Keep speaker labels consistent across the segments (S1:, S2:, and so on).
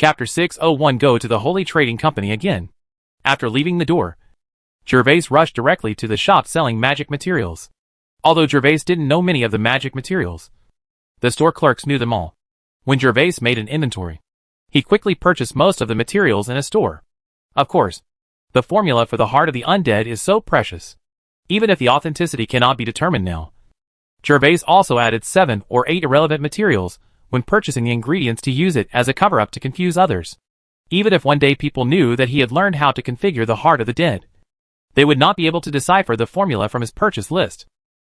S1: Chapter 601 Go to the Holy Trading Company again. After leaving the door, Gervais rushed directly to the shop selling magic materials. Although Gervais didn't know many of the magic materials, the store clerks knew them all. When Gervais made an inventory, he quickly purchased most of the materials in a store. Of course, the formula for the heart of the undead is so precious, even if the authenticity cannot be determined now. Gervais also added 7 or 8 irrelevant materials when purchasing the ingredients to use it as a cover-up to confuse others. Even if one day people knew that he had learned how to configure the heart of the dead, they would not be able to decipher the formula from his purchase list.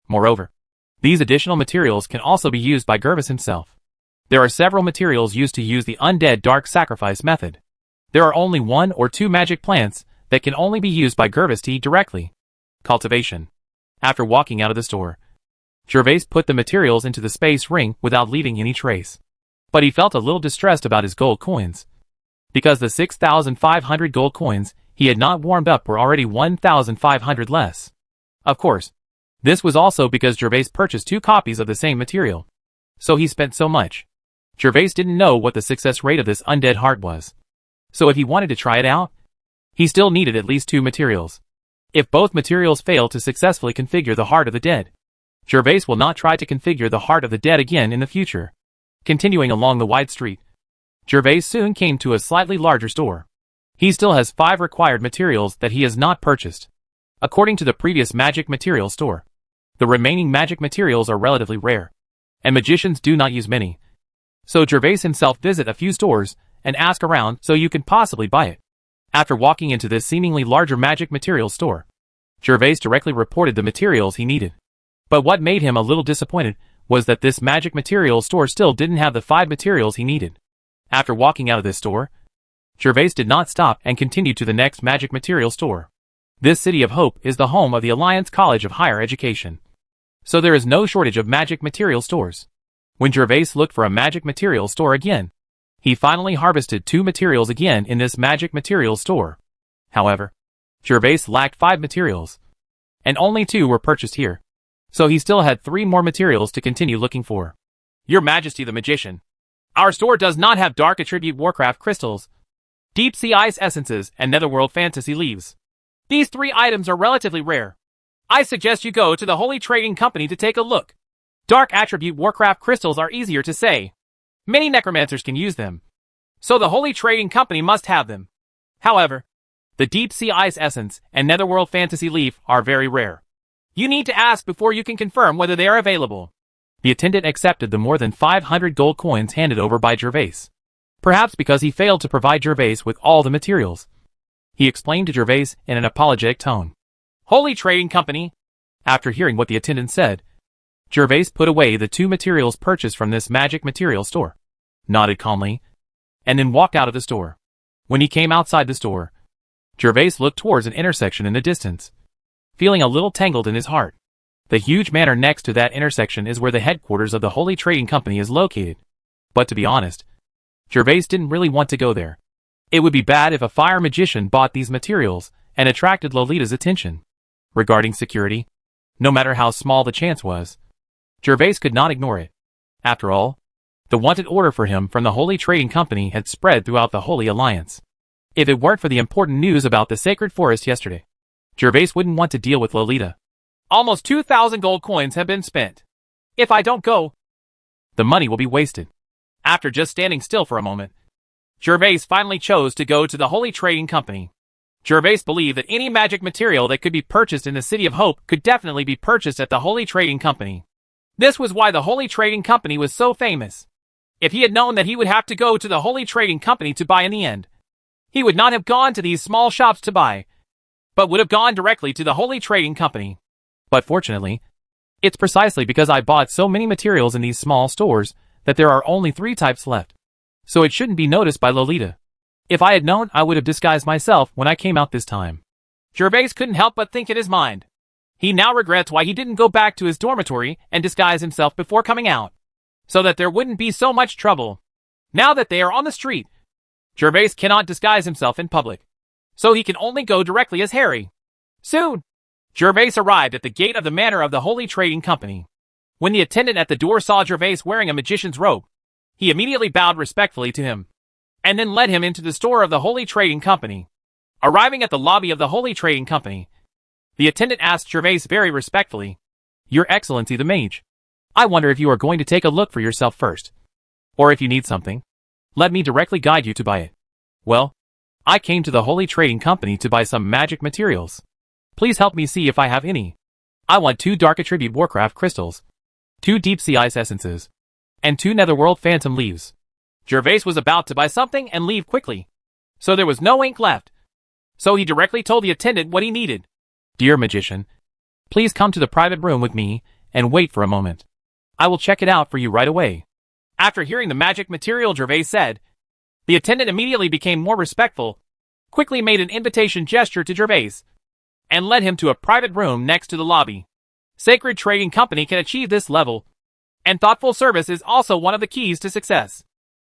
S1: Moreover, these additional materials can also be used by Gervais himself. There are several materials used to use the undead dark sacrifice method. There are only 1 or 2 magic plants that can only be used by Gervais to eat directly. Cultivation. After walking out of the store, Gervais put the materials into the space ring without leaving any trace. But he felt a little distressed about his gold coins, because the 6,500 gold coins he had not warmed up were already 1,500 less. Of course, this was also because Gervais purchased 2 copies of the same material, so he spent so much. Gervais didn't know what the success rate of this undead heart was, so if he wanted to try it out, he still needed at least 2 materials. If both materials fail to successfully configure the heart of the dead, Gervais will not try to configure the heart of the dead again in the future. Continuing along the wide street, Gervais soon came to a slightly larger store. He still has 5 required materials that he has not purchased. According to the previous magic material store, the remaining magic materials are relatively rare, and magicians do not use many. So Gervais himself visit a few stores and ask around so you can possibly buy it. After walking into this seemingly larger magic materials store, Gervais directly reported the materials he needed. But what made him a little disappointed was that this magic materials store still didn't have the 5 materials he needed. After walking out of this store, Gervais did not stop and continued to the next magic material store. This City of Hope is the home of the Alliance College of Higher Education, so there is no shortage of magic material stores. When Gervais looked for a magic material store again, he finally harvested 2 materials again in this magic materials store. However, Gervais lacked 5 materials, and only 2 were purchased here, so he still had 3 more materials to continue looking for. Your Majesty the Magician, our store does not have Dark Attribute Warcraft crystals, Deep Sea Ice essences, and Netherworld Fantasy leaves. These 3 items are relatively rare. I suggest you go to the Holy Trading Company to take a look. Dark Attribute Warcraft crystals are easier to say. Many necromancers can use them, so the Holy Trading Company must have them. However, the Deep Sea Ice essence and Netherworld Fantasy leaf are very rare. You need to ask before you can confirm whether they are available. The attendant accepted the more than 500 gold coins handed over by Gervais. Perhaps because he failed to provide Gervais with all the materials, he explained to Gervais in an apologetic tone. Holy Trading Company. After hearing what the attendant said, Gervais put away the 2 materials purchased from this magic material store, nodded calmly, and then walked out of the store. When he came outside the store, Gervais looked towards an intersection in the distance, feeling a little tangled in his heart. The huge manor next to that intersection is where the headquarters of the Holy Trading Company is located. But to be honest, Gervais didn't really want to go there. It would be bad if a fire magician bought these materials and attracted Lolita's attention. Regarding security, no matter how small the chance was, Gervais could not ignore it. After all, the wanted order for him from the Holy Trading Company had spread throughout the Holy Alliance. If it weren't for the important news about the Sacred Forest yesterday, Gervais wouldn't want to deal with Lolita. Almost 2,000 gold coins have been spent. If I don't go, the money will be wasted. After just standing still for a moment, Gervais finally chose to go to the Holy Trading Company. Gervais believed that any magic material that could be purchased in the City of Hope could definitely be purchased at the Holy Trading Company. This was why the Holy Trading Company was so famous. If he had known that he would have to go to the Holy Trading Company to buy in the end, he would not have gone to these small shops to buy, but would have gone directly to the Holy Trading Company. But fortunately, it's precisely because I bought so many materials in these small stores that there are only 3 types left, so it shouldn't be noticed by Lolita. If I had known, I would have disguised myself when I came out this time. Gervais couldn't help but think in his mind. He now regrets why he didn't go back to his dormitory and disguise himself before coming out, so that there wouldn't be so much trouble. Now that they are on the street, Gervais cannot disguise himself in public, so he can only go directly as Harry. Soon, Gervais arrived at the gate of the manor of the Holy Trading Company. When the attendant at the door saw Gervais wearing a magician's robe, he immediately bowed respectfully to him. and then led him into the store of the Holy Trading Company. Arriving at the lobby of the Holy Trading Company, the attendant asked Gervais very respectfully, "Your Excellency the Mage, I wonder if you are going to take a look for yourself first. Or if you need something, let me directly guide you to buy it." "Well, I came to the Holy Trading Company to buy some magic materials. Please help me see if I have any. I want 2 Dark Attribute Warcraft crystals, 2 Deep Sea Ice essences, and 2 Netherworld Phantom leaves." Gervais was about to buy something and leave quickly, so there was no ink left. So he directly told the attendant what he needed. "Dear magician, please come to the private room with me and wait for a moment. I will check it out for you right away." After hearing the magic material Gervais said, the attendant immediately became more respectful, quickly made an invitation gesture to Gervais, and led him to a private room next to the lobby. Sacred Trading Company can achieve this level, and thoughtful service is also one of the keys to success.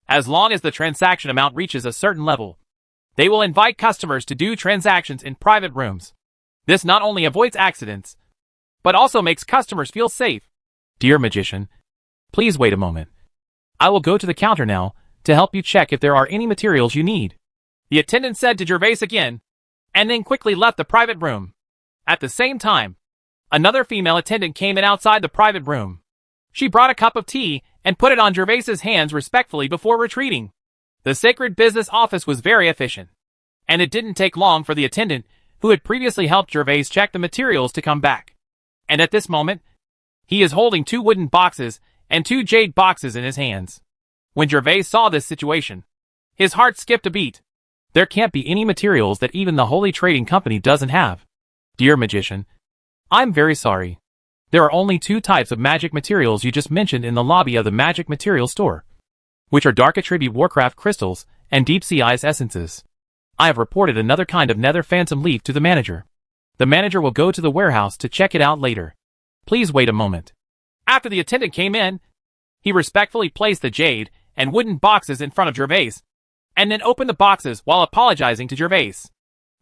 S1: As long as the transaction amount reaches a certain level, they will invite customers to do transactions in private rooms. This not only avoids accidents, but also makes customers feel safe. "Dear magician, please wait a moment. I will go to the counter now to help you check if there are any materials you need," the attendant said to Gervais again, and then quickly left the private room. At the same time, another female attendant came in outside the private room. She brought a cup of tea and put it on Gervais's hands respectfully before retreating. The sacred business office was very efficient, and it didn't take long for the attendant who had previously helped Gervais check the materials to come back. And at this moment, he is holding 2 wooden boxes and 2 jade boxes in his hands. When Gervais saw this situation, his heart skipped a beat. There can't be any materials that even the Holy Trading Company doesn't have. "Dear magician, I'm very sorry. There are only 2 types of magic materials you just mentioned in the lobby of the Magic Material Store, which are Dark Attribute Warcraft crystals and Deep Sea Ice essences. I have reported another kind of Nether Phantom leaf to the manager. The manager will go to the warehouse to check it out later. Please wait a moment." After the attendant came in, he respectfully placed the jade and wooden boxes in front of Gervais, and then opened the boxes while apologizing to Gervais.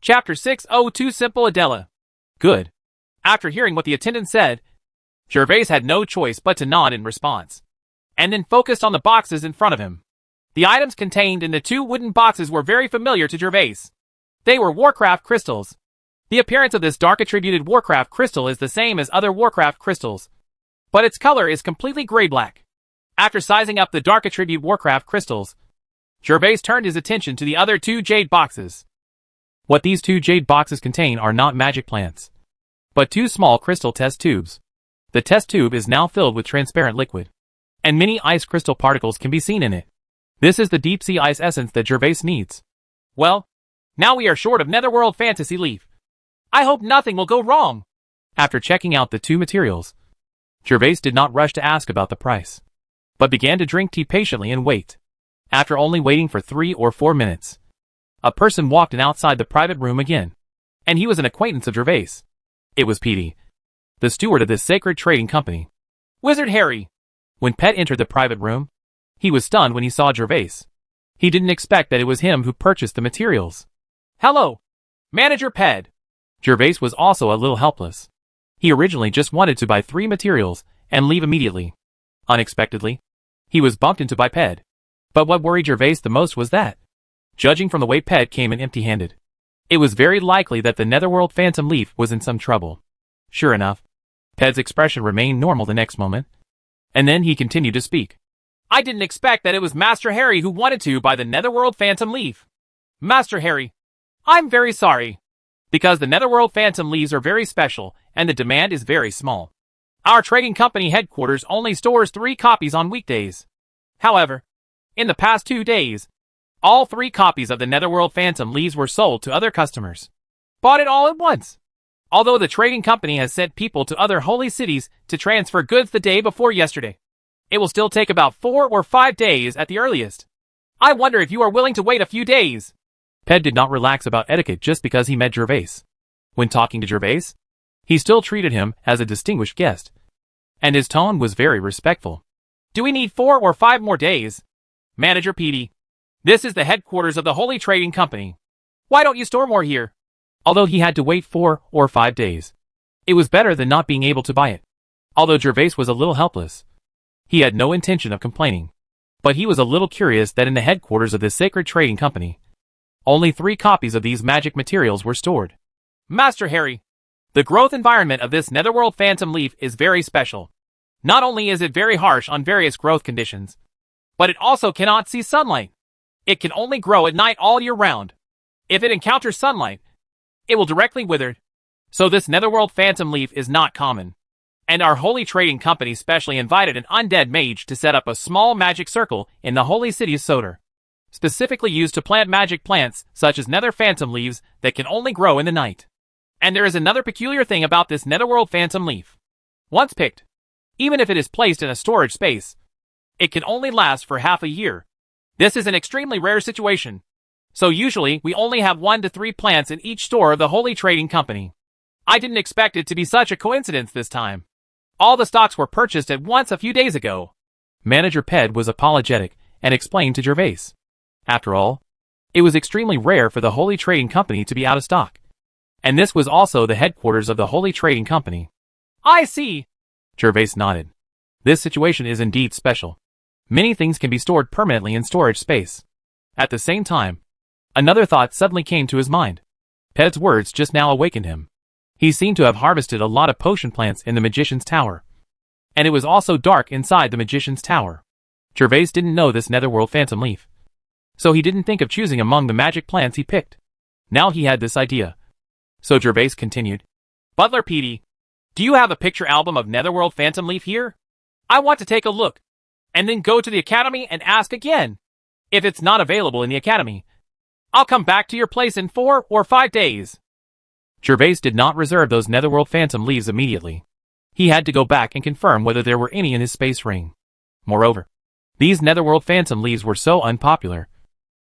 S1: Chapter 602 Simple Adela. "Good." After hearing what the attendant said, Gervais had no choice but to nod in response, and then focused on the boxes in front of him. The items contained in the 2 wooden boxes were very familiar to Gervais. They were Warcraft crystals. The appearance of this dark attributed Warcraft crystal is the same as other Warcraft crystals, but its color is completely gray-black. After sizing up the dark attribute Warcraft crystals, Gervais turned his attention to the other 2 jade boxes. What these 2 jade boxes contain are not magic plants, but 2 small crystal test tubes. The test tube is now filled with transparent liquid, and many ice crystal particles can be seen in it. This is the Deep Sea Ice essence that Gervais needs. "Well, now we are short of Netherworld Fantasy Leaf. I hope nothing will go wrong." After checking out the 2 materials, Gervais did not rush to ask about the price, but began to drink tea patiently and wait. After only waiting for 3 or 4 minutes, a person walked in outside the private room again, and he was an acquaintance of Gervais. It was Petey, the steward of this sacred trading company. "Wizard Harry." When Pet entered the private room, he was stunned when he saw Gervais. He didn't expect that it was him who purchased the materials. "Hello, Manager Ped." Gervais was also a little helpless. He originally just wanted to buy 3 materials and leave immediately. Unexpectedly, he was bumped into by Ped. But what worried Gervais the most was that, judging from the way Ped came in empty-handed, it was very likely that the Netherworld Phantom Leaf was in some trouble. Sure enough, Ped's expression remained normal the next moment, and then he continued to speak. "I didn't expect that it was Master Harry who wanted to buy the Netherworld Phantom Leaf. Master Harry, I'm very sorry, because the Netherworld Phantom Leaves are very special and the demand is very small. Our trading company headquarters only stores 3 copies on weekdays. However, in the past 2 days, all 3 copies of the Netherworld Phantom Leaves were sold to other customers. Bought it all at once. Although the trading company has sent people to other holy cities to transfer goods the day before yesterday, it will still take about 4 or 5 days at the earliest. I wonder if you are willing to wait a few days." Ped did not relax about etiquette just because he met Gervais. When talking to Gervais, he still treated him as a distinguished guest, and his tone was very respectful. "Do we need 4 or 5 more days? Manager Petey, this is the headquarters of the Holy Trading Company. Why don't you store more here?" Although he had to wait 4 or 5 days, it was better than not being able to buy it. Although Gervais was a little helpless, he had no intention of complaining. But he was a little curious that in the headquarters of this sacred trading company, only 3 copies of these magic materials were stored. Master Harry, the growth environment of this netherworld phantom leaf is very special. Not only is it very harsh on various growth conditions, but it also cannot see sunlight. It can only grow at night all year round. If it encounters sunlight, it will directly wither. So this netherworld phantom leaf is not common. And our holy trading company specially invited an undead mage to set up a small magic circle in the holy city of Sodor, specifically used to plant magic plants such as nether phantom leaves that can only grow in the night. And there is another peculiar thing about this netherworld phantom leaf. Once picked, even if it is placed in a storage space, it can only last for half a year. This is an extremely rare situation. So usually we only have 1 to 3 plants in each store of the holy trading company. I didn't expect it to be such a coincidence this time. All the stocks were purchased at once a few days ago. Manager Ped was apologetic and explained to Gervais. After all, it was extremely rare for the Holy Trading Company to be out of stock. And this was also the headquarters of the Holy Trading Company. I see. Gervais nodded. This situation is indeed special. Many things can be stored permanently in storage space. At the same time, another thought suddenly came to his mind. Ped's words just now awakened him. He seemed to have harvested a lot of potion plants in the Magician's Tower. And it was also dark inside the Magician's Tower. Gervais didn't know this netherworld phantom leaf, so he didn't think of choosing among the magic plants he picked. Now he had this idea. So Gervais continued. Butler Petey, do you have a picture album of netherworld phantom leaf here? I want to take a look, and then go to the academy and ask again. If it's not available in the academy, I'll come back to your place in 4 or 5 days. Gervais did not reserve those netherworld phantom leaves immediately. He had to go back and confirm whether there were any in his space ring. Moreover, these netherworld phantom leaves were so unpopular,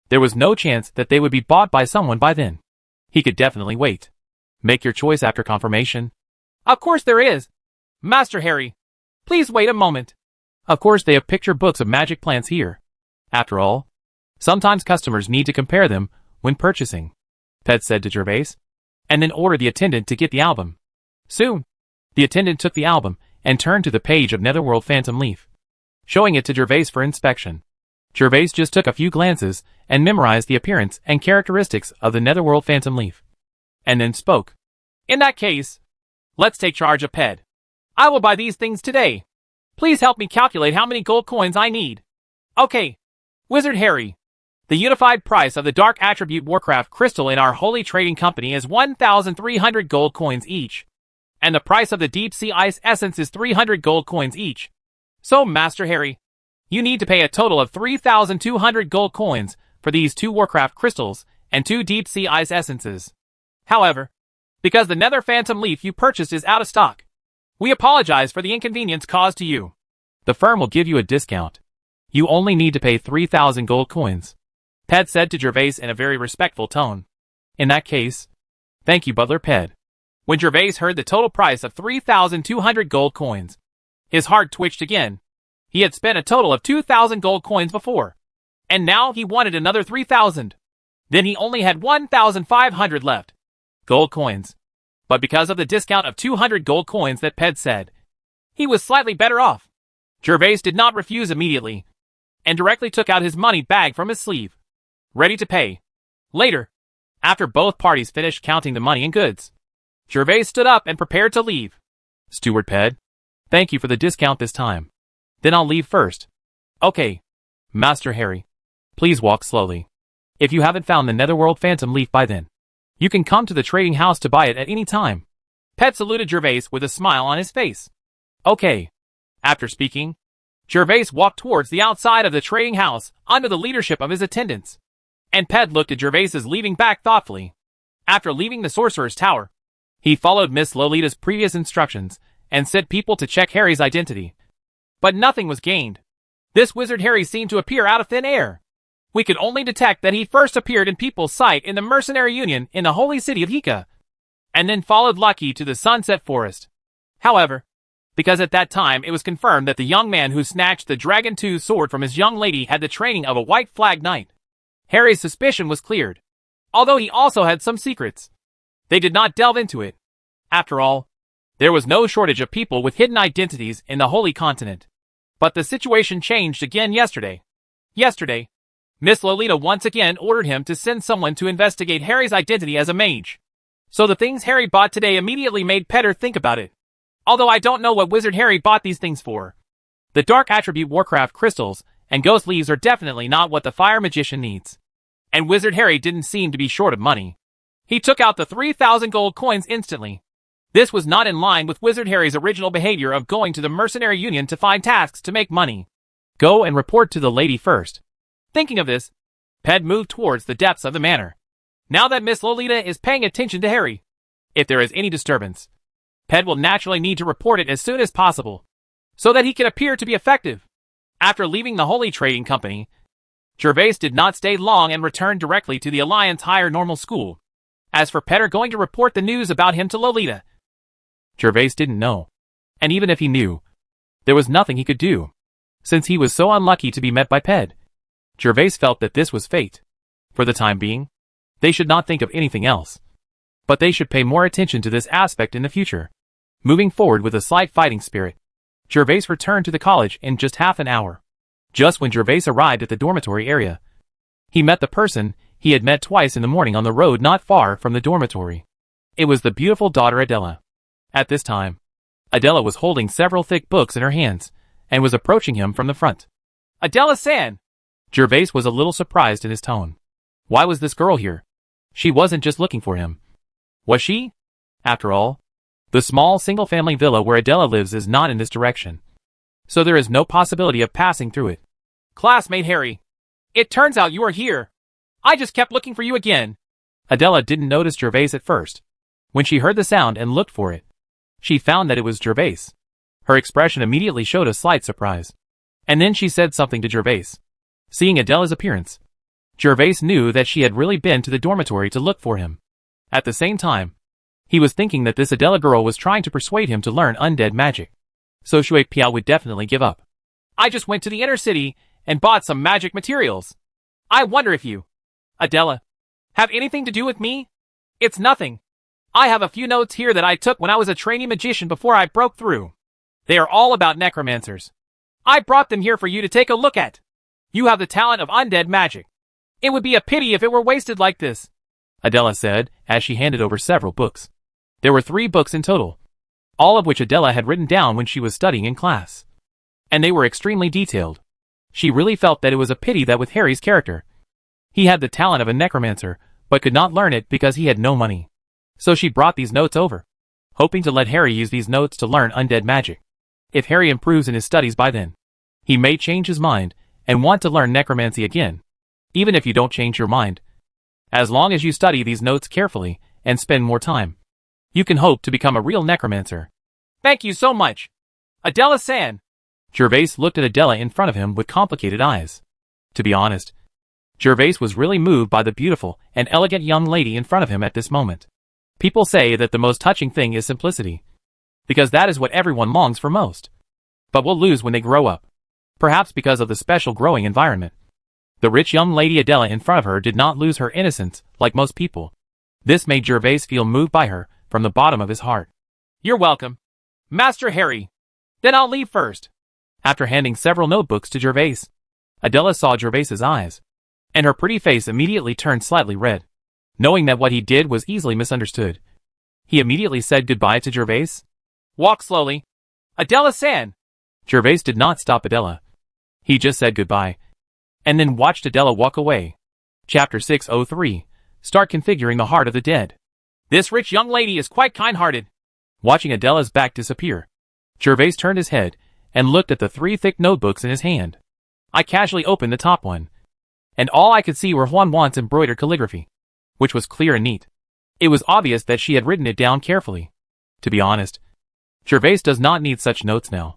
S1: there was no chance that they would be bought by someone by then. He could definitely wait. Make your choice after confirmation. Of course there is. Master Harry, please wait a moment. Of course they have picture books of magic plants here. After all, sometimes customers need to compare them when purchasing, Ped said to Gervais, and then ordered the attendant to get the album. Soon, the attendant took the album and turned to the page of netherworld phantom leaf, showing it to Gervais for inspection. Gervais just took a few glances and memorized the appearance and characteristics of the netherworld phantom leaf, and then spoke. In that case, let's take charge of Ped. I will buy these things today. Please help me calculate how many gold coins I need. Okay, Wizard Harry. The unified price of the Dark Attribute Warcraft Crystal in our Holy Trading Company is 1,300 gold coins each, and the price of the Deep Sea Ice Essence is 300 gold coins each. So, Master Harry, you need to pay a total of 3,200 gold coins for these 2 Warcraft Crystals and 2 Deep Sea Ice Essences. However, because the Nether Phantom Leaf you purchased is out of stock, we apologize for the inconvenience caused to you. The firm will give you a discount. You only need to pay 3,000 gold coins, Ped said to Gervais in a very respectful tone. In that case, thank you, Butler Ped. When Gervais heard the total price of 3,200 gold coins, his heart twitched again. He had spent a total of 2,000 gold coins before, and now he wanted another 3,000. Then he only had 1,500 left. Gold coins. But because of the discount of 200 gold coins that Ped said, he was slightly better off. Gervais did not refuse immediately, and directly took out his money bag from his sleeve, ready to pay. Later, after both parties finished counting the money and goods, Gervais stood up and prepared to leave. Steward Ped, thank you for the discount this time. Then I'll leave first. Okay, Master Harry. Please walk slowly. If you haven't found the Netherworld Phantom Leaf by then, you can come to the trading house to buy it at any time. Ped saluted Gervais with a smile on his face. Okay. After speaking, Gervais walked towards the outside of the trading house under the leadership of his attendants, and Ped looked at Gervais's leaving back thoughtfully. After leaving the Sorcerer's Tower, he followed Miss Lolita's previous instructions and sent people to check Harry's identity. But nothing was gained. This Wizard Harry seemed to appear out of thin air. We could only detect that he first appeared in people's sight in the Mercenary Union in the holy city of Hika, and then followed Lucky to the Sunset Forest. However, because at that time it was confirmed that the young man who snatched the Dragon 2 sword from his young lady had the training of a White Flag Knight, Harry's suspicion was cleared, although he also had some secrets. They did not delve into it. After all, there was no shortage of people with hidden identities in the Holy Continent. But the situation changed again yesterday. Yesterday, Miss Lolita once again ordered him to send someone to investigate Harry's identity as a mage. So the things Harry bought today immediately made Petter think about it. Although I don't know what Wizard Harry bought these things for. The Dark Attribute Warcraft crystals and ghost leaves are definitely not what the fire magician needs. And Wizard Harry didn't seem to be short of money. He took out the 3,000 gold coins instantly. This was not in line with Wizard Harry's original behavior of going to the Mercenary Union to find tasks to make money. Go and report to the lady first. Thinking of this, Ped moved towards the depths of the manor. Now that Miss Lolita is paying attention to Harry, if there is any disturbance, Ped will naturally need to report it as soon as possible, so that he can appear to be effective. After leaving the Holy Trading Company, Gervais did not stay long and returned directly to the Alliance Higher Normal School. As for Petter going to report the news about him to Lolita, Gervais didn't know. And even if he knew, there was nothing he could do. Since he was so unlucky to be met by Ped, Gervais felt that this was fate. For the time being, they should not think of anything else. But they should pay more attention to this aspect in the future. Moving forward with a slight fighting spirit, Gervais returned to the college in just half an hour. Just when Gervais arrived at the dormitory area, he met the person he had met twice in the morning on the road not far from the dormitory. It was the beautiful daughter Adela. At this time, Adela was holding several thick books in her hands, and was approaching him from the front. Adela-san! Gervais was a little surprised in his tone. Why was this girl here? She wasn't just looking for him. Was she? After all, the small single-family villa where Adela lives is not in this direction, so there is no possibility of passing through it. Classmate Harry, it turns out you are here. I just kept looking for you again. Adela didn't notice Gervais at first. When she heard the sound and looked for it, she found that it was Gervais. Her expression immediately showed a slight surprise. And then she said something to Gervais. Seeing Adela's appearance, Gervais knew that she had really been to the dormitory to look for him. At the same time, he was thinking that this Adela girl was trying to persuade him to learn undead magic. So Shui Piao would definitely give up. I just went to the inner city and bought some magic materials. I wonder if you, Adela, have anything to do with me? It's nothing. I have a few notes here that I took when I was a trainee magician before I broke through. They are all about necromancers. I brought them here for you to take a look at. You have the talent of undead magic. It would be a pity if it were wasted like this, Adela said, as she handed over several books. There were 3 books in total, all of which Adela had written down when she was studying in class. And they were extremely detailed. She really felt that it was a pity that with Harry's character, he had the talent of a necromancer, but could not learn it because he had no money. So she brought these notes over, hoping to let Harry use these notes to learn undead magic. If Harry improves in his studies by then, he may change his mind and want to learn necromancy again. Even if you don't change your mind, as long as you study these notes carefully and spend more time, you can hope to become a real necromancer. Thank you so much, Adela-san. Gervais looked at Adela in front of him with complicated eyes. To be honest, Gervais was really moved by the beautiful and elegant young lady in front of him at this moment. People say that the most touching thing is simplicity, because that is what everyone longs for most, but will lose when they grow up, perhaps because of the special growing environment. The rich young lady Adela in front of her did not lose her innocence like most people. This made Gervais feel moved by her from the bottom of his heart. You're welcome, Master Harry. Then I'll leave first. After handing several notebooks to Gervais, Adela saw Gervais's eyes, and her pretty face immediately turned slightly red. Knowing that what he did was easily misunderstood, he immediately said goodbye to Gervais. Walk slowly, Adela-san. Gervais did not stop Adela. He just said goodbye, and then watched Adela walk away. Chapter 603. Start configuring the heart of the dead. This rich young lady is quite kind-hearted. Watching Adela's back disappear, Gervais turned his head and looked at the 3 thick notebooks in his hand. I casually opened the top one, and all I could see were Huan Wan's embroidered calligraphy, which was clear and neat. It was obvious that she had written it down carefully. To be honest, Gervais does not need such notes now,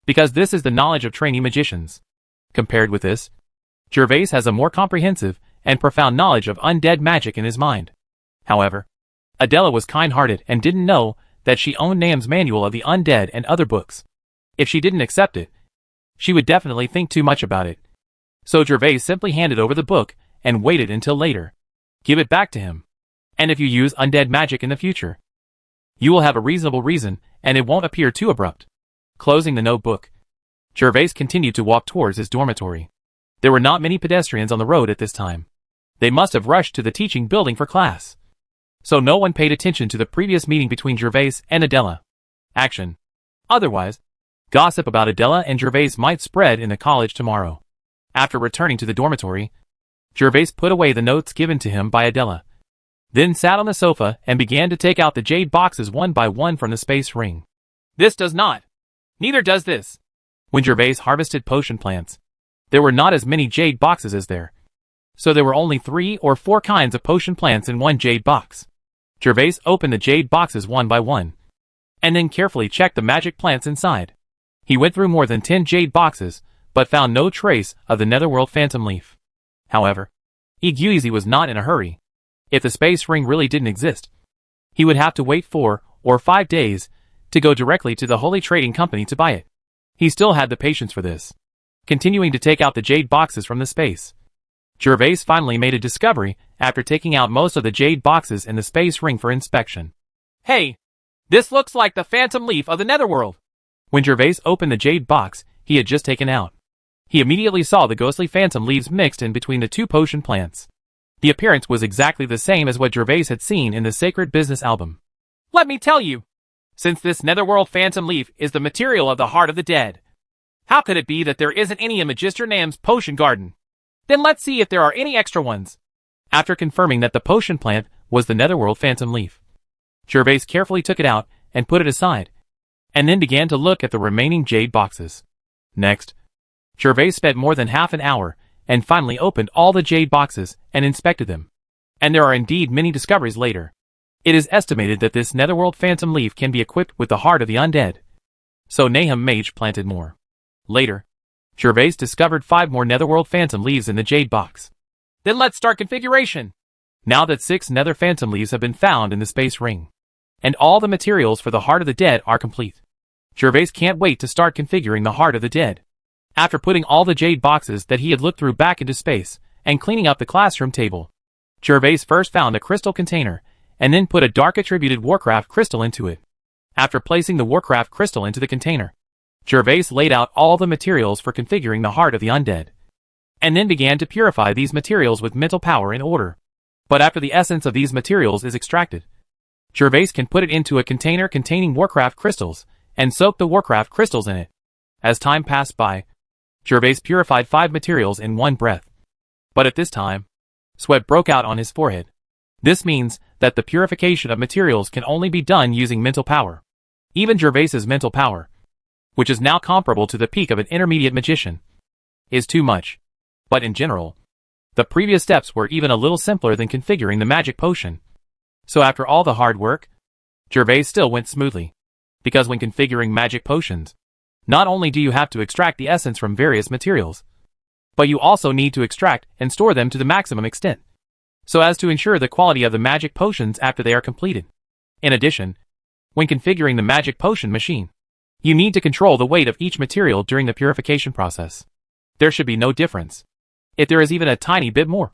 S1: because this is the knowledge of trainee magicians. Compared with this, Gervais has a more comprehensive and profound knowledge of undead magic in his mind. However, Adela was kind-hearted and didn't know that she owned Nam's Manual of the Undead and other books. If she didn't accept it, she would definitely think too much about it. So Gervais simply handed over the book and waited until later. Give it back to him. And if you use undead magic in the future, you will have a reasonable reason and it won't appear too abrupt. Closing the notebook, Gervais continued to walk towards his dormitory. There were not many pedestrians on the road at this time. They must have rushed to the teaching building for class. So no one paid attention to the previous meeting between Gervais and Adela. Action. Otherwise, gossip about Adela and Gervais might spread in the college tomorrow. After returning to the dormitory, Gervais put away the notes given to him by Adela, then sat on the sofa and began to take out the jade boxes one by one from the space ring. This does not. Neither does this. When Gervais harvested potion plants, there were not as many jade boxes as there. So there were only 3 or 4 kinds of potion plants in one jade box. Gervais opened the jade boxes one by one, and then carefully checked the magic plants inside. He went through more than 10 jade boxes, but found no trace of the Netherworld Phantom Leaf. However, Iguizi was not in a hurry. If the space ring really didn't exist, he would have to wait 4 or 5 days to go directly to the Holy Trading Company to buy it. He still had the patience for this. Continuing to take out the jade boxes from the space, Gervais finally made a discovery after taking out most of the jade boxes in the space ring for inspection. Hey! This looks like the Phantom Leaf of the Netherworld! When Gervais opened the jade box he had just taken out, he immediately saw the ghostly phantom leaves mixed in between the 2 potion plants. The appearance was exactly the same as what Gervais had seen in the Sacred Business album. Let me tell you! Since this Netherworld Phantom Leaf is the material of the Heart of the Dead, how could it be that there isn't any in Magister Nam's potion garden? Then let's see if there are any extra ones. After confirming that the potion plant was the Netherworld Phantom Leaf, Gervais carefully took it out and put it aside, and then began to look at the remaining jade boxes. Next, Gervais spent more than half an hour and finally opened all the jade boxes and inspected them. And there are indeed many discoveries later. It is estimated that this Netherworld Phantom Leaf can be equipped with the Heart of the Undead. So Nahum Mage planted more. Later, Gervais discovered 5 more Netherworld Phantom Leaves in the jade box. Then let's start configuration! Now that 6 Nether Phantom Leaves have been found in the space ring, and all the materials for the Heart of the Dead are complete, Gervais can't wait to start configuring the Heart of the Dead. After putting all the jade boxes that he had looked through back into space, and cleaning up the classroom table, Gervais first found a crystal container, and then put a dark attributed Warcraft crystal into it. After placing the Warcraft crystal into the container, Gervais laid out all the materials for configuring the Heart of the Undead, and then began to purify these materials with mental power in order. But after the essence of these materials is extracted, Gervais can put it into a container containing Warcraft crystals, and soak the Warcraft crystals in it. As time passed by, Gervais purified 5 materials in one breath. But at this time, sweat broke out on his forehead. This means that the purification of materials can only be done using mental power. Even Gervais's mental power, which is now comparable to the peak of an intermediate magician, is too much. But in general, the previous steps were even a little simpler than configuring the magic potion. So after all the hard work, Gervais still went smoothly. Because when configuring magic potions, not only do you have to extract the essence from various materials, but you also need to extract and store them to the maximum extent, so as to ensure the quality of the magic potions after they are completed. In addition, when configuring the magic potion machine, you need to control the weight of each material during the purification process. There should be no difference. If there is even a tiny bit more,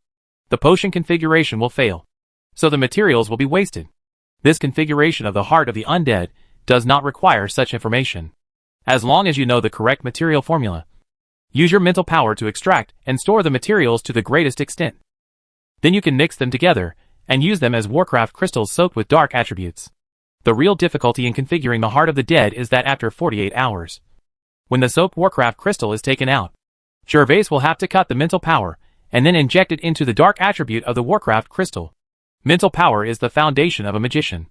S1: the potion configuration will fail, so the materials will be wasted. This configuration of the Heart of the Undead does not require such information. As long as you know the correct material formula, use your mental power to extract and store the materials to the greatest extent. Then you can mix them together and use them as Warcraft crystals soaked with dark attributes. The real difficulty in configuring the Heart of the Dead is that after 48 hours, when the soaked Warcraft crystal is taken out, Gervais will have to cut the mental power and then inject it into the dark attribute of the Warcraft crystal. Mental power is the foundation of a magician,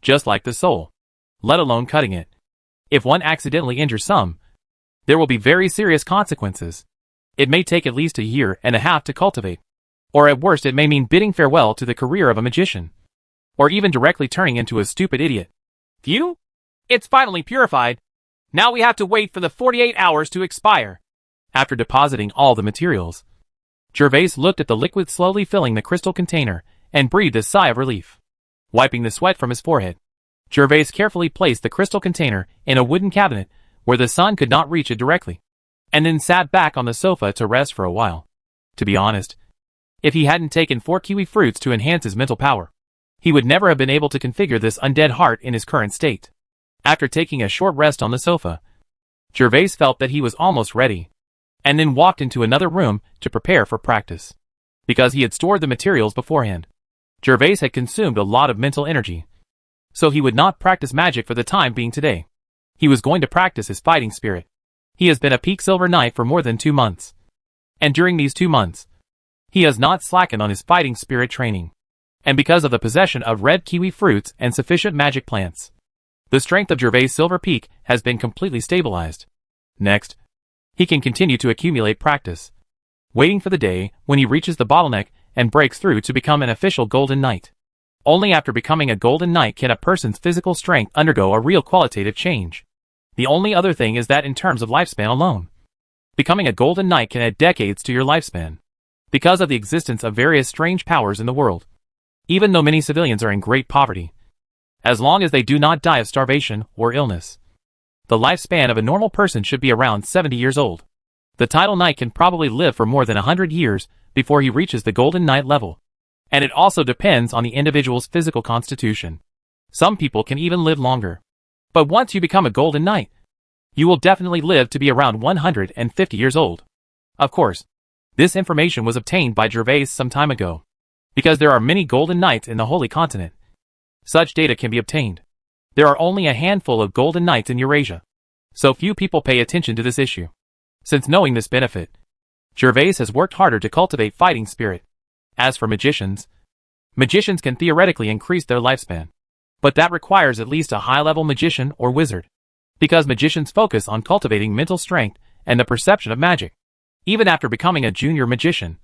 S1: just like the soul, let alone cutting it. If one accidentally injures some, there will be very serious consequences. It may take at least 1.5 years to cultivate, or at worst it may mean bidding farewell to the career of a magician, or even directly turning into a stupid idiot. Phew! It's finally purified. Now we have to wait for the 48 hours to expire. After depositing all the materials, Gervais looked at the liquid slowly filling the crystal container and breathed a sigh of relief. Wiping the sweat from his forehead, Gervais carefully placed the crystal container in a wooden cabinet where the sun could not reach it directly, and then sat back on the sofa to rest for a while. To be honest, if he hadn't taken 4 kiwi fruits to enhance his mental power, he would never have been able to configure this undead heart in his current state. After taking a short rest on the sofa, Gervais felt that he was almost ready. and then walked into another room to prepare for practice. Because he had stored the materials beforehand, Gervais had consumed a lot of mental energy. So he would not practice magic for the time being today. He was going to practice his fighting spirit. He has been a peak silver knight for more than 2 months. And during these 2 months, he has not slackened on his fighting spirit training. And because of the possession of red kiwi fruits and sufficient magic plants, the strength of Gervais' silver peak has been completely stabilized. Next, he can continue to accumulate practice, waiting for the day when he reaches the bottleneck and breaks through to become an official golden knight. Only after becoming a golden knight can a person's physical strength undergo a real qualitative change. The only other thing is that in terms of lifespan alone, becoming a golden knight can add decades to your lifespan, because of the existence of various strange powers in the world. Even though many civilians are in great poverty, as long as they do not die of starvation or illness, the lifespan of a normal person should be around 70 years old. The title knight can probably live for more than 100 years before he reaches the golden knight level. And it also depends on the individual's physical constitution. Some people can even live longer. But once you become a golden knight, you will definitely live to be around 150 years old. Of course, this information was obtained by Gervais some time ago, because there are many golden knights in the Holy Continent. Such data can be obtained. There are only a handful of golden knights in Eurasia, so few people pay attention to this issue. Since knowing this benefit, Gervais has worked harder to cultivate fighting spirit. As for magicians can theoretically increase their lifespan, but that requires at least a high-level magician or wizard, because magicians focus on cultivating mental strength and the perception of magic. Even after becoming a junior magician,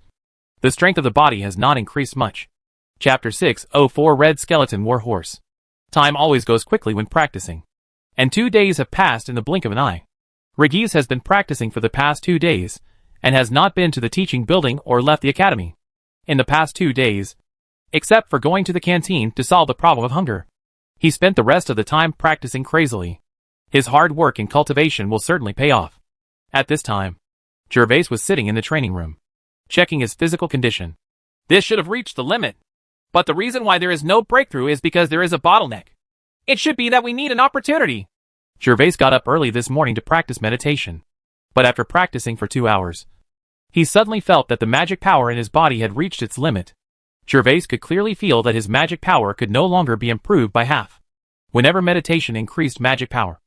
S1: the strength of the body has not increased much. Chapter 604 Red Skeleton War Horse. Time always goes quickly when practicing, and 2 days have passed in the blink of an eye. Regis has been practicing for the past 2 days, and has not been to the teaching building or left the academy. In the past 2 days, except for going to the canteen to solve the problem of hunger, he spent the rest of the time practicing crazily. His hard work and cultivation will certainly pay off. At this time, Gervais was sitting in the training room, checking his physical condition. This should have reached the limit. But the reason why there is no breakthrough is because there is a bottleneck. It should be that we need an opportunity. Gervais got up early this morning to practice meditation. But after practicing for 2 hours, he suddenly felt that the magic power in his body had reached its limit. Gervais could clearly feel that his magic power could no longer be improved by half. Whenever meditation increased magic power,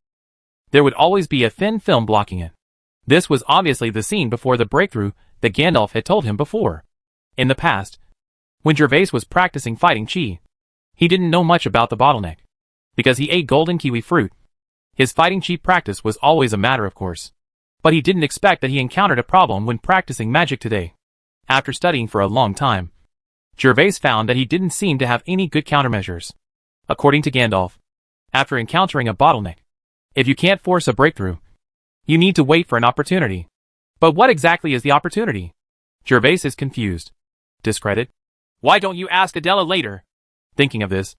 S1: there would always be a thin film blocking it. This was obviously the scene before the breakthrough that Gandalf had told him before. In the past, when Gervais was practicing fighting Chi, he didn't know much about the bottleneck, because he ate golden kiwi fruit. His fighting Chi practice was always a matter of course. But he didn't expect that he encountered a problem when practicing magic today. After studying for a long time, Gervais found that he didn't seem to have any good countermeasures. According to Gandalf, after encountering a bottleneck, if you can't force a breakthrough, you need to wait for an opportunity. But what exactly is the opportunity? Gervais is confused. Discredit? Why don't you ask Adela later? Thinking of this,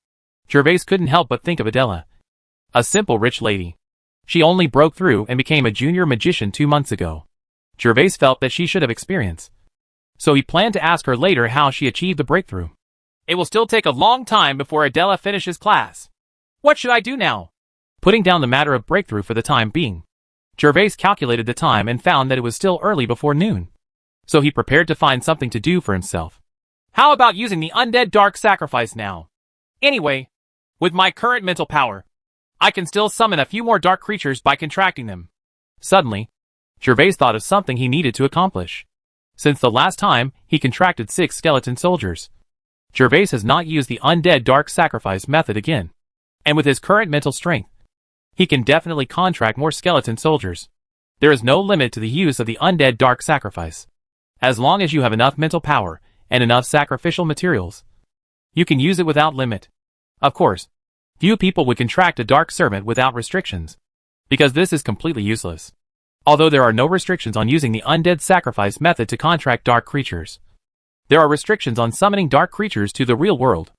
S1: Gervais couldn't help but think of Adela. A simple rich lady. She only broke through and became a junior magician 2 months ago. Gervais felt that she should have experience. So he planned to ask her later how she achieved the breakthrough. It will still take a long time before Adela finishes class. What should I do now? Putting down the matter of breakthrough for the time being, Gervais calculated the time and found that it was still early before noon. So he prepared to find something to do for himself. How about using the undead dark sacrifice now? Anyway, with my current mental power, I can still summon a few more dark creatures by contracting them. Suddenly, Gervais thought of something he needed to accomplish. Since the last time he contracted 6 skeleton soldiers, Gervais has not used the undead dark sacrifice method again. And with his current mental strength, he can definitely contract more skeleton soldiers. There is no limit to the use of the undead dark sacrifice. As long as you have enough mental power and enough sacrificial materials, you can use it without limit. Of course, few people would contract a dark servant without restrictions, because this is completely useless. Although there are no restrictions on using the undead sacrifice method to contract dark creatures, there are restrictions on summoning dark creatures to the real world.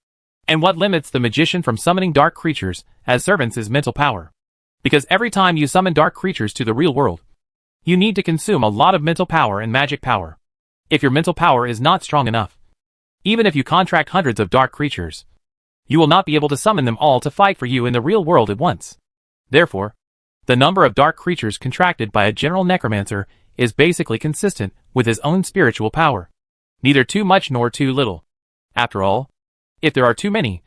S1: And what limits the magician from summoning dark creatures as servants is mental power. Because every time you summon dark creatures to the real world, you need to consume a lot of mental power and magic power. If your mental power is not strong enough, even if you contract hundreds of dark creatures, you will not be able to summon them all to fight for you in the real world at once. Therefore, the number of dark creatures contracted by a general necromancer is basically consistent with his own spiritual power. Neither too much nor too little. After all, if there are too many,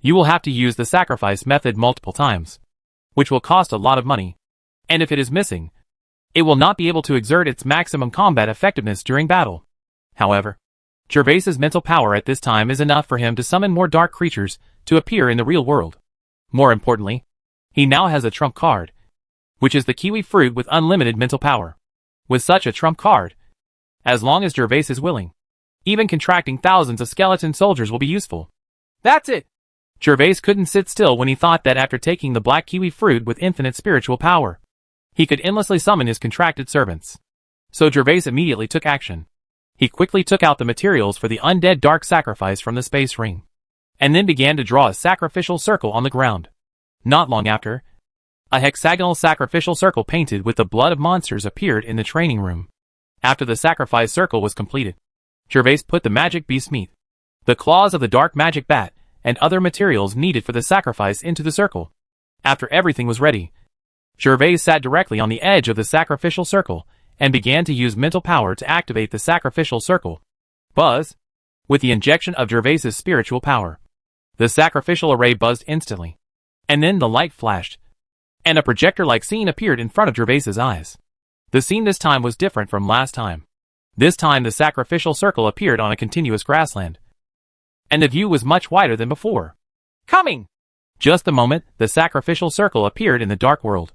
S1: you will have to use the sacrifice method multiple times, which will cost a lot of money. And if it is missing, it will not be able to exert its maximum combat effectiveness during battle. However, Gervais's mental power at this time is enough for him to summon more dark creatures to appear in the real world. More importantly, he now has a trump card, which is the kiwi fruit with unlimited mental power. With such a trump card, as long as Gervais is willing, even contracting thousands of skeleton soldiers will be useful. That's it! Gervais couldn't sit still when he thought that after taking the black kiwi fruit with infinite spiritual power, he could endlessly summon his contracted servants. So Gervais immediately took action. He quickly took out the materials for the undead dark sacrifice from the space ring, and then began to draw a sacrificial circle on the ground. Not long after, a hexagonal sacrificial circle painted with the blood of monsters appeared in the training room. After the sacrifice circle was completed, Gervais put the magic beast meat, the claws of the dark magic bat, and other materials needed for the sacrifice into the circle. After everything was ready, Gervais sat directly on the edge of the sacrificial circle and began to use mental power to activate the sacrificial circle. Buzz! With the injection of Gervais's spiritual power, the sacrificial array buzzed instantly, and then the light flashed, and a projector-like scene appeared in front of Gervais's eyes. The scene this time was different from last time. This time the sacrificial circle appeared on a continuous grassland, and the view was much wider than before. Coming! Just the moment the sacrificial circle appeared in the dark world,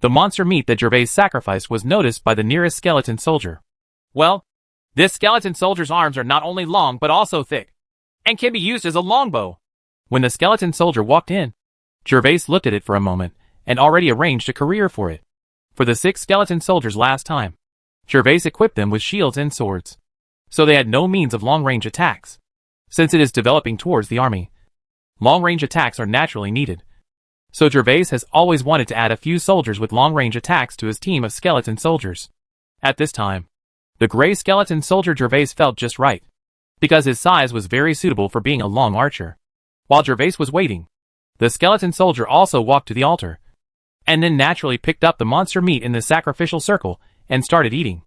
S1: the monster meat that Gervais sacrificed was noticed by the nearest skeleton soldier. Well, this skeleton soldier's arms are not only long but also thick, and can be used as a longbow. When the skeleton soldier walked in, Gervais looked at it for a moment, and already arranged a career for it. For the 6 skeleton soldiers last time, Gervais equipped them with shields and swords, so they had no means of long-range attacks. Since it is developing towards the army, long-range attacks are naturally needed. So Gervais has always wanted to add a few soldiers with long-range attacks to his team of skeleton soldiers. At this time, the gray skeleton soldier Gervais felt just right, because his size was very suitable for being a long archer. While Gervais was waiting, the skeleton soldier also walked to the altar, and then naturally picked up the monster meat in the sacrificial circle and started eating.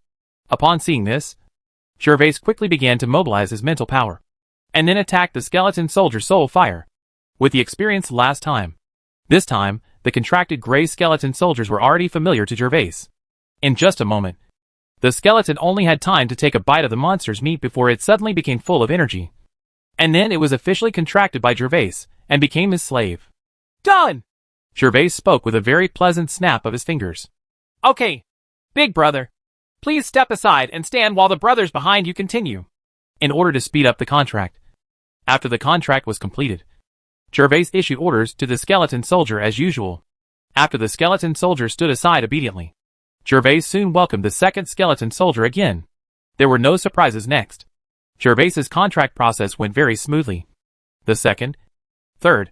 S1: Upon seeing this, Gervais quickly began to mobilize his mental power, and then attacked the skeleton soldier's soul fire. With the experience last time, this time, the contracted gray skeleton soldiers were already familiar to Gervais. In just a moment, the skeleton only had time to take a bite of the monster's meat before it suddenly became full of energy. And then it was officially contracted by Gervais, and became his slave. Done! Gervais spoke with a very pleasant snap of his fingers. Okay, big brother. Please step aside and stand while the brothers behind you continue. In order to speed up the contract. After the contract was completed, Gervais issued orders to the skeleton soldier as usual. After the skeleton soldier stood aside obediently, Gervais soon welcomed the second skeleton soldier again. There were no surprises next. Gervais's contract process went very smoothly. The second, third,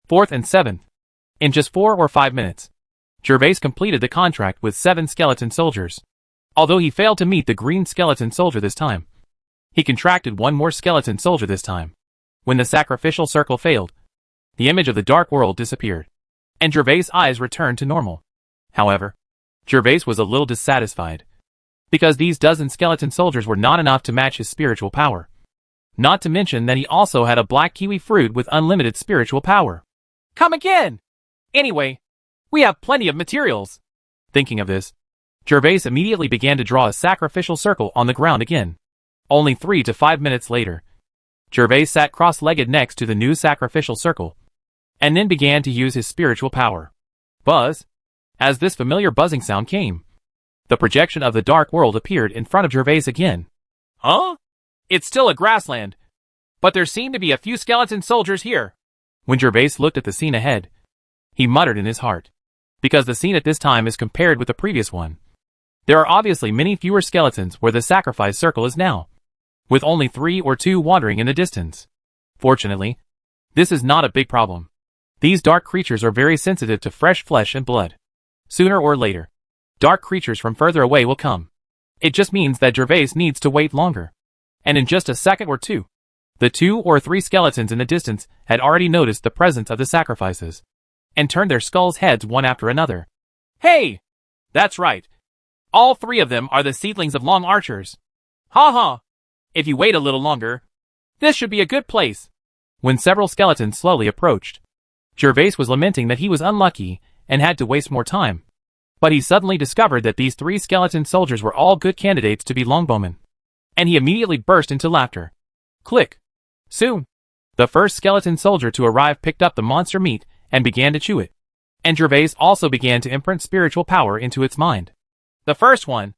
S1: fourth and seventh. In just 4 or 5 minutes, Gervais completed the contract with 7 skeleton soldiers. Although he failed to meet the green skeleton soldier this time, he contracted 1 more skeleton soldier this time. When the sacrificial circle failed, the image of the dark world disappeared, and Gervais' eyes returned to normal. However, Gervais was a little dissatisfied, because these dozen skeleton soldiers were not enough to match his spiritual power. Not to mention that he also had a black kiwi fruit with unlimited spiritual power. Come again! Anyway, we have plenty of materials. Thinking of this, Gervais immediately began to draw a sacrificial circle on the ground again. Only 3 to 5 minutes later, Gervais sat cross-legged next to the new sacrificial circle, and then began to use his spiritual power. Buzz! As this familiar buzzing sound came, the projection of the dark world appeared in front of Gervais again. Huh? It's still a grassland, but there seem to be a few skeleton soldiers here. When Gervais looked at the scene ahead, he muttered in his heart, because the scene at this time is compared with the previous one. There are obviously many fewer skeletons where the sacrifice circle is now, with only 3 or 2 wandering in the distance. Fortunately, this is not a big problem. These dark creatures are very sensitive to fresh flesh and blood. Sooner or later, dark creatures from further away will come. It just means that Gervais needs to wait longer. And in just a second or two, the 2 or 3 skeletons in the distance had already noticed the presence of the sacrifices, and turned their skulls' heads one after another. Hey! That's right. All three of them are the seedlings of long archers. Ha ha! If you wait a little longer, this should be a good place. When several skeletons slowly approached, Gervais was lamenting that he was unlucky and had to waste more time. But he suddenly discovered that these three skeleton soldiers were all good candidates to be longbowmen. And he immediately burst into laughter. Click! Soon, the first skeleton soldier to arrive picked up the monster meat and began to chew it. And Gervais also began to imprint spiritual power into its mind. The first one.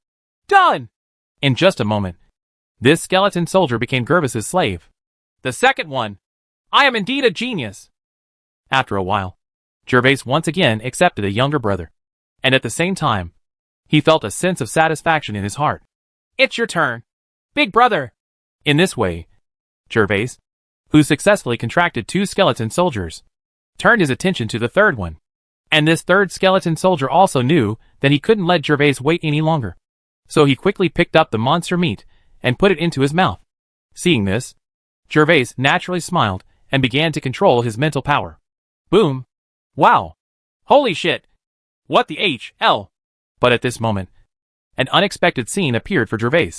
S1: Done! In just a moment, this skeleton soldier became Gervais's slave. The second one. I am indeed a genius. After a while, Gervais once again accepted a younger brother. And at the same time, he felt a sense of satisfaction in his heart. It's your turn, big brother. In this way, Gervais, who successfully contracted 2 skeleton soldiers, turned his attention to the third one. And this third skeleton soldier also knew that he couldn't let Gervais wait any longer. So he quickly picked up the monster meat and put it into his mouth. Seeing this, Gervais naturally smiled and began to control his mental power. Boom! Wow! Holy shit! What the hell? But at this moment, an unexpected scene appeared for Gervais.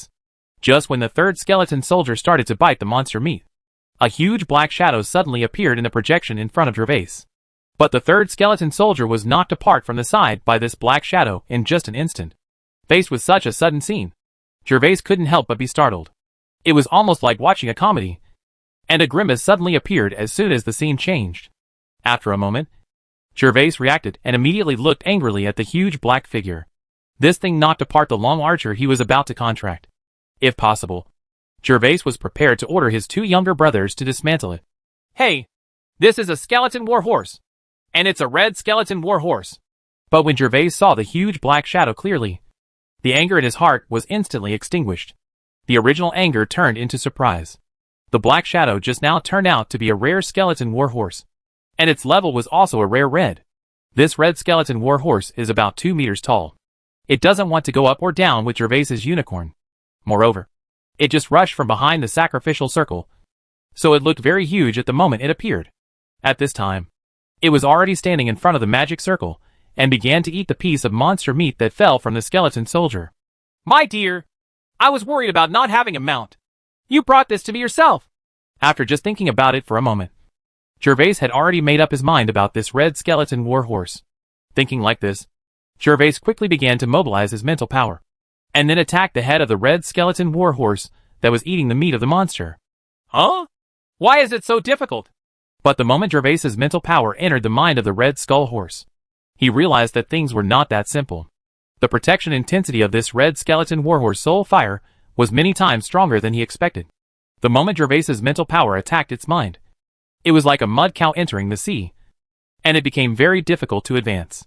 S1: Just when the third skeleton soldier started to bite the monster meat, a huge black shadow suddenly appeared in the projection in front of Gervais. But the third skeleton soldier was knocked apart from the side by this black shadow in just an instant. Faced with such a sudden scene, Gervais couldn't help but be startled. It was almost like watching a comedy. And a grimace suddenly appeared as soon as the scene changed. After a moment, Gervais reacted and immediately looked angrily at the huge black figure. This thing knocked apart the long archer he was about to contract. If possible, Gervais was prepared to order his 2 younger brothers to dismantle it. Hey, this is a skeleton war horse. And it's a red skeleton war horse. But when Gervais saw the huge black shadow clearly, the anger in his heart was instantly extinguished. The original anger turned into surprise. The black shadow just now turned out to be a rare skeleton war horse. And its level was also a rare red. This red skeleton war horse is about 2 meters tall. It doesn't want to go up or down with Gervais's unicorn. Moreover, it just rushed from behind the sacrificial circle, so it looked very huge at the moment it appeared. At this time, it was already standing in front of the magic circle, and began to eat the piece of monster meat that fell from the skeleton soldier. My dear, I was worried about not having a mount. You brought this to me yourself. After just thinking about it for a moment, Gervais had already made up his mind about this red skeleton war horse. Thinking like this, Gervais quickly began to mobilize his mental power, and then attacked the head of the red skeleton war horse that was eating the meat of the monster. Huh? Why is it so difficult? But the moment Gervais's mental power entered the mind of the red skull horse, he realized that things were not that simple. The protection intensity of this red skeleton warhorse soul fire was many times stronger than he expected. The moment Gervais's mental power attacked its mind, it was like a mud cow entering the sea, and it became very difficult to advance.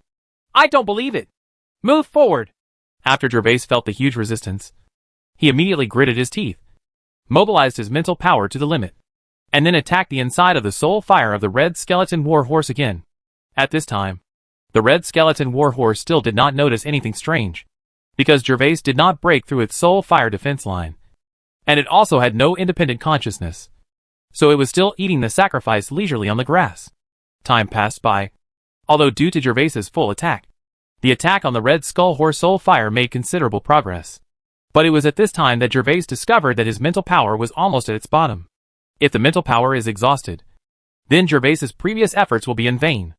S1: I don't believe it. Move forward. After Gervais felt the huge resistance, he immediately gritted his teeth, mobilized his mental power to the limit, and then attacked the inside of the soul fire of the red skeleton war horse again. At this time, the red skeleton war horse still did not notice anything strange, because Gervais did not break through its soul fire defense line, and it also had no independent consciousness, so it was still eating the sacrifice leisurely on the grass. Time passed by, although due to Gervais's full attack, the attack on the red skull horse soul fire made considerable progress. But it was at this time that Gervais discovered that his mental power was almost at its bottom. If the mental power is exhausted, then Gervais's previous efforts will be in vain.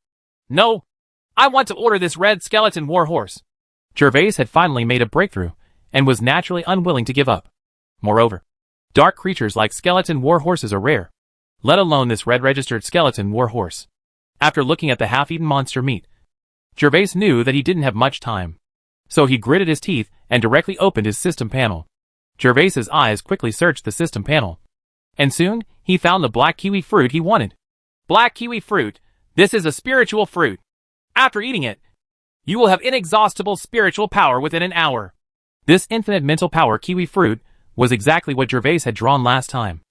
S1: No! I want to order this red skeleton war horse. Gervais had finally made a breakthrough, and was naturally unwilling to give up. Moreover, dark creatures like skeleton war horses are rare, let alone this red-registered skeleton war horse. After looking at the half-eaten monster meat, Gervais knew that he didn't have much time. So he gritted his teeth and directly opened his system panel. Gervais's eyes quickly searched the system panel, and soon he found the black kiwi fruit he wanted. Black kiwi fruit, this is a spiritual fruit. After eating it, you will have inexhaustible spiritual power within an hour. This infinite mental power kiwi fruit was exactly what Gervais had drawn last time,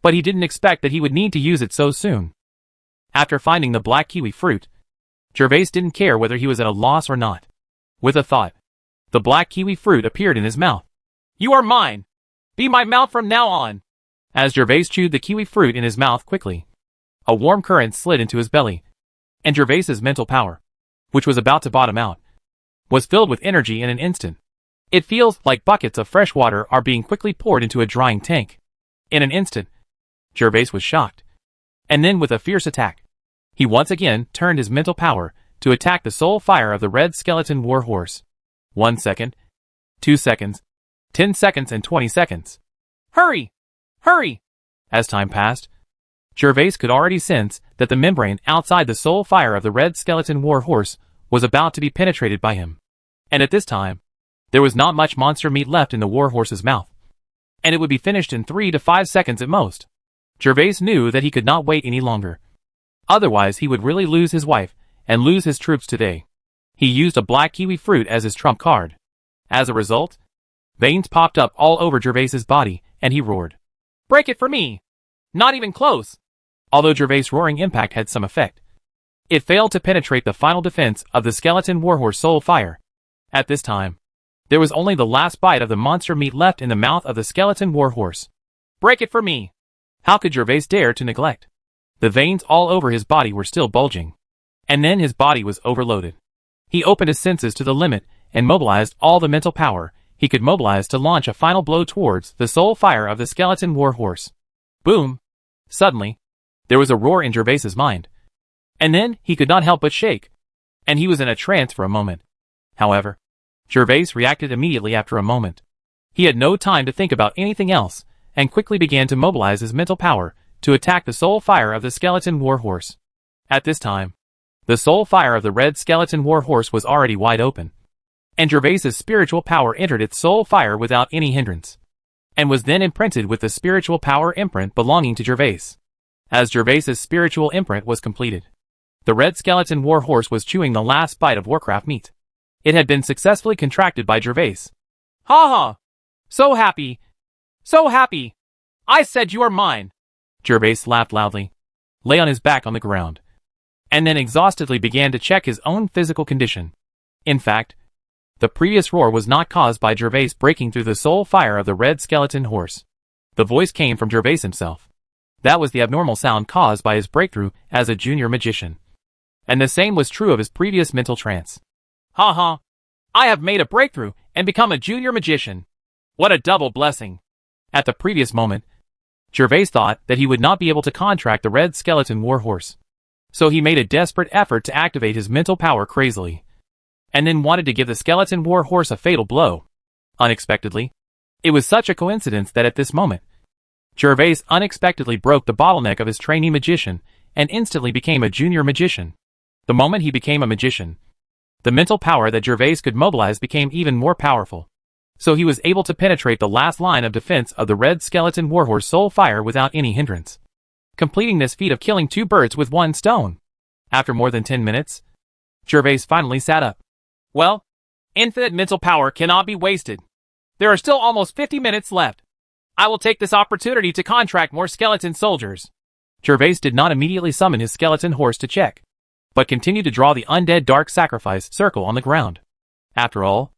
S1: but he didn't expect that he would need to use it so soon. After finding the black kiwi fruit, Gervais didn't care whether he was at a loss or not. With a thought, the black kiwi fruit appeared in his mouth. You are mine! Be my mouth from now on! As Gervais chewed the kiwi fruit in his mouth quickly, a warm current slid into his belly, and Gervais's mental power, which was about to bottom out, was filled with energy in an instant. It feels like buckets of fresh water are being quickly poured into a drying tank. In an instant, Gervais was shocked. And then with a fierce attack, he once again turned his mental power to attack the soul fire of the red skeleton warhorse. 1 second, 2 seconds, 10 seconds and 20 seconds. Hurry! Hurry! As time passed, Gervais could already sense that the membrane outside the soul fire of the red skeleton warhorse was about to be penetrated by him. And at this time, there was not much monster meat left in the warhorse's mouth, and it would be finished in 3 to 5 seconds at most. Gervais knew that he could not wait any longer. Otherwise he would really lose his wife and lose his troops today. He used a black kiwi fruit as his trump card. As a result, veins popped up all over Gervais's body, and he roared, "Break it for me! Not even close!" Although Gervais' roaring impact had some effect, it failed to penetrate the final defense of the skeleton warhorse soul fire. At this time, there was only the last bite of the monster meat left in the mouth of the skeleton warhorse. "Break it for me!" How could Gervais dare to neglect? The veins all over his body were still bulging. And then his body was overloaded. He opened his senses to the limit and mobilized all the mental power he could mobilize to launch a final blow towards the soul fire of the skeleton warhorse. Boom! Suddenly, there was a roar in Gervais's mind. And then he could not help but shake. And he was in a trance for a moment. However, Gervais reacted immediately after a moment. He had no time to think about anything else, and quickly began to mobilize his mental power to attack the soul fire of the skeleton warhorse. At this time, the soul fire of the red skeleton warhorse was already wide open, and Gervais's spiritual power entered its soul fire without any hindrance, and was then imprinted with the spiritual power imprint belonging to Gervais. As Gervais's spiritual imprint was completed, the red skeleton warhorse was chewing the last bite of Warcraft meat. It had been successfully contracted by Gervais. "Ha ha! So happy! So happy! I said you are mine!" Gervais laughed loudly, lay on his back on the ground, and then exhaustedly began to check his own physical condition. In fact, the previous roar was not caused by Gervais breaking through the soul fire of the red skeleton horse. The voice came from Gervais himself. That was the abnormal sound caused by his breakthrough as a junior magician. And the same was true of his previous mental trance. "Ha ha! I have made a breakthrough and become a junior magician. What a double blessing!" At the previous moment, Gervais thought that he would not be able to contract the red skeleton warhorse. So he made a desperate effort to activate his mental power crazily, and then wanted to give the skeleton warhorse a fatal blow. Unexpectedly, it was such a coincidence that at this moment, Gervais unexpectedly broke the bottleneck of his trainee magician and instantly became a junior magician. The moment he became a magician, the mental power that Gervais could mobilize became even more powerful. So he was able to penetrate the last line of defense of the red skeleton warhorse soul fire without any hindrance, completing this feat of killing 2 birds with 1 stone. After more than 10 minutes, Gervais finally sat up. "Well, infinite mental power cannot be wasted. There are still almost 50 minutes left. I will take this opportunity to contract more skeleton soldiers." Gervais did not immediately summon his skeleton horse to check, but continued to draw the undead dark sacrifice circle on the ground. After all,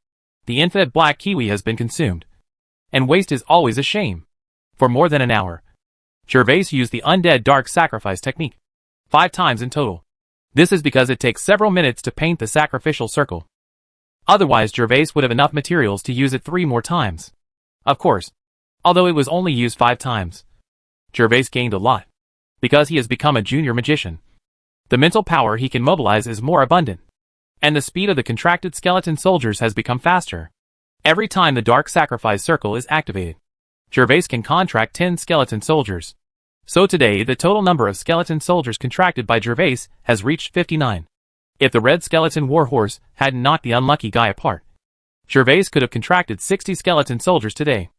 S1: the infinite black kiwi has been consumed, and waste is always a shame. For more than an hour, Gervais used the undead dark sacrifice technique, 5 times in total. This is because it takes several minutes to paint the sacrificial circle. Otherwise Gervais would have enough materials to use it 3 more times. Of course, although it was only used 5 times, Gervais gained a lot, because he has become a junior magician. The mental power he can mobilize is more abundant, and the speed of the contracted skeleton soldiers has become faster. Every time the dark sacrifice circle is activated, Gervais can contract 10 skeleton soldiers. So today the total number of skeleton soldiers contracted by Gervais has reached 59. If the red skeleton warhorse hadn't knocked the unlucky guy apart, Gervais could have contracted 60 skeleton soldiers today.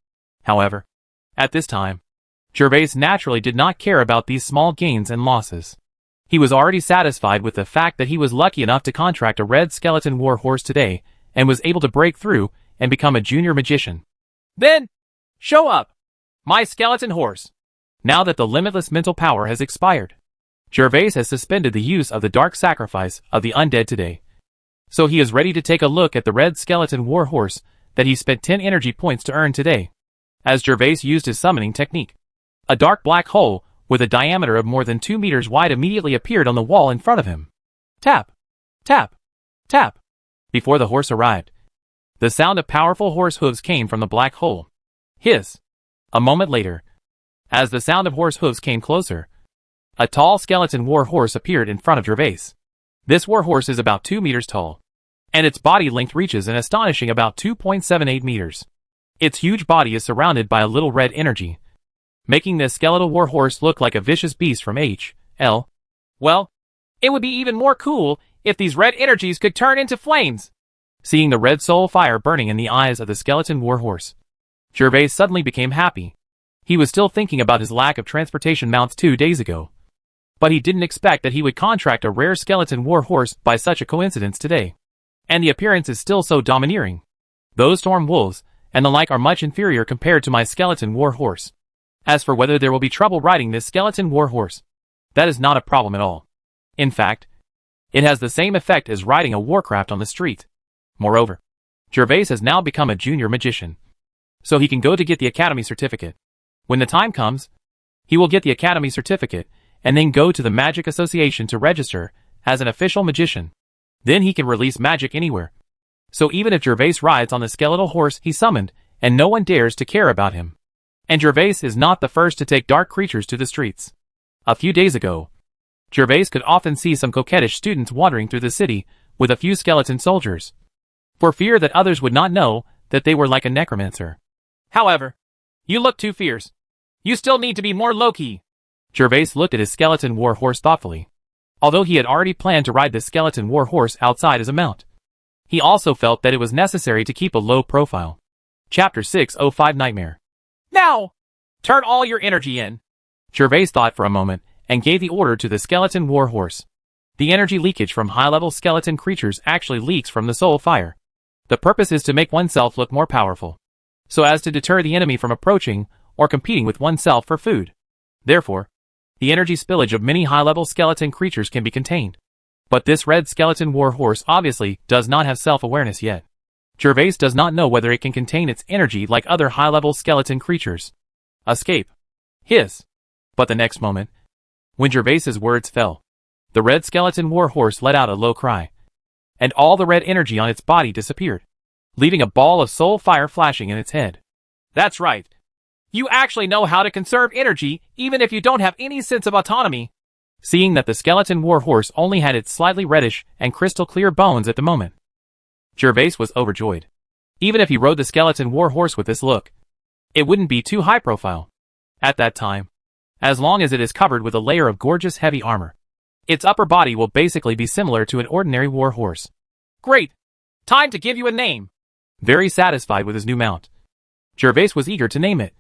S1: However, at this time, Gervais naturally did not care about these small gains and losses. He was already satisfied with the fact that he was lucky enough to contract a red skeleton warhorse today, and was able to break through and become a junior magician. "Then, show up, my skeleton horse." Now that the limitless mental power has expired, Gervais has suspended the use of the dark sacrifice of the undead today. So he is ready to take a look at the red skeleton warhorse that he spent 10 energy points to earn today. As Gervais used his summoning technique, a dark black hole with a diameter of more than 2 meters wide immediately appeared on the wall in front of him. Tap, tap, tap. Before the horse arrived, The sound of powerful horse hooves came from the black hole. Hiss! A moment later, as the sound of horse hooves came closer, a tall skeleton war horse appeared in front of Gervais. This war horse is about 2 meters tall, and its body length reaches an astonishing about 2.78 meters. Its huge body is surrounded by a little red energy, making this skeletal war horse look like a vicious beast from H.L. Well, it would be even more cool if these red energies could turn into flames. Seeing the red soul fire burning in the eyes of the skeleton war horse, Gervais suddenly became happy. He was still thinking about his lack of transportation mounts 2 days ago, but he didn't expect that he would contract a rare skeleton war horse by such a coincidence today. And the appearance is still so domineering. Those storm wolves and the like are much inferior compared to my skeleton war horse. As for whether there will be trouble riding this skeleton war horse, that is not a problem at all. In fact, it has the same effect as riding a warcraft on the street. Moreover, Gervais has now become a junior magician, so he can go to get the academy certificate. When the time comes, he will get the academy certificate and then go to the Magic Association to register as an official magician. Then he can release magic anywhere. So even if Gervais rides on the skeletal horse he summoned, and no one dares to care about him. And Gervais is not the first to take dark creatures to the streets. A few days ago, Gervais could often see some coquettish students wandering through the city with a few skeleton soldiers, for fear that others would not know that they were like a necromancer. However, you look too fierce. You still need to be more low-key. Gervais looked at his skeleton war horse thoughtfully. Although he had already planned to ride this skeleton war horse outside as a mount, he also felt that it was necessary to keep a low profile. Chapter 605 Nightmare. Now! Turn all your energy in. Gervais thought for a moment and gave the order to the skeleton war horse. The energy leakage from high-level skeleton creatures actually leaks from the soul fire. The purpose is to make oneself look more powerful, so as to deter the enemy from approaching or competing with oneself for food. Therefore, the energy spillage of many high-level skeleton creatures can be contained. But this red skeleton war horse obviously does not have self-awareness yet. Gervais does not know whether it can contain its energy like other high-level skeleton creatures. Escape. Hiss. But the next moment, when Gervais's words fell, the red skeleton war horse let out a low cry, and all the red energy on its body disappeared, leaving a ball of soul fire flashing in its head. That's right. You actually know how to conserve energy even if you don't have any sense of autonomy. Seeing that the skeleton war horse only had its slightly reddish and crystal clear bones at the moment, Gervais was overjoyed. Even if he rode the skeleton war horse with this look, it wouldn't be too high profile. At that time, as long as it is covered with a layer of gorgeous heavy armor, its upper body will basically be similar to an ordinary war horse. Great! Time to give you a name! Very satisfied with his new mount, Gervais was eager to name it,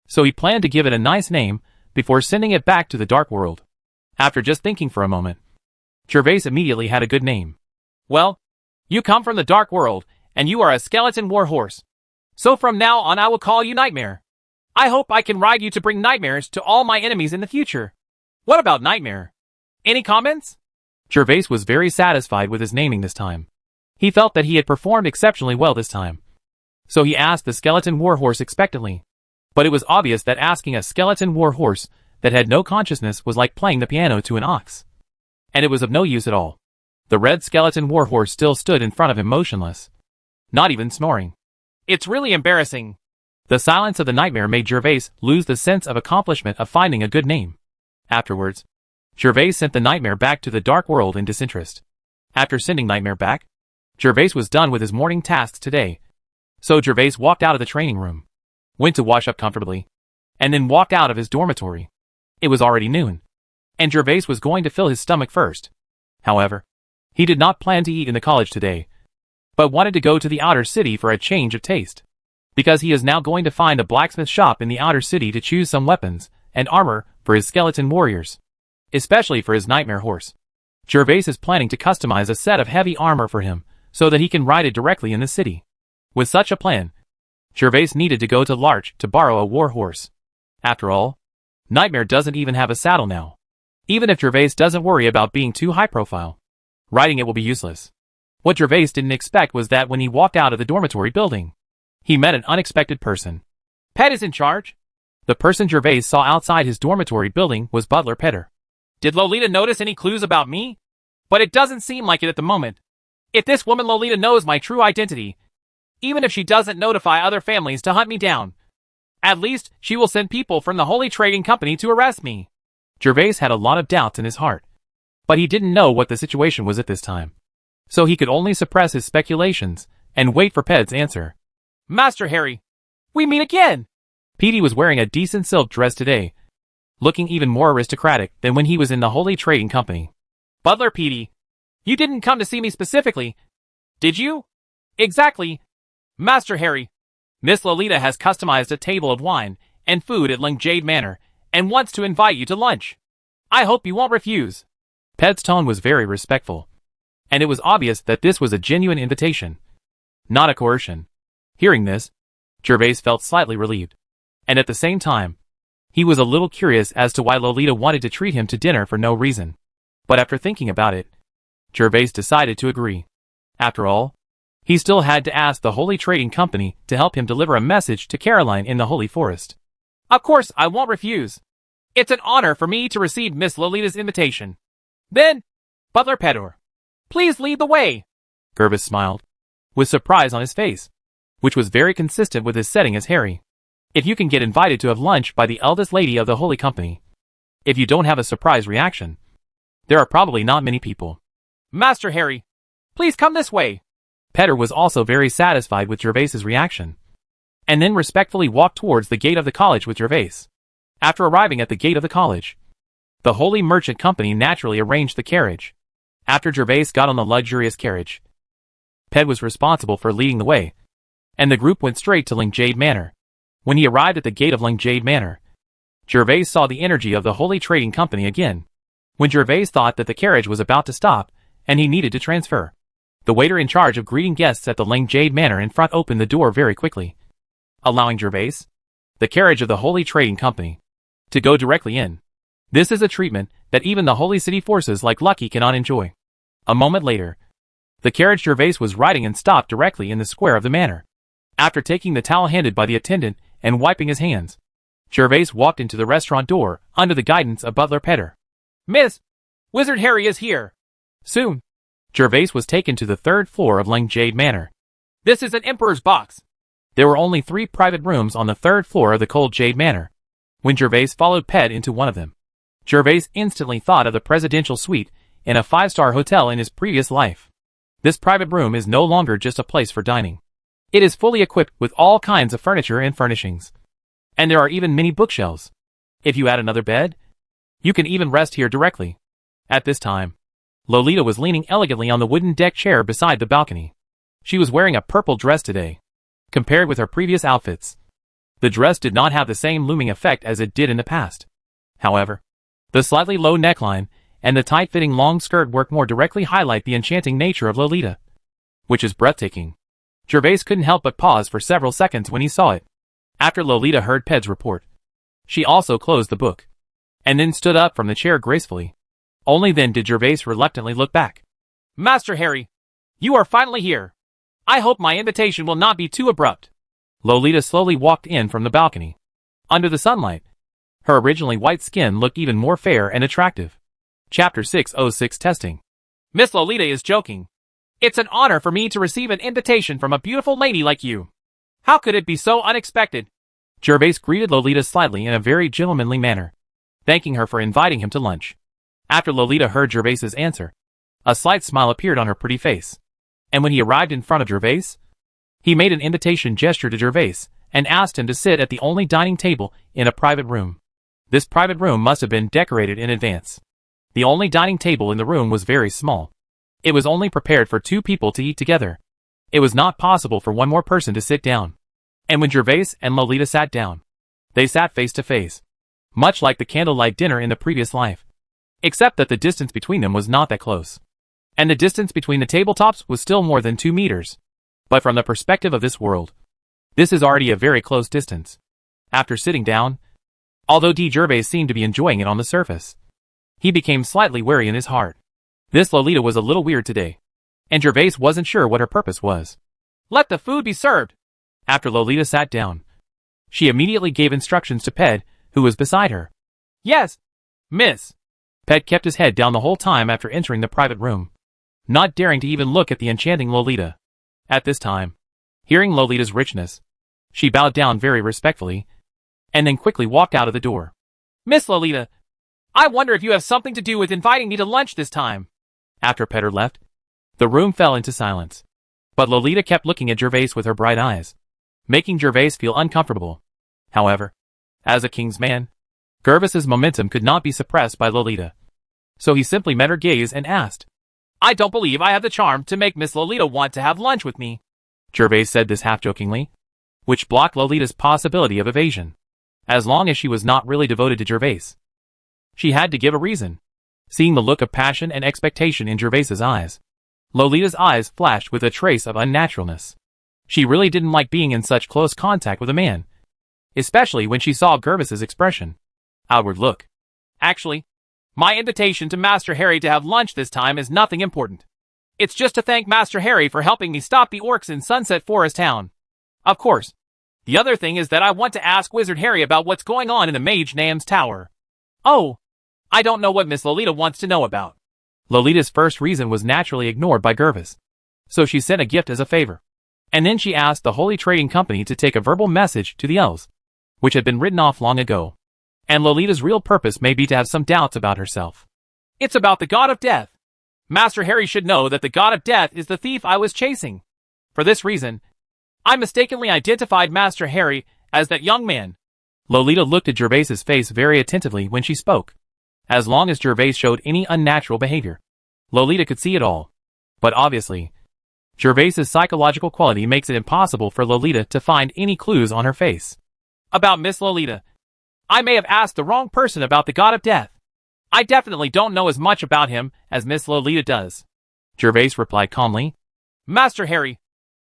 S1: so he planned to give it a nice name before sending it back to the Dark World. After just thinking for a moment, Gervais immediately had a good name. Well, you come from the Dark World, and you are a skeleton war horse. So from now on I will call you Nightmare. I hope I can ride you to bring nightmares to all my enemies in the future. What about Nightmare? Any comments? Gervais was very satisfied with his naming this time. He felt that he had performed exceptionally well this time. So he asked the skeleton war horse expectantly. But it was obvious that asking a skeleton war horse that had no consciousness was like playing the piano to an ox. And it was of no use at all. The red skeleton war horse still stood in front of him motionless, not even snoring. It's really embarrassing. The silence of the nightmare made Gervais lose the sense of accomplishment of finding a good name. Afterwards, Gervais sent the nightmare back to the Dark World in disinterest. After sending Nightmare back, Gervais was done with his morning tasks today. So Gervais walked out of the training room, went to wash up comfortably, and then walked out of his dormitory. It was already noon, and Gervais was going to fill his stomach first. However, he did not plan to eat in the college today, but wanted to go to the outer city for a change of taste, because he is now going to find a blacksmith shop in the outer city to choose some weapons and armor for his skeleton warriors, especially for his nightmare horse. Gervais is planning to customize a set of heavy armor for him so that he can ride it directly in the city. With such a plan, Gervais needed to go to Larch to borrow a war horse. After all, Nightmare doesn't even have a saddle now. Even if Gervais doesn't worry about being too high profile, riding it will be useless. What Gervais didn't expect was that when he walked out of the dormitory building, he met an unexpected person. Pet is in charge. The person Gervais saw outside his dormitory building was Butler Petter. Did Lolita notice any clues about me? But it doesn't seem like it at the moment. If this woman Lolita knows my true identity, Even if she doesn't notify other families to hunt me down, at least she will send people from the Holy Trading Company to arrest me. Gervais had a lot of doubts in his heart, but he didn't know what the situation was at this time. So he could only suppress his speculations and wait for Ped's answer. Master Harry, we meet again! Petey was wearing a decent silk dress today, looking even more aristocratic than when he was in the Holy Trading Company. Butler Petey, you didn't come to see me specifically, did you? Exactly. Master Harry, Miss Lolita has customized a table of wine and food at Jade Manor and wants to invite you to lunch. I hope you won't refuse. Ped's tone was very respectful, and it was obvious that this was a genuine invitation, not a coercion. Hearing this, Gervais felt slightly relieved, and at the same time, he was a little curious as to why Lolita wanted to treat him to dinner for no reason. But after thinking about it, Gervais decided to agree. After all, he still had to ask the Holy Trading Company to help him deliver a message to Caroline in the Holy Forest. Of course I won't refuse. It's an honor for me to receive Miss Lolita's invitation. Then, Butler Pedor, please lead the way. Gervais smiled, with surprise on his face, which was very consistent with his setting as Harry. If you can get invited to have lunch by the eldest lady of the Holy Company, if you don't have a surprise reaction, there are probably not many people. Master Harry, please come this way. Pedor was also very satisfied with Gervais's reaction, and then respectfully walked towards the gate of the college with Gervais. After arriving at the gate of the college, the Holy Merchant Company naturally arranged the carriage. After Gervais got on the luxurious carriage, Ped was responsible for leading the way, and the group went straight to Jade Manor. When he arrived at the gate of Jade Manor, Gervais saw the energy of the Holy Trading Company again. When Gervais thought that the carriage was about to stop, and he needed to transfer, the waiter in charge of greeting guests at the Jade Manor in front opened the door very quickly, allowing Gervais, the carriage of the Holy Trading Company, to go directly in. This is a treatment that even the Holy City forces like Lucky cannot enjoy. A moment later, the carriage Gervais was riding in stopped directly in the square of the manor. After taking the towel handed by the attendant and wiping his hands, Gervais walked into the restaurant door under the guidance of Butler Pedor. Miss, Wizard Harry is here. Soon, Gervais was taken to the third floor of Jade Manor. This is an Emperor's box. There were only 3 private rooms on the third floor of the cold Jade Manor. When Gervais followed Ped into one of them, Gervais instantly thought of the presidential suite in a 5-star hotel in his previous life. This private room is no longer just a place for dining. It is fully equipped with all kinds of furniture and furnishings. And there are even many bookshelves. If you add another bed, you can even rest here directly. At this time, Lolita was leaning elegantly on the wooden deck chair beside the balcony. She was wearing a purple dress today. Compared with her previous outfits, the dress did not have the same looming effect as it did in the past. However, the slightly low neckline and the tight-fitting long skirt work more directly highlight the enchanting nature of Lolita, which is breathtaking. Gervais couldn't help but pause for several seconds when he saw it. After Lolita heard Ped's report, she also closed the book, and then stood up from the chair gracefully. Only then did Gervais reluctantly look back. Master Harry, you are finally here. I hope my invitation will not be too abrupt. Lolita slowly walked in from the balcony. Under the sunlight, her originally white skin looked even more fair and attractive. Chapter 606 Testing. Miss Lolita is joking. It's an honor for me to receive an invitation from a beautiful lady like you. How could it be so unexpected? Gervais greeted Lolita slightly in a very gentlemanly manner, thanking her for inviting him to lunch. After Lolita heard Gervais's answer, a slight smile appeared on her pretty face. And when he arrived in front of Gervais, he made an invitation gesture to Gervais and asked him to sit at the only dining table in a private room. This private room must have been decorated in advance. The only dining table in the room was very small. It was only prepared for 2 people to eat together. It was not possible for one more person to sit down. And when Gervais and Lolita sat down, they sat face to face, much like the candlelight dinner in the previous life, except that the distance between them was not that close. And the distance between the tabletops was still more than 2 meters. But from the perspective of this world, this is already a very close distance. After sitting down, although Gervais seemed to be enjoying it on the surface, he became slightly wary in his heart. This Lolita was a little weird today, and Gervais wasn't sure what her purpose was. Let the food be served. After Lolita sat down, she immediately gave instructions to Ped, who was beside her. Yes, miss. Ped kept his head down the whole time after entering the private room, not daring to even look at the enchanting Lolita. At this time, Hearing Lolita's richness, she bowed down very respectfully, and then quickly walked out of the door. Miss Lolita, I wonder if you have something to do with inviting me to lunch this time. After Petter left, the room fell into silence. But Lolita kept looking at Gervais with her bright eyes, making Gervais feel uncomfortable. However, as a king's man, Gervais's momentum could not be suppressed by Lolita. So he simply met her gaze and asked, I don't believe I have the charm to make Miss Lolita want to have lunch with me. Gervais said this half-jokingly, which blocked Lolita's possibility of evasion. As long as she was not really devoted to Gervais, she had to give a reason. Seeing the look of passion and expectation in Gervais's eyes, Lolita's eyes flashed with a trace of unnaturalness. She really didn't like being in such close contact with a man, especially when she saw Gervais's expression. Outward look. Actually, my invitation to Master Harry to have lunch this time is nothing important. It's just to thank Master Harry for helping me stop the orcs in Sunset Forest Town. Of course, the other thing is that I want to ask Wizard Harry about what's going on in the Mage Name's tower. Oh, I don't know what Miss Lolita wants to know about. Lolita's first reason was naturally ignored by Gervais, so she sent a gift as a favor. And then she asked the Holy Trading Company to take a verbal message to the elves, which had been written off long ago. And Lolita's real purpose may be to have some doubts about herself. It's about the God of Death. Master Harry should know that the God of Death is the thief I was chasing. For this reason, I mistakenly identified Master Harry as that young man. Lolita looked at Gervais's face very attentively when she spoke. As long as Gervais showed any unnatural behavior, Lolita could see it all. But obviously, Gervais's psychological quality makes it impossible for Lolita to find any clues on her face. About Miss Lolita, I may have asked the wrong person about the God of Death. I definitely don't know as much about him as Miss Lolita does. Gervais replied calmly. Master Harry,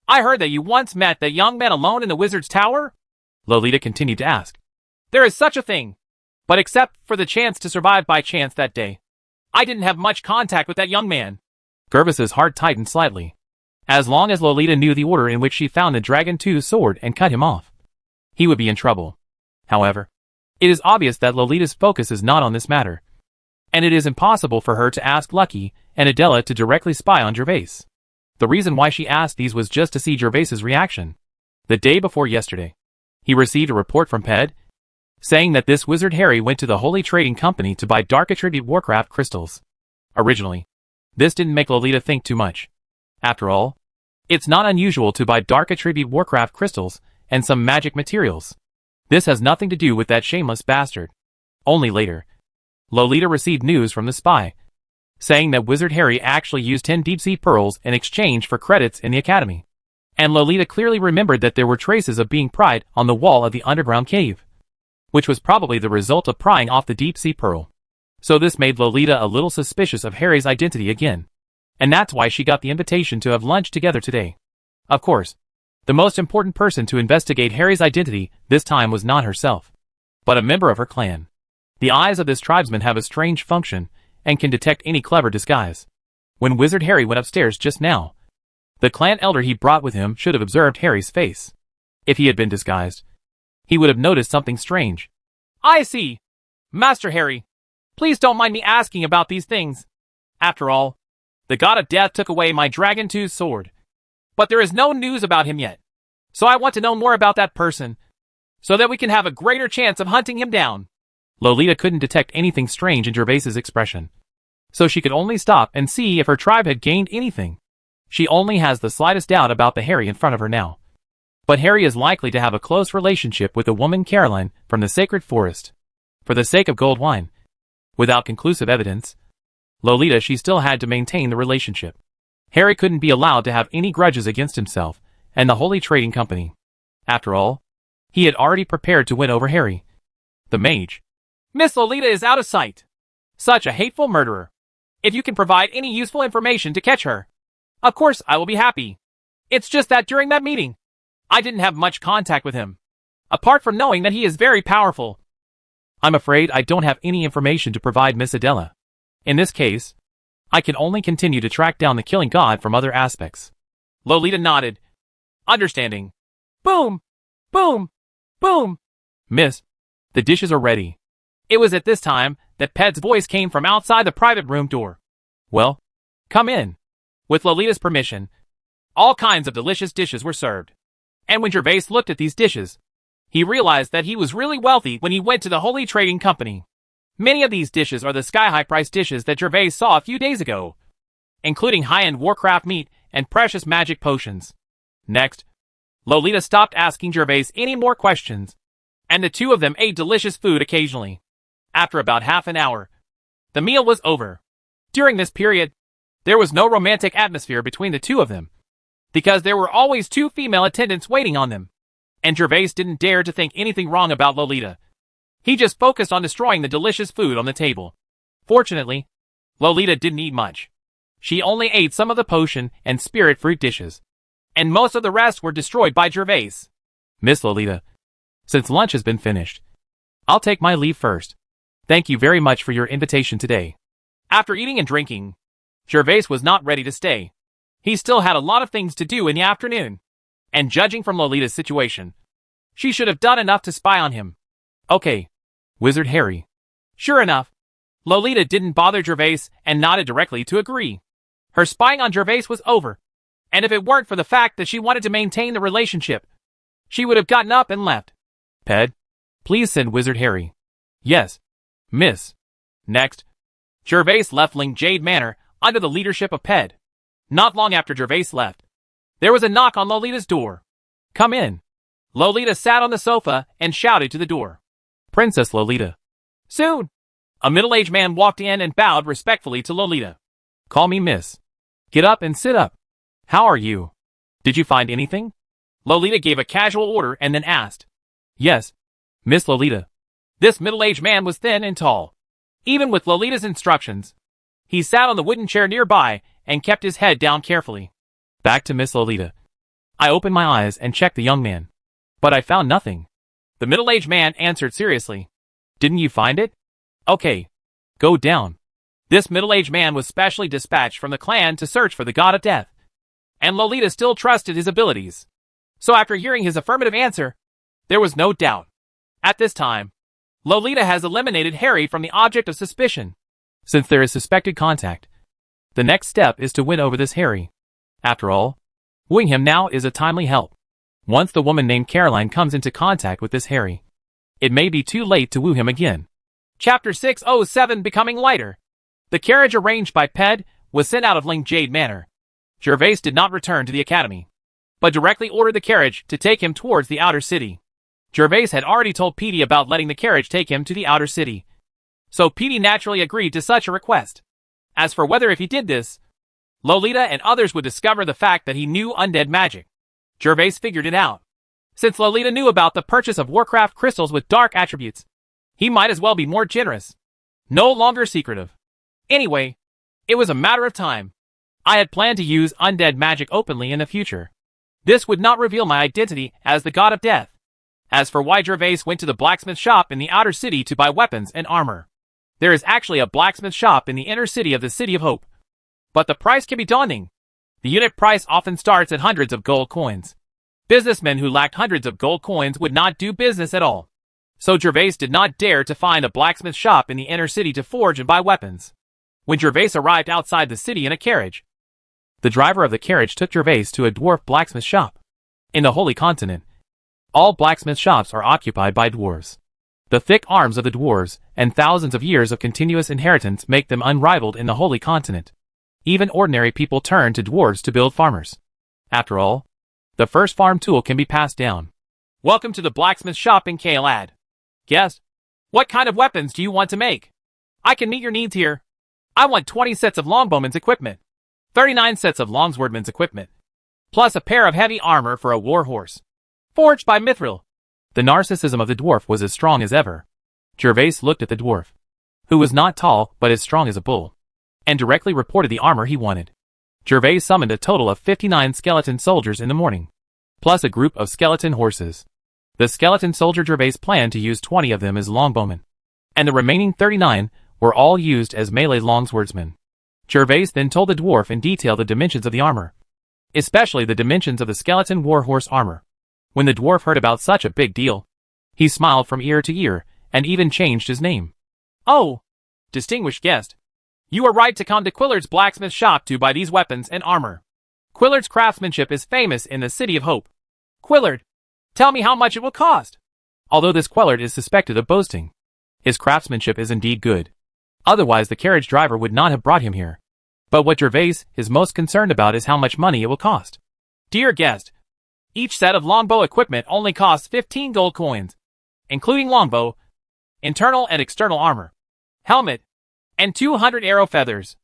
S1: I heard that you once met that young man alone in the wizard's tower? Lolita continued to ask. There is such a thing. But except for the chance to survive by chance that day, I didn't have much contact with that young man. Gervais's heart tightened slightly. As long as Lolita knew the order in which she found the Dragon 2's sword and cut him off, he would be in trouble. However, it is obvious that Lolita's focus is not on this matter, and it is impossible for her to ask Lucky and Adela to directly spy on Gervais. The reason why she asked these was just to see Gervais's reaction. The day before yesterday, he received a report from Ped, saying that this Wizard Harry went to the Holy Trading Company to buy Dark Attribute Warcraft crystals. Originally, this didn't make Lolita think too much. After all, it's not unusual to buy Dark Attribute Warcraft crystals and some magic materials. This has nothing to do with that shameless bastard. Only later, Lolita received news from the spy, saying that Wizard Harry actually used 10 deep-sea pearls in exchange for credits in the academy. And Lolita clearly remembered that there were traces of being pried on the wall of the underground cave, which was probably the result of prying off the deep-sea pearl. So this made Lolita a little suspicious of Harry's identity again. And that's why she got the invitation to have lunch together today. Of course, the most important person to investigate Harry's identity this time was not herself, but a member of her clan. The eyes of this tribesman have a strange function and can detect any clever disguise. When Wizard Harry went upstairs just now, the clan elder he brought with him should have observed Harry's face. If he had been disguised, he would have noticed something strange. I see. Master Harry, please don't mind me asking about these things. After all, the God of Death took away my Dragon 2's sword. But there is no news about him yet. So I want to know more about that person, so that we can have a greater chance of hunting him down. Lolita couldn't detect anything strange in Gervais's expression, so she could only stop and see if her tribe had gained anything. She only has the slightest doubt about the Harry in front of her now. But Harry is likely to have a close relationship with the woman Caroline from the Sacred Forest. For the sake of gold wine, without conclusive evidence, Lolita she still had to maintain the relationship. Harry couldn't be allowed to have any grudges against himself and the Holy Trading Company. After all, he had already prepared to win over Harry, the mage. Miss Lolita is out of sight. Such a hateful murderer. If you can provide any useful information to catch her, of course I will be happy. It's just that during that meeting, I didn't have much contact with him, apart from knowing that he is very powerful. I'm afraid I don't have any information to provide Miss Adela. In this case, I can only continue to track down the killing god from other aspects. Lolita nodded, understanding. Boom! Boom! Boom! Miss, the dishes are ready. It was at this time that Ped's voice came from outside the private room door. Well, come in. With Lolita's permission, all kinds of delicious dishes were served. And when Gervais looked at these dishes, he realized that he was really wealthy when he went to the Holy Trading Company. Many of these dishes are the sky-high price dishes that Gervais saw a few days ago, including high-end Warcraft meat and precious magic potions. Next, Lolita stopped asking Gervais any more questions, and the two of them ate delicious food occasionally. After about half an hour, the meal was over. During this period, there was no romantic atmosphere between the two of them, because there were always two female attendants waiting on them, and Gervais didn't dare to think anything wrong about Lolita. He just focused on destroying the delicious food on the table. Fortunately, Lolita didn't eat much. She only ate some of the potion and spirit fruit dishes, and most of the rest were destroyed by Gervais. Miss Lolita, since lunch has been finished, I'll take my leave first. Thank you very much for your invitation today. After eating and drinking, Gervais was not ready to stay. He still had a lot of things to do in the afternoon, and judging from Lolita's situation, she should have done enough to spy on him. Okay, Wizard Harry. Sure enough, Lolita didn't bother Gervais and nodded directly to agree. Her spying on Gervais was over, and if it weren't for the fact that she wanted to maintain the relationship, she would have gotten up and left. Ped, please send Wizard Harry. Yes, miss. Next, Gervais left Ling Jade Manor under the leadership of Ped. Not long after Gervais left, there was a knock on Lolita's door. Come in. Lolita sat on the sofa and shouted to the door. Princess Lolita. Soon. A middle-aged man walked in and bowed respectfully to Lolita. Call me miss. Get up and sit up. How are you? Did you find anything? Lolita gave a casual order and then asked. Yes, Miss Lolita. This middle-aged man was thin and tall. Even with Lolita's instructions, he sat on the wooden chair nearby and kept his head down carefully. Back to Miss Lolita. I opened my eyes and checked the young man, but I found nothing. The middle-aged man answered seriously. Didn't you find it? Okay, go down. This middle-aged man was specially dispatched from the clan to search for the god of death, and Lolita still trusted his abilities. So after hearing his affirmative answer, there was no doubt. At this time, Lolita has eliminated Harry from the object of suspicion. Since there is suspected contact, the next step is to win over this Harry. After all, wooing him now is a timely help. Once the woman named Caroline comes into contact with this Harry, it may be too late to woo him again. Chapter 607 Becoming Lighter. The carriage arranged by Ped was sent out of Ling Jade Manor. Gervais did not return to the academy, but directly ordered the carriage to take him towards the outer city. Gervais had already told Petey about letting the carriage take him to the outer city, so Petey naturally agreed to such a request. As for whether if he did this, Lolita and others would discover the fact that he knew undead magic, Gervais figured it out. Since Lolita knew about the purchase of Warcraft crystals with dark attributes, he might as well be more generous. No longer secretive. Anyway, it was a matter of time. I had planned to use undead magic openly in the future. This would not reveal my identity as the god of death. As for why Gervais went to the blacksmith shop in the outer city to buy weapons and armor, there is actually a blacksmith shop in the inner city of the City of Hope. But the price can be daunting. The unit price often starts at hundreds of gold coins. Businessmen who lacked hundreds of gold coins would not do business at all. So Gervais did not dare to find a blacksmith shop in the inner city to forge and buy weapons. When Gervais arrived outside the city in a carriage, the driver of the carriage took Gervais to a dwarf blacksmith shop. In the Holy Continent, all blacksmith shops are occupied by dwarves. The thick arms of the dwarves and thousands of years of continuous inheritance make them unrivaled in the Holy Continent. Even ordinary people turn to dwarves to build farmers. After all, the first farm tool can be passed down. Welcome to the blacksmith shop in Kaelad. Guest, what kind of weapons do you want to make? I can meet your needs here. I want 20 sets of longbowman's equipment, 39 sets of longswordman's equipment, plus a pair of heavy armor for a war horse, forged by Mithril. The narcissism of the dwarf was as strong as ever. Gervais looked at the dwarf, who was not tall but as strong as a bull, and directly reported the armor he wanted. Gervais summoned a total of 59 skeleton soldiers in the morning, plus a group of skeleton horses. The skeleton soldier Gervais planned to use 20 of them as longbowmen, and the remaining 39 were all used as melee longswordsmen. Gervais then told the dwarf in detail the dimensions of the armor, especially the dimensions of the skeleton warhorse armor. When the dwarf heard about such a big deal, he smiled from ear to ear and even changed his name. Oh, distinguished guest, you are right to come to Quillard's blacksmith shop to buy these weapons and armor. Quillard's craftsmanship is famous in the City of Hope. Quillard, tell me how much it will cost. Although this Quillard is suspected of boasting, his craftsmanship is indeed good. Otherwise the carriage driver would not have brought him here. But what Gervais is most concerned about is how much money it will cost. Dear guest, each set of longbow equipment only costs 15 gold coins, including longbow, internal and external armor, helmet, and 200 arrow feathers.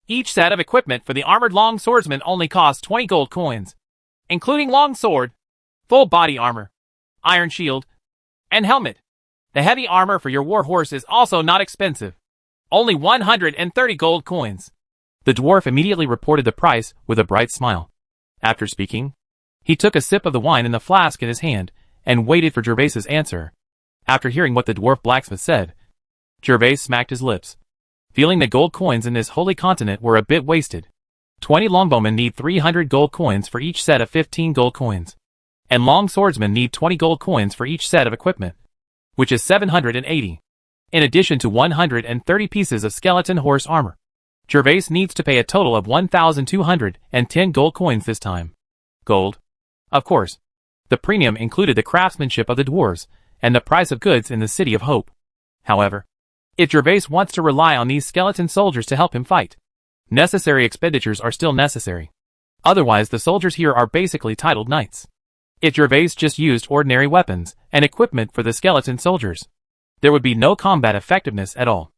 S1: Each set of equipment for the armored long swordsman only costs 20 gold coins, including long sword, full body armor, iron shield, and helmet. The heavy armor for your war horse is also not expensive, only 130 gold coins. The dwarf immediately reported the price with a bright smile. After speaking, he took a sip of the wine in the flask in his hand and waited for Gervais's answer. After hearing what the dwarf blacksmith said, Gervais smacked his lips, feeling that gold coins in this holy continent were a bit wasted. 20 longbowmen need 300 gold coins for each set of 15 gold coins, and long swordsmen need 20 gold coins for each set of equipment, which is 780, in addition to 130 pieces of skeleton horse armor. Gervais needs to pay a total of 1,210 gold coins this time. Gold? Of course. The premium included the craftsmanship of the dwarves and the price of goods in the City of Hope. However, if Gervais wants to rely on these skeleton soldiers to help him fight, necessary expenditures are still necessary. Otherwise the soldiers here are basically titled knights. If Gervais just used ordinary weapons and equipment for the skeleton soldiers, there would be no combat effectiveness at all.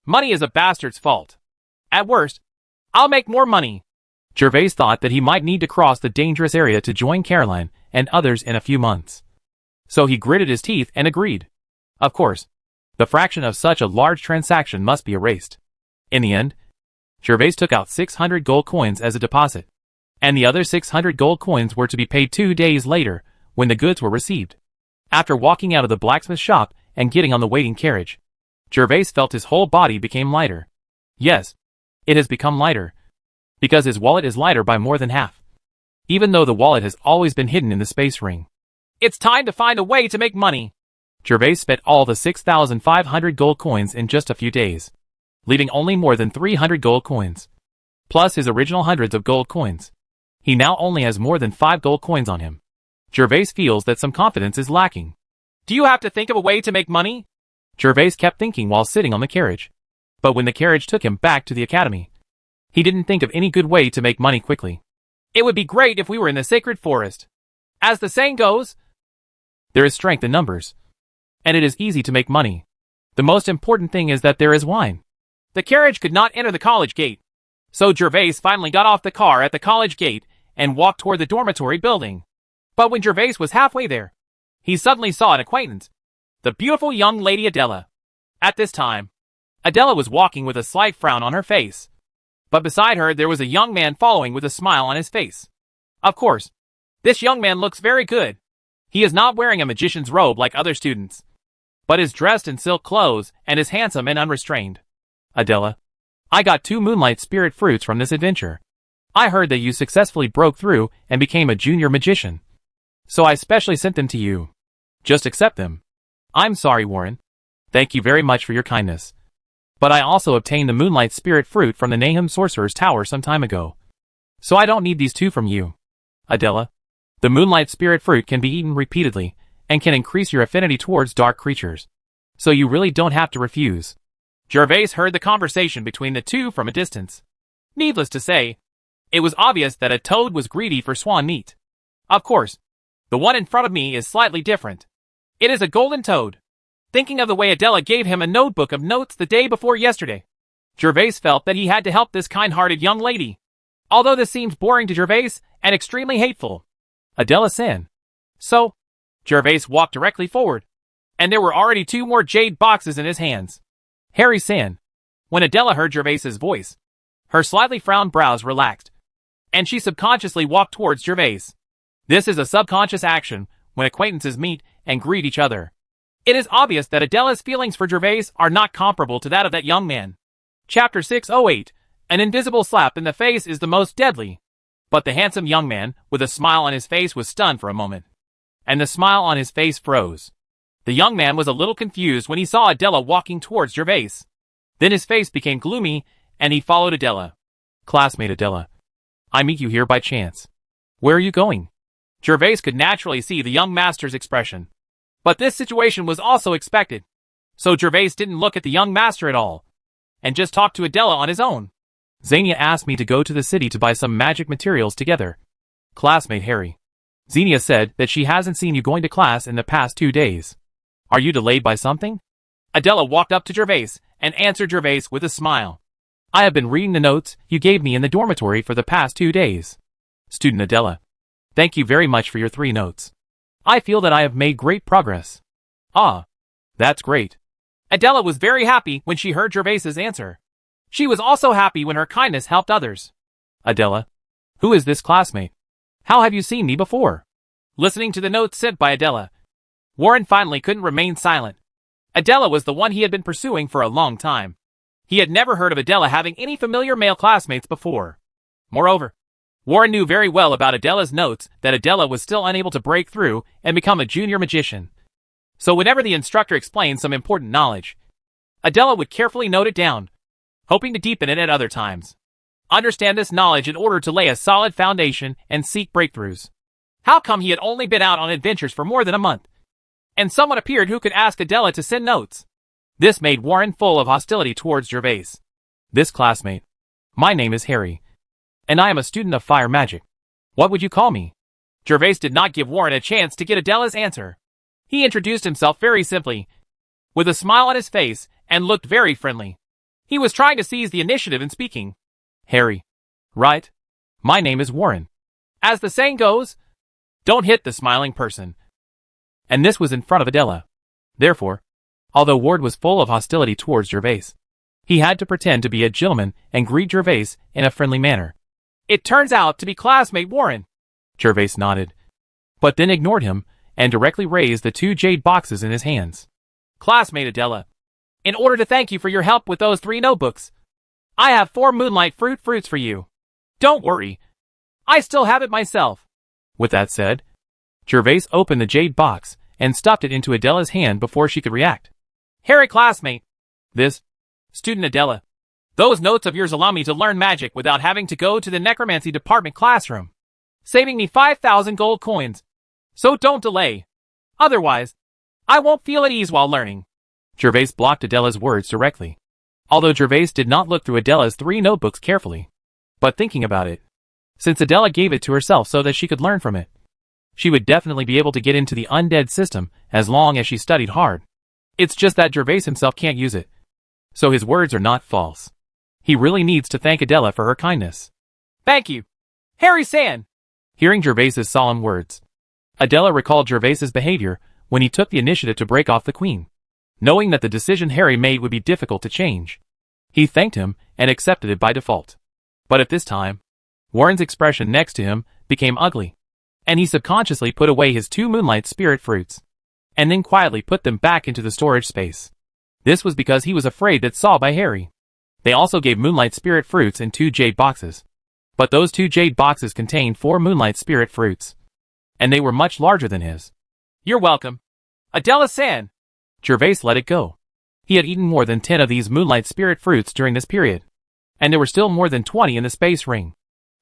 S1: Money is a bastard's fault. At worst, I'll make more money. Gervais thought that he might need to cross the dangerous area to join Caroline and others in a few months. So he gritted his teeth and agreed. Of course, the fraction of such a large transaction must be erased. In the end, Gervais took out 600 gold coins as a deposit, and the other 600 gold coins were to be paid 2 days later when the goods were received. After walking out of the blacksmith shop and getting on the waiting carriage, Gervais felt his whole body became lighter. Yes, it has become lighter, because his wallet is lighter by more than half, even though the wallet has always been hidden in the space ring. It's time to find a way to make money. Gervais spent all the 6,500 gold coins in just a few days, leaving only more than 300 gold coins, plus his original hundreds of gold coins. He now only has more than 5 gold coins on him. Gervais feels that some confidence is lacking. Do you have to think of a way to make money? Gervais kept thinking while sitting on the carriage. But when the carriage took him back to the academy, he didn't think of any good way to make money quickly. It would be great if we were in the sacred forest. As the saying goes, there is strength in numbers, and it is easy to make money. The most important thing is that there is wine. The carriage could not enter the college gate, so Gervais finally got off the car at the college gate and walked toward the dormitory building. But when Gervais was halfway there, he suddenly saw an acquaintance, the beautiful young lady Adela. At this time, Adela was walking with a slight frown on her face, but beside her there was a young man following with a smile on his face. Of course, this young man looks very good. He is not wearing a magician's robe like other students, but is dressed in silk clothes and is handsome and unrestrained. Adela, I got 2 moonlight spirit fruits from this adventure. I heard that you successfully broke through and became a junior magician, so I specially sent them to you. Just accept them. I'm sorry, Warren. Thank you very much for your kindness. But I also obtained the moonlight spirit fruit from the Nahum sorcerer's tower some time ago, so I don't need these 2 from you. Adela, the moonlight spirit fruit can be eaten repeatedly and can increase your affinity towards dark creatures, so you really don't have to refuse. Gervais heard the conversation between the 2 from a distance. Needless to say, it was obvious that a toad was greedy for swan meat. Of course, the one in front of me is slightly different. It is a golden toad. Thinking of the way Adela gave him a notebook of notes the day before yesterday, Gervais felt that he had to help this kind-hearted young lady. Although this seemed boring to Gervais and extremely hateful, Adela-san. So, Gervais walked directly forward, and there were already 2 more jade boxes in his hands. Harry-san. When Adela heard Gervais's voice, her slightly frowned brows relaxed, and she subconsciously walked towards Gervais. This is a subconscious action when acquaintances meet and greet each other. It is obvious that Adela's feelings for Gervais are not comparable to that of that young man. Chapter 608. An invisible slap in the face is the most deadly. But the handsome young man, with a smile on his face, was stunned for a moment, and the smile on his face froze. The young man was a little confused when he saw Adela walking towards Gervais. Then his face became gloomy, and he followed Adela. Classmate Adela, I meet you here by chance. Where are you going? Gervais could naturally see the young master's expression. But this situation was also expected. So Gervais didn't look at the young master at all, and just talked to Adela on his own. Seignior asked me to go to the city to buy some magic materials together. Classmate Harry. Seignior said that she hasn't seen you going to class in the past 2 days. Are you delayed by something? Adela walked up to Gervais and answered Gervais with a smile. I have been reading the notes you gave me in the dormitory for the past 2 days. Student Adela. Thank you very much for your 3 notes. I feel that I have made great progress. Ah, that's great. Adela was very happy when she heard Gervais's answer. She was also happy when her kindness helped others. Adela. Who is this classmate? How have you seen me before? Listening to the notes sent by Adela, Warren finally couldn't remain silent. Adela was the one he had been pursuing for a long time. He had never heard of Adela having any familiar male classmates before. Moreover, Warren knew very well about Adela's notes that Adela was still unable to break through and become a junior magician. So whenever the instructor explained some important knowledge, Adela would carefully note it down, hoping to deepen it at other times. Understand this knowledge in order to lay a solid foundation and seek breakthroughs. How come he had only been out on adventures for more than a month? And someone appeared who could ask Adela to send notes. This made Warren full of hostility towards Gervais. This classmate. My name is Harry, and I am a student of fire magic. What would you call me? Gervais did not give Warren a chance to get Adela's answer. He introduced himself very simply, with a smile on his face, and looked very friendly. He was trying to seize the initiative in speaking. Harry. Right. My name is Warren. As the saying goes, don't hit the smiling person. And this was in front of Adela. Therefore, although Ward was full of hostility towards Gervais, he had to pretend to be a gentleman and greet Gervais in a friendly manner. It turns out to be classmate Warren. Gervais nodded, but then ignored him and directly raised the 2 jade boxes in his hands. Classmate Adela, in order to thank you for your help with those 3 notebooks, I have 4 moonlight fruits for you. Don't worry, I still have it myself. With that said, Gervais opened the jade box and stuffed it into Adela's hand before she could react. Harry classmate. This. Student Adela. Those notes of yours allow me to learn magic without having to go to the necromancy department classroom, saving me 5,000 gold coins. So don't delay. Otherwise, I won't feel at ease while learning. Gervais blocked Adela's words directly. Although Gervais did not look through Adela's 3 notebooks carefully, but thinking about it, since Adela gave it to herself so that she could learn from it, she would definitely be able to get into the undead system as long as she studied hard. It's just that Gervais himself can't use it. So his words are not false. He really needs to thank Adela for her kindness. Thank you, Harry-san. Hearing Gervais's solemn words, Adela recalled Gervais's behavior when he took the initiative to break off the queen. Knowing that the decision Harry made would be difficult to change, he thanked him and accepted it by default. But at this time, Warren's expression next to him became ugly, and he subconsciously put away his 2 moonlight spirit fruits, and then quietly put them back into the storage space. This was because he was afraid that saw by Harry. They also gave moonlight spirit fruits in 2 jade boxes. But those 2 jade boxes contained 4 moonlight spirit fruits, and they were much larger than his. You're welcome, Adela-san. Gervais let it go. He had eaten more than 10 of these moonlight spirit fruits during this period, and there were still more than 20 in the space ring.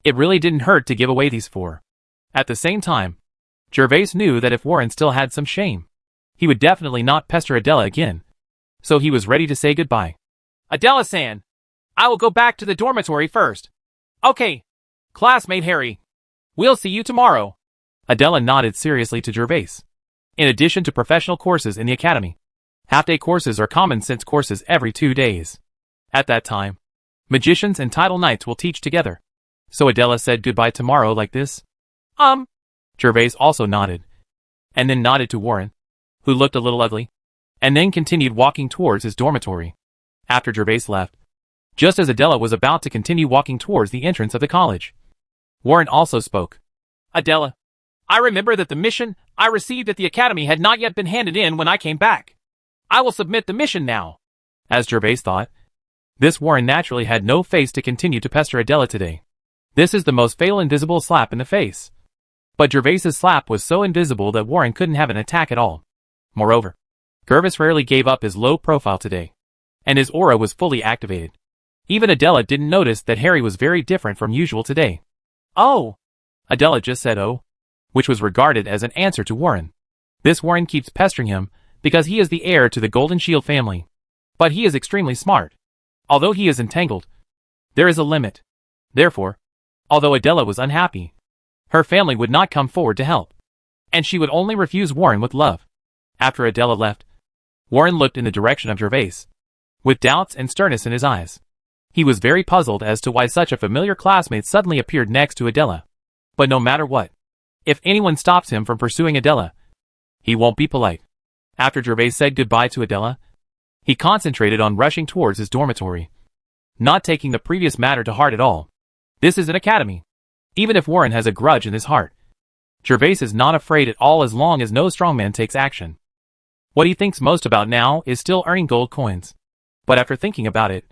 S1: It really didn't hurt to give away these 4. At the same time, Gervais knew that if Warren still had some shame, he would definitely not pester Adela again, so he was ready to say goodbye. Adela-san, I will go back to the dormitory first. Okay, classmate Harry. We'll see you tomorrow. Adela nodded seriously to Gervais. In addition to professional courses in the academy, half-day courses are common sense courses every 2 days. At that time, magicians and title knights will teach together. So Adela said goodbye tomorrow like this. Gervais also nodded, and then nodded to Warren, who looked a little ugly, and then continued walking towards his dormitory. After Gervais left, just as Adela was about to continue walking towards the entrance of the college, Warren also spoke. Adela, I remember that the mission I received at the academy had not yet been handed in when I came back. I will submit the mission now. As Gervais thought, this Warren naturally had no face to continue to pester Adela today. This is the most fatal invisible slap in the face. But Gervais's slap was so invisible that Warren couldn't have an attack at all. Moreover, Gervais rarely gave up his low profile today, and his aura was fully activated. Even Adela didn't notice that Harry was very different from usual today. Oh! Adela just said oh. which was regarded as an answer to Warren. This Warren keeps pestering him because he is the heir to the Golden Shield family. But he is extremely smart. Although he is entangled, there is a limit. Therefore, although Adela was unhappy, her family would not come forward to help, and she would only refuse Warren with love. After Adela left, Warren looked in the direction of Gervais, with doubts and sternness in his eyes. He was very puzzled as to why such a familiar classmate suddenly appeared next to Adela. But no matter what, if anyone stops him from pursuing Adela, he won't be polite. After Gervais said goodbye to Adela, he concentrated on rushing towards his dormitory, not taking the previous matter to heart at all. This is an academy. Even if Warren has a grudge in his heart, Gervais is not afraid at all as long as no strongman takes action. What he thinks most about now is still earning gold coins. But after thinking about it,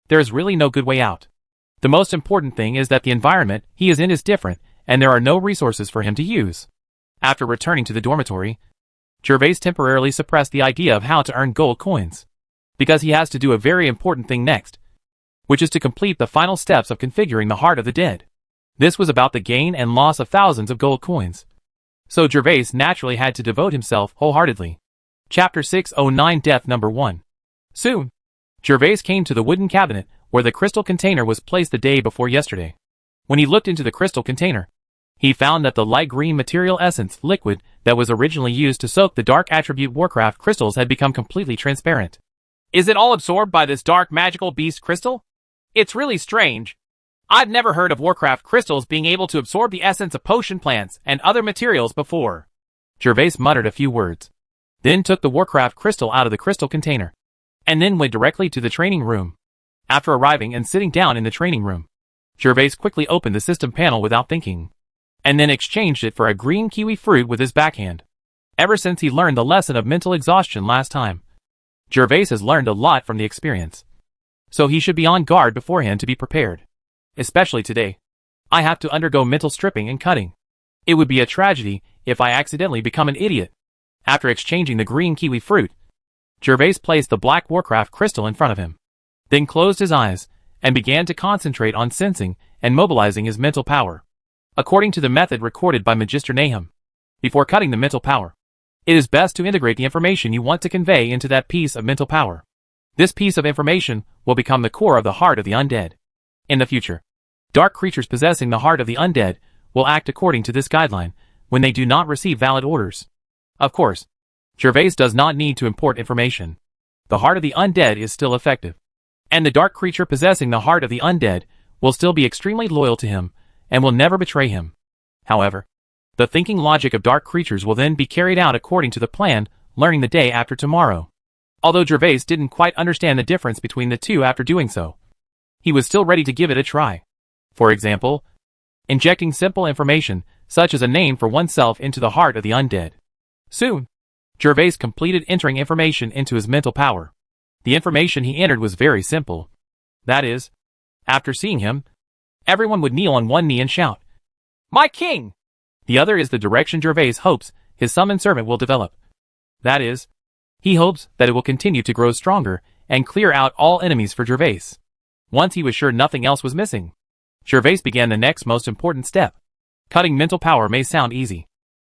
S1: there is really no good way out. The most important thing is that the environment he is in is different, and there are no resources for him to use. After returning to the dormitory, Gervais temporarily suppressed the idea of how to earn gold coins, because he has to do a very important thing next, which is to complete the final steps of configuring the Heart of the Dead. This was about the gain and loss of thousands of gold coins. So Gervais naturally had to devote himself wholeheartedly. Chapter 609 Death Number 1. Soon, Gervais came to the wooden cabinet where the crystal container was placed the day before yesterday. When he looked into the crystal container, he found that the light green material essence liquid that was originally used to soak the dark attribute Warcraft crystals had become completely transparent. Is it all absorbed by this dark magical beast crystal? It's really strange. I've never heard of Warcraft crystals being able to absorb the essence of potion plants and other materials before. Gervais muttered a few words, then took the Warcraft crystal out of the crystal container, and then went directly to the training room. After arriving and sitting down in the training room, Gervais quickly opened the system panel without thinking, and then exchanged it for a green kiwi fruit with his backhand. Ever since he learned the lesson of mental exhaustion last time, Gervais has learned a lot from the experience. So he should be on guard beforehand to be prepared. Especially today. I have to undergo mental stripping and cutting. It would be a tragedy if I accidentally become an idiot. After exchanging the green kiwi fruit, Gervais placed the black Warcraft crystal in front of him, then closed his eyes and began to concentrate on sensing and mobilizing his mental power. According to the method recorded by Magister Nahum, before cutting the mental power, it is best to integrate the information you want to convey into that piece of mental power. This piece of information will become the core of the heart of the undead. In the future, dark creatures possessing the heart of the undead will act according to this guideline when they do not receive valid orders. Of course, Gervais does not need to import information. The heart of the undead is still effective, and the dark creature possessing the heart of the undead will still be extremely loyal to him and will never betray him. However, the thinking logic of dark creatures will then be carried out according to the plan, learning the day after tomorrow. Although Gervais didn't quite understand the difference between the two after doing so, he was still ready to give it a try. For example, injecting simple information, such as a name for oneself, into the heart of the undead. Soon, Gervais completed entering information into his mental power. The information he entered was very simple. That is, after seeing him, everyone would kneel on one knee and shout, "My king!" The other is the direction Gervais hopes his summoned servant will develop. That is, he hopes that it will continue to grow stronger and clear out all enemies for Gervais. Once he was sure nothing else was missing, Gervais began the next most important step. Cutting mental power may sound easy,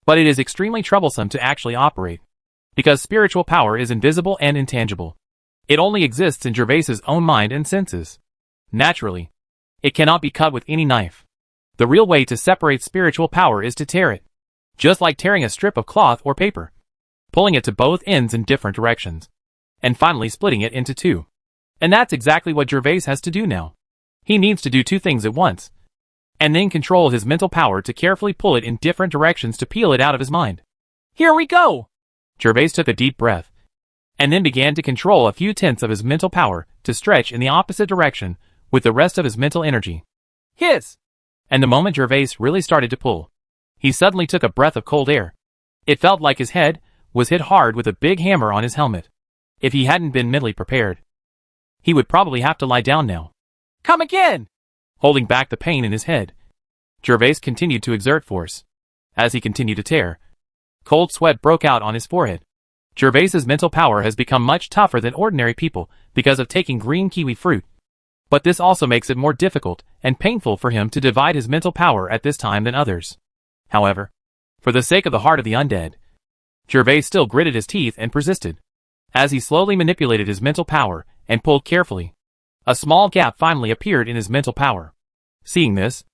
S1: but it is extremely troublesome to actually operate, because spiritual power is invisible and intangible. It only exists in Gervais's own mind and senses. Naturally, it cannot be cut with any knife. The real way to separate spiritual power is to tear it, just like tearing a strip of cloth or paper, pulling it to both ends in different directions, and finally splitting it into two. And that's exactly what Gervais has to do now. He needs to do two things at once, and then control his mental power to carefully pull it in different directions to peel it out of his mind. Here we go! Gervais took a deep breath, and then began to control a few tenths of his mental power to stretch in the opposite direction with the rest of his mental energy. Hiss! And the moment Gervais really started to pull, he suddenly took a breath of cold air. It felt like his head was hit hard with a big hammer on his helmet. If he hadn't been mentally prepared, he would probably have to lie down now. Come again! Holding back the pain in his head, Gervais continued to exert force. As he continued to tear, cold sweat broke out on his forehead. Gervais's mental power has become much tougher than ordinary people because of taking green kiwi fruit. But this also makes it more difficult and painful for him to divide his mental power at this time than others. However, For the sake of the heart of the undead, Gervais still gritted his teeth and persisted. As he slowly manipulated his mental power and pulled carefully, a small gap finally appeared in his mental power. Seeing this,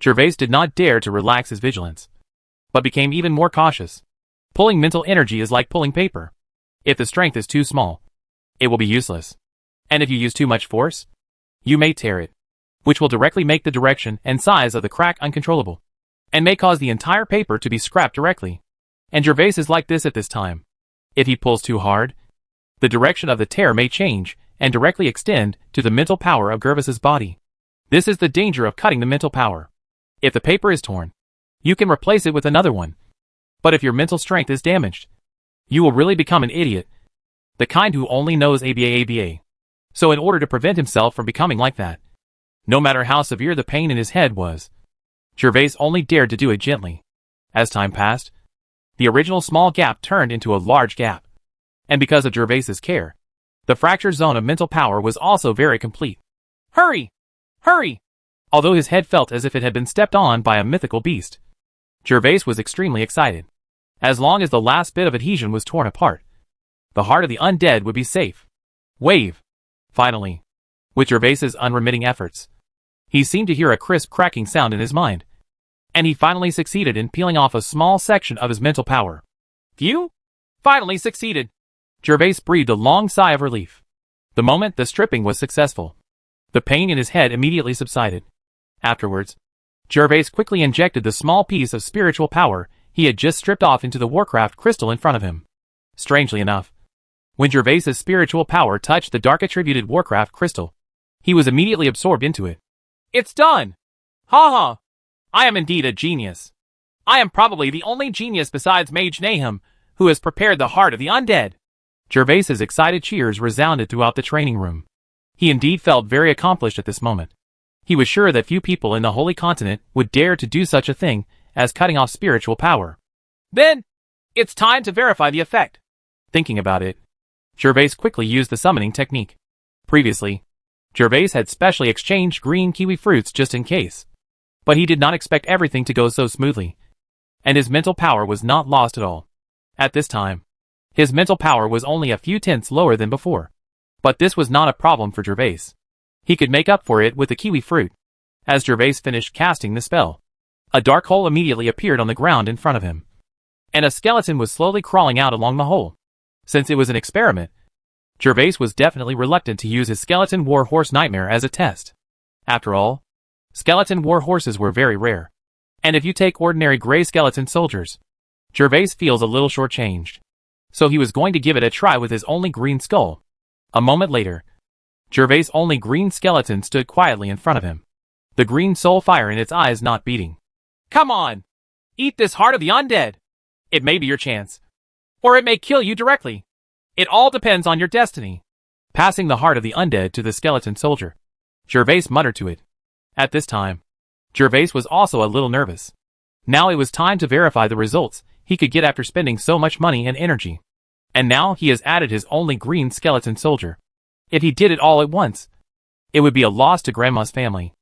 S1: Gervais did not dare to relax his vigilance, but became even more cautious. Pulling mental energy is like pulling paper. If the strength is too small, it will be useless. And if you use too much force, you may tear it, which will directly make the direction and size of the crack uncontrollable, and may cause the entire paper to be scrapped directly. And Gervais is like this at this time. If he pulls too hard, the direction of the tear may change and directly extend to the mental power of Gervais's body. This is the danger of cutting the mental power. If the paper is torn, you can replace it with another one. But if your mental strength is damaged, you will really become an idiot. The kind who only knows ABA. So in order to prevent himself from becoming like that, no matter how severe the pain in his head was, Gervais only dared to do it gently. As time passed, the original small gap turned into a large gap. And because of Gervais's care, the fractured zone of mental power was also very complete. Hurry! Hurry! Although his head felt as if it had been stepped on by a mythical beast, Gervais was extremely excited. As long as the last bit of adhesion was torn apart, the heart of the undead would be safe. Wave! Finally, with Gervais's unremitting efforts, he seemed to hear a crisp cracking sound in his mind, and he finally succeeded in peeling off a small section of his mental power. Phew! Finally succeeded! Gervais breathed a long sigh of relief. The moment the stripping was successful, the pain in his head immediately subsided. Afterwards, Gervais quickly injected the small piece of spiritual power he had just stripped off into the Warcraft crystal in front of him. Strangely enough, when Gervais's spiritual power touched the dark attributed Warcraft crystal, he was immediately absorbed into it. It's done! Ha ha! I am indeed a genius. I am probably the only genius besides Mage Nahum who has prepared the heart of the undead. Gervais's excited cheers resounded throughout the training room. He indeed felt very accomplished at this moment. He was sure that few people in the Holy Continent would dare to do such a thing as cutting off spiritual power. Then, it's time to verify the effect. Thinking about it, Gervais quickly used the summoning technique. Previously, Gervais had specially exchanged green kiwi fruits just in case. But he did not expect everything to go so smoothly, and his mental power was not lost at all. At this time, his mental power was only a few tenths lower than before. But this was not a problem for Gervais. He could make up for it with the kiwi fruit. As Gervais finished casting the spell, a dark hole immediately appeared on the ground in front of him, and a skeleton was slowly crawling out along the hole. Since it was an experiment, Gervais was definitely reluctant to use his skeleton war horse nightmare as a test. After all, skeleton war horses were very rare. And if you take ordinary gray skeleton soldiers, Gervais feels a little shortchanged. So he was going to give it a try with his only green skull. A moment later, Gervais' only green skeleton stood quietly in front of him, the green soul fire in its eyes not beating. Come on! Eat this heart of the undead! It may be your chance. Or it may kill you directly. It all depends on your destiny. Passing the heart of the undead to the skeleton soldier, Gervais muttered to it. At this time, Gervais was also a little nervous. Now it was time to verify the results he could get after spending so much money and energy. And now he has added his only green skeleton soldier. If he did it all at once, it would be a loss to Grandma's family.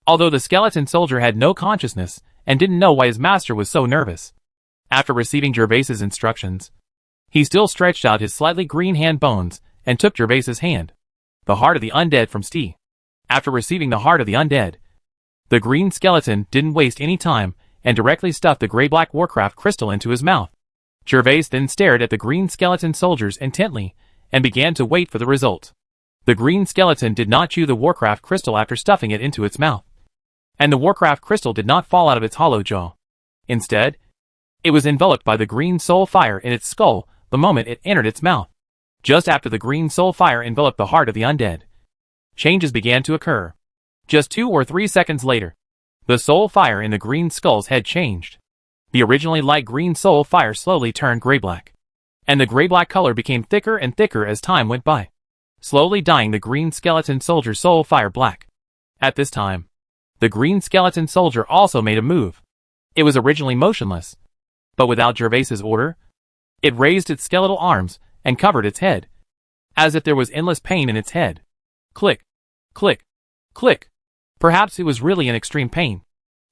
S1: Although the skeleton soldier had no consciousness and didn't know why his master was so nervous. After receiving Gervais's instructions, he still stretched out his slightly green hand bones and took Gervais's hand, the heart of the undead from Stee. After receiving the heart of the undead, the green skeleton didn't waste any time and directly stuffed the gray-black Warcraft crystal into his mouth. Gervais then stared at the green skeleton soldiers intently and began to wait for the result. The green skeleton did not chew the Warcraft crystal after stuffing it into its mouth, and the Warcraft crystal did not fall out of its hollow jaw. Instead, it was enveloped by the green soul fire in its skull the moment it entered its mouth. Just after the green soul fire enveloped the heart of the undead, changes began to occur. Just 2 or 3 seconds later, the soul fire in the green skull's head changed. The originally light green soul fire slowly turned gray-black, and the gray-black color became thicker and thicker as time went by, slowly dyeing the green skeleton soldier's soul fire black. At this time, the green skeleton soldier also made a move. It was originally motionless, but without Gervais's order, it raised its skeletal arms and covered its head, as if there was endless pain in its head. Click, click, click. Perhaps it was really in extreme pain,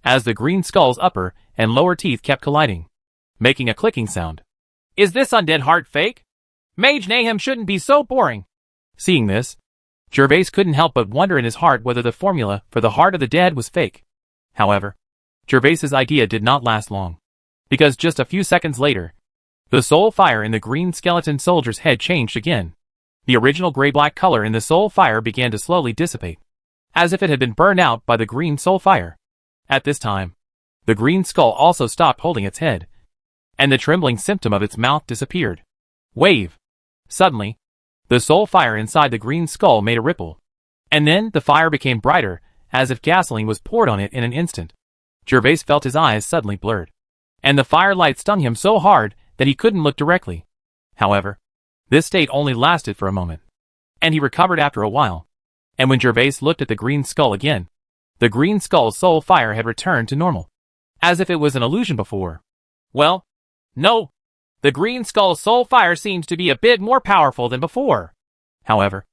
S1: as the green skull's upper and lower teeth kept colliding. making a clicking sound. Is this undead heart fake? Mage Mayhem shouldn't be so boring. Seeing this, Gervais couldn't help but wonder in his heart whether the formula for the heart of the dead was fake. However, Gervais's idea did not last long, because just a few seconds later, the soul fire in the green skeleton soldier's head changed again. The original gray-black color in the soul fire began to slowly dissipate, as if it had been burned out by the green soul fire. At this time, the green skull also stopped holding its head, and the trembling symptom of its mouth disappeared. Wave! Suddenly, the soul fire inside the green skull made a ripple, and then the fire became brighter, as if gasoline was poured on it in an instant. Gervais felt his eyes suddenly blurred, and the firelight stung him so hard that he couldn't look directly. However, this state only lasted for a moment, and he recovered after a while. And when Gervais looked at the green skull again, the green skull's soul fire had returned to normal, as if it was an illusion before. Well, no. The green skull's soul fire seems to be a bit more powerful than before. However,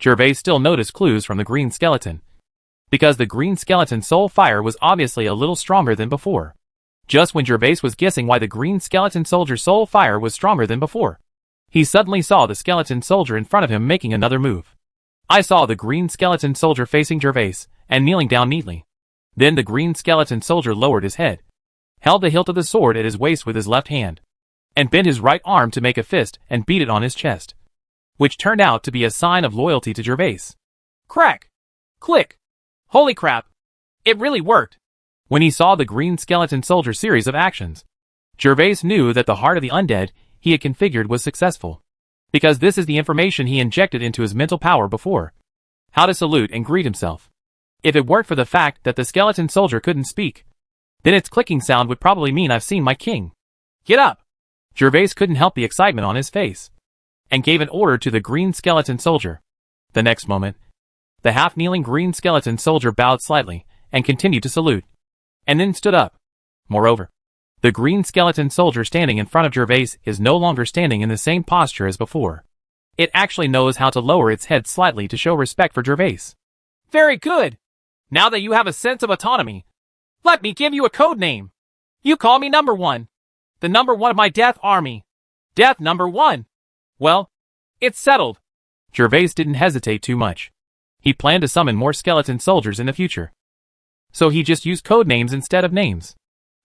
S1: Gervais still noticed clues from the green skeleton, because the green skeleton's soul fire was obviously a little stronger than before. Just when Gervais was guessing why the green skeleton soldier's soul fire was stronger than before, he suddenly saw the skeleton soldier in front of him making another move. I saw the green skeleton soldier facing Gervais and kneeling down neatly. Then the green skeleton soldier lowered his head, held the hilt of the sword at his waist with his left hand, and bent his right arm to make a fist and beat it on his chest, which turned out to be a sign of loyalty to Gervais. Crack! Click! Holy crap! It really worked! When he saw the green skeleton soldier's series of actions, Gervais knew that the heart of the undead he had configured was successful, because this is the information he injected into his mental power before. How to salute and greet himself. If it weren't for the fact that the skeleton soldier couldn't speak, then its clicking sound would probably mean I've seen my king. Get up! Gervais couldn't help the excitement on his face, and gave an order to the green skeleton soldier. The next moment, the half-kneeling green skeleton soldier bowed slightly and continued to salute, and then stood up. Moreover, the green skeleton soldier standing in front of Gervais is no longer standing in the same posture as before. It actually knows how to lower its head slightly to show respect for Gervais. Very good! Now that you have a sense of autonomy, let me give you a code name. You call me Number 1. The number 1 of my death army. Death Number 1. Well, it's settled. Gervais didn't hesitate too much. He planned to summon more skeleton soldiers in the future, so he just used code names instead of names.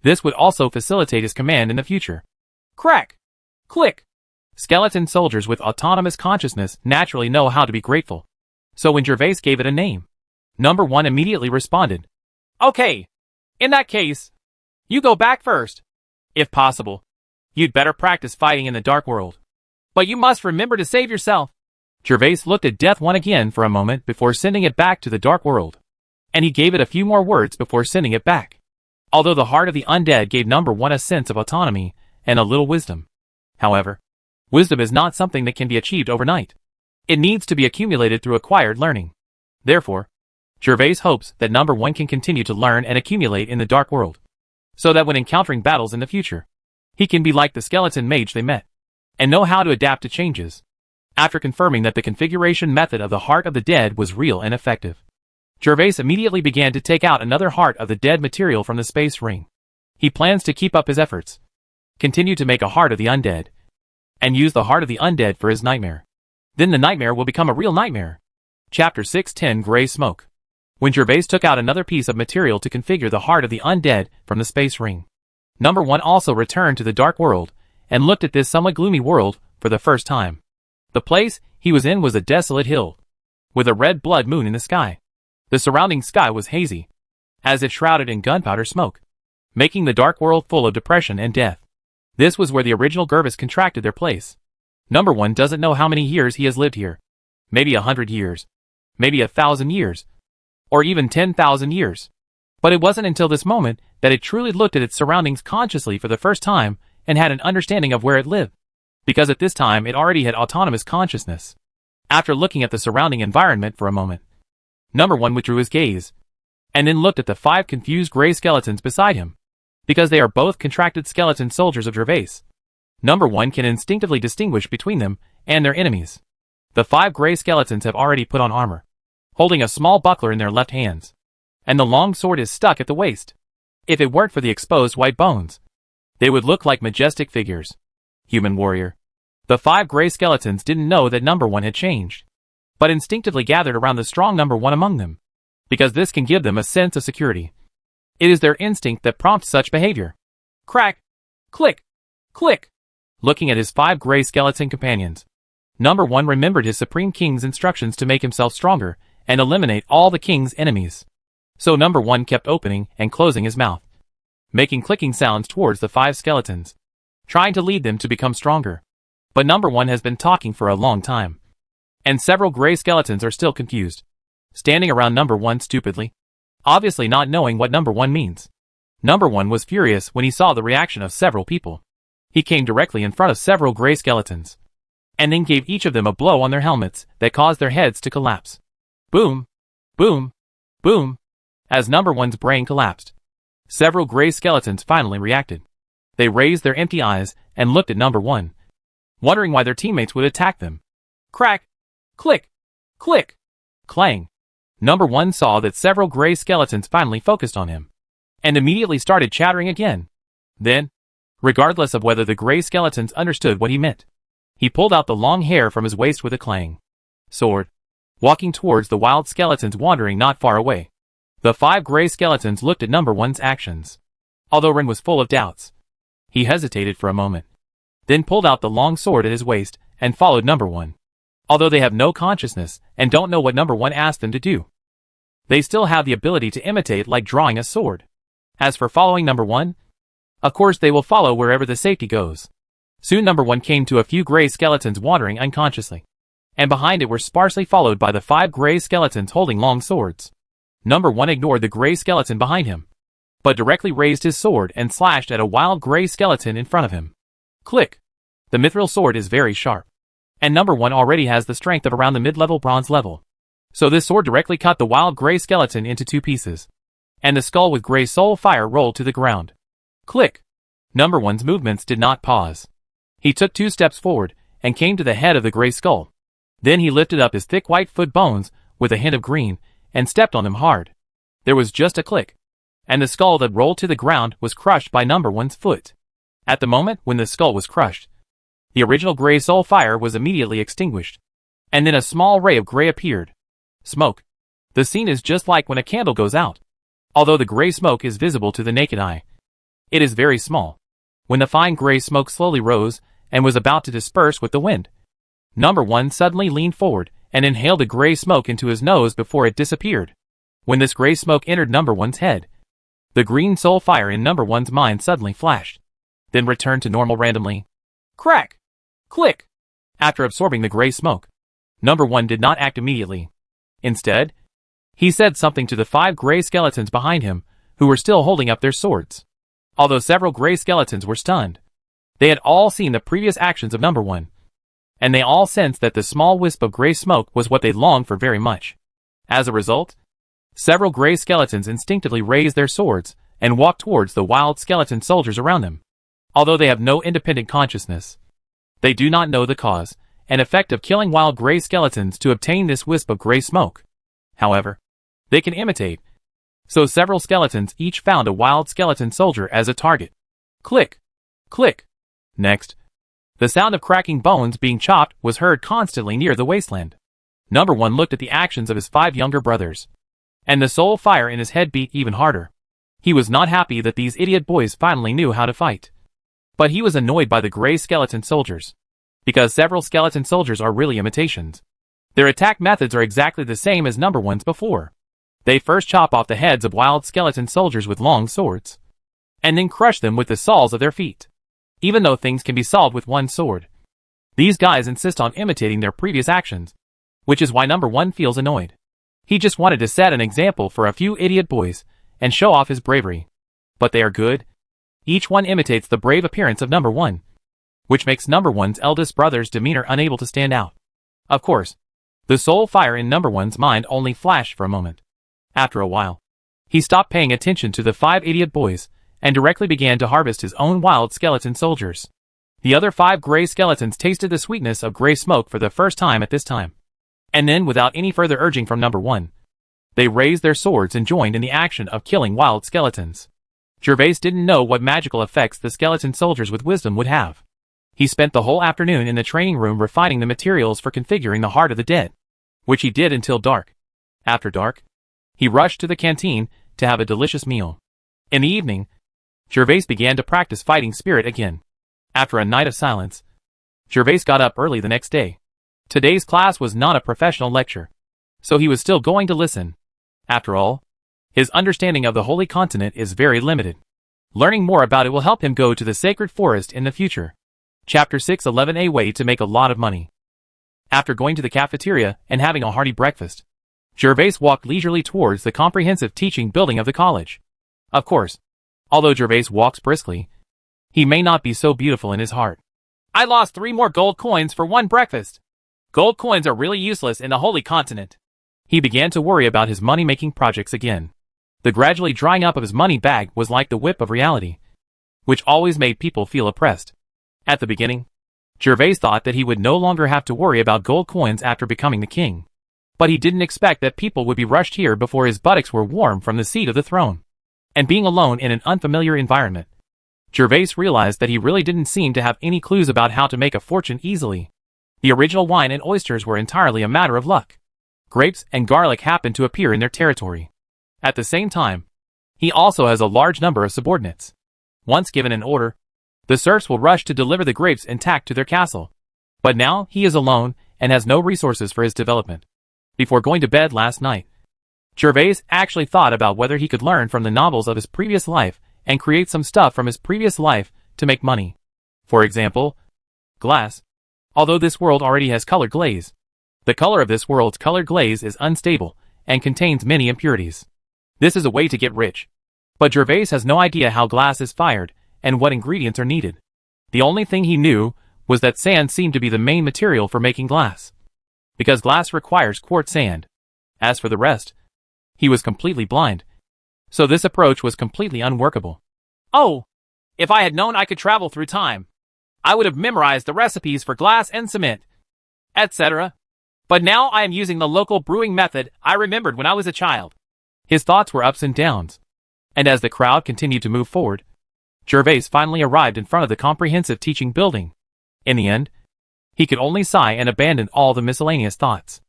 S1: This would also facilitate his command in the future. Crack! Click! Skeleton soldiers with autonomous consciousness naturally know how to be grateful, so when Gervais gave it a name, Number 1 immediately responded. Okay, in that case, you go back first. If possible, you'd better practice fighting in the dark world. But you must remember to save yourself. Gervais looked at Death 1 again for a moment before sending it back to the dark world, and he gave it a few more words before sending it back. Although the heart of the undead gave Number 1 a sense of autonomy and a little wisdom. However, wisdom is not something that can be achieved overnight. It needs to be accumulated through acquired learning. Therefore, Gervais hopes that Number 1 can continue to learn and accumulate in the dark world, so that when encountering battles in the future, he can be like the skeleton mage they met, and know how to adapt to changes. After confirming that the configuration method of the heart of the dead was real and effective, Gervais immediately began to take out another heart of the dead material from the space ring. He plans to keep up his efforts, continue to make a heart of the undead, and use the heart of the undead for his nightmare. Then the nightmare will become a real nightmare. Chapter 610 Gray Smoke. When Gervais took out another piece of material to configure the heart of the undead from the space ring, Number 1 also returned to the dark world and looked at this somewhat gloomy world for the first time. The place he was in was a desolate hill, with a red blood moon in the sky. The surrounding sky was hazy, as if shrouded in gunpowder smoke, making the dark world full of depression and death. This was where the original Gervais contracted their place. Number 1 doesn't know how many years he has lived here. Maybe 100 years. Maybe 1,000 years. Or even 10,000 years. But it wasn't until this moment that it truly looked at its surroundings consciously for the first time and had an understanding of where it lived, because at this time it already had autonomous consciousness. After looking at the surrounding environment for a moment, Number 1 withdrew his gaze, and then looked at the 5 confused gray skeletons beside him. Because they are both contracted skeleton soldiers of Gervais, Number 1 can instinctively distinguish between them and their enemies. The 5 gray skeletons have already put on armor, holding a small buckler in their left hands, and the long sword is stuck at the waist. If it weren't for the exposed white bones, They would look like majestic figures. Human warrior. The 5 gray skeletons didn't know that number 1 had changed, but instinctively gathered around the strong number 1 among them, because this can give them a sense of security. It is their instinct that prompts such behavior. Crack! Click! Click! Looking at his 5 gray skeleton companions, number 1 remembered his Supreme King's instructions to make himself stronger and eliminate all the king's enemies. So number 1 kept opening and closing his mouth, making clicking sounds towards the 5 skeletons, trying to lead them to become stronger. But number 1 has been talking for a long time, and several gray skeletons are still confused, standing around number 1 stupidly, obviously not knowing what number 1 means. Number 1 was furious when he saw the reaction of several people. He came directly in front of several gray skeletons, and then gave each of them a blow on their helmets that caused their heads to collapse. Boom! Boom! Boom! As number 1's brain collapsed, several gray skeletons finally reacted. They raised their empty eyes and looked at number 1, wondering why their teammates would attack them. Crack! Click! Click! Clang! Number 1 saw that several gray skeletons finally focused on him, and immediately started chattering again. Then, regardless of whether the gray skeletons understood what he meant, he pulled out the long hair from his waist with a clang. Sword. Walking towards the wild skeletons wandering not far away. The 5 gray skeletons looked at number 1's actions. Although Ren was full of doubts, he hesitated for a moment, then pulled out the long sword at his waist and followed number 1. Although they have no consciousness and don't know what number 1 asked them to do, they still have the ability to imitate like drawing a sword. As for following number 1, of course they will follow wherever the safety goes. Soon number 1 came to a few gray skeletons wandering unconsciously, and behind it were sparsely followed by the 5 gray skeletons holding long swords. Number 1 ignored the gray skeleton behind him, but directly raised his sword and slashed at a wild gray skeleton in front of him. Click! The mithril sword is very sharp, and number 1 already has the strength of around the mid-level bronze level. So this sword directly cut the wild gray skeleton into 2 pieces, and the skull with gray soul fire rolled to the ground. Click! Number 1's movements did not pause. He took 2 steps forward and came to the head of the gray skull. Then he lifted up his thick white foot bones with a hint of green and stepped on them hard. There was just a click, and the skull that rolled to the ground was crushed by number 1's foot. At the moment when the skull was crushed, the original gray soul fire was immediately extinguished, and then a small ray of gray appeared. Smoke. The scene is just like when a candle goes out. Although the gray smoke is visible to the naked eye, it is very small. When the fine gray smoke slowly rose and was about to disperse with the wind, number 1 suddenly leaned forward and inhaled the gray smoke into his nose before it disappeared. When this gray smoke entered number 1's head, the green soul fire in number 1's mind suddenly flashed, then returned to normal randomly. Crack! Click! After absorbing the gray smoke, number 1 did not act immediately. Instead, he said something to the 5 gray skeletons behind him, who were still holding up their swords. Although several gray skeletons were stunned, they had all seen the previous actions of number 1, and they all sensed that the small wisp of gray smoke was what they longed for very much. As a result, several gray skeletons instinctively raised their swords and walked towards the wild skeleton soldiers around them. Although they have no independent consciousness, they do not know the cause and effect of killing wild gray skeletons to obtain this wisp of gray smoke. However, they can imitate. So several skeletons each found a wild skeleton soldier as a target. Click! Click! Next, the sound of cracking bones being chopped was heard constantly near the wasteland. Number 1 looked at the actions of his 5 younger brothers, and the soul fire in his head beat even harder. He was not happy that these idiot boys finally knew how to fight, but he was annoyed by the gray skeleton soldiers, because several skeleton soldiers are really imitations. Their attack methods are exactly the same as number 1's before. They first chop off the heads of wild skeleton soldiers with long swords, and then crush them with the soles of their feet. Even though things can be solved with one sword, these guys insist on imitating their previous actions, which is why number 1 feels annoyed. He just wanted to set an example for a few idiot boys and show off his bravery. But they are good. Each one imitates the brave appearance of number 1, which makes number 1's eldest brother's demeanor unable to stand out. Of course, the soul fire in number 1's mind only flashed for a moment. After a while, he stopped paying attention to the 5 idiot boys and directly began to harvest his own wild skeleton soldiers. The other 5 gray skeletons tasted the sweetness of gray smoke for the first time at this time. And then, without any further urging from number 1, they raised their swords and joined in the action of killing wild skeletons. Gervais didn't know what magical effects the skeleton soldiers with wisdom would have. He spent the whole afternoon in the training room refining the materials for configuring the Heart of the Dead, which he did until dark. After dark, he rushed to the canteen to have a delicious meal. In the evening, Gervais began to practice fighting spirit again. After a night of silence, Gervais got up early the next day. Today's class was not a professional lecture, so he was still going to listen. After all, his understanding of the Holy Continent is very limited. Learning more about it will help him go to the sacred forest in the future. Chapter 6:11 A way to make a lot of money. After going to the cafeteria and having a hearty breakfast, Gervais walked leisurely towards the comprehensive teaching building of the college. Of course, although Gervais walks briskly, he may not be so beautiful in his heart. I lost 3 more gold coins for one breakfast. Gold coins are really useless in the Holy Continent. He began to worry about his money-making projects again. The gradually drying up of his money bag was like the whip of reality, which always made people feel oppressed. At the beginning, Gervais thought that he would no longer have to worry about gold coins after becoming the king. But he didn't expect that people would be rushed here before his buttocks were warm from the seat of the throne. And being alone in an unfamiliar environment, Gervais realized that he really didn't seem to have any clues about how to make a fortune easily. The original wine and oysters were entirely a matter of luck. Grapes and garlic happened to appear in their territory. At the same time, he also has a large number of subordinates. Once given an order, the serfs will rush to deliver the grapes intact to their castle. But now he is alone and has no resources for his development. Before going to bed last night, Gervais actually thought about whether he could learn from the novels of his previous life and create some stuff from his previous life to make money. For example, glass. Although this world already has colored glaze, the color of this world's colored glaze is unstable and contains many impurities. This is a way to get rich. But Gervais has no idea how glass is fired and what ingredients are needed. The only thing he knew was that sand seemed to be the main material for making glass, because glass requires quartz sand. As for the rest, he was completely blind, so this approach was completely unworkable. Oh, if I had known I could travel through time, I would have memorized the recipes for glass and cement, etc. But now I am using the local brewing method I remembered when I was a child. His thoughts were ups and downs, and as the crowd continued to move forward, Gervais finally arrived in front of the comprehensive teaching building. In the end, he could only sigh and abandon all the miscellaneous thoughts.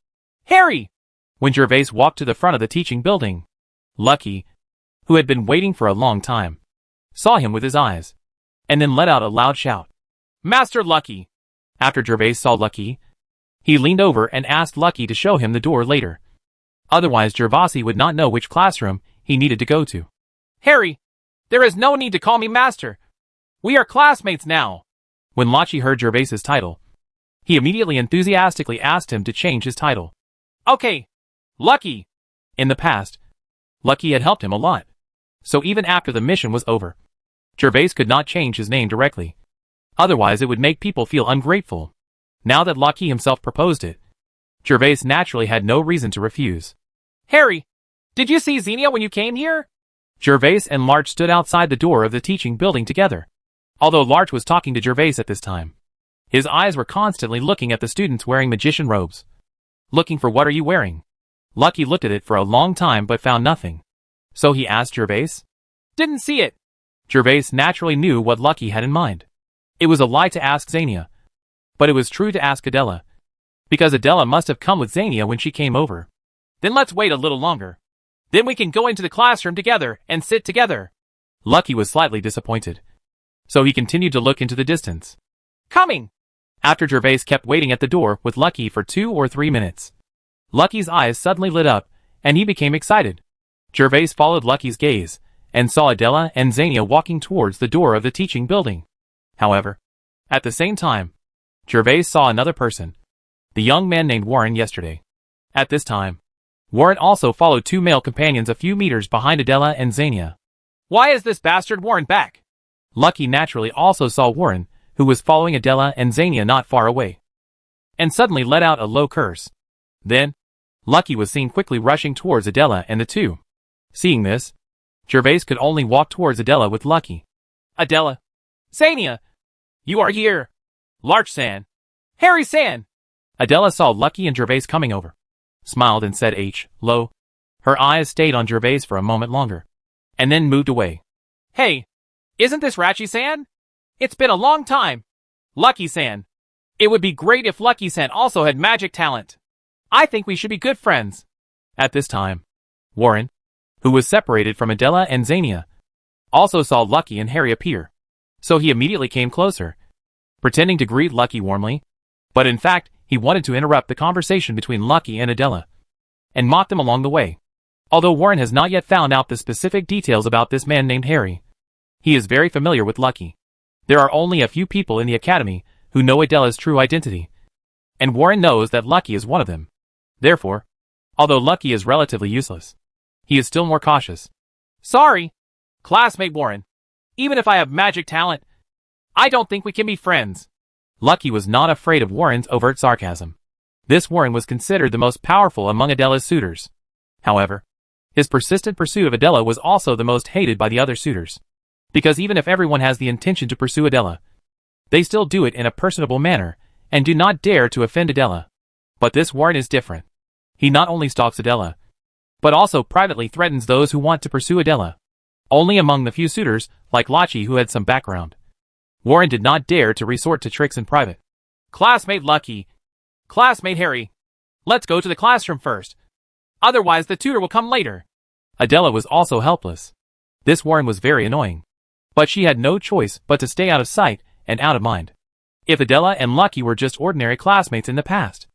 S1: Harry! When Gervais walked to the front of the teaching building, Lucky, who had been waiting for a long time, saw him with his eyes, and then let out a loud shout. Master Lucky! After Gervais saw Lucky, he leaned over and asked Lucky to show him the door later. Otherwise Gervais would not know which classroom he needed to go to. Harry, there is no need to call me master. We are classmates now. When Lucky heard Gervais's title, he immediately enthusiastically asked him to change his title. Okay, Lucky. In the past, Lucky had helped him a lot. So even after the mission was over, Gervais could not change his name directly. Otherwise it would make people feel ungrateful. Now that Lucky himself proposed it, Gervais naturally had no reason to refuse. Harry, did you see Seignior when you came here? Gervais and Larch stood outside the door of the teaching building together. Although Larch was talking to Gervais at this time, his eyes were constantly looking at the students wearing magician robes. Looking for what are you wearing? Lucky looked at it for a long time but found nothing. So he asked Gervais. Didn't see it. Gervais naturally knew what Lucky had in mind. It was a lie to ask Seignior, but it was true to ask Adela, because Adela must have come with Seignior when she came over. Then let's wait a little longer. Then we can go into the classroom together and sit together. Lucky was slightly disappointed, so he continued to look into the distance. Coming! After Gervais kept waiting at the door with Lucky for 2 or 3 minutes, Lucky's eyes suddenly lit up, and he became excited. Gervais followed Lucky's gaze, and saw Adela and Seignior walking towards the door of the teaching building. However, at the same time, Gervais saw another person, the young man named Warren yesterday. At this time, Warren also followed 2 male companions a few meters behind Adela and Seignior. Why is this bastard Warren back? Lucky naturally also saw Warren, who was following Adela and Seignior not far away, and suddenly let out a low curse. Then, Lucky was seen quickly rushing towards Adela and the two. Seeing this, Gervais could only walk towards Adela with Lucky. Adela! Seignior! You are here! Larch-san! Harry-san! Adela saw Lucky and Gervais coming over, smiled and said hello. Her eyes stayed on Gervais for a moment longer, and then moved away. Hey, isn't this Rachi-san? It's been a long time. Lucky-san. It would be great if Lucky-san also had magic talent. I think we should be good friends. At this time, Warren, who was separated from Adela and Seignior, also saw Lucky and Harry appear. So he immediately came closer, pretending to greet Lucky warmly, but in fact, he wanted to interrupt the conversation between Lucky and Adela, and mock them along the way. Although Warren has not yet found out the specific details about this man named Harry, he is very familiar with Lucky. There are only a few people in the academy who know Adela's true identity, and Warren knows that Lucky is one of them. Therefore, although Lucky is relatively useless, he is still more cautious. Sorry, classmate Warren. Even if I have magic talent, I don't think we can be friends. Lucky was not afraid of Warren's overt sarcasm. This Warren was considered the most powerful among Adela's suitors. However, his persistent pursuit of Adela was also the most hated by the other suitors. Because even if everyone has the intention to pursue Adela, they still do it in a personable manner, and do not dare to offend Adela. But this Warren is different. He not only stalks Adela, but also privately threatens those who want to pursue Adela. Only among the few suitors, like Lachi who had some background, Warren did not dare to resort to tricks in private. Classmate Lucky. Classmate Harry. Let's go to the classroom first. Otherwise the tutor will come later. Adela was also helpless. This Warren was very annoying. But she had no choice but to stay out of sight and out of mind. If Adela and Lucky were just ordinary classmates in the past,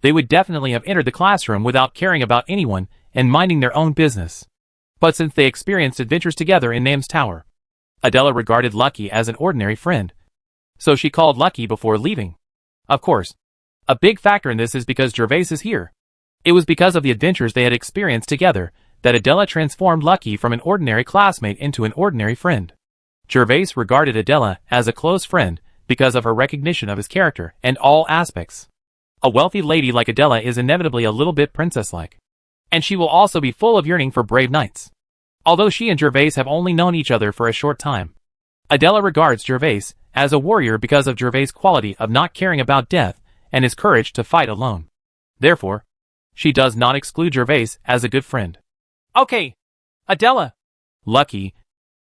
S1: they would definitely have entered the classroom without caring about anyone and minding their own business. But since they experienced adventures together in Nam's Tower, Adela regarded Lucky as an ordinary friend. So she called Lucky before leaving. Of course, a big factor in this is because Gervais is here. It was because of the adventures they had experienced together that Adela transformed Lucky from an ordinary classmate into an ordinary friend. Gervais regarded Adela as a close friend because of her recognition of his character and all aspects. A wealthy lady like Adela is inevitably a little bit princess-like. And she will also be full of yearning for brave knights. Although she and Gervais have only known each other for a short time, Adela regards Gervais as a warrior because of Gervais' quality of not caring about death and his courage to fight alone. Therefore, she does not exclude Gervais as a good friend. Okay, Adela. Lucky,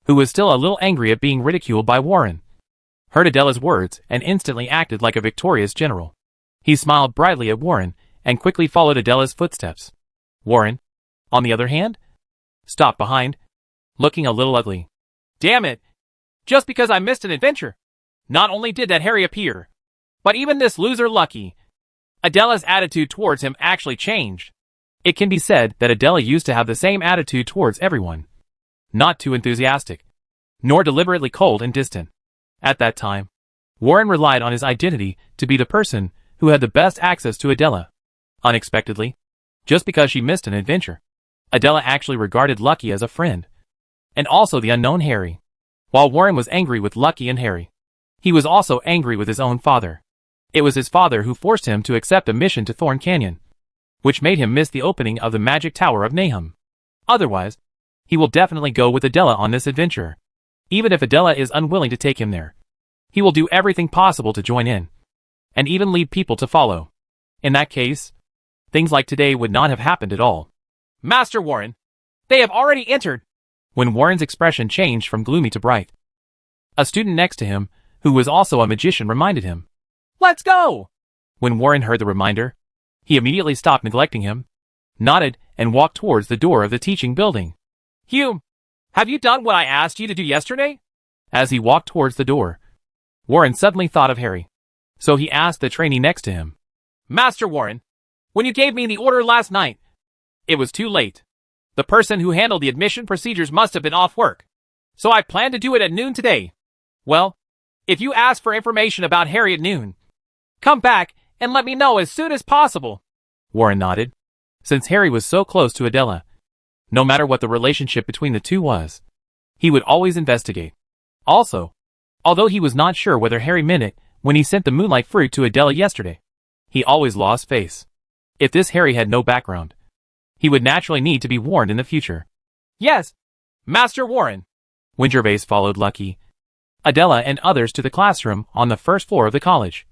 S1: who was still a little angry at being ridiculed by Warren, heard Adela's words and instantly acted like a victorious general. He smiled brightly at Warren and quickly followed Adela's footsteps. Warren, on the other hand, stopped behind, looking a little ugly. Damn it! Just because I missed an adventure! Not only did that Harry appear, but even this loser Lucky. Adela's attitude towards him actually changed. It can be said that Adela used to have the same attitude towards everyone. Not too enthusiastic, nor deliberately cold and distant. At that time, Warren relied on his identity to be the person who had the best access to Adela. Unexpectedly, just because she missed an adventure, Adela actually regarded Lucky as a friend, and also the unknown Harry. While Warren was angry with Lucky and Harry, he was also angry with his own father. It was his father who forced him to accept a mission to Thorn Canyon, which made him miss the opening of the Magic Tower of Nahum. Otherwise, he will definitely go with Adela on this adventure. Even if Adela is unwilling to take him there, he will do everything possible to join in, and even lead people to follow. In that case, things like today would not have happened at all. Master Warren, they have already entered. When Warren's expression changed from gloomy to bright, a student next to him, who was also a magician, reminded him. Let's go! When Warren heard the reminder, he immediately stopped neglecting him, nodded, and walked towards the door of the teaching building. Hume, have you done what I asked you to do yesterday? As he walked towards the door, Warren suddenly thought of Harry. So he asked the trainee next to him. Master Warren, when you gave me the order last night, it was too late. The person who handled the admission procedures must have been off work. So I plan to do it at noon today. Well, if you ask for information about Harry at noon, come back and let me know as soon as possible. Warren nodded. Since Harry was so close to Adela, no matter what the relationship between the two was, he would always investigate. Also, although he was not sure whether Harry meant it when he sent the moonlight fruit to Adela yesterday, he always lost face. If this Harry had no background, he would naturally need to be warned in the future. Yes, Master Warren. When Gervais followed Lucky, Adela and others to the classroom on the first floor of the college,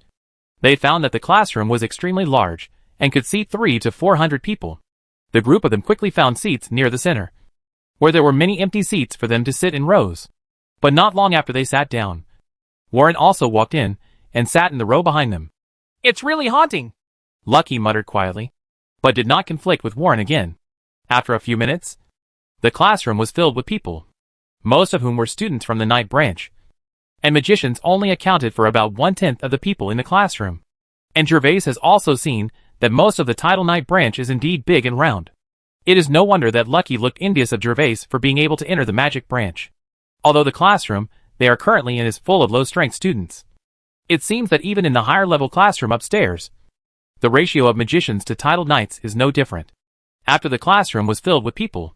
S1: they found that the classroom was extremely large and could seat 300 to 400 people. The group of them quickly found seats near the center, where there were many empty seats for them to sit in rows. But not long after they sat down, Warren also walked in and sat in the row behind them.
S2: It's really haunting,
S1: Lucky muttered quietly, but did not conflict with Warren again. After a few minutes, the classroom was filled with people, most of whom were students from the night branch, and magicians only accounted for about 1/10 of the people in the classroom. And Gervais has also seen that most of the title night branch is indeed big and round. It is no wonder that Lucky looked envious of Gervais for being able to enter the magic branch. Although the classroom they are currently in is full of low-strength students, it seems that even in the higher-level classroom upstairs, the ratio of magicians to titled knights is no different. After the classroom was filled with people,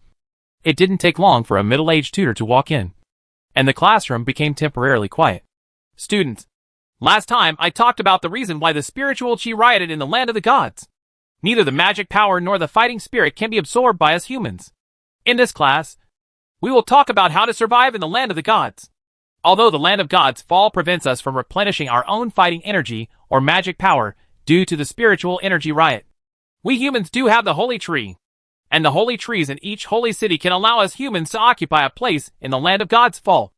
S1: it didn't take long for a middle-aged tutor to walk in, and the classroom became temporarily quiet.
S2: Students, last time I talked about the reason why the spiritual chi rioted in the land of the gods. Neither the magic power nor the fighting spirit can be absorbed by us humans. In this class, we will talk about how to survive in the land of the gods. Although the land of gods fall prevents us from replenishing our own fighting energy or magic power due to the spiritual energy riot, we humans do have the holy tree, and the holy trees in each holy city can allow us humans to occupy a place in the land of God's fall,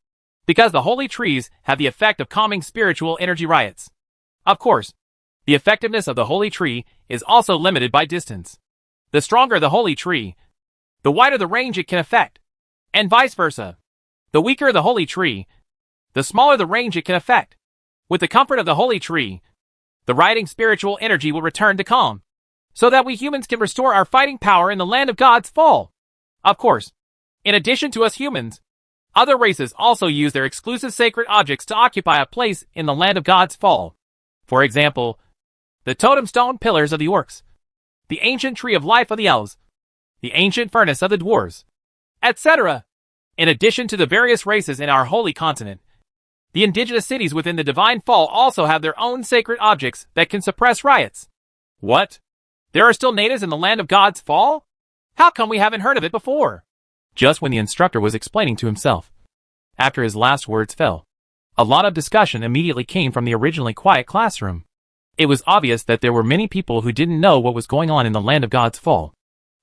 S2: because the holy trees have the effect of calming spiritual energy riots. Of course, the effectiveness of the holy tree is also limited by distance. The stronger the holy tree, the wider the range it can affect, and vice versa. The weaker the holy tree, the smaller the range it can affect. With the comfort of the holy tree, the rioting spiritual energy will return to calm, so that we humans can restore our fighting power in the land of God's fall. Of course, in addition to us humans, other races also use their exclusive sacred objects to occupy a place in the land of God's fall. For example, the totem stone pillars of the orcs, the ancient tree of life of the elves, the ancient furnace of the dwarves, etc. In addition to the various races in our holy continent, the indigenous cities within the divine fall also have their own sacred objects that can suppress riots. What? There are still natives in the land of God's fall? How come we haven't heard of it before?
S1: Just when the instructor was explaining to himself, after his last words fell, a lot of discussion immediately came from the originally quiet classroom. It was obvious that there were many people who didn't know what was going on in the land of God's fall.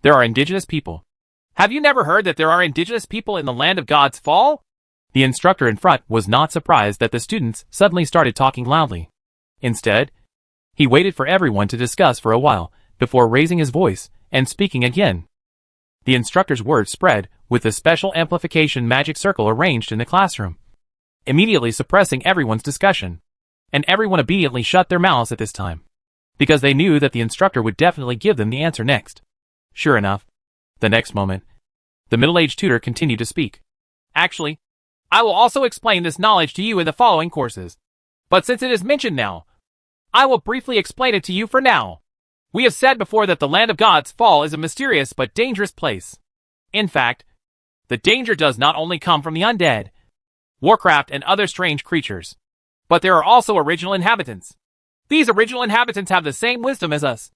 S1: There are indigenous people.
S2: Have you never heard that there are indigenous people in the land of God's fall?
S1: The instructor in front was not surprised that the students suddenly started talking loudly. Instead, he waited for everyone to discuss for a while before raising his voice and speaking again. The instructor's words spread with the special amplification magic circle arranged in the classroom, immediately suppressing everyone's discussion, and everyone immediately shut their mouths at this time, because they knew that the instructor would definitely give them the answer next. Sure enough, the next moment, the middle-aged tutor continued to speak.
S2: Actually, I will also explain this knowledge to you in the following courses. But since it is mentioned now, I will briefly explain it to you for now. We have said before that the land of God's fall is a mysterious but dangerous place. In fact, the danger does not only come from the undead, warcraft and other strange creatures, but there are also original inhabitants. These original inhabitants have the same wisdom as us,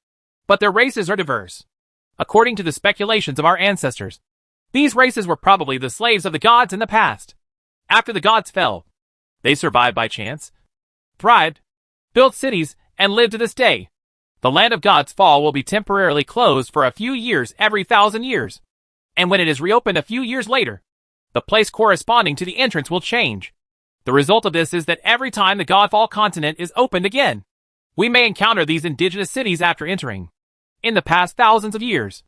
S2: but their races are diverse. According to the speculations of our ancestors, these races were probably the slaves of the gods in the past. After the gods fell, they survived by chance, thrived, built cities, and lived to this day. The land of God's fall will be temporarily closed for a few years every 1,000 years. And when it is reopened a few years later, the place corresponding to the entrance will change. The result of this is that every time the Godfall continent is opened again, we may encounter these indigenous cities after entering. In the past thousands of years,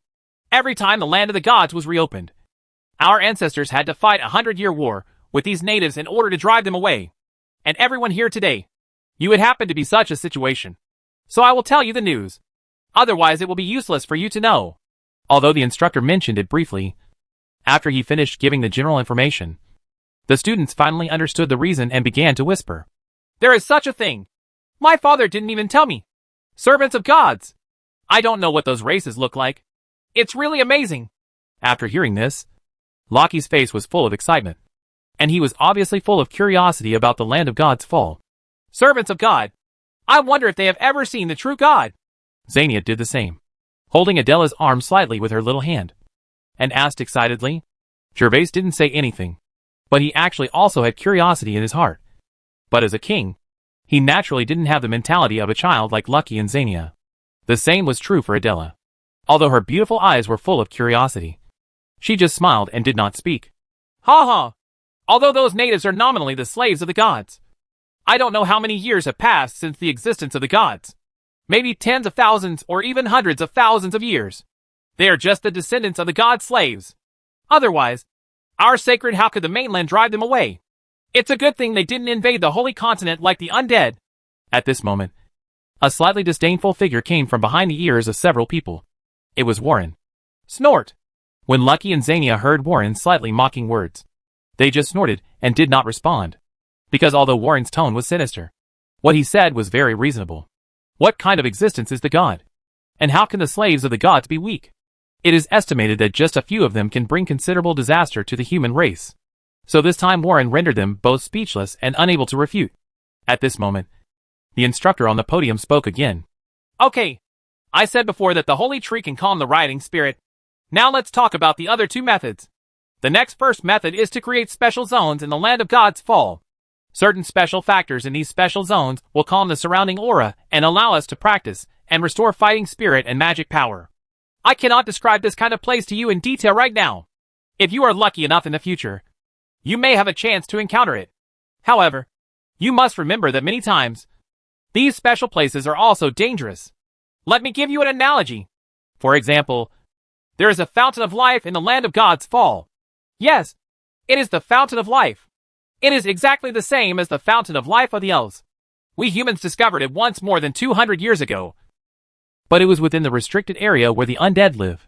S2: every time the land of the gods was reopened, our ancestors had to fight a 100-year war with these natives in order to drive them away. And everyone here today, you would happen to be such a situation. So I will tell you the news. Otherwise it will be useless for you to know.
S1: Although the instructor mentioned it briefly, after he finished giving the general information, the students finally understood the reason and began to whisper.
S2: There is such a thing. My father didn't even tell me. Servants of gods. I don't know what those races look like. It's really amazing.
S1: After hearing this, Loki's face was full of excitement, and he was obviously full of curiosity about the land of God's fall.
S2: Servants of God. I wonder if they have ever seen the true God.
S1: Seignior did the same, holding Adela's arm slightly with her little hand, and asked excitedly. Gervais didn't say anything, but he actually also had curiosity in his heart. But as a king, he naturally didn't have the mentality of a child like Lucky and Seignior. The same was true for Adela. Although her beautiful eyes were full of curiosity, she just smiled and did not speak.
S2: Ha ha! Although those natives are nominally the slaves of the gods. I don't know how many years have passed since the existence of the gods. Maybe tens of thousands or even hundreds of thousands of years. They are just the descendants of the god's slaves. Otherwise, our sacred, how could the mainland drive them away? It's a good thing they didn't invade the holy continent like the undead.
S1: At this moment, a slightly disdainful figure came from behind the ears of several people. It was Warren.
S2: Snort.
S1: When Lucky and Seignior heard Warren's slightly mocking words, they just snorted and did not respond. Because although Warren's tone was sinister, what he said was very reasonable. What kind of existence is the god? And how can the slaves of the gods be weak? It is estimated that just a few of them can bring considerable disaster to the human race. So this time Warren rendered them both speechless and unable to refute. At this moment, the instructor on the podium spoke again.
S2: Okay. I said before that the holy tree can calm the rioting spirit. Now let's talk about the other two methods. The first method is to create special zones in the land of God's fall. Certain special factors in these special zones will calm the surrounding aura and allow us to practice and restore fighting spirit and magic power. I cannot describe this kind of place to you in detail right now. If you are lucky enough in the future, you may have a chance to encounter it. However, you must remember that many times, these special places are also dangerous. Let me give you an analogy. For example, there is a fountain of life in the land of God's fall. Yes, it is the fountain of life. It is exactly the same as the fountain of life of the elves. We humans discovered it once more than 200 years ago.
S1: But it was within the restricted area where the undead live.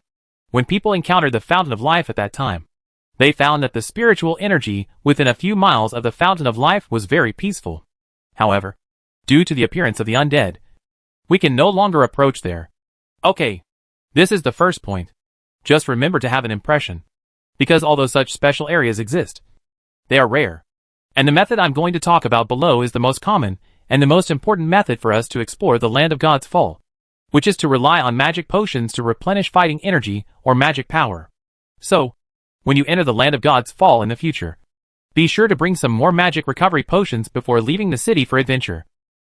S1: When people encountered the fountain of life at that time, they found that the spiritual energy within a few miles of the fountain of life was very peaceful. However, due to the appearance of the undead, we can no longer approach there. Okay, this is the first point. Just remember to have an impression. Because although such special areas exist, they are rare. And the method I'm going to talk about below is the most common and the most important method for us to explore the land of God's fall, which is to rely on magic potions to replenish fighting energy or magic power. So, when you enter the land of God's fall in the future, be sure to bring some more magic recovery potions before leaving the city for adventure.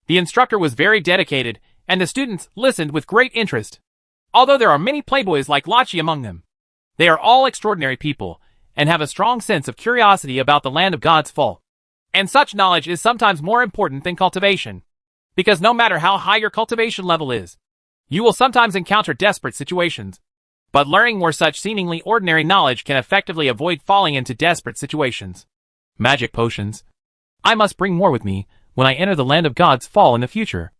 S2: The instructor was very dedicated, and the students listened with great interest. Although there are many playboys like Lachi among them, they are all extraordinary people and have a strong sense of curiosity about the land of God's fall. And such knowledge is sometimes more important than cultivation. Because no matter how high your cultivation level is, you will sometimes encounter desperate situations. But learning more such seemingly ordinary knowledge can effectively avoid falling into desperate situations.
S1: Magic potions. I must bring more with me when I enter the land of God's fall in the future.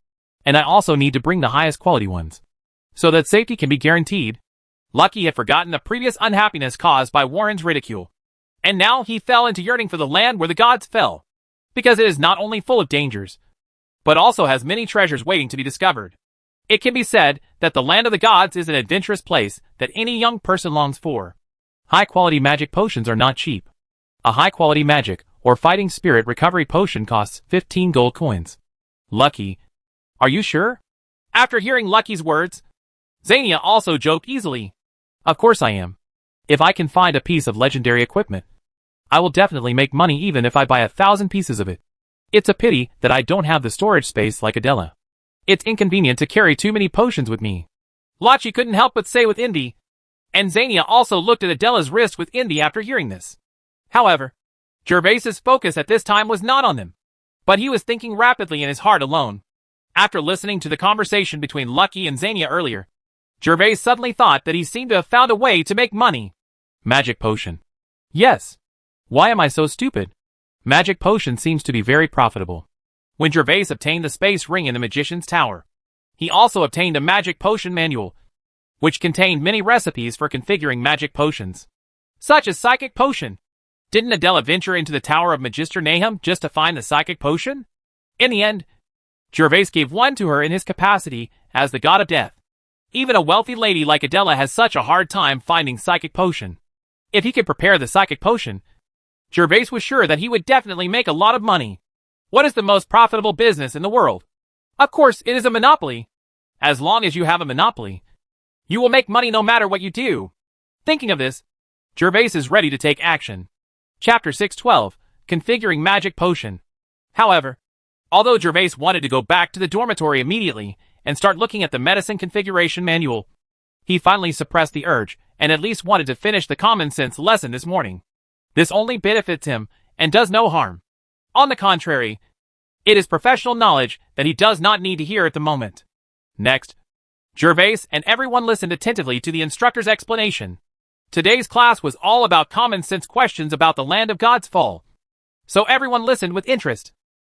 S1: And I also need to bring the highest quality ones, so that safety can be guaranteed.
S2: Lucky had forgotten the previous unhappiness caused by Warren's ridicule. And now he fell into yearning for the land where the gods fell. Because it is not only full of dangers, but also has many treasures waiting to be discovered. It can be said that the land of the gods is an adventurous place that any young person longs for.
S1: High-quality magic potions are not cheap. A high-quality magic or fighting spirit recovery potion costs 15 gold coins.
S2: Lucky. Are you sure? After hearing Lucky's words, Seignior also joked easily.
S1: Of course I am. If I can find a piece of legendary equipment, I will definitely make money even if I buy 1,000 pieces of it. It's a pity that I don't have the storage space like Adela. It's inconvenient to carry too many potions with me.
S2: Lachi couldn't help but say with envy. And Seignior also looked at Adela's wrist with envy after hearing this. However, Gervais's focus at this time was not on them, but he was thinking rapidly in his heart alone. After listening to the conversation between Lucky and Seignior earlier, Gervais suddenly thought that he seemed to have found a way to make money.
S1: Magic potion. Yes. Why am I so stupid? Magic potion seems to be very profitable.
S2: When Gervais obtained the space ring in the magician's tower, he also obtained a magic potion manual, which contained many recipes for configuring magic potions, such as psychic potion. Didn't Adela venture into the tower of Magister Nahum just to find the psychic potion? In the end, Gervais gave one to her in his capacity as the god of death. Even a wealthy lady like Adela has such a hard time finding psychic potion. If he could prepare the psychic potion, Gervais was sure that he would definitely make a lot of money. What is the most profitable business in the world? Of course, it is a monopoly. As long as you have a monopoly, you will make money no matter what you do. Thinking of this, Gervais is ready to take action. Chapter 6:12, Configuring Magic Potion. However, although Gervais wanted to go back to the dormitory immediately and start looking at the medicine configuration manual, he finally suppressed the urge and at least wanted to finish the common sense lesson this morning. This only benefits him and does no harm. On the contrary, it is professional knowledge that he does not need to hear at the moment. Next, Gervais and everyone listened attentively to the instructor's explanation. Today's class was all about common sense questions about the land of God's fall. So everyone listened with interest.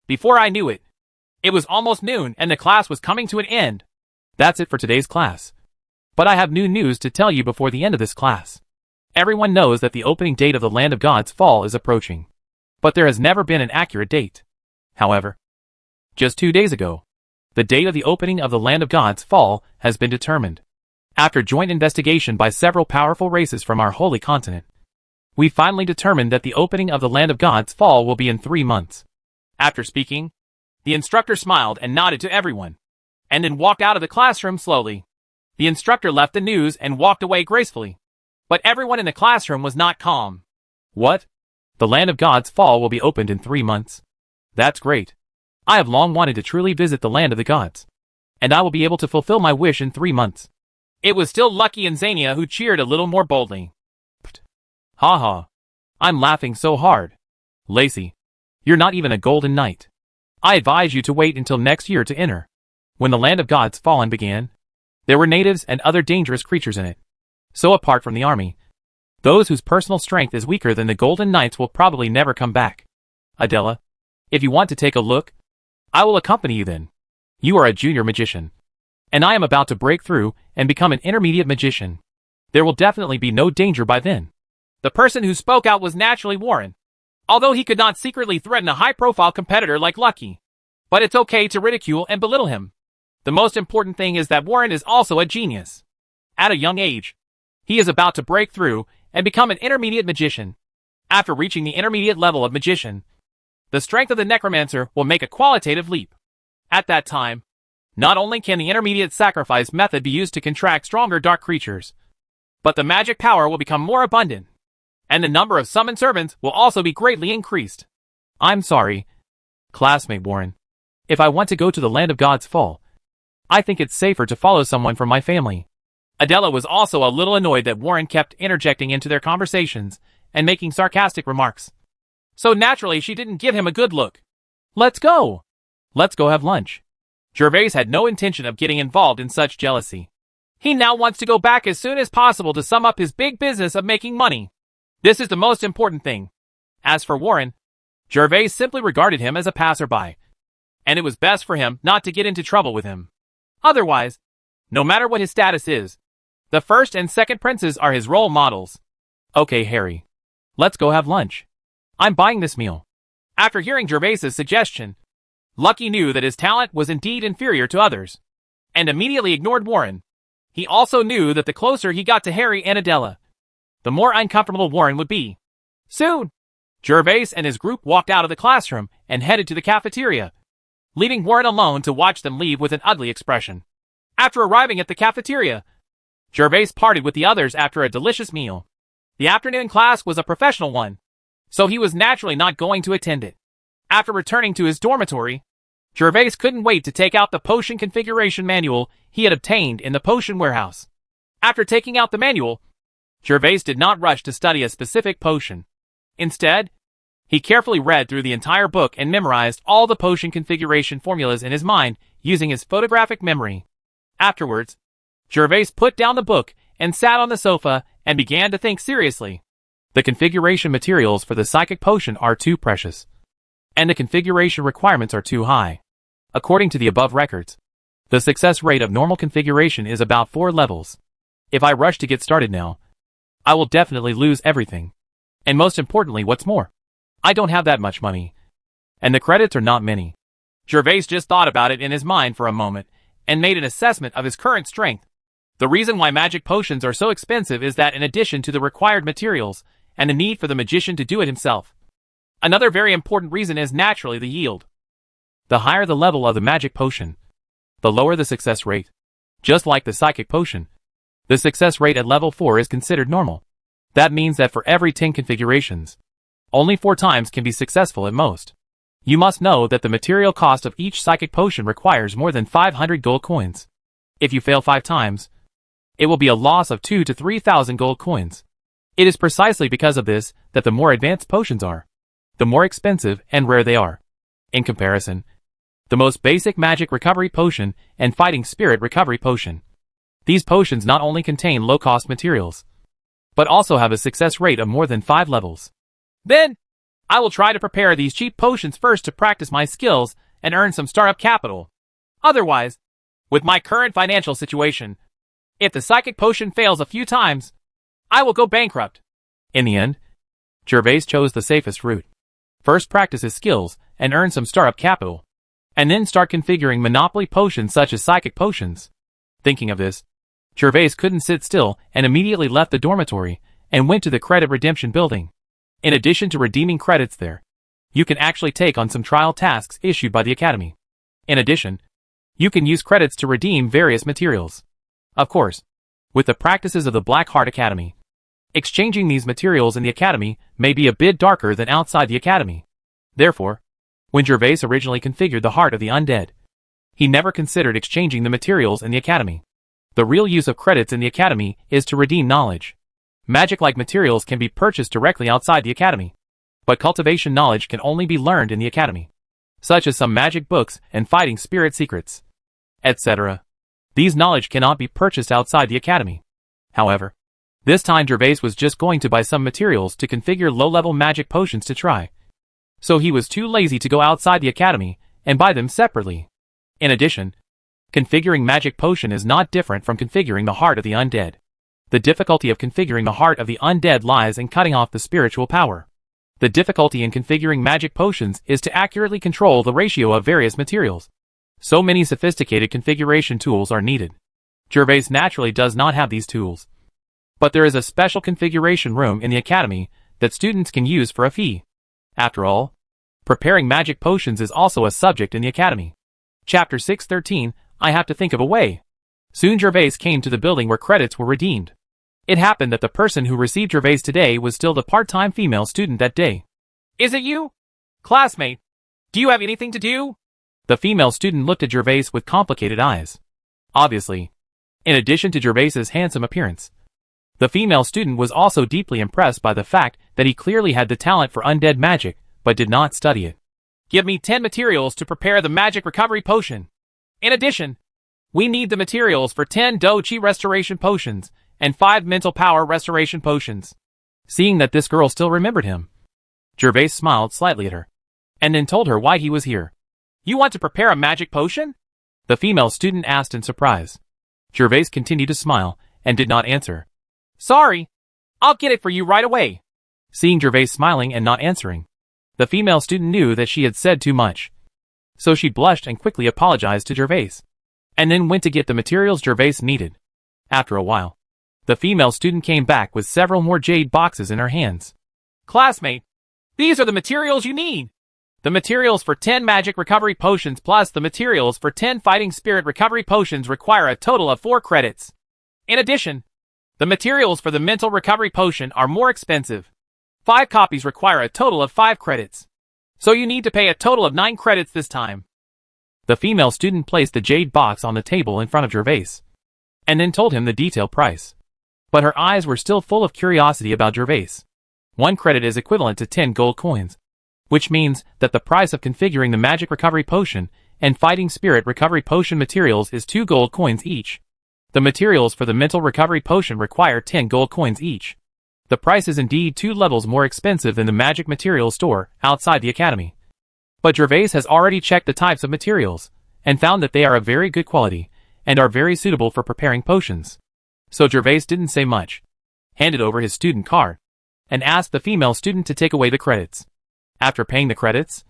S2: Before I knew it, it was almost noon and the class was coming to an end.
S1: That's it for today's class. But I have new news to tell you before the end of this class. Everyone knows that the opening date of the land of God's fall is approaching. But there has never been an accurate date. However, just 2 days ago, the date of the opening of the land of God's fall has been determined. After joint investigation by several powerful races from our holy continent, we finally determined that the opening of the land of God's fall will be in 3 months. After speaking, the instructor smiled and nodded to everyone, and then walked out of the classroom slowly. The instructor left the news and walked away gracefully. But everyone in the classroom was not calm. What? The land of God's fall will be opened in 3 months? That's great. I have long wanted to truly visit the land of the gods. And I will be able to fulfill my wish in 3 months.
S2: It was still Lucky and Seignior who cheered a little more boldly.
S1: Ha ha. I'm laughing so hard. Lacey, you're not even a golden knight. I advise you to wait until next year to enter. When the land of God's fallen began, there were natives and other dangerous creatures in it. So apart from the army, those whose personal strength is weaker than the golden knights will probably never come back. Adela, if you want to take a look, I will accompany you then. You are a junior magician. And I am about to break through and become an intermediate magician. There will definitely be no danger by then.
S2: The person who spoke out was naturally Warren. Although he could not secretly threaten a high-profile competitor like Lucky. But it's okay to ridicule and belittle him. The most important thing is that Warren is also a genius. At a young age, he is about to break through and become an intermediate magician. After reaching the intermediate level of magician, the strength of the necromancer will make a qualitative leap. At that time, not only can the intermediate sacrifice method be used to contract stronger dark creatures, but the magic power will become more abundant, and the number of summoned servants will also be greatly increased.
S1: I'm sorry, classmate Warren. If I want to go to the land of God's fall, I think it's safer to follow someone from my family.
S2: Adela was also a little annoyed that Warren kept interjecting into their conversations and making sarcastic remarks. So naturally she didn't give him a good look.
S1: Let's go! Let's go have lunch.
S2: Gervais had no intention of getting involved in such jealousy. He now wants to go back as soon as possible to sum up his big business of making money. This is the most important thing. As for Warren, Gervais simply regarded him as a passerby, and it was best for him not to get into trouble with him. Otherwise, no matter what his status is, the first and second princes are his role models.
S1: Okay, Harry. Let's go have lunch. I'm buying this meal.
S2: After hearing Gervais's suggestion, Lucky knew that his talent was indeed inferior to others, and immediately ignored Warren. He also knew that the closer he got to Harry and Adela, the more uncomfortable Warren would be. Soon, Gervais and his group walked out of the classroom and headed to the cafeteria, leaving Warren alone to watch them leave with an ugly expression. After arriving at the cafeteria, Gervais parted with the others after a delicious meal. The afternoon class was a professional one, so he was naturally not going to attend it. After returning to his dormitory, Gervais couldn't wait to take out the potion configuration manual he had obtained in the potion warehouse. After taking out the manual, Gervais did not rush to study a specific potion. Instead, he carefully read through the entire book and memorized all the potion configuration formulas in his mind using his photographic memory. Afterwards, Gervais put down the book and sat on the sofa and began to think seriously.
S1: The configuration materials for the psychic potion are too precious, and the configuration requirements are too high. According to the above records, the success rate of normal configuration is about 4 levels. If I rush to get started now, I will definitely lose everything. And most importantly, what's more, I don't have that much money, and the credits are not many.
S2: Gervais just thought about it in his mind for a moment and made an assessment of his current strength. The reason why magic potions are so expensive is that in addition to the required materials and the need for the magician to do it himself, another very important reason is naturally the yield.
S1: The higher the level of the magic potion, the lower the success rate. Just like the psychic potion, the success rate at level 4 is considered normal. That means that for every 10 configurations, only 4 times can be successful at most. You must know that the material cost of each psychic potion requires more than 500 gold coins. If you fail 5 times, it will be a loss of 2,000 to 3,000 gold coins. It is precisely because of this that the more advanced potions are, the more expensive and rare they are. In comparison, the most basic magic recovery potion and fighting spirit recovery potion. These potions not only contain low-cost materials, but also have a success rate of more than 5 levels.
S2: Then, I will try to prepare these cheap potions first to practice my skills and earn some startup capital. Otherwise, with my current financial situation, if the psychic potion fails a few times, I will go bankrupt.
S1: In the end, Gervais chose the safest route. First practice his skills and earn some startup capital, and then start configuring monopoly potions such as psychic potions. Thinking of this, Gervais couldn't sit still and immediately left the dormitory and went to the credit redemption building. In addition to redeeming credits there, you can actually take on some trial tasks issued by the academy. In addition, you can use credits to redeem various materials. Of course, with the practices of the Black Heart Academy, exchanging these materials in the academy may be a bit darker than outside the academy. Therefore, when Gervais originally configured the Heart of the Undead, he never considered exchanging the materials in the academy. The real use of credits in the academy is to redeem knowledge. Magic-like materials can be purchased directly outside the academy, but cultivation knowledge can only be learned in the academy, such as some magic books and fighting spirit secrets, etc. These knowledge cannot be purchased outside the academy. However, this time Gervais was just going to buy some materials to configure low-level magic potions to try, so he was too lazy to go outside the academy and buy them separately. In addition, configuring magic potion is not different from configuring the Heart of the Undead. The difficulty of configuring the Heart of the Undead lies in cutting off the spiritual power. The difficulty in configuring magic potions is to accurately control the ratio of various materials. So many sophisticated configuration tools are needed. Gervais naturally does not have these tools. But there is a special configuration room in the academy that students can use for a fee. After all, preparing magic potions is also a subject in the academy. Chapter 6:13, I have to think of a way. Soon Gervais came to the building where credits were redeemed. It happened that the person who received Gervais today was still the part-time female student that day.
S2: Is it you? Classmate, do you have anything to do?
S1: The female student looked at Gervais with complicated eyes. Obviously, in addition to Gervais's handsome appearance, the female student was also deeply impressed by the fact that he clearly had the talent for undead magic, but did not study it.
S2: Give me 10 materials to prepare the magic recovery potion. In addition, we need the materials for 10 Do-Chi restoration potions and 5 mental power restoration potions.
S1: Seeing that this girl still remembered him, Gervais smiled slightly at her, and then told her why he was here.
S2: You want to prepare a magic potion?
S1: The female student asked in surprise. Gervais continued to smile and did not answer.
S2: Sorry, I'll get it for you right away.
S1: Seeing Gervais smiling and not answering, the female student knew that she had said too much. So she blushed and quickly apologized to Gervais, and then went to get the materials Gervais needed. After a while, the female student came back with several more jade boxes in her hands.
S2: Classmate, these are the materials you need. The materials for 10 magic recovery potions plus the materials for 10 fighting spirit recovery potions require a total of 4 credits. In addition, the materials for the mental recovery potion are more expensive. 5 copies require a total of 5 credits. So you need to pay a total of 9 credits this time.
S1: The female student placed the jade box on the table in front of Gervais, and then told him the detailed price. But her eyes were still full of curiosity about Gervais. 1 credit is equivalent to 10 gold coins, which means that the price of configuring the magic recovery potion and fighting spirit recovery potion materials is 2 gold coins each. The materials for the mental recovery potion require 10 gold coins each. The price is indeed 2 levels more expensive than the magic materials store outside the academy. But Gervais has already checked the types of materials, and found that they are of very good quality, and are very suitable for preparing potions. So Gervais didn't say much, handed over his student card, and asked the female student to take away the credits. After paying the credits,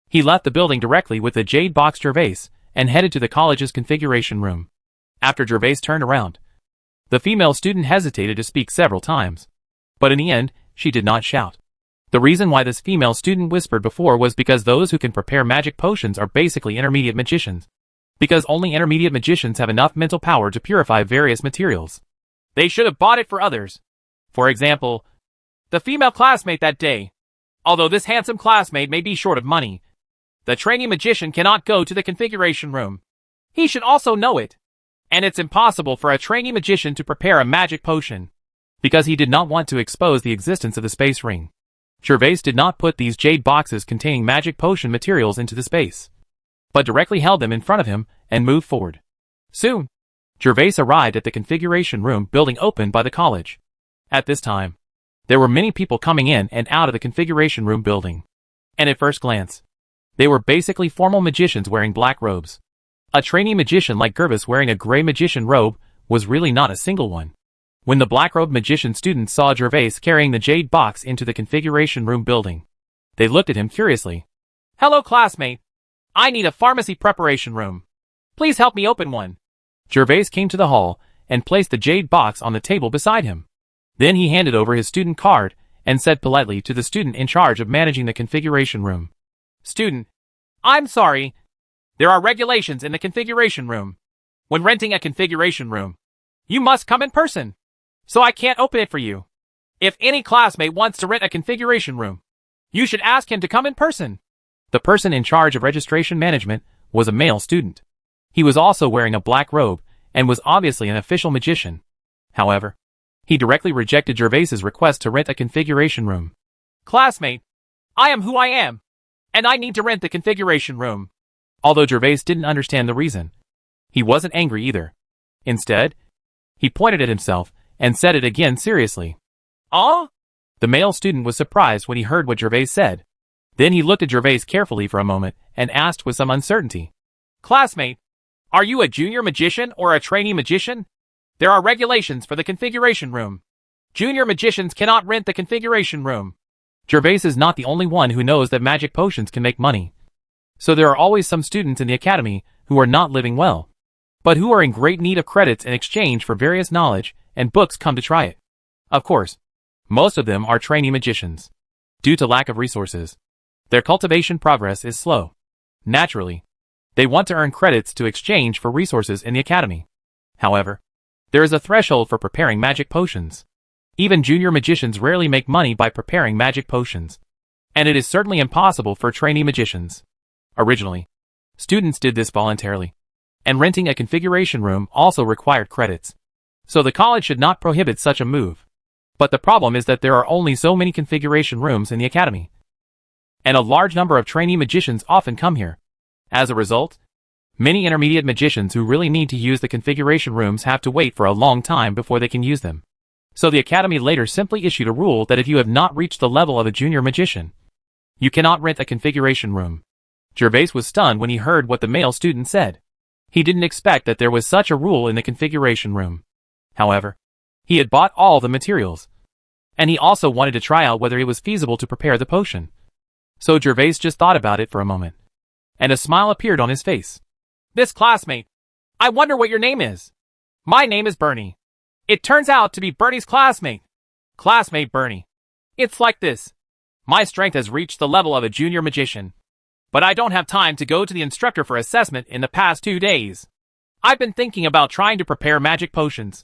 S1: he left the building directly with the jade box Gervais, and headed to the college's configuration room. After Gervais turned around, the female student hesitated to speak several times, but in the end, she did not shout. The reason why this female student whispered before was because those who can prepare magic potions are basically intermediate magicians. Because only intermediate magicians have enough mental power to purify various materials.
S2: They should have bought it for others. For example, the female classmate that day. Although this handsome classmate may be short of money, the trainee magician cannot go to the configuration room. He should also know it. And it's impossible for a trainee magician to prepare a magic potion, because he did not want to expose the existence of the space ring.
S1: Gervais did not put these jade boxes containing magic potion materials into the space, but directly held them in front of him and moved forward. Soon, Gervais arrived at the configuration room building opened by the college. At this time, there were many people coming in and out of the configuration room building. And at first glance, they were basically formal magicians wearing black robes. A trainee magician like Gervais wearing a gray magician robe was really not a single one. When the black-robed magician students saw Gervais carrying the jade box into the configuration room building, they looked at him curiously.
S2: Hello, classmate. I need a pharmacy preparation room. Please help me open one.
S1: Gervais came to the hall and placed the jade box on the table beside him. Then he handed over his student card and said politely to the student in charge of managing the configuration room.
S2: Student, I'm sorry. There are regulations in the configuration room. When renting a configuration room, you must come in person. So I can't open it for you. If any classmate wants to rent a configuration room, you should ask him to come in person.
S1: The person in charge of registration management was a male student. He was also wearing a black robe and was obviously an official magician. However, he directly rejected Gervais's request to rent a configuration room.
S2: Classmate, I am who I am, and I need to rent the configuration room.
S1: Although Gervais didn't understand the reason, he wasn't angry either. Instead, he pointed at himself and said it again seriously.
S2: The
S1: male student was surprised when he heard what Gervais said. Then he looked at Gervais carefully for a moment and asked with some uncertainty.
S2: Classmate, are you a junior magician or a trainee magician? There are regulations for the configuration room. Junior magicians cannot rent the configuration room.
S1: Gervais is not the only one who knows that magic potions can make money. So there are always some students in the academy who are not living well, but who are in great need of credits in exchange for various knowledge and books come to try it. Of course, most of them are trainee magicians. Due to lack of resources, their cultivation progress is slow. Naturally, they want to earn credits to exchange for resources in the academy. However, there is a threshold for preparing magic potions. Even junior magicians rarely make money by preparing magic potions, and it is certainly impossible for trainee magicians. Originally, students did this voluntarily, and renting a configuration room also required credits. So the college should not prohibit such a move. But the problem is that there are only so many configuration rooms in the academy, and a large number of trainee magicians often come here. As a result, many intermediate magicians who really need to use the configuration rooms have to wait for a long time before they can use them. So the academy later simply issued a rule that if you have not reached the level of a junior magician, you cannot rent a configuration room. Gervais was stunned when he heard what the male student said. He didn't expect that there was such a rule in the configuration room. However, he had bought all the materials, and he also wanted to try out whether it was feasible to prepare the potion. So Gervais just thought about it for a moment, and a smile appeared on his face.
S2: This classmate, I wonder what your name is. My name is Bernie. It turns out to be Bernie's classmate. Classmate Bernie. It's like this. My strength has reached the level of a junior magician, but I don't have time to go to the instructor for assessment in the past 2 days. I've been thinking about trying to prepare magic potions.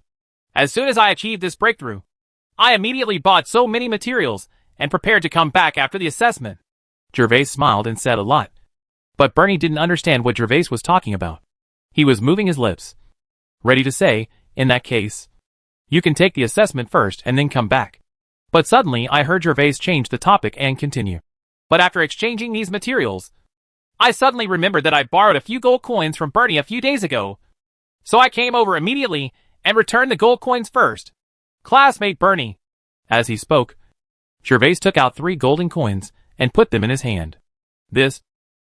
S2: As soon as I achieved this breakthrough, I immediately bought so many materials and prepared to come back after the assessment.
S1: Gervais smiled and said a lot, but Bernie didn't understand what Gervais was talking about. He was moving his lips, ready to say, in that case, you can take the assessment first and then come back. But suddenly I heard Gervais change the topic and continue.
S2: But after exchanging these materials, I suddenly remembered that I borrowed a few gold coins from Bernie a few days ago. So I came over immediately and returned the gold coins first. Classmate Bernie.
S1: As he spoke, Gervais took out 3 golden coins and put them in his hand.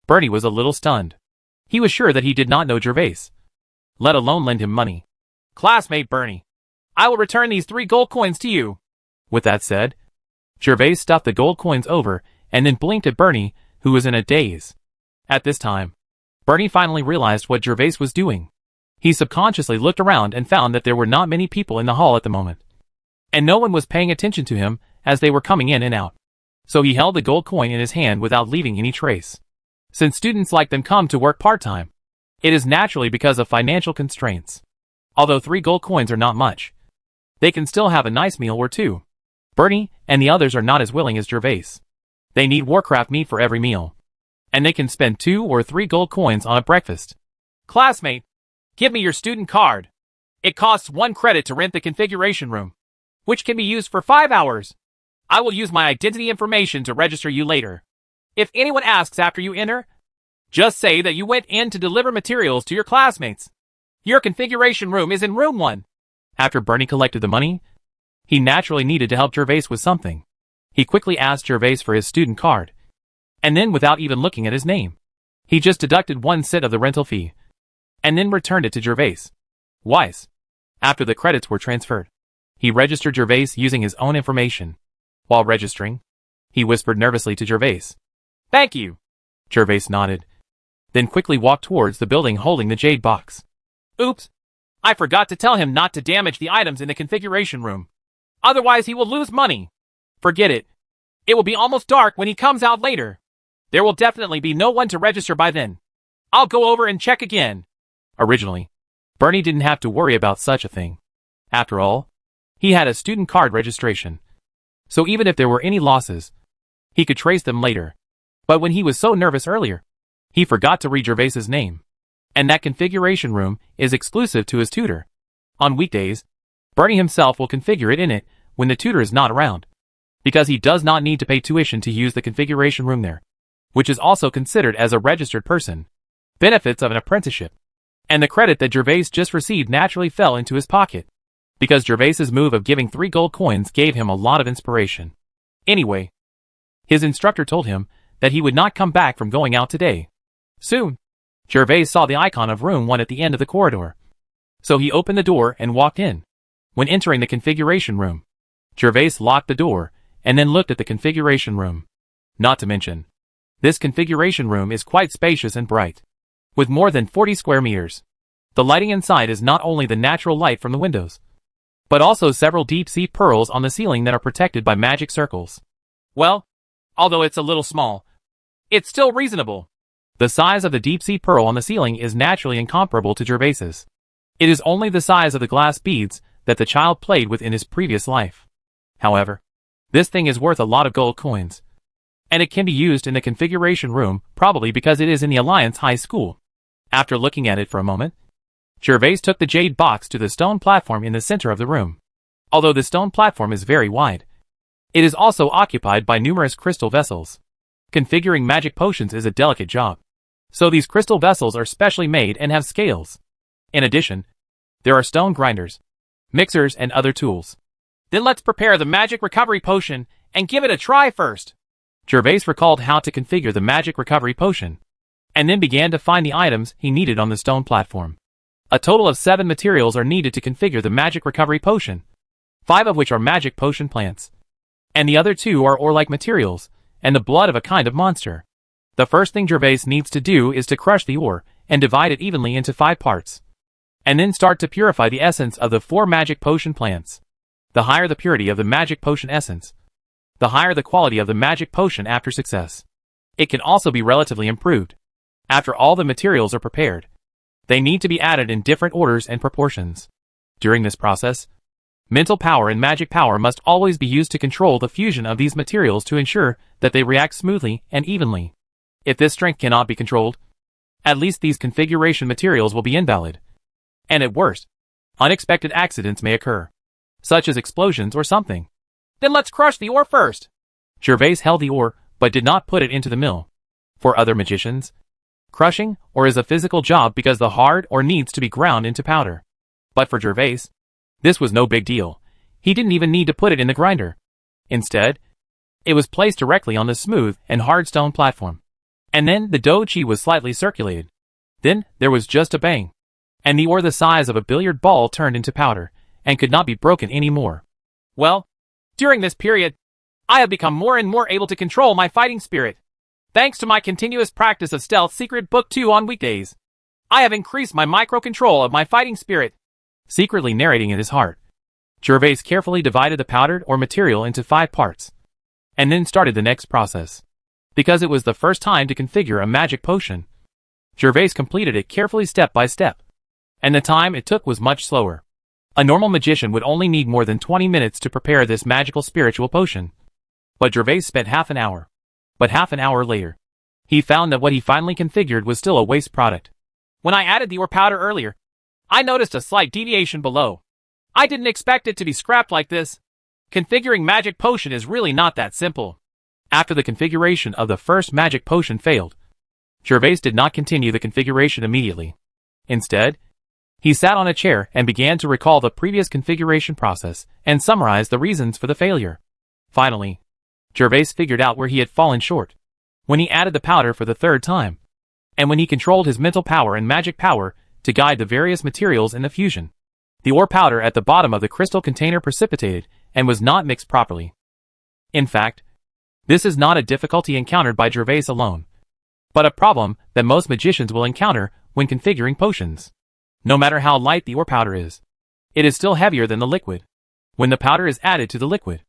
S1: Bernie was a little stunned. He was sure that he did not know Gervais, let alone lend him money.
S2: Classmate Bernie, I will return these 3 gold coins to you.
S1: With that said, Gervais stuffed the gold coins over and then blinked at Bernie, who was in a daze. At this time, Bernie finally realized what Gervais was doing. He subconsciously looked around and found that there were not many people in the hall at the moment, and no one was paying attention to him as they were coming in and out. So he held the gold coin in his hand without leaving any trace. Since students like them come to work part-time, it is naturally because of financial constraints. Although 3 gold coins are not much, they can still have a nice meal or 2. Bernie and the others are not as willing as Gervais. They need Warcraft meat for every meal, and they can spend 2 or 3 gold coins on a breakfast.
S2: Classmate, give me your student card. It costs 1 credit to rent the configuration room, which can be used for 5 hours. I will use my identity information to register you later. If anyone asks after you enter, just say that you went in to deliver materials to your classmates. Your configuration room is in room 1.
S1: After Bernie collected the money, he naturally needed to help Gervais with something. He quickly asked Gervais for his student card, and then without even looking at his name, he just deducted 1 cent of the rental fee, and then returned it to Gervais. Wise. After the credits were transferred, he registered Gervais using his own information. While registering, he whispered nervously to Gervais.
S2: Thank you.
S1: Gervais nodded, then quickly walked towards the building holding the jade box.
S2: Oops. I forgot to tell him not to damage the items in the configuration room. Otherwise he will lose money. Forget it. It will be almost dark when he comes out later. There will definitely be no one to register by then. I'll go over and check again.
S1: Originally, Bernie didn't have to worry about such a thing. After all, he had a student card registration. So even if there were any losses, he could trace them later. But when he was so nervous earlier, he forgot to read Gervais's name. And that configuration room is exclusive to his tutor. On weekdays, Bernie himself will configure it in it when the tutor is not around, because he does not need to pay tuition to use the configuration room there, which is also considered as a registered person. Benefits of an apprenticeship. And the credit that Gervais just received naturally fell into his pocket, because Gervais's move of giving 3 gold coins gave him a lot of inspiration. Anyway, his instructor told him that he would not come back from going out today. Soon, Gervais saw the icon of room 1 at the end of the corridor. So he opened the door and walked in. When entering the configuration room, Gervais locked the door and then looked at the configuration room. Not to mention, this configuration room is quite spacious and bright, with more than 40 square meters. The lighting inside is not only the natural light from the windows, but also several deep-sea pearls on the ceiling that are protected by magic circles.
S2: Well, although it's a little small, it's still reasonable.
S1: The size of the deep-sea pearl on the ceiling is naturally incomparable to Gervais's. It is only the size of the glass beads that the child played with in his previous life. However, this thing is worth a lot of gold coins, and it can be used in the configuration room probably because it is in the Alliance High School. After looking at it for a moment, Gervais took the jade box to the stone platform in the center of the room. Although the stone platform is very wide, it is also occupied by numerous crystal vessels. Configuring magic potions is a delicate job, so these crystal vessels are specially made and have scales. In addition, there are stone grinders, mixers, and other tools.
S2: Then let's prepare the magic recovery potion and give it a try first.
S1: Gervais recalled how to configure the magic recovery potion, and then began to find the items he needed on the stone platform. A total of 7 materials are needed to configure the magic recovery potion, 5 of which are magic potion plants, and the other 2 are ore-like materials, and the blood of a kind of monster. The first thing Gervais needs to do is to crush the ore and divide it evenly into 5 parts, and then start to purify the essence of the 4 magic potion plants. The higher the purity of the magic potion essence, the higher the quality of the magic potion after success. It can also be relatively improved. After all the materials are prepared, they need to be added in different orders and proportions. During this process, mental power and magic power must always be used to control the fusion of these materials to ensure that they react smoothly and evenly. If this strength cannot be controlled, at least these configuration materials will be invalid. And at worst, unexpected accidents may occur, such as explosions or something.
S2: Then let's crush the ore first.
S1: Gervais held the ore, but did not put it into the mill. For other magicians, crushing ore is a physical job because the hard ore needs to be ground into powder. But for Gervais, this was no big deal. He didn't even need to put it in the grinder. Instead, it was placed directly on the smooth and hard stone platform. And then the dough was slightly circulated. Then there was just a bang, and the ore the size of a billiard ball turned into powder, and could not be broken anymore.
S2: Well, during this period, I have become more and more able to control my fighting spirit. Thanks to my continuous practice of Stealth Secret Book 2 on weekdays, I have increased my micro-control of my fighting spirit.
S1: Secretly narrating in his heart, Gervais carefully divided the powdered ore material into 5 parts, and then started the next process. Because it was the first time to configure a magic potion, Gervais completed it carefully step by step, and the time it took was much slower. A normal magician would only need more than 20 minutes to prepare this magical spiritual potion, but Gervais spent half an hour. But half an hour later, he found that what he finally configured was still a waste product.
S2: When I added the ore powder earlier, I noticed a slight deviation below. I didn't expect it to be scrapped like this. configuring magic potion is really not that simple.
S1: After the configuration of the first magic potion failed, Gervais did not continue the configuration immediately. Instead, he sat on a chair and began to recall the previous configuration process and summarize the reasons for the failure. Finally, Gervais figured out where he had fallen short. When he added the powder for the third time, and when he controlled his mental power and magic power to guide the various materials in the fusion, the ore powder at the bottom of the crystal container precipitated and was not mixed properly. In fact, this is not a difficulty encountered by Gervais alone, but a problem that most magicians will encounter when configuring potions. No matter how light the ore powder is, it is still heavier than the liquid. When the powder is added to the liquid,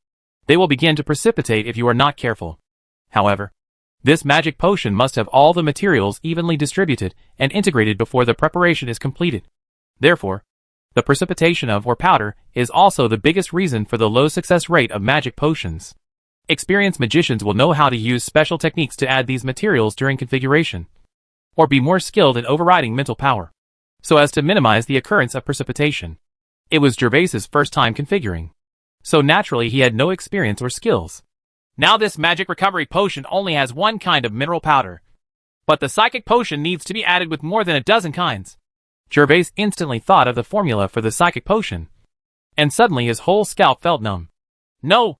S1: they will begin to precipitate if you are not careful. However, this magic potion must have all the materials evenly distributed and integrated before the preparation is completed. Therefore, the precipitation of ore powder is also the biggest reason for the low success rate of magic potions. Experienced magicians will know how to use special techniques to add these materials during configuration, or be more skilled in overriding mental power, so as to minimize the occurrence of precipitation. It was Gervais's first time configuring, so naturally he had no experience or skills.
S2: Now this magic recovery potion only has one kind of mineral powder, but the psychic potion needs to be added with more than a dozen kinds.
S1: Gervais instantly thought of the formula for the psychic potion, and suddenly his whole scalp felt numb.
S2: No!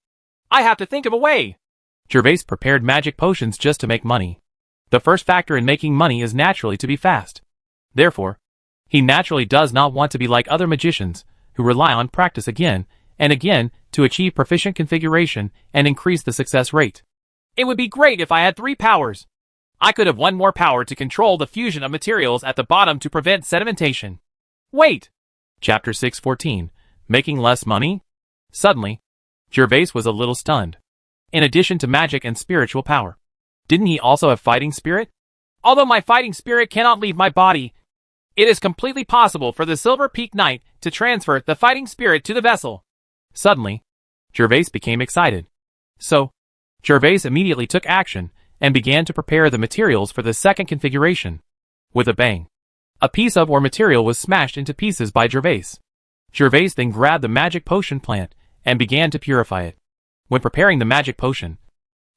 S2: I have to think of a way!
S1: Gervais prepared magic potions just to make money. The first factor in making money is naturally to be fast. Therefore, he naturally does not want to be like other magicians, who rely on practice again and again to achieve proficient configuration and increase the success rate.
S2: It would be great if I had 3 powers. I could have 1 more power to control the fusion of materials at the bottom to prevent sedimentation. Wait!
S1: Chapter 6:14. Making less money? Suddenly, Gervais was a little stunned. In addition to magic and spiritual power, didn't he also have fighting spirit?
S2: Although my fighting spirit cannot leave my body, it is completely possible for the Silver Peak Knight to transfer the fighting spirit to the vessel.
S1: Suddenly, Gervais became excited. So, Gervais immediately took action and began to prepare the materials for the second configuration. With a bang, a piece of ore material was smashed into pieces by Gervais. Gervais then grabbed the magic potion plant and began to purify it. When preparing the magic potion,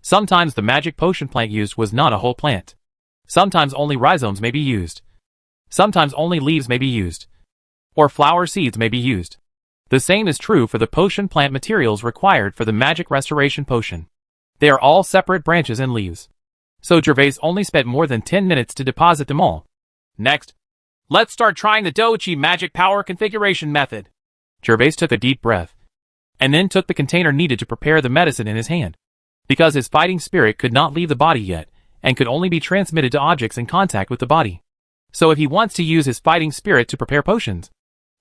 S1: sometimes the magic potion plant used was not a whole plant. Sometimes only rhizomes may be used. Sometimes only leaves may be used, or flower seeds may be used. The same is true for the potion plant materials required for the magic restoration potion. They are all separate branches and leaves. So Gervais only spent more than 10 minutes to deposit them all.
S2: Next, let's start trying the Dochi magic power configuration method.
S1: Gervais took a deep breath, and then took the container needed to prepare the medicine in his hand. Because his fighting spirit could not leave the body yet, and could only be transmitted to objects in contact with the body. So if he wants to use his fighting spirit to prepare potions,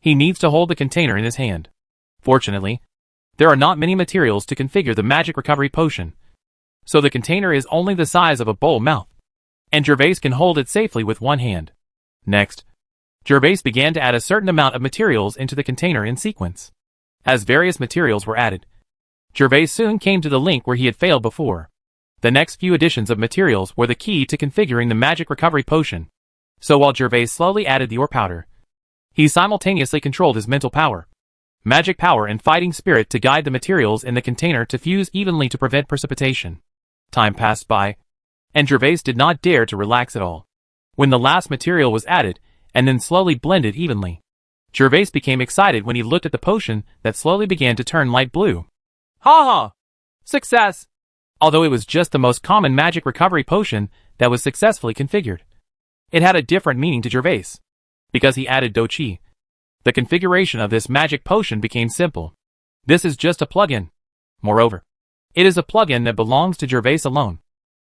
S1: he needs to hold the container in his hand. Fortunately, there are not many materials to configure the magic recovery potion, so the container is only the size of a bowl mouth, and Gervais can hold it safely with one hand. Next, Gervais began to add a certain amount of materials into the container in sequence. As various materials were added, Gervais soon came to the link where he had failed before. The next few additions of materials were the key to configuring the magic recovery potion. So while Gervais slowly added the ore powder, he simultaneously controlled his mental power, magic power and fighting spirit to guide the materials in the container to fuse evenly to prevent precipitation. Time passed by, and Gervais did not dare to relax at all. When the last material was added, and then slowly blended evenly, Gervais became excited when he looked at the potion that slowly began to turn light blue.
S2: Ha ha! Success!
S1: Although it was just the most common magic recovery potion that was successfully configured, it had a different meaning to Gervais. Because he added Dochi, the configuration of this magic potion became simple. This is just a plugin. Moreover, it is a plugin that belongs to Gervais alone.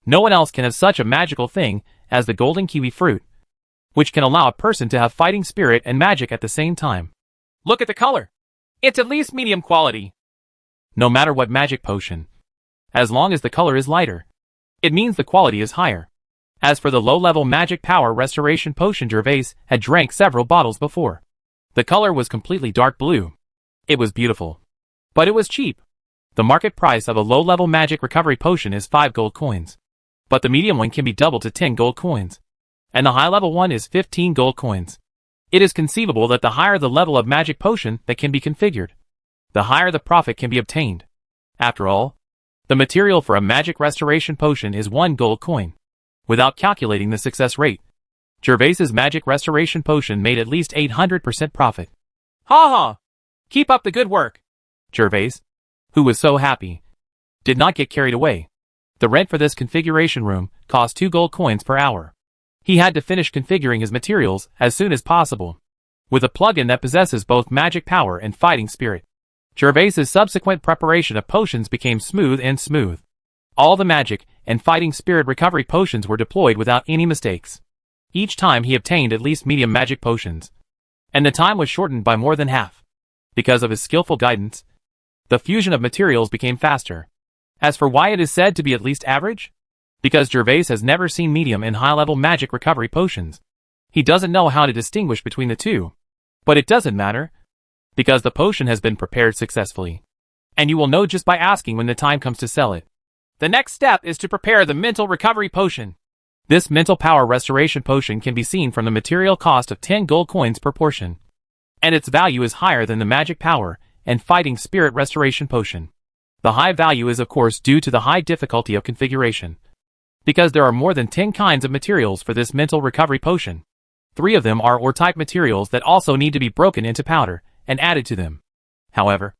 S1: No one else can have such a magical thing as the golden kiwi fruit, which can allow a person to have fighting spirit and magic at the same time.
S2: Look at the color. It's at least medium quality.
S1: No matter what magic potion, as long as the color is lighter, it means the quality is higher. As for the low-level magic power restoration potion Gervais had drank several bottles before. The color was completely dark blue. It was beautiful, but it was cheap. The market price of a low-level magic recovery potion is 5 gold coins, but the medium one can be doubled to 10 gold coins, and the high-level one is 15 gold coins. It is conceivable that the higher the level of magic potion that can be configured, the higher the profit can be obtained. After all, the material for a magic restoration potion is 1 gold coin. Without calculating the success rate, Gervais's magic restoration potion made at least 800% profit.
S2: Ha ha! Keep up the good work.
S1: Gervais, who was so happy, did not get carried away. The rent for this configuration room cost 2 gold coins per hour. He had to finish configuring his materials as soon as possible. With a plugin that possesses both magic power and fighting spirit, Gervais's subsequent preparation of potions became smooth and smooth. All the magic and fighting spirit recovery potions were deployed without any mistakes. Each time he obtained at least medium magic potions, and the time was shortened by more than half. Because of his skillful guidance, the fusion of materials became faster. As for why it is said to be at least average? Because Gervais has never seen medium and high-level magic recovery potions. He doesn't know how to distinguish between the two. But it doesn't matter, because the potion has been prepared successfully. And you will know just by asking when the time comes to sell it.
S2: The next step is to prepare the mental recovery potion.
S1: This mental power restoration potion can be seen from the material cost of 10 gold coins per portion. And its value is higher than the magic power and fighting spirit restoration potion. The high value is of course due to the high difficulty of configuration. Because there are more than 10 kinds of materials for this mental recovery potion. 3 of them are ore-type materials that also need to be broken into powder and added to them. However,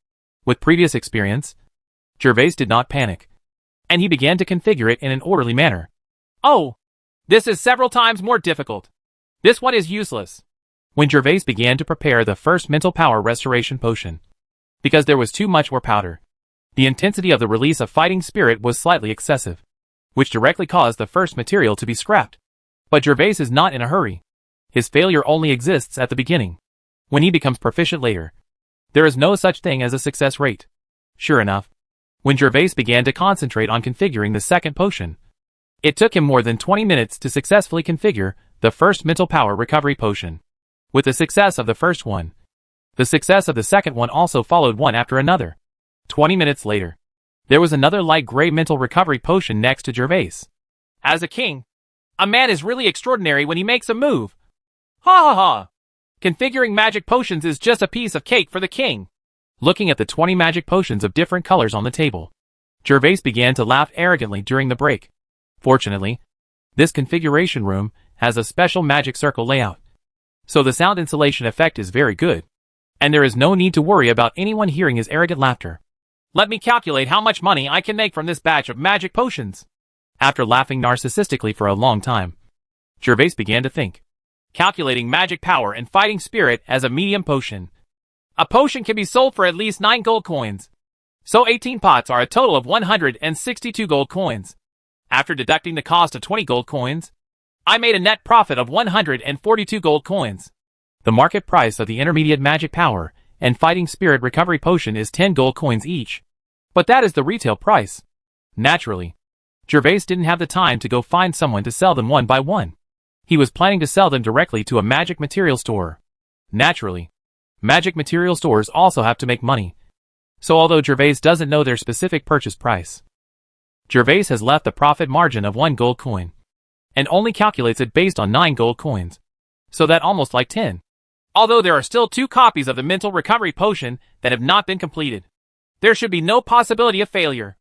S1: with previous experience, Gervais did not panic. And he began to configure it in an orderly manner.
S2: Oh! This is several times more difficult. This one is useless.
S1: When Gervais began to prepare the first mental power restoration potion, because there was too much more powder, the intensity of the release of fighting spirit was slightly excessive, which directly caused the first material to be scrapped. But Gervais is not in a hurry. His failure only exists at the beginning. When he becomes proficient later, there is no such thing as a success rate. Sure enough, when Gervais began to concentrate on configuring the second potion, it took him more than 20 minutes to successfully configure the first mental power recovery potion. With the success of the first one, the success of the second one also followed one after another. 20 minutes later, there was another light gray mental recovery potion next to Gervais.
S2: As a king, a man is really extraordinary when he makes a move. Ha ha ha! Configuring magic potions is just a piece of cake for the king.
S1: Looking at the 20 magic potions of different colors on the table, Gervais began to laugh arrogantly during the break. Fortunately, this configuration room has a special magic circle layout, so the sound insulation effect is very good, and there is no need to worry about anyone hearing his arrogant laughter.
S2: Let me calculate how much money I can make from this batch of magic potions.
S1: After laughing narcissistically for a long time, Gervais began to think.
S2: Calculating magic power and fighting spirit as a medium potion. A potion can be sold for at least 9 gold coins. So 18 pots are a total of 162 gold coins. After deducting the cost of 20 gold coins, I made a net profit of 142 gold coins.
S1: The market price of the intermediate magic power and fighting spirit recovery potion is 10 gold coins each. But that is the retail price. Naturally, Gervais didn't have the time to go find someone to sell them one by one. He was planning to sell them directly to a magic material store. Naturally, magic material stores also have to make money. So although Gervais doesn't know their specific purchase price, Gervais has left the profit margin of 1 gold coin, and only calculates it based on 9 gold coins. So that almost like 10.
S2: Although there are still 2 copies of the mental recovery potion that have not been completed, there should be no possibility of failure.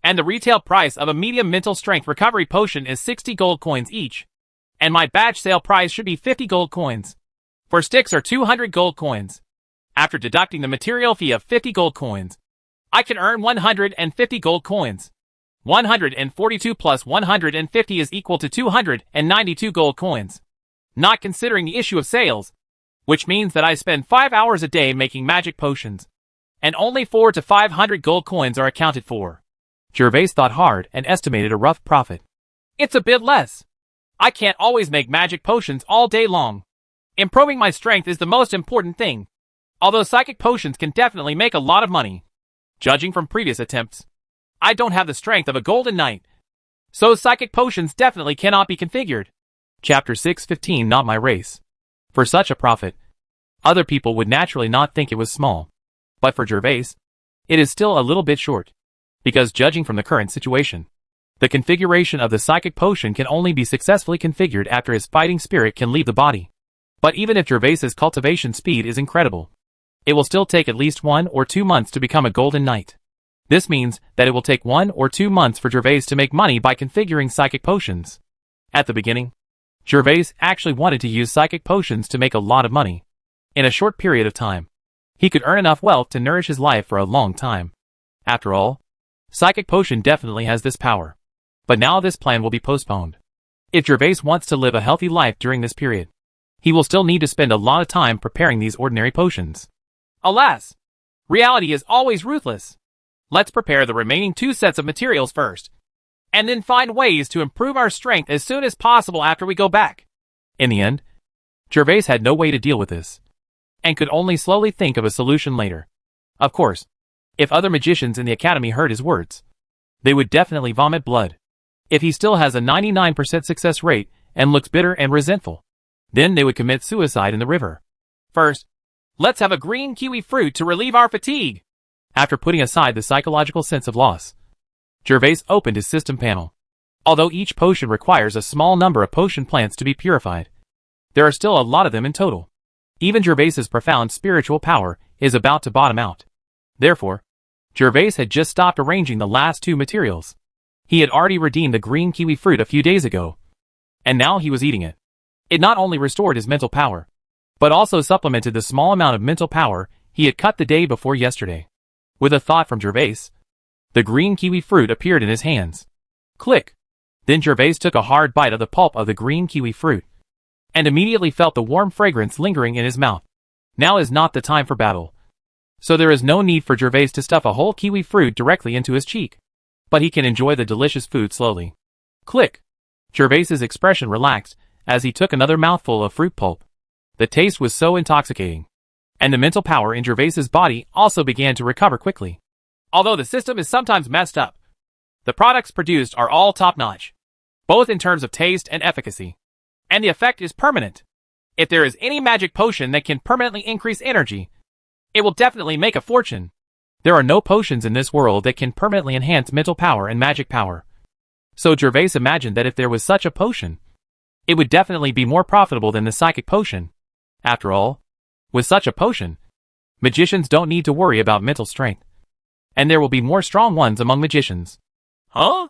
S2: And the retail price of a medium mental strength recovery potion is 60 gold coins each. And my batch sale price should be 50 gold coins. For sticks are 200 gold coins. After deducting the material fee of 50 gold coins, I can earn 150 gold coins. 142 plus 150 is equal to 292 gold coins. Not considering the issue of sales, which means that I spend 5 hours a day making magic potions, and only 400 to 500 gold coins are accounted for.
S1: Gervais thought hard and estimated a rough profit.
S2: It's a bit less. I can't always make magic potions all day long. Improving my strength is the most important thing. Although psychic potions can definitely make a lot of money. Judging from previous attempts, I don't have the strength of a golden knight. So psychic potions definitely cannot be configured.
S1: Chapter 6:15 Not my race. For such a profit, other people would naturally not think it was small. But for Gervais, it is still a little bit short. Because judging from the current situation, the configuration of the psychic potion can only be successfully configured after his fighting spirit can leave the body. But even if Gervais's cultivation speed is incredible, it will still take at least 1 or 2 months to become a golden knight.
S2: This means that it will take 1 or 2 months for Gervais to make money by configuring psychic potions. At the beginning, Gervais actually wanted to use psychic potions to make a lot of money. In a short period of time, he could earn enough wealth to nourish his life for a long time. After all, psychic potion definitely has this power. But now this plan will be postponed. If Gervais wants to live a healthy life during this period, he will still need to spend a lot of time preparing these ordinary potions. Alas, reality is always ruthless. Let's prepare the remaining 2 sets of materials first, and then find ways to improve our strength as soon as possible after we go back. In the end, Gervais had no way to deal with this, and could only slowly think of a solution later. Of course, if other magicians in the academy heard his words, they would definitely vomit blood. If he still has a 99% success rate and looks bitter and resentful, then they would commit suicide in the river. First, let's have a green kiwi fruit to relieve our fatigue. After putting aside the psychological sense of loss, Gervais opened his system panel. Although each potion requires a small number of potion plants to be purified, there are still a lot of them in total. Even Gervais's profound spiritual power is about to bottom out. Therefore, Gervais had just stopped arranging the last 2 materials. He had already redeemed the green kiwi fruit a few days ago, and now he was eating it. It not only restored his mental power, but also supplemented the small amount of mental power he had cut the day before yesterday. With a thought from Gervais, the green kiwi fruit appeared in his hands. Click! Then Gervais took a hard bite of the pulp of the green kiwi fruit, and immediately felt the warm fragrance lingering in his mouth. Now is not the time for battle, so there is no need for Gervais to stuff a whole kiwi fruit directly into his cheek, but he can enjoy the delicious food slowly. Click! Gervais's expression relaxed as he took another mouthful of fruit pulp. The taste was so intoxicating, and the mental power in Gervais's body also began to recover quickly. Although the system is sometimes messed up, the products produced are all top-notch, both in terms of taste and efficacy, and the effect is permanent. If there is any magic potion that can permanently increase energy, it will definitely make a fortune. There are no potions in this world that can permanently enhance mental power and magic power. So Gervais imagined that if there was such a potion, it would definitely be more profitable than the psychic potion. After all, with such a potion, magicians don't need to worry about mental strength, and there will be more strong ones among magicians. Huh?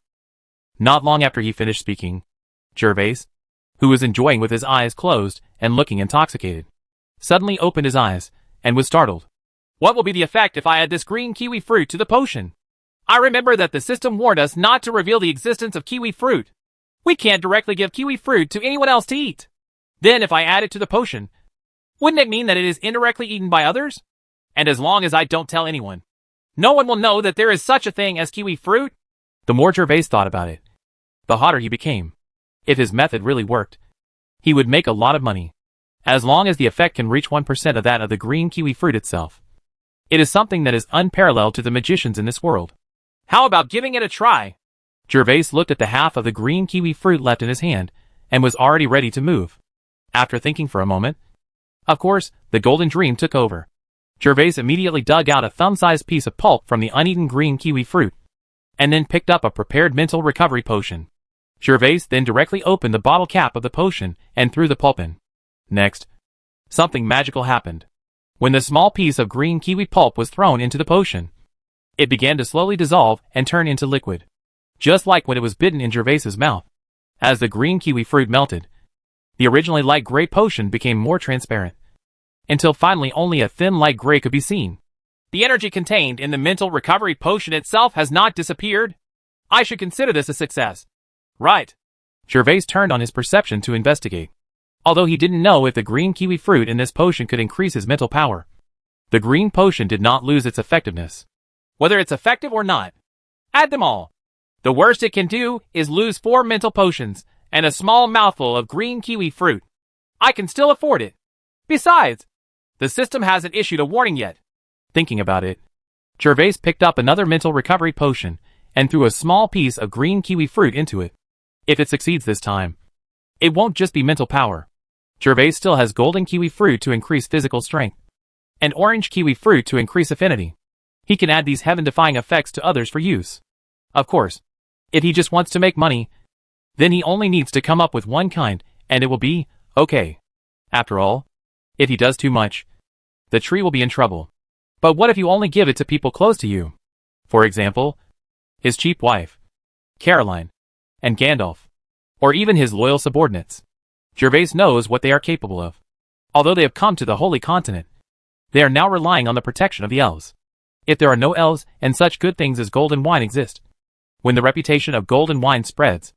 S2: Not long after he finished speaking, Gervais, who was enjoying with his eyes closed and looking intoxicated, suddenly opened his eyes and was startled. What will be the effect if I add this green kiwi fruit to the potion? I remember that the system warned us not to reveal the existence of kiwi fruit. We can't directly give kiwi fruit to anyone else to eat. Then if I add it to the potion, wouldn't it mean that it is indirectly eaten by others? And as long as I don't tell anyone, no one will know that there is such a thing as kiwi fruit? The more Gervais thought about it, the hotter he became. If his method really worked, he would make a lot of money, as long as the effect can reach 1% of that of the green kiwi fruit itself. It is something that is unparalleled to the magicians in this world. How about giving it a try? Gervais looked at the half of the green kiwi fruit left in his hand, and was already ready to move. After thinking for a moment, of course, the golden dream took over. Gervais immediately dug out a thumb-sized piece of pulp from the uneaten green kiwi fruit, and then picked up a prepared mental recovery potion. Gervais then directly opened the bottle cap of the potion and threw the pulp in. Next, something magical happened. When the small piece of green kiwi pulp was thrown into the potion, it began to slowly dissolve and turn into liquid, just like when it was bitten in Gervais's mouth. As the green kiwi fruit melted, the originally light gray potion became more transparent, until finally only a thin light gray could be seen. The energy contained in the mental recovery potion itself has not disappeared. I should consider this a success. Right. Gervais turned on his perception to investigate. Although he didn't know if the green kiwi fruit in this potion could increase his mental power, the green potion did not lose its effectiveness. Whether it's effective or not, add them all. The worst it can do is lose 4 mental potions and a small mouthful of green kiwi fruit. I can still afford it. Besides, the system hasn't issued a warning yet. Thinking about it, Gervais picked up another mental recovery potion and threw a small piece of green kiwi fruit into it. If it succeeds this time, it won't just be mental power. Gervais still has golden kiwi fruit to increase physical strength, and orange kiwi fruit to increase affinity. He can add these heaven-defying effects to others for use. Of course, if he just wants to make money, then he only needs to come up with one kind, and it will be okay. After all, if he does too much, the tree will be in trouble. But what if you only give it to people close to you?
S1: For example, his cheap wife, Caroline, and Gandalf, or even his loyal subordinates. Gervais knows what they are capable of. Although they have come to the Holy Continent, they are now relying on the protection of the elves. If there are no elves and such good things as gold and wine exist, when the reputation of gold and wine spreads,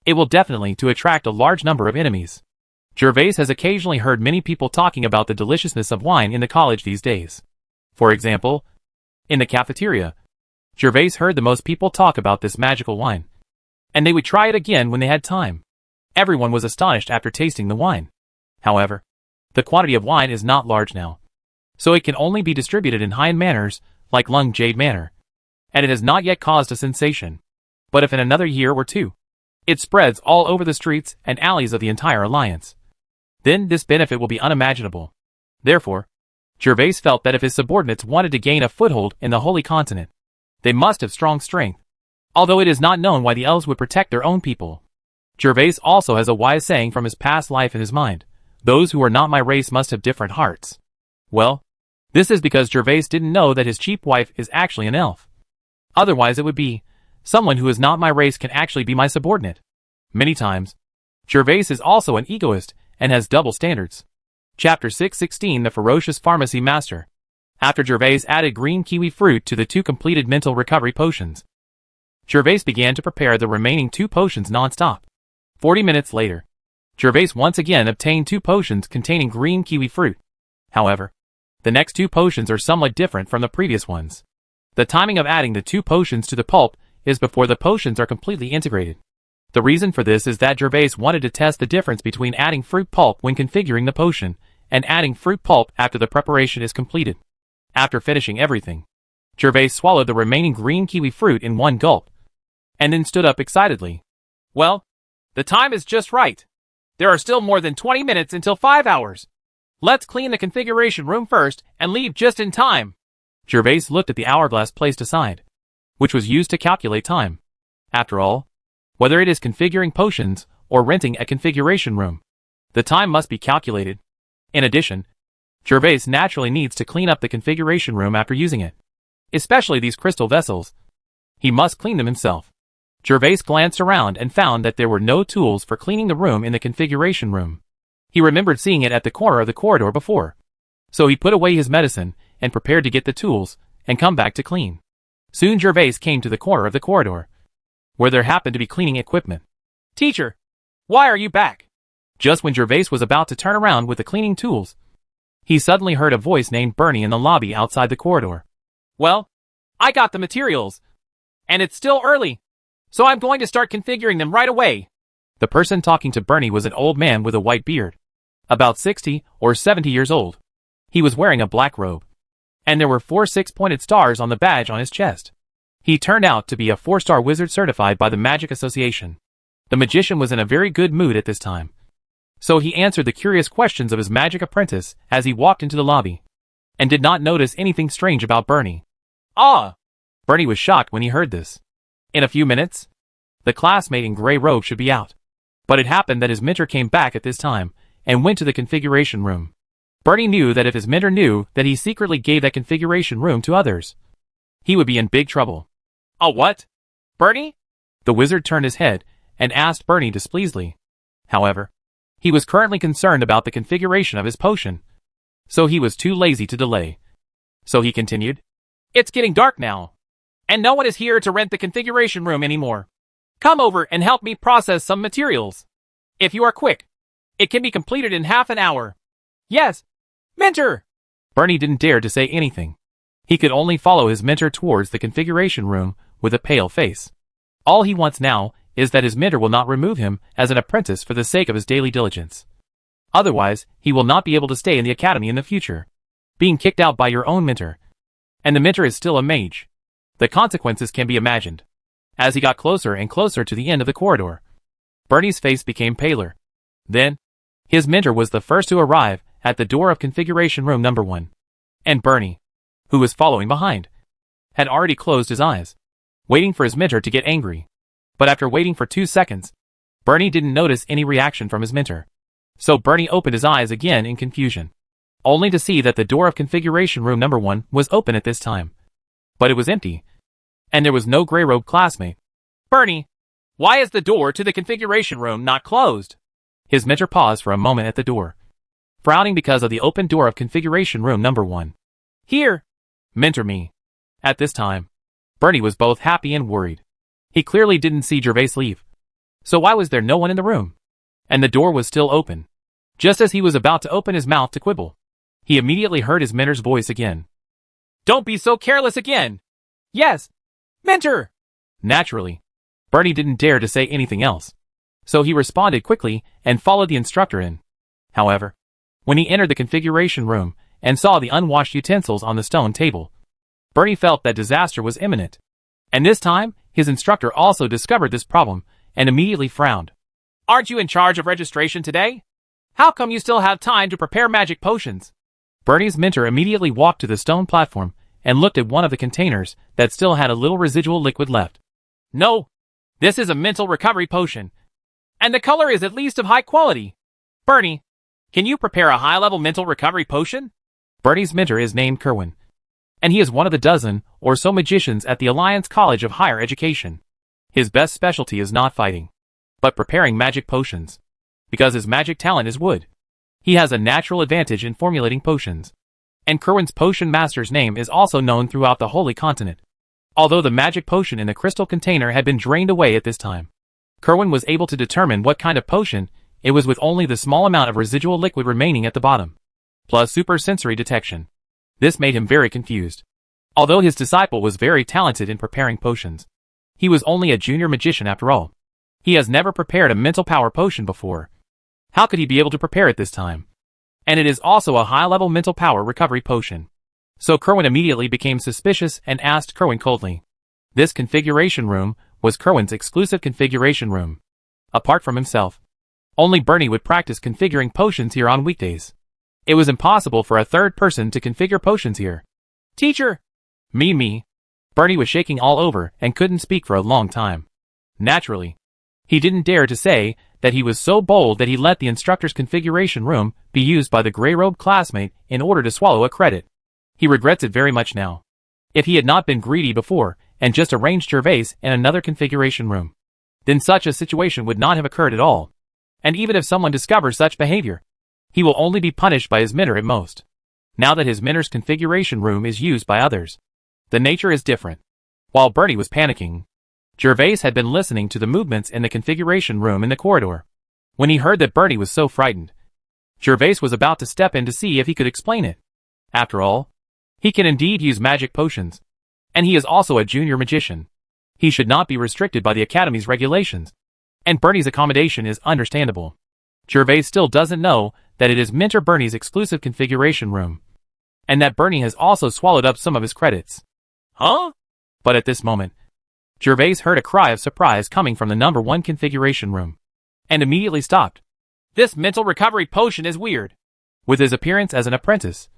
S1: it will definitely to attract a large number of enemies. Gervais has occasionally heard many people talking about the deliciousness of wine in the college these days. For example, in the cafeteria, Gervais heard the most people talk about this magical wine, and they would try it again when they had time. Everyone was astonished after tasting the wine. However, the quantity of wine is not large now, so it can only be distributed in high manners, like Lung Jade Manor, and it has not yet caused a sensation. But if in another year or two, it spreads all over the streets and alleys of the entire alliance, then this benefit will be unimaginable. Therefore, Gervais felt that if his subordinates wanted to gain a foothold in the Holy Continent, they must have strong strength. Although it is not known why the elves would protect their own people. Gervais also has a wise saying from his past life in his mind: those who are not my race must have different hearts. Well, this is because Gervais didn't know that his cheap wife is actually an elf. Otherwise it would be, someone who is not my race can actually be my subordinate. Many times, Gervais is also an egoist and has double standards. Chapter 6:16 The Ferocious Pharmacy Master. After Gervais added green kiwi fruit to the 2 completed mental recovery potions, Gervais began to prepare the remaining 2 potions non-stop. 40 minutes later, Gervais once again obtained 2 potions containing green kiwi fruit. However, the next 2 potions are somewhat different from the previous ones. The timing of adding the 2 potions to the pulp is before the potions are completely integrated. The reason for this is that Gervais wanted to test the difference between adding fruit pulp when configuring the potion, and adding fruit pulp after the preparation is completed. After finishing everything, Gervais swallowed the remaining green kiwi fruit in one gulp, and then stood up excitedly.
S2: Well, the time is just right. There are still more than 20 minutes until 5 hours. Let's clean the configuration room first and leave just in time.
S1: Gervais looked at the hourglass placed aside, which was used to calculate time. After all, whether it is configuring potions or renting a configuration room, the time must be calculated. In addition, Gervais naturally needs to clean up the configuration room after using it, especially these crystal vessels. He must clean them himself. Gervais glanced around and found that there were no tools for cleaning the room in the configuration room. He remembered seeing it at the corner of the corridor before. So he put away his medicine and prepared to get the tools and come back to clean. Soon Gervais came to the corner of the corridor, where there happened to be cleaning equipment.
S2: Teacher, why are you back?
S1: Just when Gervais was about to turn around with the cleaning tools, he suddenly heard a voice named Bernie in the lobby outside the corridor.
S2: Well, I got the materials, and it's still early, so I'm going to start configuring them right away.
S1: The person talking to Bernie was an old man with a white beard, about 60 or 70 years old. He was wearing a black robe, and there were 4 6-pointed stars on the badge on his chest. He turned out to be a 4-star wizard certified by the Magic Association. The magician was in a very good mood at this time, so he answered the curious questions of his magic apprentice as he walked into the lobby, and did not notice anything strange about Bernie.
S2: Ah!
S1: Bernie was shocked when he heard this. In a few minutes, the classmate in gray robe should be out. But it happened that his mentor came back at this time, and went to the configuration room. Bernie knew that if his mentor knew that he secretly gave that configuration room to others, he would be in big trouble.
S2: A what? Bernie?
S1: The wizard turned his head and asked Bernie displeasedly. However, he was currently concerned about the configuration of his potion, so he was too lazy to delay. So he continued,
S2: It's getting dark now, and no one is here to rent the configuration room anymore. Come over and help me process some materials. If you are quick, it can be completed in half an hour. Yes, mentor!
S1: Bernie didn't dare to say anything. He could only follow his mentor towards the configuration room with a pale face. All he wants now is that his mentor will not remove him as an apprentice for the sake of his daily diligence. Otherwise, he will not be able to stay in the academy in the future. Being kicked out by your own mentor, and the mentor is still a mage. The consequences can be imagined. As he got closer and closer to the end of the corridor, Bernie's face became paler. Then, his mentor was the first to arrive at the door of configuration room number 1. And Bernie, who was following behind, had already closed his eyes, waiting for his mentor to get angry. But after waiting for 2 seconds, Bernie didn't notice any reaction from his mentor. So Bernie opened his eyes again in confusion, only to see that the door of configuration room number 1 was open at this time. But it was empty, and there was no gray-robed classmate.
S2: Bernie, why is the door to the configuration room not closed?
S1: His mentor paused for a moment at the door, frowning because of the open door of configuration room number 1.
S2: Here,
S1: mentor me. At this time, Bernie was both happy and worried. He clearly didn't see Gervais leave. So why was there no one in the room? And the door was still open. Just as he was about to open his mouth to quibble, he immediately heard his mentor's voice again.
S2: Don't be so careless again. Yes, mentor.
S1: Naturally, Bernie didn't dare to say anything else. So he responded quickly and followed the instructor in. However, when he entered the configuration room and saw the unwashed utensils on the stone table, Bernie felt that disaster was imminent. And this time, his instructor also discovered this problem and immediately frowned.
S2: Aren't you in charge of registration today? How come you still have time to prepare magic potions?
S1: Bernie's mentor immediately walked to the stone platform and looked at one of the containers that still had a little residual liquid left.
S2: No, this is a mental recovery potion, and the color is at least of high quality. Bernie, can you prepare a high-level mental recovery potion?
S1: Bernie's mentor is named Kerwin, and he is one of the dozen or so magicians at the Alliance College of Higher Education. His best specialty is not fighting, but preparing magic potions. Because his magic talent is wood, he has a natural advantage in formulating potions. And Kerwin's potion master's name is also known throughout the Holy Continent. Although the magic potion in the crystal container had been drained away at this time, Kerwin was able to determine what kind of potion it was with only the small amount of residual liquid remaining at the bottom, plus super sensory detection. This made him very confused. Although his disciple was very talented in preparing potions, he was only a junior magician after all. He has never prepared a mental power potion before. How could he be able to prepare it this time? And it is also a high-level mental power recovery potion. So Kerwin immediately became suspicious and asked Kerwin coldly. This configuration room was Kerwin's exclusive configuration room. Apart from himself, only Bernie would practice configuring potions here on weekdays. It was impossible for a third person to configure potions here.
S2: Teacher!
S1: Me. Bernie was shaking all over and couldn't speak for a long time. Naturally, he didn't dare to say that he was so bold that he let the instructor's configuration room be used by the gray-robed classmate in order to swallow a credit. He regrets it very much now. If he had not been greedy before and just arranged Gervais in another configuration room, then such a situation would not have occurred at all. And even if someone discovers such behavior, he will only be punished by his mentor at most. Now that his mentor's configuration room is used by others, the nature is different. While Bernie was panicking, Gervais had been listening to the movements in the configuration room in the corridor. When he heard that Bernie was so frightened, Gervais was about to step in to see if he could explain it. After all, he can indeed use magic potions, and he is also a junior magician. He should not be restricted by the Academy's regulations, and Bernie's accommodation is understandable. Gervais still doesn't know that it is mentor Bernie's exclusive configuration room, and that Bernie has also swallowed up some of his credits.
S2: Huh?
S1: But at this moment, Gervais heard a cry of surprise coming from the number 1 configuration room, and immediately stopped.
S2: This mental recovery potion is weird.
S1: With his appearance as an apprentice,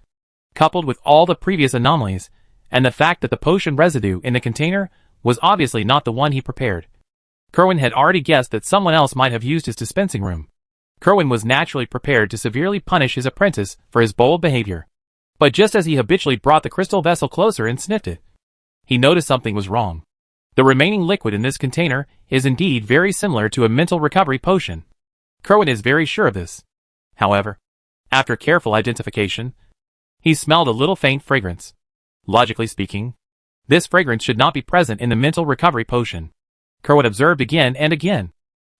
S1: coupled with all the previous anomalies, and the fact that the potion residue in the container was obviously not the one he prepared, Kerwin had already guessed that someone else might have used his dispensing room. Kerwin was naturally prepared to severely punish his apprentice for his bold behavior. But just as he habitually brought the crystal vessel closer and sniffed it, he noticed something was wrong. The remaining liquid in this container is indeed very similar to a mental recovery potion. Kerwin is very sure of this. However, after careful identification, he smelled a little faint fragrance. Logically speaking, this fragrance should not be present in the mental recovery potion. Kerwin observed again and again,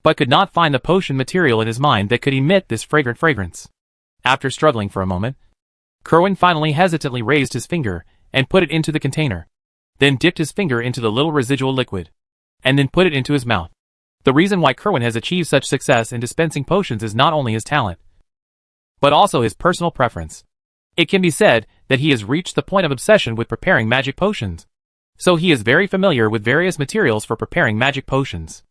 S1: but could not find the potion material in his mind that could emit this fragrant fragrance. After struggling for a moment, Kerwin finally hesitantly raised his finger and put it into the container, then dipped his finger into the little residual liquid, and then put it into his mouth. The reason why Kerwin has achieved such success in dispensing potions is not only his talent, but also his personal preference. It can be said that he has reached the point of obsession with preparing magic potions. So he is very familiar with various materials for preparing magic potions.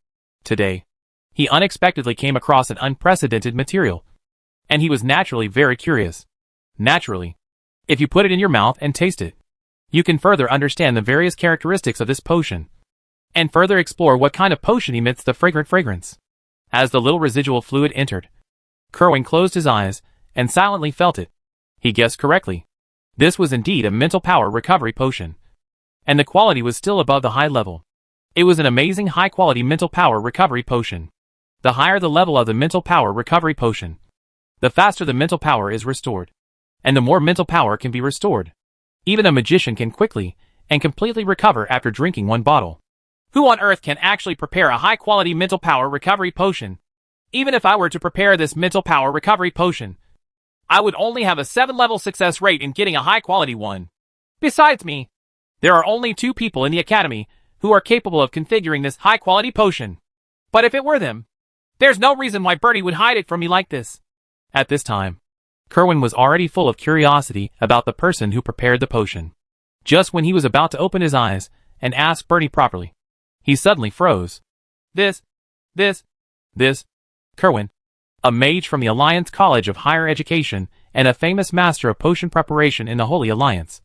S1: Today, he unexpectedly came across an unprecedented material, and he was naturally very curious. Naturally, if you put it in your mouth and taste it, you can further understand the various characteristics of this potion, and further explore what kind of potion emits the fragrant fragrance. As the little residual fluid entered, Kerwin closed his eyes and silently felt it. He guessed correctly. This was indeed a mental power recovery potion.
S2: and the quality was still above the high level. It was an amazing high-quality mental power recovery potion. The higher the level of the mental power recovery potion, the faster the mental power is restored, and the more mental power can be restored. Even a magician can quickly and completely recover after drinking one bottle. Who on earth can actually prepare a high-quality mental power recovery potion? Even if I were to prepare this mental power recovery potion, I would only have a 7-level success rate in getting a high-quality one. Besides me, there are only 2 people in the academy who are capable of configuring this high-quality potion. But if it were them, there's no reason why Bernie would hide it from me like this. At this time, Kerwin was already full of curiosity about the person who prepared the potion. Just when he was about to open his eyes and ask Bernie properly, he suddenly froze. This, Kerwin, a mage from the Alliance College of Higher Education and a famous master of potion preparation in the Holy Alliance,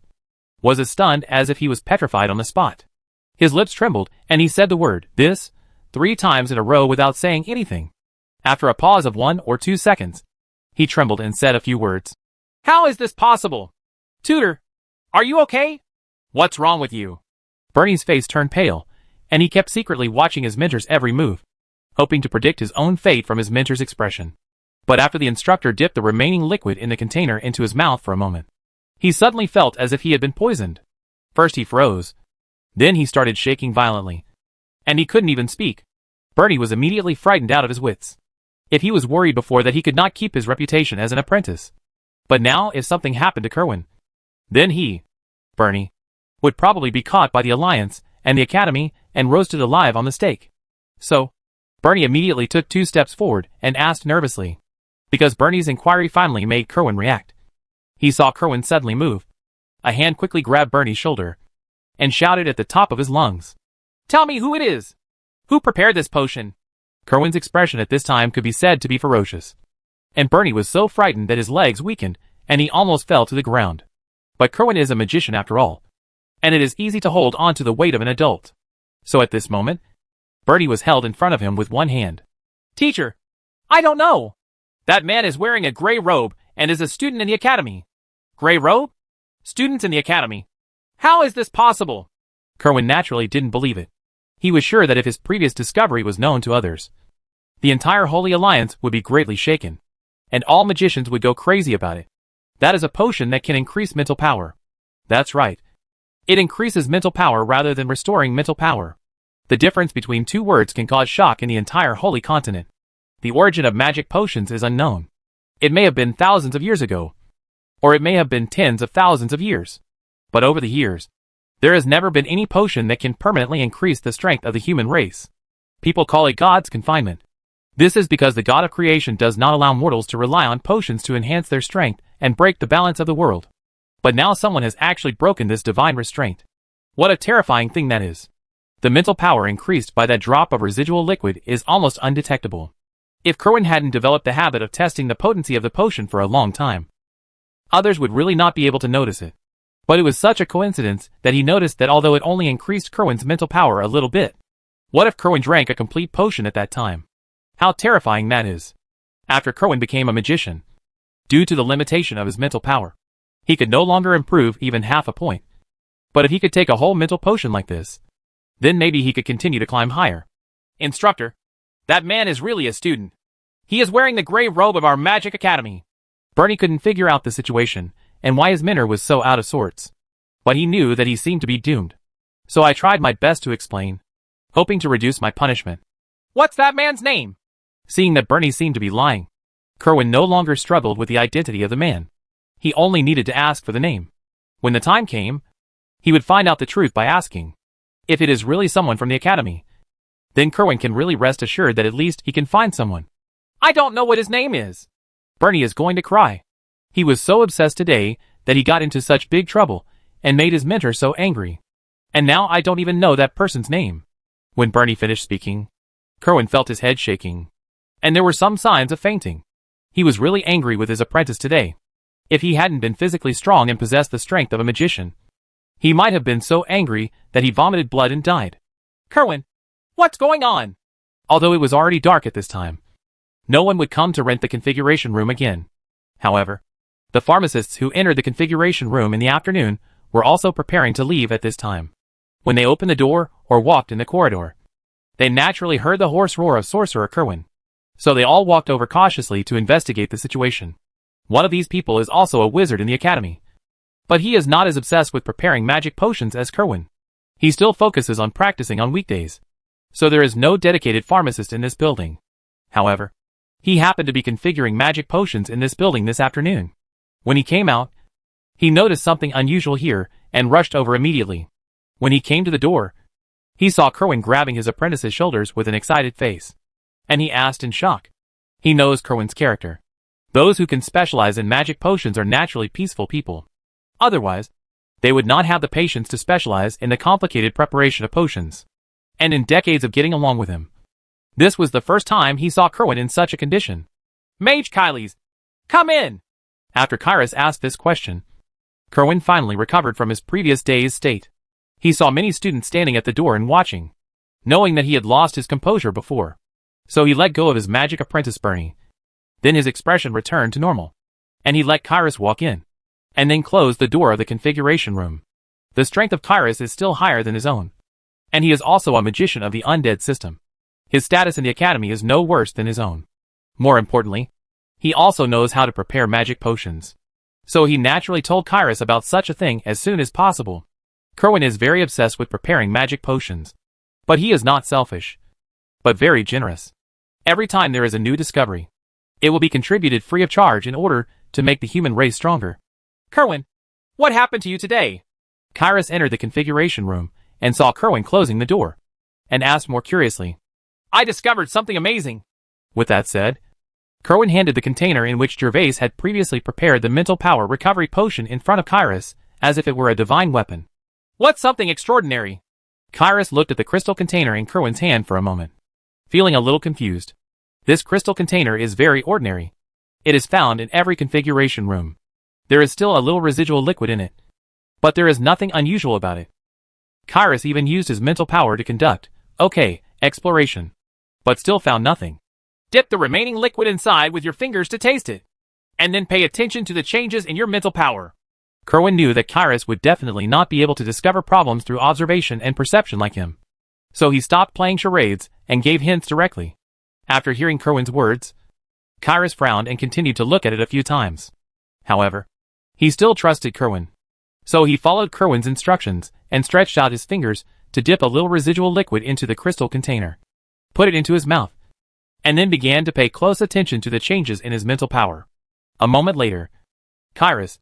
S2: was as stunned as if he was petrified on the spot. His lips trembled, and he said the word, this, 3 times in a row without saying anything. After a pause of 1 or 2 seconds, he trembled and said a few words. How is this possible? Tutor, are you okay? What's wrong with you? Bernie's face turned pale, and he kept secretly watching his mentor's every move, hoping to predict his own fate from his mentor's expression. But after the instructor dipped the remaining liquid in the container into his mouth for a moment, he suddenly felt as if he had been poisoned. First he froze, then he started shaking violently, and he couldn't even speak. Bernie was immediately frightened out of his wits. If he was worried before that he could not keep his reputation as an apprentice, but now if something happened to Kerwin, then he, Bernie, would probably be caught by the Alliance and the Academy and roasted alive on the stake. So, Bernie immediately took 2 steps forward and asked nervously, because Bernie's inquiry finally made Kerwin react. He saw Kerwin suddenly move. A hand quickly grabbed Bernie's shoulder and shouted at the top of his lungs, "Tell me who it is! Who prepared this potion?" Kerwin's expression at this time could be said to be ferocious, and Bernie was so frightened that his legs weakened and he almost fell to the ground. But Kerwin is a magician after all, and it is easy to hold on to the weight of an adult. So at this moment, Bernie was held in front of him with one hand. Teacher, I don't know. That man is wearing a gray robe and is a student in the academy. Gray robe? Students in the academy. How is this possible? Kerwin naturally didn't believe it. He was sure that if his previous discovery was known to others, the entire Holy Alliance would be greatly shaken, and all magicians would go crazy about it. That is a potion that can increase mental power. That's right. It increases mental power rather than restoring mental power. The difference between 2 words can cause shock in the entire Holy Continent. The origin of magic potions is unknown. It may have been thousands of years ago, or it may have been tens of thousands of years. But over the years, there has never been any potion that can permanently increase the strength of the human race. People call it God's confinement. This is because the God of creation does not allow mortals to rely on potions to enhance their strength and break the balance of the world. But now someone has actually broken this divine restraint. What a terrifying thing that is. The mental power increased by that drop of residual liquid is almost undetectable. If Kerwin hadn't developed the habit of testing the potency of the potion for a long time, others would really not be able to notice it. But it was such a coincidence that he noticed that although it only increased Kerwin's mental power a little bit, what if Kerwin drank a complete potion at that time? How terrifying that is. After Kerwin became a magician, due to the limitation of his mental power, he could no longer improve even half a point. But if he could take a whole mental potion like this, then maybe he could continue to climb higher. Instructor, that man is really a student. He is wearing the gray robe of our magic academy. Bernie couldn't figure out the situation and why his mentor was so out of sorts. But he knew that he seemed to be doomed. So I tried my best to explain, hoping to reduce my punishment. What's that man's name? Seeing that Bernie seemed to be lying, Kerwin no longer struggled with the identity of the man. He only needed to ask for the name. When the time came, he would find out the truth by asking. If it is really someone from the academy, then Kerwin can really rest assured that at least he can find someone. I don't know what his name is. Bernie is going to cry. He was so obsessed today that he got into such big trouble and made his mentor so angry. And now I don't even know that person's name. When Bernie finished speaking, Kerwin felt his head shaking, and there were some signs of fainting. He was really angry with his apprentice today. If he hadn't been physically strong and possessed the strength of a magician, he might have been so angry that he vomited blood and died. Kerwin, what's going on? Although it was already dark at this time, no one would come to rent the configuration room again. However, the pharmacists who entered the configuration room in the afternoon were also preparing to leave at this time.
S1: When they opened the door or walked in the corridor, they naturally heard the hoarse roar of Sorcerer Kerwin. So they all walked over cautiously to investigate the situation. One of these people is also a wizard in the academy. But he is not as obsessed with preparing magic potions as Kerwin. He still focuses on practicing on weekdays. So there is no dedicated pharmacist in this building. However, he happened to be configuring magic potions in this building this afternoon. When he came out, he noticed something unusual here and rushed over immediately. When he came to the door, he saw Kerwin grabbing his apprentice's shoulders with an excited face. And he asked in shock. He knows Kerwin's character. Those who can specialize in magic potions are naturally peaceful people. Otherwise, they would not have the patience to specialize in the complicated preparation of potions. And in decades of getting along with him, this was the first time he saw Kerwin in such a condition. Mage Kylies, come in! After Kyrus asked this question, Kerwin finally recovered from his previous day's state. He saw many students standing at the door and watching, knowing that he had lost his composure before. So he let go of his magic apprentice Bernie. Then his expression returned to normal. And he let Kyrus walk in. And then closed the door of the configuration room. The strength of Kyrus is still higher than his own. And he is also a magician of the undead system. His status in the academy is no worse than his own. More importantly, he also knows how to prepare magic potions. So he naturally told Kyrus about such a thing as soon as possible. Kerwin is very obsessed with preparing magic potions. But he is not selfish, but very generous. Every time there is a new discovery, it will be contributed free of charge in order to make the human race stronger. Kerwin, what happened to you today? Kyrus entered the configuration room and saw Kerwin closing the door, and asked more curiously. I discovered something amazing. With that said, Kerwin handed the container in which Gervais had previously prepared the mental power recovery potion in front of Kyrus, as if it were a divine weapon. What's something extraordinary? Kyrus looked at the crystal container in Kerwin's hand for a moment, feeling a little confused. This crystal container is very ordinary. It is found in every configuration room. There is still a little residual liquid in it, but there is nothing unusual about it. Kyrus even used his mental power to conduct, exploration, but still found nothing. Dip the remaining liquid inside with your fingers to taste it, and then pay attention to the changes in your mental power. Kerwin knew that Kyrus would definitely not be able to discover problems through observation and perception like him. So he stopped playing charades and gave hints directly. After hearing Kerwin's words, Kyrus frowned and continued to look at it a few times. However, he still trusted Kerwin. So he followed Kerwin's instructions and stretched out his fingers to dip a little residual liquid into the crystal container, put it into his mouth, and then began to pay close attention to the changes in his mental power. A moment later, Kyrus,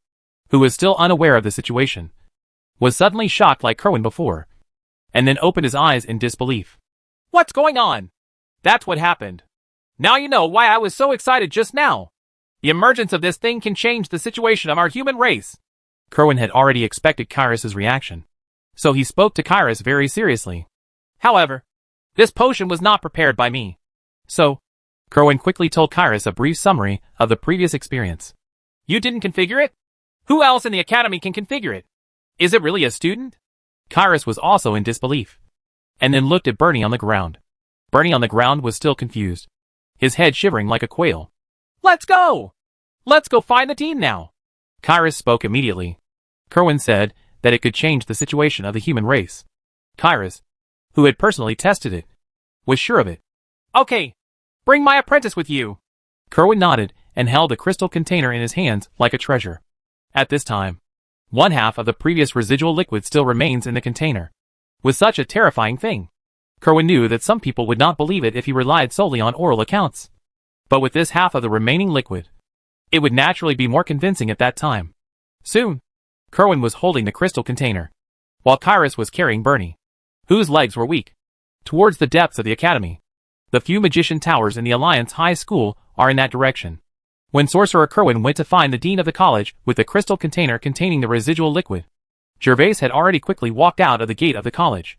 S1: who was still unaware of the situation, was suddenly shocked like Kerwin before, and then opened his eyes in disbelief. What's going on? That's what happened. Now you know why I was so excited just now. The emergence of this thing can change the situation of our human race. Kerwin had already expected Kyrus's reaction, so he spoke to Kyrus very seriously. However, this potion was not prepared by me. So, Kerwin quickly told Kyrus a brief summary of the previous experience. You didn't configure it? Who else in the academy can configure it? Is it really a student? Kyrus was also in disbelief, and then looked at Bernie on the ground. Bernie on the ground was still confused, his head shivering like a quail. Let's go! Let's go find the team now! Kyrus spoke immediately. Kerwin said that it could change the situation of the human race. Kyrus, who had personally tested it, was sure of it. Okay, bring my apprentice with you. Kerwin nodded and held the crystal container in his hands like a treasure. At this time, one half of the previous residual liquid still remains in the container. With such a terrifying thing, Kerwin knew that some people would not believe it if he relied solely on oral accounts. But with this half of the remaining liquid, it would naturally be more convincing at that time. Soon, Kerwin was holding the crystal container, while Kyrus was carrying Bernie, whose legs were weak, towards the depths of the academy. The few magician towers in the Alliance High School are in that direction. When Sorcerer Kerwin went to find the dean of the college with the crystal container containing the residual liquid, Gervais had already quickly walked out of the gate of the college.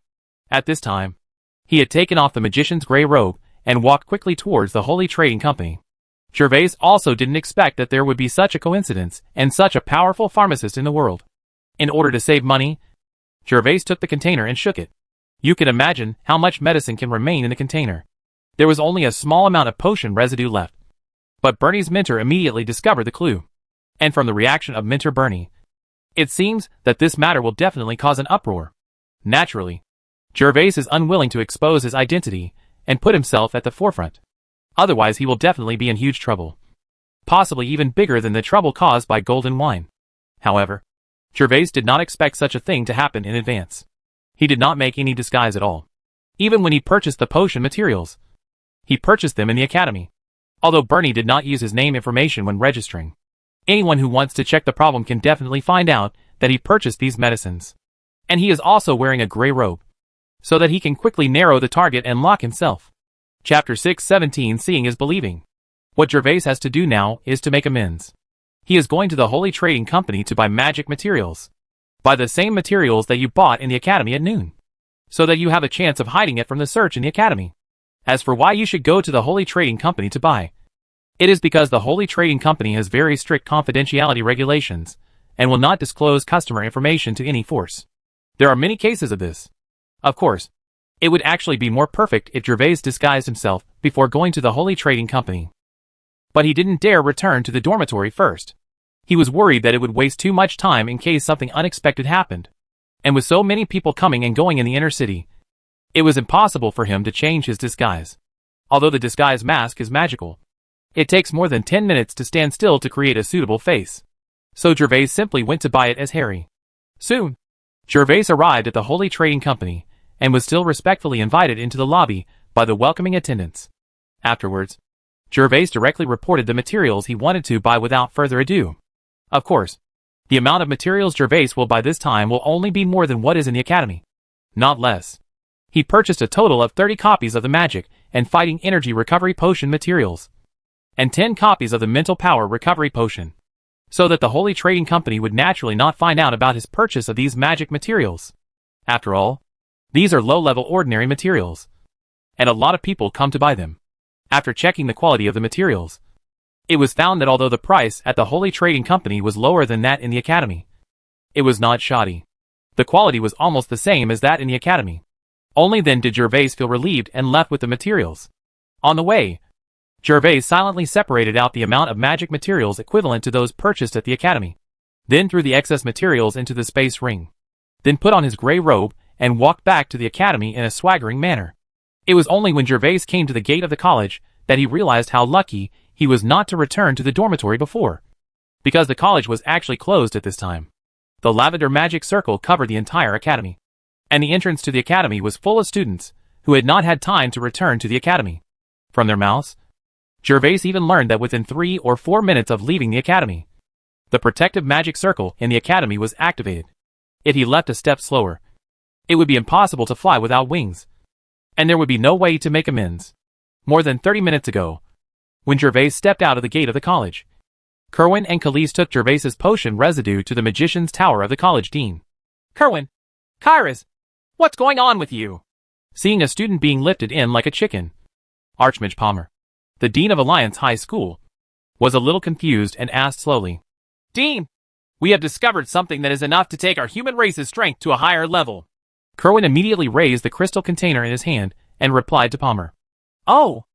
S1: At this time, he had taken off the magician's gray robe and walked quickly towards the Holy Trading Company. Gervais also didn't expect that there would be such a coincidence and such a powerful pharmacist in the world. In order to save money, Gervais took the container and shook it. You can imagine how much medicine can remain in the container. There was only a small amount of potion residue left. But Bernie's mentor immediately discovered the clue. And from the reaction of mentor Bernie, it seems that this matter will definitely cause an uproar.
S2: Naturally, Gervais is unwilling to expose his identity and put himself at the forefront. Otherwise he will definitely be in huge trouble. Possibly even bigger than the trouble caused by golden wine. However, Gervais did not expect such a thing to happen in advance. He did not make any disguise at all. Even when he purchased the potion materials, he purchased them in the academy. Although Bernie did not use his name information when registering. Anyone who wants to check the problem can definitely find out that he purchased these medicines. And he is also wearing a gray robe, so that he can quickly narrow the target and lock himself. Chapter 6:17 Seeing is Believing. What Gervais has to do now is to make amends. He is going to the Holy Trading Company to buy magic materials. Buy the same materials that you bought in the academy at noon, so that you have a chance of hiding it from the search in the academy. As for why you should go to the Holy Trading Company to buy, it is because the Holy Trading Company has very strict confidentiality regulations and will not disclose customer information to any force. There are many cases of this. Of course, it would actually be more perfect if Gervais disguised himself before going to the Holy Trading Company. But he didn't dare return to the dormitory first. He was worried that it would waste too much time in case something unexpected happened. And with so many people coming and going in the inner city, it was impossible for him to change his disguise. Although the disguise mask is magical, it takes more than 10 minutes to stand still to create a suitable face. So Gervais simply went to buy it as Harry. Soon, Gervais arrived at the Holy Trading Company and was still respectfully invited into the lobby by the welcoming attendants. Afterwards, Gervais directly reported the materials he wanted to buy without further ado. Of course, the amount of materials Gervais will buy this time will only be more than what is in the academy. Not less. He purchased a total of 30 copies of the magic and fighting energy recovery potion materials, and 10 copies of the mental power recovery potion, so that the Holy Trading Company would naturally not find out about his purchase of these magic materials. After all, these are low-level ordinary materials, and a lot of people come to buy them. After checking the quality of the materials, it was found that although the price at the Holy Trading Company was lower than that in the academy, it was not shoddy. The quality was almost the same as that in the academy. Only then did Gervais feel relieved and left with the materials. On the way, Gervais silently separated out the amount of magic materials equivalent to those purchased at the academy, then threw the excess materials into the space ring, then put on his gray robe and walked back to the academy in a swaggering manner. It was only when Gervais came to the gate of the college that he realized how lucky he was not to return to the dormitory before, because the college was actually closed at this time. The lavender magic circle covered the entire academy, and the entrance to the academy was full of students who had not had time to return to the academy. From their mouths, Gervais even learned that within 3 or 4 minutes of leaving the academy, the protective magic circle in the academy was activated. If he left a step slower, it would be impossible to fly without wings, and there would be no way to make amends. More than 30 minutes ago, when Gervais stepped out of the gate of the college, Kerwin and Khalees took Gervais's potion residue to the magician's tower of the college dean.
S1: Kerwin! Kairos! What's going on with you?
S2: Seeing a student being lifted in like a chicken, Archmage Palmer, the dean of Alliance High School, was a little confused and asked slowly,
S1: Dean, we have discovered something that is enough to take our human race's strength to a higher level.
S2: Kerwin immediately raised the crystal container in his hand and replied to Palmer.
S1: Oh,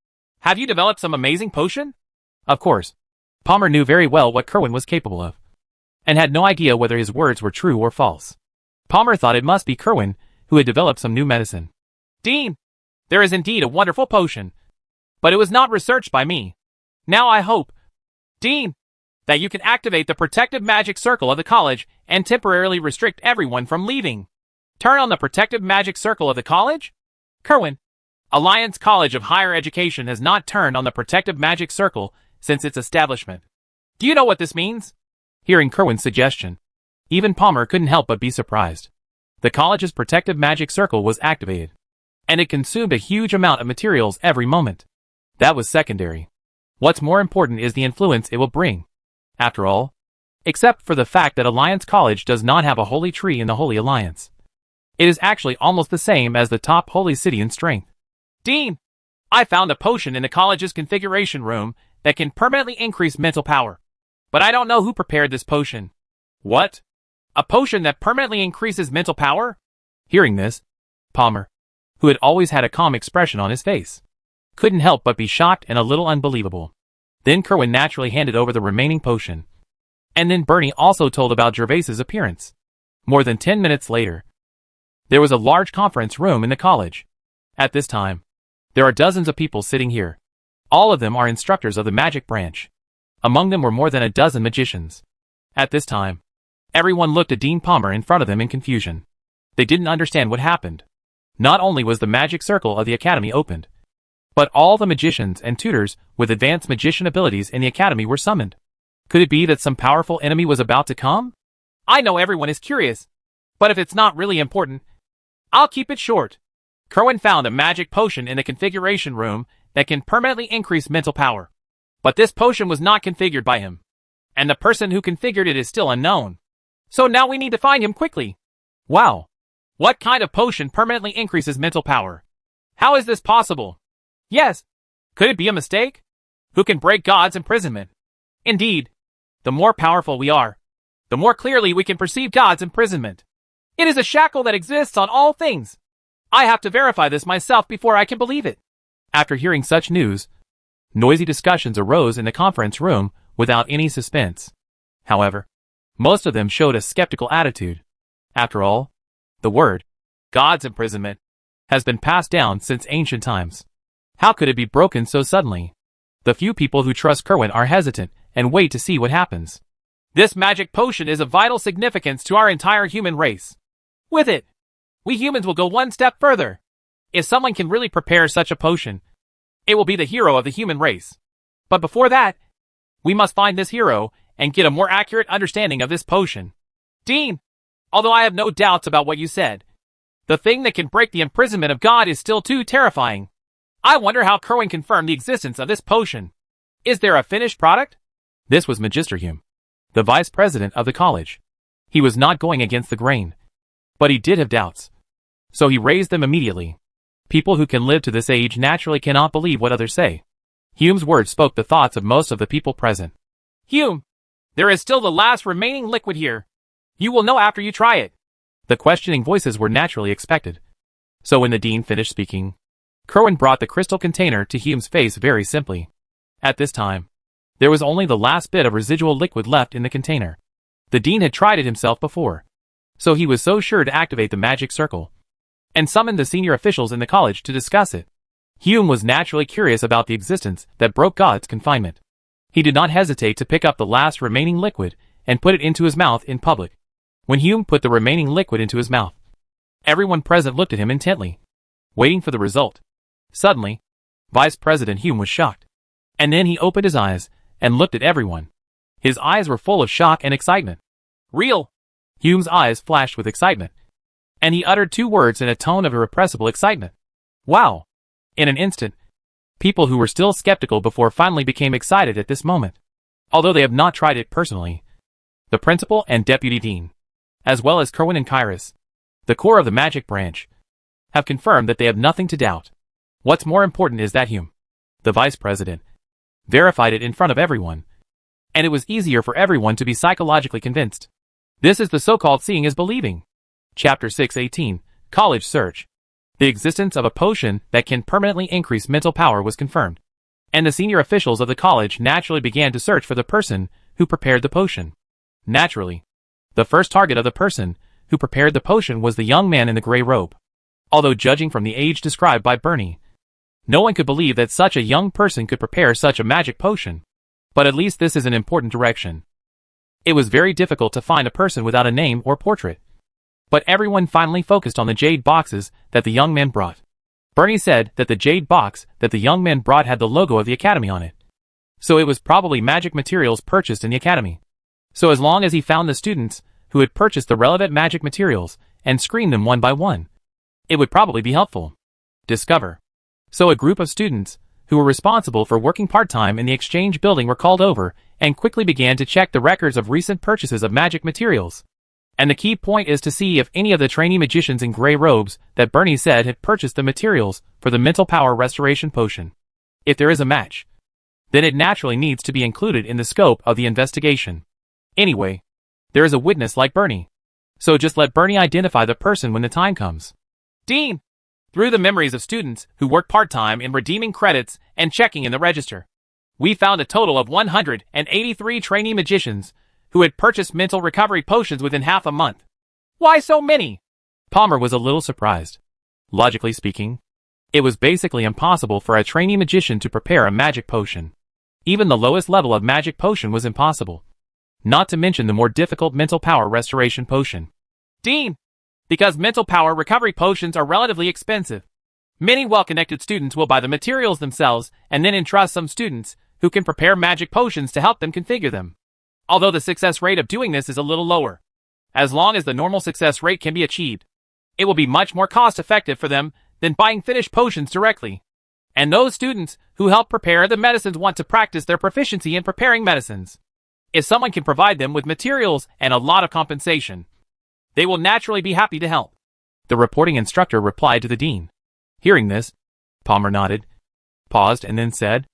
S1: have you developed some amazing potion?
S2: Of course. Palmer knew very well what Kerwin was capable of, and had no idea whether his words were true or false. Palmer thought it must be Kerwin who had developed some new medicine.
S1: Dean, there is indeed a wonderful potion, but it was not researched by me. Now I hope, Dean, that you can activate the protective magic circle of the college and temporarily restrict everyone from leaving. Turn on the protective magic circle of the college? Kerwin, Alliance College of Higher Education has not turned on the protective magic circle since its establishment. Do you know what this means?
S2: Hearing Kerwin's suggestion, even Palmer couldn't help but be surprised. The college's protective magic circle was activated, and it consumed a huge amount of materials every moment. That was secondary. What's more important is the influence it will bring. After all, except for the fact that Alliance College does not have a holy tree in the Holy Alliance, it is actually almost the same as the top holy city in strength.
S1: Dean, I found a potion in the college's configuration room that can permanently increase mental power, but I don't know who prepared this potion.
S2: What?
S1: A potion that permanently increases mental power?
S2: Hearing this, Palmer, who had always had a calm expression on his face, couldn't help but be shocked and a little unbelievable. Then Kerwin naturally handed over the remaining potion. And then Bernie also told about Gervais's appearance. More than 10 minutes later,
S1: There was a large conference room in the college. At this time, there are dozens of people sitting here. All of them are instructors of the magic branch. Among them were more than a dozen magicians. At this time, everyone looked at Dean Palmer in front of them in confusion. They didn't understand what happened. Not only was the magic circle of the academy opened, but all the magicians and tutors with advanced magician abilities in the academy were summoned. Could it be that some powerful enemy was about to come?
S2: I know everyone is curious, but if it's not really important, I'll keep it short. Kerwin found a magic potion in the configuration room that can permanently increase mental power. But this potion was not configured by him, and the person who configured it is still unknown. So now we need to find him quickly. Wow. What kind of potion permanently increases mental power? How is this possible? Yes. Could it be a mistake? Who can break God's imprisonment? Indeed. The more powerful we are, the more clearly we can perceive God's imprisonment. It is a shackle that exists on all things. I have to verify this myself before I can believe it.
S1: After hearing such news, noisy discussions arose in the conference room without any suspense. However, most of them showed a skeptical attitude. After all, the word, God's imprisonment, has been passed down since ancient times. How could it be broken so suddenly? The few people who trust Kerwin are hesitant and wait to see what happens.
S2: This magic potion is of vital significance to our entire human race. With it, we humans will go one step further. If someone can really prepare such a potion, it will be the hero of the human race. But before that, we must find this hero and get a more accurate understanding of this potion. Dean, although I have no doubts about what you said, the thing that can break the imprisonment of God is still too terrifying. I wonder how Kerwin confirmed the existence of this potion. Is there a finished product?
S1: This was Magister Hume, the vice president of the college. He was not going against the grain, but he did have doubts. So he raised them immediately. People who can live to this age naturally cannot believe what others say. Hume's words spoke the thoughts of most of the people present.
S2: Hume, there is still the last remaining liquid here. You will know after you try it.
S1: The questioning voices were naturally expected. So when the dean finished speaking, Kerwin brought the crystal container to Hume's face very simply. At this time, there was only the last bit of residual liquid left in the container. The dean had tried it himself before, so he was so sure to activate the magic circle and summoned the senior officials in the college to discuss it. Hume was naturally curious about the existence that broke God's confinement. He did not hesitate to pick up the last remaining liquid and put it into his mouth in public. When Hume put the remaining liquid into his mouth, everyone present looked at him intently, waiting for the result. Suddenly, Vice President Hume was shocked. And then he opened his eyes and looked at everyone. His eyes were full of shock and excitement.
S2: Real!
S1: Hume's eyes flashed with excitement, and he uttered two words in a tone of irrepressible excitement. Wow! In an instant, people who were still skeptical before finally became excited at this moment. Although they have not tried it personally, the principal and deputy dean, as well as Kerwin and Kyrus, the core of the magic branch, have confirmed that they have nothing to doubt. What's more important is that Hume, the vice president, verified it in front of everyone, and it was easier for everyone to be psychologically convinced. This is the so-called seeing is believing. Chapter 6:18, College Search. The existence of a potion that can permanently increase mental power was confirmed, and the senior officials of the college naturally began to search for the person who prepared the potion. Naturally, the first target of the person who prepared the potion was the young man in the gray robe. Although judging from the age described by Bernie, no one could believe that such a young person could prepare such a magic potion. But at least this is an important direction. It was very difficult to find a person without a name or portrait. But everyone finally focused on the jade boxes that the young man brought. Bernie said that the jade box that the young man brought had the logo of the academy on it. So it was probably magic materials purchased in the academy. So as long as he found the students who had purchased the relevant magic materials and screened them one by one, it would probably be helpful. Discover. So a group of students who were responsible for working part-time in the exchange building were called over and quickly began to check the records of recent purchases of magic materials. And the key point is to see if any of the trainee magicians in gray robes that Bernie said had purchased the materials for the mental power restoration potion. If there is a match, then it naturally needs to be included in the scope of the investigation. Anyway, there is a witness like Bernie. So just let Bernie identify the person when the time comes.
S2: Dean! Through the memories of students who work part-time in redeeming credits and checking in the register, we found a total of 183 trainee magicians who had purchased mental recovery potions within half a month. Why so many?
S1: Palmer was a little surprised. Logically speaking, it was basically impossible for a trainee magician to prepare a magic potion. Even the lowest level of magic potion was impossible. Not to mention the more difficult mental power restoration potion.
S2: Dean! Because mental power recovery potions are relatively expensive. Many well-connected students will buy the materials themselves and then entrust some students who can prepare magic potions to help them configure them. Although the success rate of doing this is a little lower. As long as the normal success rate can be achieved, it will be much more cost-effective for them than buying finished potions directly. And those students who help prepare the medicines want to practice their proficiency in preparing medicines. If someone can provide them with materials and a lot of compensation, they will naturally be happy to help.
S1: The reporting instructor replied to the dean. Hearing this, Palmer nodded, paused, and then said,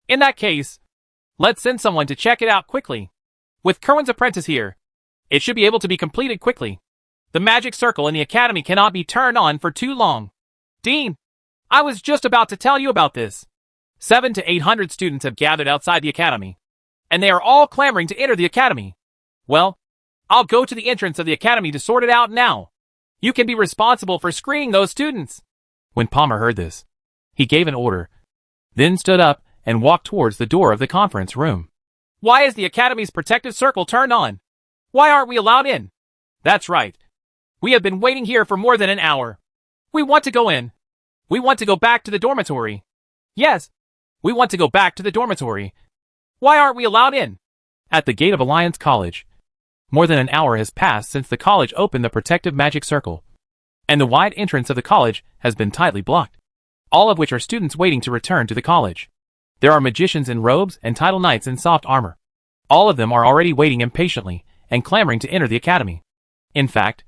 S2: In that case, let's send someone to check it out quickly. With Kerwin's apprentice here, it should be able to be completed quickly. The magic circle in the academy cannot be turned on for too long. Dean, I was just about to tell you about this. 700 to 800 students have gathered outside the academy, and they are all clamoring to enter the academy. Well, I'll go to the entrance of the academy to sort it out now. You can be responsible for screening those students.
S1: When Palmer heard this, he gave an order, then stood up and walked towards the door of the conference room.
S2: Why is the academy's protective circle turned on? Why aren't we allowed in? That's right. We have been waiting here for more than an hour. We want to go in. We want to go back to the dormitory. Yes, we want to go back to the dormitory. Why aren't we allowed in?
S1: At the gate of Alliance College, more than an hour has passed since the college opened the protective magic circle, and the wide entrance of the college has been tightly blocked, all of which are students waiting to return to the college. There are magicians in robes and title knights in soft armor. All of them are already waiting impatiently and clamoring to enter the academy. In fact,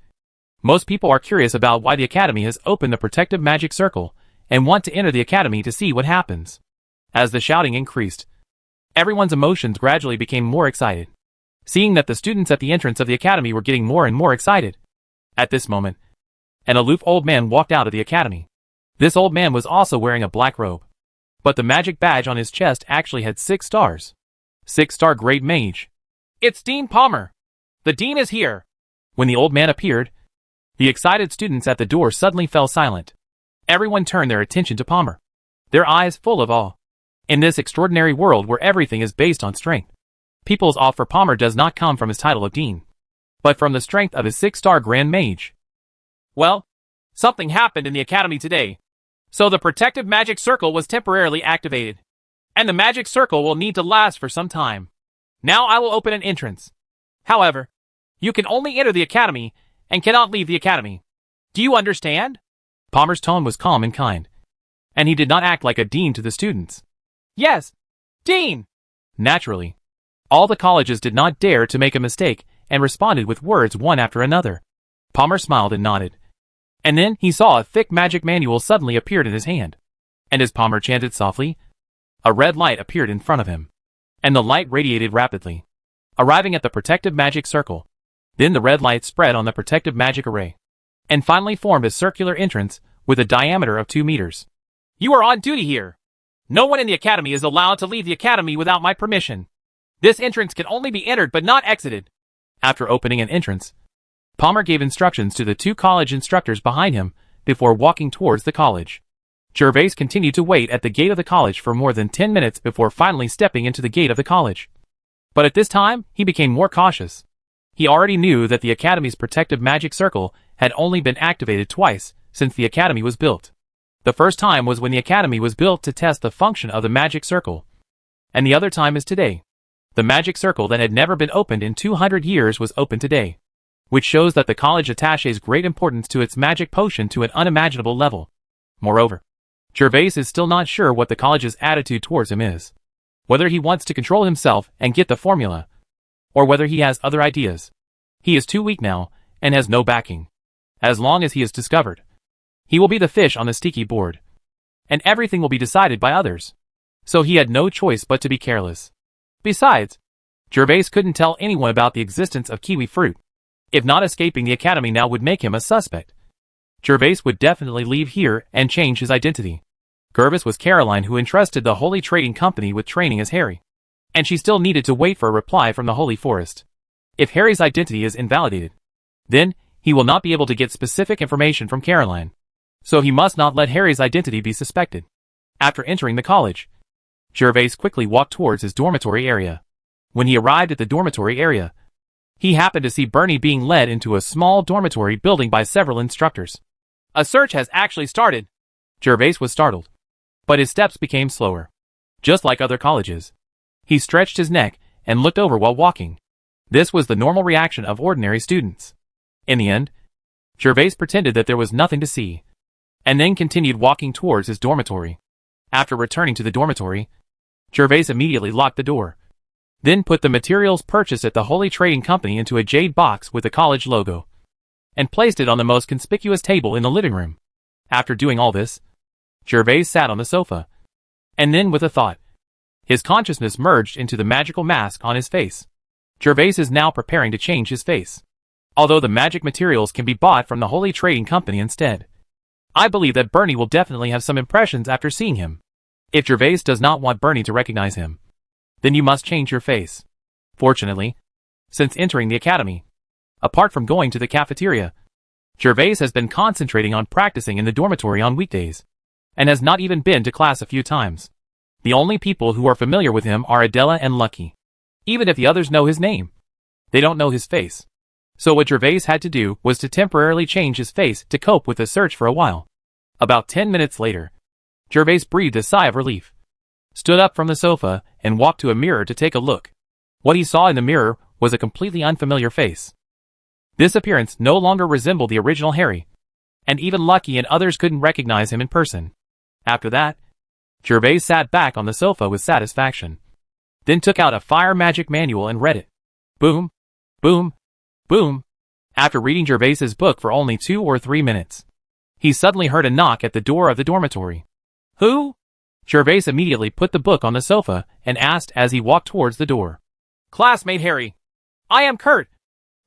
S1: most people are curious about why the academy has opened the protective magic circle and want to enter the academy to see what happens. As the shouting increased, everyone's emotions gradually became more excited, seeing that the students at the entrance of the academy were getting more and more excited. At this moment, an aloof old man walked out of the academy. This old man was also wearing a black robe, but the magic badge on his chest actually had 6 stars. 6-star Great Mage.
S2: It's Dean Palmer. The dean is here.
S1: When the old man appeared, the excited students at the door suddenly fell silent. Everyone turned their attention to Palmer, their eyes full of awe. In this extraordinary world where everything is based on strength, people's awe for Palmer does not come from his title of dean, but from the strength of his 6-star Grand Mage.
S2: Well, something happened in the academy today, so the protective magic circle was temporarily activated, and the magic circle will need to last for some time. Now I will open an entrance. However, you can only enter the academy and cannot leave the academy. Do you understand?
S1: Palmer's tone was calm and kind, and he did not act like a dean to the students.
S2: Yes, Dean!
S1: Naturally, all the colleges did not dare to make a mistake and responded with words one after another. Palmer smiled and nodded, and then he saw a thick magic manual suddenly appeared in his hand. And as Palmer chanted softly, a red light appeared in front of him, and the light radiated rapidly, arriving at the protective magic circle. Then the red light spread on the protective magic array, and finally formed a circular entrance with a diameter of 2 meters.
S2: You are on duty here. No one in the academy is allowed to leave the academy without my permission. This entrance can only be entered but not exited.
S1: After opening an entrance, Palmer gave instructions to the 2 college instructors behind him before walking towards the college. Gervais continued to wait at the gate of the college for more than 10 minutes before finally stepping into the gate of the college. But at this time, he became more cautious. He already knew that the academy's protective magic circle had only been activated twice since the academy was built. The first time was when the academy was built to test the function of the magic circle, and the other time is today. The magic circle that had never been opened in 200 years was opened today, which shows that the college attaches great importance to its magic potion to an unimaginable level. Moreover, Gervais is still not sure what the college's attitude towards him is, whether he wants to control himself and get the formula, or whether he has other ideas. He is too weak now, and has no backing. As long as he is discovered, he will be the fish on the sticky board, and everything will be decided by others. So he had no choice but to be careless. Besides, Gervais couldn't tell anyone about the existence of kiwi fruit. If not, escaping the academy now would make him a suspect. Gervais would definitely leave here and change his identity. Gervais was Caroline, who entrusted the Holy Trading Company with training as Harry, and she still needed to wait for a reply from the Holy Forest. If Harry's identity is invalidated, then He will not be able to get specific information from Caroline, so he must not let Harry's identity be suspected. After entering the college, Gervais quickly walked towards his dormitory area. When he arrived at the dormitory area, he happened to see Bernie being led into a small dormitory building by several instructors.
S2: A search has actually started.
S1: Gervais was startled, but his steps became slower. Just like other colleges, he stretched his neck and looked over while walking. This was the normal reaction of ordinary students. In the end, Gervais pretended that there was nothing to see, and then continued walking towards his dormitory. After returning to the dormitory, Gervais immediately locked the door, then put the materials purchased at the Holy Trading Company into a jade box with the college logo, and placed it on the most conspicuous table in the living room. After doing all this, Gervais sat on the sofa, and then with a thought, his consciousness merged into the magical mask on his face. Gervais is now preparing to change his face, although the magic materials can be bought from the Holy Trading Company instead. I believe that Bernie will definitely have some impressions after seeing him. If Gervais does not want Bernie to recognize him, then you must change your face. Fortunately, since entering the academy, apart from going to the cafeteria, Gervais has been concentrating on practicing in the dormitory on weekdays, and has not even been to class a few times. The only people who are familiar with him are Adela and Lucky. Even if the others know his name, they don't know his face. So what Gervais had to do was to temporarily change his face to cope with the search for a while. About 10 minutes later, Gervais breathed a sigh of relief, stood up from the sofa, and walked to a mirror to take a look. What he saw in the mirror was a completely unfamiliar face. This appearance no longer resembled the original Harry, and even Lucky and others couldn't recognize him in person. After that, Gervais sat back on the sofa with satisfaction, then took out a fire magic manual and read it. Boom, boom, boom. After reading Gervais's book for only 2 or 3 minutes, he suddenly heard a knock at the door of the dormitory. Who? Gervais immediately put the book on the sofa and asked as he walked towards the door.
S2: Classmate Harry, I am Kurt,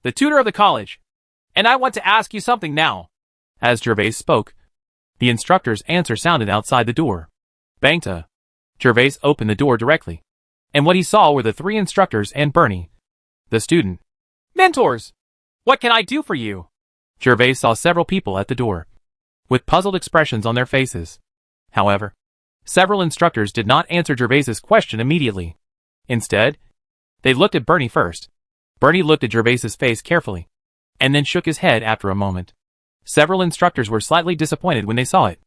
S2: the tutor of the college, and I want to ask you something now.
S1: As Gervais spoke, the instructor's answer sounded outside the door. Bangta. Gervais opened the door directly, and what he saw were the 3 instructors and Bernie, the student.
S2: Mentors, what can I do for you?
S1: Gervais saw several people at the door, with puzzled expressions on their faces. However, several instructors did not answer Gervais's question immediately. Instead, they looked at Bernie first. Bernie looked at Gervais's face carefully, and then shook his head after a moment. Several instructors were slightly disappointed when they saw it.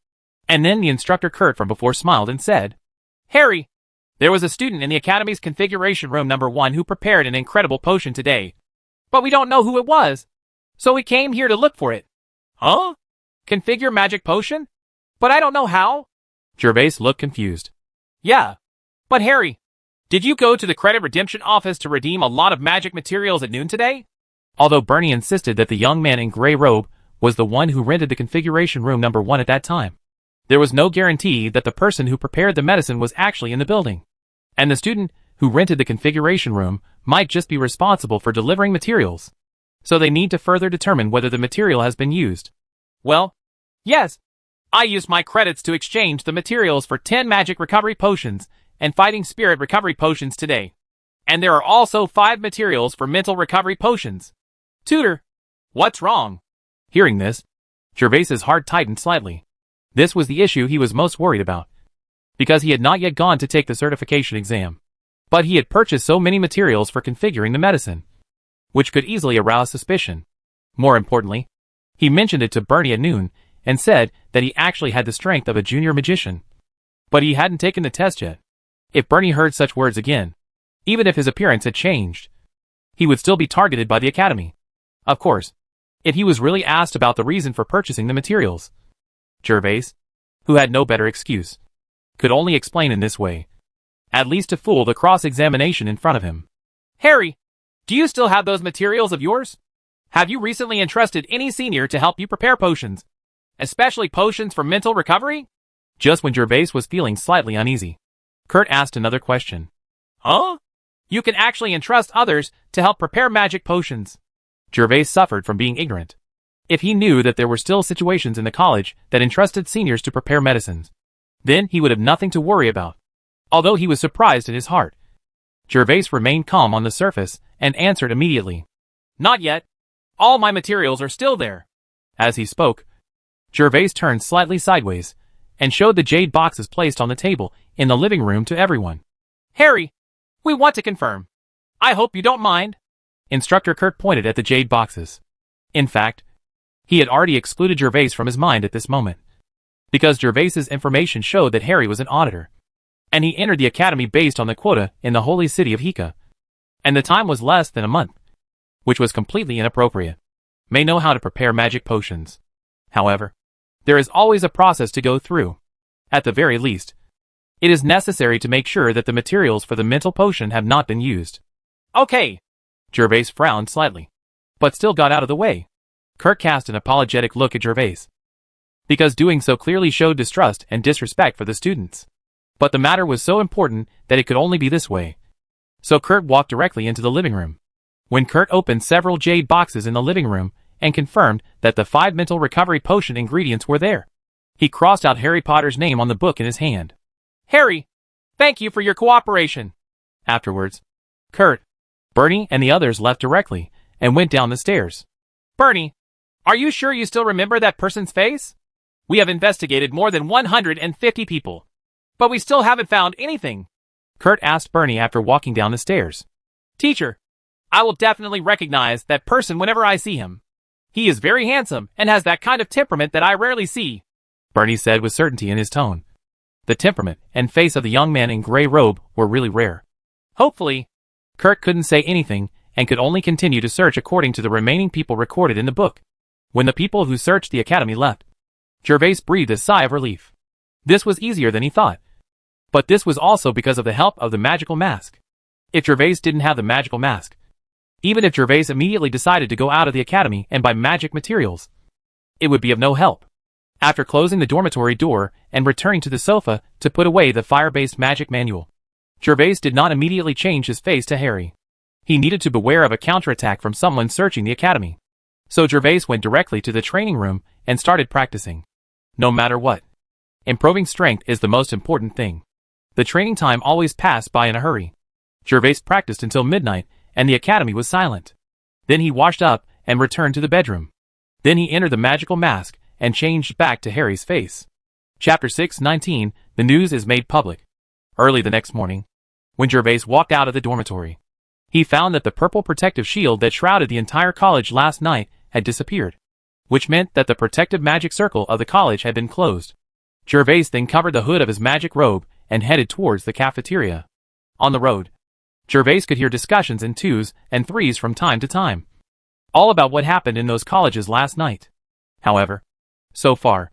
S1: And then the instructor Kurt from before smiled and said,
S2: Harry, there was a student in the Academy's configuration room number 1 who prepared an incredible potion today. But we don't know who it was, so we came here to look for it. Huh? Configure magic potion? But I don't know how.
S1: Gervais looked confused.
S2: Yeah. But Harry, did you go to the credit redemption office to redeem a lot of magic materials at noon today?
S1: Although Bernie insisted that the young man in gray robe was the one who rented the configuration room number 1 at that time, there was no guarantee that the person who prepared the medicine was actually in the building, and the student who rented the configuration room might just be responsible for delivering materials. So they need to further determine whether the material has been used.
S2: Well, yes. I used my credits to exchange the materials for 10 magic recovery potions and fighting spirit recovery potions today. And there are also 5 materials for mental recovery potions. Tutor, what's wrong?
S1: Hearing this, Gervais's heart tightened slightly. This was the issue he was most worried about, because he had not yet gone to take the certification exam. But he had purchased so many materials for configuring the medicine, which could easily arouse suspicion. More importantly, he mentioned it to Bernie at noon, and said that he actually had the strength of a junior magician. But he hadn't taken the test yet. If Bernie heard such words again, even if his appearance had changed, he would still be targeted by the academy. Of course, if he was really asked about the reason for purchasing the materials, Gervais, who had no better excuse, could only explain in this way, at least to fool the cross-examination in front of him.
S2: Harry, do you still have those materials of yours? Have you recently entrusted any Seignior to help you prepare potions, especially potions for mental recovery?
S1: Just when Gervais was feeling slightly uneasy, Kurt asked another question.
S2: Huh? You can actually entrust others to help prepare magic potions.
S1: Gervais suffered from being ignorant. If he knew that there were still situations in the college that entrusted seniors to prepare medicines, then he would have nothing to worry about. Although he was surprised in his heart, Gervais remained calm on the surface and answered immediately.
S2: Not yet. All my materials are still there.
S1: As he spoke, Gervais turned slightly sideways and showed the jade boxes placed on the table in the living room to everyone.
S2: Harry, we want to confirm. I hope you don't mind.
S1: Instructor Kurt pointed at the jade boxes. In fact, he had already excluded Gervais from his mind at this moment, because Gervais's information showed that Harry was an auditor, and he entered the academy based on the quota in the holy city of Hika, and the time was less than a month, which was completely inappropriate. May know how to prepare magic potions. However, there is always a process to go through. At the very least, it is necessary to make sure that the materials for the mental potion have not been used.
S2: Okay.
S1: Gervais frowned slightly, but still got out of the way. Kurt cast an apologetic look at Gervais, because doing so clearly showed distrust and disrespect for the students. But the matter was so important that it could only be this way. So Kurt walked directly into the living room. When Kurt opened several jade boxes in the living room and confirmed that the 5 mental recovery potion ingredients were there, he crossed out Harry Potter's name on the book in his hand.
S2: Harry, thank you for your cooperation.
S1: Afterwards, Kurt, Bernie, and the others left directly and went down the stairs.
S2: Bernie, are you sure you still remember that person's face? We have investigated more than 150 people, but we still haven't found anything.
S1: Kurt asked Bernie after walking down the stairs.
S2: Teacher, I will definitely recognize that person whenever I see him. He is very handsome and has that kind of temperament that I rarely see,
S1: Bernie said with certainty in his tone. The temperament and face of the young man in gray robe were really rare.
S2: Hopefully.
S1: Kurt couldn't say anything and could only continue to search according to the remaining people recorded in the book. When the people who searched the academy left, Gervais breathed a sigh of relief. This was easier than he thought. But this was also because of the help of the magical mask. If Gervais didn't have the magical mask, even if Gervais immediately decided to go out of the academy and buy magic materials, it would be of no help. After closing the dormitory door and returning to the sofa to put away the fire-based magic manual, Gervais did not immediately change his face to Harry. He needed to beware of a counterattack from someone searching the academy. So Gervais went directly to the training room and started practicing. No matter what, improving strength is the most important thing. The training time always passed by in a hurry. Gervais practiced until midnight, and the academy was silent. Then he washed up and returned to the bedroom. Then he entered the magical mask and changed back to Harry's face. Chapter 6:19 The news is made public. Early the next morning, when Gervais walked out of the dormitory, he found that the purple protective shield that shrouded the entire college last night had disappeared, which meant that the protective magic circle of the college had been closed. Gervais then covered the hood of his magic robe and headed towards the cafeteria. On the road, Gervais could hear discussions in 2s and 3s from time to time, all about what happened in those colleges last night. However, so far,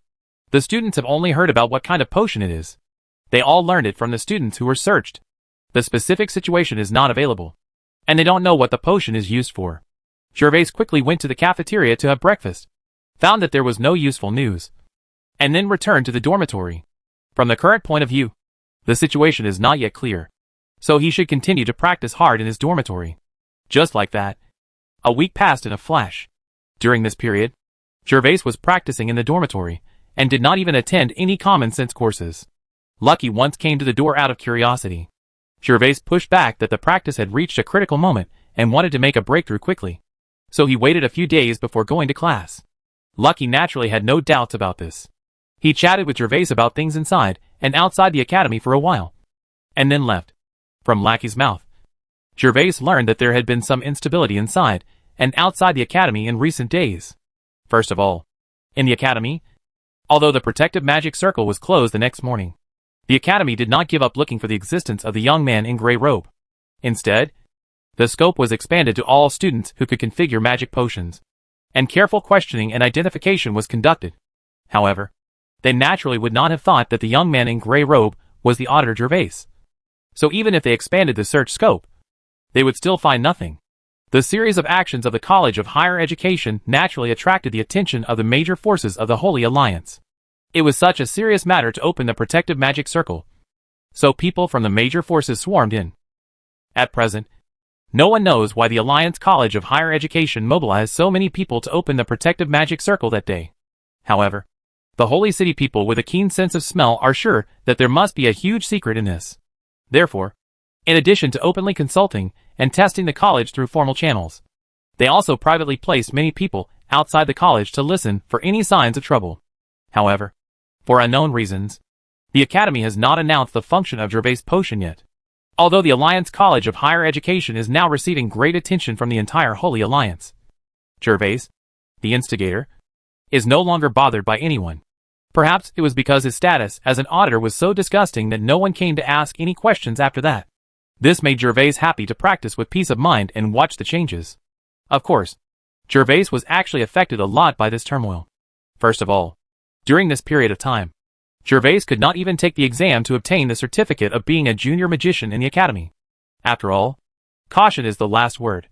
S1: the students have only heard about what kind of potion it is. They all learned it from the students who were searched. The specific situation is not available, and they don't know what the potion is used for. Gervais quickly went to the cafeteria to have breakfast, found that there was no useful news, and then returned to the dormitory. From the current point of view, the situation is not yet clear, so he should continue to practice hard in his dormitory. Just like that, a week passed in a flash. During this period, Gervais was practicing in the dormitory and did not even attend any common sense courses. Lucky once came to the door out of curiosity. Gervais pushed back that the practice had reached a critical moment and wanted to make a breakthrough quickly, so he waited a few days before going to class. Lucky naturally had no doubts about this. He chatted with Gervais about things inside and outside the academy for a while, and then left. From Lucky's mouth, Gervais learned that there had been some instability inside and outside the academy in recent days. First of all, in the academy, although the protective magic circle was closed the next morning, the academy did not give up looking for the existence of the young man in gray robe. Instead, the scope was expanded to all students who could configure magic potions, and careful questioning and identification was conducted. However, they naturally would not have thought that the young man in gray robe was the auditor Gervais. So even if they expanded the search scope, they would still find nothing. The series of actions of the College of Higher Education naturally attracted the attention of the major forces of the Holy Alliance. It was such a serious matter to open the protective magic circle, so people from the major forces swarmed in. At present, no one knows why the Alliance College of Higher Education mobilized so many people to open the protective magic circle that day. However, the Holy City people with a keen sense of smell are sure that there must be a huge secret in this. Therefore, in addition to openly consulting and testing the college through formal channels,
S2: They also privately placed many people outside the college to listen for any signs of trouble. However, for unknown reasons, the Academy has not announced the function of Gervais' potion yet. Although the Alliance College of Higher Education is now receiving great attention from the entire Holy Alliance, Gervais, the instigator, is no longer bothered by anyone. Perhaps it was because his status as an auditor was so disgusting that no one came to ask any questions after that. This made Gervais happy to practice with peace of mind and watch the changes. Of course, Gervais was actually affected a lot by this turmoil. First of all, during this period of time, Gervais could not even take the exam to obtain the certificate of being a junior magician in the Academy. After all, caution is the last word,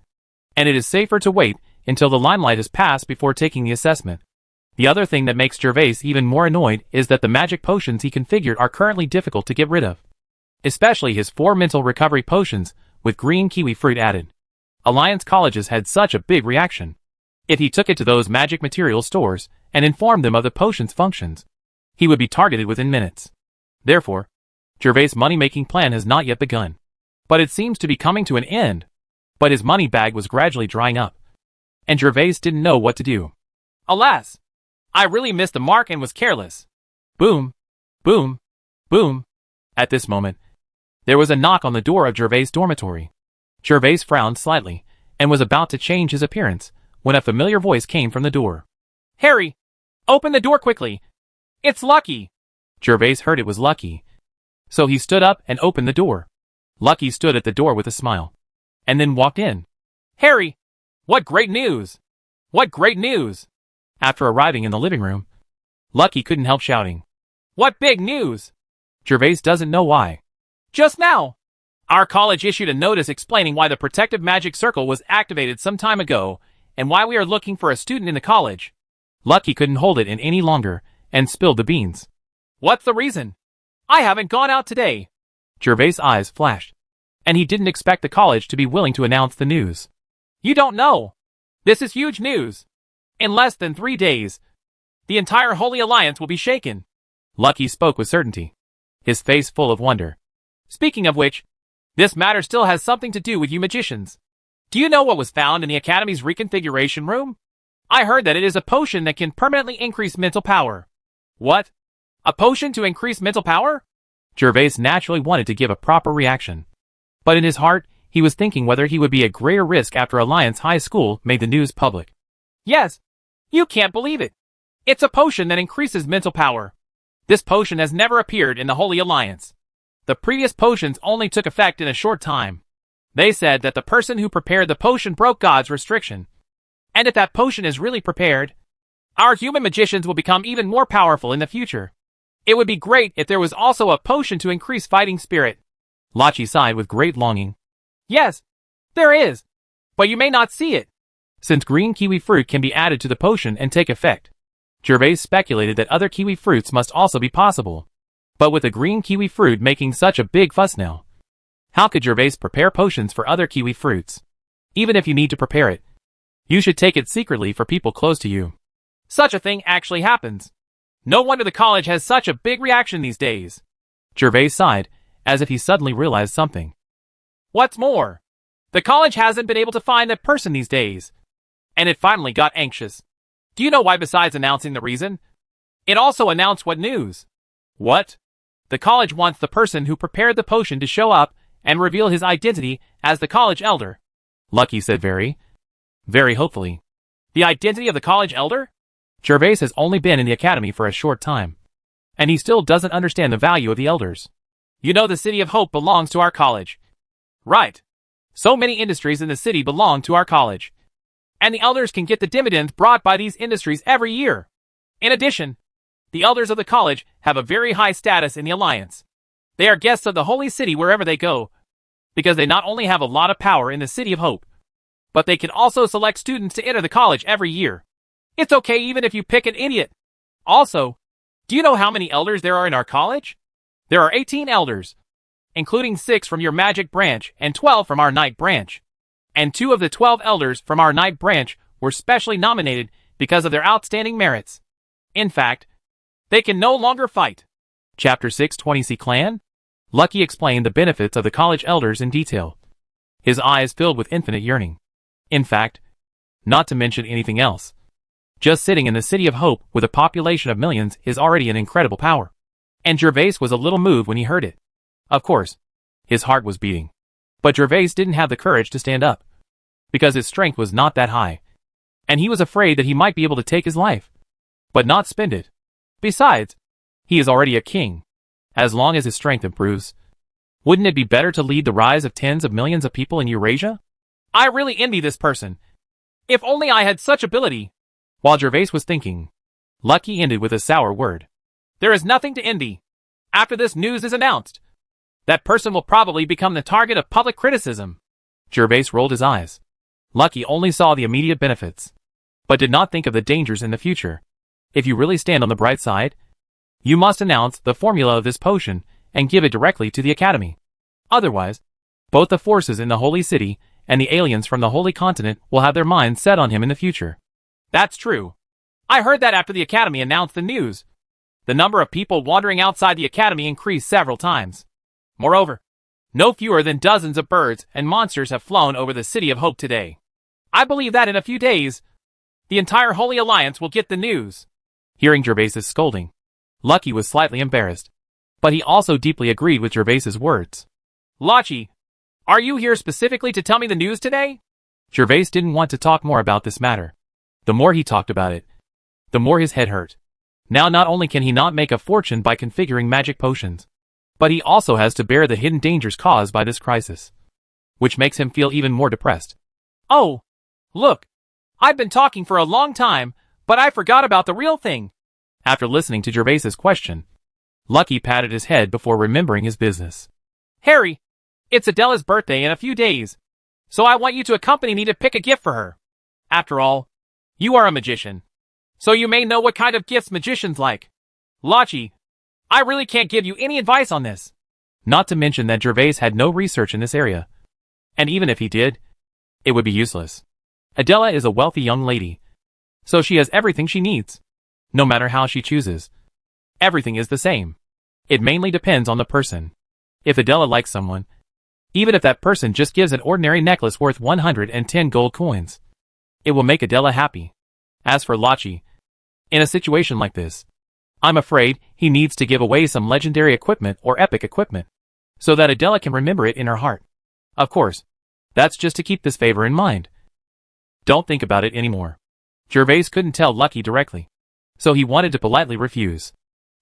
S2: and it is safer to wait until the limelight has passed before taking the assessment. The other thing that makes Gervais even more annoyed is that the magic potions he configured are currently difficult to get rid of. Especially his 4 mental recovery potions with green kiwi fruit added. Alliance colleges had such a big reaction. If he took it to those magic material stores and informed them of the potion's functions, he would be targeted within minutes. Therefore, Gervais' money-making plan has not yet begun. But it seems to be coming to an end. But his money bag was gradually drying up, and Gervais didn't know what to do. Alas! I really missed the mark and was careless. Boom, boom, boom. At this moment, there was a knock on the door of Gervais' dormitory. Gervais frowned slightly and was about to change his appearance when a familiar voice came from the door. Harry, open the door quickly. It's Lucky. Gervais heard it was Lucky, so he stood up and opened the door. Lucky stood at the door with a smile, and then walked in. Harry, what great news! What great news! After arriving in the living room, Lucky couldn't help shouting, What big news! Gervais doesn't know why. Just now! Our college issued a notice explaining why the protective magic circle was activated some time ago and why we are looking for a student in the college. Lucky couldn't hold it in any longer and spilled the beans. What's the reason? I haven't gone out today. Gervais' eyes flashed, and he didn't expect the college to be willing to announce the news. You don't know. This is huge news. In less than 3 days, the entire Holy Alliance will be shaken. Lucky spoke with certainty, his face full of wonder. Speaking of which, this matter still has something to do with you magicians. Do you know what was found in the Academy's reconfiguration room? I heard that it is a potion that can permanently increase mental power. What? A potion to increase mental power? Gervais naturally wanted to give a proper reaction. But in his heart, he was thinking whether he would be at greater risk after Alliance High School made the news public. Yes. You can't believe it. It's a potion that increases mental power. This potion has never appeared in the Holy Alliance. The previous potions only took effect in a short time. They said that the person who prepared the potion broke God's restriction. And if that potion is really prepared, our human magicians will become even more powerful in the future. It would be great if there was also a potion to increase fighting spirit. Lachi sighed with great longing. Yes, there is. But you may not see it, since green kiwi fruit can be added to the potion and take effect. Gervais speculated that other kiwi fruits must also be possible. But with the green kiwi fruit making such a big fuss now, how could Gervais prepare potions for other kiwi fruits? Even if you need to prepare it, you should take it secretly for people close to you. Such a thing actually happens. No wonder the college has such a big reaction these days. Gervais sighed, as if he suddenly realized something. What's more, the college hasn't been able to find that person these days, and it finally got anxious. Do you know why besides announcing the reason? It also announced what news. What? The college wants the person who prepared the potion to show up and reveal his identity as the college elder. Lucky said very hopefully. The identity of the college elder? Gervais has only been in the academy for a short time, and he still doesn't understand the value of the elders. You know the City of Hope belongs to our college. Right. So many industries in the city belong to our college, and the elders can get the dividends brought by these industries every year. In addition, the elders of the college have a very high status in the Alliance. They are guests of the Holy City wherever they go, because they not only have a lot of power in the City of Hope, but they can also select students to enter the college every year. It's okay even if you pick an idiot. Also, do you know how many elders there are in our college? There are 18 elders, including 6 from your magic branch and 12 from our night branch. And 2 of the 12 elders from our night branch were specially nominated because of their outstanding merits. In fact, they can no longer fight. Chapter 620C Clan? Lucky explained the benefits of the college elders in detail, his eyes filled with infinite yearning. In fact,
S1: not to mention anything else. Just sitting in the City of Hope with a population of millions is already an incredible power. And Gervais was a little moved when he heard it. Of course, his heart was beating. But Gervais didn't have the courage to stand up, because his strength was not that high, and he was afraid that he might be able to take his life, but not spend it. Besides, he is already a king. As long as his strength improves, wouldn't it be better to lead the rise of tens of millions of people in Eurasia?
S2: I really envy this person. If only I had such ability.
S1: While Gervais was thinking, Lucky ended with a sour word.
S2: There is nothing to envy. After this news is announced, that person will probably become the target of public criticism.
S1: Gervais rolled his eyes. Lucky only saw the immediate benefits, but did not think of the dangers in the future. If you really stand on the bright side, you must announce the formula of this potion and give it directly to the Academy. Otherwise, both the forces in the Holy City and the aliens from the Holy Continent will have their minds set on him in the future.
S2: That's true. I heard that after the Academy announced the news, the number of people wandering outside the Academy increased several times. Moreover, no fewer than dozens of birds and monsters have flown over the City of Hope today. I believe that in a few days, the entire Holy Alliance will get the news.
S1: Hearing Gervais's scolding, Lucky was slightly embarrassed, but he also deeply agreed with Gervais's words.
S2: Lucky, are you here specifically to tell me the news today?
S1: Gervais didn't want to talk more about this matter. The more he talked about it, the more his head hurt. Now not only can he not make a fortune by configuring magic potions, but he also has to bear the hidden dangers caused by this crisis, which makes him feel even more depressed.
S2: Oh, look, I've been talking for a long time, but I forgot about the real thing.
S1: After listening to Gervais's question, Lucky patted his head before remembering his business.
S2: Harry, it's Adela's birthday in a few days, so I want you to accompany me to pick a gift for her. After all, you are a magician, so you may know what kind of gifts magicians like. Lucky, I really can't give you any advice on this.
S1: Not to mention that Gervais had no research in this area. And even if he did, it would be useless. Adela is a wealthy young lady, so she has everything she needs. No matter how she chooses, everything is the same. It mainly depends on the person. If Adela likes someone, even if that person just gives an ordinary necklace worth 110 gold coins, it will make Adela happy. As for Lucky, in a situation like this, I'm afraid he needs to give away some legendary equipment or epic equipment, so that Adela can remember it in her heart. Of course, that's just to keep this favor in mind. Don't think about it anymore. Gervais couldn't tell Lucky directly, so he wanted to politely refuse.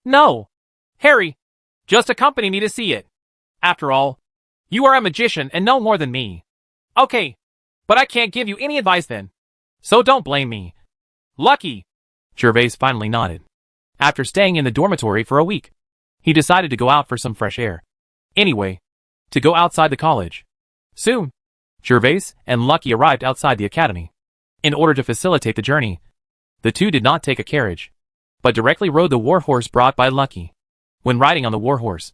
S2: No, Harry, just accompany me to see it. After all, you are a magician and know more than me. Okay, but I can't give you any advice then, so don't blame me. Lucky.
S1: Gervais finally nodded. After staying in the dormitory for a week, he decided to go out for some fresh air. Anyway, to go outside the college. Soon, Gervais and Lucky arrived outside the academy. In order to facilitate the journey, the two did not take a carriage, but directly rode the warhorse brought by Lucky. When riding on the warhorse,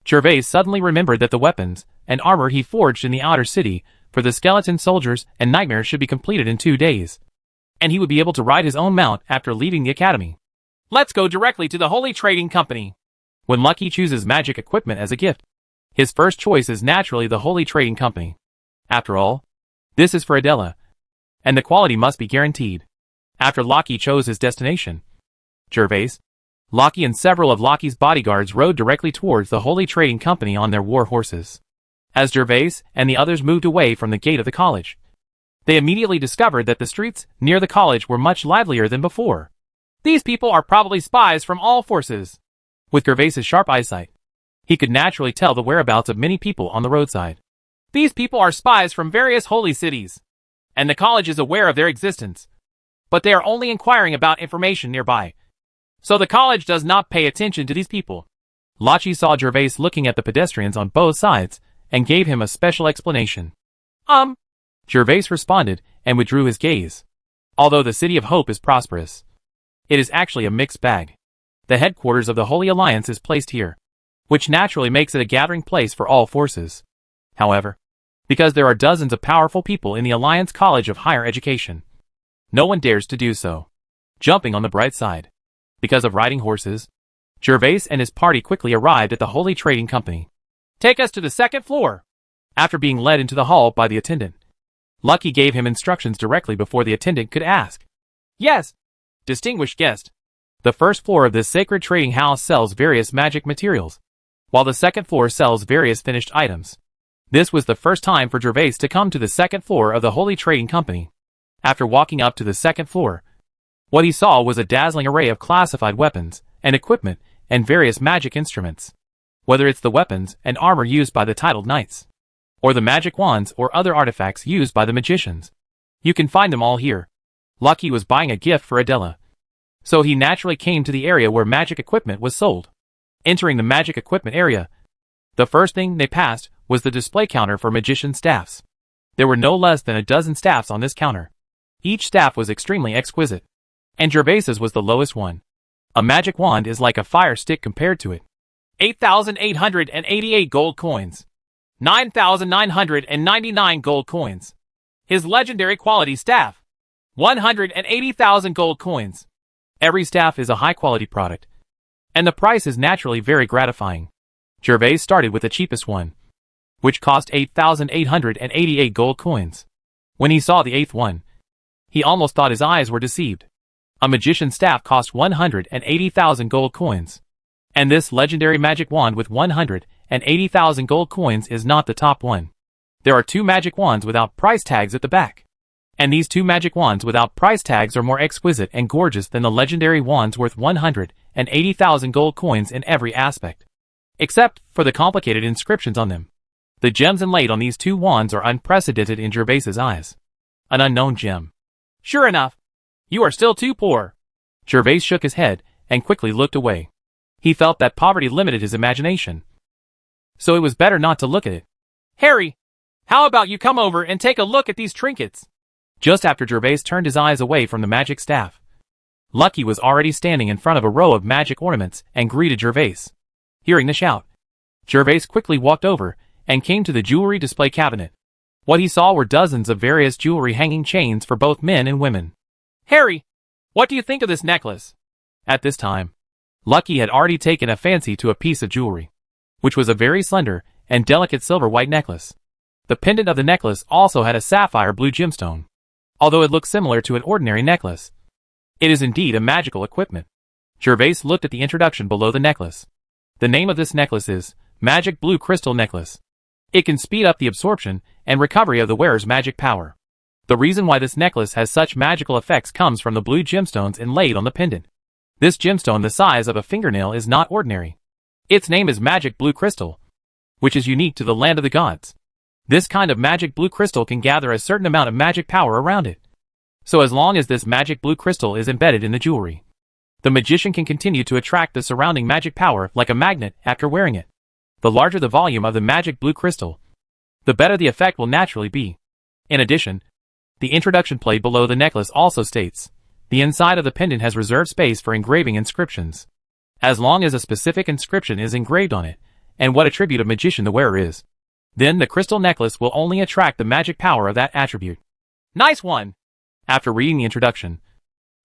S1: Gervais suddenly remembered that the weapons and armor he forged in the outer city for the skeleton soldiers and nightmares should be completed in 2 days, and he would be able to ride his own mount after leaving the academy.
S2: Let's go directly to the Holy Trading Company.
S1: When Lucky chooses magic equipment as a gift, his first choice is naturally the Holy Trading Company. After all, this is for Adela, and the quality must be guaranteed. After Lucky chose his destination, Gervais, Lucky and several of Lucky's bodyguards rode directly towards the Holy Trading Company on their war horses. As Gervais and the others moved away from the gate of the college, they immediately discovered that the streets near the college were much livelier than before.
S2: These people are probably spies from all forces.
S1: With Gervais's sharp eyesight, he could naturally tell the whereabouts of many people on the roadside.
S2: These people are spies from various holy cities, and the college is aware of their existence, but they are only inquiring about information nearby. So the college does not pay attention to these people.
S1: Lucky saw Gervais looking at the pedestrians on both sides and gave him a special explanation. Gervais responded and withdrew his gaze. Although the City of Hope is prosperous, it is actually a mixed bag. The headquarters of the Holy Alliance is placed here, which naturally makes it a gathering place for all forces. However, because there are dozens of powerful people in the Alliance College of Higher Education, no one dares to do so. Jumping on the bright side, because of riding horses, Gervais and his party quickly arrived at the Holy Trading Company.
S2: Take us to the second floor.
S1: After being led into the hall by the attendant, Lucky gave him instructions directly before the attendant could ask.
S2: Yes, distinguished guest.
S1: The first floor of this sacred trading house sells various magic materials, while the second floor sells various finished items. This was the first time for Gervais to come to the second floor of the Holy Trading Company. After walking up to the second floor, what he saw was a dazzling array of classified weapons and equipment and various magic instruments. Whether it's the weapons and armor used by the titled knights, or the magic wands or other artifacts used by the magicians, you can find them all here. Lucky was buying a gift for Adela, so he naturally came to the area where magic equipment was sold. Entering the magic equipment area, the first thing they passed was the display counter for magician staffs. There were no less than a dozen staffs on this counter. Each staff was extremely exquisite, and Gervais's was the lowest one. A magic wand is like a fire stick compared to it.
S2: 8,888 gold coins. 9,999 gold coins. His legendary quality staff. 180,000 gold coins.
S1: Every staff is a high-quality product, and the price is naturally very gratifying. Gervais started with the cheapest one, which cost 8,888 gold coins. When he saw the eighth one, he almost thought his eyes were deceived. A magician's staff cost 180,000 gold coins. And this legendary magic wand with 180,000 gold coins is not the top one. There are two magic wands without price tags at the back. And these two magic wands without price tags are more exquisite and gorgeous than the legendary wands worth 180,000 gold coins in every aspect, except for the complicated inscriptions on them. The gems inlaid on these two wands are unprecedented in Gervais's eyes. An unknown gem.
S2: Sure enough, you are still too poor.
S1: Gervais shook his head and quickly looked away. He felt that poverty limited his imagination, so it was better not to look at it.
S2: Harry, how about you come over and take a look at these trinkets?
S1: Just after Gervais turned his eyes away from the magic staff, Lucky was already standing in front of a row of magic ornaments and greeted Gervais. Hearing the shout, Gervais quickly walked over and came to the jewelry display cabinet. What he saw were dozens of various jewelry hanging chains for both men and women.
S2: Harry, what do you think of this necklace?
S1: At this time, Lucky had already taken a fancy to a piece of jewelry, which was a very slender and delicate silver white necklace. The pendant of the necklace also had a sapphire blue gemstone. Although it looked similar to an ordinary necklace, it is indeed a magical equipment. Gervais looked at the introduction below the necklace. The name of this necklace is Magic Blue Crystal Necklace. It can speed up the absorption and recovery of the wearer's magic power. The reason why this necklace has such magical effects comes from the blue gemstones inlaid on the pendant. This gemstone the size of a fingernail is not ordinary. Its name is Magic Blue Crystal, which is unique to the land of the gods. This kind of magic blue crystal can gather a certain amount of magic power around it. So as long as this magic blue crystal is embedded in the jewelry, the magician can continue to attract the surrounding magic power like a magnet after wearing it. The larger the volume of the magic blue crystal, the better the effect will naturally be. In addition, the introduction plate below the necklace also states, the inside of the pendant has reserved space for engraving inscriptions. As long as a specific inscription is engraved on it, and what attribute of magician the wearer is, then the crystal necklace will only attract the magic power of that attribute.
S2: Nice one!
S1: After reading the introduction,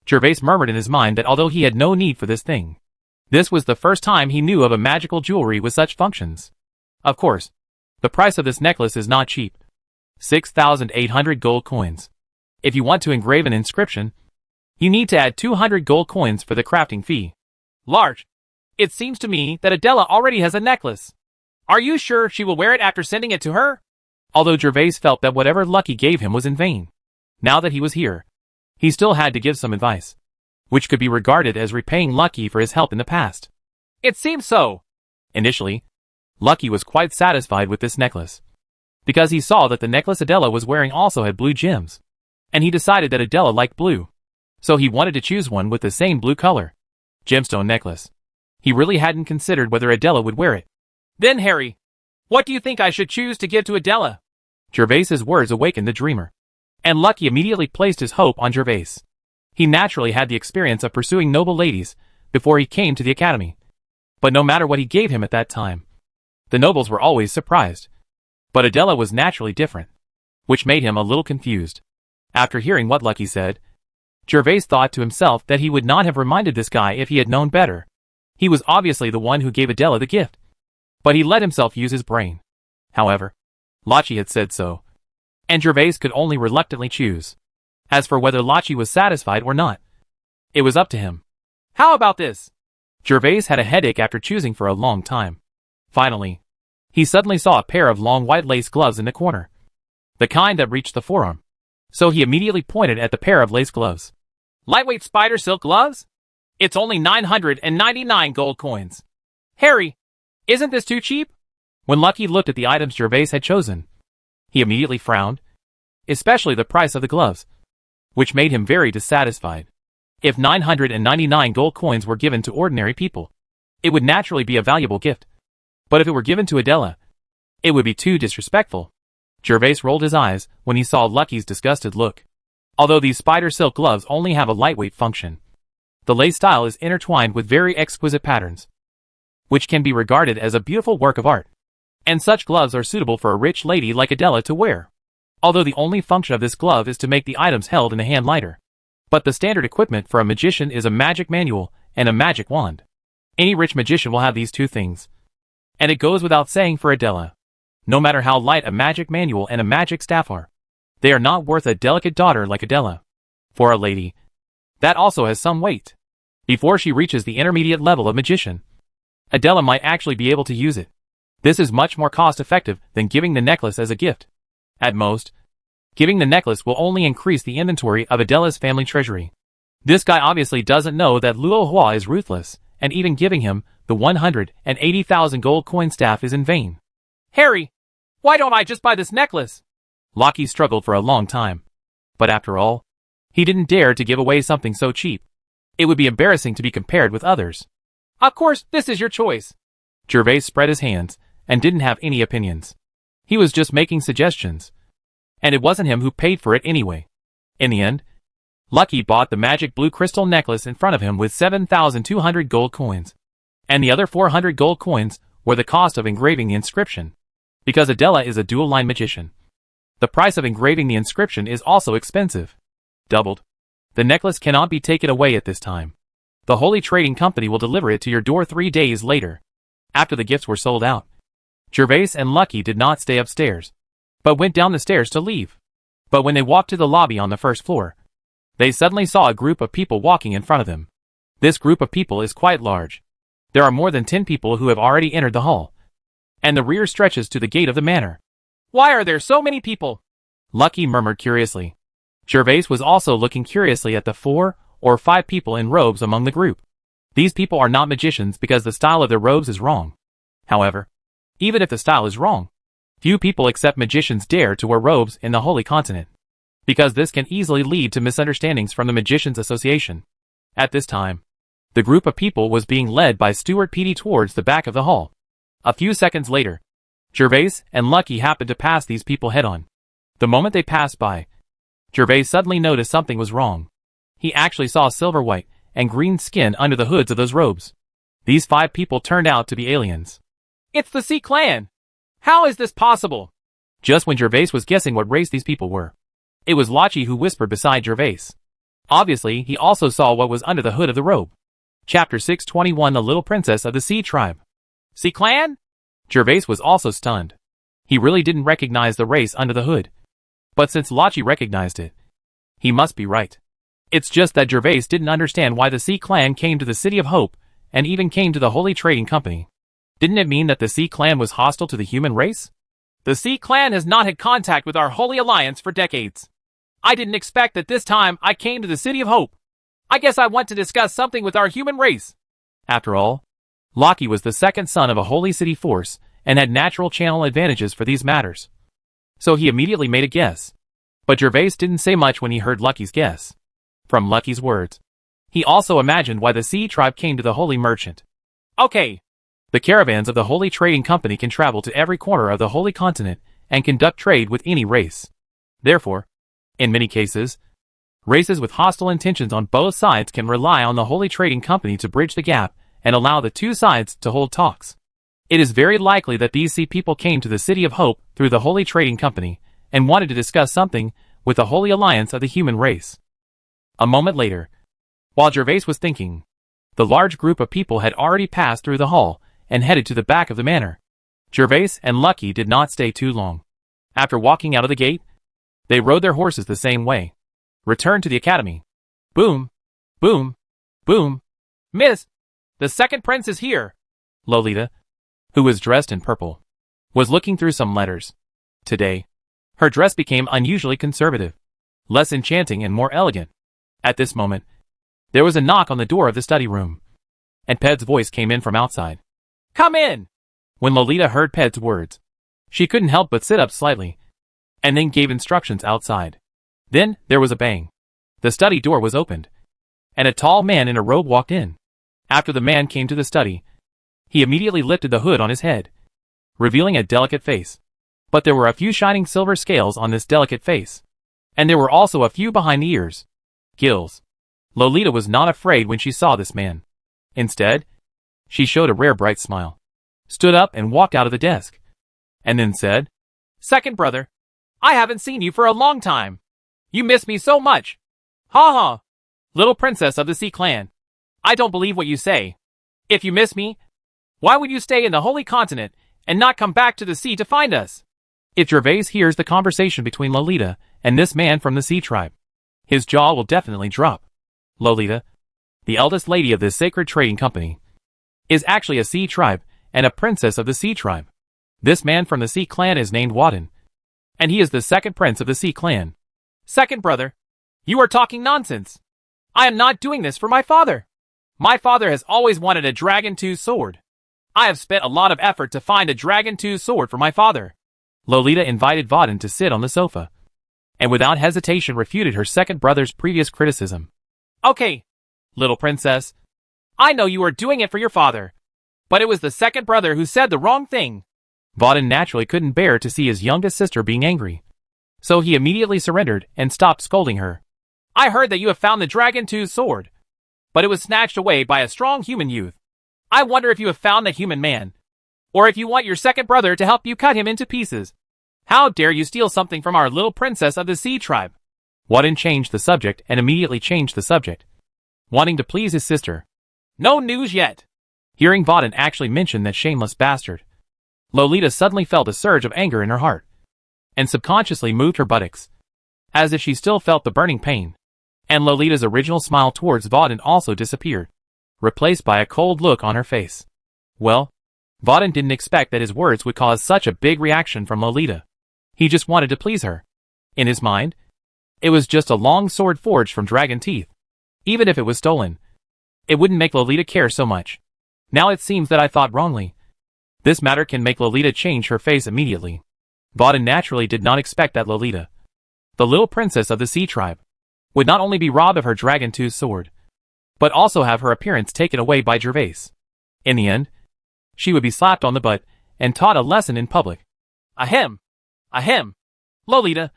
S1: Gervais murmured in his mind that although he had no need for this thing, this was the first time he knew of a magical jewelry with such functions. Of course, the price of this necklace is not cheap. 6,800 gold coins. If you want to engrave an inscription, you need to add 200 gold coins for the crafting fee.
S2: Large. It seems to me that Adela already has a necklace. Are you sure she will wear it after sending it to her?
S1: Although Gervais felt that whatever Lucky gave him was in vain, now that he was here, he still had to give some advice, which could be regarded as repaying Lucky for his help in the past.
S2: It seems so.
S1: Initially, Lucky was quite satisfied with this necklace, because he saw that the necklace Adela was wearing also had blue gems, and he decided that Adela liked blue, so he wanted to choose one with the same blue color. Gemstone necklace. He really hadn't considered whether Adela would wear it.
S2: Then Harry, what do you think I should choose to give to Adela?
S1: Gervais's words awakened the dreamer, and Lucky immediately placed his hope on Gervais. He naturally had the experience of pursuing noble ladies before he came to the academy, but no matter what he gave him at that time, the nobles were always surprised. But Adela was naturally different, which made him a little confused. After hearing what Lucky said, Gervais thought to himself that he would not have reminded this guy if he had known better. He was obviously the one who gave Adela the gift, but he let himself use his brain. However, Lucky had said so,
S2: and Gervais could only reluctantly choose. As for whether Lachi was satisfied or not, it was up to him. How about this? Gervais had a headache after choosing for a long time. Finally, he suddenly saw a pair of long white lace gloves in the corner. The kind that reached the forearm. So he immediately pointed at the pair of lace gloves. Lightweight spider silk gloves? It's only 999 gold coins. Harry, isn't this too cheap? When Lucky looked at the items Gervais had chosen, he immediately frowned, especially the price of the gloves, which made him very dissatisfied. If 999 gold coins were given to ordinary people, it would naturally be a valuable gift. But if it were given to Adela, it would be too disrespectful. Gervais rolled his eyes when he saw Lucky's disgusted look. Although these spider silk gloves only have a lightweight function, the lace style is intertwined with very exquisite patterns, which can be regarded as a beautiful work of art. And such gloves are suitable for a rich lady like Adela to wear. Although the only function of this glove is to make the items held in the hand lighter. But the standard equipment for a magician is a magic manual and a magic wand. Any rich magician will have these two things. And it goes without saying for Adela. No matter how light a magic manual and a magic staff are, they are not worth a delicate daughter like Adela. For a lady, that also has some weight. Before she reaches the intermediate level of magician, Adela might actually be able to use it. This is much more cost-effective than giving the necklace as a gift. At most, giving the necklace will only increase the inventory of Adela's family treasury. This guy obviously doesn't know that Luo Hua is ruthless, and even giving him the 180,000 gold coin staff is in vain. Harry, why don't I just buy this necklace? Lucky struggled for a long time. But after all, he didn't dare to give away something so cheap. It would be embarrassing to be compared with others. Of course, this is your choice. Gervais spread his hands and didn't have any opinions. He was just making suggestions. And it wasn't him who paid for it anyway. In the end, Lucky bought the magic blue crystal necklace in front of him with 7,200 gold coins. And the other 400 gold coins were the cost of engraving the inscription. Because Adela is a dual-line magician, the price of engraving the inscription is also expensive. Doubled. The necklace cannot be taken away at this time. The Holy Trading Company will deliver it to your door 3 days later. After the gifts were sold out, Gervais and Lucky did not stay upstairs, but went down the stairs to leave. But when they walked to the lobby on the first floor, they suddenly saw a group of people walking in front of them. This group of people is quite large. There are more than 10 people who have already entered the hall, and the rear stretches to the gate of the manor. Why are there so many people? Lucky murmured curiously. Gervais was also looking curiously at the 4 or 5 people in robes among the group. These people are not magicians because the style of their robes is wrong. However, even if the style is wrong, few people except magicians dare to wear robes in the Holy Continent, because this can easily lead to misunderstandings from the Magicians Association. At this time, the group of people was being led by Steward Petey towards the back of the hall. A few seconds later, Gervais and Lucky happened to pass these people head-on. The moment they passed by, Gervais suddenly noticed something was wrong. He actually saw silver white and green skin under the hoods of those robes. These 5 people turned out to be aliens. It's the Sea Clan! How is this possible? Just when Gervais was guessing what race these people were, it was Lachi who whispered beside Gervais. Obviously, he also saw what was under the hood of the robe. Chapter 621 The Little Princess of the Sea Tribe. Sea Clan? Gervais was also stunned. He really didn't recognize the race under the hood. But since Lachi recognized it, he must be right. It's just that Gervais didn't understand why the Sea Clan came to the City of Hope, and even came to the Holy Trading Company. Didn't it mean that the Sea Clan was hostile to the human race? The Sea Clan has not had contact with our Holy Alliance for decades. I didn't expect that this time I came to the City of Hope. I guess I want to discuss something with our human race. After all, Lucky was the second son of a Holy City force, and had natural channel advantages for these matters. So he immediately made a guess. But Gervais didn't say much when he heard Lucky's guess. From Lucky's words, he also imagined why the Sea Tribe came to the Holy Merchant. Okay. The caravans of the Holy Trading Company can travel to every corner of the Holy Continent and conduct trade with any race. Therefore, in many cases, races with hostile intentions on both sides can rely on the Holy Trading Company to bridge the gap and allow the two sides to hold talks. It is very likely that these sea people came to the City of Hope through the Holy Trading Company and wanted to discuss something with the Holy Alliance of the human race. A moment later, while Gervais was thinking, the large group of people had already passed through the hall and headed to the back of the manor. Gervais and Lucky did not stay too long. After walking out of the gate,
S1: They rode their horses the same way. Returned to the academy. Boom, boom, boom.
S2: Miss, the second prince is here.
S1: Lolita, who was dressed in purple, was looking through some letters. Today, her dress became unusually conservative, less enchanting and more elegant. At this moment, there was a knock on the door of the study room, and Ped's voice came in from outside.
S2: Come in!
S1: When Lolita heard Ped's words, she couldn't help but sit up slightly, and then gave instructions outside. Then, there was a bang. The study door was opened, and a tall man in a robe walked in. After the man came to the study, he immediately lifted the hood on his head, revealing a delicate face. But there were a few shining silver scales on this delicate face, and there were also a few behind the ears. Gills. Lolita was not afraid when she saw this man. Instead, she showed a rare bright smile, stood up and walked out of the desk, and then said,
S2: Second brother, I haven't seen you for a long time. You miss me so much. Ha ha. Little princess of the Sea clan. I don't believe what you say. If you miss me, why would you stay in the Holy Continent and not come back to the sea to find us?
S1: If Gervais hears the conversation between Lolita and this man from the Sea tribe, his jaw will definitely drop. Lolita, the eldest lady of this sacred trading company, is actually a Sea tribe and a princess of the Sea tribe. This man from the Sea clan is named Wadden, and he is the second prince of the Sea clan.
S2: Second brother, you are talking nonsense. I am not doing this for my father. My father has always wanted a dragon-tooth sword. I have spent a lot of effort to find a dragon-tooth sword for my father.
S1: Lolita invited Wadden to sit on the sofa, and without hesitation refuted her second brother's previous criticism.
S2: Okay, little princess. I know you are doing it for your father, but it was the second brother who said the wrong thing.
S1: Wadden naturally couldn't bear to see his youngest sister being angry, so he immediately surrendered and stopped scolding her.
S2: I heard that you have found the dragon-tooth sword, but it was snatched away by a strong human youth. I wonder if you have found the human man, or if you want your second brother to help you cut him into pieces. How dare you steal something from our little princess of the Sea tribe?
S1: Wadden changed the subject and immediately changed the subject, wanting to please his sister.
S2: No news yet.
S1: Hearing Wadden actually mention that shameless bastard, Lolita suddenly felt a surge of anger in her heart, and subconsciously moved her buttocks, as if she still felt the burning pain. And Lolita's original smile towards Wadden also disappeared, replaced by a cold look on her face. Well, Wadden didn't expect that his words would cause such a big reaction from Lolita. He just wanted to please her. In his mind, it was just a long sword forged from dragon teeth. Even if it was stolen, it wouldn't make Lolita care so much. Now it seems that I thought wrongly. This matter can make Lolita change her face immediately. Wadden naturally did not expect that Lolita, the little princess of the Sea tribe, would not only be robbed of her dragon-tooth sword, but also have her appearance taken away by Gervais. In the end, she would be slapped on the butt and taught a lesson in public.
S2: Ahem. Ahem. Lolita,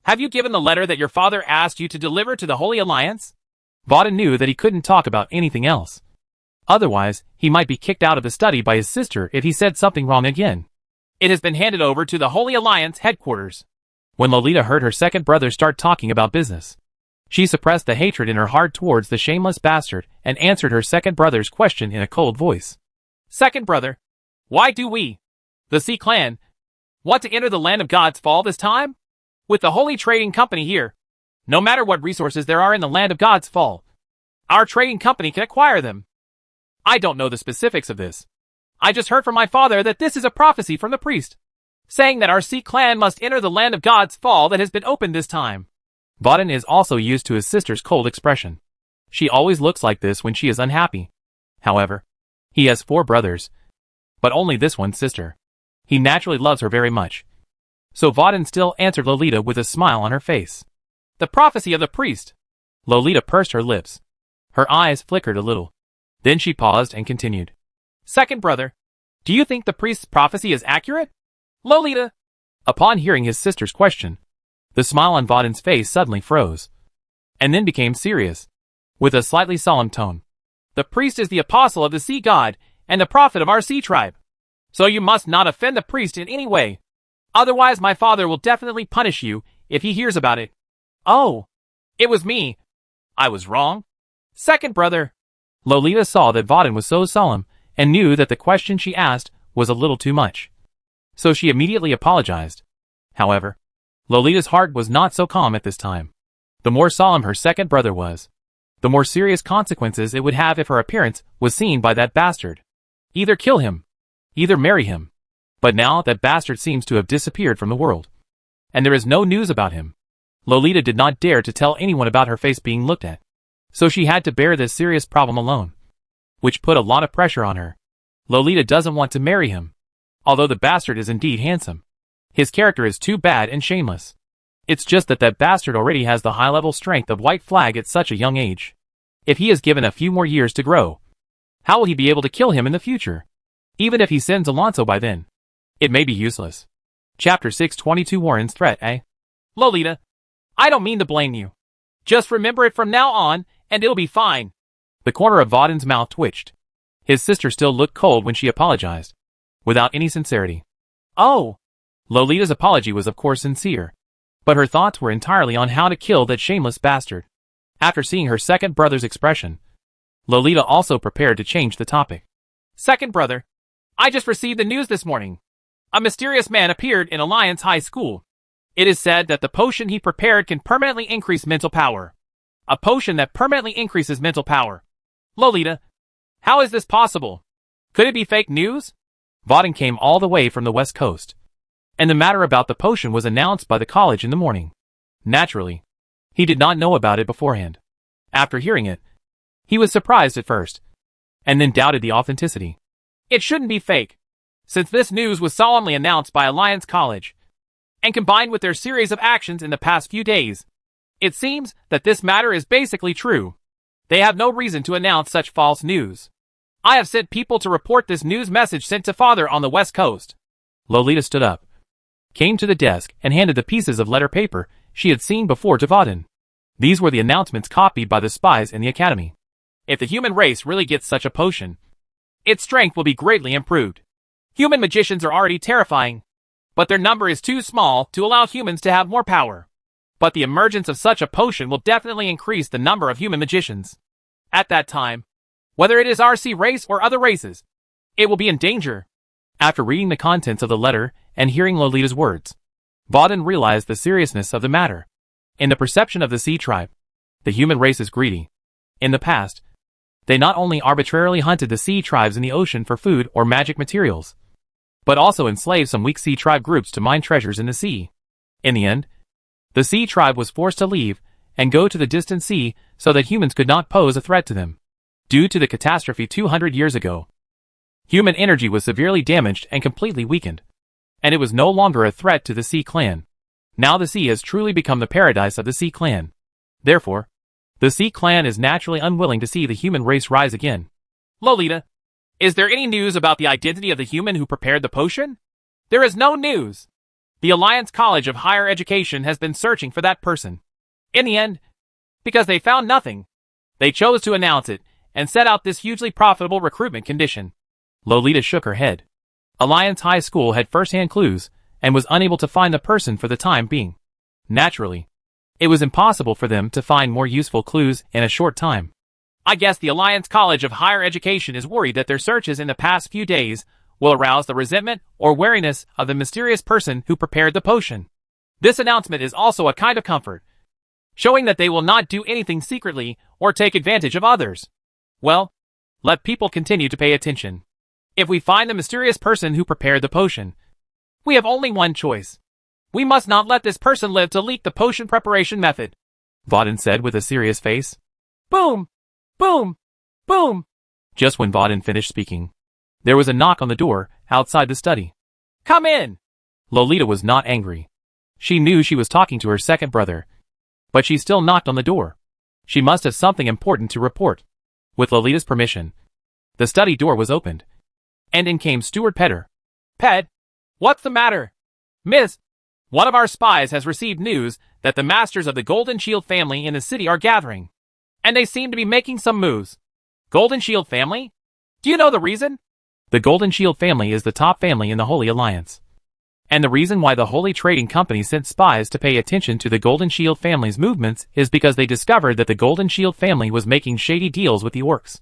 S2: have you given the letter that your father asked you to deliver to the Holy Alliance?
S1: Wadden knew that he couldn't talk about anything else. Otherwise, he might be kicked out of the study by his sister if he said something wrong again.
S2: It has been handed over to the Holy Alliance headquarters.
S1: When Lolita heard her second brother start talking about business, she suppressed the hatred in her heart towards the shameless bastard and answered her second brother's question in a cold voice.
S2: Second brother, why do we, the Sea clan, want to enter the land of God's fall this time? With the Holy Trading Company here, no matter what resources there are in the land of God's fall, our trading company can acquire them. I don't know the specifics of this. I just heard from my father that this is a prophecy from the priest, saying that our Sea clan must enter the land of God's fall that has been opened this time.
S1: Wadden is also used to his sister's cold expression. She always looks like this when she is unhappy. However, he has 4 brothers, but only this one sister. He naturally loves her very much. So Wadden still answered Lolita with a smile on her face.
S2: The prophecy of the priest.
S1: Lolita pursed her lips. Her eyes flickered a little. Then she paused and continued.
S2: Second brother, do you think the priest's prophecy is accurate? Lolita.
S1: Upon hearing his sister's question, the smile on Wadden's face suddenly froze, and then became serious, with a slightly solemn tone.
S2: The priest is the apostle of the sea god and the prophet of our sea tribe. So you must not offend the priest in any way. Otherwise my father will definitely punish you if he hears about it. Oh, it was me. I was wrong. Second brother.
S1: Lolita saw that Wadden was so solemn and knew that the question she asked was a little too much. So she immediately apologized. However, Lolita's heart was not so calm at this time. The more solemn her second brother was, the more serious consequences it would have if her appearance was seen by that bastard. Either kill him, either marry him. But now that bastard seems to have disappeared from the world, and there is no news about him. Lolita did not dare to tell anyone about her face being looked at, so she had to bear this serious problem alone, which put a lot of pressure on her. Lolita doesn't want to marry him, although the bastard is indeed handsome. His character is too bad and shameless. It's just that that bastard already has the high-level strength of White Flag at such a young age. If he is given a few more years to grow, how will he be able to kill him in the future? Even if he sends Alonso by then, it may be useless. Chapter 622 Warren's Threat, eh?
S2: Lolita, I don't mean to blame you. Just remember it from now on, and it'll be fine.
S1: The corner of Vaughn's mouth twitched. His sister still looked cold when she apologized, without any sincerity.
S2: Oh.
S1: Lolita's apology was of course sincere, but her thoughts were entirely on how to kill that shameless bastard. After seeing her second brother's expression, Lolita also prepared to change the topic.
S2: Second brother, I just received the news this morning. A mysterious man appeared in Alliance High School. It is said that the potion he prepared can permanently increase mental power. A potion that permanently increases mental power. Lolita, how is this possible? Could it be fake news?
S1: Vaughan came all the way from the West Coast, and the matter about the potion was announced by the college in the morning. Naturally, he did not know about it beforehand. After hearing it, he was surprised at first, and then doubted the authenticity.
S2: It shouldn't be fake, since this news was solemnly announced by Alliance College, and combined with their series of actions in the past few days, it seems that this matter is basically true. They have no reason to announce such false news. I have sent people to report this news message sent to Father on the West Coast.
S1: Lolita stood up, came to the desk, and handed the pieces of letter paper she had seen before to Vaughan. These were the announcements copied by the spies in the academy.
S2: If the human race really gets such a potion, its strength will be greatly improved. Human magicians are already terrifying, but their number is too small to allow humans to have more power. But the emergence of such a potion will definitely increase the number of human magicians. At that time, whether it is RC race or other races, it will be in danger.
S1: After reading the contents of the letter and hearing Lolita's words, Vaughan realized the seriousness of the matter. In the perception of the Sea Tribe, the human race is greedy. In the past, they not only arbitrarily hunted the Sea Tribes in the ocean for food or magic materials, but also enslaved some weak Sea Tribe groups to mine treasures in the sea. In the end, the Sea Tribe was forced to leave and go to the distant sea so that humans could not pose a threat to them. Due to the catastrophe 200 years ago, human energy was severely damaged and completely weakened, and it was no longer a threat to the Sea Clan. Now the sea has truly become the paradise of the Sea Clan. Therefore, the Sea Clan is naturally unwilling to see the human race rise again.
S2: Lolita, is there any news about the identity of the human who prepared the potion? There is no news. The Alliance College of Higher Education has been searching for that person. In the end, because they found nothing, they chose to announce it and set out this hugely profitable recruitment condition.
S1: Lolita shook her head. Alliance High School had first-hand clues and was unable to find the person for the time being. Naturally, it was impossible for them to find more useful clues in a short time.
S2: I guess the Alliance College of Higher Education is worried that their searches in the past few days will arouse the resentment or wariness of the mysterious person who prepared the potion. This announcement is also a kind of comfort, showing that they will not do anything secretly or take advantage of others. Well, let people continue to pay attention. If we find the mysterious person who prepared the potion, we have only one choice. We must not let this person live to leak the potion preparation method,
S1: Vaughan said with a serious face.
S2: Boom! Boom! Boom!
S1: Just when Vaughan finished speaking, there was a knock on the door outside the study.
S2: Come in!
S1: Lolita was not angry. She knew she was talking to her second brother, but she still knocked on the door. She must have something important to report. With Lolita's permission, the study door was opened, and in came Stuart Petter.
S2: Ped, what's the matter? Miss, one of our spies has received news that the masters of the Golden Shield family in the city are gathering, and they seem to be making some moves. Golden Shield family? Do you know the reason?
S1: The Golden Shield family is the top family in the Holy Alliance, and the reason why the Holy Trading Company sent spies to pay attention to the Golden Shield family's movements is because they discovered that the Golden Shield family was making shady deals with the Orcs.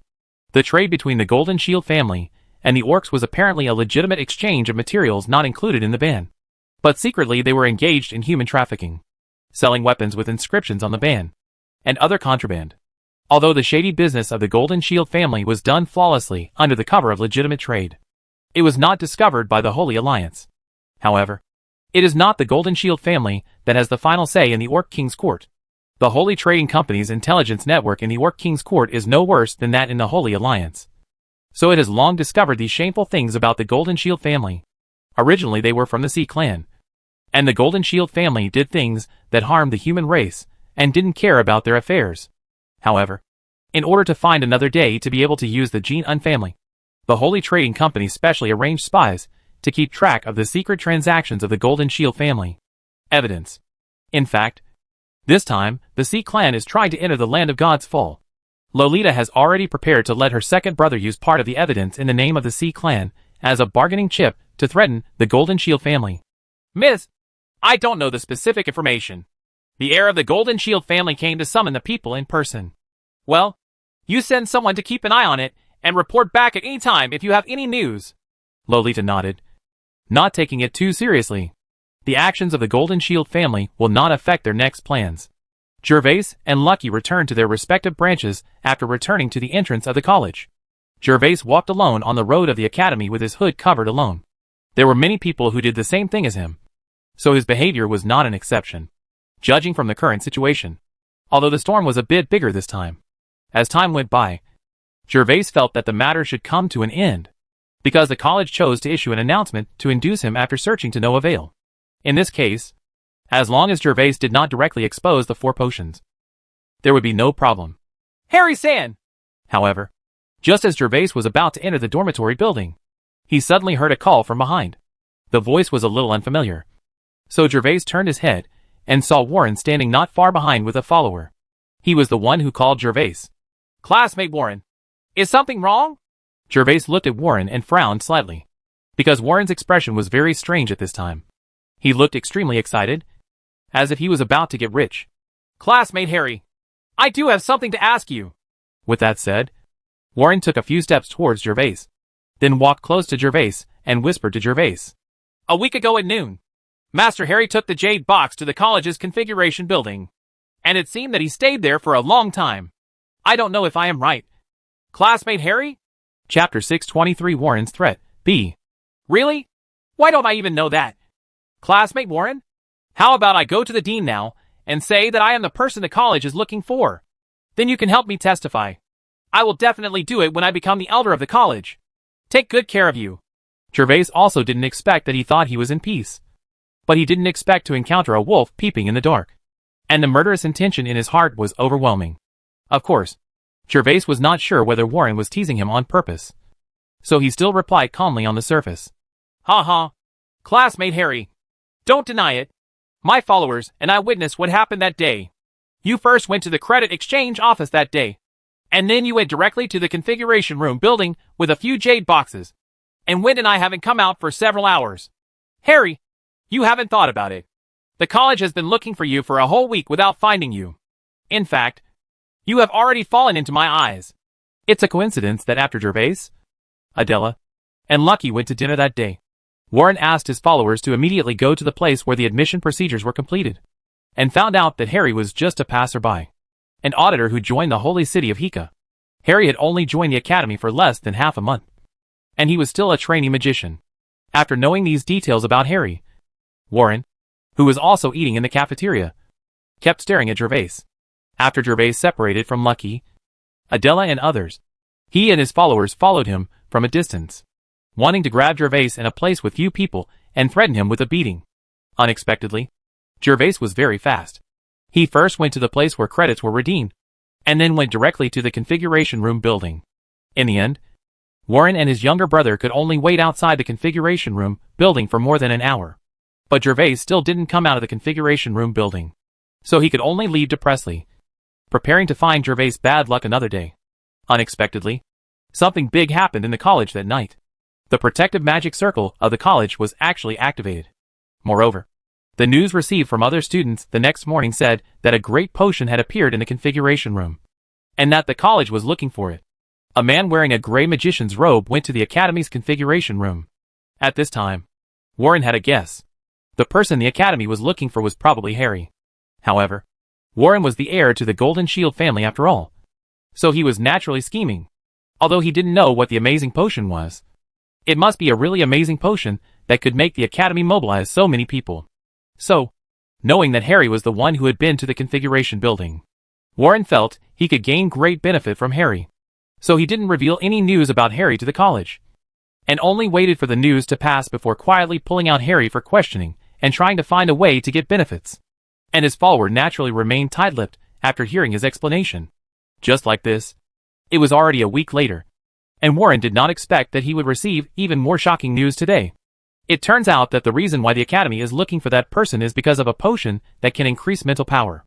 S1: The trade between the Golden Shield family and the Orcs was apparently a legitimate exchange of materials not included in the ban.
S2: But secretly they were engaged in human trafficking, selling weapons with inscriptions on the ban, and other contraband. Although the shady business of the Golden Shield family was done flawlessly under the cover of legitimate trade, it was not discovered by the Holy Alliance. However, it is not the Golden Shield family that has the final say in the Orc King's court. The Holy Trading Company's intelligence network in the Orc King's court is no worse than that in the Holy Alliance. So it has long discovered these shameful things about the Golden Shield family. Originally they were from the Sea Clan, and the Golden Shield family did things that harmed the human race and didn't care about their affairs. However, in order to find another day to be able to use the Gene Un family, the Holy Trading Company specially arranged spies to keep track of the secret transactions of the Golden Shield family. Evidence. In fact, this time, the Sea Clan is trying to enter the Land of God's Fall. Lolita has already prepared to let her second brother use part of the evidence in the name of the Sea Clan as a bargaining chip to threaten the Golden Shield family. Miss, I don't know the specific information. The heir of the Golden Shield family came to summon the people in person. Well, you send someone to keep an eye on it and report back at any time if you have any news. Lolita nodded, not taking it too seriously. The actions of the Golden Shield family will not affect their next plans. Gervais and Lucky returned to their respective branches after returning to the entrance of the college. Gervais walked alone on the road of the academy with his hood covered alone. There were many people who did the same thing as him, so his behavior was not an exception, judging from the current situation. Although the storm was a bit bigger this time. As time went by, Gervais felt that the matter should come to an end, because the college chose to issue an announcement to induce him after searching to no avail. In this case, as long as Gervais did not directly expose the 4 potions, there would be no problem. Harry-san! However, just as Gervais was about to enter the dormitory building, he suddenly heard a call from behind. The voice was a little unfamiliar, so Gervais turned his head and saw Warren standing not far behind with a follower. He was the one who called Gervais. Classmate Warren, is something wrong? Gervais looked at Warren and frowned slightly, because Warren's expression was very strange at this time. He looked extremely excited, as if he was about to get rich. Classmate Harry, I do have something to ask you. With that said, Warren took a few steps towards Gervais, then walked close to Gervais and whispered to Gervais. A week ago at noon, Master Harry took the jade box to the college's configuration building, and it seemed that he stayed there for a long time. I don't know if I am right. Classmate Harry? Chapter 623 Warren's Threat, B. Really? Why don't I even know that? Classmate Warren? How about I go to the dean now and say that I am the person the college is looking for? Then you can help me testify. I will definitely do it when I become the elder of the college. Take good care of you. Gervais also didn't expect that he thought he was in peace, but he didn't expect to encounter a wolf peeping in the dark, and the murderous intention in his heart was overwhelming. Of course, Gervais was not sure whether Warren was teasing him on purpose, so he still replied calmly on the surface. Ha ha. Classmate Harry. Don't deny it. My followers and I witnessed what happened that day. You first went to the credit exchange office that day, and then you went directly to the configuration room building with a few jade boxes, and Wynn and I haven't come out for several hours. Harry, you haven't thought about it. The college has been looking for you for a whole week without finding you. In fact, you have already fallen into my eyes. It's a coincidence that after Gervais, Adela, and Lucky went to dinner that day, Warren asked his followers to immediately go to the place where the admission procedures were completed, and found out that Harry was just a passerby, an auditor who joined the holy city of Hika. Harry had only joined the academy for less than half a month, and he was still a trainee magician. After knowing these details about Harry, Warren, who was also eating in the cafeteria, kept staring at Gervais. After Gervais separated from Lucky, Adela and others, he and his followers followed him from a distance, wanting to grab Gervais in a place with few people and threaten him with a beating. Unexpectedly, Gervais was very fast. He first went to the place where credits were redeemed, and then went directly to the configuration room building. In the end, Warren and his younger brother could only wait outside the configuration room building for more than an hour. But Gervais still didn't come out of the configuration room building, so he could only leave depressedly, preparing to find Gervais' bad luck another day. Unexpectedly, something big happened in the college that night. The protective magic circle of the college was actually activated. Moreover, the news received from other students the next morning said that a great potion had appeared in the configuration room, and that the college was looking for it. A man wearing a gray magician's robe went to the academy's configuration room. At this time, Warren had a guess.
S1: The person the Academy was looking for was probably Harry. However, Warren was the heir to the Golden Shield family after all, so he was naturally scheming. Although he didn't know what the amazing potion was. It must be a really amazing potion that could make the Academy mobilize so many people. So, knowing that Harry was the one who had been to the configuration building, Warren felt he could gain great benefit from Harry. So he didn't reveal any news about Harry to the college, and only waited for the news to pass before quietly pulling out Harry for questioning and trying to find a way to get benefits. And his follower naturally remained tight-lipped after hearing his explanation. Just like this, it was already a week later, and Warren did not expect that he would receive even more shocking news today. It turns out that the reason why the Academy is looking for that person is because of a potion that can increase mental power.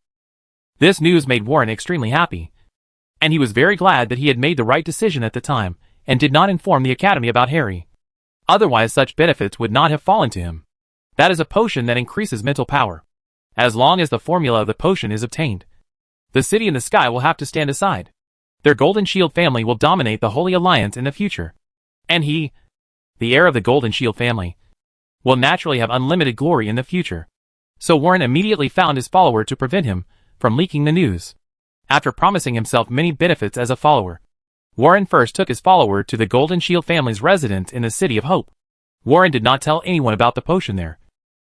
S1: This news made Warren extremely happy, and he was very glad that he had made the right decision at the time and did not inform the Academy about Harry. Otherwise such benefits would not have fallen to him. That is a potion that increases mental power. As long as the formula of the potion is obtained, the city in the sky will have to stand aside. Their Golden Shield family will dominate the Holy Alliance in the future. And he, the heir of the Golden Shield family, will naturally have unlimited glory in the future. So Warren immediately found his follower to prevent him from leaking the news. After promising himself many benefits as a follower, Warren first took his follower to the Golden Shield family's residence in the City of Hope. Warren did not tell anyone about the potion there,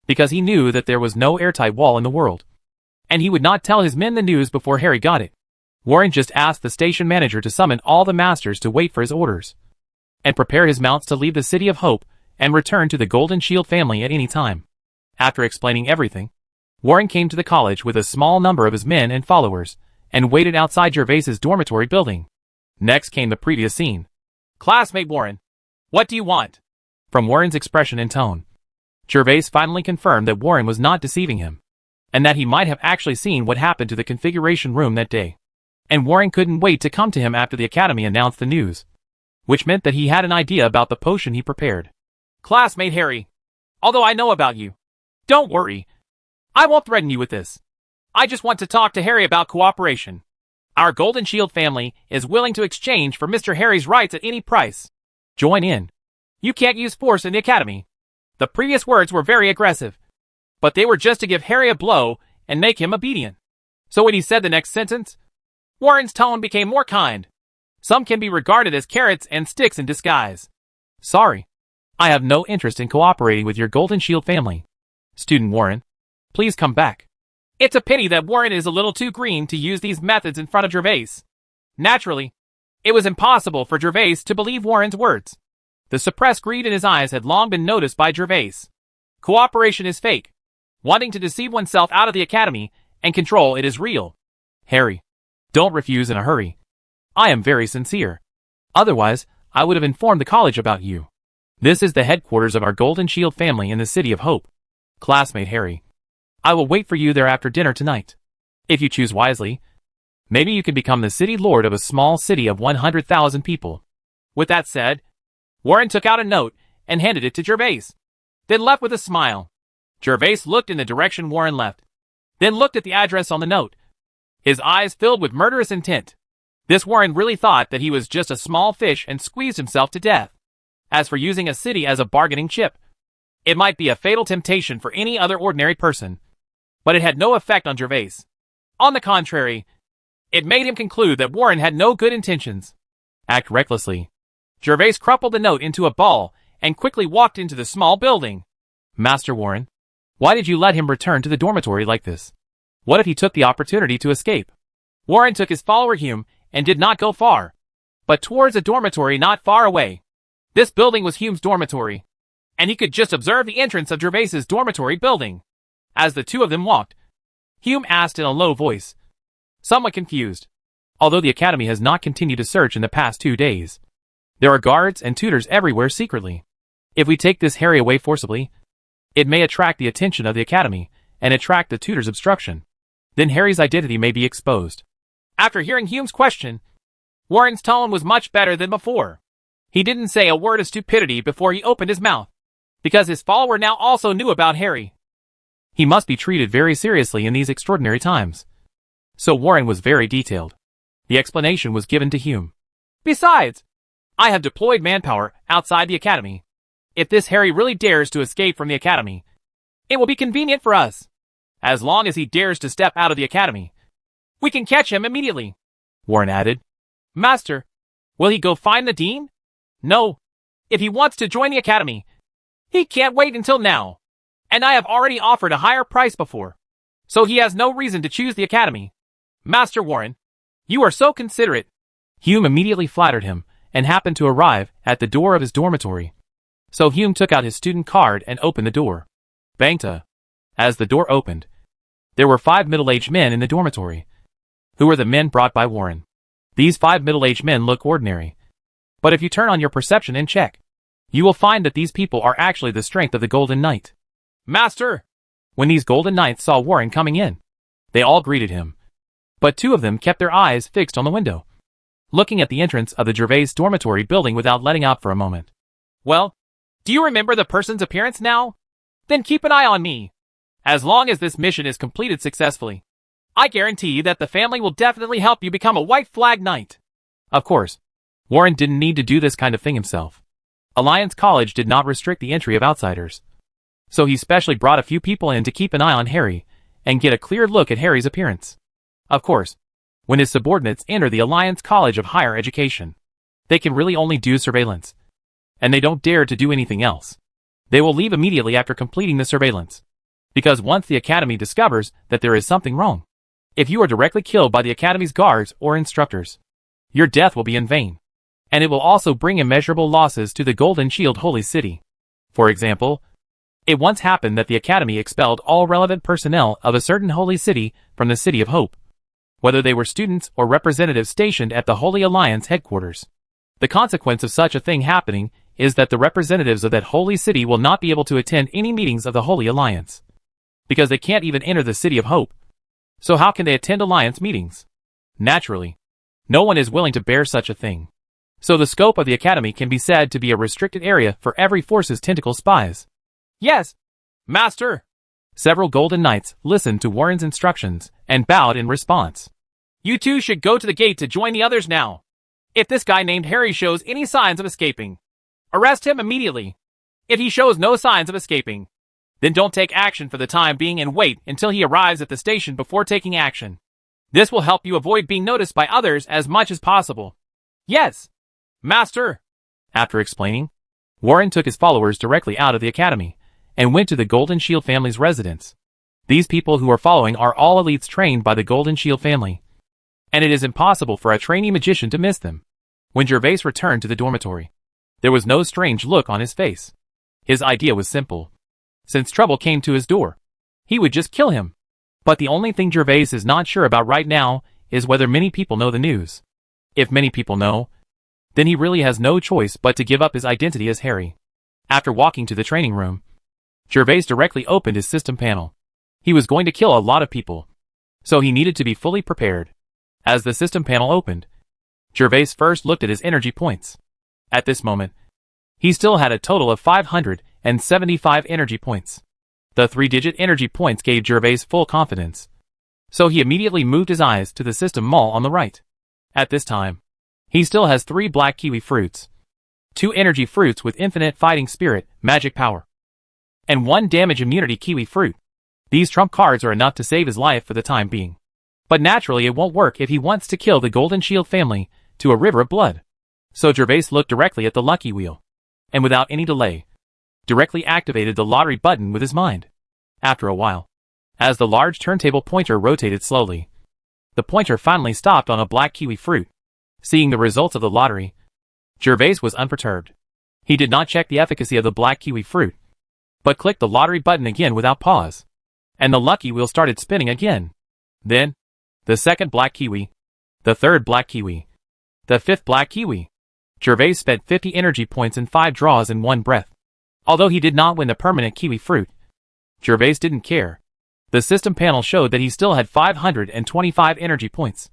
S1: because he knew that there was no airtight wall in the world, and he would not tell his men the news before Harry got it. Warren just asked the station manager to summon all the masters to wait for his orders, and prepare his mounts to leave the City of Hope and return to the Golden Shield family at any time. After explaining everything, Warren came to the college with a small number of his men and followers, and waited outside Gervais's dormitory building. Next came the previous scene.
S2: Classmate Warren, what do you want?
S1: From Warren's expression and tone, Gervais finally confirmed that Warren was not deceiving him, and that he might have actually seen what happened to the configuration room that day. And Warren couldn't wait to come to him after the Academy announced the news, which meant that he had an idea about the potion he prepared.
S2: Classmate Harry, although I know about you, don't worry. I won't threaten you with this. I just want to talk to Harry about cooperation. Our Golden Shield family is willing to exchange for Mr. Harry's rights at any price.
S1: Join in.
S2: You can't use force in the Academy. The previous words were very aggressive, but they were just to give Harry a blow and make him obedient. So when he said the next sentence, Warren's tone became more kind. Some can be regarded as carrots and sticks in disguise.
S1: Sorry. I have no interest in cooperating with your Golden Shield family. Student Warren, please come back.
S2: It's a pity that Warren is a little too green to use these methods in front of Gervais. Naturally, it was impossible for Gervais to believe Warren's words. The suppressed greed in his eyes had long been noticed by Gervais. Cooperation is fake. Wanting to deceive oneself out of the Academy and control it is real.
S1: Harry, don't refuse in a hurry. I am very sincere. Otherwise, I would have informed the college about you. This is the headquarters of our Golden Shield family in the City of Hope. Classmate Harry, I will wait for you there after dinner tonight. If you choose wisely, maybe you can become the city lord of a small city of 100,000 people.
S2: With that said, Warren took out a note and handed it to Gervais, then left with a smile. Gervais looked in the direction Warren left, then looked at the address on the note. His eyes filled with murderous intent. This Warren really thought that he was just a small fish and squeezed himself to death. As for using a city as a bargaining chip, it might be a fatal temptation for any other ordinary person, but it had no effect on Gervais. On the contrary, it made him conclude that Warren had no good intentions.
S1: Act recklessly.
S2: Gervais crumpled the note into a ball and quickly walked into the small building.
S1: Master Warren, why did you let him return to the dormitory like this? What if he took the opportunity to escape?
S2: Warren took his follower Hume and did not go far, but towards a dormitory not far away. This building was Hume's dormitory, and he could just observe the entrance of Gervais's dormitory building. As the two of them walked, Hume asked in a low voice, somewhat confused.
S1: Although the Academy has not continued to search in the past 2 days, there are guards and tutors everywhere secretly. If we take this Harry away forcibly, it may attract the attention of the Academy and attract the tutors' obstruction. Then Harry's identity may be exposed.
S2: After hearing Hume's question, Warren's tone was much better than before. He didn't say a word of stupidity before he opened his mouth, because his follower now also knew about Harry.
S1: He must be treated very seriously in these extraordinary times. So Warren was very detailed. The explanation was given to Hume.
S2: Besides, I have deployed manpower outside the Academy. If this Harry really dares to escape from the Academy, It will be convenient for us. As long as he dares to step out of the academy, we can catch him immediately.
S1: Warren added.
S2: Master, will he go find the dean? No. If he wants to join the academy, he can't wait until now. And I have already offered a higher price before. So he has no reason to choose the academy. Master Warren, you are so considerate.
S1: Hume immediately flattered him and happened to arrive at the door of his dormitory. So Hume took out his student card and opened the door. Bangta. As the door opened, there were 5 middle-aged men in the dormitory, who were the men brought by Warren. These 5 middle-aged men look ordinary. But if you turn on your perception and check, you will find that these people are actually the strength of the Golden Knight.
S2: Master!
S1: When these Golden Knights saw Warren coming in, they all greeted him. But 2 of them kept their eyes fixed on the window, looking at the entrance of the Gervais dormitory building without letting out for a moment.
S2: Well, do you remember the person's appearance now? Then keep an eye on me. As long as this mission is completed successfully, I guarantee that the family will definitely help you become a white flag knight.
S1: Of course, Warren didn't need to do this kind of thing himself. Alliance College did not restrict the entry of outsiders. So he specially brought a few people in to keep an eye on Harry and get a clear look at Harry's appearance. Of course, when his subordinates enter the Alliance College of Higher Education, they can really only do surveillance, and they don't dare to do anything else. They will leave immediately after completing the surveillance, because once the Academy discovers that there is something wrong, if you are directly killed by the Academy's guards or instructors, your death will be in vain, and it will also bring immeasurable losses to the Golden Shield Holy City. For example, it once happened that the Academy expelled all relevant personnel of a certain holy city from the City of Hope, whether they were students or representatives stationed at the Holy Alliance headquarters. The consequence of such a thing happening is that the representatives of that holy city will not be able to attend any meetings of the Holy Alliance, because they can't even enter the City of Hope. So how can they attend Alliance meetings? Naturally, no one is willing to bear such a thing. So the scope of the Academy can be said to be a restricted area for every force's tentacle spies.
S2: Yes, Master.
S1: Several Golden Knights listened to Warren's instructions and bowed in response.
S2: You two should go to the gate to join the others now. If this guy named Harry shows any signs of escaping, arrest him immediately. If he shows no signs of escaping, then don't take action for the time being and wait until he arrives at the station before taking action. This will help you avoid being noticed by others as much as possible. Yes, Master.
S1: After explaining, Warren took his followers directly out of the Academy and went to the Golden Shield family's residence. These people who are following are all elites trained by the Golden Shield family, and it is impossible for a trainee magician to miss them. When Gervais returned to the dormitory, there was no strange look on his face. His idea was simple. Since trouble came to his door, he would just kill him. But the only thing Gervais is not sure about right now is whether many people know the news. If many people know, then he really has no choice but to give up his identity as Harry. After walking to the training room, Gervais directly opened his system panel. He was going to kill a lot of people, so he needed to be fully prepared. As the system panel opened, Gervais first looked at his energy points. At this moment, he still had a total of 575 energy points. The 3-digit energy points gave Gervais full confidence, so he immediately moved his eyes to the system mall on the right. At this time, he still has 3 black kiwi fruits, 2 energy fruits with infinite fighting spirit, magic power, and 1 damage immunity kiwi fruit. These trump cards are enough to save his life for the time being. But naturally it won't work if he wants to kill the Golden Shield family to a river of blood. So Gervais looked directly at the lucky wheel, and without any delay, directly activated the lottery button with his mind. After a while, as the large turntable pointer rotated slowly, the pointer finally stopped on a black kiwi fruit. Seeing the results of the lottery, Gervais was unperturbed. He did not check the efficacy of the black kiwi fruit, but clicked the lottery button again without pause, and the lucky wheel started spinning again. Then, the second black kiwi, the third black kiwi, the fifth black kiwi. Gervais spent 50 energy points in 5 draws in one breath. Although he did not win the permanent kiwi fruit, Gervais didn't care. The system panel showed that he still had 525 energy points,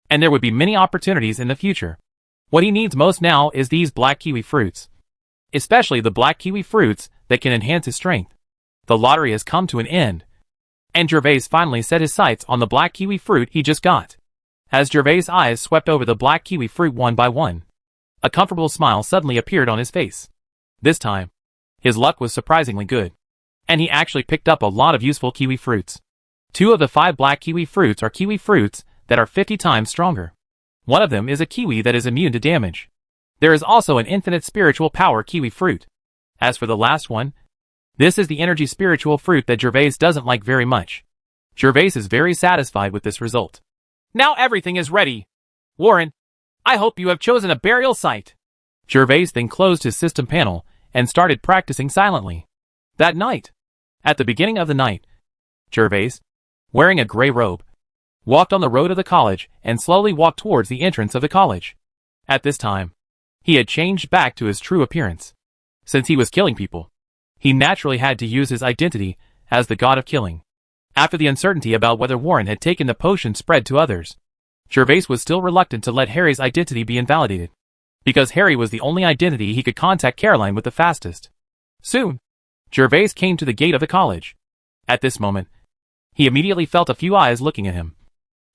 S1: and there would be many opportunities in the future. What he needs most now is these black kiwi fruits, especially the black kiwi fruits that can enhance his strength. The lottery has come to an end, and Gervais finally set his sights on the black kiwi fruit he just got. As Gervais' eyes swept over the black kiwi fruit one by one, a comfortable smile suddenly appeared on his face. This time, his luck was surprisingly good, and he actually picked up a lot of useful kiwi fruits. 2 of the 5 black kiwi fruits are kiwi fruits that are 50 times stronger. One of them is a kiwi that is immune to damage. There is also an infinite spiritual power kiwi fruit. As for the last one, this is the energy spiritual fruit that Gervais doesn't like very much. Gervais is very satisfied with this result.
S2: Now everything is ready. Warren, I hope you have chosen a burial site.
S1: Gervais then closed his system panel and started practicing silently. That night, at the beginning of the night, Gervais, wearing a gray robe, walked on the road of the college and slowly walked towards the entrance of the college. At this time, he had changed back to his true appearance. Since he was killing people, he naturally had to use his identity as the god of killing. After the uncertainty about whether Warren had taken the potion spread to others, Gervais was still reluctant to let Harry's identity be invalidated, because Harry was the only identity he could contact Caroline with the fastest. Soon, Gervais came to the gate of the college. At this moment, he immediately felt a few eyes looking at him.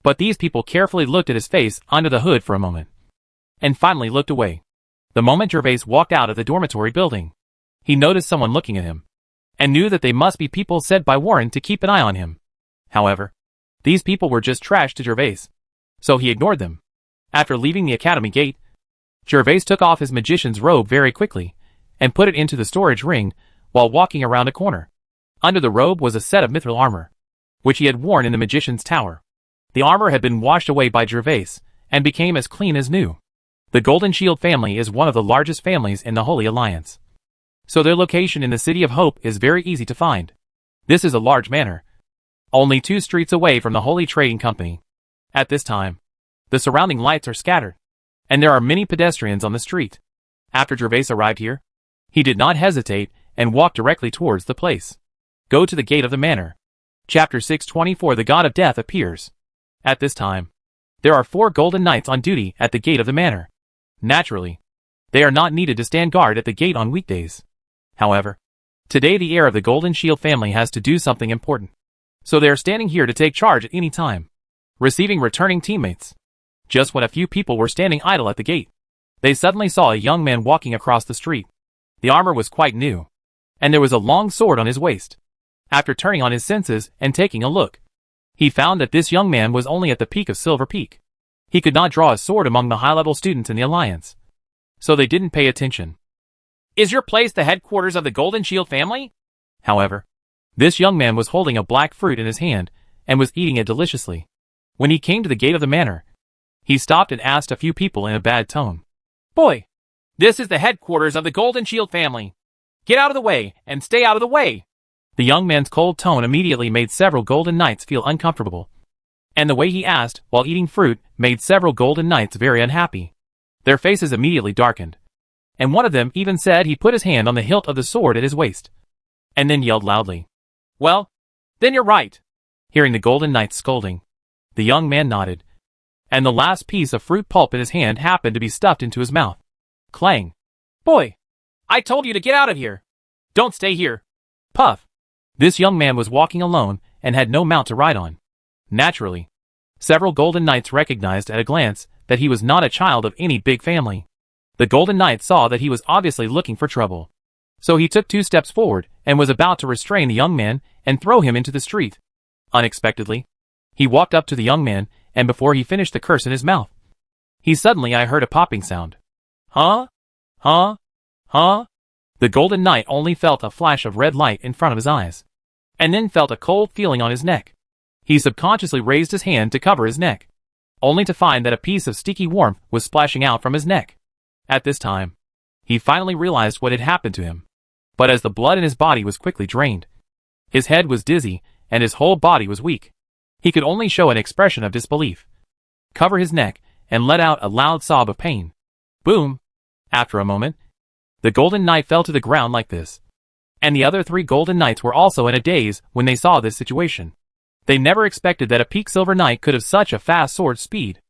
S1: But these people carefully looked at his face under the hood for a moment, and finally looked away. The moment Gervais walked out of the dormitory building, he noticed someone looking at him, and knew that they must be people sent by Warren to keep an eye on him. However, these people were just trash to Gervais, so he ignored them. After leaving the academy gate, Gervais took off his magician's robe very quickly, and put it into the storage ring while walking around a corner. Under the robe was a set of mithril armor, which he had worn in the magician's tower. The armor had been washed away by Gervais, and became as clean as new. The Golden Shield family is one of the largest families in the Holy Alliance, so their location in the City of Hope is very easy to find. This is a large manor, only 2 streets away from the Holy Trading Company. At this time, the surrounding lights are scattered, and there are many pedestrians on the street. After Gervais arrived here, he did not hesitate and walked directly towards the place. Go to the gate of the manor. Chapter 624 The God of Death appears. At this time, there are 4 golden knights on duty at the gate of the manor. Naturally, they are not needed to stand guard at the gate on weekdays. However, today the heir of the Golden Shield family has to do something important, so they are standing here to take charge at any time, receiving returning teammates. Just when a few people were standing idle at the gate, they suddenly saw a young man walking across the street. The armor was quite new, and there was a long sword on his waist. After turning on his senses and taking a look, he found that this young man was only at the peak of Silver Peak. He could not draw a sword among the high-level students in the Alliance, so they didn't pay attention.
S2: Is your place the headquarters of the Golden Shield family?
S1: However, this young man was holding a black fruit in his hand and was eating it deliciously. When he came to the gate of the manor, he stopped and asked a few people in a bad tone.
S2: Boy, this is the headquarters of the Golden Shield family. Get out of the way and stay out of the way.
S1: The young man's cold tone immediately made several golden knights feel uncomfortable, and the way he asked while eating fruit made several golden knights very unhappy. Their faces immediately darkened, and one of them even said he put his hand on the hilt of the sword at his waist, and then yelled loudly,
S2: "Well, then you're right."
S1: Hearing the golden knights scolding, the young man nodded, and the last piece of fruit pulp in his hand happened to be stuffed into his mouth. Clang!
S2: Boy, I told you to get out of here. Don't stay here.
S1: Puff! This young man was walking alone and had no mount to ride on. Naturally, several golden knights recognized at a glance that he was not a child of any big family. The golden knight saw that he was obviously looking for trouble, so he took 2 steps forward and was about to restrain the young man and throw him into the street. Unexpectedly, he walked up to the young man, and before he finished the curse in his mouth, he suddenly heard a popping sound. Huh? Huh? Huh? The golden knight only felt a flash of red light in front of his eyes, and then felt a cold feeling on his neck. He subconsciously raised his hand to cover his neck, only to find that a piece of sticky warmth was splashing out from his neck. At this time, he finally realized what had happened to him. But as the blood in his body was quickly drained, his head was dizzy and his whole body was weak. He could only show an expression of disbelief, cover his neck, and let out a loud sob of pain. Boom! After a moment, the golden knight fell to the ground like this. And the other 3 golden knights were also in a daze when they saw this situation. They never expected that a peak silver knight could have such a fast sword speed.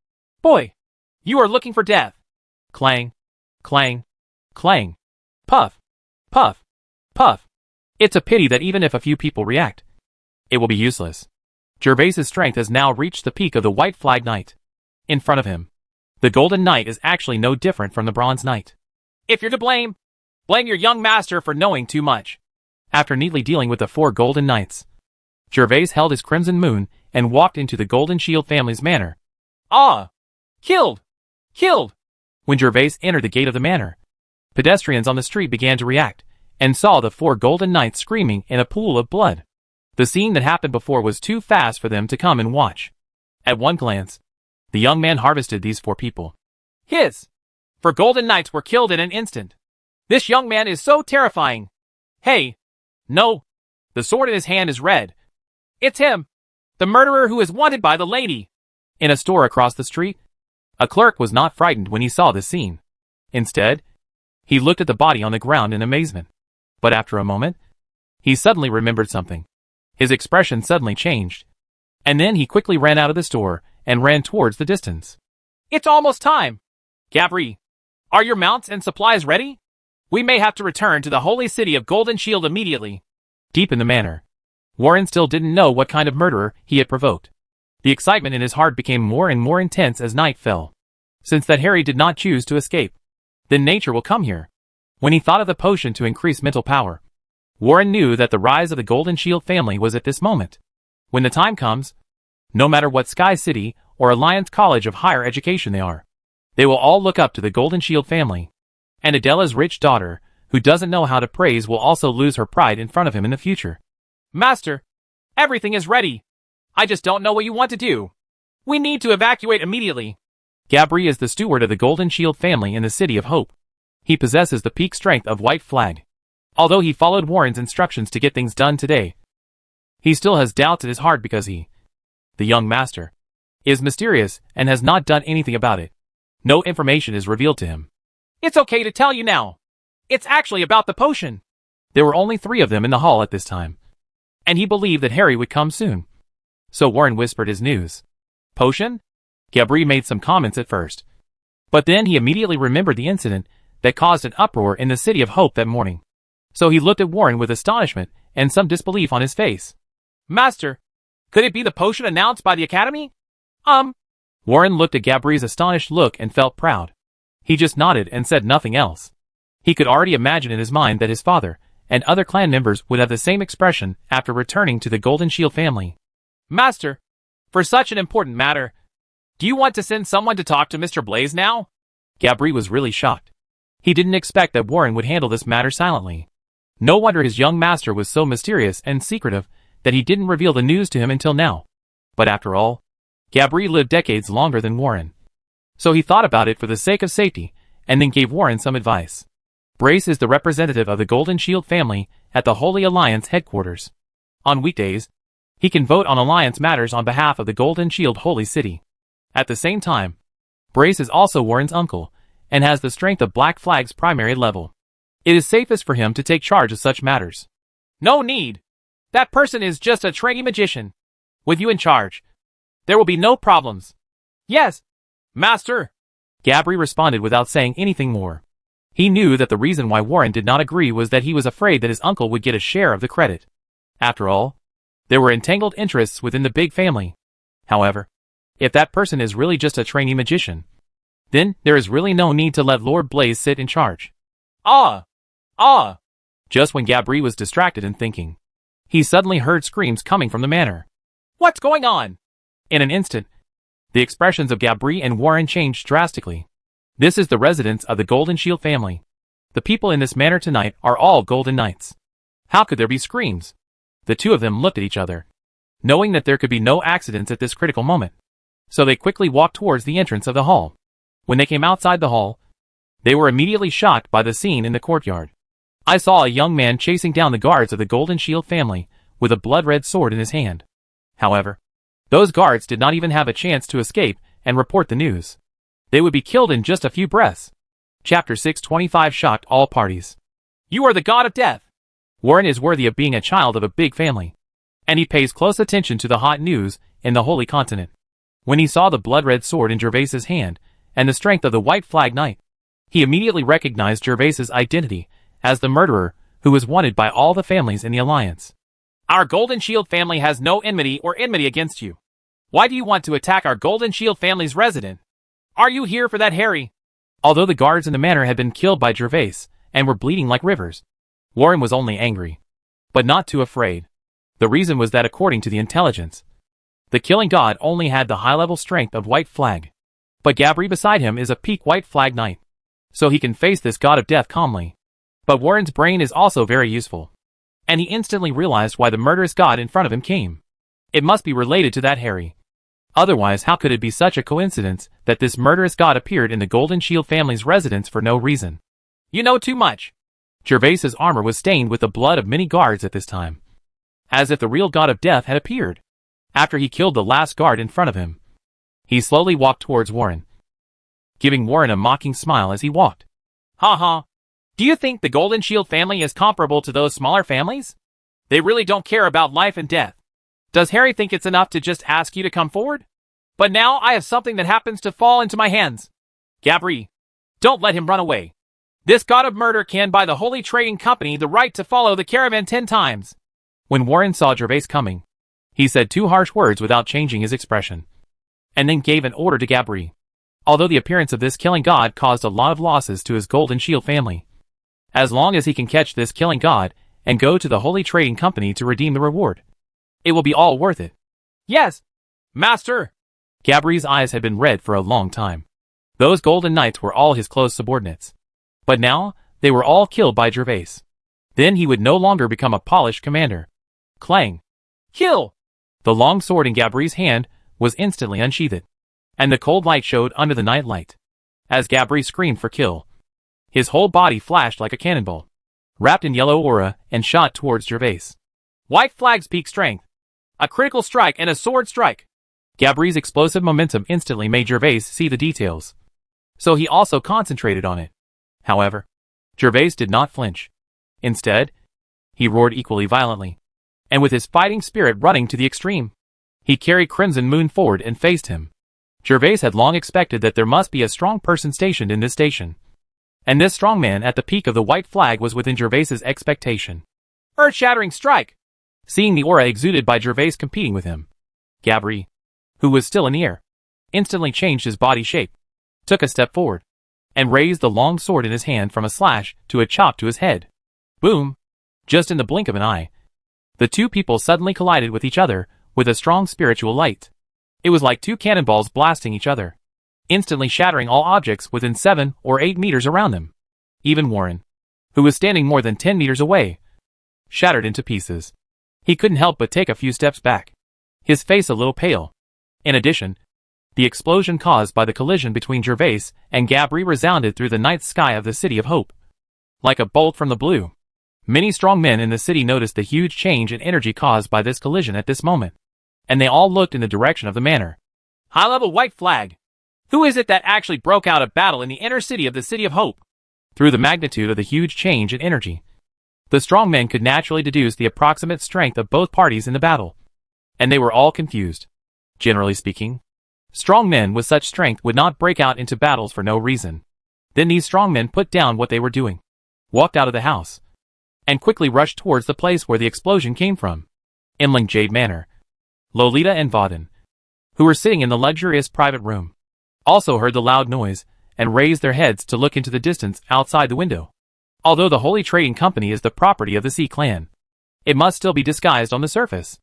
S2: Boy, you are looking for death.
S1: Clang, clang, clang. Puff, puff, puff. It's a pity that even if a few people react, it will be useless. Gervais's strength has now reached the peak of the White Flag Knight. In front of him, the Golden Knight is actually no different from the Bronze Knight.
S2: If you're to blame, blame your young master for knowing too much.
S1: After neatly dealing with the 4 golden knights, Gervais held his crimson moon and walked into the Golden Shield family's manor.
S2: Ah! Killed! Killed!
S1: When Gervais entered the gate of the manor, pedestrians on the street began to react, and saw the 4 golden knights screaming in a pool of blood. The scene that happened before was too fast for them to come and watch. At one glance, the young man harvested these 4 people.
S2: His 4 golden knights were killed in an instant. This young man is so terrifying. Hey! No! The sword in his hand is red. It's him! The murderer who is wanted by the lady!
S1: In a store across the street, a clerk was not frightened when he saw this scene. Instead, he looked at the body on the ground in amazement. But after a moment, he suddenly remembered something. His expression suddenly changed. And then he quickly ran out of the store and ran towards the distance.
S2: It's almost time! Gabri, are your mounts and supplies ready? We may have to return to the holy city of Golden Shield immediately.
S1: Deep in the manor, Warren still didn't know what kind of murderer he had provoked. The excitement in his heart became more and more intense as night fell. Since that Harry did not choose to escape, then nature will come here. When he thought of the potion to increase mental power, Warren knew that the rise of the Golden Shield family was at this moment. When the time comes, no matter what Sky City or Alliance College of Higher Education they are, they will all look up to the Golden Shield family. And Adela's rich daughter, who doesn't know how to praise, will also lose her pride in front of him in the future.
S2: Master, everything is ready. I just don't know what you want to do. We need to evacuate immediately.
S1: Gabri is the steward of the Golden Shield family in the City of Hope. He possesses the peak strength of White Flag. Although he followed Warren's instructions to get things done today, he still has doubts in his heart because he, the young master, is mysterious and has not done anything about it. No information is revealed to him.
S2: It's okay to tell you now. It's actually about the potion.
S1: There were only 3 of them in the hall at this time, and he believed that Harry would come soon. So Warren whispered his news. Potion? Gabri made some comments at first, but then he immediately remembered the incident that caused an uproar in the City of Hope that morning. So he looked at Warren with astonishment and some disbelief on his face.
S2: Master, could it be the potion announced by the Academy?
S1: Warren looked at Gabri's astonished look and felt proud. He just nodded and said nothing else. He could already imagine in his mind that his father and other clan members would have the same expression after returning to the Golden Shield family.
S2: Master, for such an important matter, do you want to send someone to talk to Mr. Blaze now?
S1: Gabri was really shocked. He didn't expect that Warren would handle this matter silently. No wonder his young master was so mysterious and secretive that he didn't reveal the news to him until now. But after all, Gabri lived decades longer than Warren. So he thought about it for the sake of safety, and then gave Warren some advice. Brace is the representative of the Golden Shield family at the Holy Alliance headquarters. On weekdays, he can vote on Alliance matters on behalf of the Golden Shield Holy City. At the same time, Brace is also Warren's uncle, and has the strength of Black Flag's primary level. It is safest for him to take charge of such matters.
S2: No need. That person is just a trainee magician. With you in charge, there will be no problems. Yes, Master.
S1: Gabri responded without saying anything more. He knew that the reason why Warren did not agree was that he was afraid that his uncle would get a share of the credit. After all, there were entangled interests within the big family. However, if that person is really just a trainee magician, then there is really no need to let Lord Blaze sit in charge. Just when Gabri was distracted and thinking, he suddenly heard screams coming from the manor.
S2: What's going on?
S1: In an instant, the expressions of Gabri and Warren changed drastically. This is the residence of the Golden Shield family. The people in this manor tonight are all Golden Knights. How could there be screams? The 2 of them looked at each other, knowing that there could be no accidents at this critical moment. So they quickly walked towards the entrance of the hall. When they came outside the hall, they were immediately shocked by the scene in the courtyard. I saw a young man chasing down the guards of the Golden Shield family with a blood-red sword in his hand. However, those guards did not even have a chance to escape and report the news. They would be killed in just a few breaths. Chapter 625 shocked all parties.
S2: You are the god of death.
S1: Warren is worthy of being a child of a big family, and he pays close attention to the hot news in the Holy Continent. When he saw the blood-red sword in Gervais's hand and the strength of the White Flag Knight, he immediately recognized Gervais's identity as the murderer who was wanted by all the families in the Alliance.
S2: Our Golden Shield family has no enmity against you. Why do you want to attack our Golden Shield family's resident? Are you here for that, Harry?
S1: Although the guards in the manor had been killed by Gervais and were bleeding like rivers, Warren was only angry. but not too afraid. The reason was that according to the intelligence, the killing god only had the high-level strength of White Flag. But Gabri beside him is a peak White Flag knight, so he can face this god of death calmly. But Warren's brain is also very useful, and he instantly realized why the murderous god in front of him came. It must be related to that Harry. Otherwise, how could it be such a coincidence that this murderous god appeared in the Golden Shield family's residence for no reason?
S2: You know too much.
S1: Gervais's armor was stained with the blood of many guards at this time, as if the real god of death had appeared. After he killed the last guard in front of him, he slowly walked towards Warren, giving Warren a mocking smile as he walked.
S2: Ha ha. Do you think the Golden Shield family is comparable to those smaller families? They really don't care about life and death. Does Harry think it's enough to just ask you to come forward? But now I have something that happens to fall into my hands. Gabri, don't let him run away. This god of murder can buy the Holy Trading Company the right to follow the caravan 10 times.
S1: When Warren saw Gervais coming, he said 2 harsh words without changing his expression, and then gave an order to Gabri. Although the appearance of this killing god caused a lot of losses to his Golden Shield family, as long as he can catch this killing god and go to the Holy Trading Company to redeem the reward, it will be all worth it.
S2: Yes, Master.
S1: Gabri's eyes had been red for a long time. Those golden knights were all his close subordinates, but now they were all killed by Gervais. Then he would no longer become a polished commander. Clang!
S2: Kill!
S1: The long sword in Gabri's hand was instantly unsheathed, and the cold light showed under the night light. As Gabri screamed for kill, his whole body flashed like a cannonball, wrapped in yellow aura, and shot towards Gervais.
S2: White Flag's peak strength. A critical strike and a sword strike.
S1: Gabri's explosive momentum instantly made Gervais see the details, so he also concentrated on it. However, Gervais did not flinch. Instead, he roared equally violently, and with his fighting spirit running to the extreme, he carried Crimson Moon forward and faced him. Gervais had long expected that there must be a strong person stationed in this station, and this strong man at the peak of the White Flag was within Gervais's expectation.
S2: Earth-shattering strike!
S1: Seeing the aura exuded by Gervais competing with him, Gabri, who was still in the air, instantly changed his body shape, took a step forward, and raised the long sword in his hand from a slash to a chop to his head. Boom! Just in the blink of an eye, the two people suddenly collided with each other with a strong spiritual light. It was like 2 cannonballs blasting each other, instantly shattering all objects within 7 or 8 meters around them. Even Warren, who was standing more than 10 meters away, shattered into pieces. He couldn't help but take a few steps back, his face a little pale. In addition, the explosion caused by the collision between Gervais and Gabri resounded through the night sky of the City of Hope, like a bolt from the blue. Many strong men in the city noticed the huge change in energy caused by this collision at this moment, and they all looked in the direction of the manor.
S2: High-level White Flag. Who is it that actually broke out a battle in the inner city of the City of Hope?
S1: Through the magnitude of the huge change in energy, the strong men could naturally deduce the approximate strength of both parties in the battle, and they were all confused. Generally speaking, strong men with such strength would not break out into battles for no reason. Then these strong men put down what they were doing, walked out of the house, and quickly rushed towards the place where the explosion came from. Imling Jade Manor. Lolita and Vauden, who were sitting in the luxurious private room, also heard the loud noise and raised their heads to look into the distance outside the window. Although the Holy Trading Company is the property of the Sea Clan, it must still be disguised on the surface.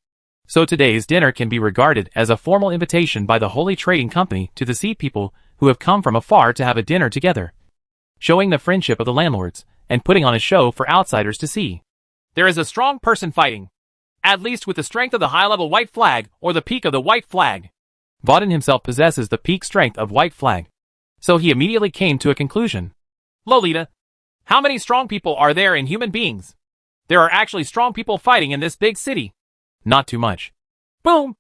S1: So today's dinner can be regarded as a formal invitation by the Holy Trading Company to the Sea people who have come from afar to have a dinner together, showing the friendship of the landlords and putting on a show for outsiders to see.
S2: There is a strong person fighting, at least with the strength of the high-level White Flag or the peak of the White Flag.
S1: Vauden himself possesses the peak strength of White Flag, so he immediately came to a conclusion.
S2: Lolita, how many strong people are there in human beings? There are actually strong people fighting in this big city.
S1: Not too much.
S2: Boom!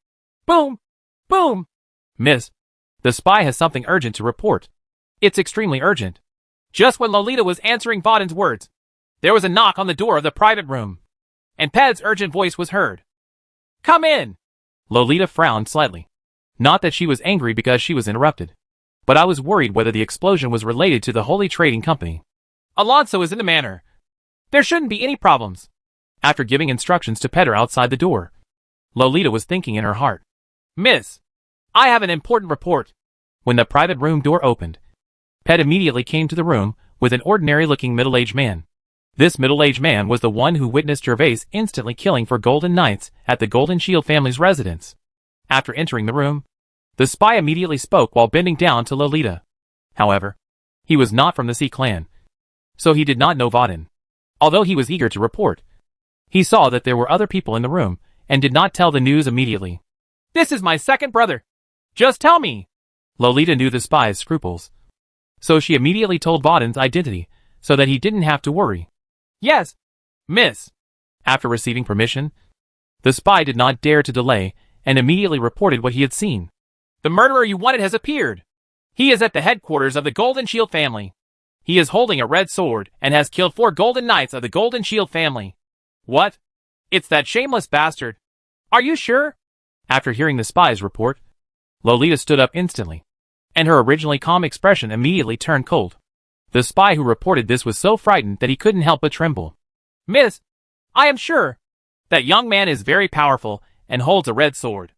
S2: Boom! Boom!
S1: Miss, the spy has something urgent to report. It's extremely urgent.
S2: Just when Lolita was answering Vauden's words, there was a knock on the door of the private room, and Ped's urgent voice was heard. Come in!
S1: Lolita frowned slightly. Not that she was angry because she was interrupted, but I was worried whether the explosion was related to the Holy Trading Company.
S2: Alonso is in the manor. There shouldn't be any problems.
S1: After giving instructions to Pedro outside the door, Lolita was thinking in her heart.
S2: Miss, I have an important report.
S1: When the private room door opened, Ped immediately came to the room with an ordinary-looking middle-aged man. This middle-aged man was the one who witnessed Gervais instantly killing for Golden Knights at the Golden Shield family's residence. After entering the room, the spy immediately spoke while bending down to Lolita. However, he was not from the Sea clan, so he did not know Vaden. Although he was eager to report, he saw that there were other people in the room and did not tell the news immediately.
S2: This is my second brother. Just tell me.
S1: Lolita knew the spy's scruples, so she immediately told Vaden's identity so that he didn't have to worry.
S2: Yes, miss.
S1: After receiving permission, the spy did not dare to delay and immediately reported what he had seen.
S2: The murderer you wanted has appeared. He is at the headquarters of the Golden Shield family. He is holding a red sword and has killed 4 Golden Knights of the Golden Shield family. What? It's that shameless bastard. Are you sure?
S1: After hearing the spy's report, Lolita stood up instantly, and her originally calm expression immediately turned cold. The spy who reported this was so frightened that he couldn't help but tremble.
S2: Miss, I am sure. That young man is very powerful and holds a red sword.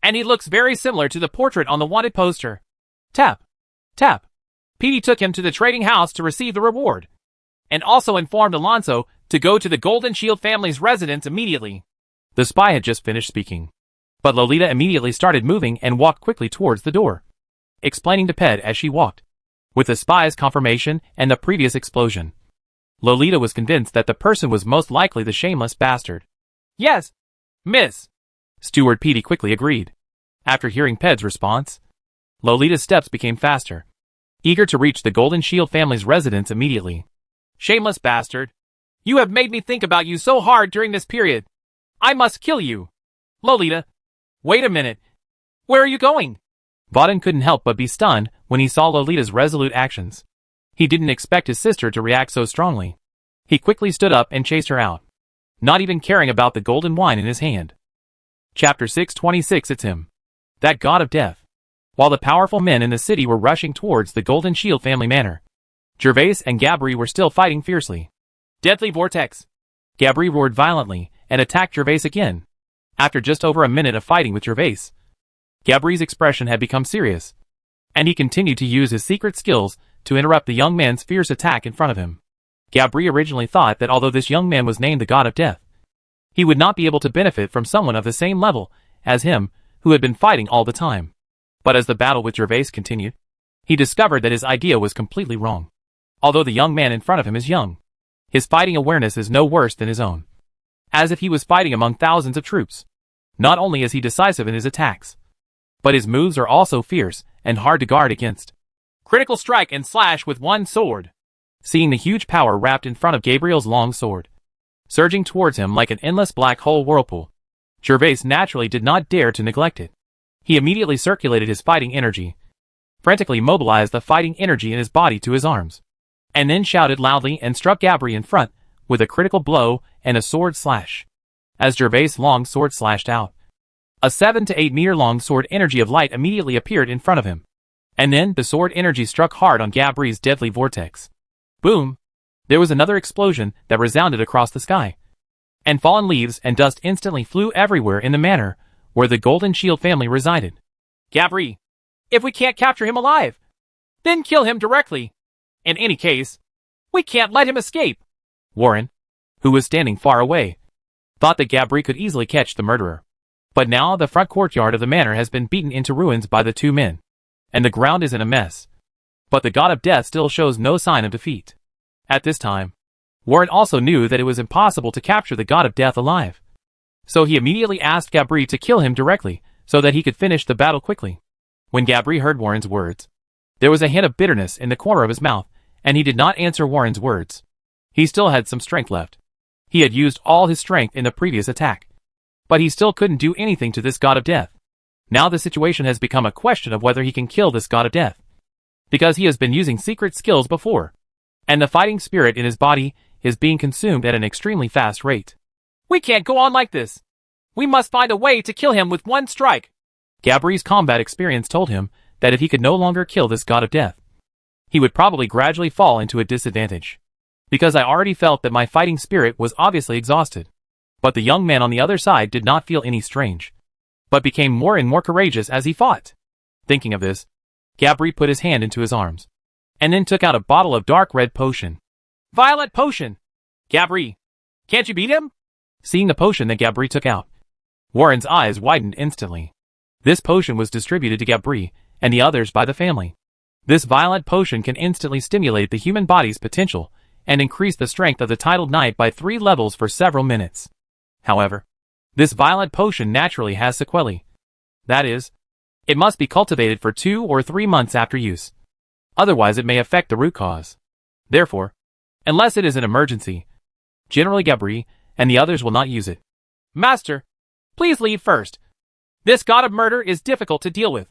S2: And he looks very similar to the portrait on the wanted poster. Tap. Tap. Petey took him to the trading house to receive the reward, and also informed Alonso to go to the Golden Shield family's residence immediately.
S1: The spy had just finished speaking, but Lolita immediately started moving and walked quickly towards the door, explaining to Ped as she walked. With the spy's confirmation and the previous explosion, Lolita was convinced that the person was most likely the shameless bastard.
S2: Yes, miss.
S1: Steward Petey quickly agreed. After hearing Ped's response, Lolita's steps became faster, eager to reach the Golden Shield family's residence immediately.
S2: Shameless bastard. You have made me think about you so hard during this period. I must kill you. Lolita, wait a minute. Where are you going?
S1: Vaden couldn't help but be stunned when he saw Lolita's resolute actions. He didn't expect his sister to react so strongly. He quickly stood up and chased her out, not even caring about the golden wine in his hand. Chapter 626. It's him, that god of death. While the powerful men in the city were rushing towards the Golden Shield family manor, Gervais and Gabri were still fighting fiercely.
S2: Deadly vortex.
S1: Gabri roared violently and attacked Gervais again. After just over a minute of fighting with Gervais, Gabri's expression had become serious, and he continued to use his secret skills to interrupt the young man's fierce attack in front of him. Gabri originally thought that although this young man was named the god of death, he would not be able to benefit from someone of the same level as him who had been fighting all the time. But as the battle with Gervais continued, he discovered that his idea was completely wrong. Although the young man in front of him is young, his fighting awareness is no worse than his own. As if he was fighting among thousands of troops. Not only is he decisive in his attacks, but his moves are also fierce and hard to guard against.
S2: Critical strike and slash with one sword.
S1: Seeing the huge power wrapped in front of Gabriel's long sword, surging towards him like an endless black hole whirlpool, Gervais naturally did not dare to neglect it. He immediately circulated his fighting energy, frantically mobilized the fighting energy in his body to his arms, and then shouted loudly and struck Gabri in front with a critical blow and a sword slash. As Gervais' long sword slashed out, a 7 to 8 meter long sword energy of light immediately appeared in front of him. And then the sword energy struck hard on Gabri's deadly vortex. Boom! There was another explosion that resounded across the sky, and fallen leaves and dust instantly flew everywhere in the manor where the Golden Shield family resided.
S2: Gabri, if we can't capture him alive, then kill him directly. In any case, we can't let him escape.
S1: Warren, who was standing far away, thought that Gabri could easily catch the murderer. But now the front courtyard of the manor has been beaten into ruins by the two men, and the ground is in a mess. But the god of death still shows no sign of defeat. At this time, Warren also knew that it was impossible to capture the god of death alive. So he immediately asked Gabri to kill him directly so that he could finish the battle quickly. When Gabri heard Warren's words, there was a hint of bitterness in the corner of his mouth, and he did not answer Warren's words. He still had some strength left. He had used all his strength in the previous attack, but he still couldn't do anything to this god of death. Now the situation has become a question of whether he can kill this god of death, because he has been using secret skills before, and the fighting spirit in his body is being consumed at an extremely fast rate.
S2: We can't go on like this. We must find a way to kill him with one strike.
S1: Gabri's combat experience told him that if he could no longer kill this god of death, he would probably gradually fall into a disadvantage. Because I already felt that my fighting spirit was obviously exhausted. But the young man on the other side did not feel any strange, but became more and more courageous as he fought. Thinking of this, Gabri put his hand into his arms, and then took out a bottle of dark red potion.
S2: Violet potion! Gabri, can't you beat him?
S1: Seeing the potion that Gabri took out, Warren's eyes widened instantly. This potion was distributed to Gabri and the others by the family. This violent potion can instantly stimulate the human body's potential and increase the strength of the titled knight by 3 levels for several minutes. However, this violent potion naturally has sequelae. That is, it must be cultivated for 2 or 3 months after use. Otherwise it may affect the root cause. Therefore, unless it is an emergency, generally Gabri and the others will not use it.
S2: Master, please lead first. This god of murder is difficult to deal with.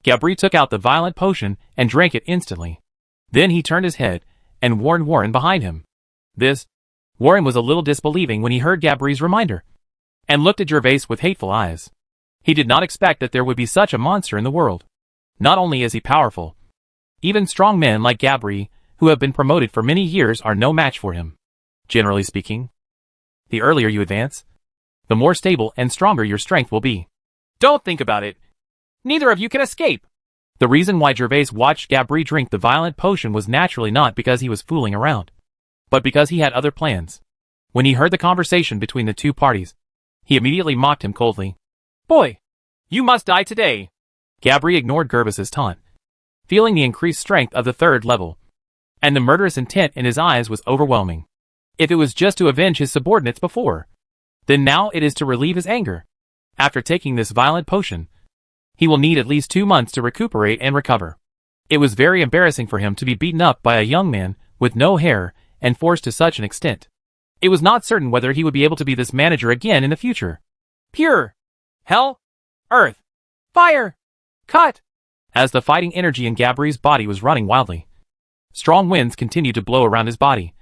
S1: Gabri took out the violent potion and drank it instantly. Then he turned his head and warned Warren behind him. Warren was a little disbelieving when he heard Gabri's reminder, and looked at Gervais with hateful eyes. He did not expect that there would be such a monster in the world. Not only is he powerful, even strong men like Gabri, who have been promoted for many years, are no match for him. Generally speaking, the earlier you advance, the more stable and stronger your strength will be.
S2: Don't think about it. Neither of you can escape.
S1: The reason why Gervais watched Gabri drink the violent potion was naturally not because he was fooling around, but because he had other plans. When he heard the conversation between the two parties, he immediately mocked him coldly.
S2: Boy, you must die today.
S1: Gabri ignored Gervais's taunt, feeling the increased strength of the 3rd level, and the murderous intent in his eyes was overwhelming. If it was just to avenge his subordinates before, then now it is to relieve his anger. After taking this violent potion, he will need at least 2 months to recuperate and recover. It was very embarrassing for him to be beaten up by a young man with no hair and forced to such an extent. It was not certain whether he would be able to be this manager again in the future.
S2: Pure hell, earth, fire, cut.
S1: As the fighting energy in Gabri's body was running wildly, strong winds continued to blow around his body,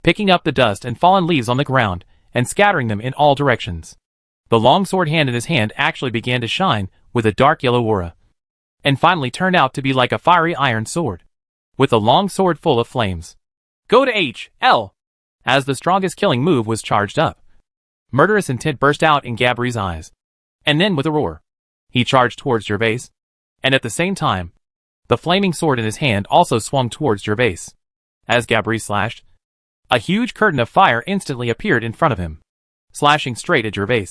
S1: picking up the dust and fallen leaves on the ground and scattering them in all directions. The long sword hand in his hand actually began to shine with a dark yellow aura, and finally turned out to be like a fiery iron sword, with a long sword full of flames.
S2: Go to H.L.
S1: As the strongest killing move was charged up, murderous intent burst out in Gabri's eyes, and then with a roar, he charged towards Gervais, and at the same time, the flaming sword in his hand also swung towards Gervais. As Gabri slashed, a huge curtain of fire instantly appeared in front of him, slashing straight at Gervais.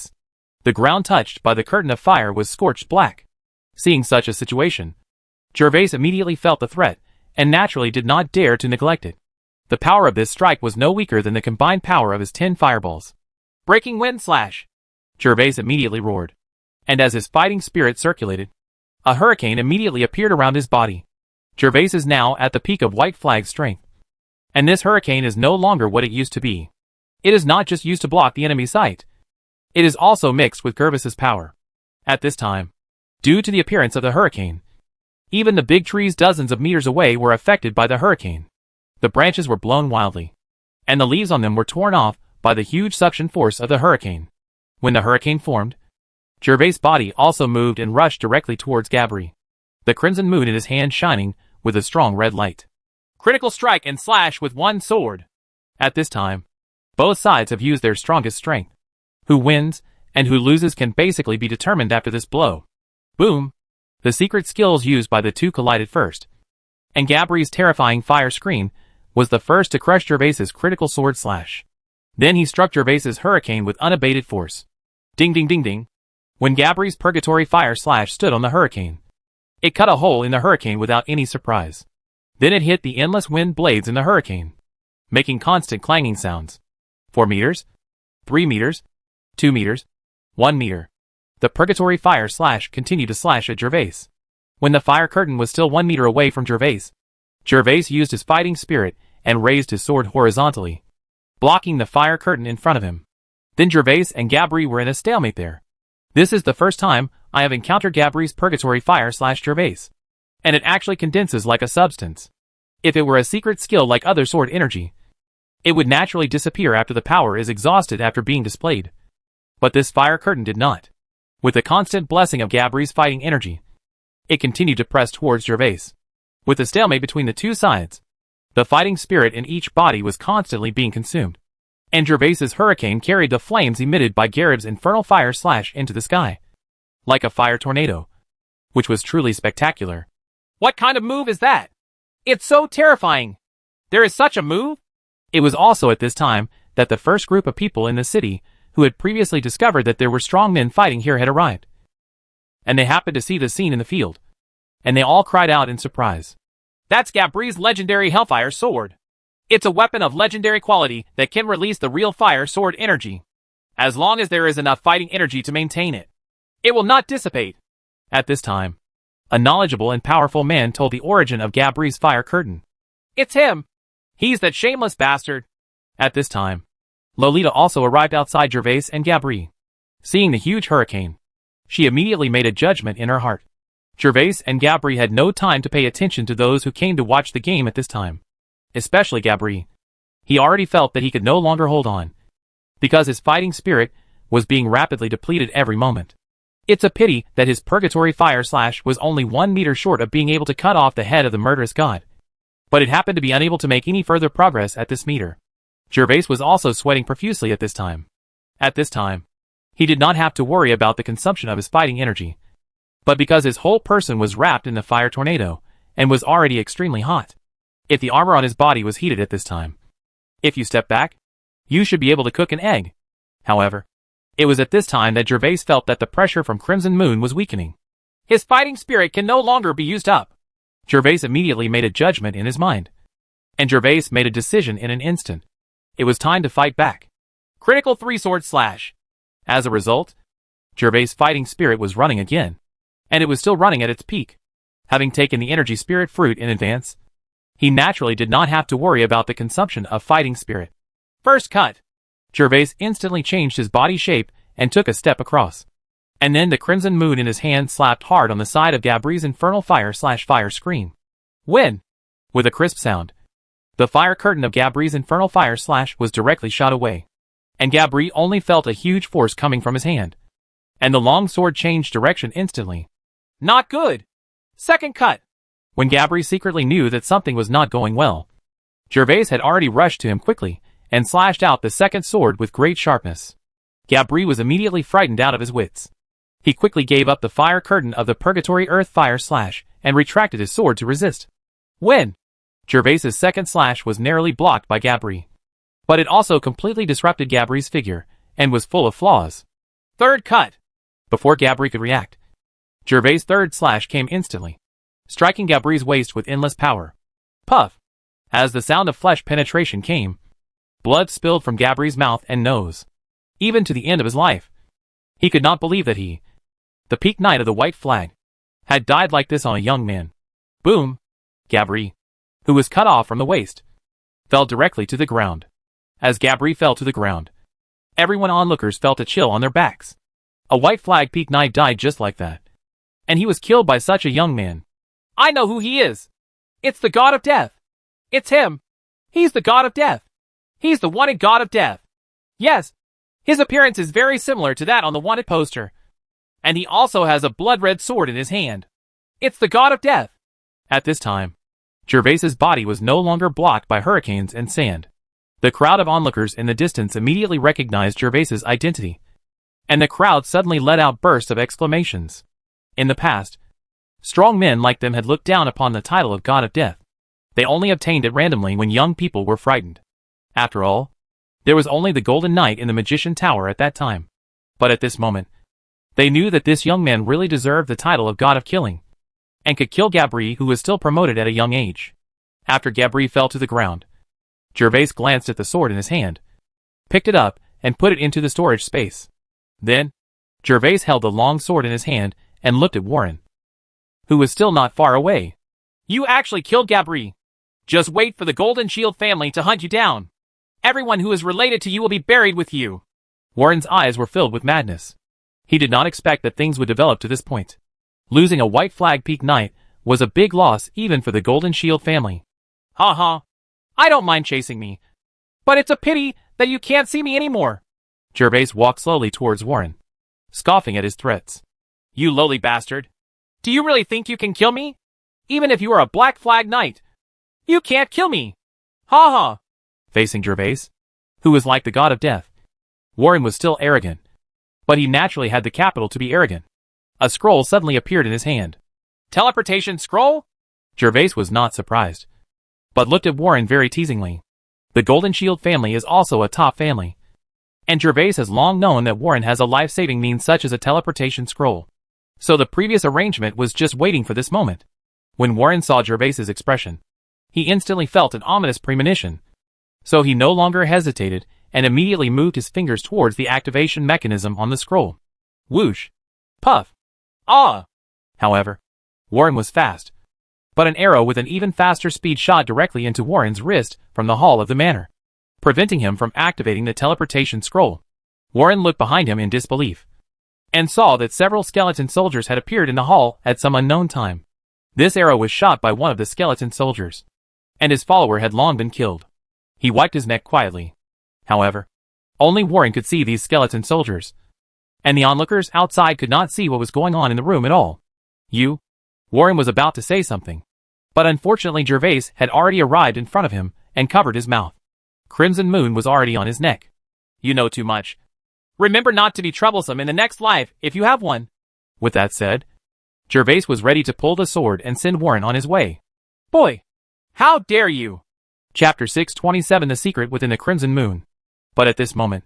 S1: The ground touched by the curtain of fire was scorched black. Seeing such a situation, Gervais immediately felt the threat, and naturally did not dare to neglect it. The power of this strike was no weaker than the combined power of his 10 fireballs.
S2: Breaking wind slash!
S1: Gervais immediately roared, and as his fighting spirit circulated, a hurricane immediately appeared around his body. Gervais is now at the peak of White Flag's strength, and this hurricane is no longer what it used to be. It is not just used to block the enemy's sight. It is also mixed with Gervais's power. At this time, due to the appearance of the hurricane, even the big trees dozens of meters away were affected by the hurricane. The branches were blown wildly, and the leaves on them were torn off by the huge suction force of the hurricane. When the hurricane formed, Gervais' body also moved and rushed directly towards Gabri, the crimson moon in his hand shining with a strong red light.
S2: Critical strike and slash with one sword.
S1: At this time, both sides have used their strongest strength. Who wins and who loses can basically be determined after this blow. Boom! The secret skills used by the two collided first, and Gabri's terrifying fire scream was the first to crush Gervais's critical sword slash. Then he struck Gervais's hurricane with unabated force. Ding ding ding ding. When Gabri's purgatory fire slash stood on the hurricane, it cut a hole in the hurricane without any surprise. Then it hit the endless wind blades in the hurricane, making constant clanging sounds. 4 meters, 3 meters, 2 meters, 1 meter. The purgatory fire slash continued to slash at Gervais. When the fire curtain was still 1 meter away from Gervais, Gervais used his fighting spirit and raised his sword horizontally, blocking the fire curtain in front of him. Then Gervais and Gabri were in a stalemate there. This is the first time I have encountered Gabri's purgatory fire slash Gervais, and it actually condenses like a substance. If it were a secret skill like other sword energy, it would naturally disappear after the power is exhausted after being displayed. But this fire curtain did not. With the constant blessing of Gabri's fighting energy, it continued to press towards Gervais. With the stalemate between the two sides, the fighting spirit in each body was constantly being consumed, and Gervais's hurricane carried the flames emitted by Garib's infernal fire slash into the sky, like a fire tornado, which was truly spectacular.
S2: What kind of move is that? It's so terrifying. There is such a move?
S1: It was also at this time that the first group of people in the city who had previously discovered that there were strong men fighting here had arrived. And they happened to see the scene in the field. And they all cried out in surprise.
S2: That's Gabri's legendary Hellfire Sword. It's a weapon of legendary quality that can release the real fire sword energy. As long as there is enough fighting energy to maintain it, it will not dissipate.
S1: At this time, a knowledgeable and powerful man told the origin of Gabri's fire curtain.
S2: It's him. He's that shameless bastard.
S1: At this time, Lolita also arrived outside Gervais and Gabri. Seeing the huge hurricane, she immediately made a judgment in her heart. Gervais and Gabri had no time to pay attention to those who came to watch the game at this time. Especially Gabri. He already felt that he could no longer hold on, because his fighting spirit was being rapidly depleted every moment. It's a pity that his purgatory fire slash was only 1 meter short of being able to cut off the head of the murderous god. But it happened to be unable to make any further progress at this meter. Gervais was also sweating profusely at this time. At this time, he did not have to worry about the consumption of his fighting energy. But because his whole person was wrapped in the fire tornado, and was already extremely hot. If the armor on his body was heated at this time. If you step back, you should be able to cook an egg. However, it was at this time that Gervais felt that the pressure from Crimson Moon was weakening.
S2: His fighting spirit can no longer be used up.
S1: Gervais immediately made a judgment in his mind. And Gervais made a decision in an instant. It was time to fight back.
S2: Critical 3-sword slash.
S1: As a result, Gervais' fighting spirit was running again. And it was still running at its peak. Having taken the energy spirit fruit in advance, he naturally did not have to worry about the consumption of fighting spirit.
S2: First cut.
S1: Gervais instantly changed his body shape and took a step across. And then the Crimson Moon in his hand slapped hard on the side of Gabri's infernal fire slash fire screen. When, with a crisp sound, the fire curtain of Gabri's infernal fire slash was directly shot away. And Gabri only felt a huge force coming from his hand. And the long sword changed direction instantly.
S2: Not good. Second cut.
S1: When Gabri secretly knew that something was not going well, Gervais had already rushed to him quickly and slashed out the second sword with great sharpness. Gabri was immediately frightened out of his wits. He quickly gave up the fire curtain of the purgatory earth fire slash and retracted his sword to resist. When Gervais's second slash was narrowly blocked by Gabri. But it also completely disrupted Gabri's figure and was full of flaws.
S2: Third cut.
S1: Before Gabri could react, Gervais' third slash came instantly, striking Gabri's waist with endless power. Puff! As the sound of flesh penetration came, blood spilled from Gabri's mouth and nose. Even to the end of his life, he could not believe that he, the peak knight of the white flag, had died like this on a young man. Boom! Gabri, who was cut off from the waist, fell directly to the ground. As Gabri fell to the ground, everyone onlookers felt a chill on their backs. A white flag peak knight died just like that. And he was killed by such a young man.
S2: I know who he is. It's the god of death. It's him. He's the god of death. He's the wanted god of death. Yes, his appearance is very similar to that on the wanted poster. And he also has a blood-red sword in his hand. It's the god of death.
S1: At this time, Gervais's body was no longer blocked by hurricanes and sand. The crowd of onlookers in the distance immediately recognized Gervais's identity. And the crowd suddenly let out bursts of exclamations. In the past, strong men like them had looked down upon the title of God of Death. They only obtained it randomly when young people were frightened. After all, there was only the Golden Knight in the Magician Tower at that time. But at this moment, they knew that this young man really deserved the title of God of Killing, and could kill Gabri, who was still promoted at a young age. After Gabri fell to the ground, Gervais glanced at the sword in his hand, picked it up, and put it into the storage space. Then, Gervais held the long sword in his hand and looked at Warren, who was still not far away.
S2: You actually killed Gabri. Just wait for the Golden Shield family to hunt you down. Everyone who is related to you will be buried with you.
S1: Warren's eyes were filled with madness. He did not expect that things would develop to this point. Losing a white flag peak knight was a big loss even for the Golden Shield family.
S2: Ha ha. I don't mind chasing me. But it's a pity that you can't see me anymore.
S1: Gervais walked slowly towards Warren, scoffing at his threats.
S2: You lowly bastard. Do you really think you can kill me? Even if you are a black flag knight. You can't kill me. Ha ha.
S1: Facing Gervais, who was like the god of death, Warren was still arrogant. But he naturally had the capital to be arrogant. A scroll suddenly appeared in his hand.
S2: Teleportation scroll?
S1: Gervais was not surprised, but looked at Warren very teasingly. The Golden Shield family is also a top family. And Gervais has long known that Warren has a life-saving means such as a teleportation scroll. So the previous arrangement was just waiting for this moment. When Warren saw Gervais's expression, he instantly felt an ominous premonition. So he no longer hesitated and immediately moved his fingers towards the activation mechanism on the scroll. Whoosh! Puff! Ah! However, Warren was fast. But an arrow with an even faster speed shot directly into Warren's wrist from the hall of the manor, preventing him from activating the teleportation scroll. Warren looked behind him in disbelief, and saw that several skeleton soldiers had appeared in the hall at some unknown time. This arrow was shot by one of the skeleton soldiers, and his follower had long been killed. He wiped his neck quietly. However, only Warren could see these skeleton soldiers, and the onlookers outside could not see what was going on in the room at all. Warren was about to say something, but unfortunately Gervais had already arrived in front of him and covered his mouth. Crimson Moon was already on his neck.
S2: You know too much. Remember not to be troublesome in the next life if you have one.
S1: With that said, Gervais was ready to pull the sword and send Warren on his way.
S2: Boy! How dare you!
S1: Chapter 627 The Secret Within the Crimson Moon. But at this moment,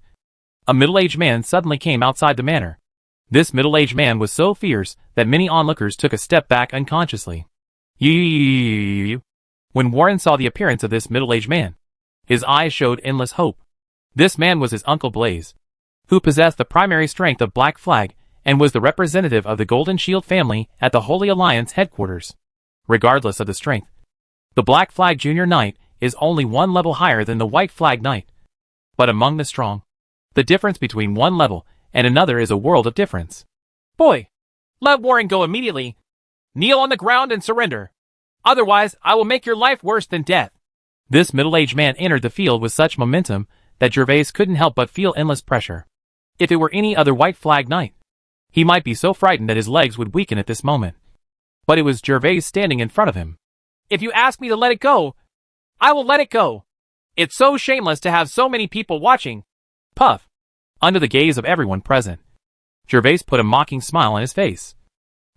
S1: a middle-aged man suddenly came outside the manor. This middle-aged man was so fierce that many onlookers took a step back unconsciously. When Warren saw the appearance of this middle-aged man, his eyes showed endless hope. This man was his Uncle Blaze, who possessed the primary strength of Black Flag and was the representative of the Golden Shield family at the Holy Alliance headquarters. Regardless of the strength, the Black Flag Junior Knight is only one level higher than the White Flag Knight. But among the strong, the difference between one level and another is a world of difference.
S2: Boy! Let Warren go immediately. Kneel on the ground and surrender. Otherwise, I will make your life worse than death.
S1: This middle-aged man entered the field with such momentum that Gervais couldn't help but feel endless pressure. If it were any other White Flag Knight, he might be so frightened that his legs would weaken at this moment. But it was Gervais standing in front of him.
S2: If you ask me to let it go, I will let it go. It's so shameless to have so many people watching.
S1: Puff! Under the gaze of everyone present, Gervais put a mocking smile on his face,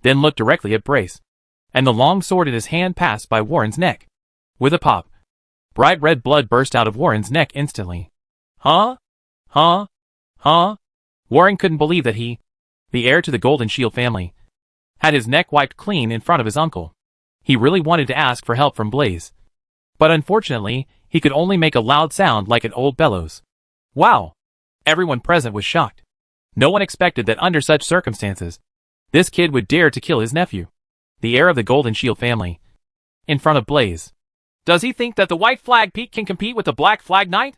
S1: then looked directly at Brace, and the long sword in his hand passed by Warren's neck. With a pop, bright red blood burst out of Warren's neck instantly.
S2: Huh?
S1: Warren couldn't believe that he, the heir to the Golden Shield family, had his neck wiped clean in front of his uncle. He really wanted to ask for help from Blaze, but unfortunately, he could only make a loud sound like an old bellows. Wow! Everyone present was shocked. No one expected that under such circumstances, this kid would dare to kill his nephew, the heir of the Golden Shield family, in front of Blaze.
S2: Does he think that the White Flag Peak can compete with the Black Flag Knight?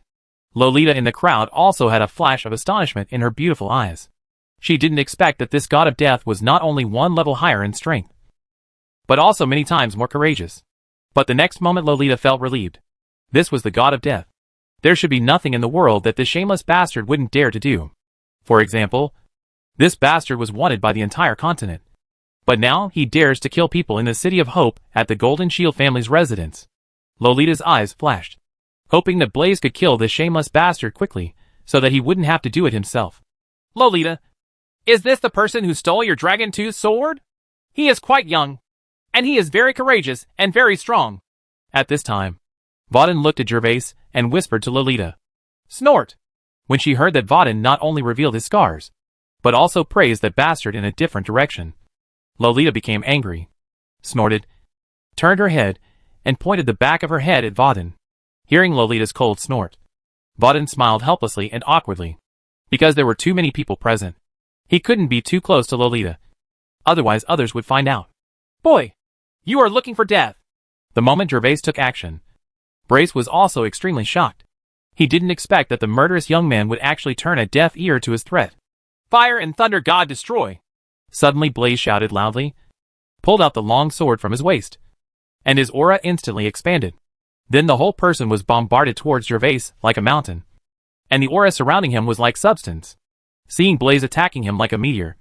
S1: Lolita in the crowd also had a flash of astonishment in her beautiful eyes. She didn't expect that this god of death was not only one level higher in strength, but also many times more courageous. But the next moment Lolita felt relieved. This was the god of death. There should be nothing in the world that this shameless bastard wouldn't dare to do. For example, this bastard was wanted by the entire continent. But now he dares to kill people in the City of Hope at the Golden Shield family's residence. Lolita's eyes flashed, hoping that Blaze could kill this shameless bastard quickly, so that he wouldn't have to do it himself.
S2: Lolita, is this the person who stole your dragon-tooth sword? He is quite young, and he is very courageous and very strong.
S1: At this time, Vauden looked at Gervais and whispered to Lolita.
S2: Snort!
S1: When she heard that Vauden not only revealed his scars, but also praised that bastard in a different direction, Lolita became angry, snorted, turned her head, and pointed the back of her head at Vauden. Hearing Lolita's cold snort, Vauden smiled helplessly and awkwardly. Because there were too many people present, he couldn't be too close to Lolita. Otherwise others would find out.
S2: Boy, you are looking for death.
S1: The moment Gervais took action, Brace was also extremely shocked. He didn't expect that the murderous young man would actually turn a deaf ear to his threat.
S2: Fire and thunder god destroy!
S1: Suddenly Blaze shouted loudly, pulled out the long sword from his waist, and his aura instantly expanded. Then the whole person was bombarded towards Gervais like a mountain, and the aura surrounding him was like substance. Seeing Blaze attacking him like a meteor,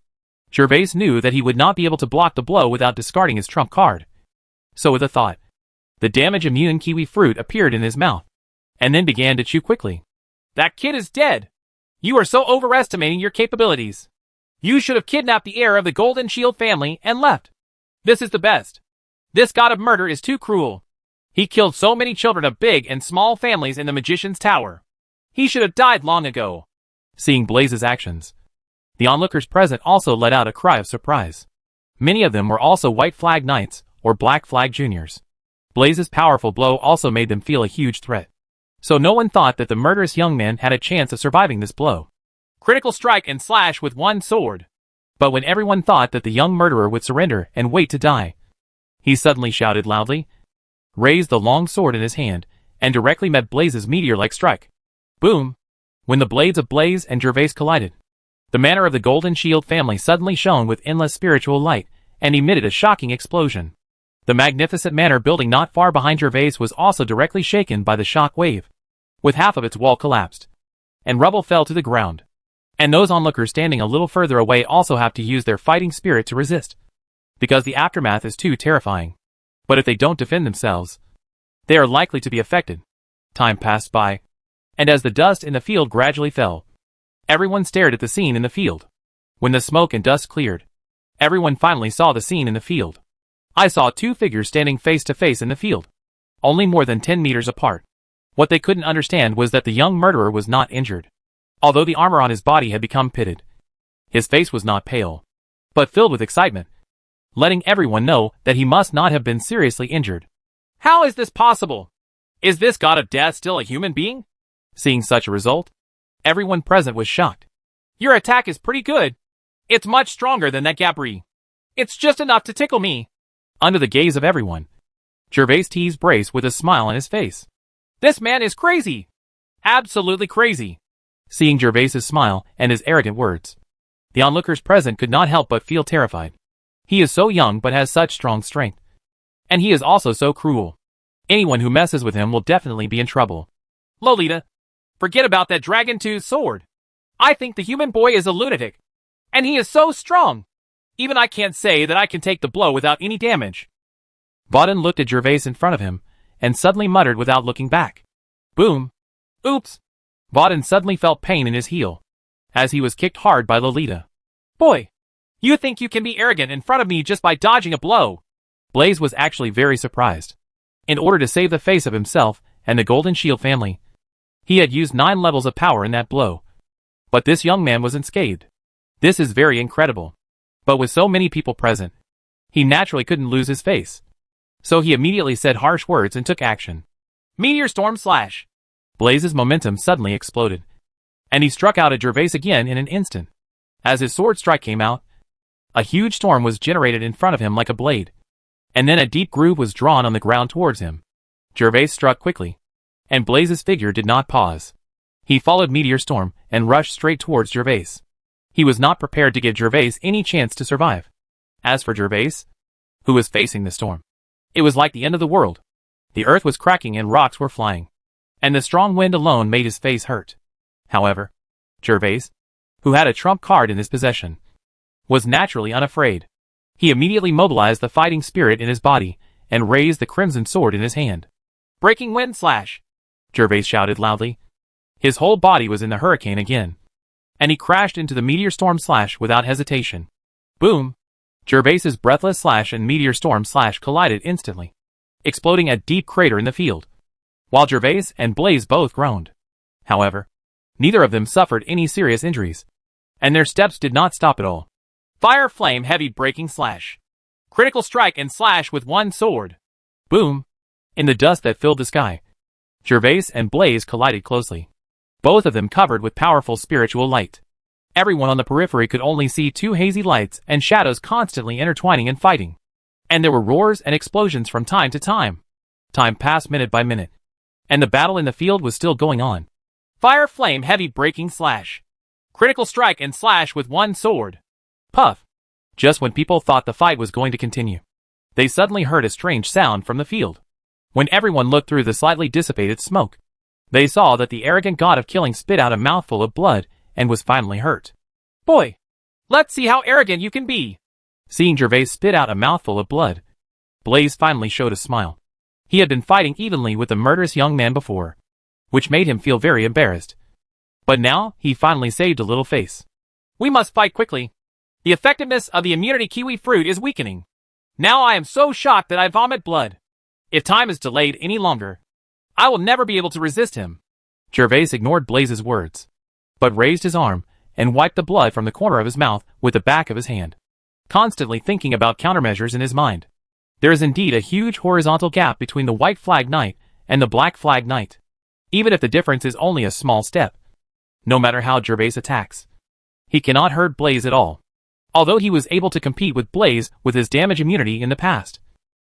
S1: Gervais knew that he would not be able to block the blow without discarding his trump card. So with a thought, the damage-immune kiwi fruit appeared in his mouth, and then began to chew quickly.
S2: That kid is dead! You are so overestimating your capabilities. You should have kidnapped the heir of the Golden Shield family and left. This is the best. This god of murder is too cruel. He killed so many children of big and small families in the magician's tower. He should have died long ago.
S1: Seeing Blaze's actions, the onlookers present also let out a cry of surprise. Many of them were also White Flag Knights or Black Flag Juniors. Blaze's powerful blow also made them feel a huge threat. So no one thought that the murderous young man had a chance of surviving this blow.
S2: Critical strike and slash with one sword.
S1: But when everyone thought that the young murderer would surrender and wait to die, he suddenly shouted loudly, raised the long sword in his hand, and directly met Blaze's meteor-like strike. Boom! When the blades of Blaze and Gervais collided, the manor of the Golden Shield family suddenly shone with endless spiritual light and emitted a shocking explosion. The magnificent manor building not far behind Gervais was also directly shaken by the shock wave, with half of its wall collapsed, and rubble fell to the ground. And those onlookers standing a little further away also have to use their fighting spirit to resist, because the aftermath is too terrifying. But if they don't defend themselves, they are likely to be affected. Time passed by, and as the dust in the field gradually fell, everyone stared at the scene in the field. When the smoke and dust cleared, everyone finally saw the scene in the field. I saw two figures standing face to face in the field, only more than 10 meters apart. What they couldn't understand was that the young murderer was not injured. Although the armor on his body had become pitted, his face was not pale, but filled with excitement, letting everyone know that he must not have been seriously injured.
S2: How is this possible? Is this god of death still a human being?
S1: Seeing such a result, everyone present was shocked.
S2: Your attack is pretty good. It's much stronger than that Gabri. It's just enough to tickle me.
S1: Under the gaze of everyone, Gervais teased Brace with a smile on his face.
S2: This man is crazy. Absolutely crazy.
S1: Seeing Gervais's smile and his arrogant words, the onlookers present could not help but feel terrified. He is so young but has such strong strength. And he is also so cruel. Anyone who messes with him will definitely be in trouble.
S2: Lolita, forget about that dragon-toothed sword. I think the human boy is a lunatic. And he is so strong. Even I can't say that I can take the blow without any damage.
S1: Bauden looked at Gervais in front of him, and suddenly muttered without looking back. Boom!
S2: Oops!
S1: Bauden suddenly felt pain in his heel, as he was kicked hard by Lolita.
S2: Boy! You think you can be arrogant in front of me just by dodging a blow?
S1: Blaze was actually very surprised. In order to save the face of himself and the Golden Shield family, he had used 9 levels of power in that blow. But this young man was unscathed. This is very incredible. But with so many people present, he naturally couldn't lose his face. So he immediately said harsh words and took action.
S2: Meteor Storm Slash!
S1: Blaze's momentum suddenly exploded, and he struck out at Gervais again in an instant. As his sword strike came out, a huge storm was generated in front of him like a blade, and then a deep groove was drawn on the ground towards him. Gervais struck quickly, and Blaze's figure did not pause. He followed Meteor Storm and rushed straight towards Gervais. He was not prepared to give Gervais any chance to survive. As for Gervais, who was facing the storm, it was like the end of the world. The earth was cracking and rocks were flying, and the strong wind alone made his face hurt. However, Gervais, who had a trump card in his possession, was naturally unafraid. He immediately mobilized the fighting spirit in his body and raised the crimson sword in his hand.
S2: Breaking Wind Slash!
S1: Gervais shouted loudly. His whole body was in the hurricane again, and he crashed into the Meteor Storm Slash without hesitation. Boom! Gervais's Breathless Slash and Meteor Storm Slash collided instantly, exploding a deep crater in the field, while Gervais and Blaze both groaned. However, neither of them suffered any serious injuries, and their steps did not stop at all.
S2: Fire Flame Heavy Breaking Slash! Critical strike and slash with one sword.
S1: Boom! In the dust that filled the sky, Gervais and Blaze collided closely, both of them covered with powerful spiritual light. Everyone on the periphery could only see 2 hazy lights and shadows constantly intertwining and fighting. And there were roars and explosions from time to time. Time passed minute by minute, and the battle in the field was still going on.
S2: Fire Flame Heavy Breaking Slash! Critical strike and slash with one sword.
S1: Puff! Just when people thought the fight was going to continue, they suddenly heard a strange sound from the field. When everyone looked through the slightly dissipated smoke, they saw that the arrogant god of killing spit out a mouthful of blood and was finally hurt.
S2: Boy! Let's see how arrogant you can be!
S1: Seeing Gervais spit out a mouthful of blood, Blaze finally showed a smile. He had been fighting evenly with the murderous young man before, which made him feel very embarrassed. But now, he finally saved a little face.
S2: We must fight quickly. The effectiveness of the immunity kiwi fruit is weakening. Now I am so shocked that I vomit blood. If time is delayed any longer, I will never be able to resist him.
S1: Gervais ignored Blaze's words, but raised his arm and wiped the blood from the corner of his mouth with the back of his hand, constantly thinking about countermeasures in his mind. There is indeed a huge horizontal gap between the White Flag Knight and the Black Flag Knight, even if the difference is only a small step. No matter how Gervais attacks, he cannot hurt Blaze at all, although he was able to compete with Blaze with his damage immunity in the past.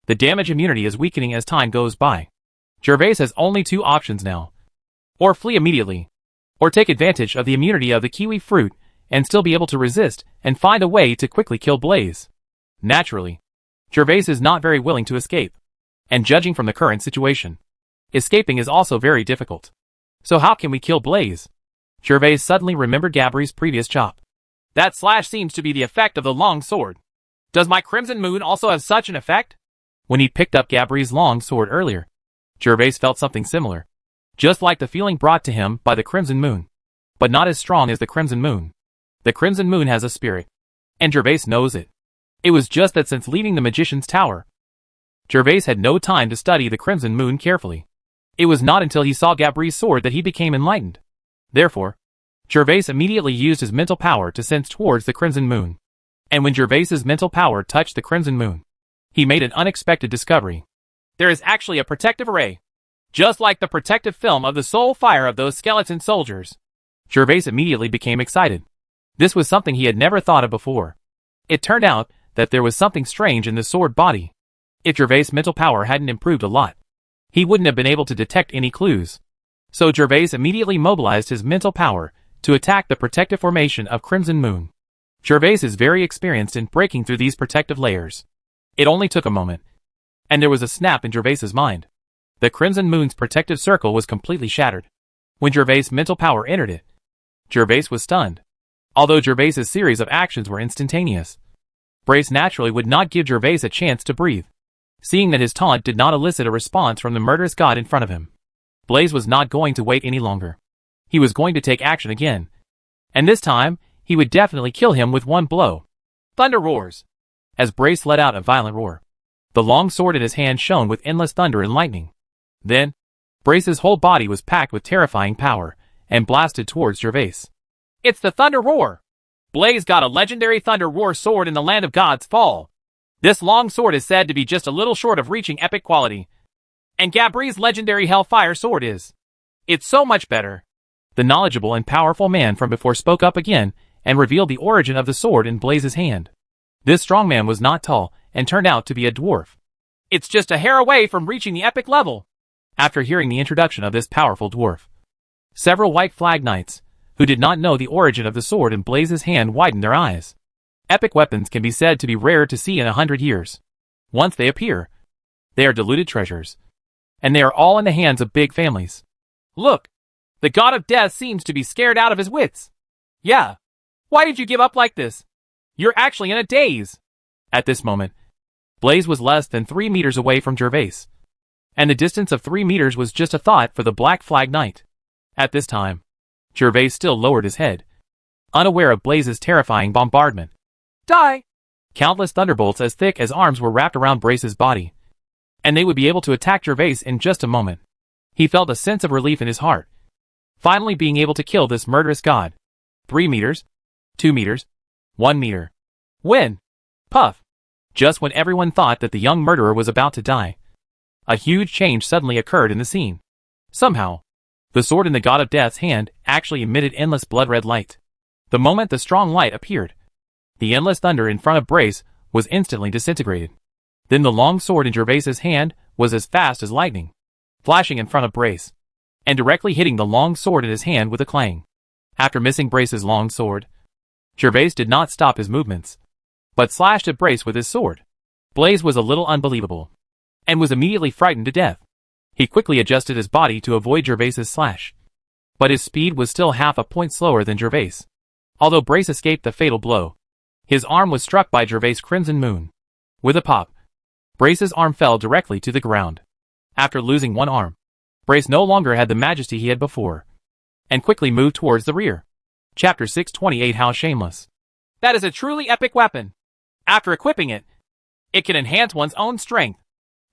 S1: The damage immunity is weakening as time goes by. Gervais has only two options now. Or flee immediately, or take advantage of the immunity of the kiwi fruit and still be able to resist and find a way to quickly kill Blaze. Naturally, Gervais is not very willing to escape, and judging from the current situation, escaping is also very difficult. So how can we kill Blaze? Gervais suddenly remembered Gabri's previous chop.
S2: That slash seems to be the effect of the long sword. Does my Crimson Moon also have such an effect?
S1: When he picked up Gabri's long sword earlier, Gervais felt something similar, just like the feeling brought to him by the Crimson Moon, but not as strong as the Crimson Moon. The Crimson Moon has a spirit, and Gervais knows it. It was just that since leaving the Magician's Tower, Gervais had no time to study the Crimson Moon carefully. It was not until he saw Gabri's sword that he became enlightened. Therefore, Gervais immediately used his mental power to sense towards the Crimson Moon. And when Gervais's mental power touched the Crimson Moon, he made an unexpected discovery.
S2: There is actually a protective array, just like the protective film of the soul fire of those skeleton soldiers.
S1: Gervais immediately became excited. This was something he had never thought of before. It turned out that there was something strange in the sword body. If Gervais' mental power hadn't improved a lot, he wouldn't have been able to detect any clues. So Gervais immediately mobilized his mental power to attack the protective formation of Crimson Moon. Gervais is very experienced in breaking through these protective layers. It only took a moment, and there was a snap in Gervais's mind. The Crimson Moon's protective circle was completely shattered. When Gervais' mental power entered it, Gervais was stunned. Although Gervais's series of actions were instantaneous, Blaze naturally would not give Gervais a chance to breathe. Seeing that his taunt did not elicit a response from the murderous god in front of him, Blaze was not going to wait any longer. He was going to take action again. And this time, he would definitely kill him with one blow.
S2: Thunder roars.
S1: As Blaze let out a violent roar, the long sword in his hand shone with endless thunder and lightning. Then, Blaze's whole body was packed with terrifying power and blasted towards Gervais.
S2: It's the Thunder Roar! Blaze got a legendary Thunder Roar sword in the Land of God's Fall. This long sword is said to be just a little short of reaching epic quality. And Gabri's legendary Hellfire sword is. It's so much better.
S1: The knowledgeable and powerful man from before spoke up again and revealed the origin of the sword in Blaze's hand. This strong man was not tall and turned out to be a dwarf.
S2: It's just a hair away from reaching the epic level.
S1: After hearing the introduction of this powerful dwarf, several White Flag Knights, who did not know the origin of the sword in Blaze's hand, widened their eyes. Epic weapons can be said to be rare to see in 100 years. Once they appear, they are diluted treasures, and they are all in the hands of big families.
S2: Look, the god of death seems to be scared out of his wits. Yeah. Why did you give up like this? You're actually in a daze.
S1: At this moment, Blaze was less than 3 meters away from Gervais, and the distance of 3 meters was just a thought for the Black Flag Knight. At this time, Gervais still lowered his head, unaware of Blaze's terrifying bombardment.
S2: Die!
S1: Countless thunderbolts as thick as arms were wrapped around Blaze's body, and they would be able to attack Gervais in just a moment. He felt a sense of relief in his heart, finally being able to kill this murderous god. 3 meters, 2 meters, 1 meter. When? Puff! Just when everyone thought that the young murderer was about to die, a huge change suddenly occurred in the scene. Somehow, the sword in the god of death's hand actually emitted endless blood-red light. The moment the strong light appeared, the endless thunder in front of Blaze was instantly disintegrated. Then the long sword in Gervais's hand was as fast as lightning, flashing in front of Blaze, and directly hitting the long sword in his hand with a clang. After missing Blaze's long sword, Gervais did not stop his movements, but slashed at Blaze with his sword. Blaze was a little unbelievable, and was immediately frightened to death. He quickly adjusted his body to avoid Gervais's slash, but his speed was still half a point slower than Gervais. Although Blaze escaped the fatal blow, his arm was struck by Gervais' Crimson Moon. With a pop, Blaze's arm fell directly to the ground. After losing one arm, Blaze no longer had the majesty he had before, and quickly moved towards the rear. Chapter 628 How Shameless.
S2: That is a truly epic weapon. After equipping it, it can enhance one's own strength.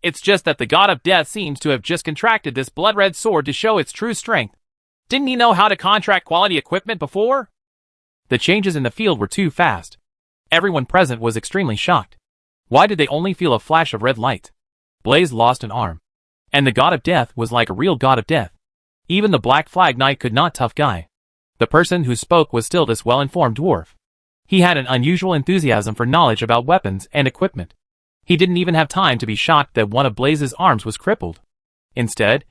S2: It's just that the god of death seems to have just contracted this blood-red sword to show its true strength. Didn't he know how to contract quality equipment before?
S1: The changes in the field were too fast. Everyone present was extremely shocked. Why did they only feel a flash of red light? Blaze lost an arm. And the god of death was like a real god of death. Even the Black Flag Knight could not tough guy. The person who spoke was still this well-informed dwarf. He had an unusual enthusiasm for knowledge about weapons and equipment. He didn't even have time to be shocked that one of Blaze's arms was crippled. Instead,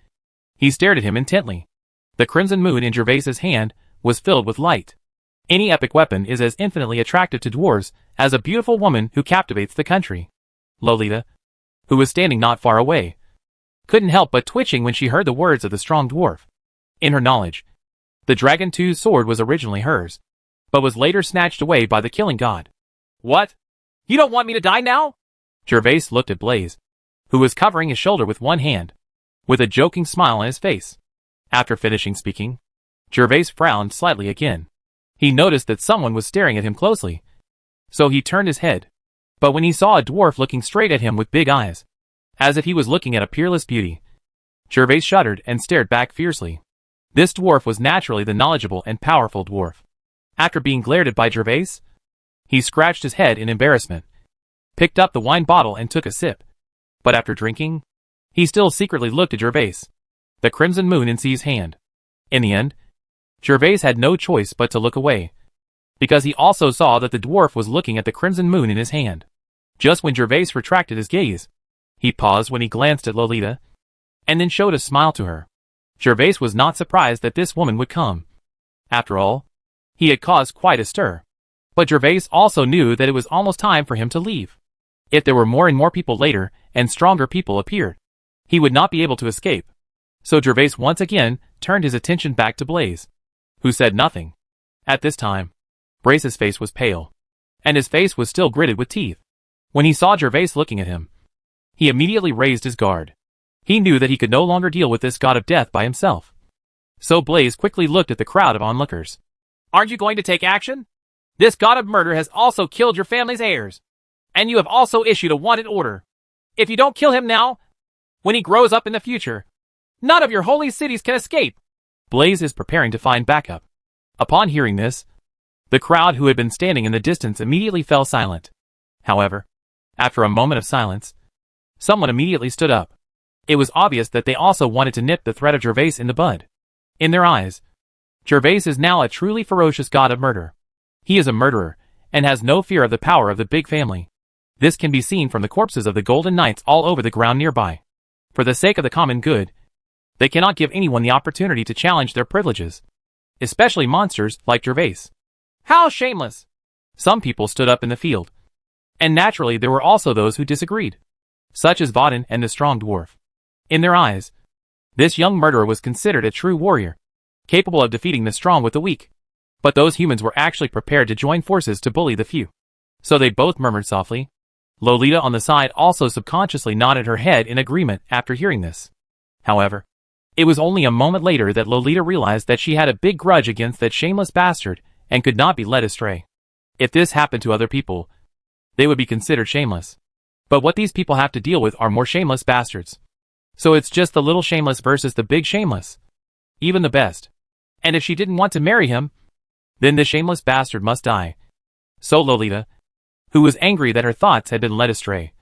S1: he stared at him intently. The crimson moon in Gervais's hand was filled with light. Any epic weapon is as infinitely attractive to dwarves as a beautiful woman who captivates the country. Lolita, who was standing not far away, couldn't help but twitching when she heard the words of the strong dwarf. In her knowledge, the Dragon 2's sword was originally hers, but was later snatched away by the killing god.
S2: What? You don't want me to die now?
S1: Gervais looked at Blaze, who was covering his shoulder with one hand, with a joking smile on his face. After finishing speaking, Gervais frowned slightly again. He noticed that someone was staring at him closely, so he turned his head. But when he saw a dwarf looking straight at him with big eyes, as if he was looking at a peerless beauty, Gervais shuddered and stared back fiercely. This dwarf was naturally the knowledgeable and powerful dwarf. After being glared at by Gervais, he scratched his head in embarrassment, picked up the wine bottle and took a sip. But after drinking, he still secretly looked at Gervais, the crimson moon in C's hand. In the end, Gervais had no choice but to look away, because he also saw that the dwarf was looking at the crimson moon in his hand. Just when Gervais retracted his gaze, he paused when he glanced at Lolita, and then showed a smile to her. Gervais was not surprised that this woman would come. After all, he had caused quite a stir. But Gervais also knew that it was almost time for him to leave. If there were more and more people later, and stronger people appeared, he would not be able to escape. So Gervais once again turned his attention back to Blaze, who said nothing. At this time, Brace's face was pale, and his face was still gritted with teeth. When he saw Gervais looking at him, he immediately raised his guard. He knew that he could no longer deal with this god of death by himself. So Blaze quickly looked at the crowd of onlookers.
S2: Aren't you going to take action? This god of murder has also killed your family's heirs. And you have also issued a wanted order. If you don't kill him now, when he grows up in the future, none of your holy cities can escape.
S1: Blaze is preparing to find backup. Upon hearing this, the crowd who had been standing in the distance immediately fell silent. However, after a moment of silence, someone immediately stood up. It was obvious that they also wanted to nip the threat of Gervais in the bud. In their eyes, Gervais is now a truly ferocious god of murder. He is a murderer, and has no fear of the power of the big family. This can be seen from the corpses of the Golden Knights all over the ground nearby. For the sake of the common good, they cannot give anyone the opportunity to challenge their privileges, especially monsters like Gervais.
S2: How shameless!
S1: Some people stood up in the field, and naturally there were also those who disagreed, such as Vaden and the strong dwarf. In their eyes, this young murderer was considered a true warrior, capable of defeating the strong with the weak. But those humans were actually prepared to join forces to bully the few. So they both murmured softly. Lolita on the side also subconsciously nodded her head in agreement after hearing this. However, it was only a moment later that Lolita realized that she had a big grudge against that shameless bastard and could not be led astray. If this happened to other people, they would be considered shameless. But what these people have to deal with are more shameless bastards. So it's just the little shameless versus the big shameless. Even the best. And if she didn't want to marry him, then the shameless bastard must die. So Lolita, who was angry that her thoughts had been led astray,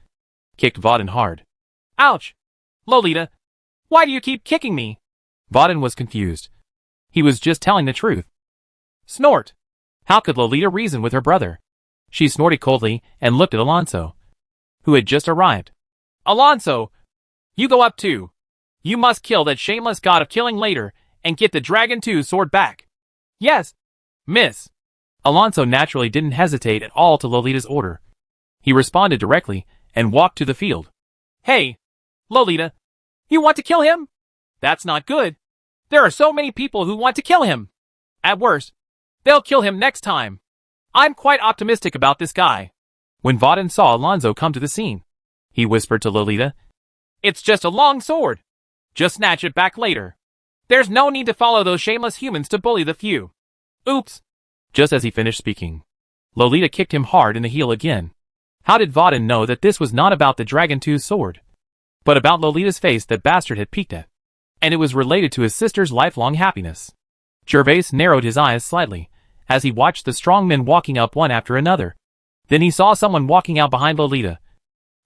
S1: kicked Vaden hard.
S2: Ouch! Lolita, why do you keep kicking me?
S1: Vaden was confused. He was just telling the truth.
S2: Snort!
S1: How could Lolita reason with her brother? She snorted coldly and looked at Alonso, who had just arrived.
S2: Alonso, you go up too. You must kill that shameless god of killing later and get the Dragon 2 sword back. Yes, miss.
S1: Alonso naturally didn't hesitate at all to Lolita's order. He responded directly and walked to the field.
S2: Hey, Lolita, you want to kill him? That's not good. There are so many people who want to kill him. At worst, they'll kill him next time. I'm quite optimistic about this guy.
S1: When Vaden saw Alonso come to the scene, he whispered to Lolita,
S2: It's just a long sword. Just snatch it back later. There's no need to follow those shameless humans to bully the few. Oops.
S1: Just as he finished speaking, Lolita kicked him hard in the heel again. How did Vaden know that this was not about the Dragon 2's sword?
S2: but about Lolita's face that bastard had peeked at. And it was related to his sister's lifelong happiness. Gervais narrowed his eyes slightly, as he watched the strong men walking up one after another. Then he saw someone walking out behind Lolita.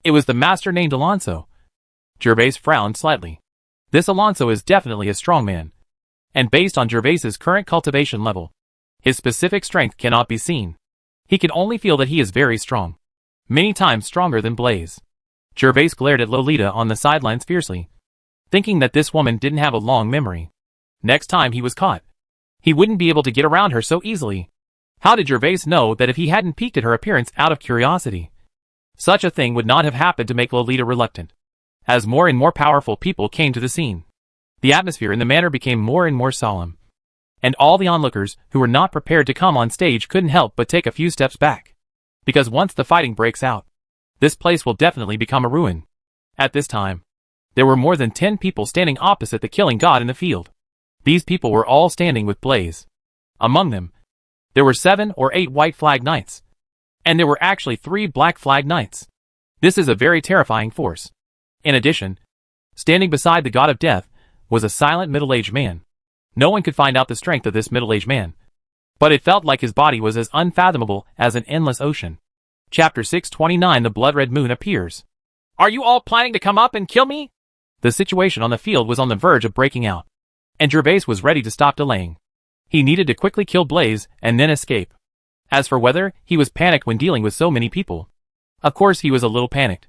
S2: It was the master named Alonso. Gervais frowned slightly. This Alonso is definitely a strong man. And based on Gervais's current cultivation level, his specific strength cannot be seen. He can only feel that he is very strong. Many times stronger than Blaze. Gervais glared at Lolita on the sidelines fiercely, thinking that this woman didn't have a long memory. Next time he was caught, he wouldn't be able to get around her so easily. How did Gervais know that if he hadn't peeked at her appearance out of curiosity, such a thing would not have happened to make Lolita reluctant? As more and more powerful people came to the scene, the atmosphere in the manor became more and more solemn. And all the onlookers who were not prepared to come on stage couldn't help but take a few steps back. Because once the fighting breaks out, this place will definitely become a ruin. At this time, there were more than 10 people standing opposite the killing god in the field. These people were all standing with Blaze. Among them, there were 7 or 8 white flag knights. And there were actually 3 black flag knights. This is a very terrifying force. In addition, standing beside the god of death was a silent middle-aged man. No one could find out the strength of this middle-aged man, but it felt like his body was as unfathomable as an endless ocean. Chapter 629 The Blood-Red Moon appears. Are you all planning to come up and kill me? The situation on the field was on the verge of breaking out, and Gervais was ready to stop delaying. He needed to quickly kill Blaze and then escape. As for whether he was panicked when dealing with so many people, of course he was a little panicked.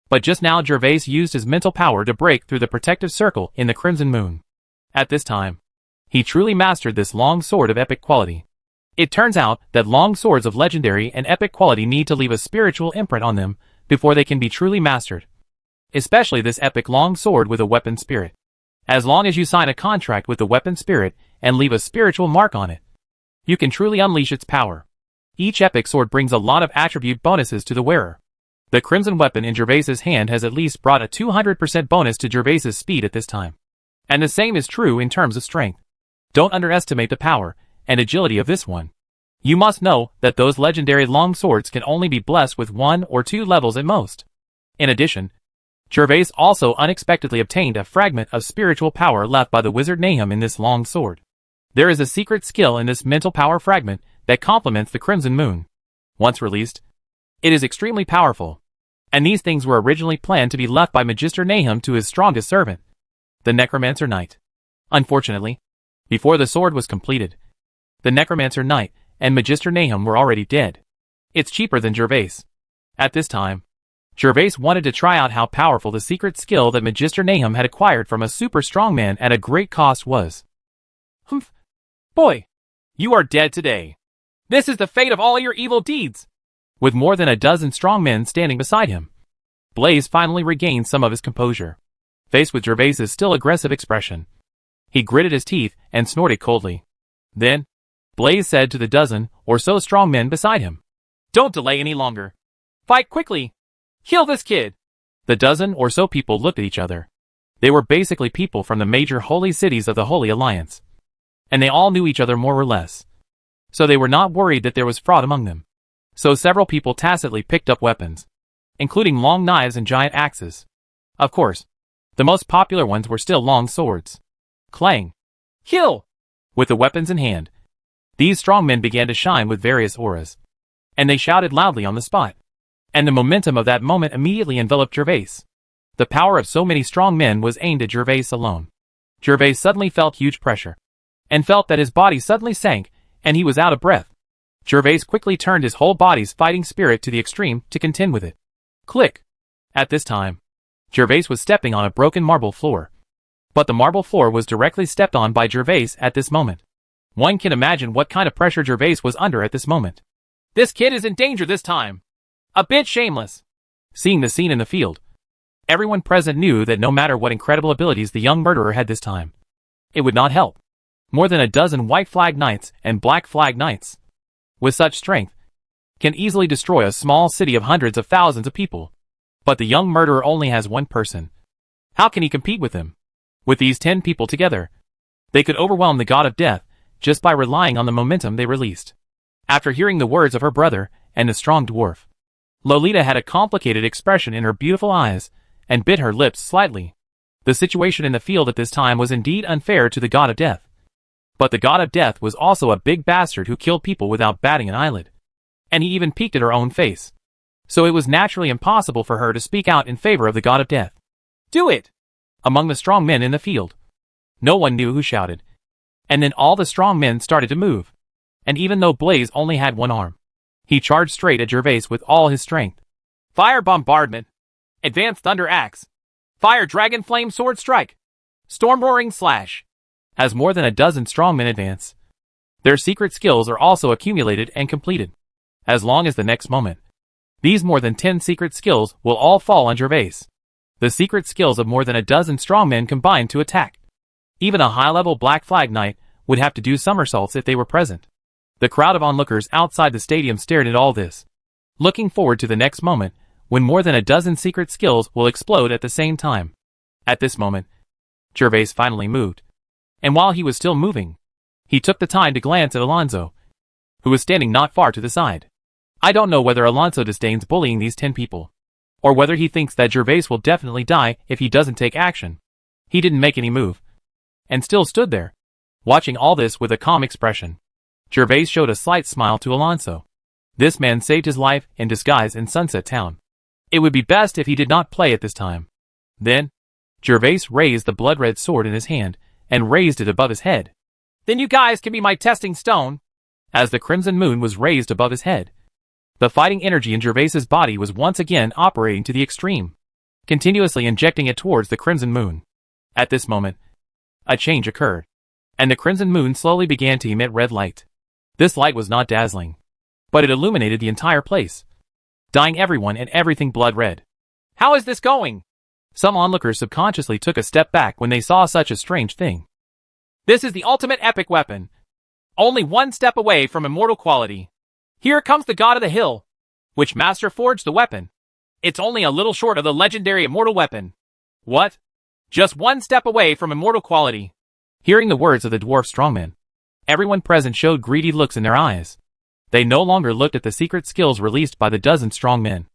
S2: But just now Gervais used his mental power to break through the protective circle in the Crimson Moon. At this time, he truly mastered this long sword of epic quality. It turns out that long swords of legendary and epic quality need to leave a spiritual imprint on them before they can be truly mastered. Especially this epic long sword with a weapon spirit. As long as you sign a contract with the weapon spirit and leave a spiritual mark on it, you can truly unleash its power. Each epic sword brings a lot of attribute bonuses to the wearer. The crimson weapon in Gervais's hand has at least brought a 200% bonus to Gervais's speed at this time. And the same is true in terms of strength. Don't underestimate the power and agility of this one. You must know that those legendary long swords can only be blessed with 1 or 2 levels at most. In addition, Gervais also unexpectedly obtained a fragment of spiritual power left by the wizard Nahum in this long sword. There is a secret skill in this mental power fragment that complements the Crimson Moon. Once released, it is extremely powerful. And these things were originally planned to be left by Magister Nahum to his strongest servant, the Necromancer Knight. Unfortunately, before the sword was completed, the Necromancer Knight and Magister Nahum were already dead. It's cheaper than Gervais. At this time, Gervais wanted to try out how powerful the secret skill that Magister Nahum had acquired from a super strong man at a great cost was. Humph. Boy, you are dead today. This is the fate of all your evil deeds. With more than a dozen strong men standing beside him, Blaze finally regained some of his composure. Faced with Gervais's still aggressive expression, he gritted his teeth and snorted coldly. Then, Blaze said to the dozen or so strong men beside him, "Don't delay any longer. Fight quickly. Kill this kid." The dozen or so people looked at each other. They were basically people from the major holy cities of the Holy Alliance, and they all knew each other more or less. So they were not worried that there was fraud among them. So several people tacitly picked up weapons, including long knives and giant axes. Of course, the most popular ones were still long swords. Clang! Kill! With the weapons in hand, these strong men began to shine with various auras, and they shouted loudly on the spot. And the momentum of that moment immediately enveloped Gervais. The power of so many strong men was aimed at Gervais alone. Gervais suddenly felt huge pressure, and felt that his body suddenly sank, and he was out of breath. Gervais quickly turned his whole body's fighting spirit to the extreme to contend with it. Click! At this time, Gervais was stepping on a broken marble floor. But the marble floor was directly stepped on by Gervais at this moment. One can imagine what kind of pressure Gervais was under at this moment. This kid is in danger this time. A bit shameless. Seeing the scene in the field, everyone present knew that no matter what incredible abilities the young murderer had this time, it would not help. More than a dozen white flag knights and black flag knights, with such strength, can easily destroy a small city of hundreds of thousands of people. But the young murderer only has one person. How can he compete with him? With these 10 people together, they could overwhelm the god of death just by relying on the momentum they released. After hearing the words of her brother and the strong dwarf, Lolita had a complicated expression in her beautiful eyes and bit her lips slightly. The situation in the field at this time was indeed unfair to the god of death. But the god of death was also a big bastard who killed people without batting an eyelid. And he even peeked at her own face. So it was naturally impossible for her to speak out in favor of the god of death. "Do it!" Among the strong men in the field. No one knew who shouted. And then all the strong men started to move. And even though Blaze only had one arm, he charged straight at Gervais with all his strength. Fire bombardment. Advanced thunder axe. Fire dragon flame sword strike. Storm roaring slash. As more than a dozen strongmen advance, their secret skills are also accumulated and completed. As long as the next moment, these more than 10 secret skills will all fall on Gervais. The secret skills of more than a dozen strongmen combined to attack. Even a high-level Black Flag Knight would have to do somersaults if they were present. The crowd of onlookers outside the stadium stared at all this, looking forward to the next moment, when more than a dozen secret skills will explode at the same time. At this moment, Gervais finally moved. And while he was still moving, he took the time to glance at Alonso, who was standing not far to the side. I don't know whether Alonso disdains bullying these 10 people, or whether he thinks that Gervais will definitely die if he doesn't take action. He didn't make any move, and still stood there, watching all this with a calm expression. Gervais showed a slight smile to Alonso. This man saved his life in disguise in Sunset Town. It would be best if he did not play at this time. Then, Gervais raised the blood-red sword in his hand, and raised it above his head. "Then you guys can be my testing stone." As the crimson moon was raised above his head, the fighting energy in Gervais's body was once again operating to the extreme, continuously injecting it towards the crimson moon. At this moment, a change occurred, and the crimson moon slowly began to emit red light. This light was not dazzling, but it illuminated the entire place, dyeing everyone and everything blood red. "How is this going?" Some onlookers subconsciously took a step back when they saw such a strange thing. "This is the ultimate epic weapon. Only one step away from immortal quality. Here comes the god of the hill. Which master forged the weapon? It's only a little short of the legendary immortal weapon. What? Just one step away from immortal quality." Hearing the words of the dwarf strongman, everyone present showed greedy looks in their eyes. They no longer looked at the secret skills released by the dozen strong men,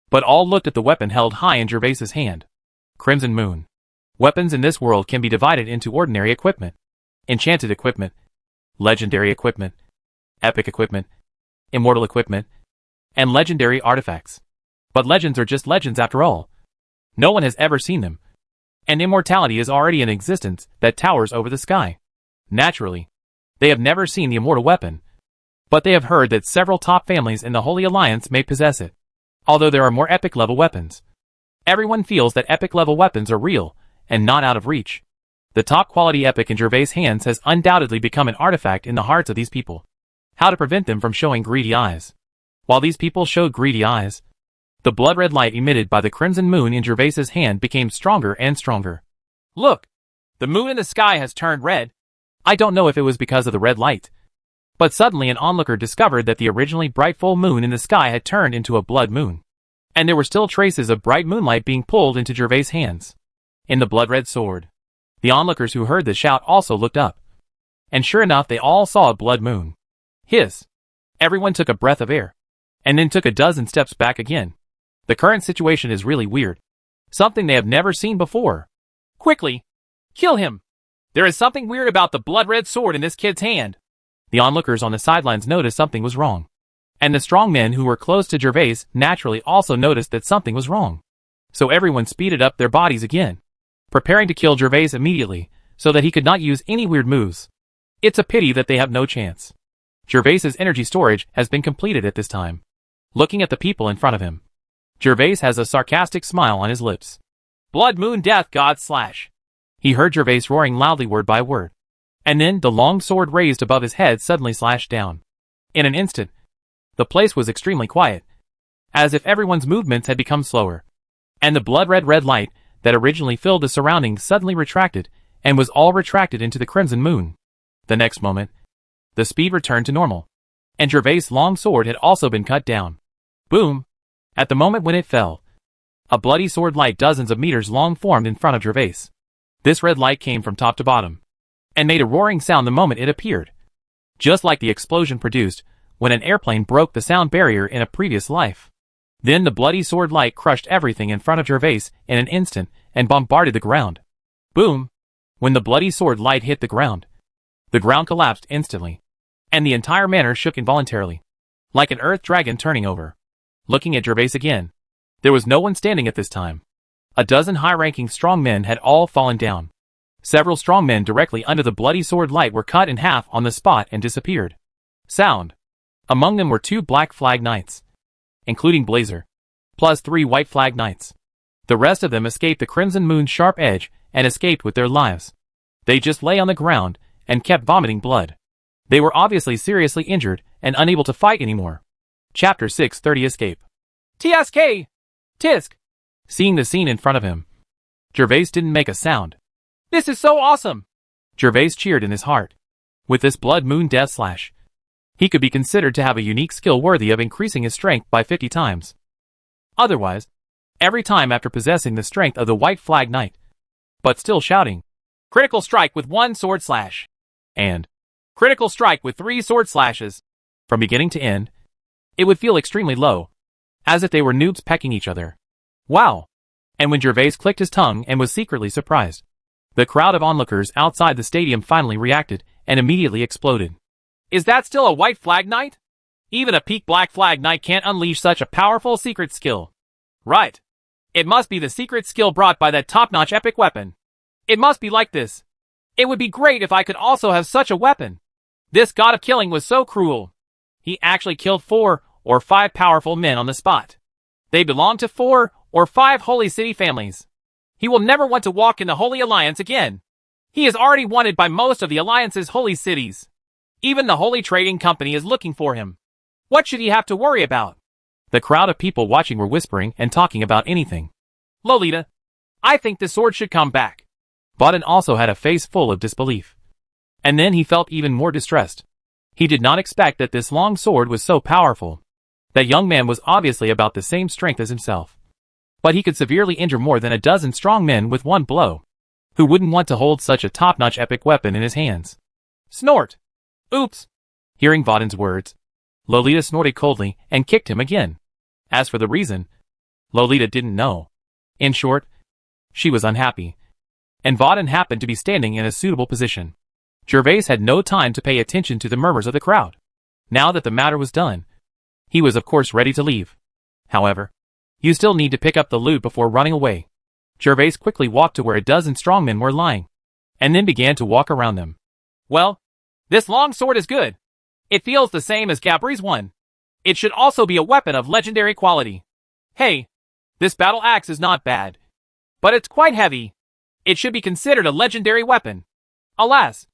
S2: but all looked at the weapon held high in Gervais's hand. Crimson Moon. Weapons in this world can be divided into ordinary equipment, enchanted equipment, legendary equipment, epic equipment, immortal equipment, and legendary artifacts. But legends are just legends after all. No one has ever seen them, and immortality is already in existence that towers over the sky. Naturally, they have never seen the immortal weapon, but they have heard that several top families in the Holy Alliance may possess it. Although there are more epic level weapons, everyone feels that epic level weapons are real and not out of reach. The top quality epic in Gervais' hands has undoubtedly become an artifact in the hearts of these people. How to prevent them from showing greedy eyes? While these people showed greedy eyes, the blood-red light emitted by the crimson moon in Gervais's hand became stronger and stronger. "Look! The moon in the sky has turned red." I don't know if it was because of the red light, but suddenly an onlooker discovered that the originally bright full moon in the sky had turned into a blood moon, and there were still traces of bright moonlight being pulled into Gervais' hands. In the blood-red sword. The onlookers who heard the shout also looked up, and sure enough they all saw a blood moon. Hiss! Everyone took a breath of air, and then took a dozen steps back again. The current situation is really weird. Something they have never seen before. "Quickly! Kill him! There is something weird about the blood-red sword in this kid's hand." The onlookers on the sidelines noticed something was wrong, and the strong men who were close to Gervais naturally also noticed that something was wrong. So everyone speeded up their bodies again, preparing to kill Gervais immediately, so that he could not use any weird moves. It's a pity that they have no chance. Gervais's energy storage has been completed at this time. Looking at the people in front of him, Gervais has a sarcastic smile on his lips. "Blood moon death god slash." He heard Gervais roaring loudly word by word, and then the long sword raised above his head suddenly slashed down. In an instant, the place was extremely quiet, as if everyone's movements had become slower, and the blood-red light that originally filled the surroundings suddenly retracted, and was all retracted into the crimson moon. The next moment, the speed returned to normal, and Gervais' long sword had also been cut down. Boom! At the moment when it fell, a bloody sword light dozens of meters long formed in front of Gervais. This red light came from top to bottom, and made a roaring sound the moment it appeared, just like the explosion produced when an airplane broke the sound barrier in a previous life. Then the bloody sword light crushed everything in front of Gervais in an instant and bombarded the ground. Boom! When the bloody sword light hit the ground collapsed instantly, and the entire manor shook involuntarily, like an earth dragon turning over. Looking at Gervais again, there was no one standing at this time. A dozen high-ranking strong men had all fallen down. Several strong men directly under the bloody sword light were cut in half on the spot and disappeared. Sound. Among them were 2 black flag knights, including Blazer, plus 3 white flag knights. The rest of them escaped the Crimson Moon's sharp edge and escaped with their lives. They just lay on the ground and kept vomiting blood. They were obviously seriously injured and unable to fight anymore. Chapter 6:30 Escape. TSK! Tisk! Seeing the scene in front of him, Gervais didn't make a sound. This is so awesome! Gervais cheered in his heart. With this Blood Moon Death Slash, he could be considered to have a unique skill worthy of increasing his strength by 50 times. Otherwise, every time after possessing the strength of the White Flag Knight, but still shouting, critical strike with 1 sword slash, and critical strike with 3 sword slashes, from beginning to end, it would feel extremely low, as if they were noobs pecking each other. Wow! And when Gervais clicked his tongue and was secretly surprised, the crowd of onlookers outside the stadium finally reacted and immediately exploded. Is that still a White Flag Knight? Even a peak Black Flag Knight can't unleash such a powerful secret skill. Right. It must be the secret skill brought by that top-notch epic weapon. It must be like this. It would be great if I could also have such a weapon. This god of killing was so cruel. He actually killed 4 or 5 powerful men on the spot. They belong to 4 or 5 Holy City families. He will never want to walk in the Holy Alliance again. He is already wanted by most of the Alliance's holy cities. Even the Holy Trading Company is looking for him. What should he have to worry about? The crowd of people watching were whispering and talking about anything. Lolita, I think the sword should come back. Vaden also had a face full of disbelief. And then he felt even more distressed. He did not expect that this long sword was so powerful. That young man was obviously about the same strength as himself. But he could severely injure more than a dozen strong men with 1 blow. Who wouldn't want to hold such a top-notch epic weapon in his hands? Snort! Oops! Hearing Vaden's words, Lolita snorted coldly and kicked him again. As for the reason, Lolita didn't know. In short, she was unhappy. And Vaden happened to be standing in a suitable position. Gervais had no time to pay attention to the murmurs of the crowd. Now that the matter was done, he was of course ready to leave. However, you still need to pick up the loot before running away. Gervais quickly walked to where a dozen strongmen were lying, and then began to walk around them. Well, this long sword is good. It feels the same as Gabri's one. It should also be a weapon of legendary quality. Hey, this battle axe is not bad. But it's quite heavy. It should be considered a legendary weapon. Alas,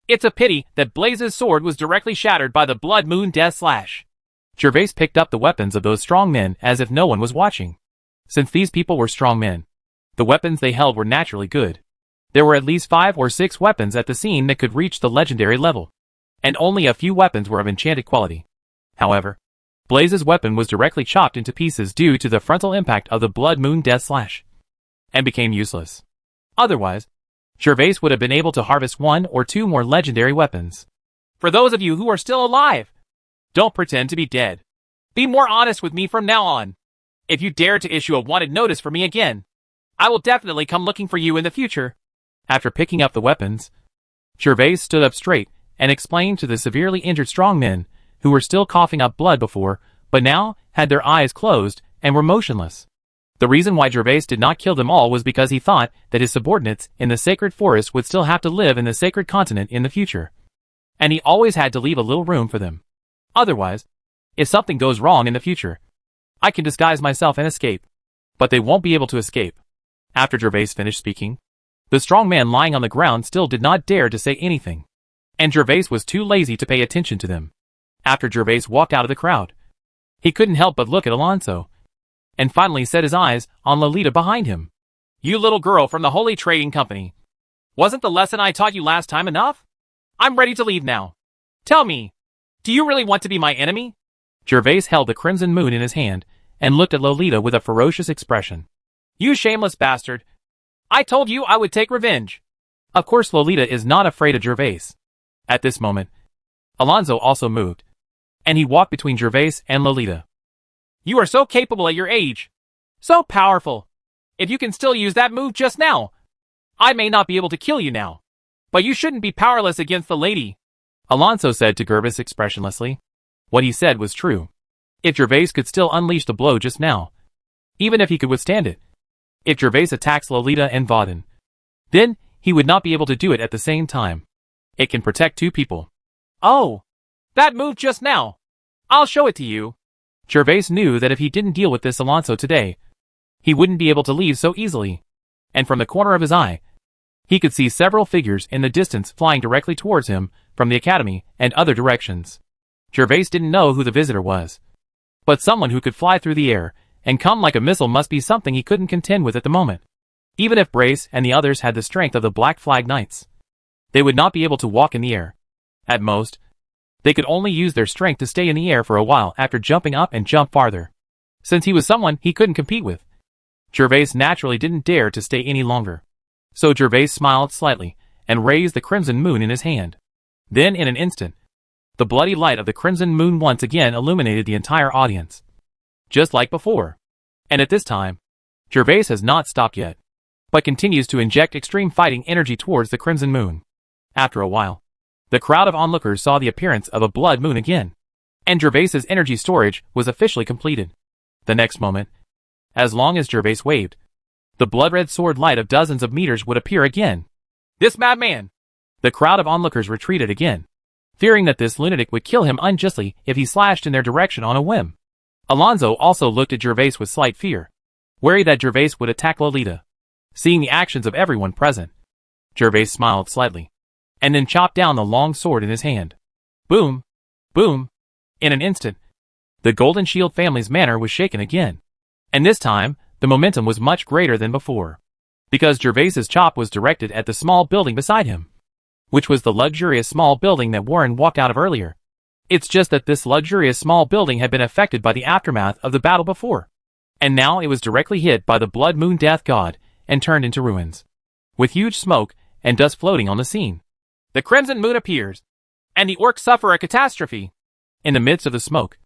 S2: it's a pity that Blaze's sword was directly shattered by the Blood Moon Death Slash. Gervais picked up the weapons of those strong men as if no one was watching. Since these people were strong men, the weapons they held were naturally good. There were at least 5 or 6 weapons at the scene that could reach the legendary level, and only a few weapons were of enchanted quality. However, Blaze's weapon was directly chopped into pieces due to the frontal impact of the Blood Moon Death Slash, and became useless. Otherwise, Gervais would have been able to harvest 1 or 2 more legendary weapons. For those of you who are still alive, don't pretend to be dead. Be more honest with me from now on. If you dare to issue a wanted notice for me again, I will definitely come looking for you in the future. After picking up the weapons, Gervais stood up straight and explained to the severely injured strong men, who were still coughing up blood before, but now had their eyes closed and were motionless. The reason why Gervais did not kill them all was because he thought that his subordinates in the sacred forest would still have to live in the sacred continent in the future. And he always had to leave a little room for them. Otherwise, if something goes wrong in the future, I can disguise myself and escape. But they won't be able to escape. After Gervais finished speaking, the strong man lying on the ground still did not dare to say anything. And Gervais was too lazy to pay attention to them. After Gervais walked out of the crowd, he couldn't help but look at Alonso, and finally set his eyes on Lolita behind him. You little girl from the Holy Trading Company. Wasn't the lesson I taught you last time enough? I'm ready to leave now. Tell me, do you really want to be my enemy? Gervais held the Crimson Moon in his hand and looked at Lolita with a ferocious expression. You shameless bastard. I told you I would take revenge. Of course Lolita is not afraid of Gervais. At this moment, Alonso also moved, and he walked between Gervais and Lolita. You are so capable at your age. So powerful. If you can still use that move just now, I may not be able to kill you now. But you shouldn't be powerless against the lady,
S1: Alonso said to Gervais expressionlessly. What he said was true. If Gervais could still unleash the blow just now, even if he could withstand it, if Gervais attacks Lolita and Vauden, then he would not be able to do it at the same time. It can protect two people.
S2: Oh, that move just now. I'll show it to you.
S1: Gervais knew that if he didn't deal with this Alonso today, he wouldn't be able to leave so easily. And from the corner of his eye, he could see several figures in the distance flying directly towards him from the academy and other directions. Gervais didn't know who the visitor was, but someone who could fly through the air and come like a missile must be something he couldn't contend with at the moment. Even if Brace and the others had the strength of the Black Flag Knights, they would not be able to walk in the air. At most, they could only use their strength to stay in the air for a while after jumping up and jump farther. Since he was someone he couldn't compete with, Gervais naturally didn't dare to stay any longer. So Gervais smiled slightly and raised the crimson moon in his hand. Then in an instant, the bloody light of the crimson moon once again illuminated the entire audience, just like before. And at this time, Gervais has not stopped yet, but continues to inject extreme fighting energy towards the crimson moon. After a while, the crowd of onlookers saw the appearance of a blood moon again, and Gervais's energy storage was officially completed. The next moment, as long as Gervais waved, the blood-red sword light of dozens of meters would appear again.
S2: This madman!
S1: The crowd of onlookers retreated again, fearing that this lunatic would kill him unjustly if he slashed in their direction on a whim. Alonso also looked at Gervais with slight fear, wary that Gervais would attack Lolita. Seeing the actions of everyone present, Gervais smiled slightly, and then chopped down the long sword in his hand. Boom! Boom! In an instant, the Golden Shield family's manor was shaken again. And this time, the momentum was much greater than before, because Gervais's chop was directed at the small building beside him, which was the luxurious small building that Warren walked out of earlier. It's just that this luxurious small building had been affected by the aftermath of the battle before, and now it was directly hit by the Blood Moon Death God and turned into ruins, with huge smoke and dust floating on the scene.
S2: The crimson moon appears, and the orcs suffer a catastrophe.
S1: In the midst of the smoke,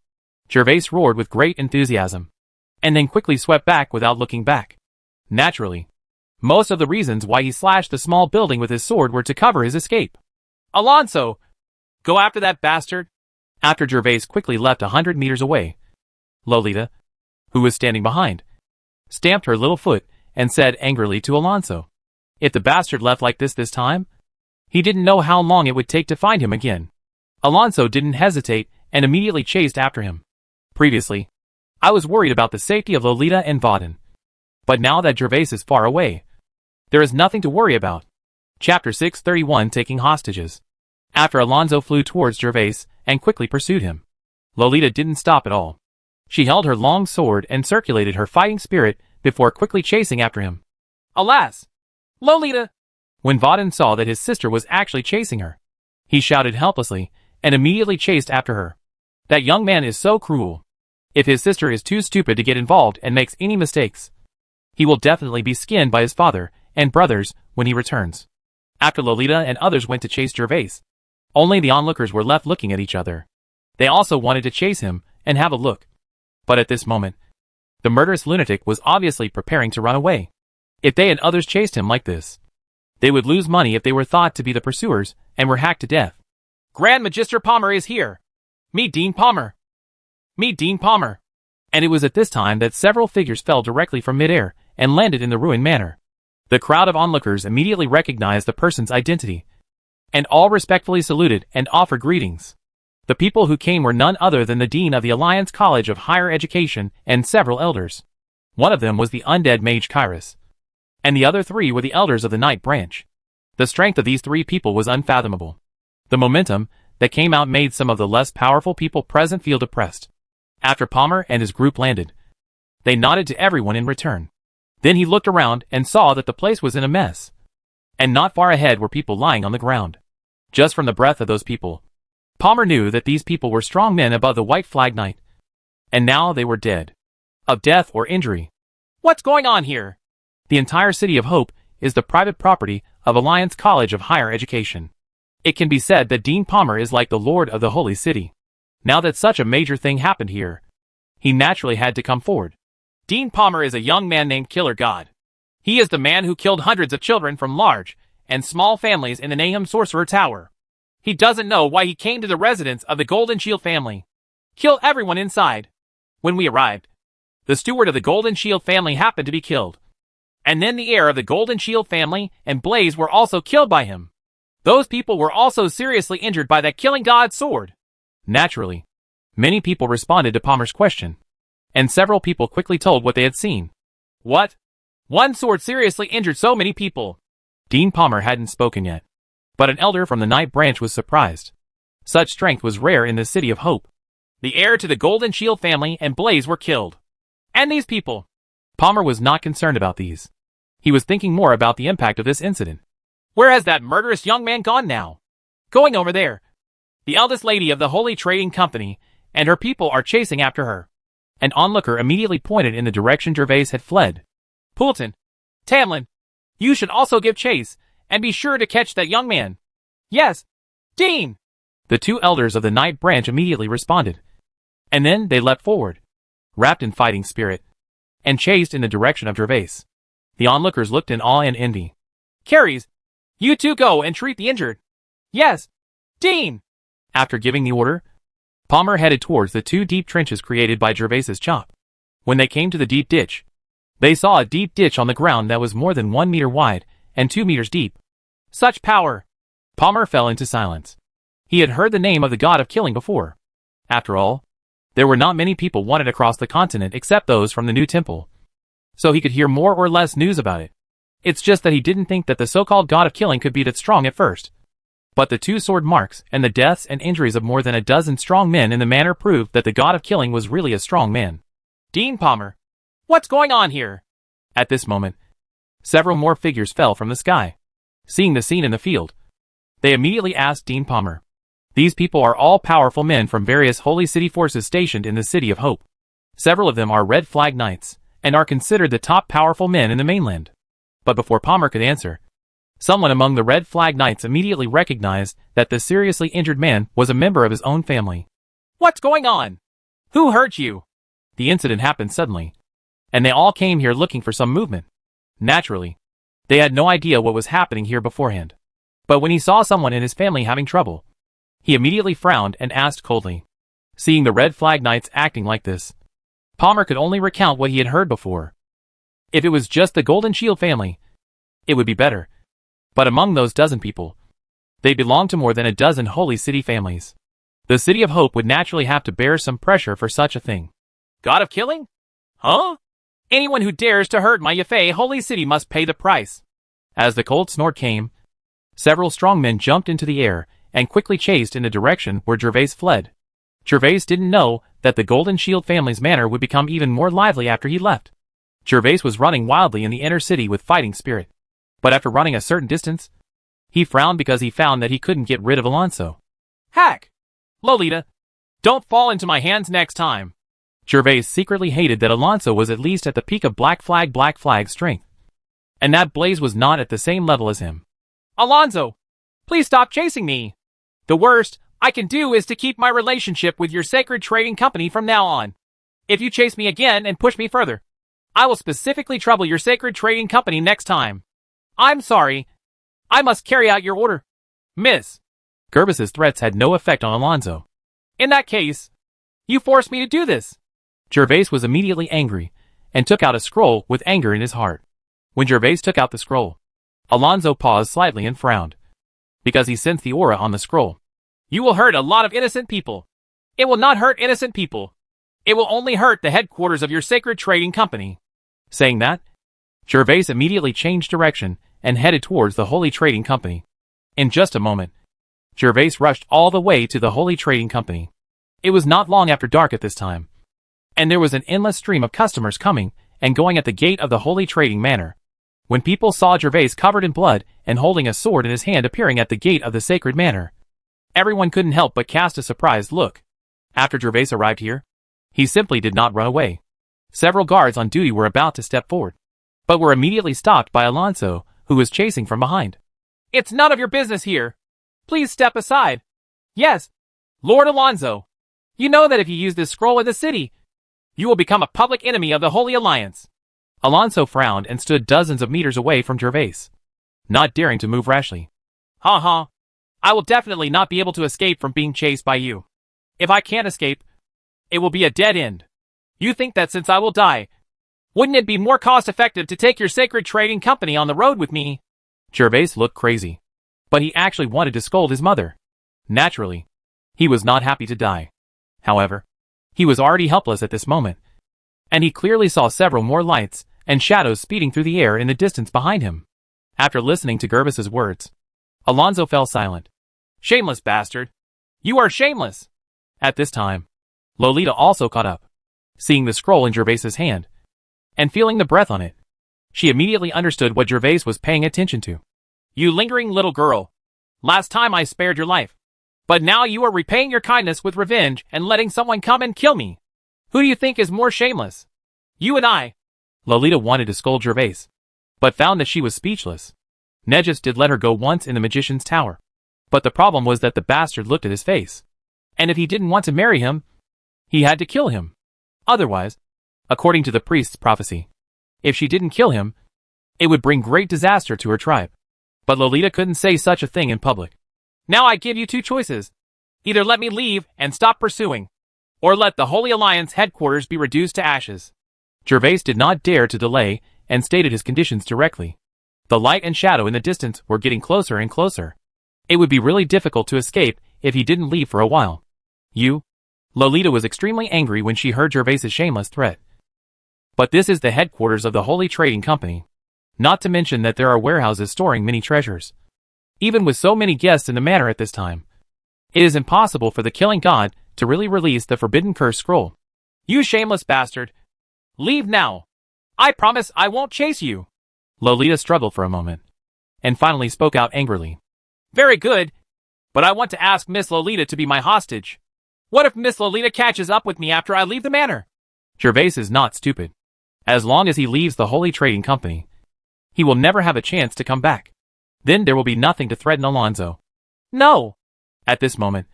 S1: Gervais roared with great enthusiasm, and then quickly swept back without looking back. Naturally, most of the reasons why he slashed the small building with his sword were to cover his escape.
S2: Alonso! Go after that bastard!
S1: After Gervais quickly left 100 meters away, Lolita, who was standing behind, stamped her little foot and said angrily to Alonso, "If the bastard left like this time, he didn't know how long it would take to find him again." Alonso didn't hesitate and immediately chased after him. Previously, I was worried about the safety of Lolita and Vauden, but now that Gervais is far away, there is nothing to worry about. Chapter 631, Taking Hostages. After Alonso flew towards Gervais and quickly pursued him, Lolita didn't stop at all. She held her long sword and circulated her fighting spirit before quickly chasing after him.
S2: Alas! Lolita!
S1: When Vauden saw that his sister was actually chasing her, he shouted helplessly and immediately chased after her. That young man is so cruel. If his sister is too stupid to get involved and makes any mistakes, he will definitely be skinned by his father and brothers when he returns. After Lolita and others went to chase Gervais, only the onlookers were left looking at each other. They also wanted to chase him and have a look. But at this moment, the murderous lunatic was obviously preparing to run away. If they and others chased him like this, they would lose money if they were thought to be the pursuers and were hacked to death.
S2: Grand Magister Palmer is here! Meet Dean Palmer! Meet Dean Palmer!
S1: And it was at this time that several figures fell directly from midair and landed in the ruined manor. The crowd of onlookers immediately recognized the person's identity, and all respectfully saluted and offered greetings. The people who came were none other than the Dean of the Alliance College of Higher Education and several elders. One of them was the undead mage Kyrus, and the other three were the elders of the Knight Branch. The strength of these three people was unfathomable. The momentum that came out made some of the less powerful people present feel depressed. After Palmer and his group landed, they nodded to everyone in return. Then he looked around and saw that the place was in a mess, and not far ahead were people lying on the ground. Just from the breath of those people, Palmer knew that these people were strong men above the White Flag Knight, and now they were dead. Of death or injury.
S2: What's going on here?
S1: The entire City of Hope is the private property of Alliance College of Higher Education. It can be said that Dean Palmer is like the Lord of the Holy City. Now that such a major thing happened here, he naturally had to come forward.
S2: Dean Palmer is a young man named Killer God. He is the man who killed hundreds of children from large and small families in the Nahum Sorcerer Tower. He doesn't know why he came to the residence of the Golden Shield family. Kill everyone inside. When we arrived, the steward of the Golden Shield family happened to be killed. And then the heir of the Golden Shield family and Blaze were also killed by him. Those people were also seriously injured by that killing god's sword.
S1: Naturally, many people responded to Palmer's question, and several people quickly told what they had seen.
S2: What? One sword seriously injured so many people.
S1: Dean Palmer hadn't spoken yet, but an elder from the Night Branch was surprised. Such strength was rare in the City of Hope.
S2: The heir to the Golden Shield family and Blaze were killed. And these people.
S1: Palmer was not concerned about these. He was thinking more about the impact of this incident.
S2: Where has that murderous young man gone now? Going over there. The eldest lady of the Holy Trading Company and her people are chasing after her.
S1: An onlooker immediately pointed in the direction Gervais had fled.
S2: Poulton, Tamlin, you should also give chase and be sure to catch that young man. Yes, Dean!
S1: The two elders of the Night Branch immediately responded. And then they leapt forward, wrapped in fighting spirit, and chased in the direction of Gervais. The onlookers looked in awe and envy.
S2: Carries, you two go and treat the injured. Yes, Dean!
S1: After giving the order, Palmer headed towards the two deep trenches created by Gervais's chop. When they came to the deep ditch, they saw a deep ditch on the ground that was more than 1 meter wide and 2 meters deep.
S2: Such power!
S1: Palmer fell into silence. He had heard the name of the god of killing before. After all, there were not many people wanted across the continent except those from the new temple. So he could hear more or less news about it. It's just that he didn't think that the so-called god of killing could be that strong at first. But the two sword marks and the deaths and injuries of more than a dozen strong men in the manor proved that the god of killing was really a strong man.
S2: Dean Palmer, what's going on here?
S1: At this moment, several more figures fell from the sky. Seeing the scene in the field, they immediately asked Dean Palmer. These people are all powerful men from various Holy City forces stationed in the City of Hope. Several of them are Red Flag Knights, and are considered the top powerful men in the mainland. But before Palmer could answer, someone among the Red Flag Knights immediately recognized that the seriously injured man was a member of his own family.
S2: What's going on? Who hurt you?
S1: The incident happened suddenly, and they all came here looking for some movement. Naturally, they had no idea what was happening here beforehand. But when he saw someone in his family having trouble, he immediately frowned and asked coldly. Seeing the Red Flag Knights acting like this, Palmer could only recount what he had heard before. If it was just the Golden Shield family, it would be better. But among those dozen people, they belonged to more than a dozen Holy City families. The City of Hope would naturally have to bear some pressure for such a thing.
S2: God of killing? Huh? Anyone who dares to hurt my Yafei Holy City must pay the price.
S1: As the cold snort came, several strong men jumped into the air and quickly chased in the direction where Gervais fled. Gervais didn't know that the Golden Shield family's manor would become even more lively after he left. Gervais was running wildly in the inner city with fighting spirit. But after running a certain distance, he frowned because he found that he couldn't get rid of Alonso.
S2: Hack! Lolita, don't fall into my hands next time.
S1: Gervais secretly hated that Alonso was at least at the peak of Black Flag strength, and that Blaze was not at the same level as him.
S2: Alonso, please stop chasing me. The worst I can do is to keep my relationship with your sacred trading company from now on. If you chase me again and push me further, I will specifically trouble your sacred trading company next time. I'm sorry. I must carry out your order. Miss.
S1: Gervais's threats had no effect on Alonso.
S2: In that case, you forced me to do this.
S1: Gervais was immediately angry and took out a scroll with anger in his heart. When Gervais took out the scroll, Alonso paused slightly and frowned, because he sensed the aura on the scroll.
S2: You will hurt a lot of innocent people. It will not hurt innocent people. It will only hurt the headquarters of your sacred trading company.
S1: Saying that, Gervais immediately changed direction and headed towards the Holy Trading Company. In just a moment, Gervais rushed all the way to the Holy Trading Company. It was not long after dark at this time, and there was an endless stream of customers coming and going at the gate of the Holy Trading Manor. When people saw Gervais covered in blood and holding a sword in his hand appearing at the gate of the sacred manor, everyone couldn't help but cast a surprised look. After Gervais arrived here, he simply did not run away. Several guards on duty were about to step forward, but were immediately stopped by Alonso, who was chasing from behind.
S2: It's none of your business here. Please step aside. Yes, Lord Alonso. You know that if you use this scroll in the city, you will become a public enemy of the Holy Alliance.
S1: Alonso frowned and stood dozens of meters away from Gervais, not daring to move rashly.
S2: Ha ha. I will definitely not be able to escape from being chased by you. If I can't escape, it will be a dead end. You think that since I will die, wouldn't it be more cost-effective to take your sacred trading company on the road with me?
S1: Gervais looked crazy, but he actually wanted to scold his mother. Naturally, he was not happy to die. However, he was already helpless at this moment, and he clearly saw several more lights and shadows speeding through the air in the distance behind him. After listening to Gervais's words, Alonso fell silent.
S2: Shameless bastard. You are shameless.
S1: At this time, Lolita also caught up, seeing the scroll in Gervais's hand, and feeling the breath on it. She immediately understood what Gervais was paying attention to.
S2: You lingering little girl. Last time I spared your life. But now you are repaying your kindness with revenge and letting someone come and kill me. Who do you think is more shameless? You and I.
S1: Lolita wanted to scold Gervais, but found that she was speechless. Negus did let her go once in the magician's tower, but the problem was that the bastard looked at his face, and if he didn't want to marry him, he had to kill him. Otherwise, according to the priest's prophecy, if she didn't kill him, it would bring great disaster to her tribe. But Lolita couldn't say such a thing in public.
S2: Now I give you two choices. Either let me leave and stop pursuing, or let the Holy Alliance headquarters be reduced to ashes.
S1: Gervais did not dare to delay and stated his conditions directly. The light and shadow in the distance were getting closer and closer. It would be really difficult to escape if he didn't leave for a while. Lolita was extremely angry when she heard Gervais's shameless threat. But this is the headquarters of the Holy Trading Company. Not to mention that there are warehouses storing many treasures. Even with so many guests in the manor at this time, it is impossible for the killing god to really release the forbidden curse scroll.
S2: You shameless bastard. Leave now. I promise I won't chase you.
S1: Lolita struggled for a moment, and finally spoke out angrily.
S2: Very good, but I want to ask Miss Lolita to be my hostage. What if Miss Lolita catches up with me after I leave the manor?
S1: Gervais is not stupid. As long as he leaves the Holy Trading Company, he will never have a chance to come back. Then there will be nothing to threaten Alonso.
S2: No.
S1: At this moment,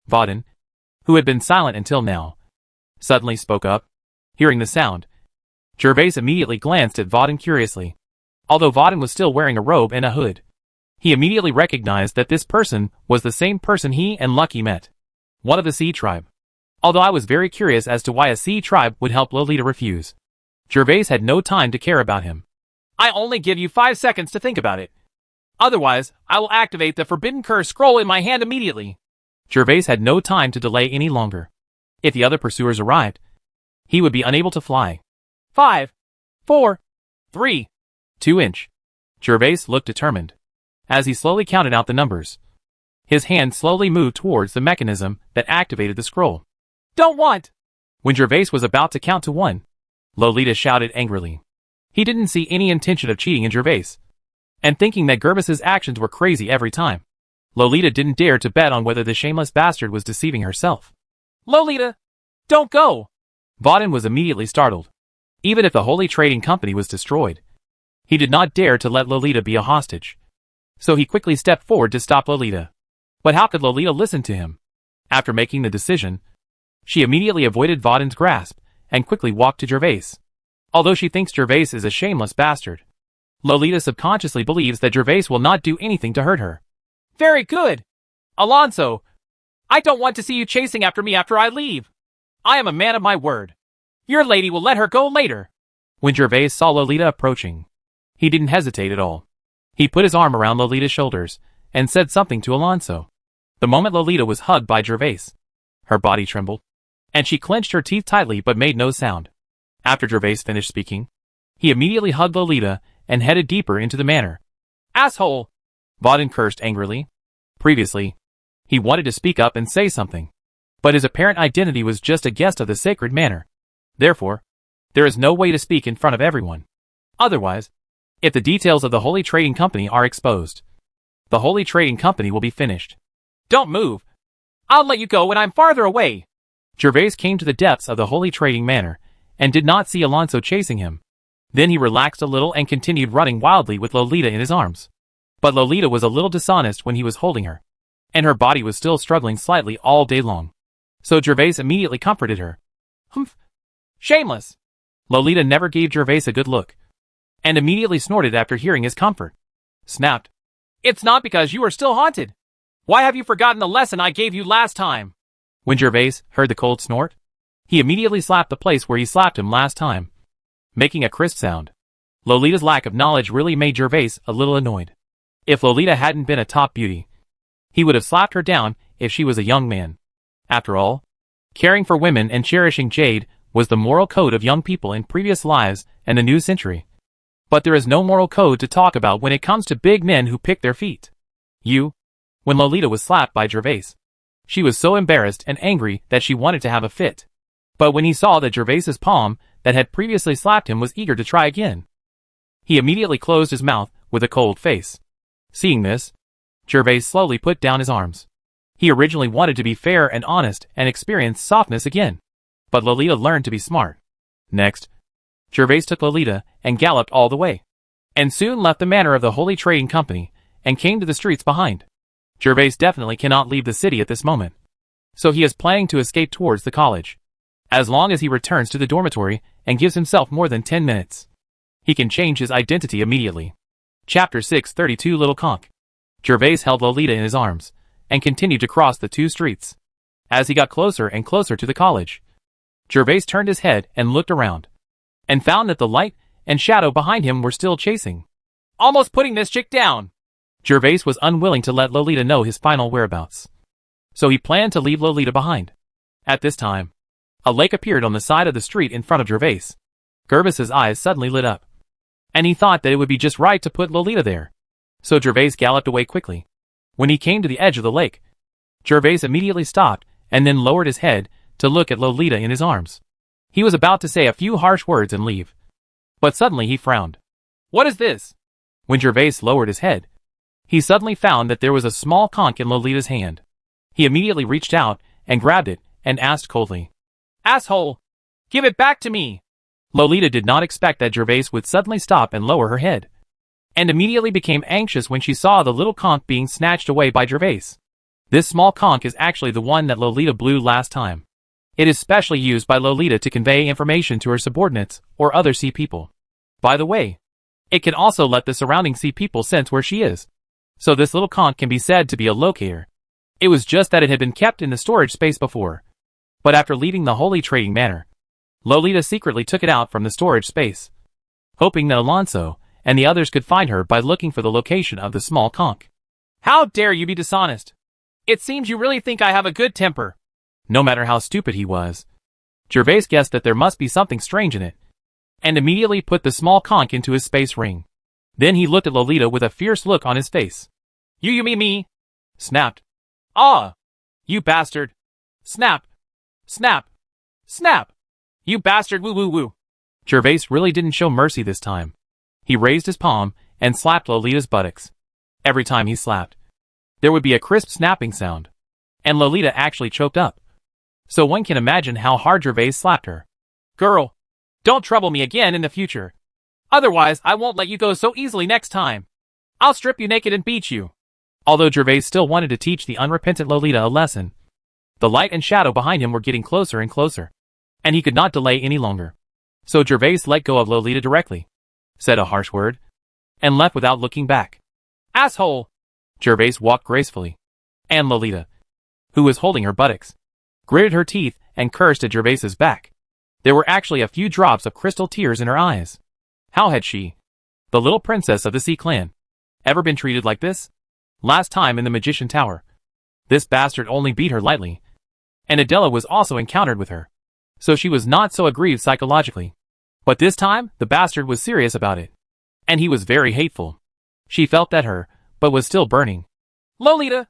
S1: Vauden, who had been silent until now, suddenly spoke up. Hearing the sound, Gervais immediately glanced at Vauden curiously. Although Vauden was still wearing a robe and a hood, he immediately recognized that this person was the same person he and Lucky met. One of the Sea tribe. Although I was very curious as to why a Sea tribe would help Lolita refuse. Gervais had no time to care about him.
S2: I only give you 5 seconds to think about it. Otherwise, I will activate the Forbidden Curse scroll in my hand immediately.
S1: Gervais had no time to delay any longer. If the other pursuers arrived, he would be unable to fly.
S2: 5, 4, 3,
S1: 2 Gervais looked determined. As he slowly counted out the numbers, his hand slowly moved towards the mechanism that activated the scroll.
S2: Don't want!
S1: When Gervais was about to count to 1, Lolita shouted angrily. He didn't see any intention of cheating in Gervais, and thinking that Gervais's actions were crazy every time, Lolita didn't dare to bet on whether the shameless bastard was deceiving herself.
S2: Lolita! Don't go!
S1: Vauden was immediately startled. Even if the Holy Trading Company was destroyed, he did not dare to let Lolita be a hostage. So he quickly stepped forward to stop Lolita. But how could Lolita listen to him? After making the decision, she immediately avoided Vauden's grasp and quickly walked to Gervais. Although she thinks Gervais is a shameless bastard, Lolita subconsciously believes that Gervais will not do anything to hurt her.
S2: Very good! Alonso, I don't want to see you chasing after me after I leave. I am a man of my word. Your lady will let her go later.
S1: When Gervais saw Lolita approaching, he didn't hesitate at all. He put his arm around Lolita's shoulders and said something to Alonso. The moment Lolita was hugged by Gervais, her body trembled, and she clenched her teeth tightly but made no sound. After Gervais finished speaking, he immediately hugged Lolita and headed deeper into the manor.
S2: Asshole!
S1: Vauden cursed angrily. Previously, he wanted to speak up and say something, but his apparent identity was just a guest of the sacred manor. Therefore, there is no way to speak in front of everyone. Otherwise, if the details of the Holy Trading Company are exposed, the Holy Trading Company will be finished.
S2: Don't move. I'll let you go when I'm farther away.
S1: Gervais came to the depths of the Holy Trading Manor and did not see Alonso chasing him. Then he relaxed a little and continued running wildly with Lolita in his arms. But Lolita was a little dishonest when he was holding her, and her body was still struggling slightly all day long. So Gervais immediately comforted her.
S2: Humph. Shameless! Lolita never gave Gervais a good look, and immediately snorted after hearing his comfort. Snapped. It's not because you are still haunted. Why have you forgotten the lesson I gave you last time? When Gervais heard the cold snort, he immediately slapped the place where he slapped him last time, making a crisp sound. Lolita's lack of knowledge really made Gervais a little annoyed. If Lolita hadn't been a top beauty, he would have slapped her down if she was a young man. After all, caring for women and cherishing Jade was the moral code of young people in previous lives and the new century. But there is no moral code to talk about when it comes to big men who pick their feet. When Lolita was slapped by Gervais, she was so embarrassed and angry that she wanted to have a fit. But when he saw that Gervais's palm that had previously slapped him was eager to try again, he immediately closed his mouth with a cold face. Seeing this, Gervais slowly put down his arms. He originally wanted to be fair and honest and experience softness again, but Lolita learned to be smart. Next, Gervais took Lolita and galloped all the way, and soon left the manor of the Holy Trading Company and came to the streets behind. Gervais definitely cannot leave the city at this moment, so he is planning to escape towards the college. As long as he returns to the dormitory and gives himself more than 10 minutes, he can change his identity immediately. Chapter 632 Little Conk. Gervais held Lolita in his arms and continued to cross the two streets. As he got closer and closer to the college, Gervais turned his head and looked around, and found that the light and shadow behind him were still chasing. Almost putting this chick down! Gervais was unwilling to let Lolita know his final whereabouts, so he planned to leave Lolita behind. At this time, a lake appeared on the side of the street in front of Gervais. Gervais's eyes suddenly lit up, and he thought that it would be just right to put Lolita there. So Gervais galloped away quickly. When he came to the edge of the lake, Gervais immediately stopped and then lowered his head to look at Lolita in his arms. He was about to say a few harsh words and leave, but suddenly he frowned. What is this? When Gervais lowered his head, he suddenly found that there was a small conch in Lolita's hand. He immediately reached out and grabbed it and asked coldly, Asshole! Give it back to me! Lolita did not expect that Gervais would suddenly stop and lower her head, and immediately became anxious when she saw the little conch being snatched away by Gervais. This small conch is actually the one that Lolita blew last time. It is specially used by Lolita to convey information to her subordinates or other sea people. By the way, it can also let the surrounding sea people sense where she is. So this little conch can be said to be a locator. It was just that it had been kept in the storage space before. But after leaving the Holy Trading Manor, Lolita secretly took it out from the storage space, hoping that Alonso and the others could find her by looking for the location of the small conch. How dare you be dishonest? It seems you really think I have a good temper. No matter how stupid he was, Gervais guessed that there must be something strange in it, and immediately put the small conch into his space ring. Then he looked at Lolita with a fierce look on his face. You mean me? Snapped. Ah! You bastard! Snap! Snap! Snap! You bastard woo woo woo! Gervais really didn't show mercy this time. He raised his palm and slapped Lolita's buttocks. Every time he slapped, there would be a crisp snapping sound, and Lolita actually choked up. So one can imagine how hard Gervais slapped her. Girl, don't trouble me again in the future. Otherwise, I won't let you go so easily next time. I'll strip you naked and beat you. Although Gervais still wanted to teach the unrepentant Lolita a lesson, the light and shadow behind him were getting closer and closer, and he could not delay any longer. So Gervais let go of Lolita directly, said a harsh word, and left without looking back. Asshole! Gervais walked gracefully, and Lolita, who was holding her buttocks, gritted her teeth and cursed at Gervais's back. There were actually a few drops of crystal tears in her eyes. How had she, the little princess of the Sea Clan, ever been treated like this? Last time in the Magician Tower, this bastard only beat her lightly, and Adela was also encountered with her, so she was not so aggrieved psychologically. But this time, the bastard was serious about it, and he was very hateful. She felt that but was still burning. Lolita!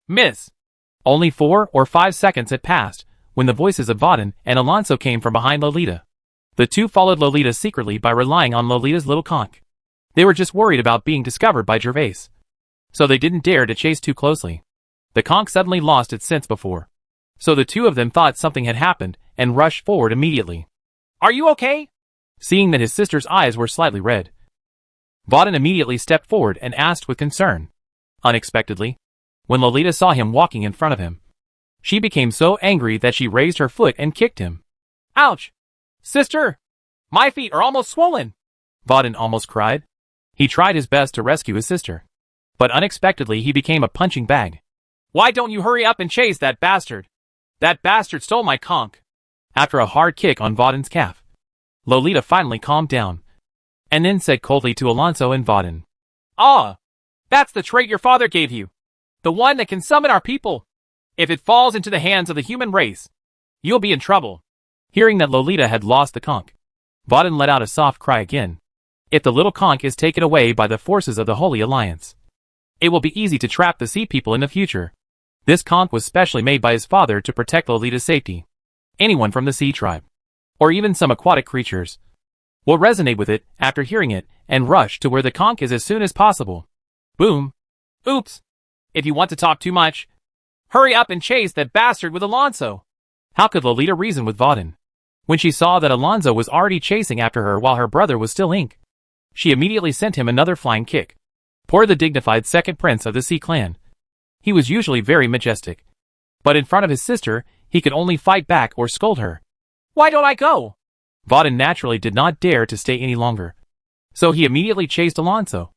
S2: Miss! Only 4 or 5 seconds had passed when the voices of Vaden and Alonso came from behind Lolita. The two followed Lolita secretly by relying on Lolita's little conch. They were just worried about being discovered by Gervais, so they didn't dare to chase too closely. The conch suddenly lost its sense before, so the two of them thought something had happened and rushed forward immediately. Are you okay? Seeing that his sister's eyes were slightly red, Vaden immediately stepped forward and asked with concern. Unexpectedly, when Lolita saw him walking in front of him, she became so angry that she raised her foot and kicked him. Ouch! Sister! My feet are almost swollen!
S1: Vauden almost cried. He tried his best to rescue his sister. But unexpectedly he became a punching bag.
S2: Why don't you hurry up and chase that bastard? That bastard stole my conch.
S1: After a hard kick on Vauden's calf, Lolita finally calmed down, and then said coldly to Alonso and Vauden.
S2: Ah! That's the trait your father gave you. The one that can summon our people. If it falls into the hands of the human race, you'll be in trouble.
S1: Hearing that Lolita had lost the conch, Vauden let out a soft cry again. If the little conch is taken away by the forces of the Holy Alliance, it will be easy to trap the sea people in the future. This conch was specially made by his father to protect Lolita's safety. Anyone from the sea tribe, or even some aquatic creatures, will resonate with it after hearing it and rush to where the conch is as soon as possible. Boom.
S2: Oops. If you want to talk too much, hurry up and chase that bastard with Alonso.
S1: How could Lolita reason with Vauden? When she saw that Alonso was already chasing after her while her brother was still ink, she immediately sent him another flying kick. Poor the dignified second prince of the Sea clan. He was usually very majestic, but in front of his sister, he could only fight back or scold her.
S2: Why don't I go?
S1: Vauden naturally did not dare to stay any longer, so he immediately chased Alonso.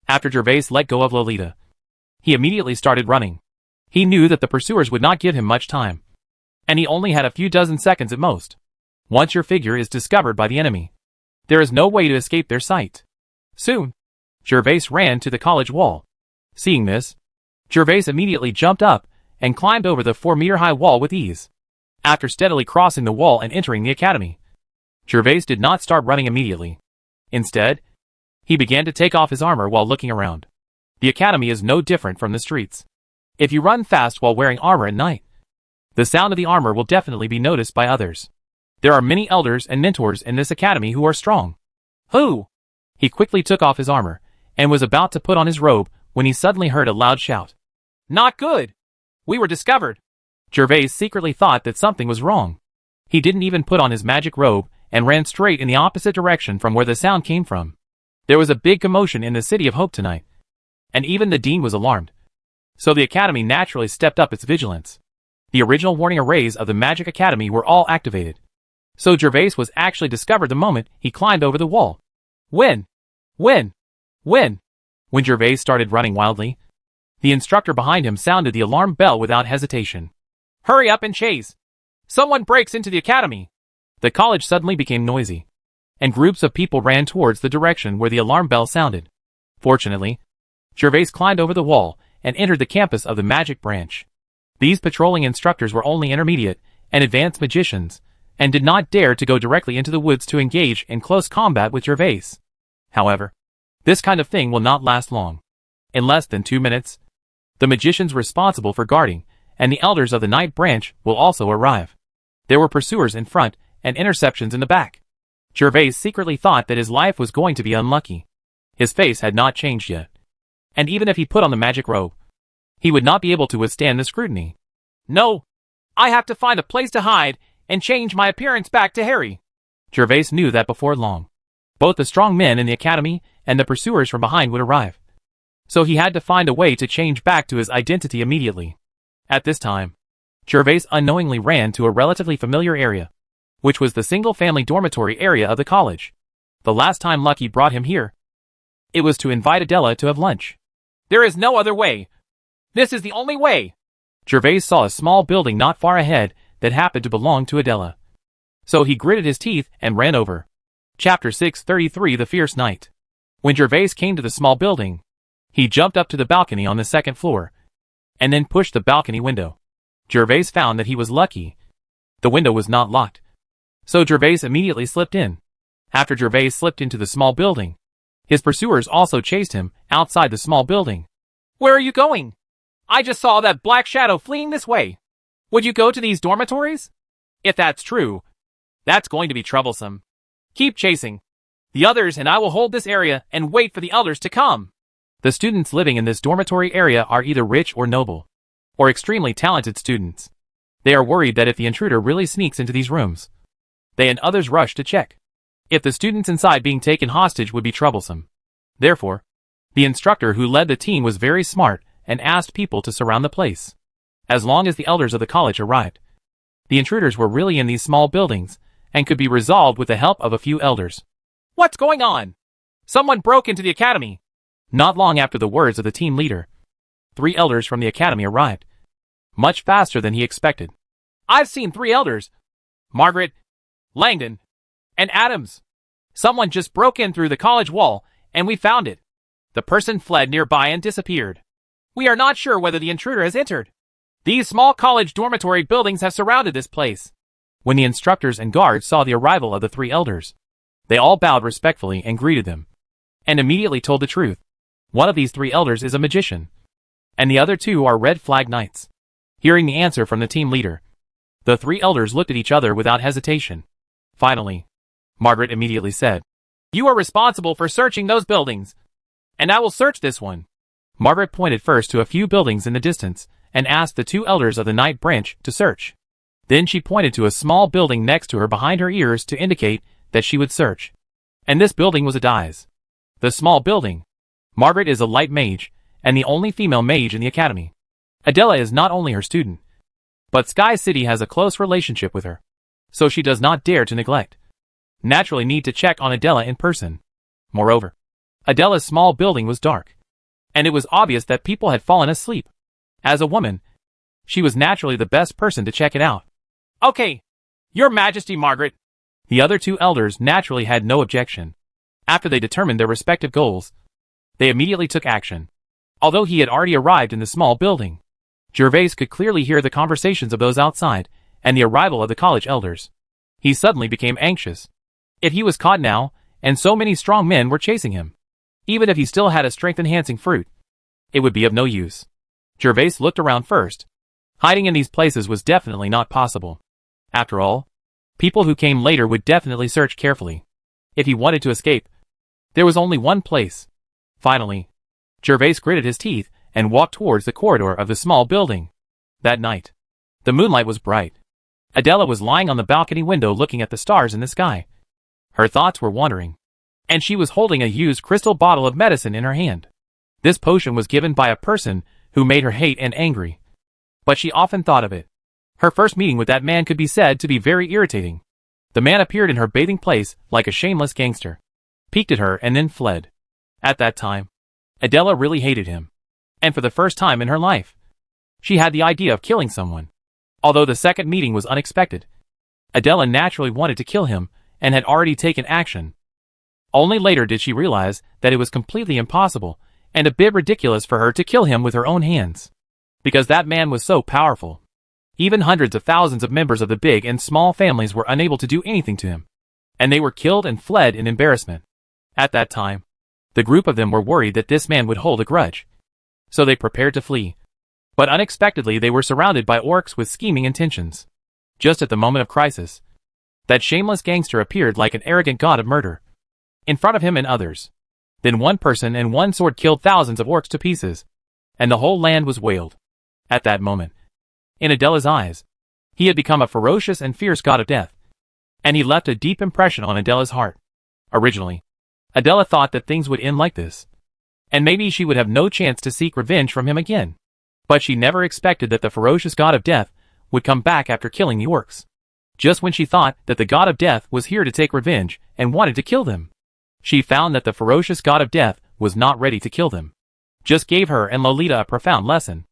S1: After Gervais let go of Lolita, he immediately started running. He knew that the pursuers would not give him much time, and he only had a few dozen seconds at most. Once your figure is discovered by the enemy, there is no way to escape their sight. Soon, Gervais ran to the college wall. Seeing this, Gervais immediately jumped up and climbed over the 4-meter-high wall with ease. After steadily crossing the wall and entering the academy, Gervais did not start running immediately. Instead, he began to take off his armor while looking around. The academy is no different from the streets. If you run fast while wearing armor at night, the sound of the armor will definitely be noticed by others. There are many elders and mentors in this academy who are strong.
S2: Who?
S1: He quickly took off his armor and was about to put on his robe when he suddenly heard a loud shout.
S2: Not good! We were discovered!
S1: Gervais secretly thought that something was wrong. He didn't even put on his magic robe and ran straight in the opposite direction from where the sound came from. There was a big commotion in the City of Hope tonight, and even the dean was alarmed. So the academy naturally stepped up its vigilance. The original warning arrays of the Magic Academy were all activated. So Gervais was actually discovered the moment he climbed over the wall. When Gervais started running wildly, the instructor behind him sounded the alarm bell without hesitation.
S2: Hurry up and chase! Someone breaks into the academy!
S1: The college suddenly became noisy, and groups of people ran towards the direction where the alarm bell sounded. Fortunately, Gervais climbed over the wall and entered the campus of the magic branch. These patrolling instructors were only intermediate and advanced magicians, and did not dare to go directly into the woods to engage in close combat with Gervais. However, this kind of thing will not last long. In less than 2 minutes, the magicians responsible for guarding and the elders of the night branch will also arrive. There were pursuers in front and interceptions in the back. Gervais secretly thought that his life was going to be unlucky. His face had not changed yet, and even if he put on the magic robe, he would not be able to withstand the scrutiny.
S2: No! I have to find a place to hide and change my appearance back to Harry.
S1: Gervais knew that before long, both the strong men in the academy and the pursuers from behind would arrive. So he had to find a way to change back to his identity immediately. At this time, Gervais unknowingly ran to a relatively familiar area, which was the single-family dormitory area of the college. The last time Lucky brought him here, it was to invite Adela to have lunch.
S2: There is no other way. This is the only way.
S1: Gervais saw a small building not far ahead that happened to belong to Adela. So he gritted his teeth and ran over. Chapter 633 The Fierce Night. When Gervais came to the small building, he jumped up to the balcony on the second floor, and then pushed the balcony window. Gervais found that he was lucky. The window was not locked, so Gervais immediately slipped in. After Gervais slipped into the small building, his pursuers also chased him outside the small building.
S2: Where are you going? I just saw that black shadow fleeing this way. Would you go to these dormitories? If that's true, that's going to be troublesome. Keep chasing. The others and I will hold this area and wait for the elders to come.
S1: The students living in this dormitory area are either rich or noble, or extremely talented students. They are worried that if the intruder really sneaks into these rooms, they and others rush to check. If the students inside being taken hostage would be troublesome. Therefore, the instructor who led the team was very smart and asked people to surround the place. As long as the elders of the college arrived, the intruders were really in these small buildings and could be resolved with the help of a few elders.
S2: What's going on? Someone broke into the academy.
S1: Not long after the words of the team leader, 3 elders from the academy arrived, much faster than he expected.
S2: I've seen 3 elders. Margaret, Langdon, and Adams. Someone just broke in through the college wall, and we found it. The person fled nearby and disappeared. We are not sure whether the intruder has entered. These small college dormitory buildings have surrounded this place.
S1: When the instructors and guards saw the arrival of the 3 elders, they all bowed respectfully and greeted them, and immediately told the truth. One of these 3 elders is a magician, and the other 2 are red flag knights. Hearing the answer from the team leader, the 3 elders looked at each other without hesitation. Finally, Margaret immediately said,
S2: "You are responsible for searching those buildings, and I will search this one."
S1: Margaret pointed first to a few buildings in the distance and asked the 2 elders of the Knight branch to search. Then she pointed to a small building next to her behind her ears to indicate that she would search. And this building was Adai's. The small building. Margaret is a light mage, and the only female mage in the academy. Adela is not only her student, but Sky City has a close relationship with her, so she does not dare to neglect. Naturally need to check on Adela in person. Moreover, Adela's small building was dark, and it was obvious that people had fallen asleep. As a woman, she was naturally the best person to check it out.
S2: "Okay, Your Majesty, Margaret."
S1: The other 2 elders naturally had no objection. After they determined their respective goals, they immediately took action. Although he had already arrived in the small building, Gervais could clearly hear the conversations of those outside and the arrival of the college elders. He suddenly became anxious. If he was caught now, and so many strong men were chasing him, even if he still had a strength-enhancing fruit, it would be of no use. Gervais looked around first. Hiding in these places was definitely not possible. After all, people who came later would definitely search carefully. If he wanted to escape, there was only one place. Finally, Gervais gritted his teeth and walked towards the corridor of the small building. That night, the moonlight was bright. Adela was lying on the balcony window looking at the stars in the sky. Her thoughts were wandering, and she was holding a used crystal bottle of medicine in her hand. This potion was given by a person who made her hate and angry, but she often thought of it. Her first meeting with that man could be said to be very irritating. The man appeared in her bathing place like a shameless gangster, peeked at her and then fled. At that time, Adela really hated him, and for the first time in her life, she had the idea of killing someone. Although the second meeting was unexpected, Adela naturally wanted to kill him and had already taken action. Only later did she realize that it was completely impossible and a bit ridiculous for her to kill him with her own hands, because that man was so powerful. Even hundreds of thousands of members of the big and small families were unable to do anything to him, and they were killed and fled in embarrassment. At that time, the group of them were worried that this man would hold a grudge, so they prepared to flee. But unexpectedly they were surrounded by orcs with scheming intentions. Just at the moment of crisis, that shameless gangster appeared like an arrogant god of murder, in front of him and others. Then one person and one sword killed thousands of orcs to pieces, and the whole land was wailed. At that moment, in Adela's eyes, he had become a ferocious and fierce god of death, and he left a deep impression on Adela's heart. Originally, Adela thought that things would end like this, and maybe she would have no chance to seek revenge from him again. But she never expected that the ferocious god of death would come back after killing the orcs. Just when she thought that the god of death was here to take revenge and wanted to kill them, she found that the ferocious god of death was not ready to kill them. Just gave her and Lolita a profound lesson.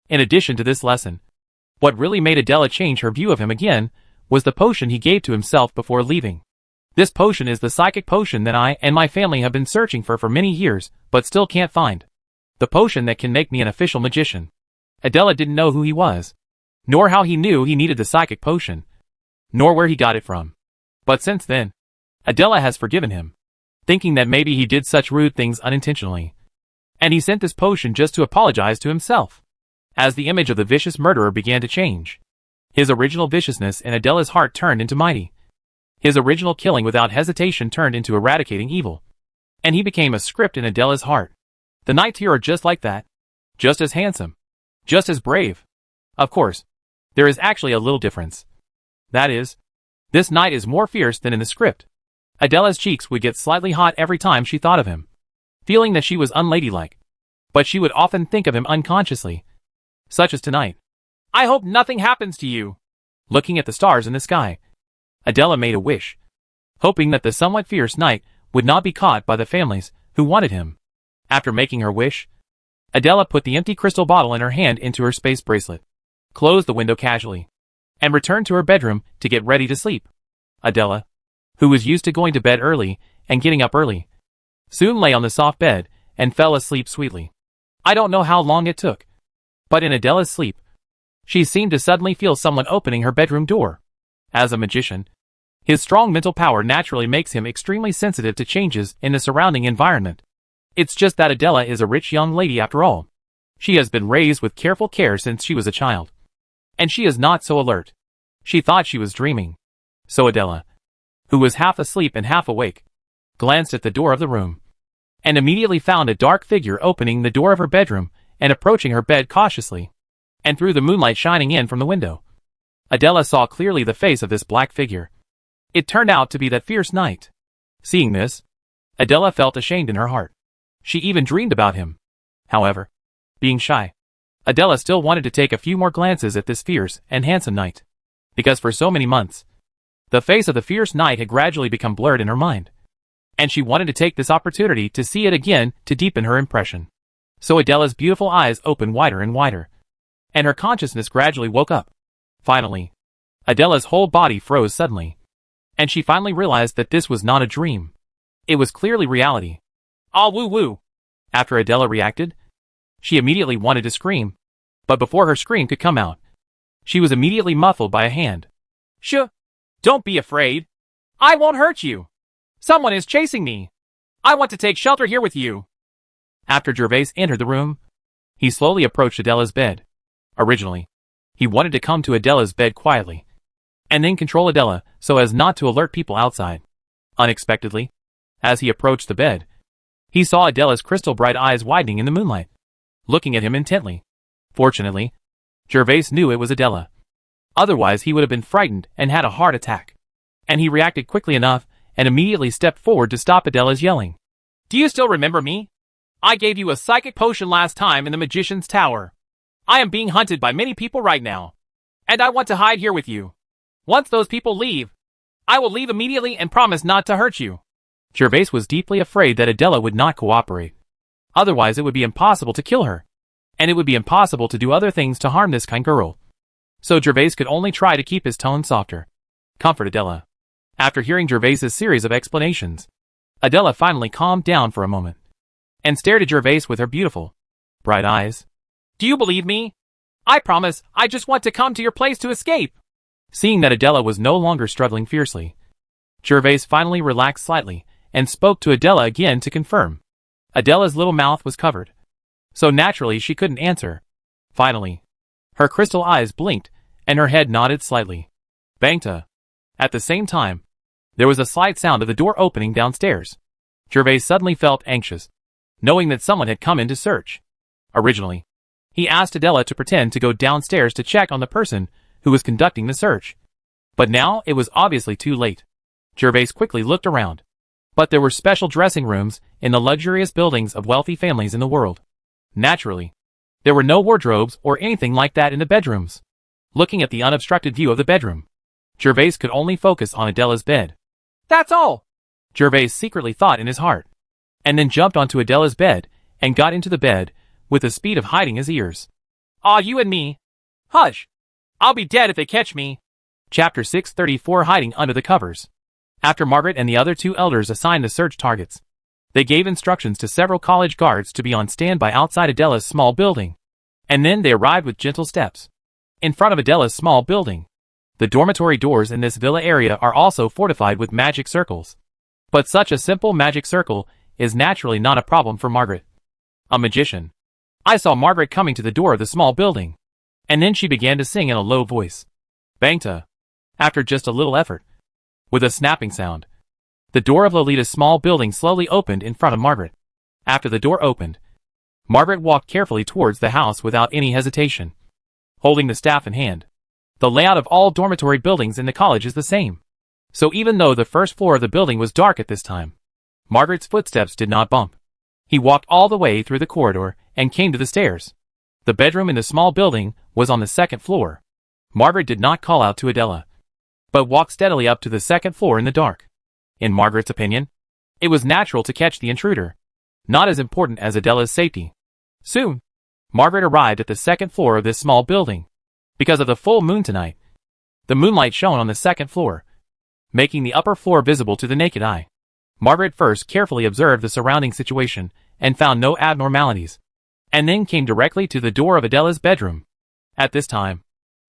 S1: In addition to this lesson, what really made Adela change her view of him again was the potion he gave to himself before leaving. This potion is the psychic potion that I and my family have been searching for many years, but still can't find. The potion that can make me an official magician. Adela didn't know who he was, nor how he knew he needed the psychic potion, nor where he got it from. But since then, Adela has forgiven him, thinking that maybe he did such rude things unintentionally, and he sent this potion just to apologize to himself. As the image of the vicious murderer began to change, his original viciousness in Adela's heart turned into mighty. His original killing without hesitation turned into eradicating evil, and he became a script in Adela's heart. The knights here are just like that, just as handsome, just as brave. Of course, there is actually a little difference. That is, this knight is more fierce than in the script. Adela's cheeks would get slightly hot every time she thought of him, feeling that she was unladylike, but she would often think of him unconsciously, such as tonight.
S2: "I hope nothing happens to you."
S1: Looking at the stars in the sky, Adela made a wish, hoping that the somewhat fierce knight would not be caught by the families who wanted him. After making her wish, Adela put the empty crystal bottle in her hand into her space bracelet, closed the window casually, and returned to her bedroom to get ready to sleep. Adela, who was used to going to bed early and getting up early, soon lay on the soft bed and fell asleep sweetly. I don't know how long it took, but in Adela's sleep, she seemed to suddenly feel someone opening her bedroom door. As a magician, his strong mental power naturally makes him extremely sensitive to changes in the surrounding environment. It's just that Adela is a rich young lady after all. She has been raised with careful care since she was a child, and she is not so alert. She thought she was dreaming. So Adela, who was half asleep and half awake, glanced at the door of the room, and immediately found a dark figure opening the door of her bedroom and approaching her bed cautiously, and through the moonlight shining in from the window. Adela saw clearly the face of this black figure. It turned out to be that fierce knight. Seeing this, Adela felt ashamed in her heart. She even dreamed about him. However, being shy, Adela still wanted to take a few more glances at this fierce and handsome knight, because for so many months, the face of the fierce knight had gradually become blurred in her mind, and she wanted to take this opportunity to see it again to deepen her impression. So Adela's beautiful eyes opened wider and wider, and her consciousness gradually woke up. Finally, Adela's whole body froze suddenly, and she finally realized that this was not a dream. It was clearly reality. Ah, woo woo! After Adela reacted, she immediately wanted to scream, but before her scream could come out, she was immediately muffled by a hand. Shh! Don't be afraid. I won't hurt you. Someone is chasing me. I want to take shelter here with you. After Gervais entered the room, he slowly approached Adela's bed. Originally, he wanted to come to Adela's bed quietly, and then control Adela so as not to alert people outside. Unexpectedly, as he approached the bed, he saw Adela's crystal bright eyes widening in the moonlight, looking at him intently. Fortunately, Gervais knew it was Adela. Otherwise he would have been frightened and had a heart attack. And he reacted quickly enough and immediately stepped forward to stop Adela's yelling. Do you still remember me? I gave you a psychic potion last time in the magician's tower. I am being hunted by many people right now, and I want to hide here with you. Once those people leave, I will leave immediately and promise not to hurt you. Gervais was deeply afraid that Adela would not cooperate. Otherwise it would be impossible to kill her, and it would be impossible to do other things to harm this kind girl. So Gervais could only try to keep his tone softer. Comfort Adela. After hearing Gervais's series of explanations, Adela finally calmed down for a moment, and stared at Gervais with her beautiful, bright eyes. Do you believe me? I promise, I just want to come to your place to escape. Seeing that Adela was no longer struggling fiercely, Gervais finally relaxed slightly, and spoke to Adela again to confirm. Adela's little mouth was covered, so naturally she couldn't answer. Finally, her crystal eyes blinked, and her head nodded slightly. Bangta. At the same time, there was a slight sound of the door opening downstairs. Gervais suddenly felt anxious, knowing that someone had come in to search. Originally, he asked Adela to pretend to go downstairs to check on the person who was conducting the search. But now it was obviously too late. Gervais quickly looked around, but there were special dressing rooms in the luxurious buildings of wealthy families in the world. Naturally, there were no wardrobes or anything like that in the bedrooms. Looking at the unobstructed view of the bedroom, Gervais could only focus on Adela's bed. That's all! Gervais secretly thought in his heart, and then jumped onto Adela's bed and got into the bed with the speed of hiding his ears. Aw, you and me. Hush! I'll be dead if they catch me. Chapter 634 Hiding Under the Covers. After Margaret and the other two elders assigned the search targets, they gave instructions to several college guards to be on standby outside Adela's small building. And then they arrived with gentle steps in front of Adela's small building. The dormitory doors in this villa area are also fortified with magic circles. But such a simple magic circle is naturally not a problem for Margaret, a magician. I saw Margaret coming to the door of the small building, and then she began to sing in a low voice. Bangta. After just a little effort, with a snapping sound, the door of Lolita's small building slowly opened in front of Margaret. After the door opened, Margaret walked carefully towards the house without any hesitation, holding the staff in hand. The layout of all dormitory buildings in the college is the same. So even though the first floor of the building was dark at this time, Margaret's footsteps did not bump. He walked all the way through the corridor and came to the stairs. The bedroom in the small building was on the second floor. Margaret did not call out to Adela, but walked steadily up to the second floor in the dark. In Margaret's opinion, it was natural to catch the intruder, not as important as Adela's safety. Soon, Margaret arrived at the second floor of this small building. Because of the full moon tonight, the moonlight shone on the second floor, making the upper floor visible to the naked eye. Margaret first carefully observed the surrounding situation and found no abnormalities, and then came directly to the door of Adela's bedroom. At this time,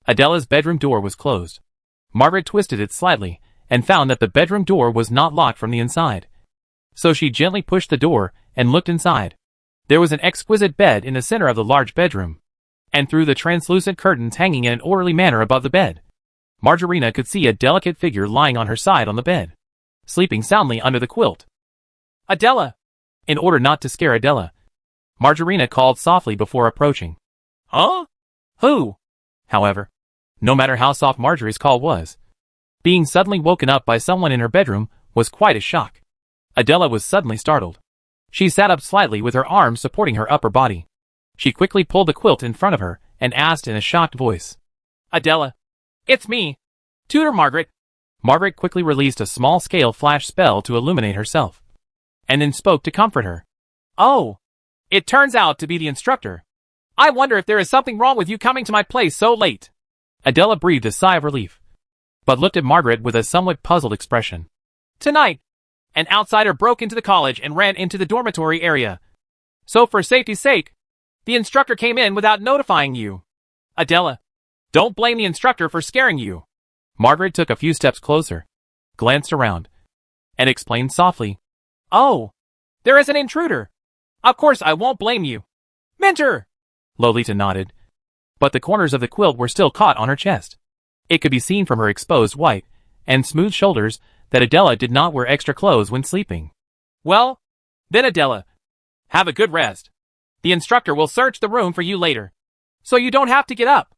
S1: Adela's bedroom door was closed. Margaret twisted it slightly and found that the bedroom door was not locked from the inside. So she gently pushed the door and looked inside. There was an exquisite bed in the center of the large bedroom, and through the translucent curtains hanging in an orderly manner above the bed, Margarina could see a delicate figure lying on her side on the bed, sleeping soundly under the quilt. Adela! In order not to scare Adela, Margarina called softly before approaching. Huh? Who? However, no matter how soft Marjorie's call was, being suddenly woken up by someone in her bedroom was quite a shock. Adela was suddenly startled. She sat up slightly with her arms supporting her upper body. She quickly pulled the quilt in front of her and asked in a shocked voice. Adela, it's me, Tutor Margaret. Margaret quickly released a small-scale flash spell to illuminate herself, and then spoke to comfort her. Oh, it turns out to be the instructor. I wonder if there is something wrong with you coming to my place so late. Adela breathed a sigh of relief, but looked at Margaret with a somewhat puzzled expression. Tonight, an outsider broke into the college and ran into the dormitory area. So for safety's sake, the instructor came in without notifying you. Adela, don't blame the instructor for scaring you. Margaret took a few steps closer, glanced around, and explained softly. Oh, there is an intruder. Of course I won't blame you. Mentor! Lolita nodded, but the corners of the quilt were still caught on her chest. It could be seen from her exposed white and smooth shoulders that Adela did not wear extra clothes when sleeping. Well, then Adela, have a good rest. The instructor will search the room for you later, so you don't have to get up.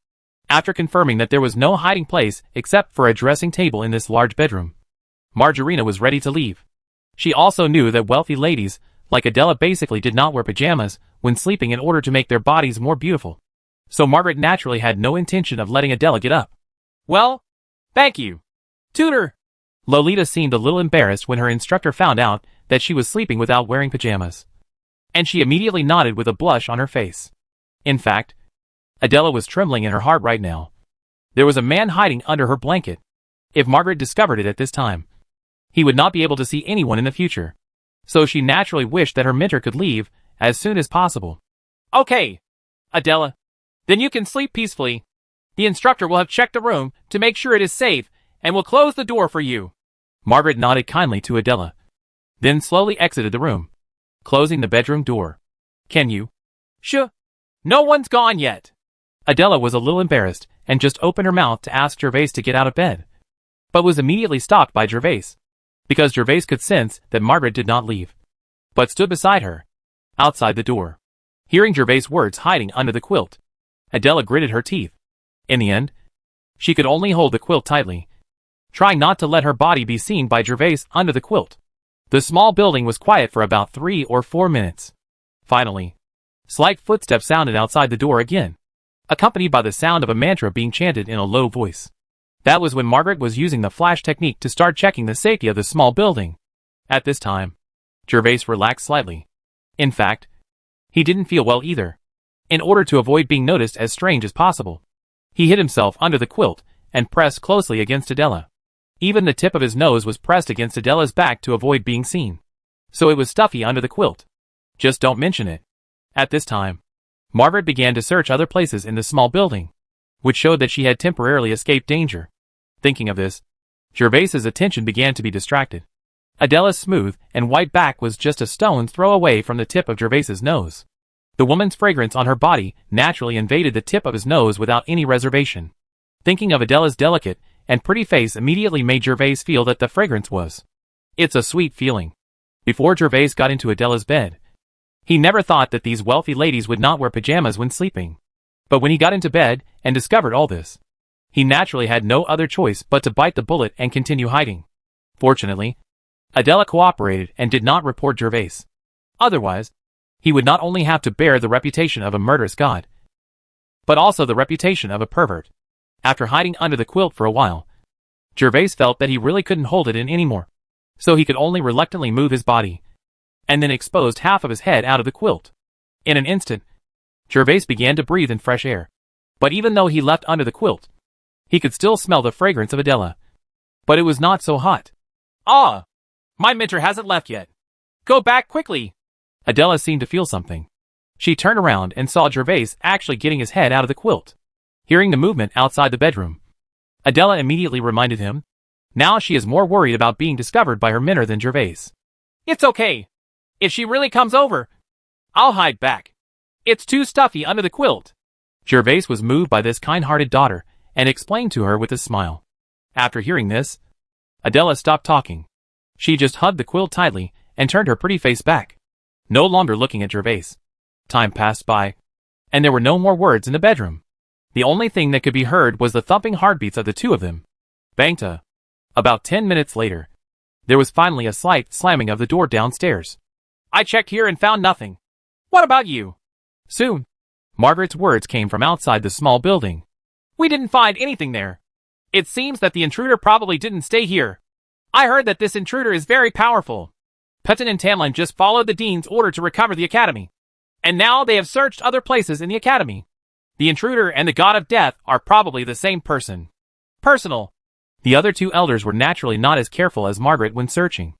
S1: After confirming that there was no hiding place except for a dressing table in this large bedroom, Margarina was ready to leave. She also knew that wealthy ladies like Adela basically did not wear pajamas when sleeping in order to make their bodies more beautiful. So Margaret naturally had no intention of letting Adela get up. Well, thank you, Tutor. Lolita seemed a little embarrassed when her instructor found out that she was sleeping without wearing pajamas, and she immediately nodded with a blush on her face. In fact, Adela was trembling in her heart right now. There was a man hiding under her blanket. If Margaret discovered it at this time, he would not be able to see anyone in the future. So she naturally wished that her mentor could leave as soon as possible. Okay, Adela, then you can sleep peacefully. The instructor will have checked the room to make sure it is safe and will close the door for you. Margaret nodded kindly to Adela, then slowly exited the room, closing the bedroom door. Can you? Shh, no one's gone yet. Adela was a little embarrassed and just opened her mouth to ask Gervais to get out of bed, but was immediately stopped by Gervais, because Gervais could sense that Margaret did not leave, but stood beside her, outside the door. Hearing Gervais' words hiding under the quilt, Adela gritted her teeth. In the end, she could only hold the quilt tightly, trying not to let her body be seen by Gervais under the quilt. The small building was quiet for about 3 or 4 minutes. Finally, slight footsteps sounded outside the door again, accompanied by the sound of a mantra being chanted in a low voice. That was when Margaret was using the flash technique to start checking the safety of the small building. At this time, Gervais relaxed slightly. In fact, he didn't feel well either. In order to avoid being noticed as strange as possible, he hid himself under the quilt and pressed closely against Adela. Even the tip of his nose was pressed against Adela's back to avoid being seen. So it was stuffy under the quilt. Just don't mention it. At this time, Margaret began to search other places in the small building, which showed that she had temporarily escaped danger. Thinking of this, Gervais's attention began to be distracted. Adela's smooth and white back was just a stone's throw away from the tip of Gervais's nose. The woman's fragrance on her body naturally invaded the tip of his nose without any reservation. Thinking of Adela's delicate and pretty face immediately made Gervais feel that the fragrance was. It's a sweet feeling. Before Gervais got into Adela's bed, he never thought that these wealthy ladies would not wear pajamas when sleeping. But when he got into bed and discovered all this, he naturally had no other choice but to bite the bullet and continue hiding. Fortunately, Adela cooperated and did not report Gervais. Otherwise, he would not only have to bear the reputation of a murderous god, but also the reputation of a pervert. After hiding under the quilt for a while, Gervais felt that he really couldn't hold it in anymore, so he could only reluctantly move his body, and then exposed half of his head out of the quilt. In an instant, Gervais began to breathe in fresh air. But even though he left under the quilt, he could still smell the fragrance of Adela. But it was not so hot.
S2: Ah! My mentor hasn't left yet. Go back quickly!
S1: Adela seemed to feel something. She turned around and saw Gervais actually getting his head out of the quilt. Hearing the movement outside the bedroom, Adela immediately reminded him. Now she is more worried about being discovered by her mentor than Gervais.
S2: It's okay. If she really comes over, I'll hide back. It's too stuffy under the quilt.
S1: Gervais was moved by this kind-hearted daughter and explained to her with a smile. After hearing this, Adela stopped talking. She just hugged the quilt tightly and turned her pretty face back, no longer looking at Gervais. Time passed by, and there were no more words in the bedroom. The only thing that could be heard was the thumping heartbeats of the two of them. Bangta. About 10 minutes later, there was finally a slight slamming of the door downstairs.
S2: I checked here and found nothing. What about you?
S1: Soon, Margaret's words came from outside the small building.
S2: We didn't find anything there. It seems that the intruder probably didn't stay here. I heard that this intruder is very powerful. Petin and Tamlin just followed the dean's order to recover the academy. And now they have searched other places in the academy. The intruder and the god of death are probably the same person. Personal.
S1: The other two elders were naturally not as careful as Margaret when searching.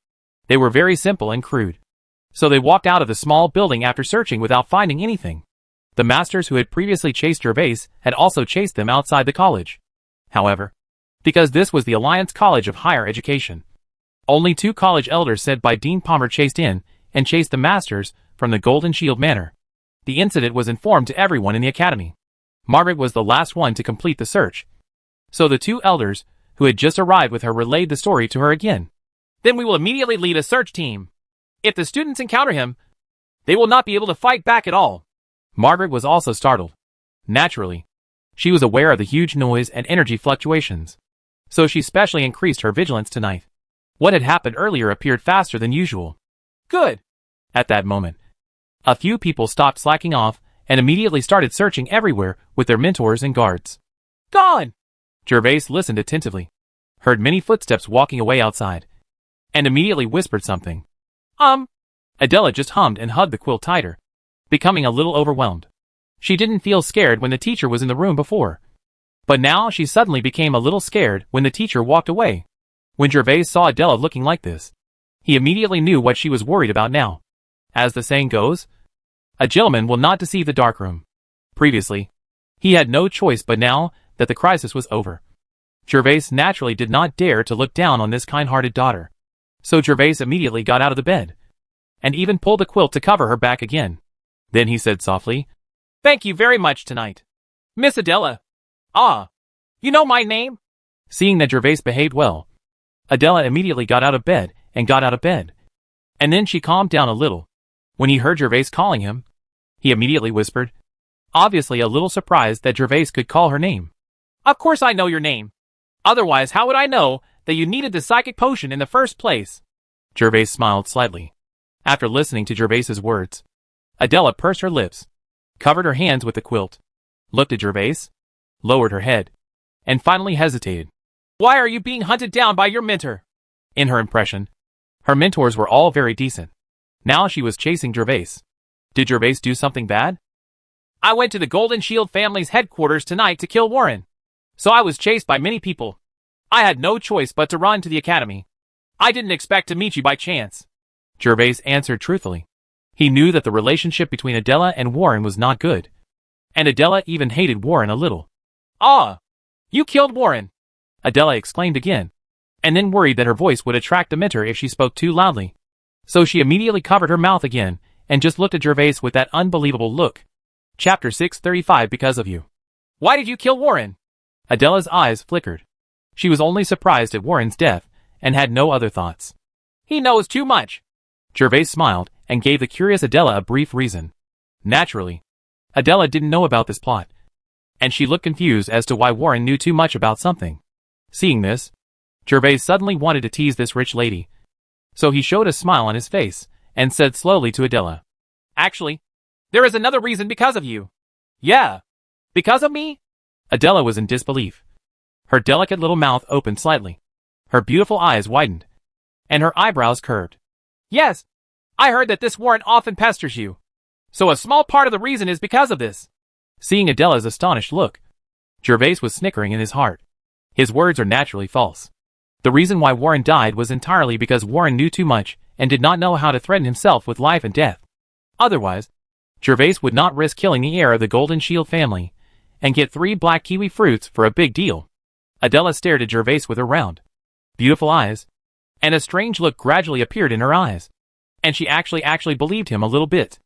S1: They were very simple and crude. So they walked out of the small building after searching without finding anything. The masters who had previously chased Gervais had also chased them outside the college. However, because this was the Alliance College of Higher Education, only 2 college elders sent by Dean Palmer chased in and chased the masters from the Golden Shield Manor. The incident was informed to everyone in the academy. Margaret was the last one to complete the search, so the 2 elders who had just arrived with her relayed the story to her again.
S2: Then we will immediately lead a search team. If the students encounter him, they will not be able to fight back at all.
S1: Margaret was also startled. Naturally, she was aware of the huge noise and energy fluctuations, so she specially increased her vigilance tonight. What had happened earlier appeared faster than usual.
S2: Good.
S1: At that moment, a few people stopped slacking off and immediately started searching everywhere with their mentors and guards.
S2: Gone!
S1: Gervais listened attentively, heard many footsteps walking away outside, and immediately whispered something. Adela just hummed and hugged the quilt tighter, becoming a little overwhelmed. She didn't feel scared when the teacher was in the room before, but now she suddenly became a little scared when the teacher walked away. When Gervais saw Adela looking like this, he immediately knew what she was worried about now. As the saying goes, a gentleman will not deceive the darkroom. Previously, he had no choice, but now that the crisis was over, Gervais naturally did not dare to look down on this kind-hearted daughter. So Gervais immediately got out of the bed, and even pulled the quilt to cover her back again. Then he said softly,
S2: Thank you very much tonight, Miss Adela. You know my name?
S1: Seeing that Gervais behaved well, Adela immediately got out of bed and got out of bed. And then she calmed down a little. When he heard Gervais calling him, he immediately whispered, obviously a little surprised that Gervais could call her name.
S2: Of course I know your name. Otherwise, how would I know that you needed the psychic potion in the first place?
S1: Gervais smiled slightly. After listening to Gervais's words, Adela pursed her lips, covered her hands with the quilt, looked at Gervais, lowered her head, and finally hesitated.
S2: Why are you being hunted down by your mentor?
S1: In her impression, her mentors were all very decent. Now she was chasing Gervais. Did Gervais do something bad?
S2: I went to the Golden Shield family's headquarters tonight to kill Warren. So I was chased by many people. I had no choice but to run to the academy. I didn't expect to meet you by chance.
S1: Gervais answered truthfully. He knew that the relationship between Adela and Warren was not good, and Adela even hated Warren a little.
S2: You killed Warren,
S1: Adela exclaimed again, and then worried that her voice would attract the mentor if she spoke too loudly. So she immediately covered her mouth again and just looked at Gervais with that unbelievable look. Chapter 635 Because of You.
S2: Why did you kill Warren?
S1: Adela's eyes flickered. She was only surprised at Warren's death and had no other thoughts.
S2: He knows too much.
S1: Gervais smiled and gave the curious Adela a brief reason. Naturally, Adela didn't know about this plot, and she looked confused as to why Warren knew too much about something. Seeing this, Gervais suddenly wanted to tease this rich lady, so he showed a smile on his face and said slowly to Adela,
S2: Actually, there is another reason because of you.
S1: Yeah.
S2: Because of me?
S1: Adela was in disbelief. Her delicate little mouth opened slightly. Her beautiful eyes widened, and her eyebrows curved.
S2: Yes, I heard that this Warren often pesters you. So a small part of the reason is because of this.
S1: Seeing Adela's astonished look, Gervais was snickering in his heart. His words are naturally false. The reason why Warren died was entirely because Warren knew too much and did not know how to threaten himself with life and death. Otherwise, Gervais would not risk killing the heir of the Golden Shield family and get 3 black kiwi fruits for a big deal. Adela stared at Gervais with her round, beautiful eyes, and a strange look gradually appeared in her eyes. And she actually believed him a little bit.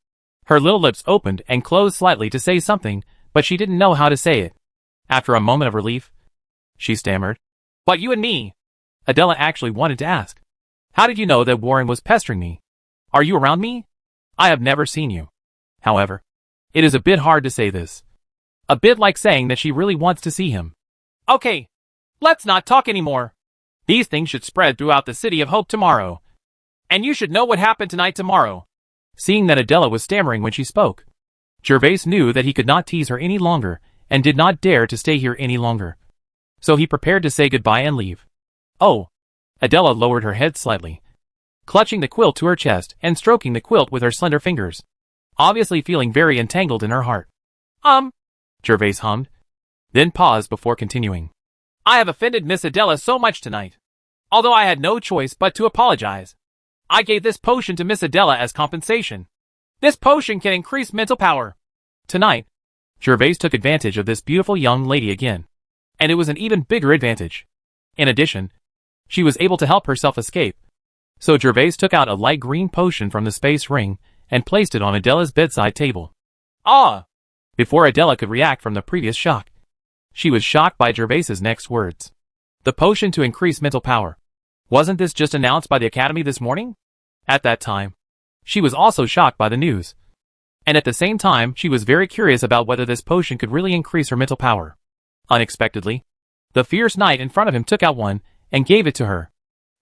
S1: Her little lips opened and closed slightly to say something, but she didn't know how to say it. After a moment of relief, she stammered,
S2: "But you and me."
S1: Adela actually wanted to ask, "How did you know that Warren was pestering me? Are you around me? I have never seen you." However, it is a bit hard to say this. A bit like saying that she really wants to see him.
S2: Okay, let's not talk anymore. These things should spread throughout the City of Hope tomorrow. And you should know what happened tonight tomorrow.
S1: Seeing that Adela was stammering when she spoke, Gervais knew that he could not tease her any longer and did not dare to stay here any longer. So he prepared to say goodbye and leave. Oh! Adela lowered her head slightly, clutching the quilt to her chest and stroking the quilt with her slender fingers, obviously feeling very entangled in her heart.
S2: Gervais hummed,
S1: then paused before continuing.
S2: I have offended Miss Adela so much tonight. Although I had no choice but to apologize. I gave this potion to Miss Adela as compensation. This potion can increase mental power.
S1: Tonight, Gervais took advantage of this beautiful young lady again. And it was an even bigger advantage. In addition, she was able to help herself escape. So Gervais took out a light green potion from the space ring and placed it on Adela's bedside table.
S2: Ah!
S1: Before Adela could react from the previous shock, she was shocked by Gervais's next words. The potion to increase mental power. Wasn't this just announced by the Academy this morning? At that time, she was also shocked by the news. And at the same time, she was very curious about whether this potion could really increase her mental power. Unexpectedly, the fierce knight in front of him took out one and gave it to her.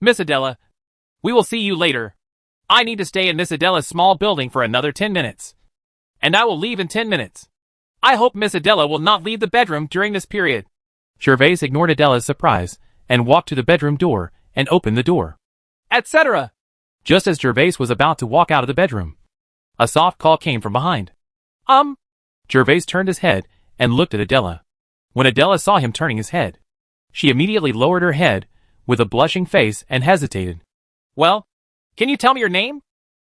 S2: Miss Adela, we will see you later. I need to stay in Miss Adela's small building for another 10 minutes. And I will leave in 10 minutes. I hope Miss Adela will not leave the bedroom during this period.
S1: Gervais ignored Adela's surprise and walked to the bedroom door and opened the door,
S2: etc.
S1: Just as Gervais was about to walk out of the bedroom, a soft call came from behind. Gervais turned his head and looked at Adela. When Adela saw him turning his head, she immediately lowered her head with a blushing face and hesitated.
S2: Well, can you tell me your name?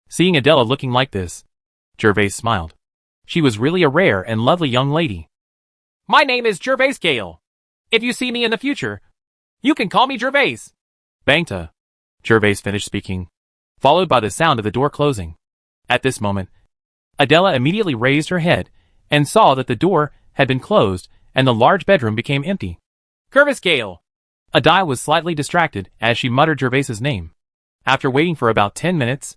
S1: Seeing Adela looking like this, Gervais smiled. She was really a rare and lovely young lady.
S2: My name is Gervais Gale. If you see me in the future, you can call me Gervais.
S1: Bangta. Gervais finished speaking, followed by the sound of the door closing. At this moment, Adela immediately raised her head and saw that the door had been closed and the large bedroom became empty.
S2: Gervais Gale.
S1: Adela was slightly distracted as she muttered Gervais's name. After waiting for about 10 minutes,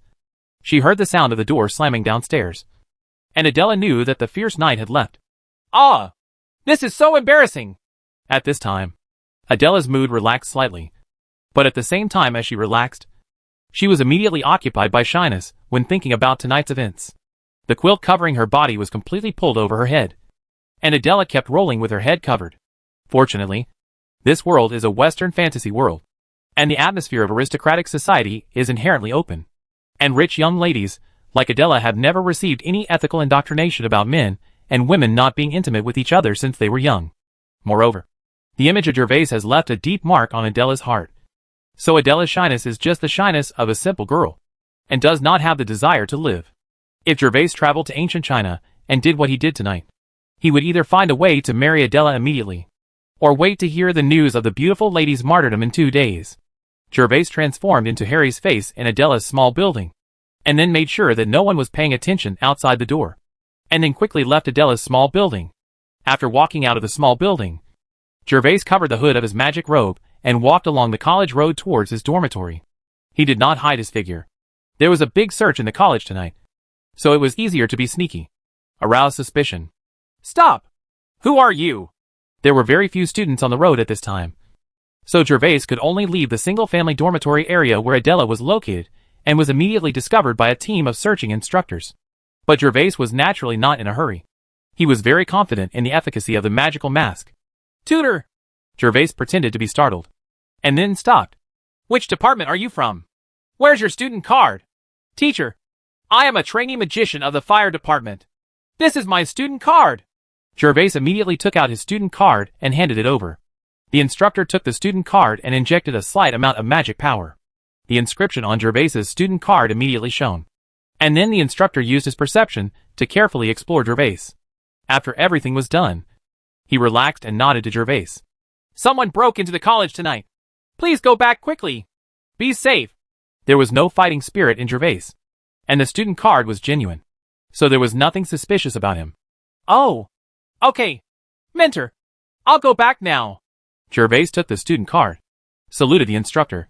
S1: she heard the sound of the door slamming downstairs. And Adela knew that the fierce knight had left.
S2: Ah! This is so embarrassing!
S1: At this time, Adela's mood relaxed slightly. But at the same time as she relaxed, she was immediately occupied by shyness when thinking about tonight's events. The quilt covering her body was completely pulled over her head, and Adela kept rolling with her head covered. Fortunately, this world is a Western fantasy world, and the atmosphere of aristocratic society is inherently open. And rich young ladies, like Adela, have never received any ethical indoctrination about men and women not being intimate with each other since they were young. Moreover, the image of Gervais has left a deep mark on Adela's heart. So Adela's shyness is just the shyness of a simple girl, and does not have the desire to live. If Gervais traveled to ancient China and did what he did tonight, he would either find a way to marry Adela immediately, or wait to hear the news of the beautiful lady's martyrdom in 2 days. Gervais transformed into Harry's face in Adela's small building, and then made sure that no one was paying attention outside the door, and then quickly left Adela's small building. After walking out of the small building, Gervais covered the hood of his magic robe and walked along the college road towards his dormitory. He did not hide his figure. There was a big search in the college tonight, so it was easier to be sneaky. Arouse suspicion.
S2: Stop! Who are you?
S1: There were very few students on the road at this time, so Gervais could only leave the single-family dormitory area where Adela was located and was immediately discovered by a team of searching instructors. But Gervais was naturally not in a hurry. He was very confident in the efficacy of the magical mask.
S2: Tutor!
S1: Gervais pretended to be startled, and then stopped,
S2: Which department are you from? Where's your student card? Teacher, I am a trainee magician of the fire department. This is my student card.
S1: Gervais immediately took out his student card and handed it over. The instructor took the student card and injected a slight amount of magic power. The inscription on Gervais's student card immediately shone. And then the instructor used his perception to carefully explore Gervais. After everything was done, he relaxed and nodded to Gervais.
S2: Someone broke into the college tonight. Please go back quickly. Be safe.
S1: There was no fighting spirit in Gervais. And the student card was genuine. So there was nothing suspicious about him.
S2: Oh. Okay. Mentor. I'll go back now.
S1: Gervais took the student card, saluted the instructor,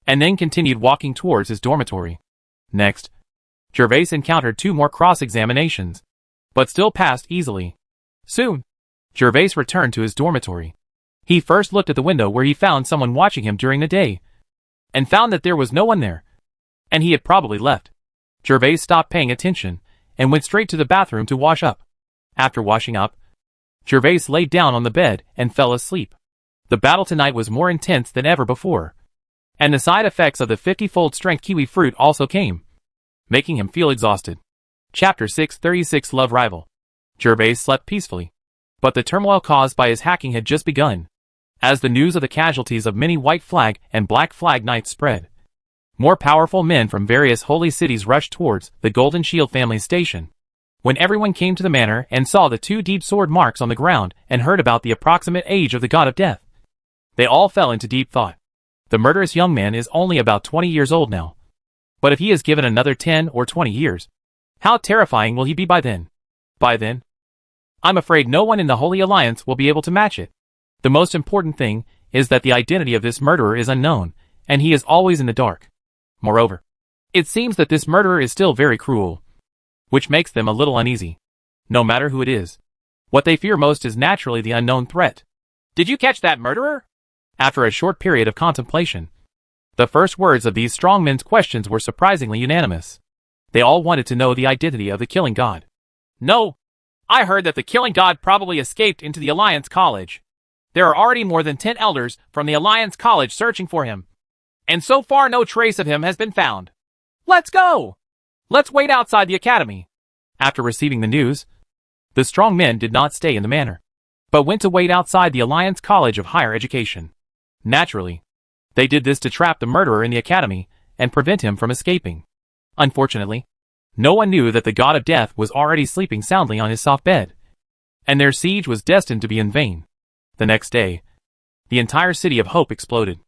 S1: and then continued walking towards his dormitory. Next, Gervais encountered 2 more cross-examinations, but still passed easily. Soon, Gervais returned to his dormitory. He first looked at the window where he found someone watching him during the day, and found that there was no one there, and he had probably left. Gervais stopped paying attention, and went straight to the bathroom to wash up. After washing up, Gervais laid down on the bed and fell asleep. The battle tonight was more intense than ever before, and the side effects of the 50-fold strength kiwi fruit also came, making him feel exhausted. Chapter 636 Love Rival. Gervais slept peacefully, but the turmoil caused by his hacking had just begun. As the news of the casualties of many White Flag and Black Flag Knights spread, more powerful men from various holy cities rushed towards the Golden Shield family station. When everyone came to the manor and saw the 2 deep sword marks on the ground and heard about the approximate age of the god of death, they all fell into deep thought. The murderous young man is only about 20 years old now. But if he is given another 10 or 20 years, how terrifying will he be by then? By then, I'm afraid no one in the Holy Alliance will be able to match it. The most important thing is that the identity of this murderer is unknown, and he is always in the dark. Moreover, it seems that this murderer is still very cruel, which makes them a little uneasy. No matter who it is, what they fear most is naturally the unknown threat.
S2: Did you catch that murderer?
S1: After a short period of contemplation, the first words of these strong men's questions were surprisingly unanimous. They all wanted to know the identity of the killing god.
S2: No. I heard that the killing god probably escaped into the Alliance College. There are already more than 10 elders from the Alliance College searching for him. And so far no trace of him has been found. Let's go! Let's wait outside the academy.
S1: After receiving the news, the strong men did not stay in the manor, but went to wait outside the Alliance College of Higher Education. Naturally, they did this to trap the murderer in the academy and prevent him from escaping. Unfortunately, no one knew that the god of death was already sleeping soundly on his soft bed, and their siege was destined to be in vain. The next day, the entire city of Hope exploded.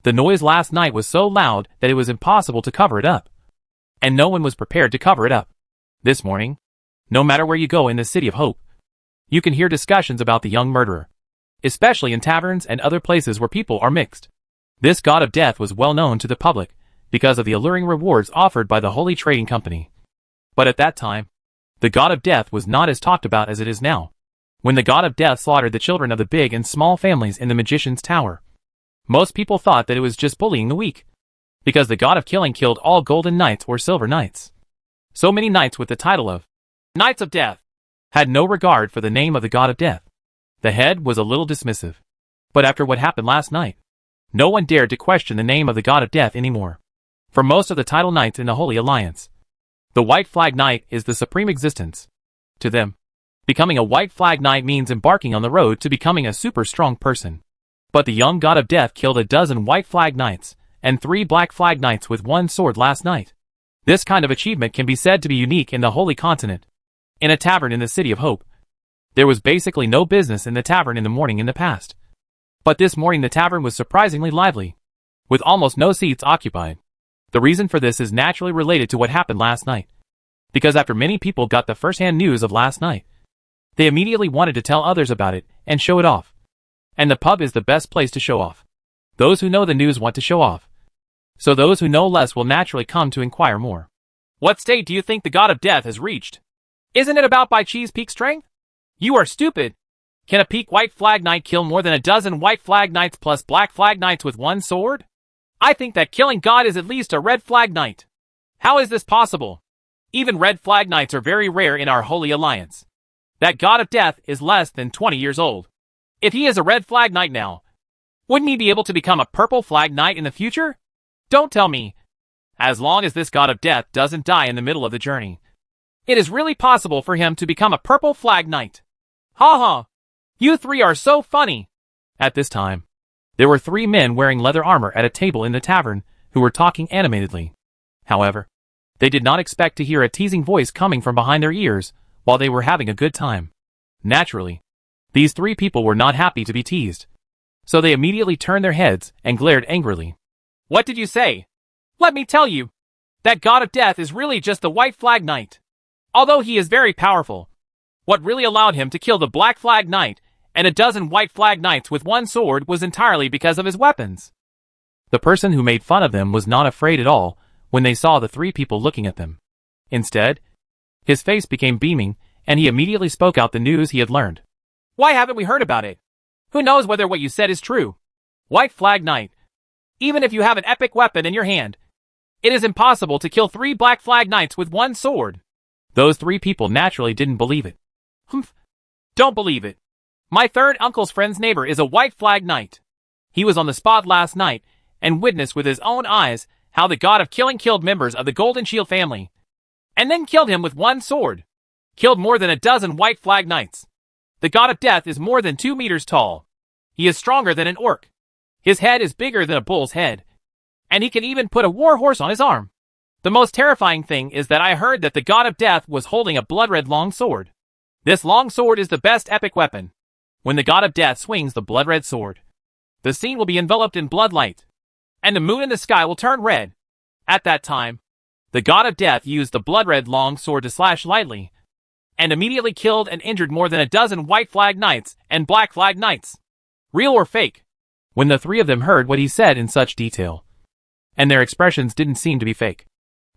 S1: The noise last night was so loud that it was impossible to cover it up, and no one was prepared to cover it up. This morning, no matter where you go in the city of Hope, you can hear discussions about the young murderer, especially in taverns and other places where people are mixed. This god of death was well known to the public because of the alluring rewards offered by the Holy Trading Company. But at that time, the god of death was not as talked about as it is now. When the god of death slaughtered the children of the big and small families in the magician's tower, most people thought that it was just bullying the weak, because the god of killing killed all golden knights or silver knights. So many knights with the title of Knights of Death had no regard for the name of the god of death. The head was a little dismissive. But after what happened last night, no one dared to question the name of the god of death anymore. For most of the title knights in the Holy Alliance, the White Flag Knight is the supreme existence. To them, becoming a White Flag Knight means embarking on the road to becoming a super strong person. But the young god of death killed a dozen White Flag Knights and 3 Black Flag Knights with 1 sword last night. This kind of achievement can be said to be unique in the Holy Continent. In a tavern in the City of Hope, there was basically no business in the tavern in the morning in the past. But this morning the tavern was surprisingly lively, with almost no seats occupied. The reason for this is naturally related to what happened last night, because after many people got the first-hand news of last night, they immediately wanted to tell others about it and show it off. And the pub is the best place to show off. Those who know the news want to show off, so those who know less will naturally come to inquire more.
S2: What state do you think the god of death has reached? Isn't it about by cheese peak strength? You are stupid. Can a peak White Flag Knight kill more than a dozen White Flag Knights plus Black Flag Knights with 1 sword? I think that killing god is at least a Red Flag Knight. How is this possible? Even Red Flag Knights are very rare in our Holy Alliance. That god of death is less than 20 years old. If he is a Red Flag Knight now, wouldn't he be able to become a Purple Flag Knight in the future? Don't tell me. As long as this god of death doesn't die in the middle of the journey, it is really possible for him to become a purple flag knight. Ha ha. You three are so funny.
S1: At this time, there were 3 men wearing leather armor at a table in the tavern who were talking animatedly. However, they did not expect to hear a teasing voice coming from behind their ears while they were having a good time. Naturally, these 3 people were not happy to be teased, so they immediately turned their heads and glared angrily.
S2: What did you say? Let me tell you, that god of death is really just the white flag knight. Although he is very powerful, what really allowed him to kill the black flag knight and a dozen white flag knights with one sword was entirely because of his weapons.
S1: The person who made fun of them was not afraid at all when they saw the 3 people looking at them. Instead, his face became beaming, and he immediately spoke out the news he had learned.
S2: Why haven't we heard about it? Who knows whether what you said is true? White flag knight. Even if you have an epic weapon in your hand, it is impossible to kill 3 black flag knights with one sword.
S1: Those 3 people naturally didn't believe it.
S2: Humph. Don't believe it. My third uncle's friend's neighbor is a white flag knight. He was on the spot last night and witnessed with his own eyes how the god of killing killed members of the Golden Shield family, and then killed him with one sword. Killed more than a dozen white flag knights. The god of death is more than 2 meters tall. He is stronger than an orc. His head is bigger than a bull's head, and he can even put a war horse on his arm. The most terrifying thing is that I heard that the god of death was holding a blood-red long sword. This long sword is the best epic weapon. When the god of death swings the blood-red sword, the scene will be enveloped in bloodlight, and the moon in the sky will turn red. At that time, the god of death used the blood-red long sword to slash lightly, and immediately killed and injured more than a dozen white flag knights and black flag knights. Real or fake?
S1: When the 3 of them heard what he said in such detail, and their expressions didn't seem to be fake,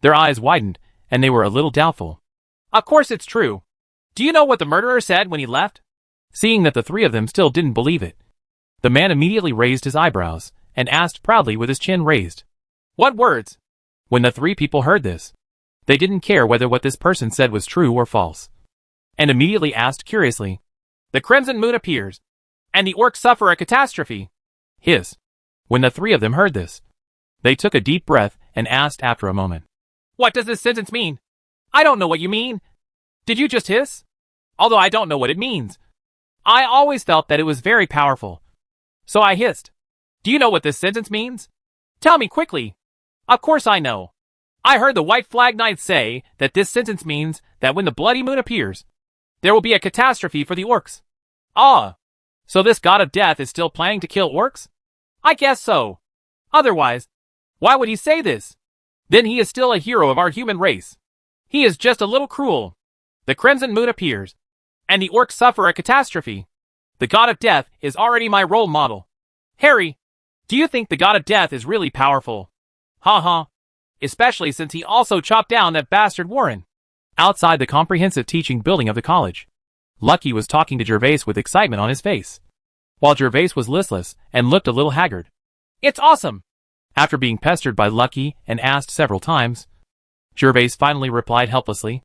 S1: their eyes widened, and they were a little doubtful.
S2: Of course it's true. Do you know what the murderer said when he left?
S1: Seeing that the 3 of them still didn't believe it, the man immediately raised his eyebrows and asked proudly with his chin raised.
S2: What words?
S1: When the 3 people heard this, they didn't care whether what this person said was true or false, and immediately asked curiously.
S2: The crimson moon appears, and the orcs suffer a catastrophe.
S1: When the 3 of them heard this, they took a deep breath and asked after a moment.
S2: What does this sentence mean? I don't know what you mean. Did you just hiss? Although I don't know what it means. I always felt that it was very powerful, so I hissed. Do you know what this sentence means? Tell me quickly. Of course I know. I heard the white flag knight say that this sentence means that when the bloody moon appears, there will be a catastrophe for the orcs. Ah, so this god of death is still planning to kill orcs? I guess so. Otherwise, why would he say this? Then he is still a hero of our human race. He is just a little cruel. The crimson moon appears, and the orcs suffer a catastrophe. The god of death is already my role model. Harry, do you think the god of death is really powerful? Ha ha. Especially since he also chopped down that bastard Warren.
S1: Outside the comprehensive teaching building of the college, Lucky was talking to Gervais with excitement on his face, while Gervais was listless and looked a little haggard.
S2: It's awesome.
S1: After being pestered by Lucky and asked several times, Gervais finally replied helplessly.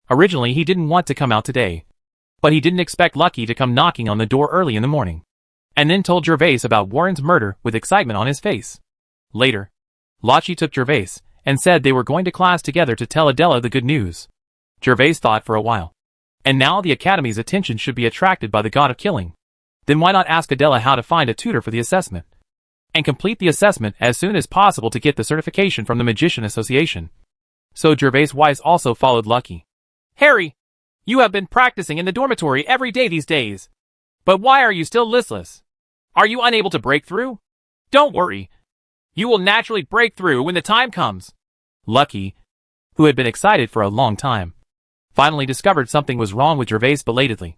S1: Originally he didn't want to come out today, but he didn't expect Lucky to come knocking on the door early in the morning, and then told Gervais about Warren's murder with excitement on his face. Later, Lucky took Gervais and said they were going to class together to tell Adela the good news. Gervais thought for a while, and now the Academy's attention should be attracted by the god of killing. Then why not ask Adela how to find a tutor for the assessment, and complete the assessment as soon as possible to get the certification from the Magician Association. So Gervais' Wise also followed Lucky.
S2: Harry, you have been practicing in the dormitory every day these days. But why are you still listless? Are you unable to break through? Don't worry. You will naturally break through when the time comes.
S1: Lucky, who had been excited for a long time, finally discovered something was wrong with Gervais belatedly,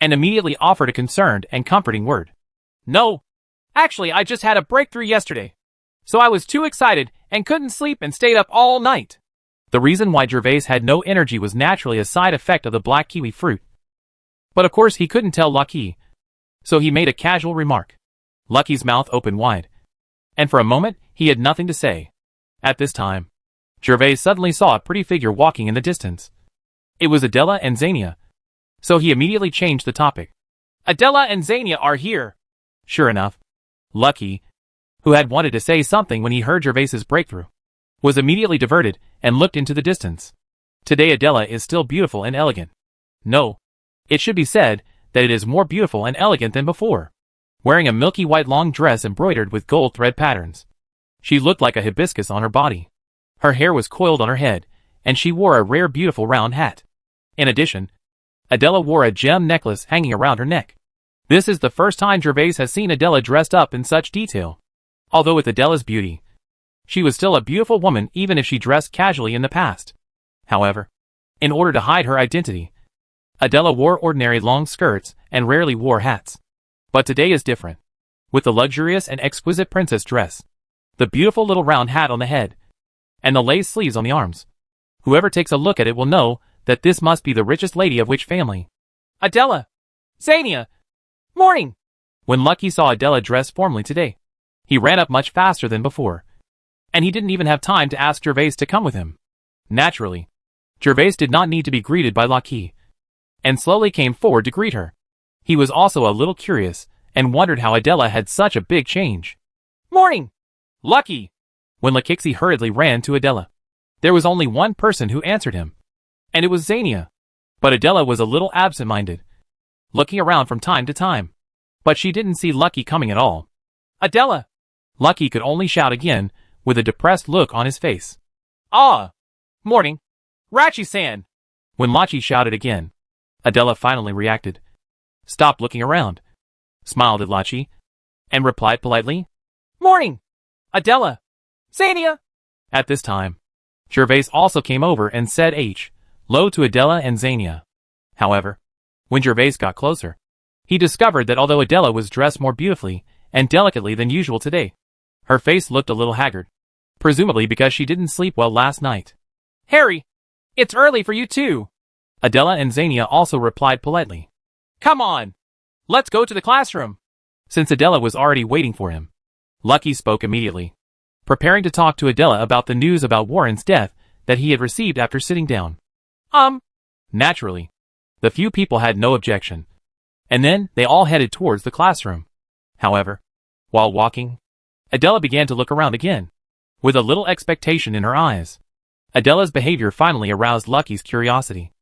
S1: and immediately offered a concerned and comforting word.
S2: No. Actually, I just had a breakthrough yesterday. So I was too excited and couldn't sleep and stayed up all night.
S1: The reason why Gervais had no energy was naturally a side effect of the black kiwi fruit. But of course he couldn't tell Lucky, so he made a casual remark. Lucky's mouth opened wide, and for a moment he had nothing to say. At this time, Gervais suddenly saw a pretty figure walking in the distance. It was Adela and Seignior, so he immediately changed the topic.
S2: Adela and Seignior are here.
S1: Sure enough, Lucky, who had wanted to say something when he heard Gervaise's breakthrough, was immediately diverted and looked into the distance. Today Adela is still beautiful and elegant. No, it should be said that it is more beautiful and elegant than before. Wearing a milky white long dress embroidered with gold thread patterns, she looked like a hibiscus on her body. Her hair was coiled on her head, and she wore a rare beautiful round hat. In addition, Adela wore a gem necklace hanging around her neck. This is the first time Gervais has seen Adela dressed up in such detail. Although with Adela's beauty, she was still a beautiful woman even if she dressed casually in the past. However, in order to hide her identity, Adela wore ordinary long skirts and rarely wore hats. But today is different. With the luxurious and exquisite princess dress, the beautiful little round hat on the head, and the lace sleeves on the arms, whoever takes a look at it will know that this must be the richest lady of which family.
S2: Adela! Seignior! Morning!
S1: When Lucky saw Adela dressed formally today, he ran up much faster than before, and he didn't even have time to ask Gervais to come with him. Naturally, Gervais did not need to be greeted by Lucky, and slowly came forward to greet her. He was also a little curious, and wondered how Adela had such a big change.
S2: Morning! Lucky!
S1: When Lakixi hurriedly ran to Adela, there was only one person who answered him, and it was Seignior. But Adela was a little absent-minded, looking around from time to time. But she didn't see Lucky coming at all.
S2: Adela!
S1: Lucky could only shout again, with a depressed look on his face.
S2: Ah! Morning! Rachi-san!
S1: When Lucky shouted again, Adela finally reacted, stopped looking around, smiled at Lucky, and replied politely,
S2: Morning! Adela! Seignior!
S1: At this time, Gervais also came over and said hello to Adela and Seignior. However, when Gervais got closer, he discovered that although Adela was dressed more beautifully and delicately than usual today, her face looked a little haggard, presumably because she didn't sleep well last night.
S2: Harry! It's early for you too!
S1: Adela and Seignior also replied politely.
S2: Come on! Let's go to the classroom!
S1: Since Adela was already waiting for him, Lucky spoke immediately, preparing to talk to Adela about the news about Warren's death that he had received after sitting down.
S2: Naturally,
S1: the few people had no objection, and then they all headed towards the classroom. However, while walking, Adela began to look around again, with a little expectation in her eyes. Adela's behavior finally aroused Lucky's curiosity.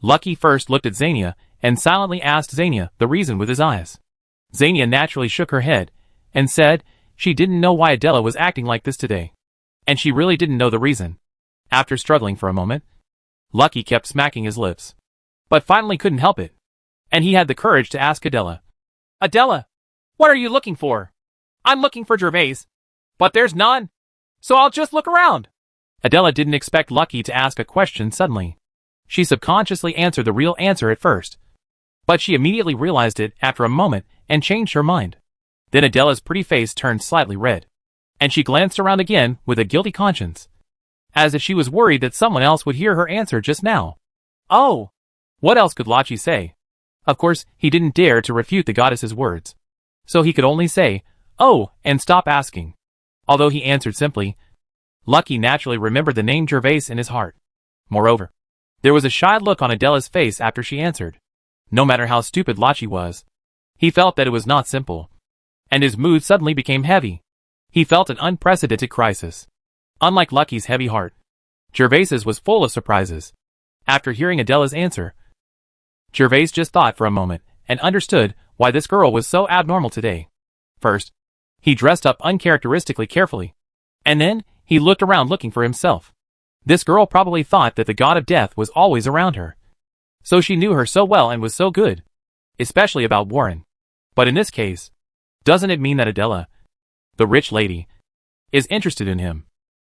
S1: Lucky first looked at Seignior and silently asked Seignior the reason with his eyes. Seignior naturally shook her head and said she didn't know why Adela was acting like this today, and she really didn't know the reason. After struggling for a moment, Lucky kept smacking his lips, but finally couldn't help it, and he had the courage to ask Adela.
S2: Adela, what are you looking for? I'm looking for Gervais, but there's none, so I'll just look around.
S1: Adela didn't expect Lucky to ask a question suddenly. She subconsciously answered the real answer at first, but she immediately realized it after a moment and changed her mind. Then Adela's pretty face turned slightly red, and she glanced around again with a guilty conscience, as if she was worried that someone else would hear her answer just now.
S2: Oh!
S1: What else could Lucky say? Of course, he didn't dare to refute the goddess's words, so he could only say, oh, and stop asking. Although he answered simply, Lucky naturally remembered the name Gervais in his heart. Moreover, there was a shy look on Adela's face after she answered. No matter how stupid Lucky was, he felt that it was not simple, and his mood suddenly became heavy. He felt an unprecedented crisis. Unlike Lucky's heavy heart, Gervais's was full of surprises. After hearing Adela's answer, Gervais just thought for a moment and understood why this girl was so abnormal today. First, he dressed up uncharacteristically carefully, and then he looked around looking for himself. This girl probably thought that the god of death was always around her, so she knew her so well and was so good, especially about Warren. But in this case, doesn't it mean that Adela, the rich lady, is interested in him?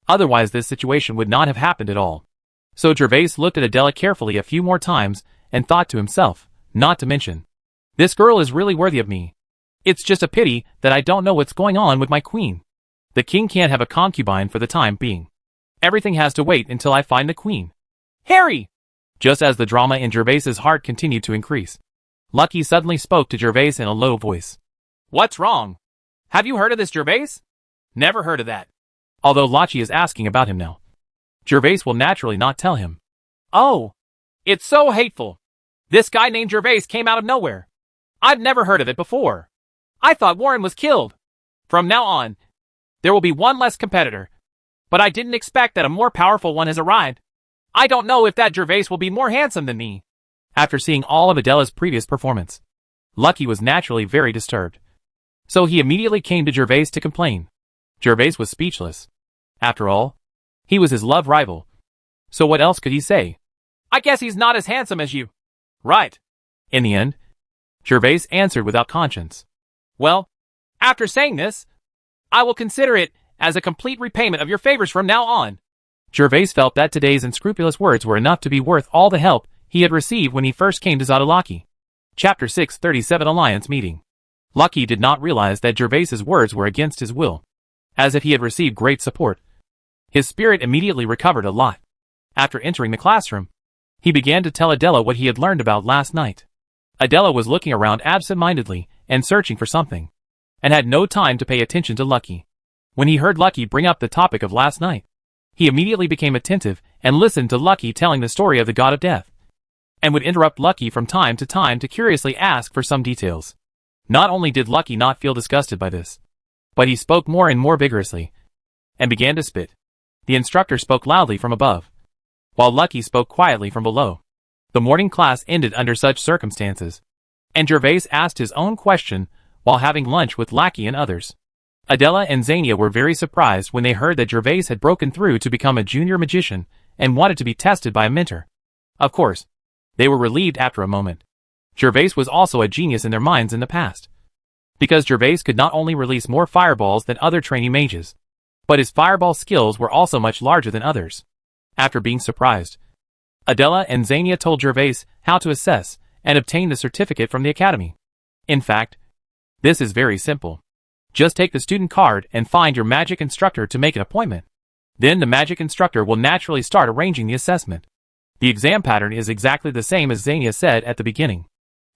S1: Otherwise this situation would not have happened at all. So Gervais looked at Adela carefully a few more times and thought to himself, not to mention, this girl is really worthy of me. It's just a pity that I don't know what's going on with my queen. The king can't have a concubine for the time being. Everything has to wait until I find the queen.
S2: Harry!
S1: Just as the drama in Gervais's heart continued to increase, Lucky suddenly spoke to Gervais in a low voice.
S2: What's wrong? Have you heard of this Gervais? Never heard of that.
S1: Although Lucky is asking about him now, Gervais will naturally not tell him.
S2: Oh, it's so hateful. This guy named Gervais came out of nowhere. I've never heard of it before. I thought Warren was killed. From now on, There will be one less competitor. But I didn't expect that a more powerful one has arrived. I don't know if that Gervais will be more handsome than me.
S1: After seeing all of Adela's previous performance, Lucky was naturally very disturbed. So he immediately came to Gervais to complain. Gervais was speechless. After all, he was his love rival. So what else could he say?
S2: I guess he's not as handsome as you. Right.
S1: In the end, Gervais answered without conscience.
S2: Well, after saying this, I will consider it as a complete repayment of your favors from now on.
S1: Gervais felt that today's unscrupulous words were enough to be worth all the help he had received when he first came to Zadalaki. Chapter 637 Alliance Meeting. Lucky did not realize that Gervais's words were against his will. As if he had received great support, his spirit immediately recovered a lot. After entering the classroom, he began to tell Adela what he had learned about last night. Adela was looking around absent-mindedly and searching for something, and had no time to pay attention to Lucky. When he heard Lucky bring up the topic of last night, he immediately became attentive and listened to Lucky telling the story of the god of death, and would interrupt Lucky from time to curiously ask for some details. Not only did Lucky not feel disgusted by this, but he spoke more and more vigorously, and began to spit. The instructor spoke loudly from above, while Lucky spoke quietly from below. The morning class ended under such circumstances, and Gervais asked his own question while having lunch with Lucky and others. Adela and Seignior were very surprised when they heard that Gervais had broken through to become a junior magician and wanted to be tested by a mentor. Of course, they were relieved after a moment. Gervais was also a genius in their minds in the past, because Gervais could not only release more fireballs than other trainee mages, but his fireball skills were also much larger than others. After being surprised, Adela and Seignior told Gervais how to assess and obtain the certificate from the academy. In fact, this is very simple. Just take the student card and find your magic instructor to make an appointment. Then the magic instructor will naturally start arranging the assessment. The exam pattern is exactly the same as Seignior said at the beginning.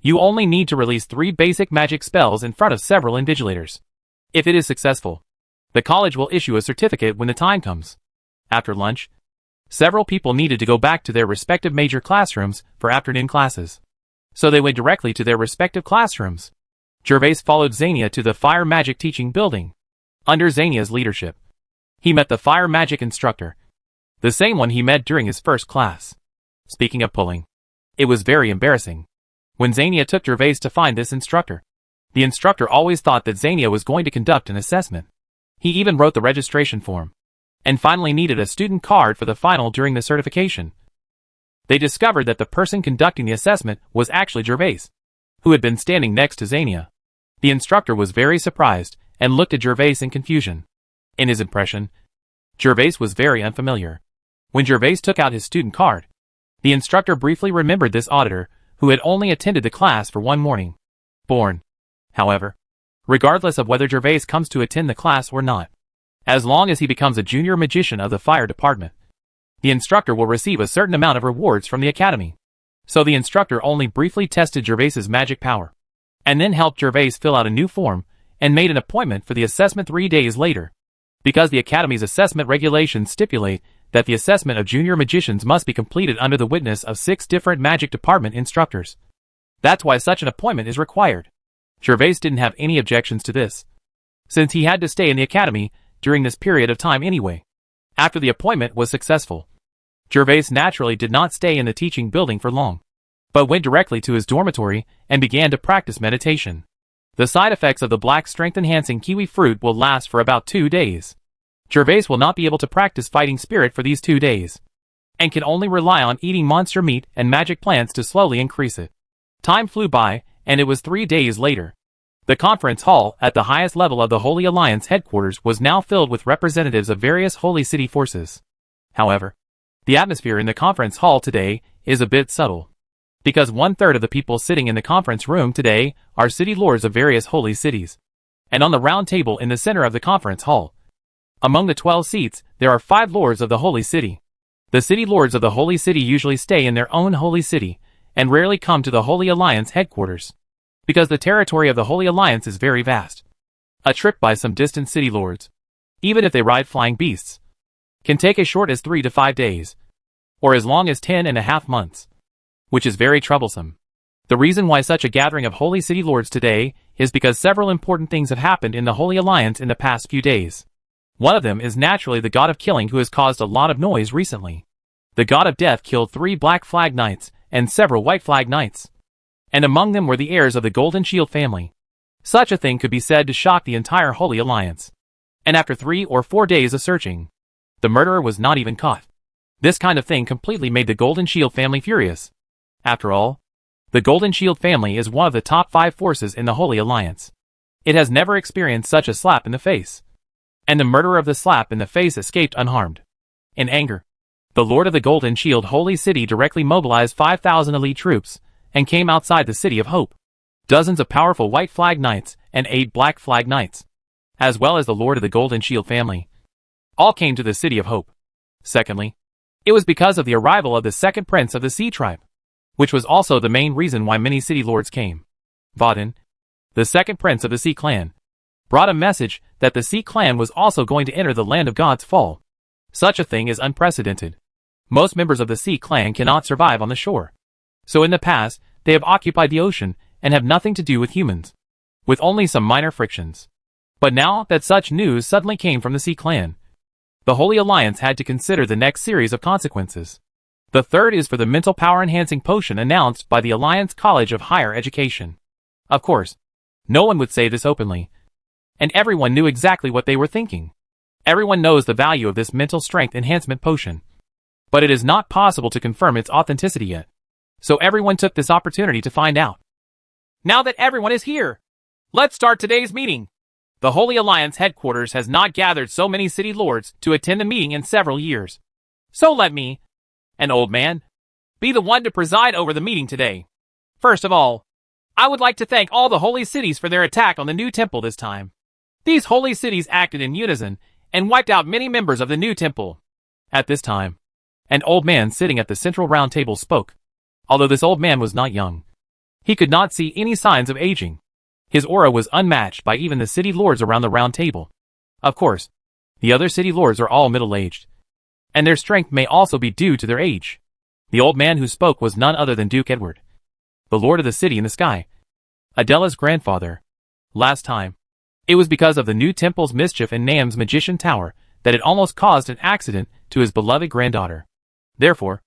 S1: You only need to release 3 basic magic spells in front of several invigilators. If it is successful, the college will issue a certificate when the time comes. After lunch, several people needed to go back to their respective major classrooms for afternoon classes, so they went directly to their respective classrooms. Gervais followed Seignior to the fire magic teaching building. Under Seignior's leadership, he met the fire magic instructor, the same one he met during his first class. Speaking of pulling, it was very embarrassing when Seignior took Gervais to find this instructor. The instructor always thought that Seignior was going to conduct an assessment. He even wrote the registration form, and finally needed a student card for the final during the certification. They discovered that the person conducting the assessment was actually Gervais, who had been standing next to Seignior. The instructor was very surprised and looked at Gervais in confusion. In his impression, Gervais was very unfamiliar. When Gervais took out his student card, the instructor briefly remembered this auditor who had only attended the class for one morning. Born, however, regardless of whether Gervais comes to attend the class or not, as long as he becomes a junior magician of the fire department, the instructor will receive a certain amount of rewards from the academy. So the instructor only briefly tested Gervais's magic power, and then helped Gervais fill out a new form and made an appointment for the assessment 3 days later. Because the academy's assessment regulations stipulate that the assessment of junior magicians must be completed under the witness of 6 different magic department instructors. That's why such an appointment is required. Gervais didn't have any objections to this, since he had to stay in the academy during this period of time anyway. After the appointment was successful, Gervais naturally did not stay in the teaching building for long, but went directly to his dormitory and began to practice meditation. The side effects of the black strength-enhancing kiwi fruit will last for about 2 days. Gervais will not be able to practice fighting spirit for these 2 days, and can only rely on eating monster meat and magic plants to slowly increase it. Time flew by, and it was 3 days later. The conference hall at the highest level of the Holy Alliance headquarters was now filled with representatives of various Holy City forces. However, the atmosphere in the conference hall today is a bit subtle, because 1/3 of the people sitting in the conference room today are city lords of various holy cities. And on the round table in the center of the conference hall, among the 12 seats, there are 5 lords of the holy city. The city lords of the holy city usually stay in their own holy city, and rarely come to the Holy Alliance headquarters, because the territory of the Holy Alliance is very vast. A trip by some distant city lords, even if they ride flying beasts, can take as short as 3 to 5 days, or as long as 10.5 months, which is very troublesome. The reason why such a gathering of holy city lords today is because several important things have happened in the Holy Alliance in the past few days.
S2: One of them is naturally the god of killing, who has caused a lot of noise recently. The god of death killed 3 Black Flag Knights and several White Flag Knights, and among them were the heirs of the Golden Shield family. Such a thing could be said to shock the entire Holy Alliance. And after 3 or 4 days of searching, the murderer was not even caught. This kind of thing completely made the Golden Shield family furious. After all, the Golden Shield family is one of the top 5 forces in the Holy Alliance. It has never experienced such a slap in the face. And the murderer of the slap in the face escaped unharmed. In anger, the Lord of the Golden Shield Holy City directly mobilized 5,000 elite troops and came outside the City of Hope. Dozens of powerful White Flag Knights and 8 Black Flag Knights, as well as the Lord of the Golden Shield family, all came to the City of Hope. Secondly, it was because of the arrival of the second prince of the Sea Tribe, which was also the main reason why many city lords came. Vaden, the second prince of the Sea Clan, brought a message that the Sea Clan was also going to enter the land of God's fall. Such a thing is unprecedented. Most members of the Sea Clan cannot survive on the shore. So in the past, they have occupied the ocean and have nothing to do with humans, with only some minor frictions. But now that such news suddenly came from the Sea Clan, the Holy Alliance had to consider the next series of consequences. The third is for the mental power enhancing potion announced by the Alliance College of Higher Education. Of course, no one would say this openly, and everyone knew exactly what they were thinking. Everyone knows the value of this mental strength enhancement potion, but it is not possible to confirm its authenticity yet. So everyone took this opportunity to find out. Now that everyone is here, let's start today's meeting. The Holy Alliance headquarters has not gathered so many city lords to attend the meeting in several years. So let me, an old man, be the one to preside over the meeting today. First of all, I would like to thank all the holy cities for their attack on the new temple this time. These holy cities acted in unison and wiped out many members of the new temple. At this time, an old man sitting at the central round table spoke. Although this old man was not young, he could not see any signs of aging. His aura was unmatched by even the city lords around the round table. Of course, the other city lords are all middle-aged, and their strength may also be due to their age. The old man who spoke was none other than Duke Edward, the Lord of the City in the Sky, Adela's grandfather. Last time, it was because of the new temple's mischief in Nam's Magician Tower that it almost caused an accident to his beloved granddaughter. Therefore,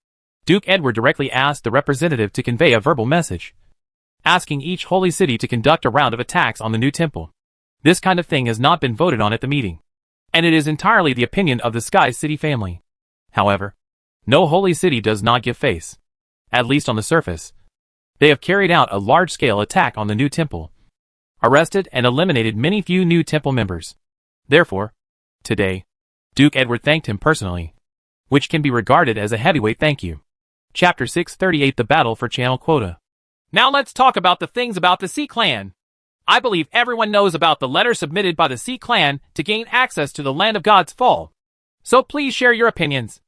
S2: Duke Edward directly asked the representative to convey a verbal message, asking each holy city to conduct a round of attacks on the new temple. This kind of thing has not been voted on at the meeting, and it is entirely the opinion of the Sky City family. However, no holy city does not give face, at least on the surface. They have carried out a large-scale attack on the new temple, arrested and eliminated many few new temple members. Therefore, today, Duke Edward thanked him personally, which can be regarded as a heavyweight thank you. Chapter 638: The Battle for Channel Quota. Now let's talk about the things about the Sea Clan. I believe everyone knows about the letter submitted by the Sea Clan to gain access to the land of God's fall. So please share your opinions.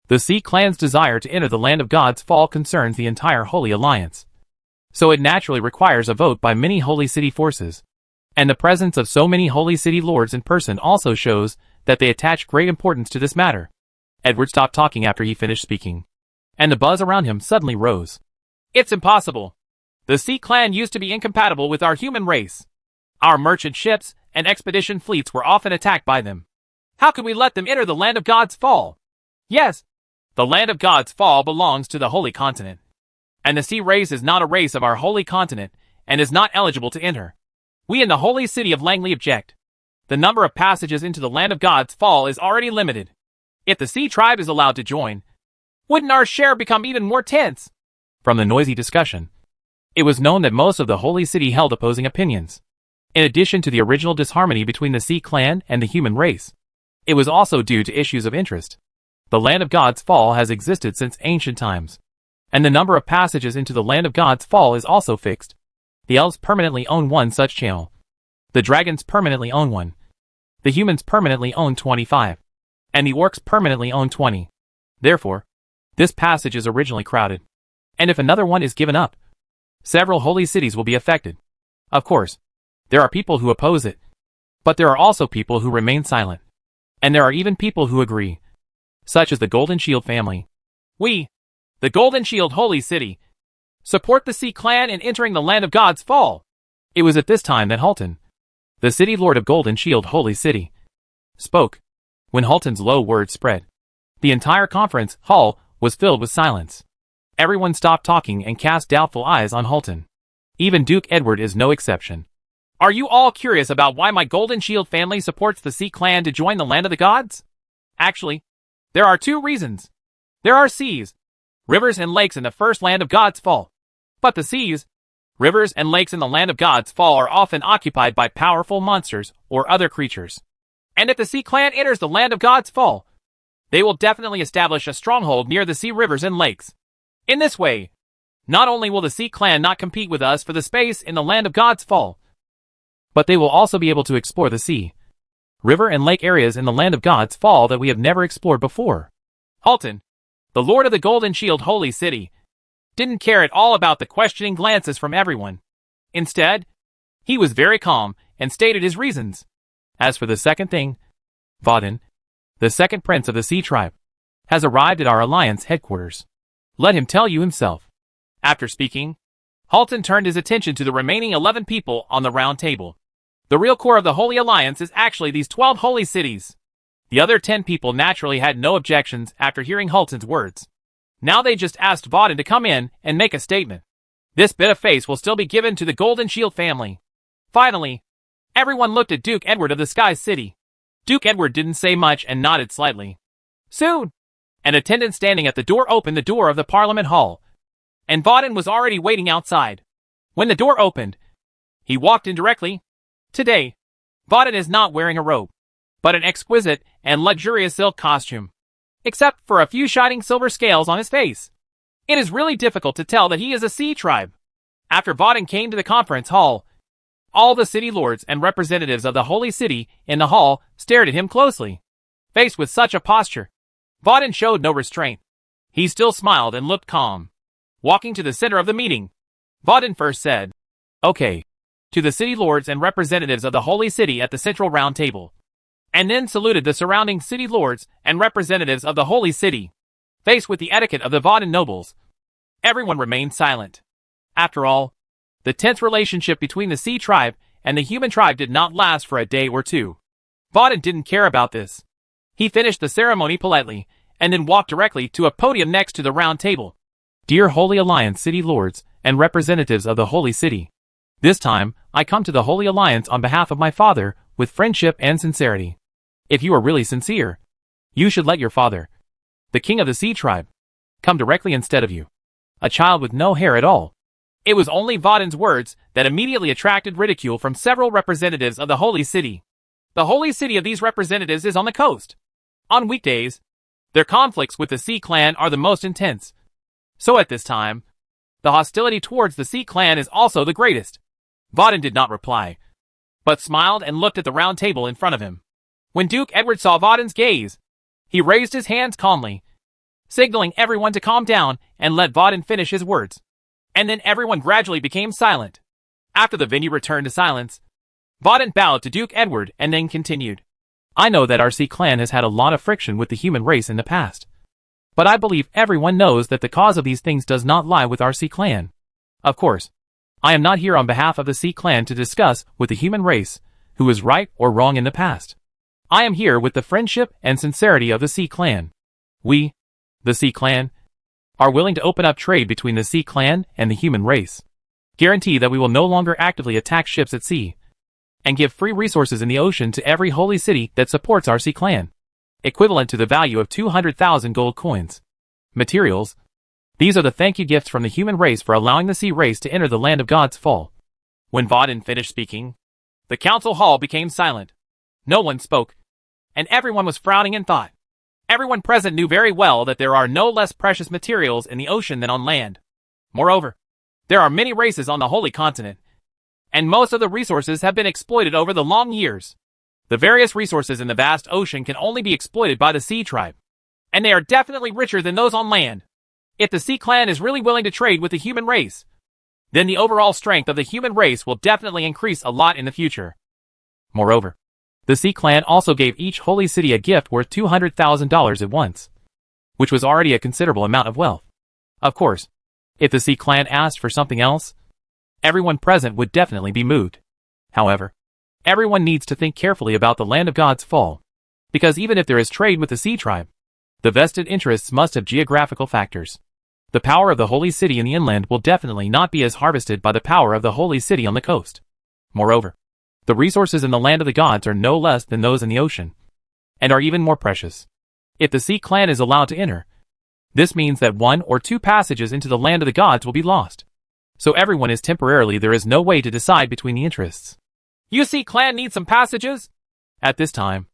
S2: The Sea Clan's desire to enter the land of God's fall concerns the entire Holy Alliance. So it naturally requires a vote by many holy city forces. And the presence of so many holy city lords in person also shows that they attach great importance to this matter. Edward stopped talking after he finished speaking, and the buzz around him suddenly rose. It's impossible. The Sea Clan used to be incompatible with our human race. Our merchant ships and expedition fleets were often attacked by them. How could we let them enter the land of God's fall? Yes, the land of God's fall belongs to the Holy Continent. And the Sea race is not a race of our Holy Continent and is not eligible to enter. We in the Holy City of Langley object. The number of passages into the land of God's fall is already limited. If the Sea tribe is allowed to join, wouldn't our share become even more tense? From the noisy discussion, it was known that most of the Holy City held opposing opinions. In addition to the original disharmony between the Sea Clan and the human race, it was also due to issues of interest. The land of God's fall has existed since ancient times, and the number of passages into the land of God's fall is also fixed. The elves permanently own one such channel. The dragons permanently own one. The humans permanently own 25. And the orcs permanently own 20. Therefore, this passage is originally crowded. And if another one is given up, several holy cities will be affected. Of course, there are people who oppose it. But there are also people who remain silent. And there are even people who agree, such as the Golden Shield family. We, the Golden Shield Holy City, support the Sea Clan in entering the land of God's fall. It was at this time that Halton, the city lord of Golden Shield Holy City, spoke.
S1: When Halton's low words spread, the entire conference hall was filled with silence. Everyone stopped talking and cast doubtful eyes on Halton. Even Duke Edward is no exception.
S2: Are you all curious about why my Golden Shield family supports the Sea Clan to join the Land of the Gods? Actually, there are 2 reasons. There are seas, rivers and lakes in the first Land of Gods Fall. But the seas, rivers and lakes in the Land of Gods Fall are often occupied by powerful monsters or other creatures. And if the Sea Clan enters the Land of Gods Fall, they will definitely establish a stronghold near the sea rivers and lakes. In this way, not only will the Sea Clan not compete with us for the space in the Land of Gods Fall,
S1: but they will also be able to explore the sea, river and lake areas in the Land of Gods Fall that we have never explored before.
S2: Halton, the Lord of the Golden Shield Holy City, didn't care at all about the questioning glances from everyone. Instead, he was very calm and stated his reasons.
S1: As for the second thing, Vodin, the second prince of the Sea Tribe, has arrived at our alliance headquarters. Let him tell you himself.
S2: After speaking, Halton turned his attention to the remaining 11 people on the round table. The real core of the Holy Alliance is actually these 12 holy cities. The other 10 people naturally had no objections after hearing Halton's words. Now they just asked Vodin to come in and make a statement. This bit of face will still be given to the Golden Shield family. Finally, everyone looked at Duke Edward of the Sky City. Duke Edward didn't say much and nodded slightly. Soon, an attendant standing at the door opened the door of the Parliament Hall, and Vodin was already waiting outside. When the door opened, he walked in directly. Today, Vodin is not wearing a robe, but an exquisite and luxurious silk costume, except for a few shining silver scales on his face. It is really difficult to tell that he is a sea tribe. After Vodin came to the conference hall, all the city lords and representatives of the holy city in the hall stared at him closely. Faced with such a posture, Vodin showed no restraint. He still smiled and looked calm. Walking to the center of the meeting, Vodin first said, "Okay," to the city lords and representatives of the holy city at the central round table, and then saluted the surrounding city lords and representatives of the holy city. Faced with the etiquette of the Vodin nobles, everyone remained silent. After all, the tense relationship between the Sea Tribe and the human tribe did not last for a day or two. Vodin didn't care about this. He finished the ceremony politely, and then walked directly to a podium next to the round table.
S1: Dear Holy Alliance city lords and representatives of the Holy City, this time I come to the Holy Alliance on behalf of my father with friendship and sincerity. If you are really sincere, you should let your father, the king of the Sea Tribe, come directly instead of you, a child with no hair at all.
S2: It was only Vodin's words that immediately attracted ridicule from several representatives of the Holy City. The Holy City of these representatives is on the coast. On weekdays, their conflicts with the Sea Clan are the most intense. So at this time, the hostility towards the Sea Clan is also the greatest. Vodin did not reply, but smiled and looked at the round table in front of him. When Duke Edward saw Vodin's gaze, he raised his hands calmly, signaling everyone to calm down and let Vodin finish his words. And then everyone gradually became silent. After the venue returned to silence, Vodin bowed to Duke Edward and then continued.
S1: I know that our Sea Clan has had a lot of friction with the human race in the past. But I believe everyone knows that the cause of these things does not lie with our Sea Clan. Of course, I am not here on behalf of the Sea Clan to discuss with the human race who is right or wrong in the past. I am here with the friendship and sincerity of the Sea Clan. We, the Sea Clan, are willing to open up trade between the Sea Clan and the human race, guarantee that we will no longer actively attack ships at sea, and give free resources in the ocean to every holy city that supports our Sea Clan, equivalent to the value of 200,000 gold coins. Materials. These are the thank you gifts from the human race for allowing the sea race to enter the Land of God's Fall.
S2: When Vodin finished speaking, the council hall became silent. No one spoke, and everyone was frowning in thought. Everyone present knew very well that there are no less precious materials in the ocean than on land. Moreover, there are many races on the Holy Continent, and most of the resources have been exploited over the long years. The various resources in the vast ocean can only be exploited by the Sea Tribe, and they are definitely richer than those on land. If the Sea Clan is really willing to trade with the human race, then the overall strength of the human race will definitely increase a lot in the future.
S1: Moreover, the Sea Clan also gave each holy city a gift worth $200,000 at once, which was already a considerable amount of wealth. Of course, if the Sea Clan asked for something else, everyone present would definitely be moved. However, everyone needs to think carefully about the Land of God's Fall,
S2: Because even if there is trade with the Sea Tribe, the vested interests must have geographical factors. The power of the Holy City in the inland will definitely not be as harvested by the power of the Holy City on the coast. Moreover, the resources in the land of the gods are no less than those in the ocean, and are even more precious. If the Sea Clan is allowed to enter, this means that 1 or 2 passages into the land of the gods will be lost. So everyone is temporarily there is no way to decide between the interests. You Sea Clan need some passages? At this time,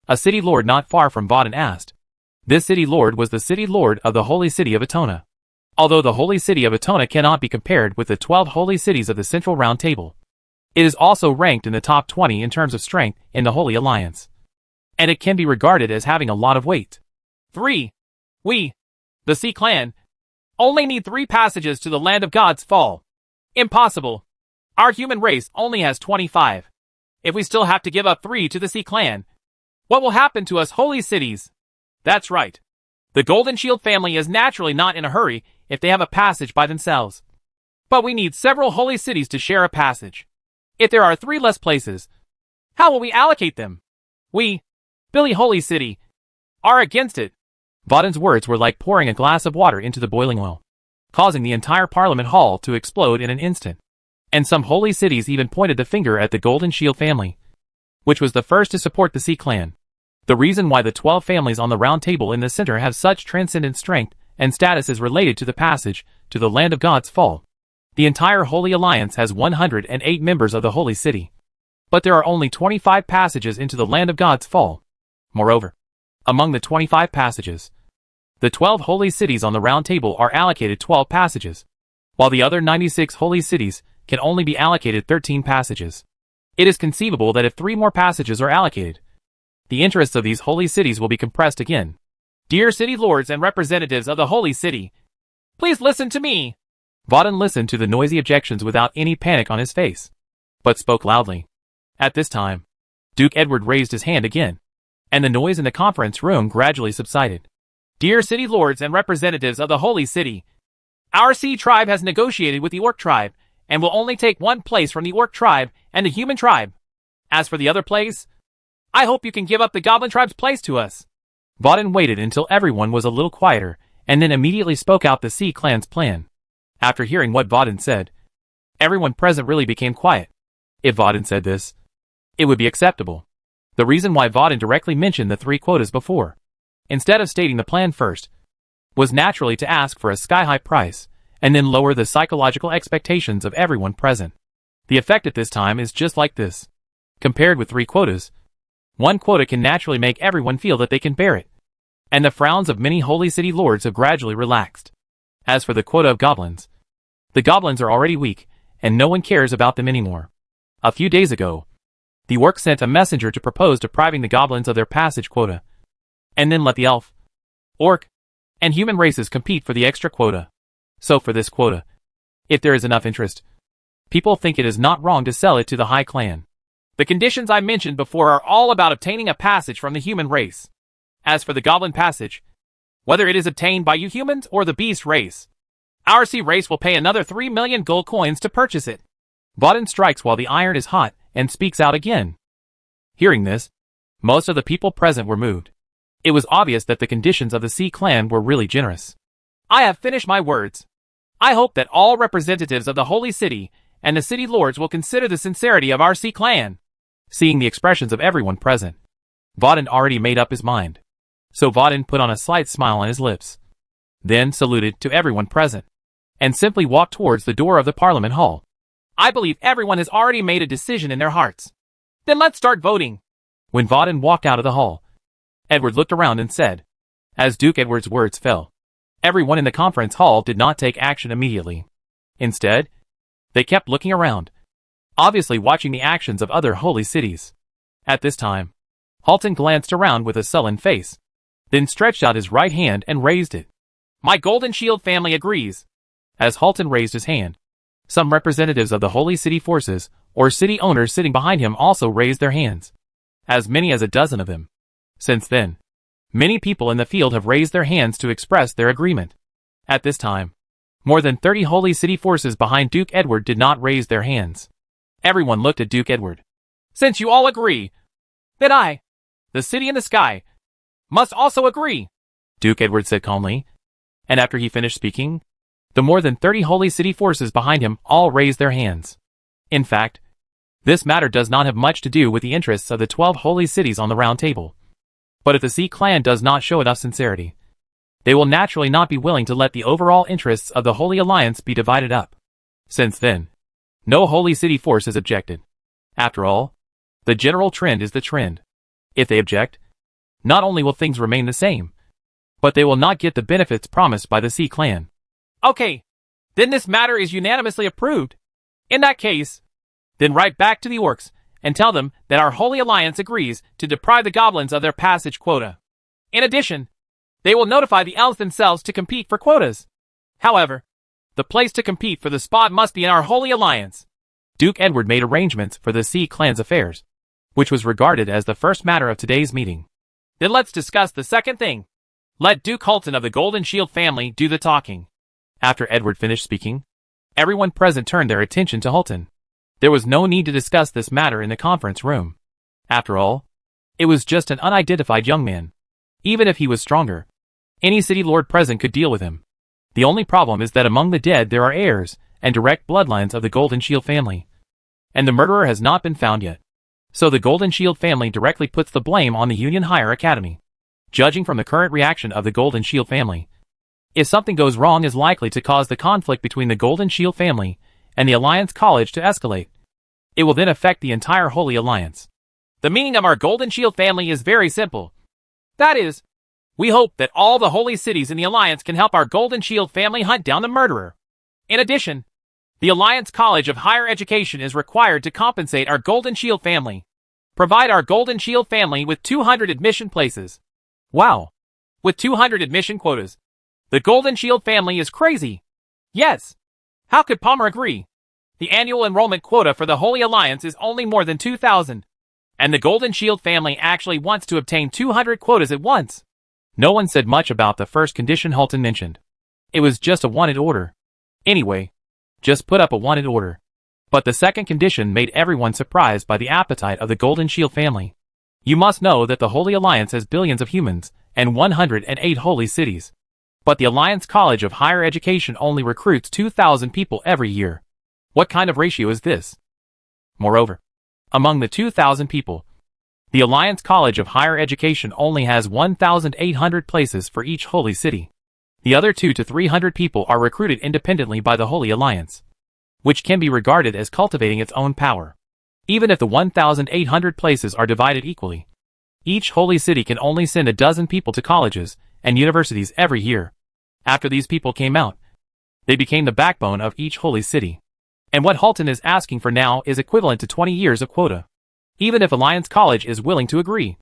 S2: a city lord not far from Vaden asked. This city lord was the city lord of the holy city of Etona. Although the holy city of Etona cannot be compared with the 12 holy cities of the Central Round Table, it is also ranked in the top 20 in terms of strength in the Holy Alliance. And it can be regarded as having a lot of weight. 3. We, the Sea Clan, only need 3 passages to the land of God's fall. Impossible. Our human race only has 25. If we still have to give up 3 to the Sea Clan, what will happen to us holy cities? That's right. The Golden Shield family is naturally not in a hurry if they have a passage by themselves. But we need several holy cities to share a passage. If there are 3 less places, how will we allocate them? We, Billy Holy City, are against it. Vaden's words were like pouring a glass of water into the boiling oil, causing the entire Parliament Hall to explode in an instant. And some holy cities even pointed the finger at the Golden Shield family, which was the first to support the Sea Clan. The reason why the 12 families on the round table in the center have such transcendent strength and status is related to the passage to the land of God's fall. The entire Holy Alliance has 108 members of the Holy City, but there are only 25 passages into the land of God's fall. Moreover, among the 25 passages, the 12 holy cities on the round table are allocated 12 passages, while the other 96 holy cities can only be allocated 13 passages. It is conceivable that if 3 more passages are allocated, the interests of these holy cities will be compressed again. Dear city lords and representatives of the holy city, please listen to me. Vaden listened to the noisy objections without any panic on his face, but spoke loudly. At this time, Duke Edward raised his hand again, and the noise in the conference room gradually subsided. Dear city lords and representatives of the holy city, our Sea Tribe has negotiated with the Orc Tribe, and will only take 1 place from the Orc Tribe and the Human Tribe. As for the other place, I hope you can give up the Goblin Tribe's place to us. Vaden waited until everyone was a little quieter, and then immediately spoke out the Sea Clan's plan. After hearing what Vaden said, everyone present really became quiet. If Vaden said this, it would be acceptable. The reason why Vaden directly mentioned the 3 quotas before, instead of stating the plan first, was naturally to ask for a sky-high price, and then lower the psychological expectations of everyone present. The effect at this time is just like this. Compared with 3 quotas, 1 quota can naturally make everyone feel that they can bear it, and the frowns of many holy city lords have gradually relaxed. As for the quota of goblins, the goblins are already weak, and no one cares about them anymore. A few days ago, the orc sent a messenger to propose depriving the goblins of their passage quota, and then let the elf, orc, and human races compete for the extra quota. So for this quota, if there is enough interest, people think it is not wrong to sell it to the High Clan. The conditions I mentioned before are all about obtaining a passage from the human race. As for the goblin passage, whether it is obtained by you humans or the beast race, our sea race will pay another 3 million gold coins to purchase it. Vaden strikes while the iron is hot and speaks out again. Hearing this, most of the people present were moved. It was obvious that the conditions of the Sea Clan were really generous. I have finished my words. I hope that all representatives of the Holy City and the city lords will consider the sincerity of our Sea Clan. Seeing the expressions of everyone present, Vaden already made up his mind. So Vaden put on a slight smile on his lips, then saluted to everyone present, and simply walked towards the door of the Parliament Hall. I believe everyone has already made a decision in their hearts. Then let's start voting. When Vaden walked out of the hall, Edward looked around and said, as Duke Edward's words fell, everyone in the conference hall did not take action immediately. Instead, they kept looking around, obviously watching the actions of other holy cities. At this time, Halton glanced around with a sullen face, then stretched out his right hand and raised it. My Golden Shield family agrees. As Halton raised his hand, some representatives of the Holy City forces, or city owners sitting behind him also raised their hands. As many as a dozen of them. Since then, many people in the field have raised their hands to express their agreement. At this time, more than 30 Holy City forces behind Duke Edward did not raise their hands. Everyone looked at Duke Edward. Since you all agree, then I, the city in the sky, must also agree,
S1: Duke Edward said calmly. And after he finished speaking, the more than 30 holy city forces behind him all raised their hands. In fact, this matter does not have much to do with the interests of the 12 holy cities on the round table. But if the Sea clan does not show enough sincerity, they will naturally not be willing to let the overall interests of the Holy Alliance be divided up. Since then, no holy city force has objected. After all, the general trend is the trend. If they object, not only will things remain the same, but they will not get the benefits promised by the Sea clan.
S2: Okay, then this matter is unanimously approved. In that case, then write back to the orcs and tell them that our Holy Alliance agrees to deprive the goblins of their passage quota. In addition, they will notify the elves themselves to compete for quotas. However, the place to compete for the spot must be in our Holy Alliance.
S1: Duke Edward made arrangements for the Sea clan's affairs, which was regarded as the first matter of today's meeting.
S2: Then let's discuss the second thing. Let Duke Halton of the Golden Shield family do the talking.
S1: After Edward finished speaking, everyone present turned their attention to Halton. There was no need to discuss this matter in the conference room. After all, it was just an unidentified young man. Even if he was stronger, any city lord present could deal with him. The only problem is that among the dead there are heirs and direct bloodlines of the Golden Shield family. And the murderer has not been found yet. So the Golden Shield family directly puts the blame on the Union Higher Academy. Judging from the current reaction of the Golden Shield family, if something goes wrong is likely to cause the conflict between the Golden Shield family and the Alliance College to escalate. It will then affect the entire Holy Alliance.
S2: The meaning of our Golden Shield family is very simple. That is, we hope that all the holy cities in the Alliance can help our Golden Shield family hunt down the murderer. In addition, the Alliance College of Higher Education is required to compensate our Golden Shield family. Provide our Golden Shield family with 200 admission places.
S1: Wow!
S2: With 200 admission quotas. The Golden Shield family is crazy. Yes. How could Palmer agree? The annual enrollment quota for the Holy Alliance is only more than 2,000. And the Golden Shield family actually wants to obtain 200 quotas at once.
S1: No one said much about the first condition Halton mentioned. It was just a wanted order. Anyway, just put up a wanted order. But the second condition made everyone surprised by the appetite of the Golden Shield family. You must know that the Holy Alliance has billions of humans and 108 holy cities. But the Alliance College of Higher Education only recruits 2,000 people every year. What kind of ratio is this? Moreover, among the 2,000 people, the Alliance College of Higher Education only has 1,800 places for each holy city. The other 200 to 300 people are recruited independently by the Holy Alliance, which can be regarded as cultivating its own power. Even if the 1,800 places are divided equally, each holy city can only send a dozen people to colleges and universities every year. After these people came out, they became the backbone of each holy city. And what Halton is asking for now is equivalent to 20 years of quota. Even if Alliance College is willing to agree,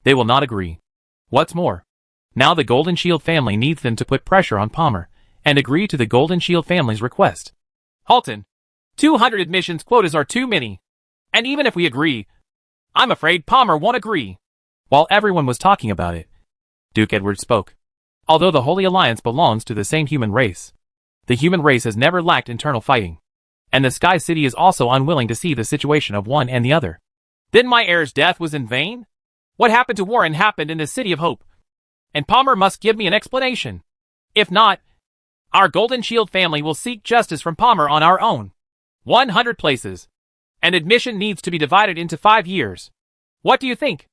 S1: they will not agree. What's more, now the Golden Shield family needs them to put pressure on Palmer and agree to the Golden Shield family's request.
S2: Halton, 200 admissions quotas are too many. And even if we agree, I'm afraid Palmer won't agree.
S1: While everyone was talking about it, Duke Edward spoke. Although the Holy Alliance belongs to the same human race, the human race has never lacked internal fighting. And the Sky City is also unwilling to see the situation of one and the other.
S2: Then my heir's death was in vain? What happened to Warren happened in the City of Hope. And Palmer must give me an explanation. If not, our Golden Shield family will seek justice from Palmer on our own. 100 places. And admission needs to be divided into 5 years. What do you think?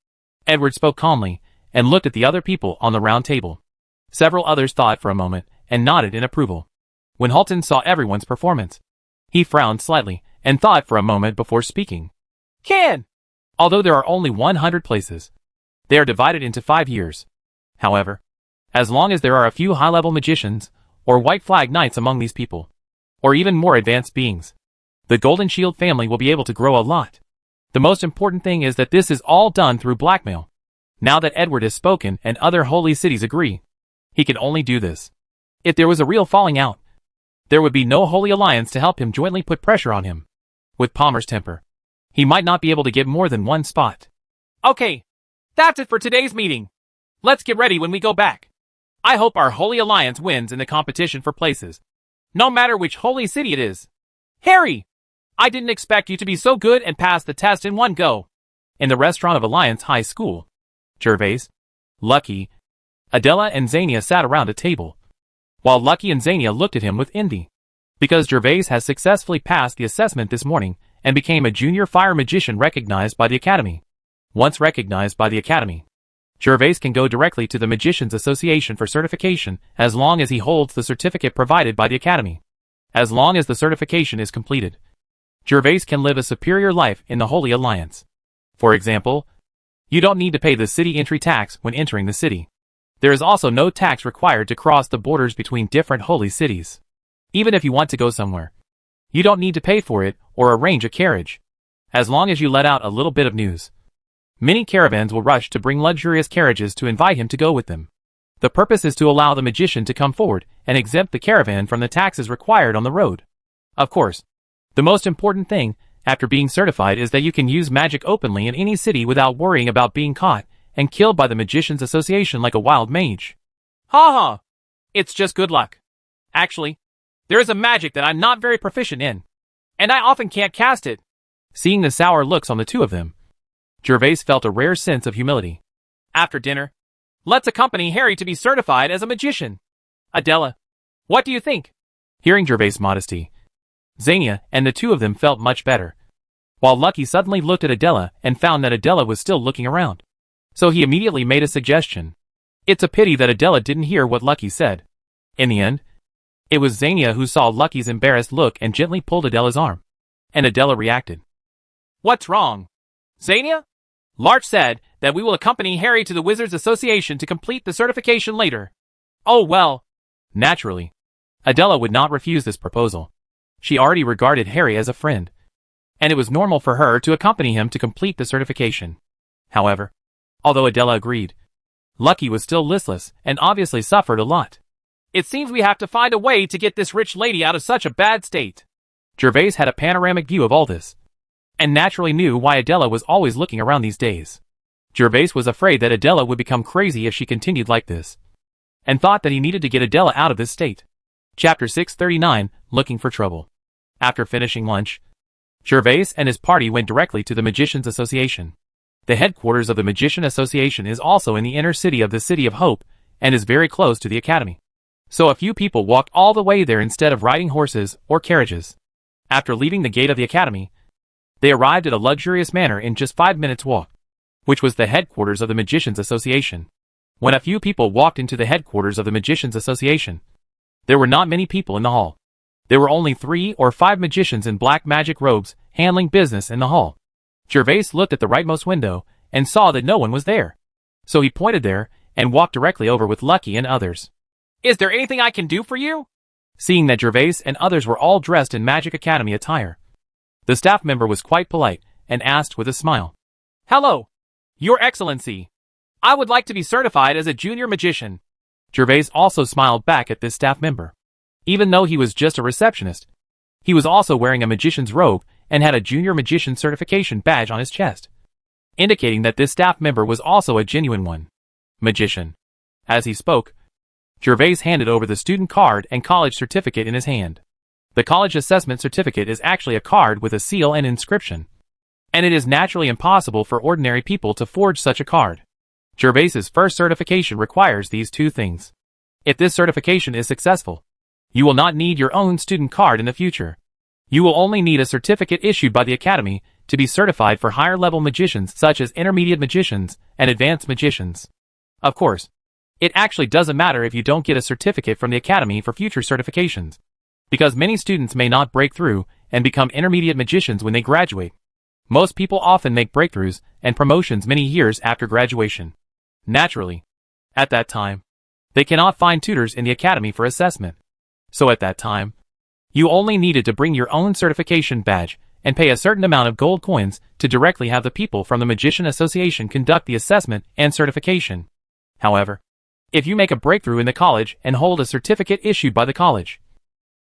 S1: Edward spoke calmly and looked at the other people on the round table. Several others thought for a moment and nodded in approval. When Halton saw everyone's performance, he frowned slightly and thought for a moment before speaking. Although there are only 100 places, they are divided into 5 years. However, as long as there are a few high-level magicians or white flag knights among these people, or even more advanced beings, the Golden Shield family will be able to grow a lot. The most important thing is that this is all done through blackmail. Now that Edward has spoken and other holy cities agree, he can only do this. If there was a real falling out, there would be no Holy Alliance to help him jointly put pressure on him. With Palmer's temper, he might not be able to get more than one spot.
S2: Okay, that's it for today's meeting. Let's get ready when we go back. I hope our Holy Alliance wins in the competition for places, no matter which holy city it is. Harry! I didn't expect you to be so good and pass the test in one go.
S1: In the restaurant of Alliance High School,
S2: Gervais, Lucky, Adela and Seignior sat around a table, while Lucky and Seignior looked at him with envy. Because Gervais has successfully passed the assessment this morning and became a junior fire magician recognized by the Academy. Once recognized by the Academy, Gervais can go directly to the Magicians Association for certification as long as he holds the certificate provided by the Academy. As long as the certification is completed, Gervais can live a superior life in the Holy Alliance. For example, you don't need to pay the city entry tax when entering the city. There is also no tax required to cross the borders between different holy cities. Even if you want to go somewhere, you don't need to pay for it or arrange a carriage. As long as you let out a little bit of news, many caravans will rush to bring luxurious carriages to invite him to go with them. The purpose is to allow the magician to come forward and exempt the caravan from the taxes required on the road. Of course, the most important thing after being certified is that you can use magic openly in any city without worrying about being caught and killed by the Magicians Association like a wild mage. Ha ha! It's just good luck. Actually, there is a magic that I'm not very proficient in, and I often can't cast it. Seeing the sour looks on the two of them, Gervais felt a rare sense of humility. After dinner, let's accompany Harry to be certified as a magician. Adela, what do you think? Hearing Gervais' modesty, Seignior and the two of them felt much better, while Lucky suddenly looked at Adela and found that Adela was still looking around. So he immediately made a suggestion. It's a pity that Adela didn't hear what Lucky said. In the end, it was Seignior who saw Lucky's embarrassed look and gently pulled Adela's arm. And Adela reacted. What's wrong? Seignior? Larch said that we will accompany Harry to the Wizards Association to complete the certification later. Oh well. Naturally, Adela would not refuse this proposal. She already regarded Harry as a friend, and it was normal for her to accompany him to complete the certification. However, although Adela agreed, Lucky was still listless and obviously suffered a lot. It seems we have to find a way to get this rich lady out of such a bad state. Gervais had a panoramic view of all this, and naturally knew why Adela was always looking around these days. Gervais was afraid that Adela would become crazy if she continued like this, and thought that he needed to get Adela out of this state. Chapter 639, Looking for Trouble. After finishing lunch, Gervais and his party went directly to the Magicians Association. The headquarters of the Magician Association is also in the inner city of the City of Hope, and is very close to the Academy. So a few people walked all the way there instead of riding horses or carriages. After leaving the gate of the Academy, they arrived at a luxurious manor in just 5 minutes' walk, which was the headquarters of the Magicians Association. When a few people walked into the headquarters of the Magicians Association, there were not many people in the hall. There were only 3 or 5 magicians in black magic robes handling business in the hall. Gervais looked at the rightmost window and saw that no one was there. So he pointed there and walked directly over with Lucky and others. Is there anything I can do for you? Seeing that Gervais and others were all dressed in Magic Academy attire, the staff member was quite polite and asked with a smile. Hello, Your Excellency. I would like to be certified as a junior magician. Gervais also smiled back at this staff member. Even though he was just a receptionist, he was also wearing a magician's robe and had a junior magician certification badge on his chest, indicating that this staff member was also a genuine one. Magician. As he spoke, Gervais handed over the student card and college certificate in his hand. The college assessment certificate is actually a card with a seal and inscription, and it is naturally impossible for ordinary people to forge such a card. Gervais's first certification requires these 2 things. If this certification is successful, you will not need your own student card in the future. You will only need a certificate issued by the Academy to be certified for higher-level magicians such as intermediate magicians and advanced magicians. Of course, it actually doesn't matter if you don't get a certificate from the Academy for future certifications, because many students may not break through and become intermediate magicians when they graduate. Most people often make breakthroughs and promotions many years after graduation. Naturally, at that time, they cannot find tutors in the Academy for assessment. So at that time, you only needed to bring your own certification badge and pay a certain amount of gold coins to directly have the people from the Magician Association conduct the assessment and certification. However, if you make a breakthrough in the college and hold a certificate issued by the college,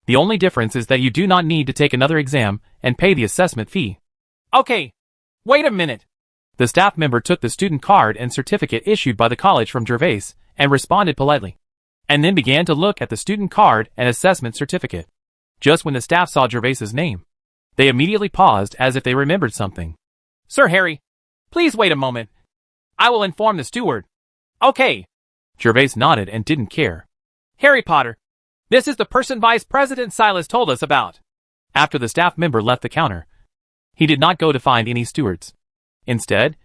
S2: the only difference is that you do not need to take another exam and pay the assessment fee. Okay, wait a minute. The staff member took the student card and certificate issued by the college from Gervais and responded politely, and then began to look at the student card and assessment certificate. Just when the staff saw Gervais's name, they immediately paused as if they remembered something. Sir Harry, please wait a moment. I will inform the steward. Okay.
S1: Gervais nodded and didn't care.
S2: Harry Potter. This is the person Vice President Silas told us about.
S1: After the staff member left the counter, he did not go to find any stewards. Instead,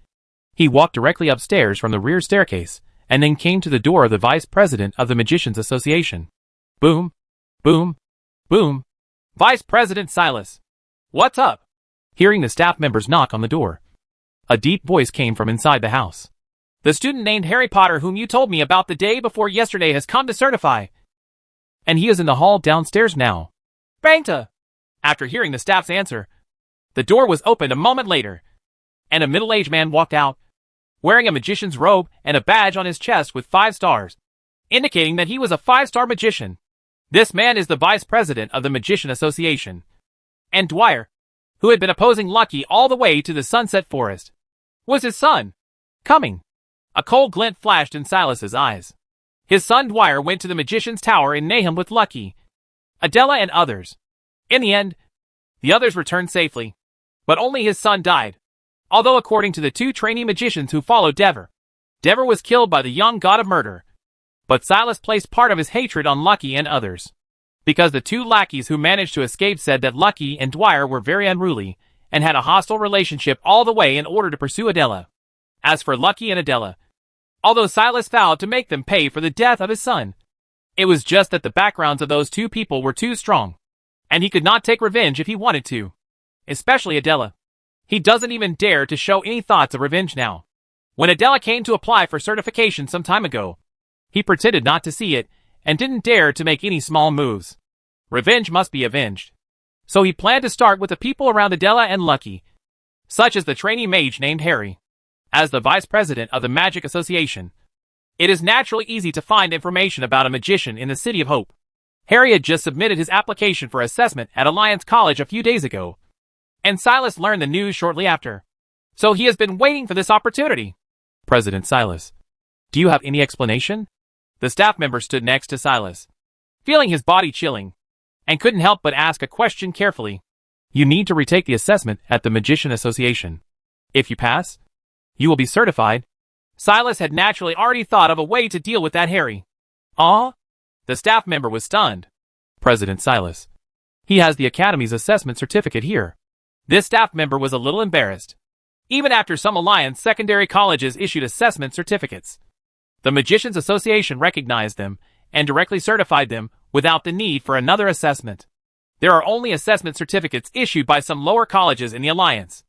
S1: he walked directly upstairs from the rear staircase and then came to the door of the Vice President of the Magicians Association. Boom, boom, boom.
S2: Vice President Silas. What's up?
S1: Hearing the staff members knock on the door, a deep voice came from inside the house.
S2: The student named Harry Potter whom you told me about the day before yesterday has come to certify.
S1: And he is in the hall downstairs now.
S2: Bangta! After hearing the staff's answer, the door was opened a moment later, and a middle-aged man walked out, wearing a magician's robe and a badge on his chest with 5 stars, indicating that he was a 5-star magician. This man is the vice president of the Magician Association, and Dwyer, who had been opposing Lucky all the way to the Sunset Forest, was his son. Coming. A cold glint flashed in Silas's eyes. His son Dwyer went to the Magician's Tower in Nahum with Lucky, Adela and others. In the end, the others returned safely, but only his son died. Although according to the 2 trainee magicians who followed Dever was killed by the young god of murder. But Silas placed part of his hatred on Lucky and others, because the 2 lackeys who managed to escape said that Lucky and Dwyer were very unruly and had a hostile relationship all the way in order to pursue Adela. As for Lucky and Adela, although Silas vowed to make them pay for the death of his son, it was just that the backgrounds of those 2 people were too strong, and he could not take revenge if he wanted to. Especially Adela. He doesn't even dare to show any thoughts of revenge now. When Adela came to apply for certification some time ago, he pretended not to see it and didn't dare to make any small moves. Revenge must be avenged. So he planned to start with the people around Adela and Lucky, such as the trainee mage named Harry. As the vice president of the Magic Association, it is naturally easy to find information about a magician in the City of Hope. Harry had just submitted his application for assessment at Alliance College a few days ago, and Silas learned the news shortly after. So he has been waiting for this opportunity.
S1: President Silas, do you have any explanation?
S2: The staff member stood next to Silas, feeling his body chilling, and couldn't help but ask a question carefully.
S1: You need to retake the assessment at the Magician Association. If you pass, you will be certified.
S2: Silas had naturally already thought of a way to deal with that Harry. Ah? The staff member was stunned.
S1: President Silas, he has the Academy's assessment certificate here.
S2: This staff member was a little embarrassed. Even after some Alliance secondary colleges issued assessment certificates, the Magicians Association recognized them and directly certified them without the need for another assessment. There are only assessment certificates issued by some lower colleges in the Alliance.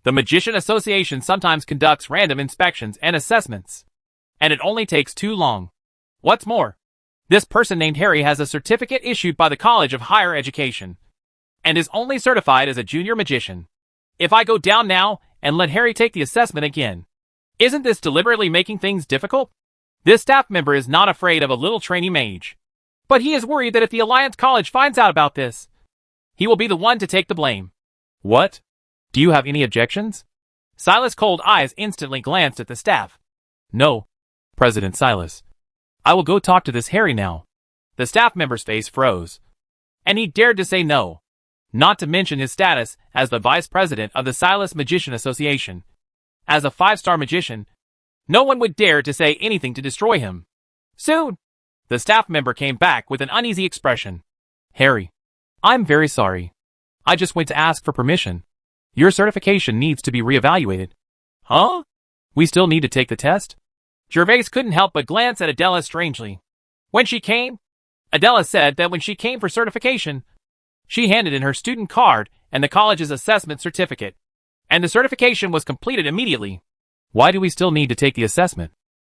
S2: The Magician Association sometimes conducts random inspections and assessments, and it only takes too long. What's more, this person named Harry has a certificate issued by the College of Higher Education, and is only certified as a junior magician. If I go down now and let Harry take the assessment again, isn't this deliberately making things difficult? This staff member is not afraid of a little trainee mage, but he is worried that if the Alliance College finds out about this, he will be the one to take the blame.
S1: What? Do you have any objections?
S2: Silas' cold eyes instantly glanced at the staff.
S1: No, President Silas. I will go talk to this Harry now.
S2: The staff member's face froze, and he dared to say no, not to mention his status as the vice president of the Silas Magician Association. As a 5-star magician, no one would dare to say anything to destroy him. Soon, the staff member came back with an uneasy expression.
S1: Harry, I'm very sorry. I just went to ask for permission. Your certification needs to be reevaluated.
S2: Huh?
S1: We still need to take the test?
S2: Gervais couldn't help but glance at Adela strangely. When she came, Adela said that when she came for certification, she handed in her student card and the college's assessment certificate, and the certification was completed immediately.
S1: Why do we still need to take the assessment?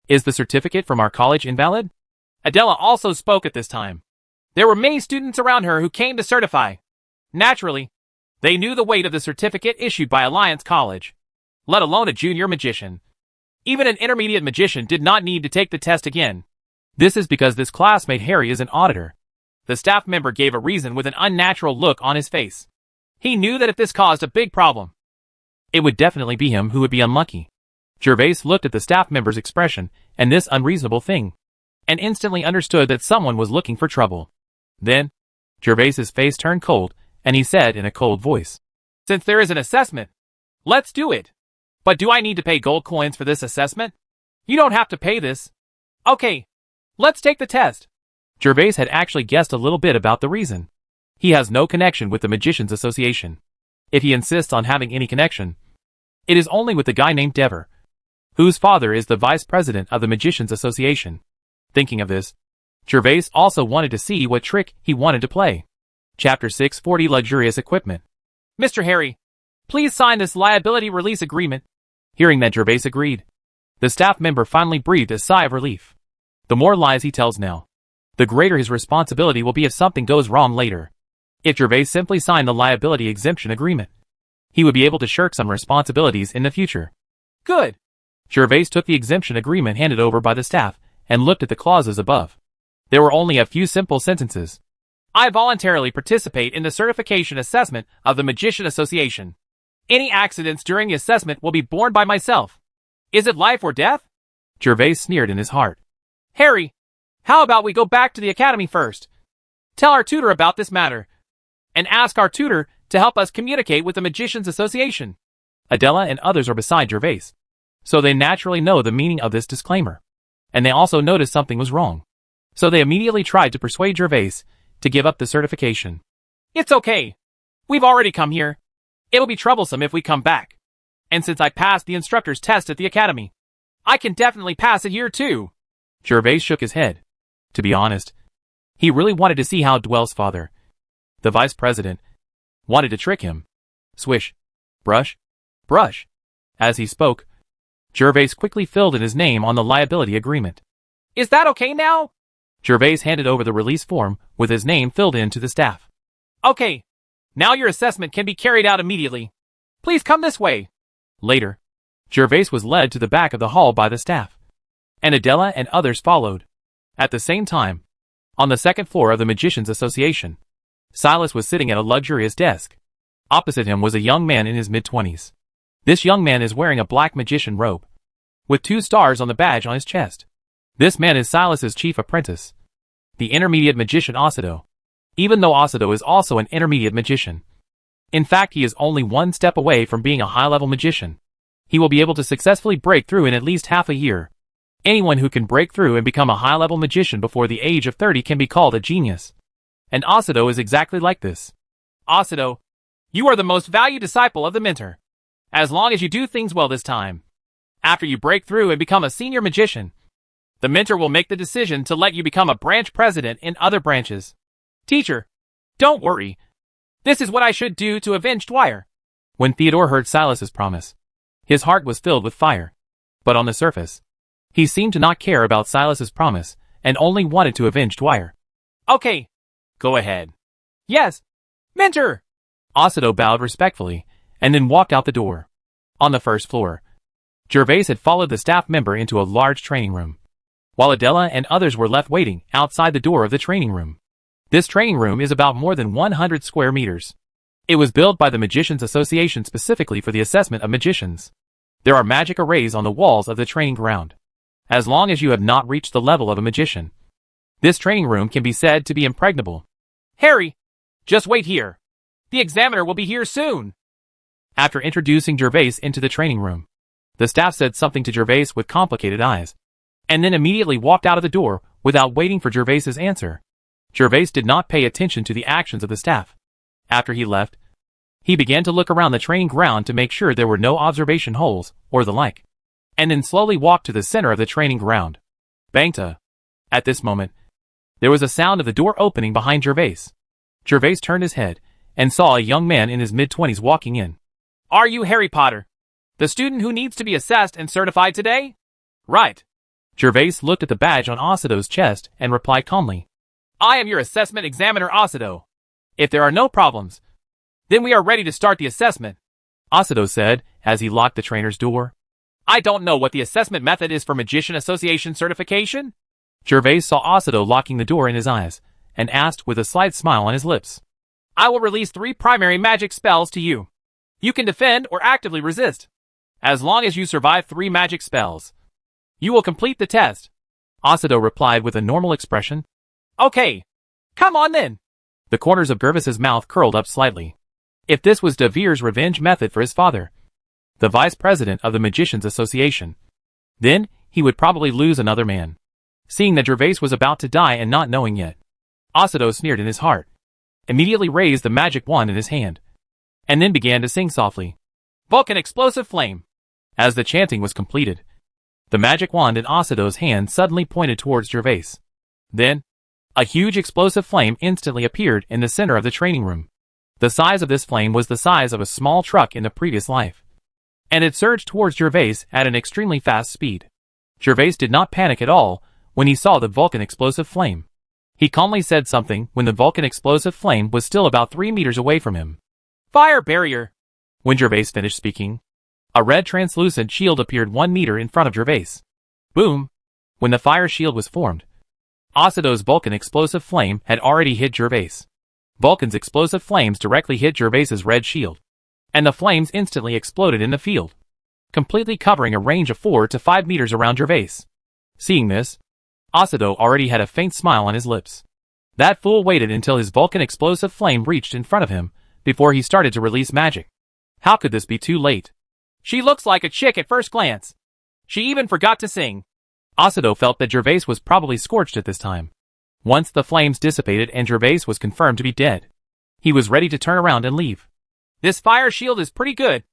S1: Is the certificate from our college invalid?
S2: Adela also spoke at this time. There were many students around her who came to certify. Naturally, they knew the weight of the certificate issued by Alliance College, let alone a junior magician. Even an intermediate magician did not need to take the test again.
S1: This is because this classmate Harry is an auditor.
S2: The staff member gave a reason with an unnatural look on his face. He knew that if this caused a big problem,
S1: it would definitely be him who would be unlucky. Gervais looked at the staff member's expression and this unreasonable thing, and instantly understood that someone was looking for trouble. Then, Gervais's face turned cold, and he said in a cold voice,
S2: "Since there is an assessment, let's do it." But do I need to pay gold coins for this assessment? You don't have to pay this. Okay, let's take the test.
S1: Gervais had actually guessed a little bit about the reason. He has no connection with the Magicians Association. If he insists on having any connection, it is only with the guy named Dever, whose father is the vice president of the Magicians Association. Thinking of this, Gervais also wanted to see what trick he wanted to play. Chapter 640 Luxurious Equipment.
S2: Mr. Harry, please sign this liability release agreement.
S1: Hearing that Gervais agreed, the staff member finally breathed a sigh of relief. The more lies he tells now, the greater his responsibility will be if something goes wrong later. If Gervais simply signed the liability exemption agreement, he would be able to shirk some responsibilities in the future.
S2: Good.
S1: Gervais took the exemption agreement handed over by the staff and looked at the clauses above. There were only a few simple sentences.
S2: I voluntarily participate in the certification assessment of the Magician Association. Any accidents during the assessment will be borne by myself. Is it life or death?
S1: Gervais sneered in his heart.
S2: Harry, how about we go back to the academy first? Tell our tutor about this matter, and ask our tutor to help us communicate with the Magicians Association.
S1: Adela and others are beside Gervais, so they naturally know the meaning of this disclaimer. And they also noticed something was wrong. So they immediately tried to persuade Gervais to give up the certification.
S2: It's okay. We've already come here. It'll be troublesome if we come back. And since I passed the instructor's test at the academy, I can definitely pass it here too.
S1: Gervais shook his head. To be honest, he really wanted to see how Dwell's father, the vice president, wanted to trick him. Swish. Brush. Brush. As he spoke, Gervais quickly filled in his name on the liability agreement.
S2: Is that okay now?
S1: Gervais handed over the release form with his name filled in to the staff.
S2: Okay. Now your assessment can be carried out immediately. Please come this way.
S1: Later, Gervais was led to the back of the hall by the staff, and Adela and others followed. At the same time, on the second floor of the Magicians Association, Silas was sitting at a luxurious desk. Opposite him was a young man in his mid-20s. This young man is wearing a black magician robe, with 2 stars on the badge on his chest. This man is Silas's chief apprentice, the intermediate magician Osido, even though Osido is also an intermediate magician. In fact, he is only 1 step away from being a high-level magician. He will be able to successfully break through in at least half a year. Anyone who can break through and become a high-level magician before the age of 30 can be called a genius. And Osido is exactly like this.
S2: Osido, you are the most valued disciple of the mentor. As long as you do things well this time. After you break through and become a senior magician, the mentor will make the decision to let you become a branch president in other branches. Teacher, don't worry. This is what I should do to avenge Dwyer.
S1: When Theodore heard Silas's promise, his heart was filled with fire. But on the surface, he seemed to not care about Silas's promise and only wanted to avenge Dwyer.
S2: Okay, go ahead. Yes, mentor!
S1: Osido bowed respectfully and then walked out the door. On the first floor, Gervais had followed the staff member into a large training room, while Adela and others were left waiting outside the door of the training room. This training room is about more than 100 square meters. It was built by the Magicians Association specifically for the assessment of magicians. There are magic arrays on the walls of the training ground. As long as you have not reached the level of a magician, this training room can be said to be impregnable.
S2: Harry, just wait here. The examiner will be here soon.
S1: After introducing Gervais into the training room, the staff said something to Gervais with complicated eyes, and then immediately walked out of the door without waiting for Gervais's answer. Gervais did not pay attention to the actions of the staff. After he left, he began to look around the training ground to make sure there were no observation holes or the like, and then slowly walked to the center of the training ground. Bangta. At this moment, there was a sound of the door opening behind Gervais. Gervais turned his head and saw a young man in his mid-20s walking in.
S2: Are you Harry Potter, the student who needs to be assessed and certified today? Right.
S1: Gervais looked at the badge on Osido's chest and replied calmly.
S2: I am your assessment examiner Osido. If there are no problems, then we are ready to start the assessment.
S1: Osido said as he locked the trainer's door.
S2: I don't know what the assessment method is for Magician Association certification.
S1: Gervais saw Osido locking the door in his eyes and asked with a slight smile on his lips.
S2: I will release 3 primary magic spells to you. You can defend or actively resist. As long as you survive 3 magic spells, you will complete the test.
S1: Osido replied with a normal expression.
S2: Okay. Come on then.
S1: The corners of Gervais's mouth curled up slightly. If this was De Vere's revenge method for his father, the vice president of the Magicians Association. Then, he would probably lose another man. Seeing that Gervais was about to die and not knowing yet, Asado sneered in his heart, immediately raised the magic wand in his hand, and then began to sing softly, "Vulcan Explosive Flame." As the chanting was completed, the magic wand in Asado's hand suddenly pointed towards Gervais. Then, a huge explosive flame instantly appeared in the center of the training room. The size of this flame was the size of a small truck in the previous life, and it surged towards Gervais at an extremely fast speed. Gervais did not panic at all when he saw the Vulcan explosive flame. He calmly said something when the Vulcan explosive flame was still about 3 meters away from him. "Fire barrier!" When Gervais finished speaking, a red translucent shield appeared 1 meter in front of Gervais. Boom! When the fire shield was formed, Asado's Vulcan explosive flame had already hit Gervais. Vulcan's explosive flames directly hit Gervais's red shield, and the flames instantly exploded in the field, completely covering a range of 4 to 5 meters around Gervais. Seeing this, Asado already had a faint smile on his lips. That fool waited until his Vulcan explosive flame reached in front of him before he started to release magic. How could this be too late? She looks like a chick at first glance. She even forgot to sing. Asado felt that Gervais was probably scorched at this time. Once the flames dissipated and Gervais was confirmed to be dead, he was ready to turn around and leave. "This fire shield is pretty good.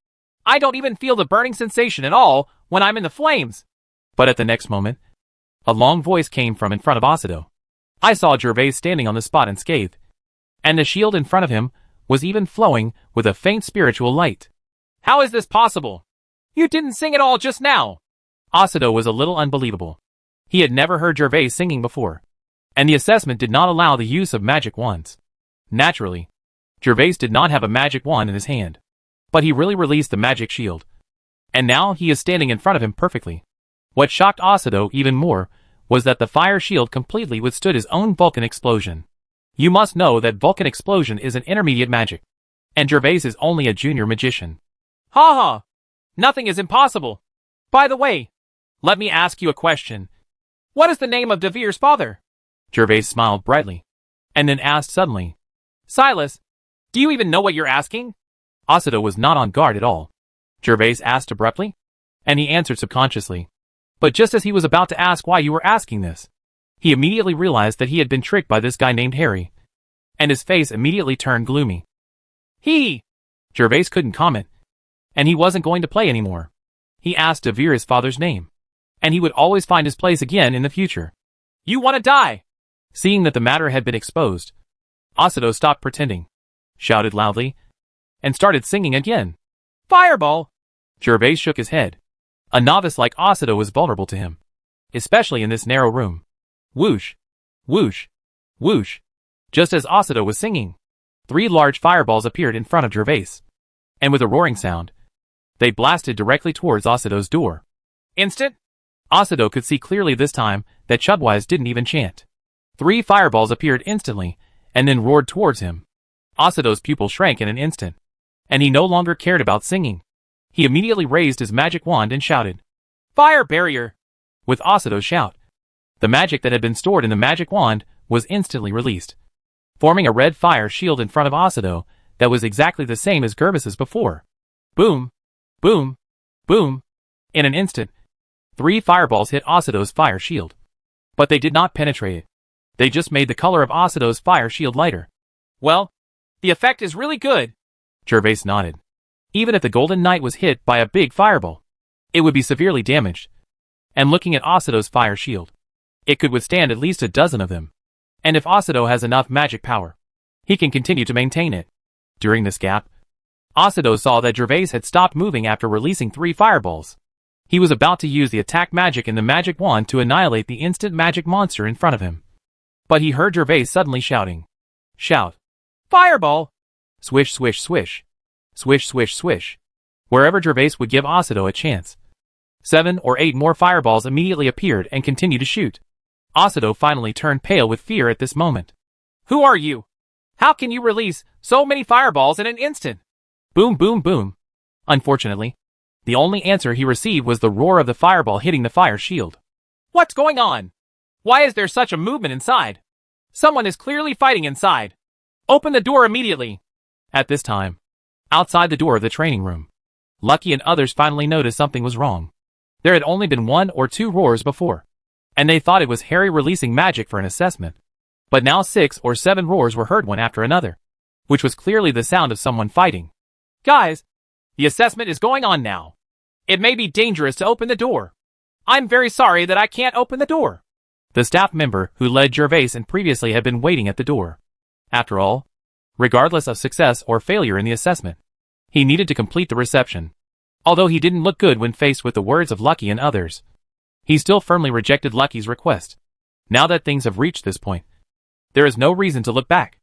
S1: I don't even feel the burning sensation at all when I'm in the flames." But at the next moment, a long voice came from in front of Asado. I saw Gervais standing on the spot unscathed, and the shield in front of him was even flowing with a faint spiritual light. "How is this possible? You didn't sing at all just now." Asado was a little unbelievable. He had never heard Gervais singing before, and the assessment did not allow the use of magic wands. Naturally, Gervais did not have a magic wand in his hand, but he really released the magic shield, and now he is standing in front of him perfectly. What shocked Asado even more was that the fire shield completely withstood his own Vulcan explosion. You must know that Vulcan explosion is an intermediate magic, and Gervais is only a junior magician. "Ha ha! Nothing is impossible. By the way, let me ask you a question. What is the name of Devere's father?" Gervais smiled brightly, and then asked suddenly, "Silas, do you even know what you're asking?" Asado was not on guard at all. Gervais asked abruptly, and he answered subconsciously. But just as he was about to ask why you were asking this, he immediately realized that he had been tricked by this guy named Harry, and his face immediately turned gloomy. Gervais couldn't comment, and he wasn't going to play anymore. He asked Devere his father's name, and he would always find his place again in the future. "You want to die!" Seeing that the matter had been exposed, Asado stopped pretending, shouted loudly, and started singing again. "Fireball!" Gervais shook his head. A novice like Asado was vulnerable to him, especially in this narrow room. Whoosh! Whoosh! Whoosh! Just as Asado was singing, 3 large fireballs appeared in front of Gervais, and with a roaring sound, they blasted directly towards Asado's door. Instant! Asado could see clearly this time that Chudwise didn't even chant. 3 fireballs appeared instantly, and then roared towards him. Asado's pupil shrank in an instant, and he no longer cared about singing. He immediately raised his magic wand and shouted, "Fire barrier!" With Asado's shout, the magic that had been stored in the magic wand was instantly released, forming a red fire shield in front of Asado that was exactly the same as Gervais's before. Boom! Boom! Boom! In an instant, 3 fireballs hit Asado's fire shield, but they did not penetrate it. They just made the color of Asado's fire shield lighter. "Well, the effect is really good." Gervais nodded. Even if the Golden Knight was hit by a big fireball, it would be severely damaged. And looking at Asado's fire shield, it could withstand at least a dozen of them. And if Asado has enough magic power, he can continue to maintain it. During this gap, Asado saw that Gervais had stopped moving after releasing 3 fireballs. He was about to use the attack magic in the magic wand to annihilate the instant magic monster in front of him. But he heard Gervais suddenly shouting. Shout. "Fireball!" Swish, swish, swish. Swish, swish, swish. Wherever Gervais would give Asado a chance, 7 or 8 more fireballs immediately appeared and continued to shoot. Asado finally turned pale with fear at this moment. "Who are you? How can you release so many fireballs in an instant?" Boom, boom, boom. Unfortunately, the only answer he received was the roar of the fireball hitting the fire shield. "What's going on? Why is there such a movement inside? Someone is clearly fighting inside. Open the door immediately." At this time, outside the door of the training room, Lucky and others finally noticed something was wrong. There had only been 1 or 2 roars before, and they thought it was Harry releasing magic for an assessment. But now 6 or 7 roars were heard one after another, which was clearly the sound of someone fighting.
S2: Guys, the assessment is going on now. It may be dangerous to open the door. I'm very sorry that I can't open the door.
S1: The staff member who led Gervais and previously had been waiting at the door. After all, regardless of success or failure in the assessment, he needed to complete the reception. Although he didn't look good when faced with the words of Lucky and others, he still firmly rejected Lucky's request. Now that things have reached this point, there is no reason to look back.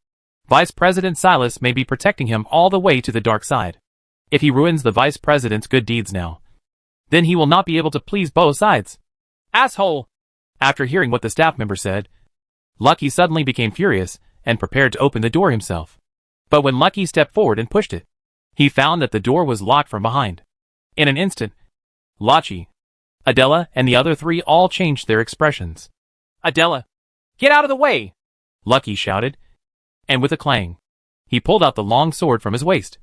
S1: Vice President Silas may be protecting him all the way to the dark side. If he ruins the Vice President's good deeds now, then he will not be able to please both sides.
S2: Asshole!
S1: After hearing what the staff member said, Lucky suddenly became furious and prepared to open the door himself. But when Lucky stepped forward and pushed it, he found that the door was locked from behind. In an instant, Lucky, Adela, and the other 3 all changed their expressions.
S2: Adela, get out of the way!
S1: Lucky shouted, and with a clang, he pulled out the long sword from his waist,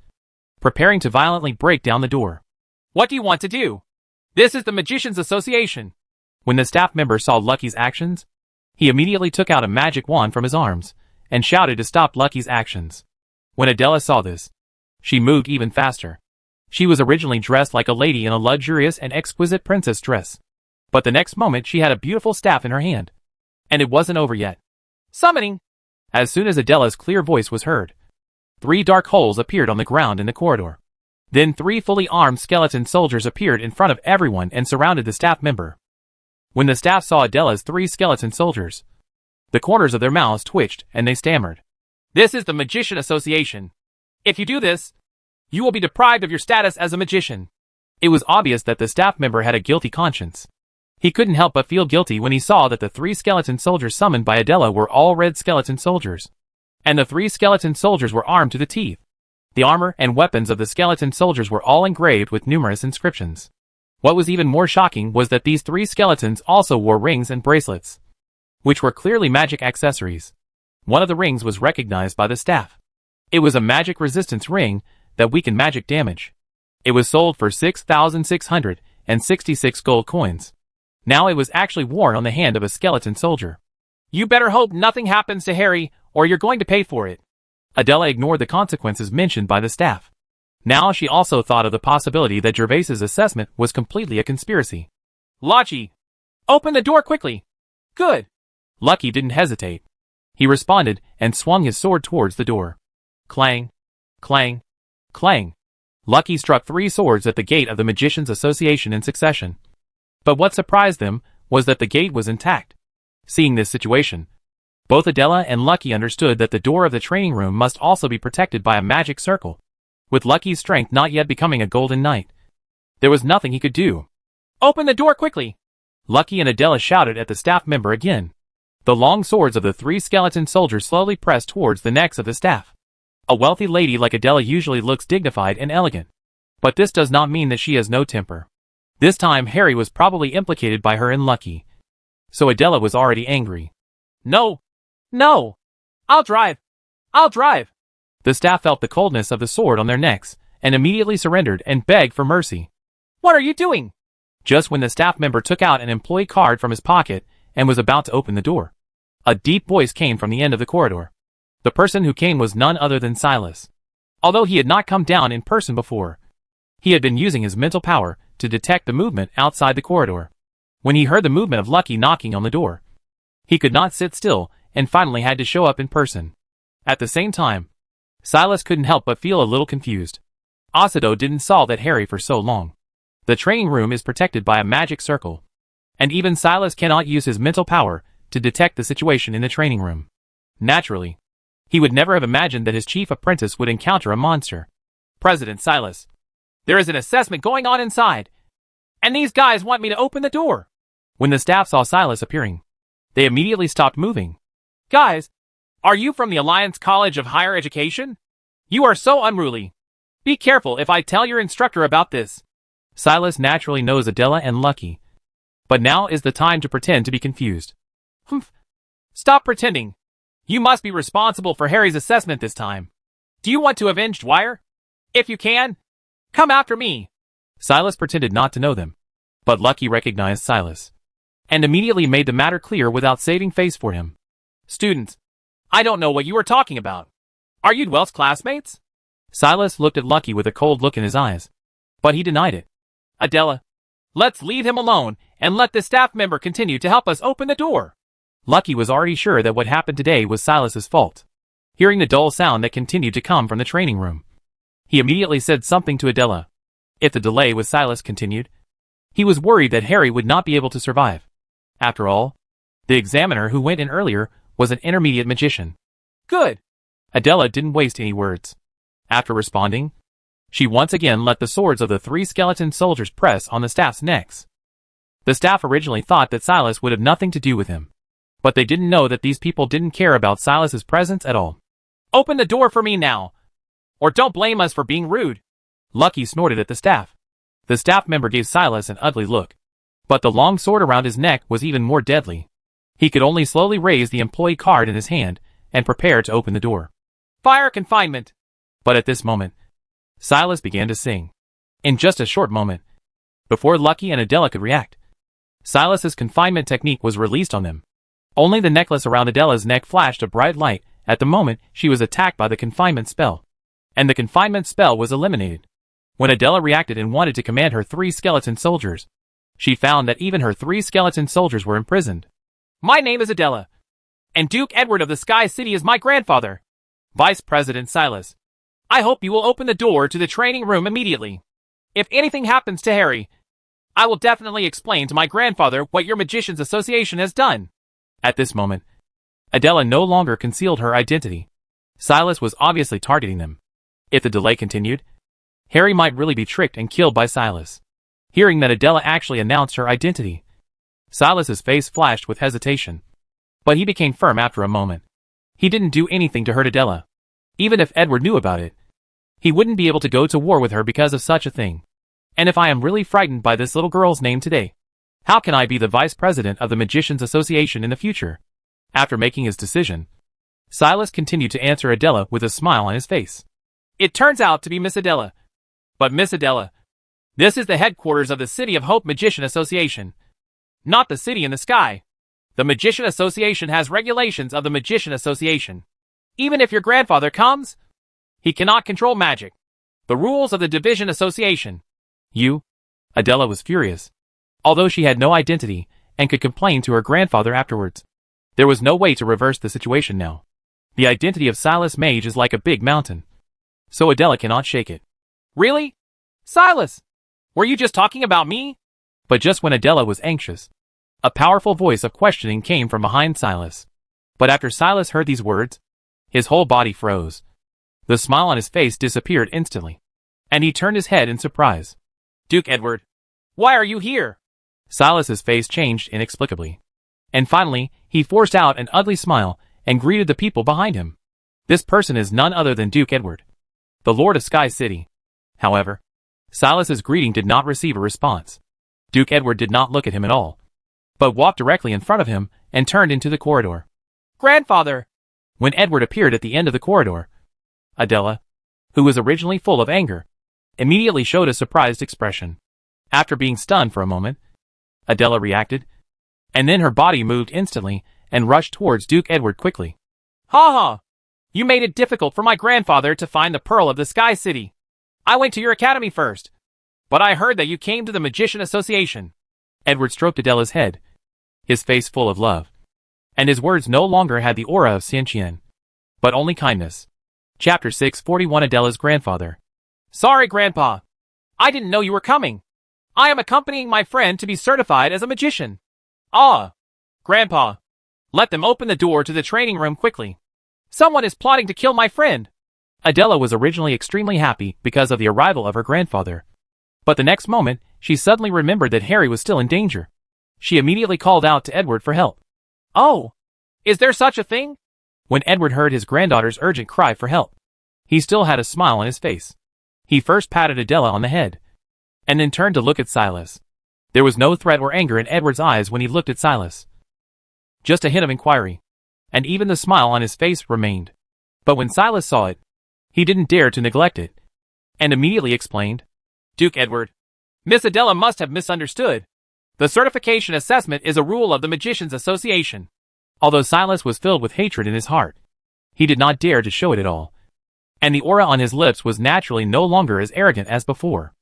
S1: preparing to violently break down the door.
S2: What do you want to do? This is the Magicians Association.
S1: When the staff member saw Lucky's actions, he immediately took out a magic wand from his arms and shouted to stop Lucky's actions. When Adela saw this, she moved even faster. She was originally dressed like a lady in a luxurious and exquisite princess dress, but the next moment she had a beautiful staff in her hand. And it wasn't over yet.
S2: Summoning!
S1: As soon as Adela's clear voice was heard, 3 dark holes appeared on the ground in the corridor. Then 3 fully armed skeleton soldiers appeared in front of everyone and surrounded the staff member. When the staff saw Adela's 3 skeleton soldiers, the corners of their mouths twitched and they stammered.
S2: This is the Magician Association. If you do this, you will be deprived of your status as a magician.
S1: It was obvious that the staff member had a guilty conscience. He couldn't help but feel guilty when he saw that the 3 skeleton soldiers summoned by Adela were all red skeleton soldiers. And the 3 skeleton soldiers were armed to the teeth. The armor and weapons of the skeleton soldiers were all engraved with numerous inscriptions. What was even more shocking was that these 3 skeletons also wore rings and bracelets, which were clearly magic accessories. One of the rings was recognized by the staff. It was a magic resistance ring that weakened magic damage. It was sold for 6,666 gold coins. Now it was actually worn on the hand of a skeleton soldier.
S2: You better hope nothing happens to Harry, or you're going to pay for it.
S1: Adela ignored the consequences mentioned by the staff. Now she also thought of the possibility that Gervais's assessment was completely a conspiracy.
S2: Lucky, open the door quickly. Good.
S1: Lucky didn't hesitate. He responded and swung his sword towards the door. Clang, clang, clang. Lucky struck 3 swords at the gate of the Magicians Association in succession. But what surprised them was that the gate was intact. Seeing this situation, both Adela and Lucky understood that the door of the training room must also be protected by a magic circle. With Lucky's strength not yet becoming a golden knight, there was nothing he could do.
S2: Open the door quickly!
S1: Lucky and Adela shouted at the staff member again. The long swords of the 3 skeleton soldiers slowly pressed towards the necks of the staff. A wealthy lady like Adela usually looks dignified and elegant. But this does not mean that she has no temper. This time Harry was probably implicated by her and Lucky. So Adela was already angry.
S2: No! No! I'll drive! I'll drive!
S1: The staff felt the coldness of the sword on their necks, and immediately surrendered and begged for mercy.
S2: What are you doing?
S1: Just when the staff member took out an employee card from his pocket and was about to open the door, a deep voice came from the end of the corridor. The person who came was none other than Silas. Although he had not come down in person before, he had been using his mental power to detect the movement outside the corridor. When he heard the movement of Lucky knocking on the door, he could not sit still and finally had to show up in person. At the same time, Silas couldn't help but feel a little confused. Osido didn't saw that Harry for so long. The training room is protected by a magic circle, and even Silas cannot use his mental power to detect the situation in the training room. Naturally, he would never have imagined that his chief apprentice would encounter a monster.
S2: President Silas, there is an assessment going on inside, and these guys want me to open the door.
S1: When the staff saw Silas appearing, they immediately stopped moving.
S2: Guys, are you from the Alliance College of Higher Education? You are so unruly. Be careful if I tell your instructor about this.
S1: Silas naturally knows Adela and Lucky, but now is the time to pretend to be confused.
S2: Humph. Stop pretending. You must be responsible for Harry's assessment this time. Do you want to avenge Dwyer? If you can, come after me.
S1: Silas pretended not to know them, but Lucky recognized Silas, and immediately made the matter clear without saving face for him.
S2: Students, I don't know what you are talking about. Are you Dwell's classmates?
S1: Silas looked at Lucky with a cold look in his eyes, but he denied it.
S2: Adela, let's leave him alone and let this staff member continue to help us open the door.
S1: Lucky was already sure that what happened today was Silas's fault. Hearing the dull sound that continued to come from the training room, he immediately said something to Adela. If the delay with Silas continued, he was worried that Harry would not be able to survive. After all, the examiner who went in earlier was an intermediate magician.
S2: Good.
S1: Adela didn't waste any words. After responding, she once again let the swords of the 3 skeleton soldiers press on the staff's necks. The staff originally thought that Silas would have nothing to do with him, but they didn't know that these people didn't care about Silas's presence at all.
S2: Open the door for me now, or don't blame us for being rude.
S1: Lucky snorted at the staff. The staff member gave Silas an ugly look, but the long sword around his neck was even more deadly. He could only slowly raise the employee card in his hand and prepare to open the door.
S2: Fire confinement.
S1: But at this moment, Silas began to sing. In just a short moment, before Lucky and Adela could react, Silas's confinement technique was released on them. Only the necklace around Adela's neck flashed a bright light at the moment she was attacked by the confinement spell, and the confinement spell was eliminated. When Adela reacted and wanted to command her 3 skeleton soldiers, she found that even her 3 skeleton soldiers were imprisoned.
S2: My name is Adela, and Duke Edward of the Sky City is my grandfather. Vice President Silas, I hope you will open the door to the training room immediately. If anything happens to Harry, I will definitely explain to my grandfather what your Magicians Association has done.
S1: At this moment, Adela no longer concealed her identity. Silas was obviously targeting them. If the delay continued, Harry might really be tricked and killed by Silas. Hearing that Adela actually announced her identity, Silas's face flashed with hesitation, but he became firm after a moment. He didn't do anything to hurt Adela. Even if Edward knew about it, he wouldn't be able to go to war with her because of such a thing. And if I am really frightened by this little girl's name today, how can I be the vice president of the Magicians Association in the future? After making his decision, Silas continued to answer Adela with a smile on his face.
S2: It turns out to be Miss Adela. But Miss Adela, this is the headquarters of the City of Hope Magician Association, not the city in the sky. The Magician Association has regulations of the Magician Association. Even if your grandfather comes, he cannot control magic. The rules of the Division Association.
S1: You? Adela was furious. Although she had no identity and could complain to her grandfather afterwards, there was no way to reverse the situation now. The identity of Silas Mage is like a big mountain, so Adela cannot shake it.
S2: Really? Silas, were you just talking about me?
S1: But just when Adela was anxious, a powerful voice of questioning came from behind Silas. But after Silas heard these words, his whole body froze. The smile on his face disappeared instantly, and he turned his head in surprise.
S2: Duke Edward, why are you here?
S1: Silas's face changed inexplicably, and finally he forced out an ugly smile and greeted the people behind him. This person is none other than Duke Edward, the Lord of Sky City. However, Silas's greeting did not receive a response. Duke Edward did not look at him at all, but walked directly in front of him and turned into the corridor.
S2: Grandfather!
S1: When Edward appeared at the end of the corridor, Adela, who was originally full of anger, immediately showed a surprised expression. After being stunned for a moment, Adela reacted, and then her body moved instantly and rushed towards Duke Edward quickly.
S2: Ha ha! You made it difficult for my grandfather to find the Pearl of the Sky City. I went to your academy first, but I heard that you came to the Magician Association.
S1: Edward stroked Adela's head, his face full of love, and his words no longer had the aura of Seignior, but only kindness. Chapter 641 Adela's grandfather.
S2: Sorry, Grandpa. I didn't know you were coming. I am accompanying my friend to be certified as a magician. Ah, Grandpa, let them open the door to the training room quickly. Someone is plotting to kill my friend.
S1: Adela was originally extremely happy because of the arrival of her grandfather, but the next moment, she suddenly remembered that Harry was still in danger. She immediately called out to Edward for help.
S2: Oh, is there such a thing?
S1: When Edward heard his granddaughter's urgent cry for help, he still had a smile on his face. He first patted Adela on the head, and then turned to look at Silas. There was no threat or anger in Edward's eyes when he looked at Silas. Just a hint of inquiry, and even the smile on his face remained. But when Silas saw it, he didn't dare to neglect it, and immediately explained,
S2: Duke Edward, Miss Adela must have misunderstood. The certification assessment is a rule of the Magicians Association.
S1: Although Silas was filled with hatred in his heart, he did not dare to show it at all. And the aura on his lips was naturally no longer as arrogant as before.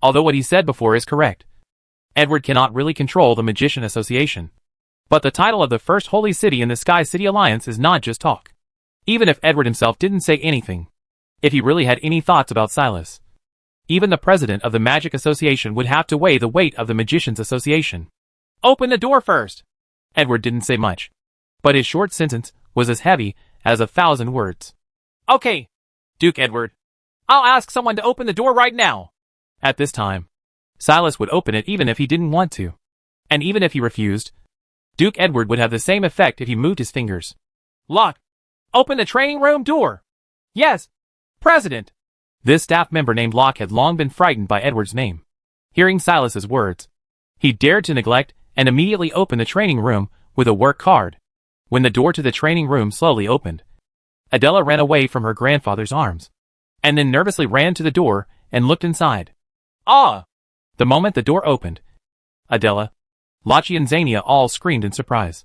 S1: Although what he said before is correct. Edward cannot really control the Magician Association. But the title of the first holy city in the Sky City Alliance is not just talk. Even if Edward himself didn't say anything, if he really had any thoughts about Silas, even the president of the Magic Association would have to weigh the weight of the Magicians Association.
S2: Open the door first.
S1: Edward didn't say much, but his short sentence was as heavy as 1,000 words.
S2: Okay, Duke Edward. I'll ask someone to open the door right now.
S1: At this time, Silas would open it even if he didn't want to. And even if he refused, Duke Edward would have the same effect if he moved his fingers.
S2: Locke, open the training room door. Yes, President.
S1: This staff member named Locke had long been frightened by Edward's name. Hearing Silas's words, he dared to neglect and immediately open the training room with a work card. When the door to the training room slowly opened, Adela ran away from her grandfather's arms, and then nervously ran to the door and looked inside.
S2: Ah!
S1: The moment the door opened, Adela, Lachi and Seignior all screamed in surprise,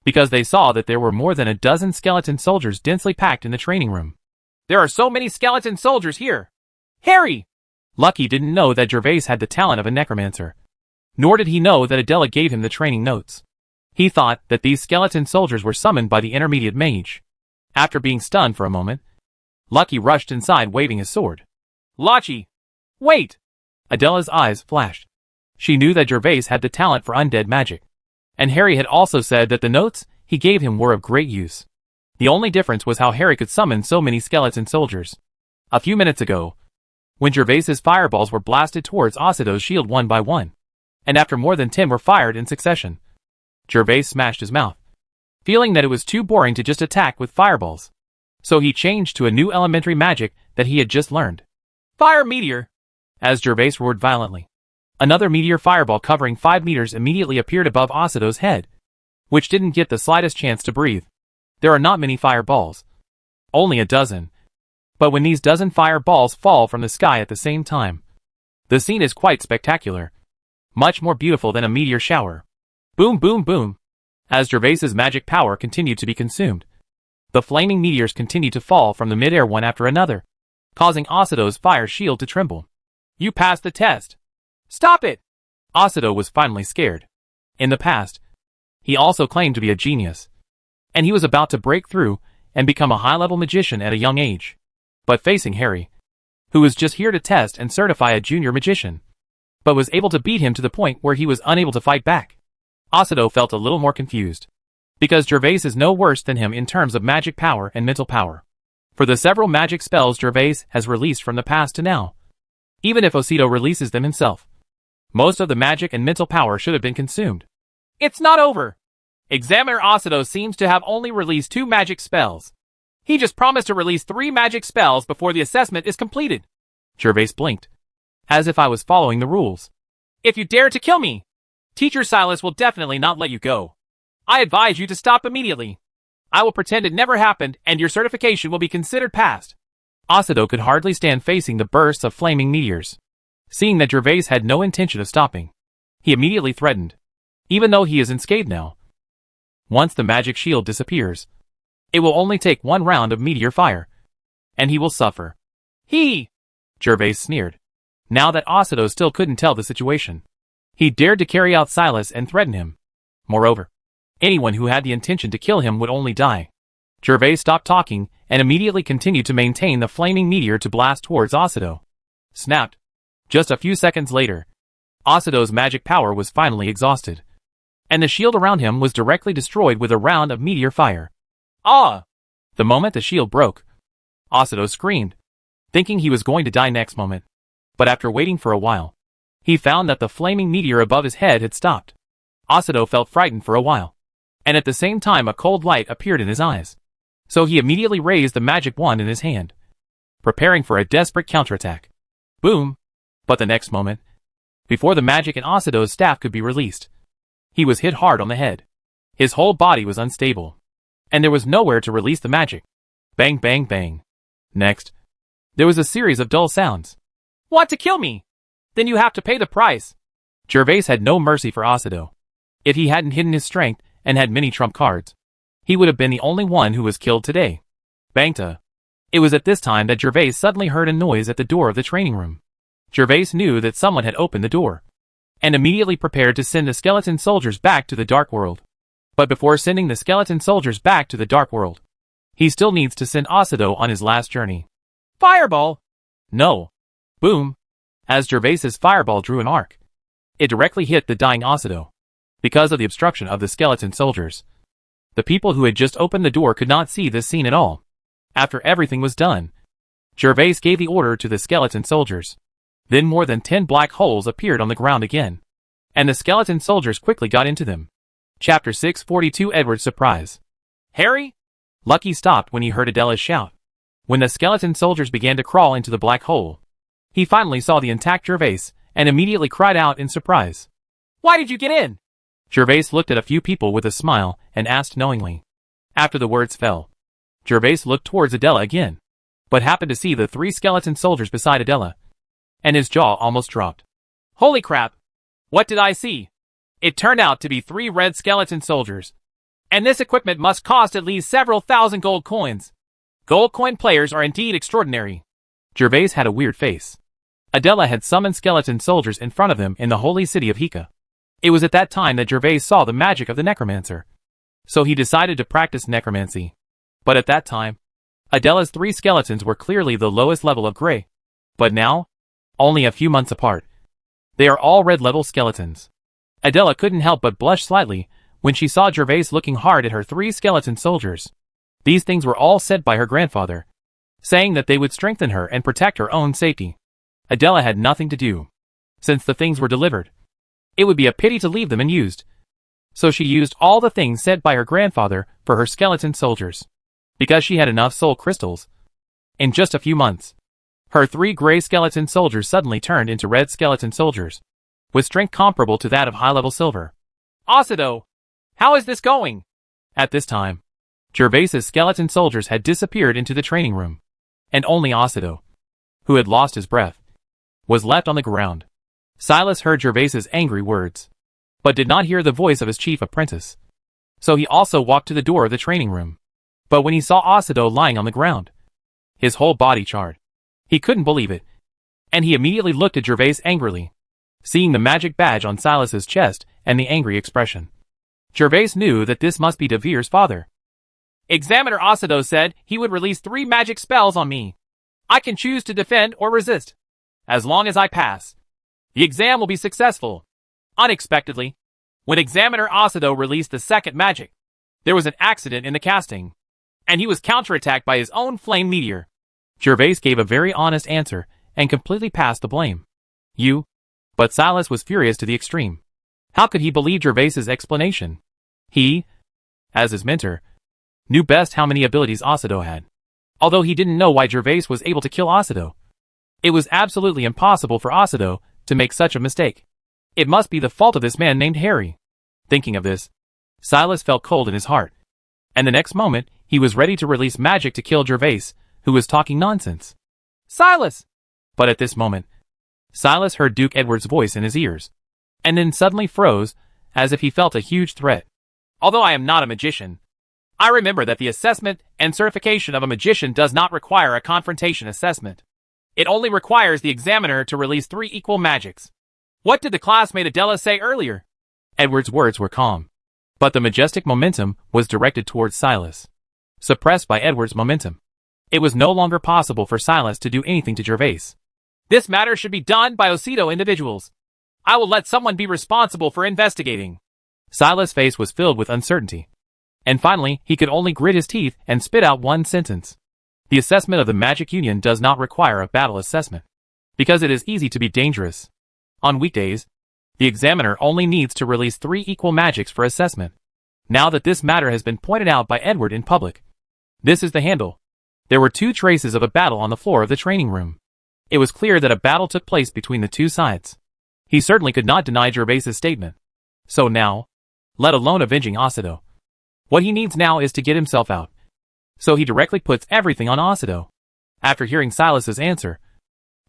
S1: because they saw that there were more than a dozen skeleton soldiers densely packed in the training room.
S2: There are so many skeleton soldiers here. Harry!
S1: Lucky didn't know that Gervais had the talent of a necromancer, nor did he know that Adela gave him the training notes. He thought that these skeleton soldiers were summoned by the intermediate mage. After being stunned for a moment, Lucky rushed inside waving his sword.
S2: Lachi! Wait!
S1: Adela's eyes flashed. She knew that Gervais had the talent for undead magic, and Harry had also said that the notes he gave him were of great use. The only difference was how Harry could summon so many skeleton soldiers. A few minutes ago, when Gervais's fireballs were blasted towards Osido's shield one by one, and after more than 10 were fired in succession, Gervais smashed his mouth, feeling that it was too boring to just attack with fireballs. So he changed to a new elementary magic that he had just learned.
S2: Fire meteor!
S1: As Gervais roared violently, another meteor fireball covering 5 meters immediately appeared above Osido's head, which didn't get the slightest chance to breathe. There are not many fireballs, only a dozen. But when these dozen fireballs fall from the sky at the same time, the scene is quite spectacular, much more beautiful than a meteor shower. Boom, boom, boom. As Gervais's magic power continued to be consumed, the flaming meteors continued to fall from the midair one after another, causing Osido's fire shield to tremble.
S2: You passed the test. Stop it!
S1: Osido was finally scared. In the past, he also claimed to be a genius, and he was about to break through and become a high-level magician at a young age. But facing Harry, who was just here to test and certify a junior magician, but was able to beat him to the point where he was unable to fight back, Osido felt a little more confused, because Gervais is no worse than him in terms of magic power and mental power. For the several magic spells Gervais has released from the past to now, even if Osido releases them himself, most of the magic and mental power should have been consumed.
S2: It's not over. Examiner Osido seems to have only released 2 magic spells. He just promised to release 3 magic spells before the assessment is completed.
S1: Gervais blinked, as if I was following the rules.
S2: If you dare to kill me, Teacher Silas will definitely not let you go. I advise you to stop immediately. I will pretend it never happened and your certification will be considered passed.
S1: Osido could hardly stand facing the bursts of flaming meteors. Seeing that Gervais had no intention of stopping, he immediately threatened, even though he is unscathed now. Once the magic shield disappears, it will only take 1 round of meteor fire, and he will suffer. Gervais sneered. Now that Osido still couldn't tell the situation, he dared to carry out Silas and threaten him. Moreover, anyone who had the intention to kill him would only die. Gervais stopped talking and immediately continued to maintain the flaming meteor to blast towards Osido. Snapped. Just a few seconds later, Osido's magic power was finally exhausted, and the shield around him was directly destroyed with a round of meteor fire.
S2: Ah!
S1: The moment the shield broke, Osido screamed, thinking he was going to die next moment. But after waiting for a while, he found that the flaming meteor above his head had stopped. Osido felt frightened for a while, and at the same time a cold light appeared in his eyes. So he immediately raised the magic wand in his hand, preparing for a desperate counterattack. Boom! But the next moment, before the magic in Osido's staff could be released, he was hit hard on the head. His whole body was unstable, and there was nowhere to release the magic. Bang, bang, bang. Next, there was a series of dull sounds.
S2: Want to kill me? then you have to pay the price.
S1: Gervais had no mercy for Asudo. If he hadn't hidden his strength and had many trump cards, he would have been the only one who was killed today. Bangta. It was at this time that Gervais suddenly heard a noise at the door of the training room. Gervais knew that someone had opened the door, and immediately prepared to send the skeleton soldiers back to the Dark World. But before sending the skeleton soldiers back to the Dark World, he still needs to send Asudo on his last journey.
S2: Fireball!
S1: No. Boom. As Gervais's fireball drew an arc, it directly hit the dying Asudo. Because of the obstruction of the skeleton soldiers, the people who had just opened the door could not see this scene at all. After everything was done, Gervais gave the order to the skeleton soldiers. Then more than 10 black holes appeared on the ground again, and the skeleton soldiers quickly got into them. Chapter 642 Edward's Surprise.
S2: Harry?
S1: Lucky stopped when he heard Adela's shout. When the skeleton soldiers began to crawl into the black hole, he finally saw the intact Gervais, and immediately cried out in surprise.
S2: Why did you get in?
S1: Gervais looked at a few people with a smile, and asked knowingly. After the words fell, Gervais looked towards Adela again, but happened to see the 3 skeleton soldiers beside Adela, and his jaw almost dropped.
S2: Holy crap! What did I see? It turned out to be 3 red skeleton soldiers. And this equipment must cost at least several thousand gold coins. Gold coin players are indeed extraordinary.
S1: Gervais had a weird face. Adela had summoned skeleton soldiers in front of him in the holy city of Hika. It was at that time that Gervais saw the magic of the necromancer. So he decided to practice necromancy. But at that time, Adela's 3 skeletons were clearly the lowest level of gray. But now, only a few months apart, they are all red level skeletons. Adela couldn't help but blush slightly when she saw Gervais looking hard at her 3 skeleton soldiers. These things were all said by her grandfather, saying that they would strengthen her and protect her own safety. Adela had nothing to do. Since the things were delivered, it would be a pity to leave them unused. So she used all the things said by her grandfather for her skeleton soldiers. Because she had enough soul crystals. In just a few months, her 3 gray skeleton soldiers suddenly turned into red skeleton soldiers, with strength comparable to that of high-level silver.
S2: Asudo! How is this going?
S1: At this time, Gervais's skeleton soldiers had disappeared into the training room, and only Asudo, who had lost his breath, was left on the ground. Silas heard Gervais's angry words, but did not hear the voice of his chief apprentice. So he also walked to the door of the training room. But when he saw Asudo lying on the ground, his whole body charred. He couldn't believe it, and he immediately looked at Gervais angrily, seeing the magic badge on Silas's chest and the angry expression. Gervais knew that this must be De Vere's father.
S2: Examiner Asudo said he would release 3 magic spells on me. I can choose to defend or resist. As long as I pass, the exam will be successful. Unexpectedly, when Examiner Asudo released the second magic, there was an accident in the casting, and he was counterattacked by his own flame meteor.
S1: Gervais gave a very honest answer and completely passed the blame. You? But Silas was furious to the extreme. How could he believe Gervais's explanation? He, as his mentor, knew best how many abilities Asudo had. Although he didn't know why Gervais was able to kill Asudo. It was absolutely impossible for Asudo to make such a mistake. It must be the fault of this man named Harry. Thinking of this, Silas felt cold in his heart. And the next moment, he was ready to release magic to kill Gervais, who was talking nonsense.
S2: Silas!
S1: But at this moment, Silas heard Duke Edward's voice in his ears, and then suddenly froze, as if he felt a huge threat.
S2: Although I am not a magician, I remember that the assessment and certification of a magician does not require a confrontation assessment. It only requires the examiner to release 3 equal magics. What did the classmate Adela say earlier?
S1: Edward's words were calm, but the majestic momentum was directed towards Silas. Suppressed by Edward's momentum, it was no longer possible for Silas to do anything to Gervais.
S2: This matter should be done by Osido individuals. I will let someone be responsible for investigating.
S1: Silas' face was filled with uncertainty, and finally he could only grit his teeth and spit out one sentence. The assessment of the Magic Union does not require a battle assessment, because it is easy to be dangerous. On weekdays, the examiner only needs to release 3 equal magics for assessment. Now that this matter has been pointed out by Edward in public, this is the handle. There were 2 traces of a battle on the floor of the training room. It was clear that a battle took place between the 2 sides. He certainly could not deny Gervais's statement. So now, let alone avenging Asudo, what he needs now is to get himself out. So he directly puts everything on Asudo. After hearing Silas's answer,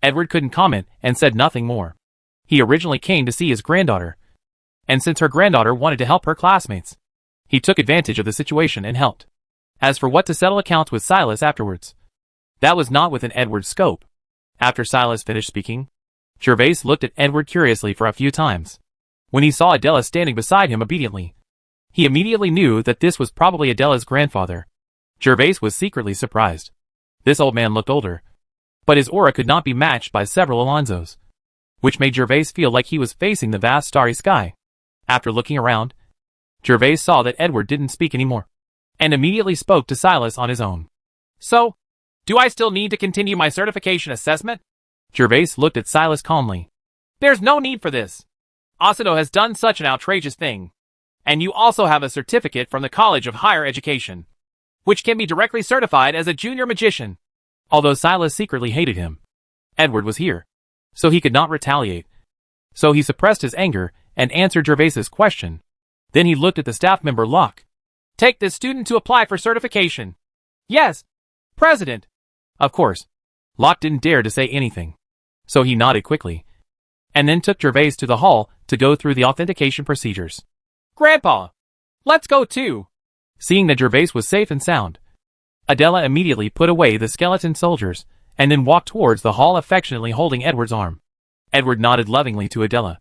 S1: Edward couldn't comment and said nothing more.
S2: He originally came to see his granddaughter, and since her granddaughter wanted to help her classmates, he took advantage of the situation and helped. As for what to settle accounts with Silas afterwards, that was not within Edward's scope. After Silas finished speaking, Gervais looked at Edward curiously for a few times. When he saw Adela standing beside him obediently, he immediately knew that this was probably Adela's grandfather. Gervais was secretly surprised. This old man looked older, but his aura could not be matched by several Alonzos, which made Gervais feel like he was facing the vast starry sky. After looking around, Gervais saw that Edward didn't speak anymore, and immediately spoke to Silas on his own. So, do I still need to continue my certification assessment? Gervais looked at Silas calmly. There's no need for this. Asuto has done such an outrageous thing. And you also have a certificate from the College of Higher Education, which can be directly certified as a junior magician. Although Silas secretly hated him, Edward was here, so he could not retaliate. So he suppressed his anger and answered Gervais's question. Then he looked at the staff member Locke. Take this student to apply for certification. Yes, President. Of course, Locke didn't dare to say anything, so he nodded quickly, and then took Gervais to the hall to go through the authentication procedures. Grandpa, let's go too. Seeing that Gervais was safe and sound, Adela immediately put away the skeleton soldiers and then walked towards the hall affectionately holding Edward's arm. Edward nodded lovingly to Adela.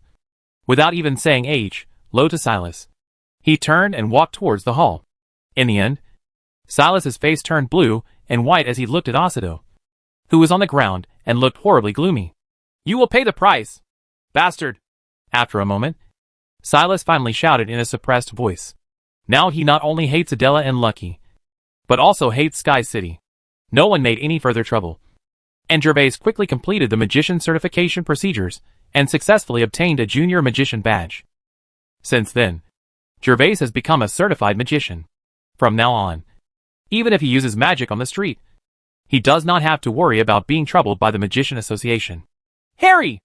S2: Without even saying low to Silas, he turned and walked towards the hall. In the end, Silas's face turned blue and white as he looked at Asuto, who was on the ground and looked horribly gloomy. You will pay the price, bastard. After a moment, Silas finally shouted in a suppressed voice. Now he not only hates Adela and Lucky, but also hates Sky City. No one made any further trouble, and Gervais quickly completed the magician certification procedures and successfully obtained a junior magician badge. Since then, Gervais has become a certified magician. From now on, even if he uses magic on the street, he does not have to worry about being troubled by the Magician Association. Harry!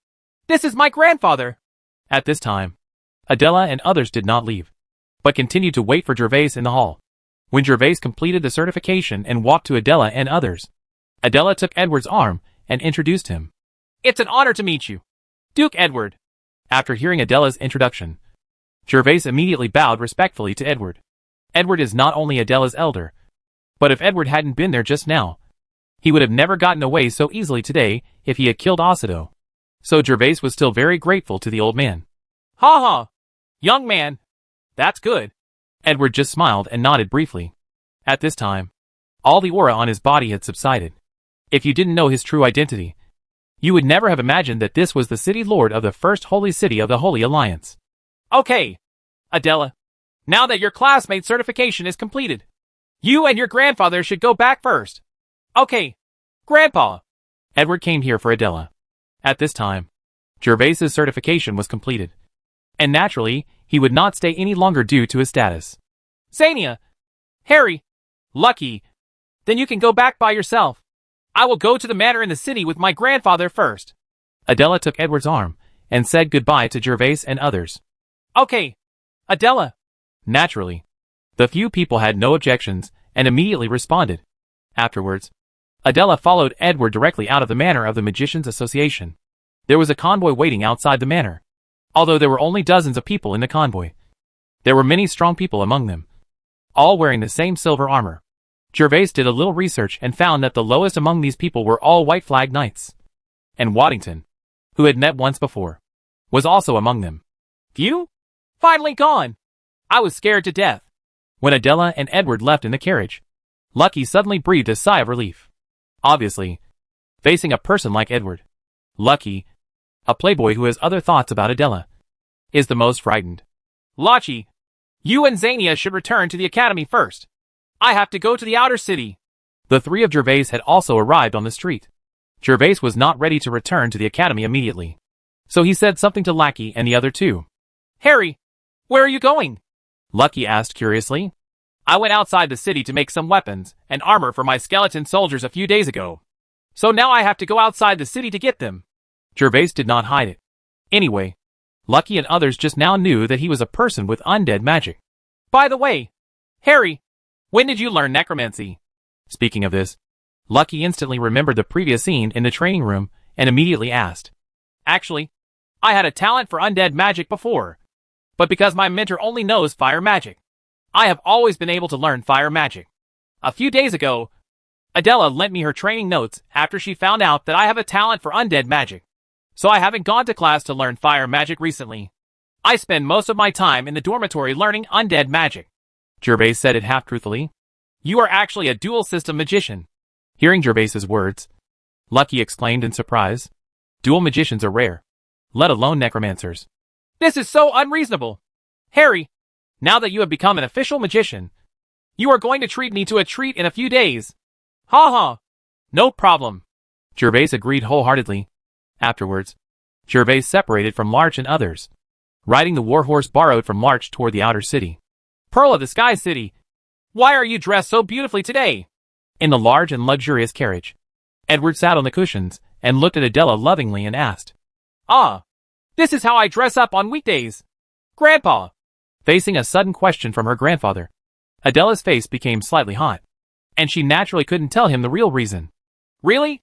S2: This is my grandfather! At this time, Adela and others did not leave, but continued to wait for Gervais in the hall. When Gervais completed the certification and walked to Adela and others, Adela took Edward's arm and introduced him. It's an honor to meet you, Duke Edward. After hearing Adela's introduction, Gervais immediately bowed respectfully to Edward. Edward is not only Adela's elder, but if Edward hadn't been there just now, he would have never gotten away so easily today if he had killed Asuto. So Gervais was still very grateful to the old man. Ha ha! Young man, that's good. Edward just smiled and nodded briefly. At this time, all the aura on his body had subsided. If you didn't know his true identity, you would never have imagined that this was the city lord of the first holy city of the Holy Alliance. Okay, Adela, now that your classmate certification is completed, you and your grandfather should go back first. Okay, Grandpa. Edward came here for Adela. At this time, Gervais's certification was completed, and naturally, he would not stay any longer due to his status. Seignior, Harry, Lucky, then you can go back by yourself. I will go to the manor in the city with my grandfather first. Adela took Edward's arm and said goodbye to Gervais and others. Okay, Adela. Naturally, the few people had no objections and immediately responded. Afterwards, Adela followed Edward directly out of the manor of the Magicians Association. There was a convoy waiting outside the manor. Although there were only dozens of people in the convoy, there were many strong people among them, all wearing the same silver armor. Gervais did a little research and found that the lowest among these people were all White Flag Knights. And Waddington, who had met once before, was also among them. Phew! Finally gone! I was scared to death. When Adela and Edward left in the carriage, Lucky suddenly breathed a sigh of relief. Obviously, facing a person like Edward, Lucky, a playboy who has other thoughts about Adela, is the most frightened. Lucky, you and Seignior should return to the academy first. I have to go to the outer city. The three of Gervais had also arrived on the street. Gervais was not ready to return to the academy immediately, so he said something to Lucky and the other two. Harry, where are you going? Lucky asked curiously. I went outside the city to make some weapons and armor for my skeleton soldiers a few days ago. So now I have to go outside the city to get them. Gervais did not hide it. Anyway, Lucky and others just now knew that he was a person with undead magic. By the way, Harry, when did you learn necromancy? Speaking of this, Lucky instantly remembered the previous scene in the training room and immediately asked. Actually, I had a talent for undead magic before, but because my mentor only knows fire magic, I have always been able to learn fire magic. A few days ago, Adela lent me her training notes after she found out that I have a talent for undead magic. So I haven't gone to class to learn fire magic recently. I spend most of my time in the dormitory learning undead magic.
S1: Gervais said it half-truthfully.
S2: You are actually a dual-system magician.
S1: Hearing Gervais's words, Lucky exclaimed in surprise. Dual magicians are rare, let alone necromancers.
S2: This is so unreasonable. Harry, now that you have become an official magician, you are going to treat me to a treat in a few days. Ha ha. No problem.
S1: Gervais agreed wholeheartedly. Afterwards, Gervais separated from Larch and others, riding the warhorse borrowed from Larch toward the outer city.
S2: Pearl of the Sky City, why are you dressed so beautifully today?
S1: In the large and luxurious carriage, Edward sat on the cushions and looked at Adela lovingly and asked,
S2: Ah, this is how I dress up on weekdays. Grandpa.
S1: Facing a sudden question from her grandfather, Adela's face became slightly hot, and she naturally couldn't tell him the real reason.
S2: Really?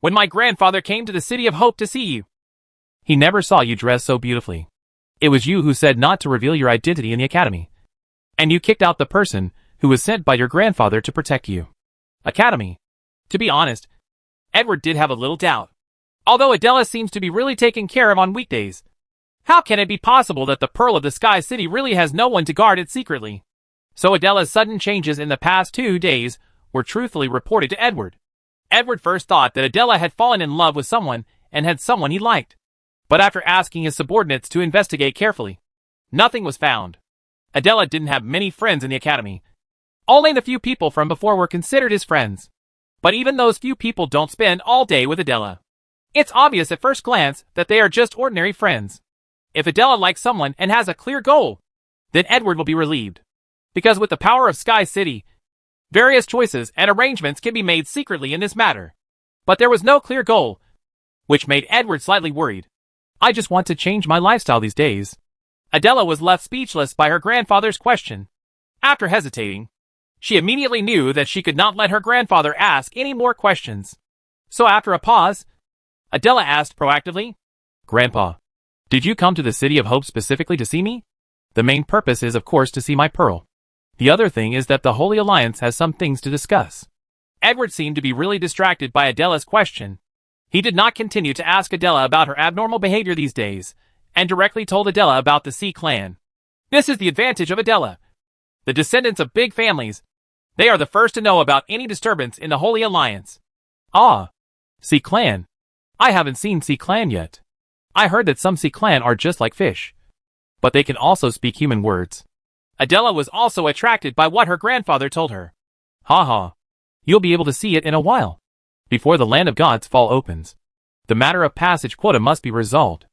S2: When my grandfather came to the City of Hope to see you,
S1: he never saw you dress so beautifully. It was you who said not to reveal your identity in the academy. And you kicked out the person who was sent by your grandfather to protect you.
S2: Academy. To be honest, Edward did have a little doubt. Although Adela seems to be really taken care of on weekdays, how can it be possible that the Pearl of the Sky City really has no one to guard it secretly? So Adela's sudden changes in the past 2 days were truthfully reported to Edward. Edward first thought that Adela had fallen in love with someone and had someone he liked. But after asking his subordinates to investigate carefully, nothing was found. Adela didn't have many friends in the academy. Only the few people from before were considered his friends. But even those few people don't spend all day with Adela. It's obvious at first glance that they are just ordinary friends. If Adela likes someone and has a clear goal, then Edward will be relieved. Because with the power of Sky City, various choices and arrangements can be made secretly in this matter. But there was no clear goal, which made Edward slightly worried.
S1: I just want to change my lifestyle these days.
S2: Adela was left speechless by her grandfather's question. After hesitating, she immediately knew that she could not let her grandfather ask any more questions. So after a pause, Adela asked proactively,
S1: Grandpa, did you come to the City of Hope specifically to see me? The main purpose is, of course, to see my pearl. The other thing is that the Holy Alliance has some things to discuss.
S2: Edward seemed to be really distracted by Adela's question. He did not continue to ask Adela about her abnormal behavior these days, and directly told Adela about the Sea Clan. This is the advantage of Adela. The descendants of big families, they are the first to know about any disturbance in the Holy Alliance.
S1: Ah, Sea Clan. I haven't seen Sea Clan yet. I heard that some Sea Clan are just like fish, but they can also speak human words.
S2: Adela was also attracted by what her grandfather told her.
S1: Ha ha. You'll be able to see it in a while, before the Land of God's Fall opens. The matter of passage quota must be resolved,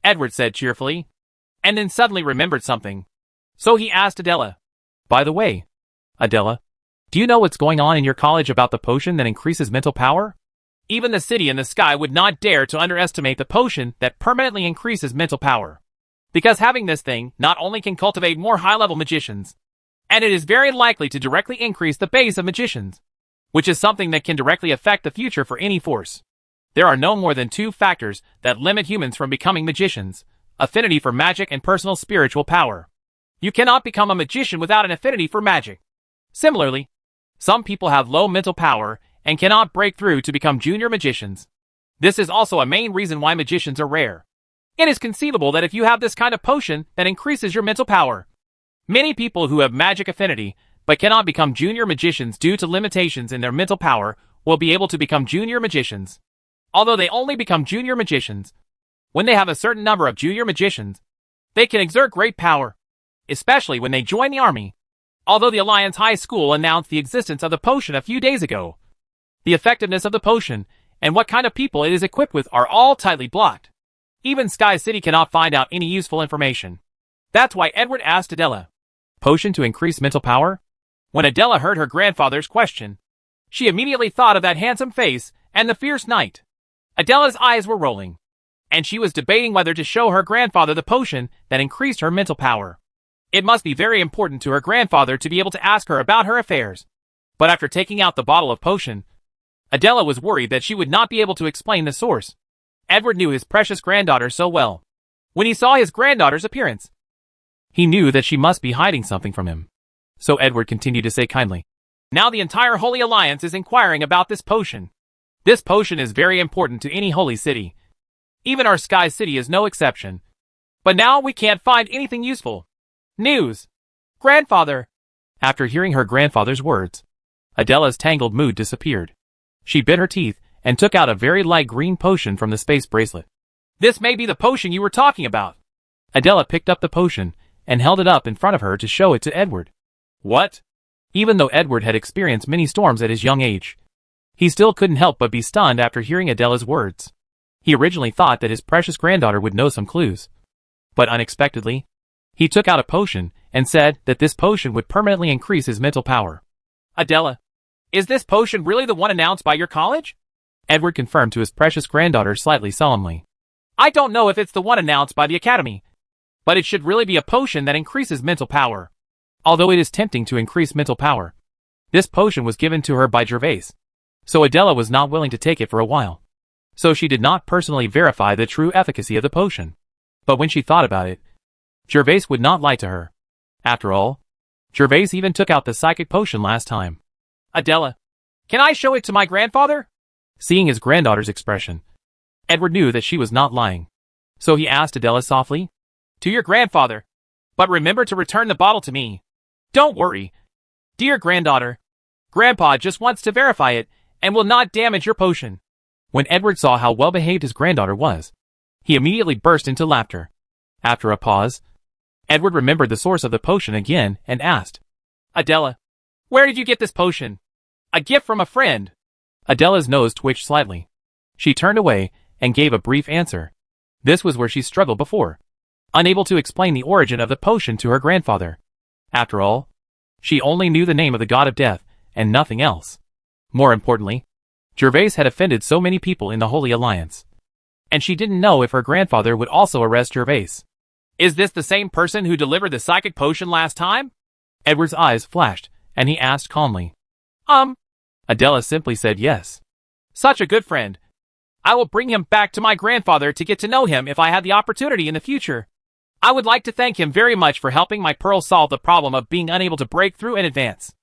S2: Edward said cheerfully, and then suddenly remembered something. So he asked Adela,
S1: By the way, Adela, do you know what's going on in your college about the potion that increases mental power?
S2: Even the city in the sky would not dare to underestimate the potion that permanently increases mental power. Because having this thing not only can cultivate more high-level magicians, and it is very likely to directly increase the base of magicians, which is something that can directly affect the future for any force. There are no more than 2 factors that limit humans from becoming magicians: affinity for magic and personal spiritual power. You cannot become a magician without an affinity for magic. Similarly, some people have low mental power and cannot break through to become junior magicians. This is also a main reason why magicians are rare. It is conceivable that if you have this kind of potion that increases your mental power, many people who have magic affinity but cannot become junior magicians due to limitations in their mental power will be able to become junior magicians. Although they only become junior magicians when they have a certain number of junior magicians, they can exert great power, especially when they join the army. Although the Alliance High School announced the existence of the potion a few days ago, the effectiveness of the potion and what kind of people it is equipped with are all tightly blocked. Even Sky City cannot find out any useful information. That's why Edward asked Adela,
S1: Potion to increase mental power?
S2: When Adela heard her grandfather's question, she immediately thought of that handsome face and the fierce knight. Adela's eyes were rolling, and she was debating whether to show her grandfather the potion that increased her mental power. It must be very important to her grandfather to be able to ask her about her affairs. But after taking out the bottle of potion, Adela was worried that she would not be able to explain the source. Edward knew his precious granddaughter so well. when he saw his granddaughter's appearance. He knew that she must be hiding something from him. So Edward continued to say kindly, "Now the entire Holy Alliance is inquiring about this potion. This potion is very important to any holy city. Even our Sky City is no exception. But now we can't find anything useful. News. Grandfather." After hearing her grandfather's words, Adela's tangled mood disappeared. She bit her teeth and took out a very light green potion from the space bracelet. "This may be the potion you were talking about." Adela picked up the potion and held it up in front of her to show it to Edward. What? Even though Edward had experienced many storms at his young age, he still couldn't help but be stunned after hearing Adela's words. He originally thought that his precious granddaughter would know some clues. But unexpectedly, he took out a potion and said that this potion would permanently increase his mental power. "Adela, is this potion really the one announced by your college?" Edward confirmed to his precious granddaughter slightly solemnly. "I don't know if it's the one announced by the Academy, but it should really be a potion that increases mental power. Although it is tempting to increase mental power, this potion was given to her by Gervais, so Adela was not willing to take it for a while. So she did not personally verify the true efficacy of the potion. But when she thought about it, Gervais would not lie to her. After all, Gervais even took out the psychic potion last time. "Adela, can I show it to my grandfather?" Seeing his granddaughter's expression, Edward knew that she was not lying. So he asked Adela softly, "To your grandfather, but remember to return the bottle to me. Don't worry, dear granddaughter. Grandpa just wants to verify it and will not damage your potion." When Edward saw how well behaved his granddaughter was, he immediately burst into laughter. After a pause, Edward remembered the source of the potion again and asked, "Adela, where did you get this potion?" "A gift from a friend." Adela's nose twitched slightly. She turned away and gave a brief answer. This was where she struggled before, unable to explain the origin of the potion to her grandfather. After all, she only knew the name of the god of death and nothing else. More importantly, Gervais had offended so many people in the Holy Alliance, and she didn't know if her grandfather would also arrest Gervais. "Is this the same person who delivered the psychic potion last time?" Edward's eyes flashed, and he asked calmly. Adela simply said yes. "Such a good friend. I will bring him back to my grandfather to get to know him if I had the opportunity in the future. I would like to thank him very much for helping my pearl solve the problem of being unable to break through in advance."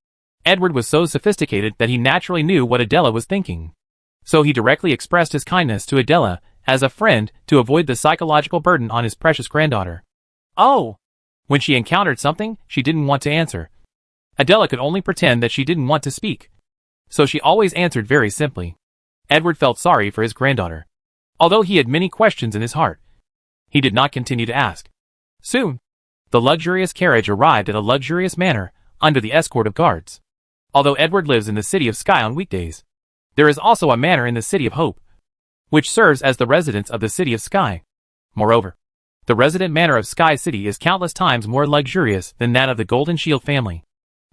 S2: Edward was so sophisticated that he naturally knew what Adela was thinking. So he directly expressed his kindness to Adela as a friend to avoid the psychological burden on his precious granddaughter. "Oh." When she encountered something she didn't want to answer, Adela could only pretend that she didn't want to speak. So she always answered very simply. Edward felt sorry for his granddaughter. Although he had many questions in his heart, he did not continue to ask. Soon, the luxurious carriage arrived at a luxurious manor under the escort of guards. Although Edward lives in the City of Sky on weekdays, there is also a manor in the City of Hope, which serves as the residence of the City of Sky. Moreover, the resident manor of Sky City is countless times more luxurious than that of the Golden Shield family.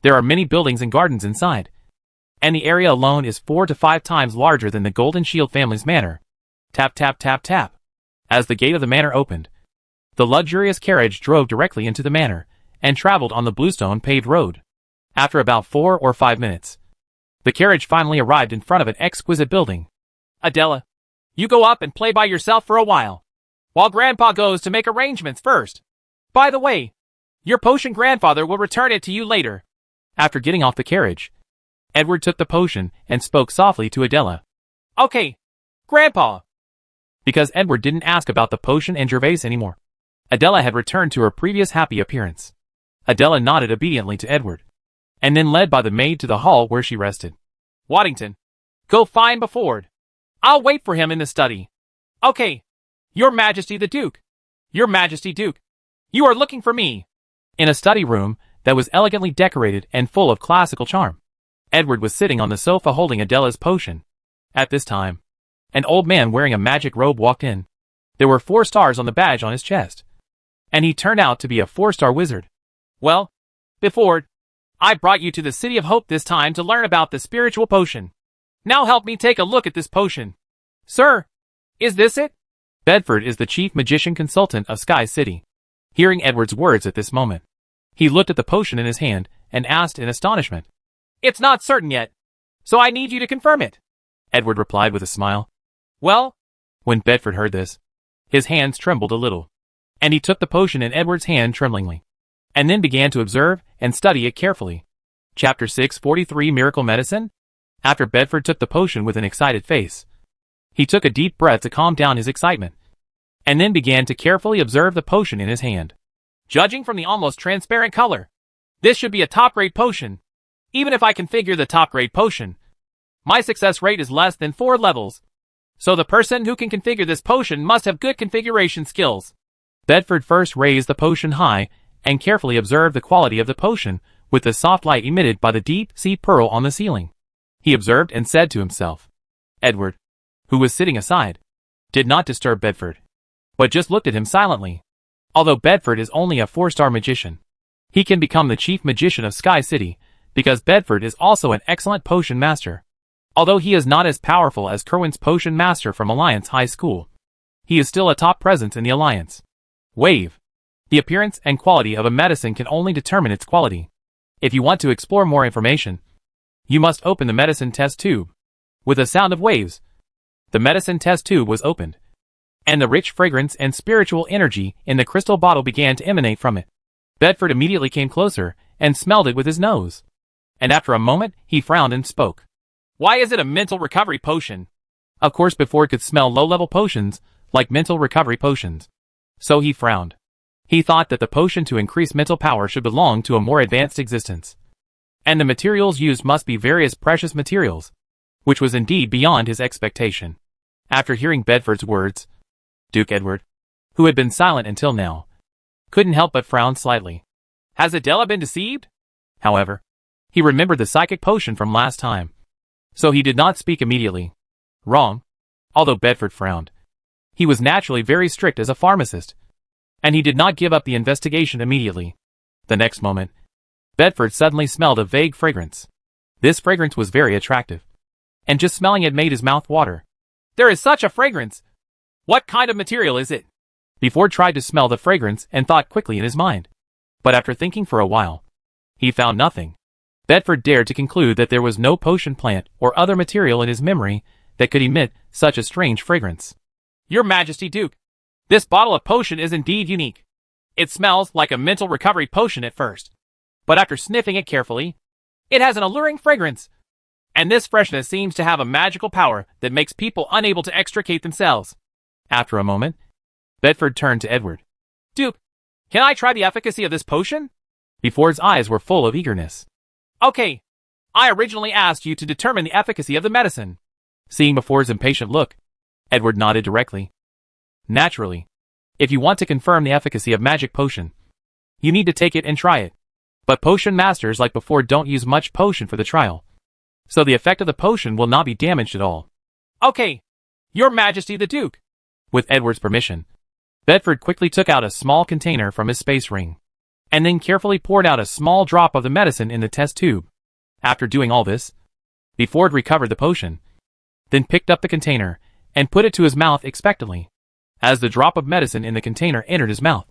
S2: There are many buildings and gardens inside, and the area alone is 4 to 5 times larger than the Golden Shield family's manor. Tap tap tap tap. As the gate of the manor opened, the luxurious carriage drove directly into the manor and traveled on the bluestone paved road. After about 4 or 5 minutes, the carriage finally arrived in front of an exquisite building. "Adela, you go up and play by yourself for a while Grandpa goes to make arrangements first. By the way, your potion grandfather will return it to you later." After getting off the carriage, Edward took the potion and spoke softly to Adela. "Okay, Grandpa." Because Edward didn't ask about the potion and Gervais anymore, Adela had returned to her previous happy appearance. Adela nodded obediently to Edward, and then led by the maid to the hall where she rested. "Waddington, go find Beford. I'll wait for him in the study." "Okay, Your Majesty the Duke." "Your Majesty Duke, you are looking for me." In a study room that was elegantly decorated and full of classical charm, Edward was sitting on the sofa holding Adela's potion. At this time, an old man wearing a magic robe walked in. There were 4 stars on the badge on his chest, and he turned out to be a 4-star wizard. "Well, Beford, I brought you to the City of Hope this time to learn about the spiritual potion. Now help me take a look at this potion." "Sir, is this it?" Bedford is the chief magician consultant of Sky City. Hearing Edward's words at this moment, he looked at the potion in his hand and asked in astonishment. "It's not certain yet, so I need you to confirm it," Edward replied with a smile. "Well," when Bedford heard this, his hands trembled a little, and he took the potion in Edward's hand tremblingly, and then began to observe and study it carefully. Chapter 643 Miracle Medicine? After Bedford took the potion with an excited face, he took a deep breath to calm down his excitement, and then began to carefully observe the potion in his hand. Judging from the almost transparent color, this should be a top-grade potion. Even if I configure the top-grade potion, my success rate is less than 4 levels, so the person who can configure this potion must have good configuration skills. Bedford first raised the potion high and carefully observed the quality of the potion with the soft light emitted by the deep-sea pearl on the ceiling. He observed and said to himself. Edward, who was sitting aside, did not disturb Bedford, but just looked at him silently. Although Bedford is only a 4-star magician, he can become the chief magician of Sky City because Bedford is also an excellent potion master. Although he is not as powerful as Kerwin's potion master from Alliance High School, he is still a top presence in the Alliance. Wave. The appearance and quality of a medicine can only determine its quality. If you want to explore more information, you must open the medicine test tube. With a sound of waves, the medicine test tube was opened, and the rich fragrance and spiritual energy in the crystal bottle began to emanate from it. Bedford immediately came closer and smelled it with his nose. And after a moment, he frowned and spoke. Why is it a mental recovery potion? Of course, Bedford could smell low-level potions, like mental recovery potions. So he frowned. He thought that the potion to increase mental power should belong to a more advanced existence. And the materials used must be various precious materials, which was indeed beyond his expectation. After hearing Bedford's words, Duke Edward, who had been silent until now, couldn't help but frown slightly. Has Adela been deceived? However, he remembered the psychic potion from last time, so he did not speak immediately. Wrong. Although Bedford frowned, he was naturally very strict as a pharmacist, and he did not give up the investigation immediately. The next moment, Bedford suddenly smelled a vague fragrance. This fragrance was very attractive, and just smelling it made his mouth water. There is such a fragrance! What kind of material is it? Bedford tried to smell the fragrance and thought quickly in his mind. But after thinking for a while, he found nothing. Bedford dared to conclude that there was no potion plant or other material in his memory that could emit such a strange fragrance. Your Majesty, Duke, this bottle of potion is indeed unique. It smells like a mental recovery potion at first, but after sniffing it carefully, it has an alluring fragrance. And this freshness seems to have a magical power that makes people unable to extricate themselves. After a moment, Bedford turned to Edward. Duke, can I try the efficacy of this potion? Bedford's eyes were full of eagerness. Okay. I originally asked you to determine the efficacy of the medicine. Seeing Bedford's impatient look, Edward nodded directly. Naturally. If you want to confirm the efficacy of magic potion, you need to take it and try it. But potion masters like Bedford don't use much potion for the trial, so the effect of the potion will not be damaged at all. Okay. Your Majesty the Duke. With Edward's permission, Bedford quickly took out a small container from his space ring, and then carefully poured out a small drop of the medicine in the test tube. After doing all this, Bedford recovered the potion, then picked up the container and put it to his mouth expectantly. As the drop of medicine in the container entered his mouth,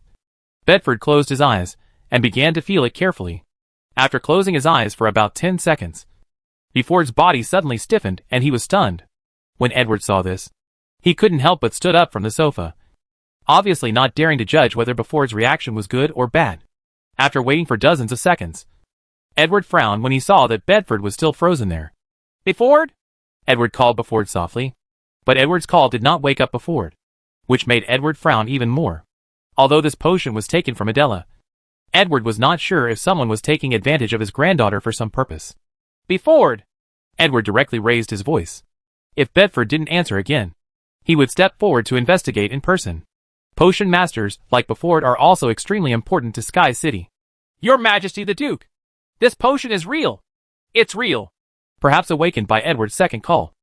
S2: Bedford closed his eyes and began to feel it carefully. After closing his eyes for about 10 seconds, Bedford's body suddenly stiffened and he was stunned. When Edward saw this, he couldn't help but stood up from the sofa, obviously not daring to judge whether Bedford's reaction was good or bad. After waiting for dozens of seconds, Edward frowned when he saw that Bedford was still frozen there. Bedford? Edward called Bedford softly, but Edward's call did not wake up Bedford, which made Edward frown even more. Although this potion was taken from Adela, Edward was not sure if someone was taking advantage of his granddaughter for some purpose. Bedford! Edward directly raised his voice. If Bedford didn't answer again, he would step forward to investigate in person. Potion masters like Bedford are also extremely important to Sky City. Your Majesty the Duke, this potion is real. It's real. Perhaps awakened by Edward's second call,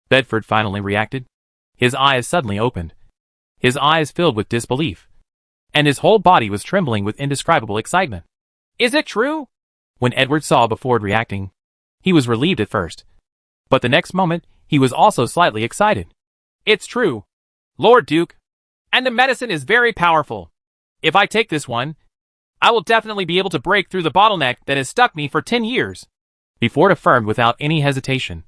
S2: Bedford finally reacted. His eyes suddenly opened. His eyes filled with disbelief, and his whole body was trembling with indescribable excitement. Is it true? When Edward saw Bedford reacting, he was relieved at first, but the next moment, he was also slightly excited. It's true, Lord Duke, and the medicine is very powerful. If I take this one, I will definitely be able to break through the bottleneck that has stuck me for 10 years. Bedford affirmed without any hesitation,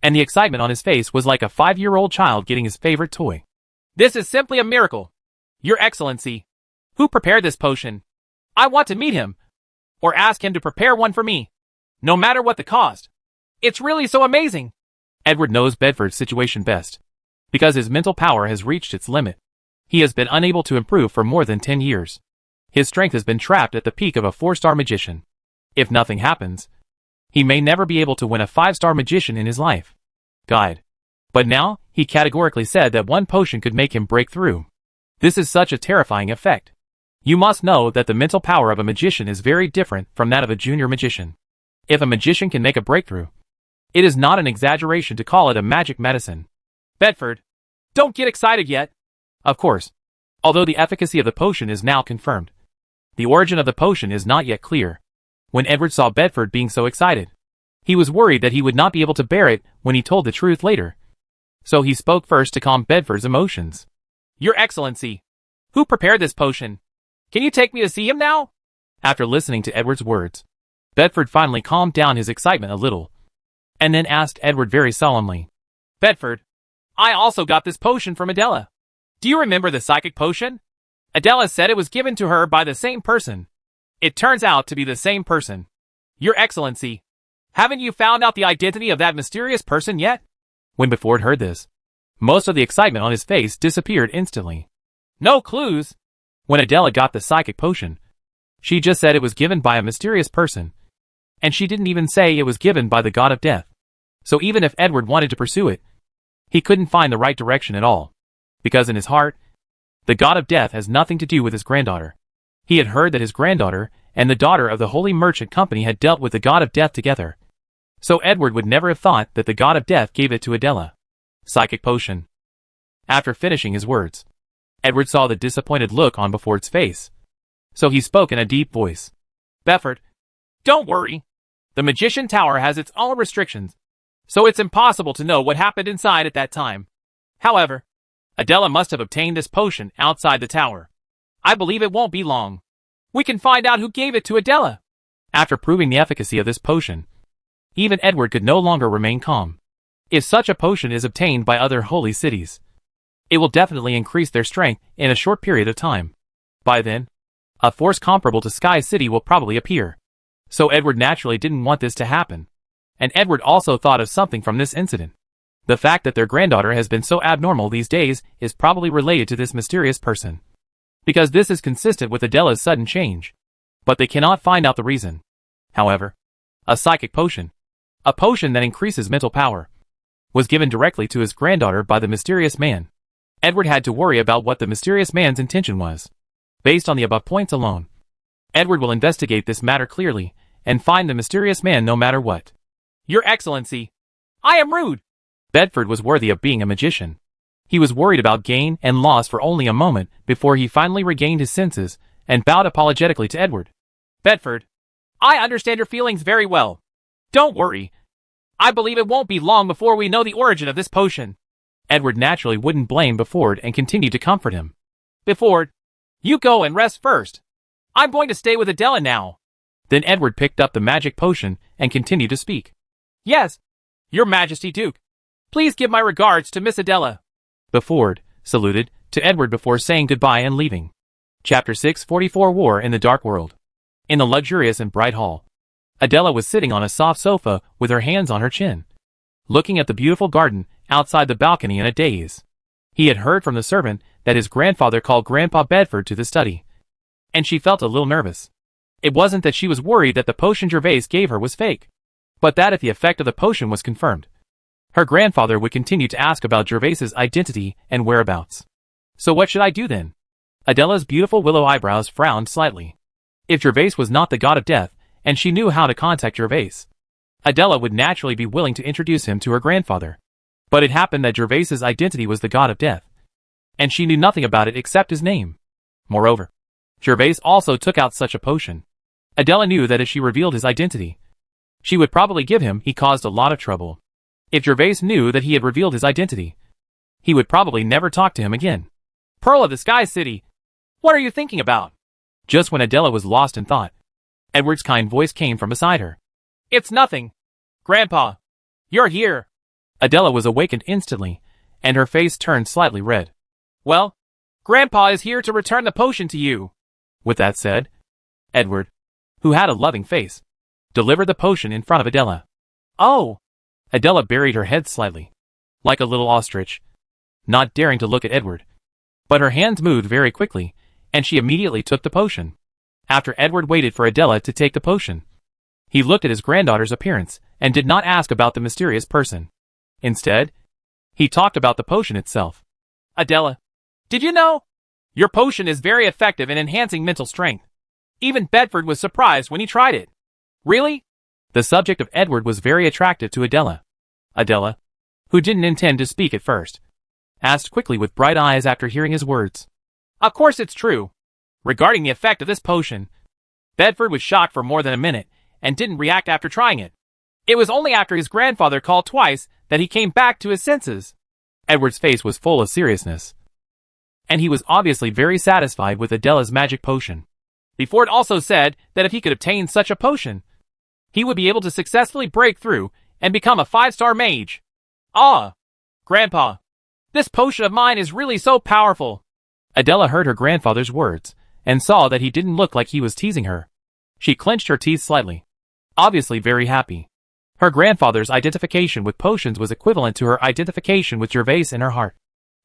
S2: and the excitement on his face was like a 5-year-old child getting his favorite toy. This is simply a miracle, Your Excellency. Who prepared this potion? I want to meet him. Or ask him to prepare one for me. No matter what the cost. It's really so amazing.
S1: Edward knows Bedford's situation best. Because his mental power has reached its limit. He has been unable to improve for more than 10 years. His strength has been trapped at the peak of a 4-star magician. If nothing happens, he may never be able to win a 5-star magician in his life. Guide. But now, he categorically said that one potion could make him break through. This is such a terrifying effect. You must know that the mental power of a magician is very different from that of a junior magician. If a magician can make a breakthrough, it is not an exaggeration to call it a magic medicine.
S2: Bedford, don't get excited yet.
S1: Of course. Although the efficacy of the potion is now confirmed, the origin of the potion is not yet clear. When Edward saw Bedford being so excited, he was worried that he would not be able to bear it when he told the truth later. So he spoke first to calm Bedford's emotions.
S2: Your Excellency, who prepared this potion? Can you take me to see him now?
S1: After listening to Edward's words, Bedford finally calmed down his excitement a little, and then asked Edward very solemnly.
S2: Bedford, I also got this potion from Adela. Do you remember the psychic potion? Adela said it was given to her by the same person. It turns out to be the same person. Your Excellency, haven't you found out the identity of that mysterious person yet?
S1: When Bedford heard this, most of the excitement on his face disappeared instantly.
S2: No clues.
S1: When Adela got the psychic potion, she just said it was given by a mysterious person, and she didn't even say it was given by the god of death. So even if Edward wanted to pursue it, he couldn't find the right direction at all. Because in his heart, the god of death has nothing to do with his granddaughter. He had heard that his granddaughter and the daughter of the Holy Merchant Company had dealt with the god of death together. So Edward would never have thought that the god of death gave it to Adela. Psychic potion. After finishing his words, Edward saw the disappointed look on Bedford's face. So he spoke in a deep voice.
S2: Bedford, don't worry. The Magician Tower has its own restrictions, so it's impossible to know what happened inside at that time. However, Adela must have obtained this potion outside the tower. I believe it won't be long. We can find out who gave it to Adela.
S1: After proving the efficacy of this potion, even Edward could no longer remain calm. If such a potion is obtained by other holy cities, it will definitely increase their strength in a short period of time. By then, a force comparable to Sky City will probably appear. So Edward naturally didn't want this to happen. And Edward also thought of something from this incident. The fact that their granddaughter has been so abnormal these days is probably related to this mysterious person. Because this is consistent with Adela's sudden change. But they cannot find out the reason. However, a psychic potion, a potion that increases mental power, was given directly to his granddaughter by the mysterious man. Edward had to worry about what the mysterious man's intention was. Based on the above points alone, Edward will investigate this matter clearly and find the mysterious man no matter what.
S2: Your Excellency, I am rude.
S1: Bedford was worthy of being a magician. He was worried about gain and loss for only a moment before he finally regained his senses and bowed apologetically to Edward.
S2: Bedford, I understand your feelings very well. Don't worry. I believe it won't be long before we know the origin of this potion.
S1: Edward naturally wouldn't blame Bedford and continued to comfort him.
S2: Bedford, you go and rest first. I'm going to stay with Adela now.
S1: Then Edward picked up the magic potion and continued to speak.
S2: Yes, Your Majesty Duke. Please give my regards to Miss Adela.
S1: Bedford saluted to Edward before saying goodbye and leaving. Chapter 644 War in the Dark World. In the luxurious and bright hall, Adela was sitting on a soft sofa with her hands on her chin, looking at the beautiful garden outside the balcony in a daze. He had heard from the servant that his grandfather called Grandpa Bedford to the study, and she felt a little nervous. It wasn't that she was worried that the potion Gervais gave her was fake, but that if the effect of the potion was confirmed, her grandfather would continue to ask about Gervais's identity and whereabouts. So what should I do then? Adela's beautiful willow eyebrows frowned slightly. If Gervais was not the god of death, and she knew how to contact Gervais, Adela would naturally be willing to introduce him to her grandfather. But it happened that Gervais's identity was the god of death, and she knew nothing about it except his name. Moreover, Gervais also took out such a potion. Adela knew that if she revealed his identity, she would probably give him he caused a lot of trouble. If Gervais knew that he had revealed his identity, he would probably never talk to him again.
S2: Pearl of the Sky City, what are you thinking about?
S1: Just when Adela was lost in thought, Edward's kind voice came from beside her.
S2: It's nothing. Grandpa, you're here.
S1: Adela was awakened instantly, and her face turned slightly red.
S2: Well, Grandpa is here to return the potion to you.
S1: With that said, Edward, who had a loving face, delivered the potion in front of Adela.
S2: Oh!
S1: Adela buried her head slightly, like a little ostrich, not daring to look at Edward. But her hands moved very quickly, and she immediately took the potion. After Edward waited for Adela to take the potion, he looked at his granddaughter's appearance and did not ask about the mysterious person. Instead, he talked about the potion itself.
S2: Adela, did you know? Your potion is very effective in enhancing mental strength. Even Bedford was surprised when he tried it. Really?
S1: The subject of Edward was very attractive to Adela. Adela, who didn't intend to speak at first, asked quickly with bright eyes after hearing his words.
S2: Of course it's true. Regarding the effect of this potion, Bedford was shocked for more than a minute and didn't react after trying it. It was only after his grandfather called twice that he came back to his senses.
S1: Edward's face was full of seriousness, and he was obviously very satisfied with Adela's magic potion.
S2: Bedford also said that if he could obtain such a potion, he would be able to successfully break through and become a 5-star mage. Ah! Grandpa, this potion of mine is really so powerful.
S1: Adela heard her grandfather's words and saw that he didn't look like he was teasing her. She clenched her teeth slightly, obviously very happy. Her grandfather's identification with potions was equivalent to her identification with Gervais in her heart.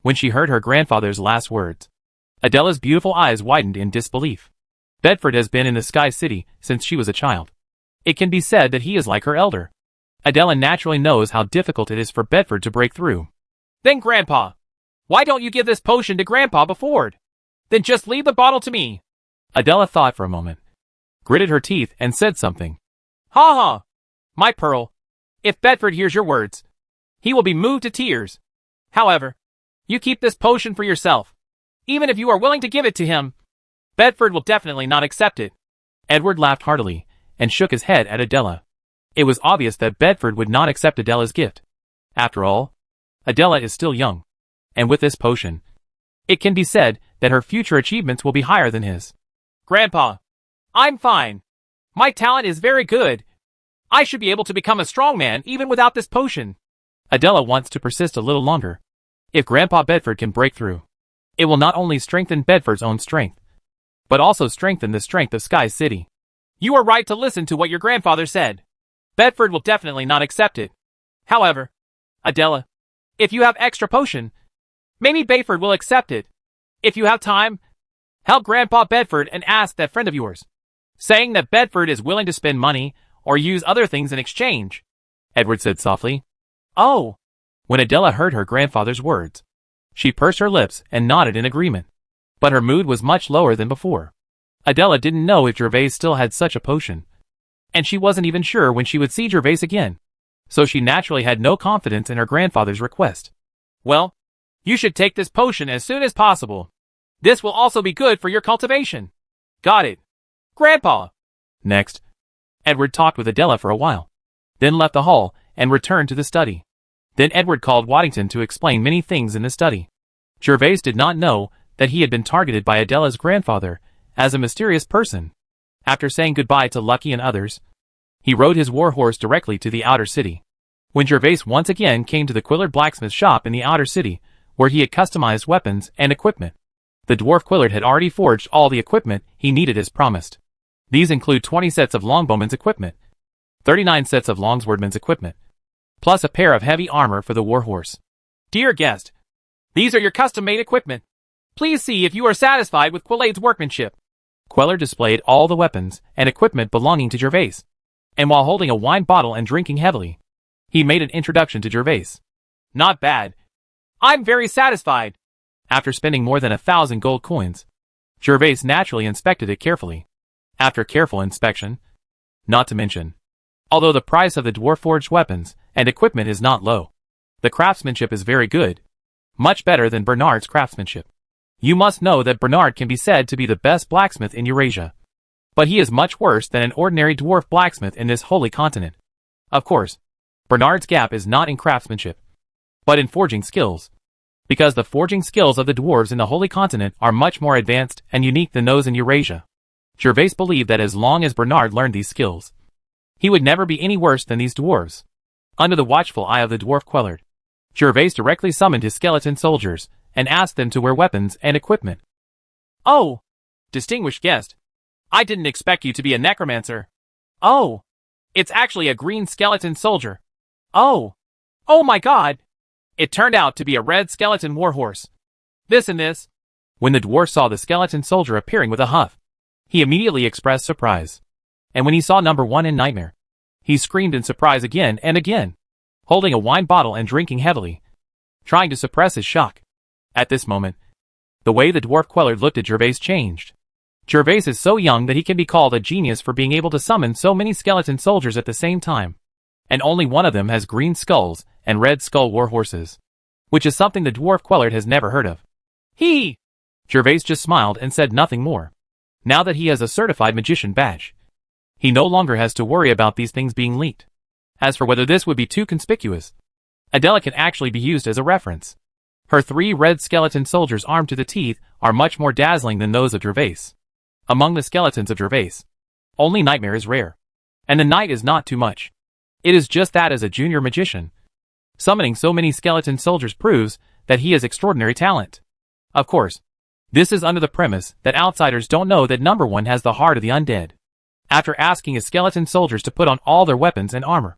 S1: When she heard her grandfather's last words, Adela's beautiful eyes widened in disbelief. Bedford has been in the Sky City since she was a child. It can be said that he is like her elder. Adela naturally knows how difficult it is for Bedford to break through.
S2: Then Grandpa, why don't you give this potion to Grandpa Bedford? Then just leave the bottle to me.
S1: Adela thought for a moment, gritted her teeth and said something.
S2: Ha ha! My pearl, if Bedford hears your words, he will be moved to tears. However, you keep this potion for yourself. Even if you are willing to give it to him, Bedford will definitely not accept it.
S1: Edward laughed heartily and shook his head at Adela. It was obvious that Bedford would not accept Adela's gift. After all, Adela is still young, and with this potion, it can be said that her future achievements will be higher than his.
S2: Grandpa, I'm fine. My talent is very good. I should be able to become a strong man even without this potion.
S1: Adela wants to persist a little longer. If Grandpa Bedford can break through, it will not only strengthen Bedford's own strength, but also strengthen the strength of Sky City.
S2: You are right to listen to what your grandfather said. Bedford will definitely not accept it. However, Adela, if you have extra potion, maybe Bedford will accept it. If you have time, help Grandpa Bedford and ask that friend of yours, saying that Bedford is willing to spend money or use other things in exchange.
S1: Edward said softly.
S2: Oh!
S1: When Adela heard her grandfather's words, she pursed her lips and nodded in agreement. But her mood was much lower than before. Adela didn't know if Gervais still had such a potion, and she wasn't even sure when she would see Gervais again, so she naturally had no confidence in her grandfather's request.
S2: Well, you should take this potion as soon as possible. This will also be good for your cultivation. Got it. Grandpa!
S1: Next, Edward talked with Adela for a while, then left the hall and returned to the study. Then Edward called Waddington to explain many things in the study. Gervais did not know that he had been targeted by Adela's grandfather as a mysterious person. After saying goodbye to Lucky and others, he rode his war horse directly to the outer city. When Gervais once again came to the Quillard blacksmith shop in the outer city, where he had customized weapons and equipment, the dwarf Quillard had already forged all the equipment he needed as promised. These include 20 sets of longbowman's equipment, 39 sets of longswordman's equipment, plus a pair of heavy armor for the war horse.
S2: Dear guest, these are your custom-made equipment. Please see if you are satisfied with Quillard's workmanship.
S1: Quillard displayed all the weapons and equipment belonging to Gervais, and while holding a wine bottle and drinking heavily, he made an introduction to Gervais.
S2: Not bad. I'm very satisfied.
S1: After spending more than 1,000 gold coins, Gervais naturally inspected it carefully. After careful inspection, not to mention, although the price of the dwarf-forged weapons and equipment is not low, the craftsmanship is very good, much better than Bernard's craftsmanship. You must know that Bernard can be said to be the best blacksmith in Eurasia, but he is much worse than an ordinary dwarf blacksmith in this holy continent. Of course, Bernard's gap is not in craftsmanship, but in forging skills, because the forging skills of the dwarves in the holy continent are much more advanced and unique than those in Eurasia. Gervais believed that as long as Bernard learned these skills, he would never be any worse than these dwarves. Under the watchful eye of the dwarf Quillard, Gervais directly summoned his skeleton soldiers and asked them to wear weapons and equipment.
S2: Oh! Distinguished guest. I didn't expect you to be a necromancer. Oh. It's actually a green skeleton soldier. Oh. Oh my god. It turned out to be a red skeleton warhorse. This and this. When the dwarf saw the skeleton soldier appearing with a huff, he immediately expressed surprise. And when he saw number 1 in Nightmare, he screamed in surprise again and again, holding a wine bottle and drinking heavily, trying to suppress his shock. At this moment, the way the dwarf Quellard looked at Gervais changed. Gervais is so young that he can be called a genius for being able to summon so many skeleton soldiers at the same time. And only one of them has green skulls and red skull warhorses, which is something the dwarf Quellard has never heard of. Gervais just smiled and said nothing more. Now that he has a certified magician badge, he no longer has to worry about these things being leaked. As for whether this would be too conspicuous, Adela can actually be used as a reference. Her 3 red skeleton soldiers armed to the teeth are much more dazzling than those of Gervais. Among the skeletons of Gervais, only Nightmare is rare. And the knight is not too much. It is just that as a junior magician, summoning so many skeleton soldiers proves that he has extraordinary talent. Of course, this is under the premise that outsiders don't know that number 1 has the heart of the undead. After asking his skeleton soldiers to put on all their weapons and armor,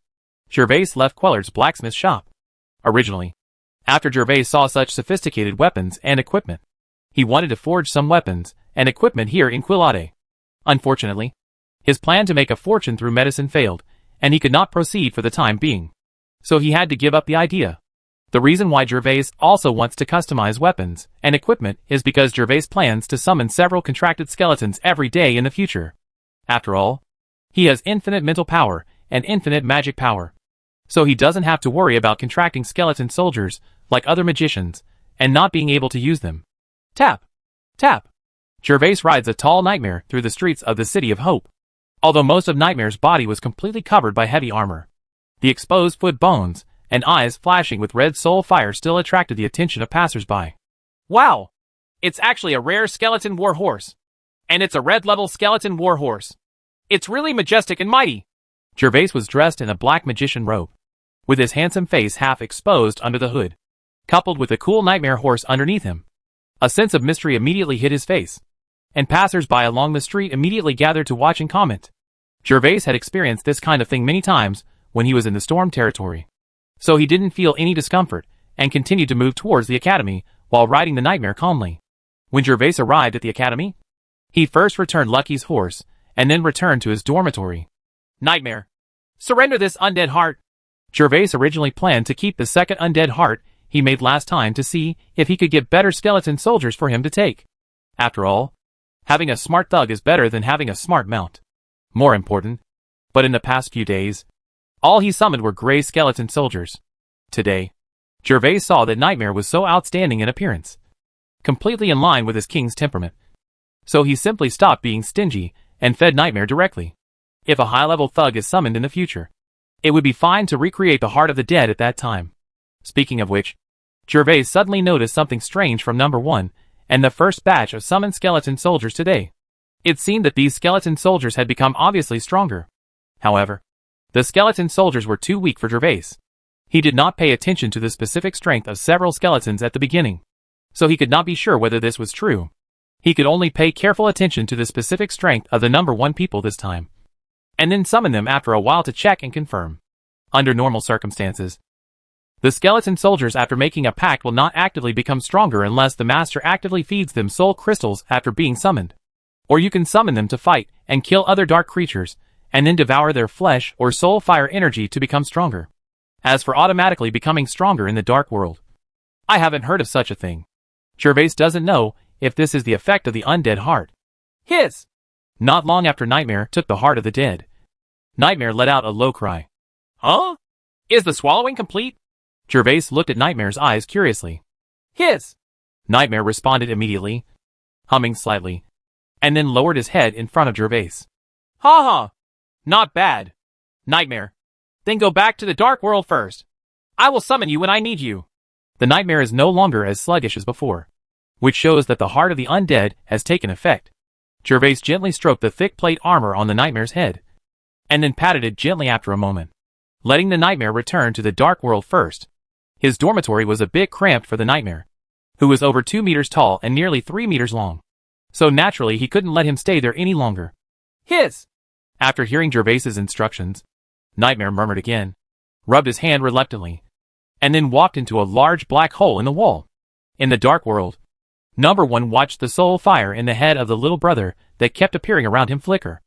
S2: Gervais left Quellard's blacksmith shop. Originally, after Gervais saw such sophisticated weapons and equipment, he wanted to forge some weapons and equipment here in Quillade. Unfortunately, his plan to make a fortune through medicine failed, and he could not proceed for the time being. So he had to give up the idea. The reason why Gervais also wants to customize weapons and equipment is because Gervais plans to summon several contracted skeletons every day in the future. After all, he has infinite mental power and infinite magic power. So he doesn't have to worry about contracting skeleton soldiers like other magicians and not being able to use them. Tap! Tap! Gervais rides a tall Nightmare through the streets of the City of Hope. Although most of Nightmare's body was completely covered by heavy armor, the exposed foot bones and eyes flashing with red soul fire still attracted the attention of passers-by. Wow! It's actually a rare skeleton warhorse. And it's a red-level skeleton warhorse. It's really majestic and mighty. Gervais was dressed in a black magician robe, with his handsome face half exposed under the hood, coupled with a cool Nightmare horse underneath him. A sense of mystery immediately hid his face, and passers-by along the street immediately gathered to watch and comment. Gervais had experienced this kind of thing many times when he was in the storm territory, so he didn't feel any discomfort and continued to move towards the academy while riding the Nightmare calmly. When Gervais arrived at the academy, he first returned Lucky's horse and then returned to his dormitory. Nightmare, surrender this undead heart. Gervais originally planned to keep the second undead heart he made last time to see if he could get better skeleton soldiers for him to take. After all, having a smart thug is better than having a smart mount. More important, but in the past few days, all he summoned were gray skeleton soldiers. Today, Gervais saw that Nightmare was so outstanding in appearance, completely in line with his king's temperament. So he simply stopped being stingy and fed Nightmare directly. If a high-level thug is summoned in the future, it would be fine to recreate the heart of the dead at that time. Speaking of which, Gervais suddenly noticed something strange from number 1 and the first batch of summoned skeleton soldiers today. It seemed that these skeleton soldiers had become obviously stronger. However, the skeleton soldiers were too weak for Gervais. He did not pay attention to the specific strength of several skeletons at the beginning, so he could not be sure whether this was true. He could only pay careful attention to the specific strength of the number 1 people this time, and then summon them after a while to check and confirm. Under normal circumstances, the skeleton soldiers after making a pact will not actively become stronger unless the master actively feeds them soul crystals after being summoned. Or you can summon them to fight and kill other dark creatures, and then devour their flesh or soul fire energy to become stronger. As for automatically becoming stronger in the dark world, I haven't heard of such a thing. Gervais doesn't know if this is the effect of the undead heart. Hiss! Not long after Nightmare took the heart of the dead, Nightmare let out a low cry. Huh? Is the swallowing complete? Gervais looked at Nightmare's eyes curiously. Hiss! Nightmare responded immediately, humming slightly, and then lowered his head in front of Gervais. Ha ha! Not bad. Nightmare. Then go back to the dark world first. I will summon you when I need you. The Nightmare is no longer as sluggish as before, which shows that the heart of the undead has taken effect. Gervais gently stroked the thick plate armor on the Nightmare's head, and then patted it gently after a moment, letting the Nightmare return to the dark world first. His dormitory was a bit cramped for the Nightmare, who was over 2 meters tall and nearly 3 meters long. so naturally he couldn't let him stay there any longer. Hiss! After hearing Gervais's instructions, Nightmare murmured again, rubbed his hand reluctantly, and then walked into a large black hole in the wall. In the dark world, Number 1 watched the soul fire in the head of the little brother that kept appearing around him flicker.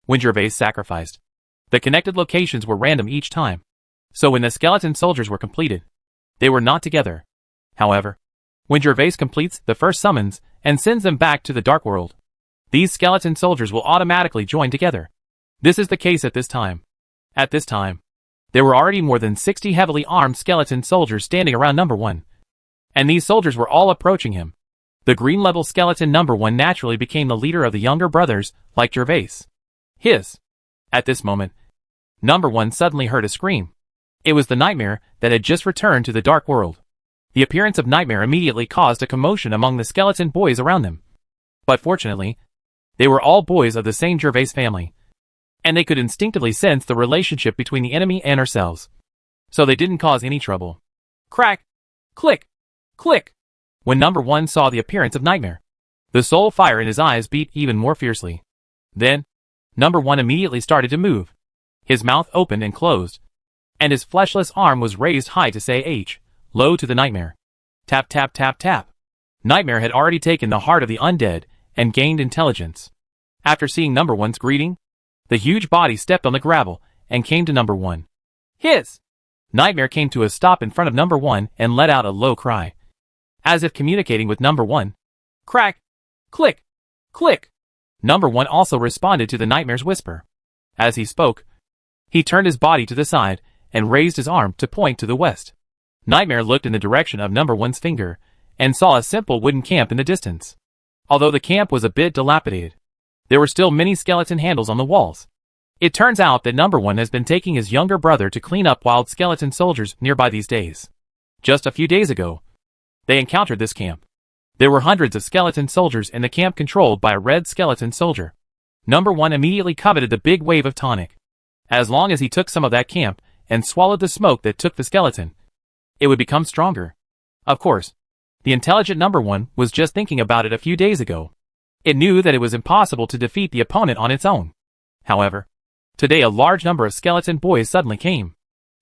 S2: When Gervais sacrificed, the connected locations were random each time. So when the skeleton soldiers were completed, they were not together. However, when Gervais completes the first summons and sends them back to the dark world, these skeleton soldiers will automatically join together. This is the case at this time. At this time, there were already more than 60 heavily armed skeleton soldiers standing around Number 1. And these soldiers were all approaching him. The green level skeleton Number 1 naturally became the leader of the younger brothers, like Gervais. Hiss! At this moment, Number 1 suddenly heard a scream. It was the Nightmare that had just returned to the dark world. The appearance of Nightmare immediately caused a commotion among the skeleton boys around them. But fortunately, they were all boys of the same Gervais family, and they could instinctively sense the relationship between the enemy and ourselves. So they didn't cause any trouble. Crack! Click! Click! When Number 1 saw the appearance of Nightmare, the soul fire in his eyes beat even more fiercely. Then, Number 1 immediately started to move. His mouth opened and closed, and his fleshless arm was raised high to say H, low to the Nightmare. Tap tap tap tap. Nightmare had already taken the heart of the undead and gained intelligence. After seeing Number 1's greeting, the huge body stepped on the gravel and came to Number 1. Hiss! Nightmare came to a stop in front of Number 1 and let out a low cry, as if communicating with Number 1. Crack! Click! Click! Number 1 also responded to the Nightmare's whisper. As he spoke, he turned his body to the side and raised his arm to point to the west. Nightmare looked in the direction of Number 1's finger and saw a simple wooden camp in the distance. Although the camp was a bit dilapidated, there were still many skeleton handles on the walls. It turns out that Number 1 has been taking his younger brother to clean up wild skeleton soldiers nearby these days. Just a few days ago, they encountered this camp. There were hundreds of skeleton soldiers in the camp controlled by a red skeleton soldier. Number 1 immediately coveted the big wave of tonic. As long as he took some of that camp and swallowed the smoke that took the skeleton, it would become stronger. Of course, the intelligent Number 1 was just thinking about it a few days ago. It knew that it was impossible to defeat the opponent on its own. However, today a large number of skeleton boys suddenly came,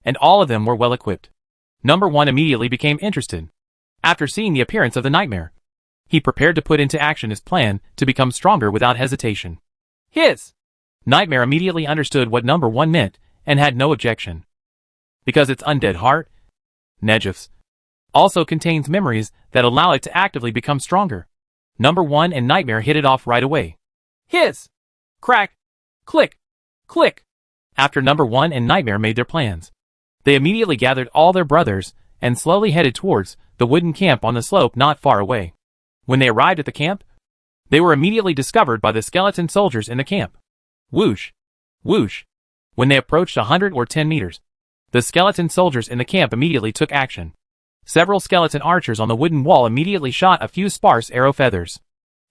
S2: and all of them were well equipped. Number 1 immediately became interested. After seeing the appearance of the Nightmare, he prepared to put into action his plan to become stronger without hesitation. Hiss! Nightmare immediately understood what Number 1 meant and had no objection. Because its undead heart, Nejef's, also contains memories that allow it to actively become stronger. Number 1 and Nightmare hit it off right away. Hiss! Crack! Click! Click! After Number 1 and Nightmare made their plans, they immediately gathered all their brothers and slowly headed towards the wooden camp on the slope not far away. When they arrived at the camp, they were immediately discovered by the skeleton soldiers in the camp. Whoosh! Whoosh! When they approached 100 or 10 meters, the skeleton soldiers in the camp immediately took action. Several skeleton archers on the wooden wall immediately shot a few sparse arrow feathers.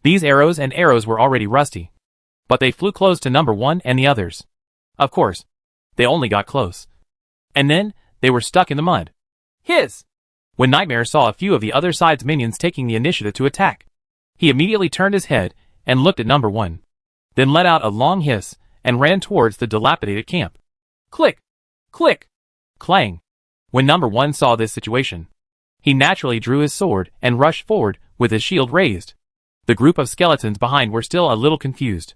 S2: These arrows were already rusty, but they flew close to Number 1 and the others. Of course, they only got close, and then they were stuck in the mud. Hiss! When Nightmare saw a few of the other side's minions taking the initiative to attack, he immediately turned his head and looked at Number 1, then let out a long hiss and ran towards the dilapidated camp. Click! Click! Clang! When Number 1 saw this situation, he naturally drew his sword and rushed forward with his shield raised. The group of skeletons behind were still a little confused.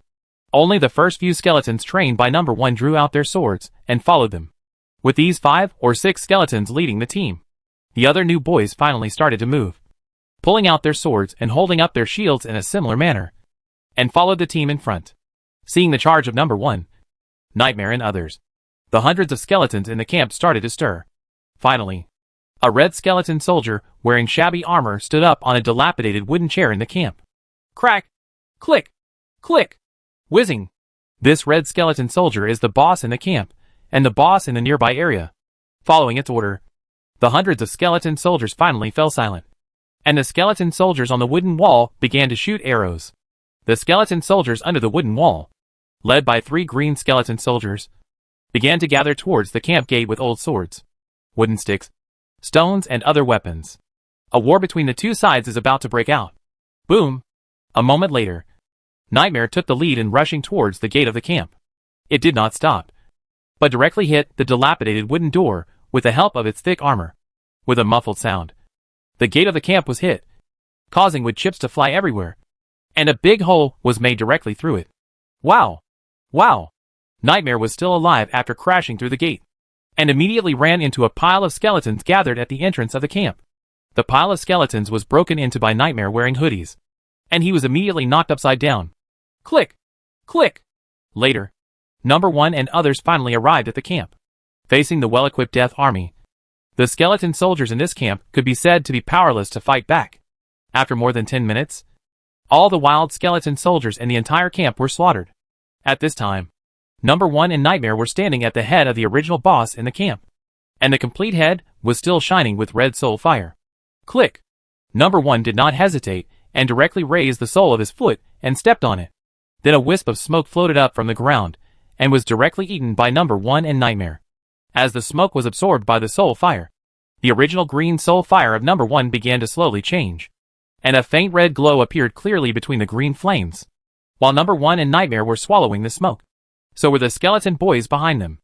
S2: Only the first few skeletons trained by Number 1 drew out their swords and followed them, with these 5 or 6 skeletons leading the team. The other new boys finally started to move, pulling out their swords and holding up their shields in a similar manner, and followed the team in front. Seeing the charge of Number 1, Nightmare and others, the hundreds of skeletons in the camp started to stir. Finally, a red skeleton soldier wearing shabby armor stood up on a dilapidated wooden chair in the camp. Crack! Click! Click! Whizzing! This red skeleton soldier is the boss in the camp, and the boss in the nearby area. Following its order, the hundreds of skeleton soldiers finally fell silent, and the skeleton soldiers on the wooden wall began to shoot arrows. The skeleton soldiers under the wooden wall, led by 3 green skeleton soldiers, began to gather towards the camp gate with old swords, wooden sticks, stones and other weapons. A war between the two sides is about to break out. Boom! A moment later,
S1: Nightmare took the lead in rushing towards the gate of the camp. It did not stop, but directly hit the dilapidated wooden door with the help of its thick armor. With a muffled sound, the gate of the camp was hit, causing wood chips to fly everywhere, and a big hole was made directly through it. Wow! Wow! Nightmare was still alive after crashing through the gate, and immediately ran into a pile of skeletons gathered at the entrance of the camp. The pile of skeletons was broken into by Nightmare wearing hoodies, and he was immediately knocked upside down. Click! Click! Later, Number 1 and others finally arrived at the camp. Facing the well-equipped Death Army, the skeleton soldiers in this camp could be said to be powerless to fight back. After more than 10 minutes, all the wild skeleton soldiers in the entire camp were slaughtered. At this time, Number 1 and Nightmare were standing at the head of the original boss in the camp, and the complete head was still shining with red soul fire. Click! Number 1 did not hesitate and directly raised the sole of his foot and stepped on it. Then a wisp of smoke floated up from the ground and was directly eaten by Number 1 and Nightmare. As the smoke was absorbed by the soul fire, the original green soul fire of Number 1 began to slowly change, and a faint red glow appeared clearly between the green flames, while Number 1 and Nightmare were swallowing the smoke. So were the skeleton boys behind them,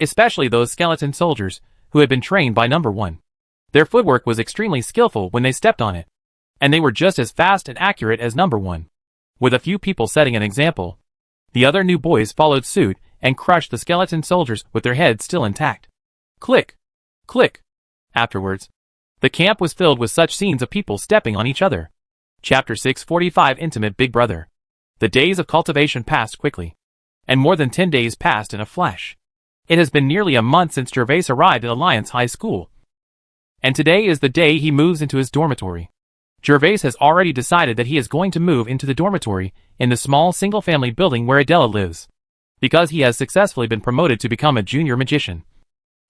S1: especially those skeleton soldiers who had been trained by Number 1. Their footwork was extremely skillful when they stepped on it, and they were just as fast and accurate as Number 1. With a few people setting an example, the other new boys followed suit and crushed the skeleton soldiers with their heads still intact. Click! Click! Afterwards, the camp was filled with such scenes of people stepping on each other. Chapter 645 Intimate Big Brother. The days of cultivation passed quickly, and more than 10 days passed in a flash. It has been nearly a month since Gervais arrived at Alliance High School, and today is the day he moves into his dormitory. Gervais has already decided that he is going to move into the dormitory in the small single-family building where Adela lives, because he has successfully been promoted to become a junior magician.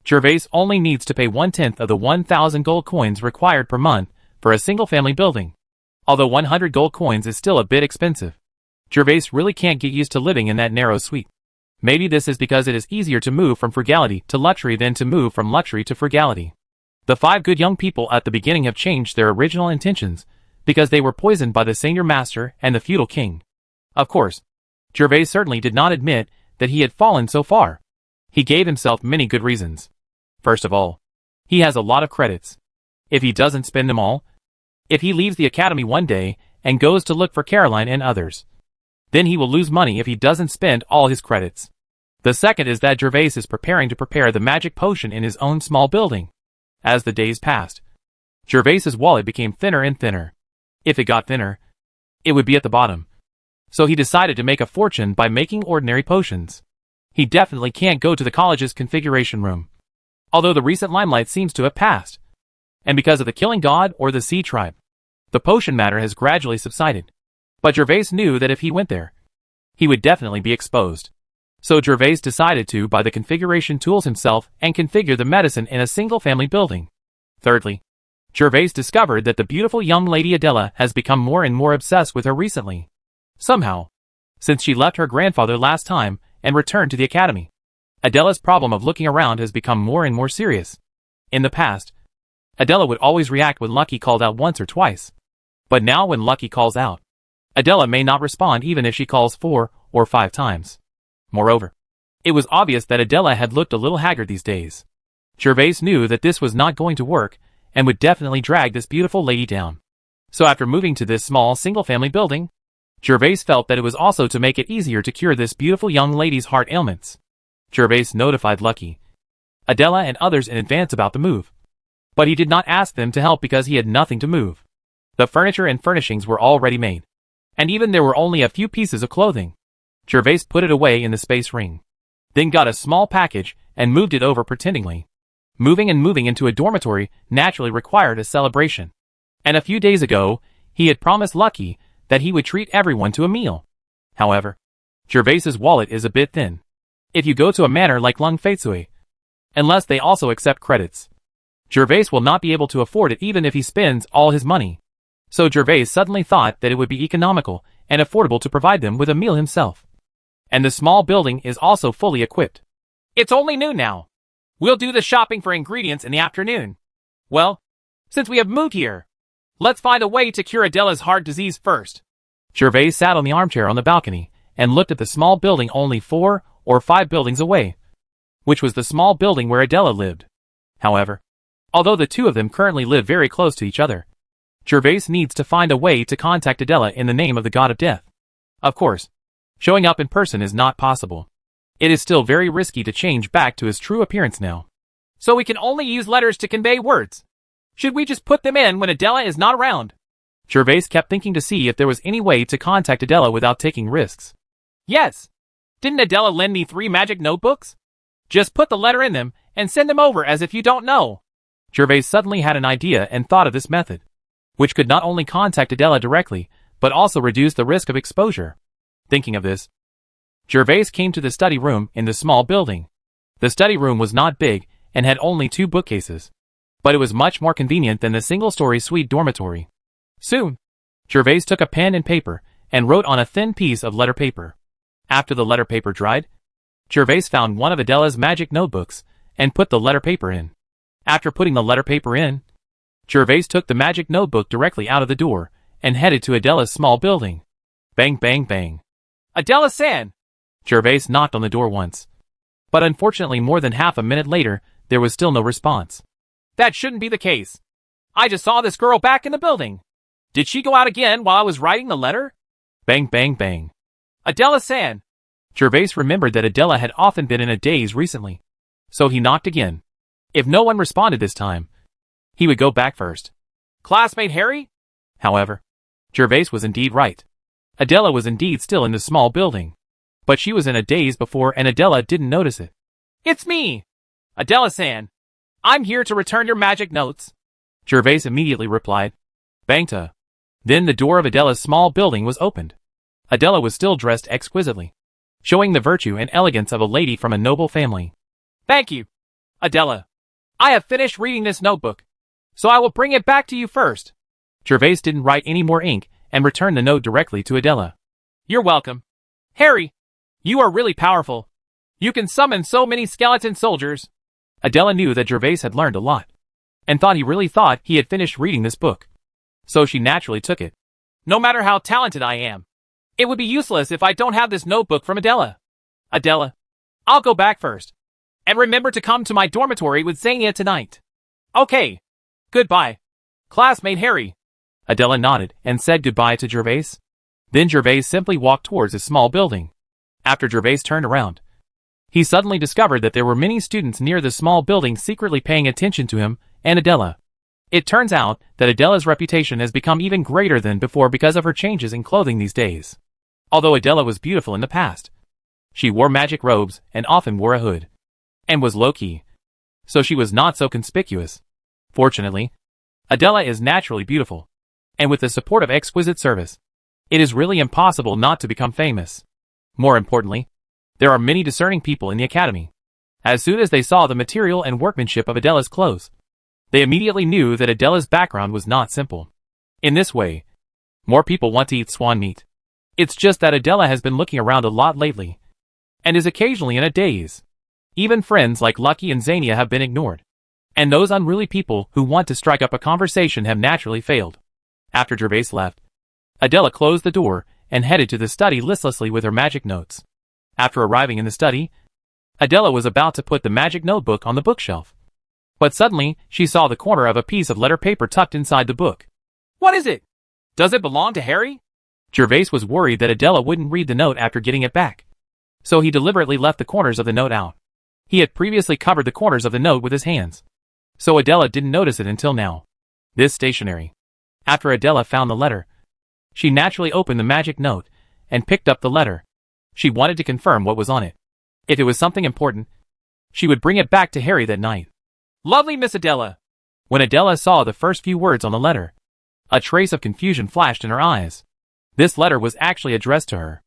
S1: Gervais only needs to pay 1/10 of the 1,000 gold coins required per month for a single-family building. Although 100 gold coins is still a bit expensive, Gervais really can't get used to living in that narrow suite. Maybe this is because it is easier to move from frugality to luxury than to move from luxury to frugality. The 5 good young people at the beginning have changed their original intentions because they were poisoned by the Seignior Master and the feudal king. Of course, Gervais certainly did not admit that he had fallen so far. He gave himself many good reasons. First of all, he has a lot of credits. If he doesn't spend them all, if he leaves the academy one day and goes to look for Caroline and others, then he will lose money if he doesn't spend all his credits. The second is that Gervais is preparing to prepare the magic potion in his own small building. As the days passed, Gervais's wallet became thinner and thinner. If it got thinner, it would be at the bottom. So he decided to make a fortune by making ordinary potions. He definitely can't go to the college's configuration room, although the recent limelight seems to have passed. And because of the killing god or the sea tribe, the potion matter has gradually subsided. But Gervais knew that if he went there, he would definitely be exposed. So Gervais decided to buy the configuration tools himself and configure the medicine in a single-family building. Thirdly, Gervais discovered that the beautiful young lady Adela has become more and more obsessed with her recently. Somehow, since she left her grandfather last time and returned to the academy, Adela's problem of looking around has become more and more serious. In the past, Adela would always react when Lucky called out once or twice. But now when Lucky calls out, Adela may not respond even if she calls 4 or 5 times. Moreover, it was obvious that Adela had looked a little haggard these days. Gervais knew that this was not going to work and would definitely drag this beautiful lady down. So after moving to this small single-family building, Gervais felt that it was also to make it easier to cure this beautiful young lady's heart ailments. Gervais notified Lucky, Adela and others in advance about the move. But he did not ask them to help because he had nothing to move. The furniture and furnishings were already made, and even there were only a few pieces of clothing. Gervais put it away in the space ring, then got a small package and moved it over pretendingly. Moving into a dormitory naturally required a celebration. And a few days ago, he had promised Lucky that he would treat everyone to a meal. However, Gervais's wallet is a bit thin. If you go to a manor like Lung Feitsui, unless they also accept credits, Gervais will not be able to afford it even if he spends all his money. So Gervais suddenly thought that it would be economical and affordable to provide them with a meal himself. And the small building is also fully equipped. It's only noon now. We'll do the shopping for ingredients in the afternoon. Well, since we have moved here, let's find a way to cure Adela's heart disease first. Gervais sat on the armchair on the balcony and looked at the small building only 4 or 5 buildings away, which was the small building where Adela lived. However, although the two of them currently live very close to each other, Gervais needs to find a way to contact Adela in the name of the god of death. Of course, showing up in person is not possible. It is still very risky to change back to his true appearance now.
S2: So we can only use letters to convey words. Should we just put them in when Adela is not around?
S1: Gervais kept thinking to see if there was any way to contact Adela without taking risks.
S2: Yes. Didn't Adela lend me 3 magic notebooks? Just put the letter in them and send them over as if you don't know.
S1: Gervais suddenly had an idea and thought of this method, which could not only contact Adela directly, but also reduce the risk of exposure. Thinking of this, Gervais came to the study room in the small building. The study room was not big and had only 2 bookcases, but it was much more convenient than the single-story suite dormitory. Soon, Gervais took a pen and paper and wrote on a thin piece of letter paper. After the letter paper dried, Gervais found one of Adela's magic notebooks and put the letter paper in. After putting the letter paper in, Gervais took the magic notebook directly out of the door and headed to Adela's small building. Bang, bang, bang.
S2: Adela-san!
S1: Gervais knocked on the door once, but unfortunately more than half a minute later, there was still no response.
S2: That shouldn't be the case. I just saw this girl back in the building. Did she go out again while I was writing the letter?
S1: Bang, bang, bang.
S2: Adela-san!
S1: Gervais remembered that Adela had often been in a daze recently, so he knocked again. If no one responded this time, he would go back first.
S2: Classmate Harry?
S1: However, Gervais was indeed right. Adela was indeed still in the small building, but she was in a daze before and Adela didn't notice it.
S2: It's me! Adela-san! I'm here to return your magic notes.
S1: Gervais immediately replied. Bangta. Then the door of Adela's small building was opened. Adela was still dressed exquisitely, showing the virtue and elegance of a lady from a noble family.
S2: Thank you, Adela. I have finished reading this notebook, so I will bring it back to you first.
S1: Gervais didn't write any more ink and returned the note directly to Adela.
S2: You're welcome. Harry, you are really powerful. You can summon so many skeleton soldiers.
S1: Adela knew that Gervais had learned a lot, and thought he had finished reading this book. So she naturally took it.
S2: No matter how talented I am, it would be useless if I don't have this notebook from Adela. Adela, I'll go back first. And remember to come to my dormitory with Seignior tonight. Okay. Goodbye. Classmate Harry.
S1: Adela nodded and said goodbye to Gervais. Then Gervais simply walked towards a small building. After Gervais turned around, he suddenly discovered that there were many students near the small building secretly paying attention to him and Adela. It turns out that Adela's reputation has become even greater than before because of her changes in clothing these days. Although Adela was beautiful in the past, she wore magic robes and often wore a hood, and was low-key, so she was not so conspicuous. Fortunately, Adela is naturally beautiful, and with the support of exquisite service, it is really impossible not to become famous. More importantly, there are many discerning people in the academy. As soon as they saw the material and workmanship of Adela's clothes, they immediately knew that Adela's background was not simple. In this way, more people want to eat swan meat. It's just that Adela has been looking around a lot lately, and is occasionally in a daze. Even friends like Lucky and Seignior have been ignored, and those unruly people who want to strike up a conversation have naturally failed. After Gervais left, Adela closed the door and headed to the study listlessly with her magic notes. After arriving in the study, Adela was about to put the magic notebook on the bookshelf. But suddenly, she saw the corner of a piece of letter paper tucked inside the book.
S2: What is it? Does it belong to Harry?
S1: Gervais was worried that Adela wouldn't read the note after getting it back, so he deliberately left the corners of the note out. He had previously covered the corners of the note with his hands, so Adela didn't notice it until now. This stationery. After Adela found the letter, she naturally opened the magic note and picked up the letter. She wanted to confirm what was on it. If it was something important, she would bring it back to Harry that night.
S2: Lovely Miss Adela.
S1: When Adela saw the first few words on the letter, a trace of confusion flashed in her eyes. This letter was actually addressed to her.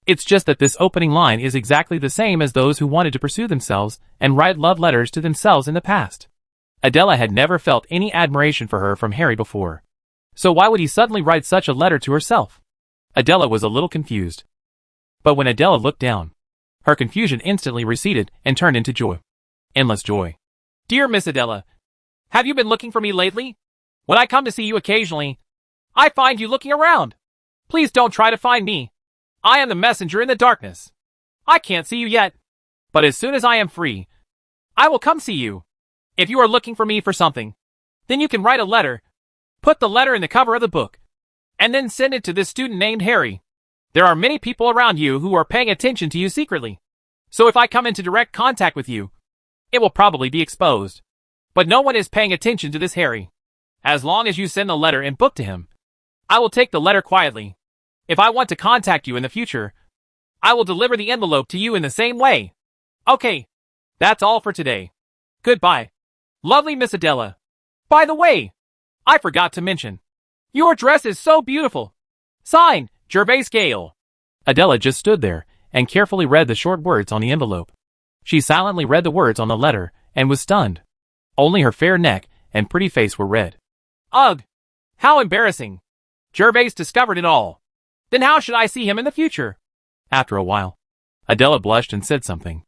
S1: It's just that this opening line is exactly the same as those who wanted to pursue themselves and write love letters to themselves in the past. Adela had never felt any admiration for her from Harry before. So why would he suddenly write such a letter to herself? Adela was a little confused. But when Adela looked down, her confusion instantly receded and turned into joy. Endless joy.
S2: Dear Miss Adela, have you been looking for me lately? When I come to see you occasionally, I find you looking around. Please don't try to find me. I am the messenger in the darkness. I can't see you yet. But as soon as I am free, I will come see you. If you are looking for me for something, then you can write a letter. Put the letter in the cover of the book, and then send it to this student named Harry. There are many people around you who are paying attention to you secretly. So if I come into direct contact with you, it will probably be exposed. But no one is paying attention to this Harry. As long as you send the letter and book to him, I will take the letter quietly. If I want to contact you in the future, I will deliver the envelope to you in the same way. Okay, that's all for today. Goodbye. Lovely Miss Adela. By the way, I forgot to mention, your dress is so beautiful. Signed, Gervais Gale.
S1: Adela just stood there and carefully read the short words on the envelope. She silently read the words on the letter and was stunned. Only her fair neck and pretty face were red.
S2: Ugh! How embarrassing! Gervais discovered it all. Then how should I see him in the future?
S1: After a while, Adela blushed and said something,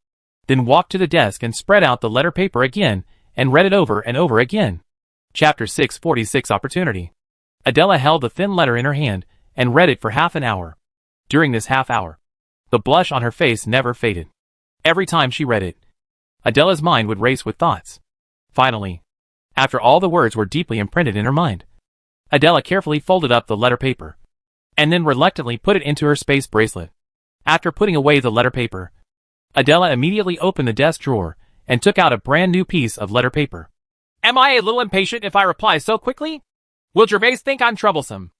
S1: then walked to the desk and spread out the letter paper again and read it over and over again. Chapter 646 Opportunity. Adela held the thin letter in her hand and read it for half an hour. During this half hour, the blush on her face never faded. Every time she read it, Adela's mind would race with thoughts. Finally, after all the words were deeply imprinted in her mind, Adela carefully folded up the letter paper, and then reluctantly put it into her space bracelet. After putting away the letter paper, Adela immediately opened the desk drawer and took out a brand new piece of letter paper.
S2: Am I a little impatient if I reply so quickly? Will Gervais think I'm troublesome?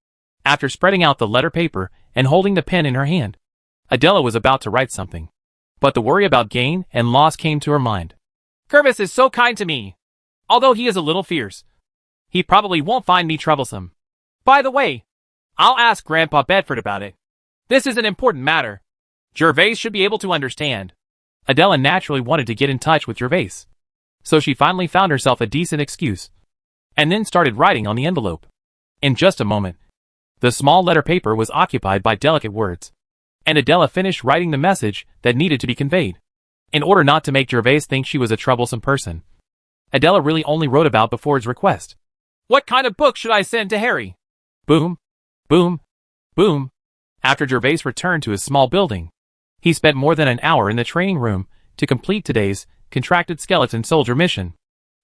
S1: After spreading out the letter paper and holding the pen in her hand, Adela was about to write something, but the worry about gain and loss came to her mind.
S2: Gervais is so kind to me. Although he is a little fierce, he probably won't find me troublesome. By the way, I'll ask Grandpa Bedford about it. This is an important matter. Gervais should be able to understand.
S1: Adela naturally wanted to get in touch with Gervais, so she finally found herself a decent excuse, and then started writing on the envelope. In just a moment, the small letter paper was occupied by delicate words, and Adela finished writing the message that needed to be conveyed. In order not to make Gervais think she was a troublesome person, Adela really only wrote about Befort's request.
S2: What kind of book should I send to Harry?
S1: Boom, boom, boom. After Gervais returned to his small building, he spent more than an hour in the training room to complete today's contracted skeleton soldier mission.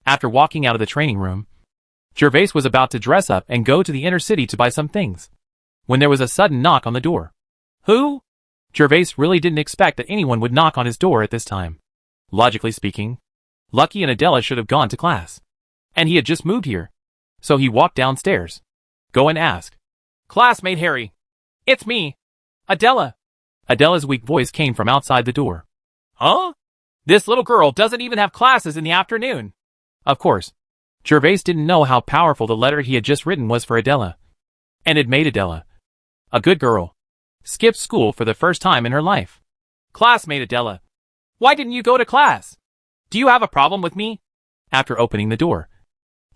S1: After walking out of the training room, Gervais was about to dress up and go to the inner city to buy some things, when there was a sudden knock on the door.
S2: Who?
S1: Gervais really didn't expect that anyone would knock on his door at this time. Logically speaking, Lucky and Adela should have gone to class, and he had just moved here, so he walked downstairs. Go and ask.
S2: Classmate Harry. It's me, Adela.
S1: Adela's weak voice came from outside the door.
S2: Huh? This little girl doesn't even have classes in the afternoon.
S1: Of course, Gervais didn't know how powerful the letter he had just written was for Adela, and it made Adela, a good girl, skip school for the first time in her life.
S2: Classmate Adela, why didn't you go to class? Do you have a problem with me?
S1: After opening the door,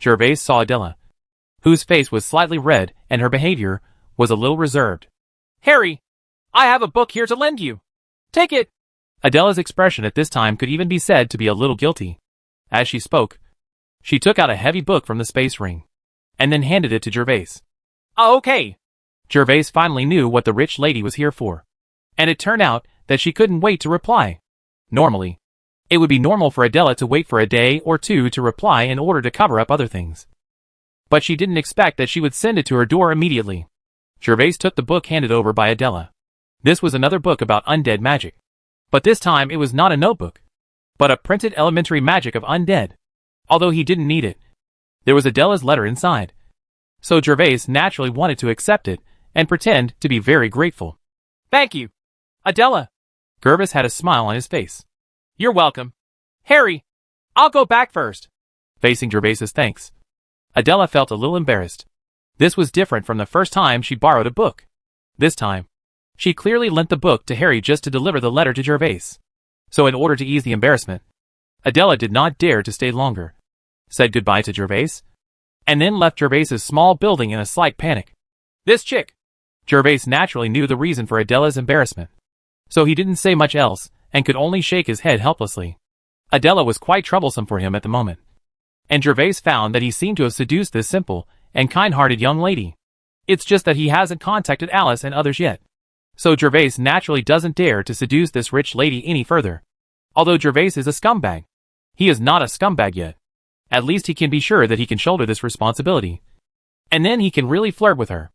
S1: Gervais saw Adela, whose face was slightly red and her behavior was a little reserved.
S2: Harry, I have a book here to lend you. Take it.
S1: Adela's expression at this time could even be said to be a little guilty. As she spoke, she took out a heavy book from the space ring, and then handed it to Gervais.
S2: Oh, okay.
S1: Gervais finally knew what the rich lady was here for, and it turned out that she couldn't wait to reply. Normally, it would be normal for Adela to wait for a day or two to reply in order to cover up other things. But she didn't expect that she would send it to her door immediately. Gervais took the book handed over by Adela. This was another book about undead magic. But this time it was not a notebook, but a printed elementary magic of undead. Although he didn't need it, there was Adela's letter inside. So Gervais naturally wanted to accept it and pretend to be very grateful.
S2: Thank you, Adela.
S1: Gervais had a smile on his face.
S2: You're welcome. Harry, I'll go back first.
S1: Facing Gervais's thanks, Adela felt a little embarrassed. This was different from the first time she borrowed a book. This time, she clearly lent the book to Harry just to deliver the letter to Gervais. So in order to ease the embarrassment, Adela did not dare to stay longer, said goodbye to Gervais, and then left Gervais's small building in a slight panic.
S2: This chick.
S1: Gervais naturally knew the reason for Adela's embarrassment, so he didn't say much else and could only shake his head helplessly. Adela was quite troublesome for him at the moment, and Gervais found that he seemed to have seduced this simple and kind-hearted young lady.
S2: It's just that he hasn't contacted Alice and others yet. So Gervais naturally doesn't dare to seduce this rich lady any further. Although Gervais is a scumbag, he is not a scumbag yet. At least he can be sure that he can shoulder this responsibility. And then he can really flirt with her.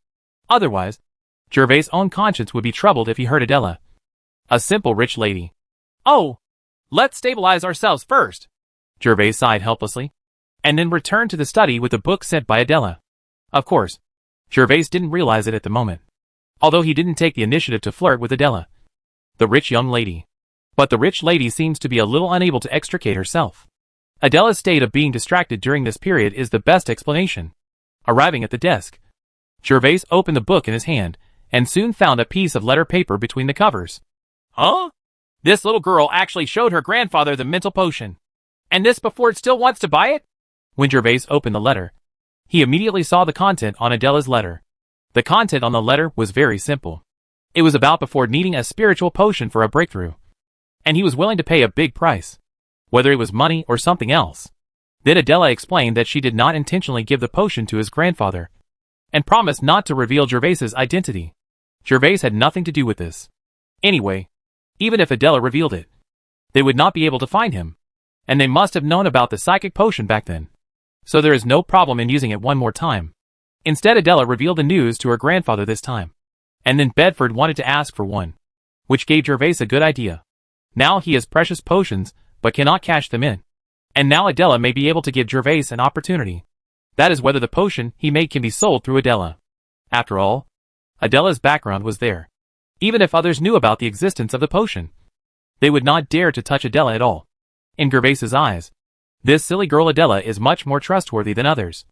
S2: Otherwise, Gervais' own conscience would be troubled if he hurt Adela. A simple rich lady. Oh, let's stabilize ourselves first. Gervais sighed helplessly, and then returned to the study with the book sent by Adela. Of course, Gervais didn't realize it at the moment, although he didn't take the initiative to flirt with Adela, the rich young lady. But the rich lady seems to be a little unable to extricate herself. Adela's state of being distracted during this period is the best explanation. Arriving at the desk, Gervais opened the book in his hand, and soon found a piece of letter paper between the covers. Huh? This little girl actually showed her grandfather the mental potion. And this before it still wants to buy it? When Gervais opened the letter, he immediately saw the content on Adela's letter. The content on the letter was very simple. It was about before needing a spiritual potion for a breakthrough. And he was willing to pay a big price, whether it was money or something else. Then Adela explained that she did not intentionally give the potion to his grandfather, and promised not to reveal Gervais's identity. Gervais had nothing to do with this. Anyway, even if Adela revealed it, they would not be able to find him, and they must have known about the psychic potion back then. So there is no problem in using it one more time. Instead, Adela revealed the news to her grandfather this time, and then Bedford wanted to ask for one, which gave Gervais a good idea. Now he has precious potions, but cannot cash them in. And now Adela may be able to give Gervais an opportunity. That is whether the potion he made can be sold through Adela. After all, Adela's background was there. Even if others knew about the existence of the potion, they would not dare to touch Adela at all. In Gervais's eyes, this silly girl Adela is much more trustworthy than others.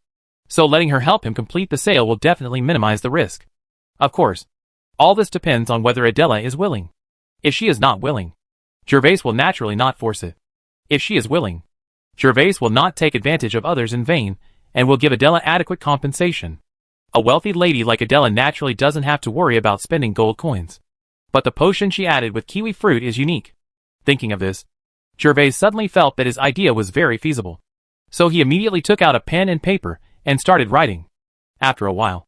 S2: So letting her help him complete the sale will definitely minimize the risk. Of course, all this depends on whether Adela is willing. If she is not willing, Gervais will naturally not force it. If she is willing, Gervais will not take advantage of others in vain, and will give Adela adequate compensation. A wealthy lady like Adela naturally doesn't have to worry about spending gold coins. But the potion she added with kiwi fruit is unique. Thinking of this, Gervais suddenly felt that his idea was very feasible. So he immediately took out a pen and paper, and started writing. After a while,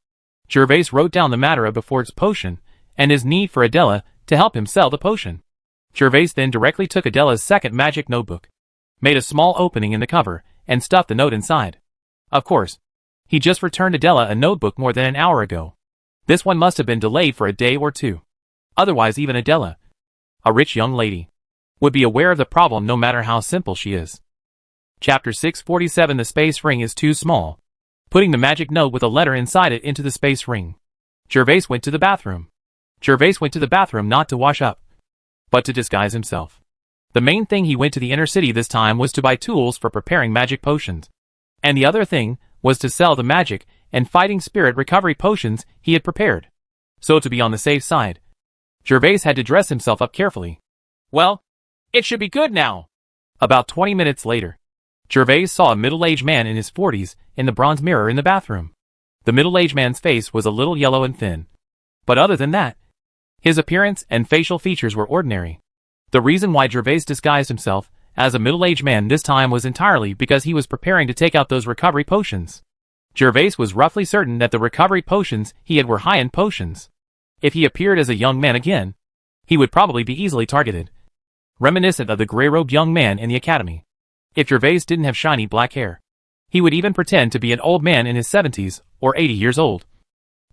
S2: Gervais wrote down the matter of Befort's potion, and his need for Adela to help him sell the potion. Gervais then directly took Adela's second magic notebook, made a small opening in the cover, and stuffed the note inside. Of course, he just returned Adela a notebook more than an hour ago. This one must have been delayed for a day or two. Otherwise even Adela, a rich young lady, would be aware of the problem no matter how simple she is. Chapter 647. The space ring is too small. Putting the magic note with a letter inside it into the space ring, Gervais went to the bathroom. Gervais went to the bathroom not to wash up, but to disguise himself. The main thing he went to the inner city this time was to buy tools for preparing magic potions. And the other thing was to sell the magic and fighting spirit recovery potions he had prepared. So to be on the safe side, Gervais had to dress himself up carefully. Well, it should be good now. About 20 minutes later, Gervais saw a middle-aged man in his 40s in the bronze mirror in the bathroom. The middle-aged man's face was a little yellow and thin. But other than that, his appearance and facial features were ordinary. The reason why Gervais disguised himself as a middle-aged man this time was entirely because he was preparing to take out those recovery potions. Gervais was roughly certain that the recovery potions he had were high-end potions. If he appeared as a young man again, he would probably be easily targeted, reminiscent of the gray-robed young man in the academy. If Gervais didn't have shiny black hair, he would even pretend to be an old man in his 70s or 80 years old,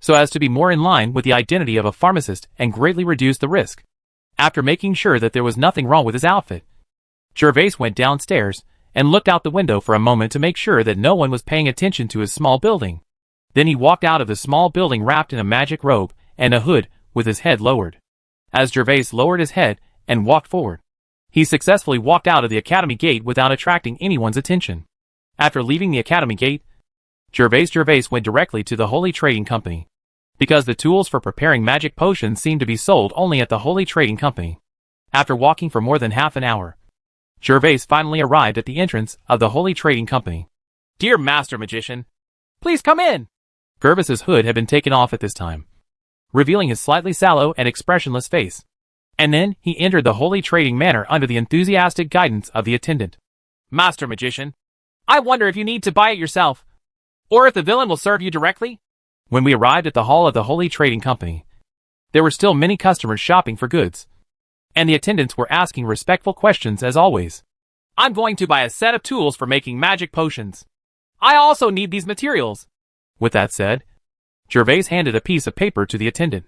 S2: so as to be more in line with the identity of a pharmacist and greatly reduce the risk. After making sure that there was nothing wrong with his outfit, Gervais went downstairs and looked out the window for a moment to make sure that no one was paying attention to his small building. Then he walked out of the small building wrapped in a magic robe and a hood with his head lowered. As Gervais lowered his head and walked forward, he successfully walked out of the academy gate without attracting anyone's attention. After leaving the academy gate, Gervais went directly to the Holy Trading Company, because the tools for preparing magic potions seemed to be sold only at the Holy Trading Company. After walking for more than half an hour, Gervais finally arrived at the entrance of the Holy Trading Company. "Dear Master Magician, please come in." Gervais's hood had been taken off at this time, revealing his slightly sallow and expressionless face. And then he entered the Holy Trading Manor under the enthusiastic guidance of the attendant. "Master Magician, I wonder if you need to buy it yourself, or if the villain will serve you directly?"
S1: When we arrived at the hall of the Holy Trading Company, there were still many customers shopping for goods, and the attendants were asking respectful questions as always.
S2: I'm going to buy a set of tools for making magic potions. I also need these materials.
S1: With that said, Gervais handed a piece of paper to the attendant,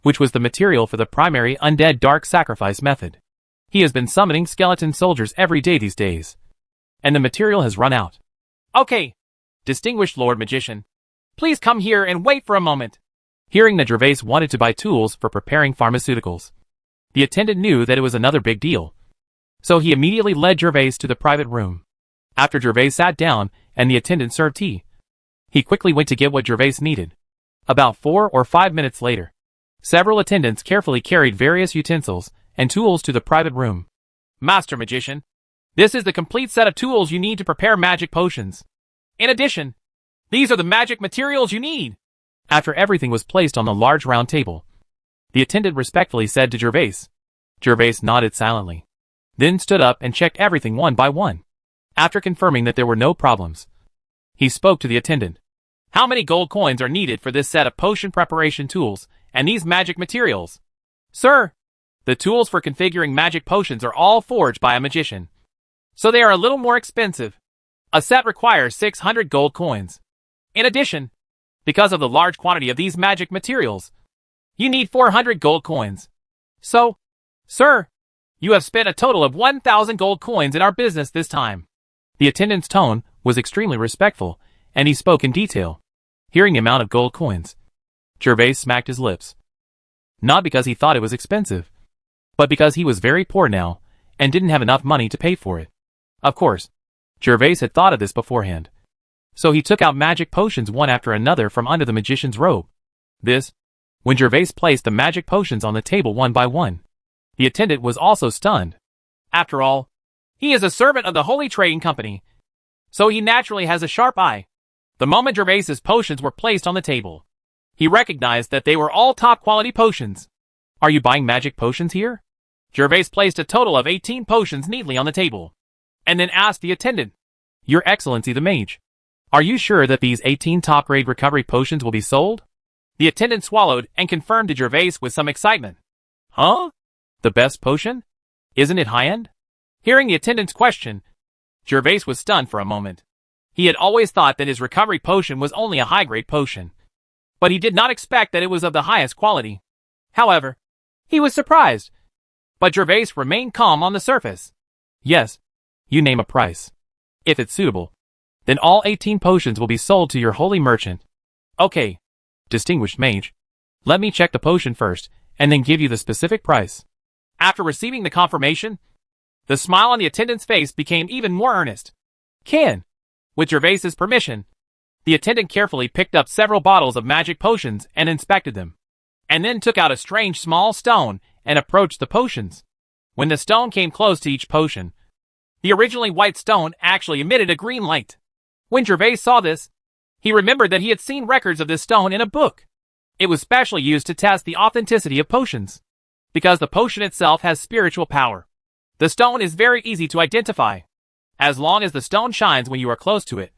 S1: which was the material for the primary undead dark sacrifice method. He has been summoning skeleton soldiers every day these days, and the material has run out.
S2: Okay, distinguished Lord Magician, please come here and wait for a moment.
S1: Hearing that Gervais wanted to buy tools for preparing pharmaceuticals, the attendant knew that it was another big deal, so he immediately led Gervais to the private room. After Gervais sat down and the attendant served tea, he quickly went to get what Gervais needed. About 4 or 5 minutes later, several attendants carefully carried various utensils and tools to the private room.
S2: Master Magician, this is the complete set of tools you need to prepare magic potions. In addition, these are the magic materials you need.
S1: After everything was placed on the large round table, the attendant respectfully said to Gervais. Gervais nodded silently, then stood up and checked everything one by one. After confirming that there were no problems, he spoke to the attendant.
S2: How many gold coins are needed for this set of potion preparation tools and these magic materials? Sir, the tools for configuring magic potions are all forged by a magician, so they are a little more expensive. A set requires 600 gold coins. In addition, because of the large quantity of these magic materials, you need 400 gold coins. So, sir, you have spent a total of 1,000 gold coins in our business this time.
S1: The attendant's tone was extremely respectful, and he spoke in detail. Hearing the amount of gold coins, Gervais smacked his lips. Not because he thought it was expensive, but because he was very poor now, and didn't have enough money to pay for it. Of course, Gervais had thought of this beforehand, so he took out magic potions one after another from under the magician's robe. When Gervais placed the magic potions on the table one by one, the attendant was also stunned.
S2: After all, he is a servant of the Holy Trading Company, so he naturally has a sharp eye. The moment Gervais's potions were placed on the table, he recognized that they were all top-quality potions.
S1: Are you buying magic potions here?
S2: Gervais placed a total of 18 potions neatly on the table, and then asked the attendant,
S1: Your Excellency the Mage, are you sure that these 18 top-grade recovery potions will be sold?
S2: The attendant swallowed and confirmed to Gervais with some excitement.
S1: Huh? The best potion? Isn't it high-end?
S2: Hearing the attendant's question, Gervais was stunned for a moment. He had always thought that his recovery potion was only a high-grade potion, but he did not expect that it was of the highest quality. However, he was surprised, but Gervais remained calm on the surface.
S1: Yes, you name a price. If it's suitable, then all 18 potions will be sold to your holy merchant.
S2: Okay,
S1: distinguished mage, let me check the potion first, and then give you the specific price.
S2: After receiving the confirmation, the smile on the attendant's face became even more earnest. With Gervais's permission, the attendant carefully picked up several bottles of magic potions and inspected them, and then took out a strange small stone and approached the potions. When the stone came close to each potion, the originally white stone actually emitted a green light. When Gervais saw this, he remembered that he had seen records of this stone in a book. It was specially used to test the authenticity of potions, because the potion itself has spiritual power. The stone is very easy to identify. As long as the stone shines when you are close to it,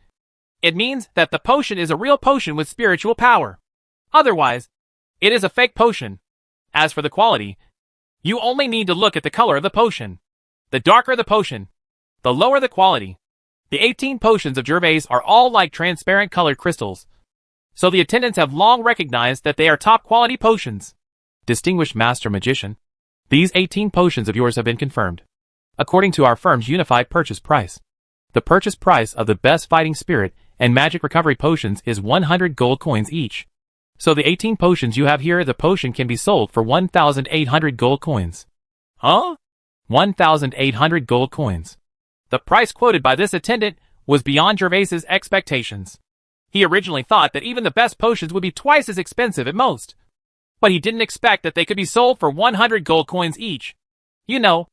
S2: it means that the potion is a real potion with spiritual power. Otherwise, it is a fake potion. As for the quality, you only need to look at the color of the potion. The darker the potion, the lower the quality. The 18 potions of Gervais are all like transparent colored crystals, so the attendants have long recognized that they are top-quality potions.
S1: Distinguished Master Magician, these 18 potions of yours have been confirmed, according to our firm's unified purchase price. The purchase price of the best fighting spirit and magic recovery potions is 100 gold coins each. So the 18 potions you have here, the potion can be sold for 1,800 gold coins.
S2: Huh?
S1: 1,800 gold coins.
S2: The price quoted by this attendant was beyond Gervais's expectations. He originally thought that even the best potions would be twice as expensive at most, but he didn't expect that they could be sold for 100 gold coins each. You know,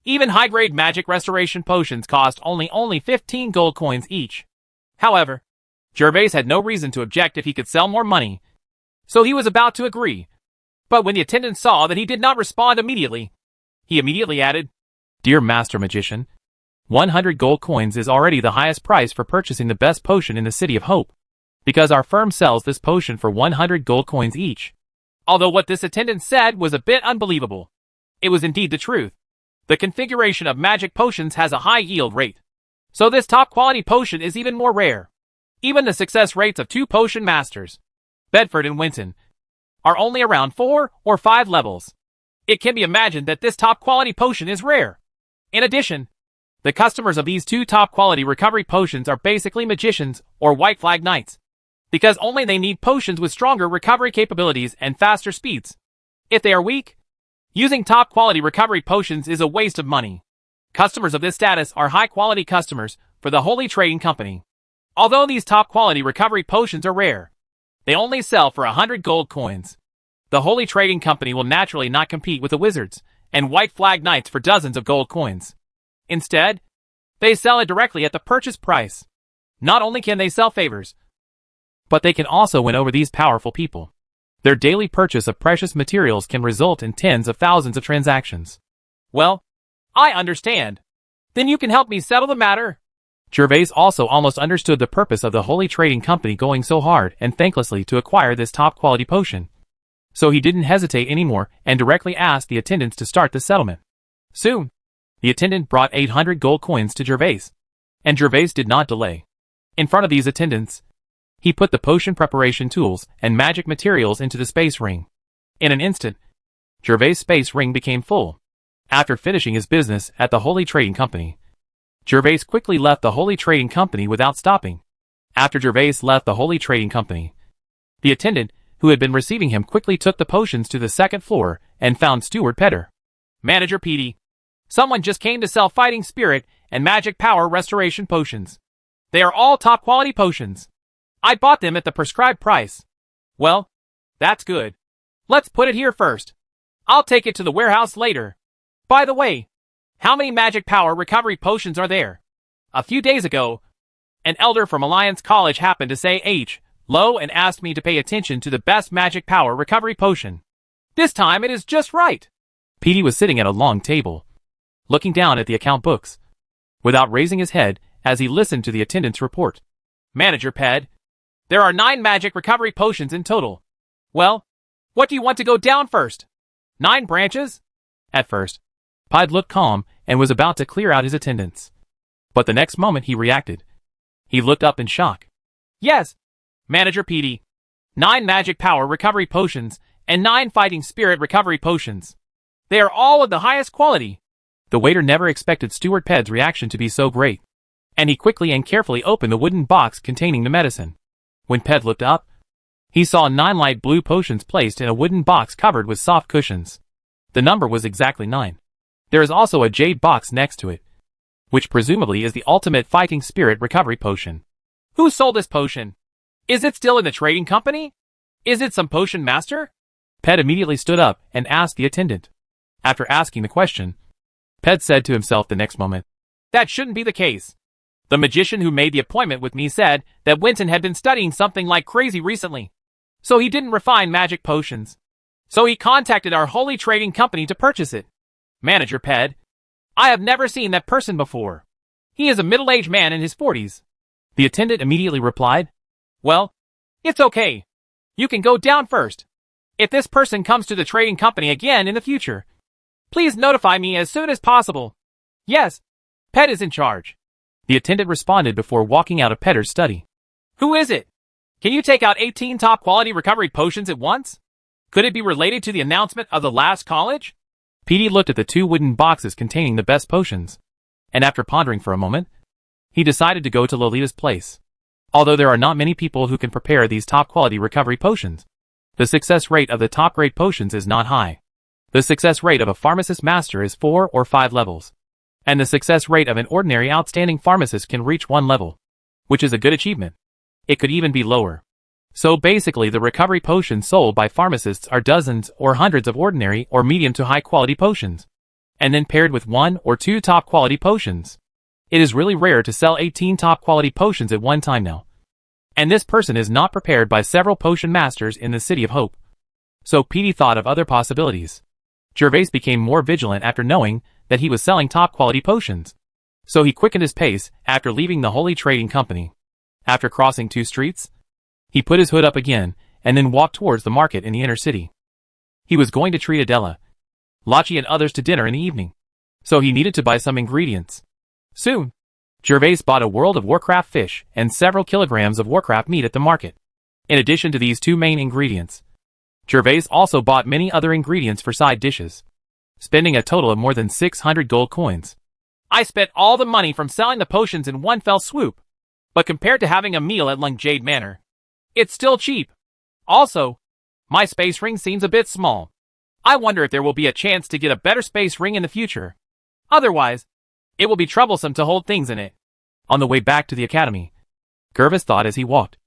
S2: even high-grade magic restoration potions cost only 15 gold coins each. However, Gervais had no reason to object if he could sell more money, so he was about to agree. But when the attendant saw that he did not respond immediately, he immediately added,
S1: Dear Master Magician, 100 gold coins is already the highest price for purchasing the best potion in the City of Hope. because our firm sells this potion for 100 gold coins each.
S2: Although what this attendant said was a bit unbelievable. It was indeed the truth. The configuration of magic potions has a high yield rate. So this top quality potion is even more rare. Even the success rates of 2 potion masters, Bedford and Winton, are only around 4 or 5 levels. It can be imagined that this top quality potion is rare. In addition, the customers of these 2 top quality recovery potions are basically magicians or white flag knights, because only they need potions with stronger recovery capabilities and faster speeds. If they are weak, using top quality recovery potions is a waste of money. Customers of this status are high quality customers for the Holy Trading Company. Although these top quality recovery potions are rare, they only sell for 100 gold coins. The Holy Trading Company will naturally not compete with the wizards and white flag knights for dozens of gold coins. Instead, they sell it directly at the purchase price. Not only can they sell favors, but they can also win over these powerful people. Their daily purchase of precious materials can result in tens of thousands of transactions. Well, I understand. Then you can help me settle the matter.
S1: Gervais also almost understood the purpose of the Holy Trading Company going so hard and thanklessly to acquire this top-quality potion. So he didn't hesitate anymore and directly asked the attendants to start the settlement. Soon, the attendant brought 800 gold coins to Gervais, and Gervais did not delay. In front of these attendants, he put the potion preparation tools and magic materials into the space ring. In an instant, Gervais' space ring became full. After finishing his business at the Holy Trading Company, Gervais quickly left the Holy Trading Company without stopping. After Gervais left the Holy Trading Company, the attendant, who had been receiving him, quickly took the potions to the second floor and found Steward Petter.
S2: Manager Petey, someone just came to sell fighting spirit and magic power restoration potions. They are all top quality potions. I bought them at the prescribed price. Well, that's good. Let's put it here first. I'll take it to the warehouse later. By the way, how many magic power recovery potions are there? A few days ago, an elder from Alliance College happened to say hello and asked me to pay attention to the best magic power recovery potion. This time it is just right.
S1: Petey was sitting at a long table, looking down at the account books, without raising his head as he listened to the attendant's report.
S2: Manager Ped, there are 9 magic recovery potions in total. Well, what do you want to go down first? 9 branches?
S1: At first, Ped looked calm and was about to clear out his attendants. But the next moment he reacted. He looked up in shock.
S2: Yes, Manager Petey. 9 magic power recovery potions and 9 fighting spirit recovery potions. They are all of the highest quality.
S1: The waiter never expected Steward Ped's reaction to be so great, and he quickly and carefully opened the wooden box containing the medicine. When Ped looked up, he saw 9 light blue potions placed in a wooden box covered with soft cushions. The number was exactly 9. There is also a jade box next to it, which presumably is the ultimate fighting spirit recovery potion.
S2: Who sold this potion? Is it still in the trading company? Is it some potion master?
S1: Ped immediately stood up and asked the attendant. After asking the question, Ped said to himself the next moment,
S2: that shouldn't be the case. The magician who made the appointment with me said that Winton had been studying something like crazy recently. So he didn't refine magic potions. So he contacted our Holy Trading Company to purchase it. Manager Ped, I have never seen that person before. He is a middle-aged man in his 40s.
S1: The attendant immediately replied,
S2: well, it's okay. You can go down first. If this person comes to the trading company again in the future, please notify me as soon as possible. Yes, Ped is in charge.
S1: The attendant responded before walking out of Pedder's study.
S2: Who is it? Can you take out 18 top-quality recovery potions at once? Could it be related to the announcement of the last college?
S1: Petey looked at the 2 wooden boxes containing the best potions, and after pondering for a moment, he decided to go to Lolita's place. Although there are not many people who can prepare these top-quality recovery potions, the success rate of the top-grade potions is not high. The success rate of a pharmacist master is 4 or 5 levels, and the success rate of an ordinary outstanding pharmacist can reach 1 level, which is a good achievement. It could even be lower. So basically the recovery potions sold by pharmacists are dozens or hundreds of ordinary or medium to high quality potions, and then paired with 1 or 2 top quality potions. It is really rare to sell 18 top quality potions at one time now. And this person is not prepared by several potion masters in the City of Hope. So Petey thought of other possibilities. Gervais became more vigilant after knowing that he was selling top quality potions. So he quickened his pace after leaving the Holy Trading Company. After crossing 2 streets, He put his hood up again, and then walked towards the market in the inner city. He was going to treat Adela, Lachi and others to dinner in the evening, so he needed to buy some ingredients. Soon, Gervais bought a World of Warcraft fish and several kilograms of Warcraft meat at the market. In addition to these two main ingredients, Gervais also bought many other ingredients for side dishes, spending a total of more than 600 gold coins.
S2: I spent all the money from selling the potions in one fell swoop, but compared to having a meal at Lung Jade Manor, it's still cheap. Also, my space ring seems a bit small. I wonder if there will be a chance to get a better space ring in the future. Otherwise, it will be troublesome to hold things in it.
S1: On the way back to the academy, Gervais thought as he walked,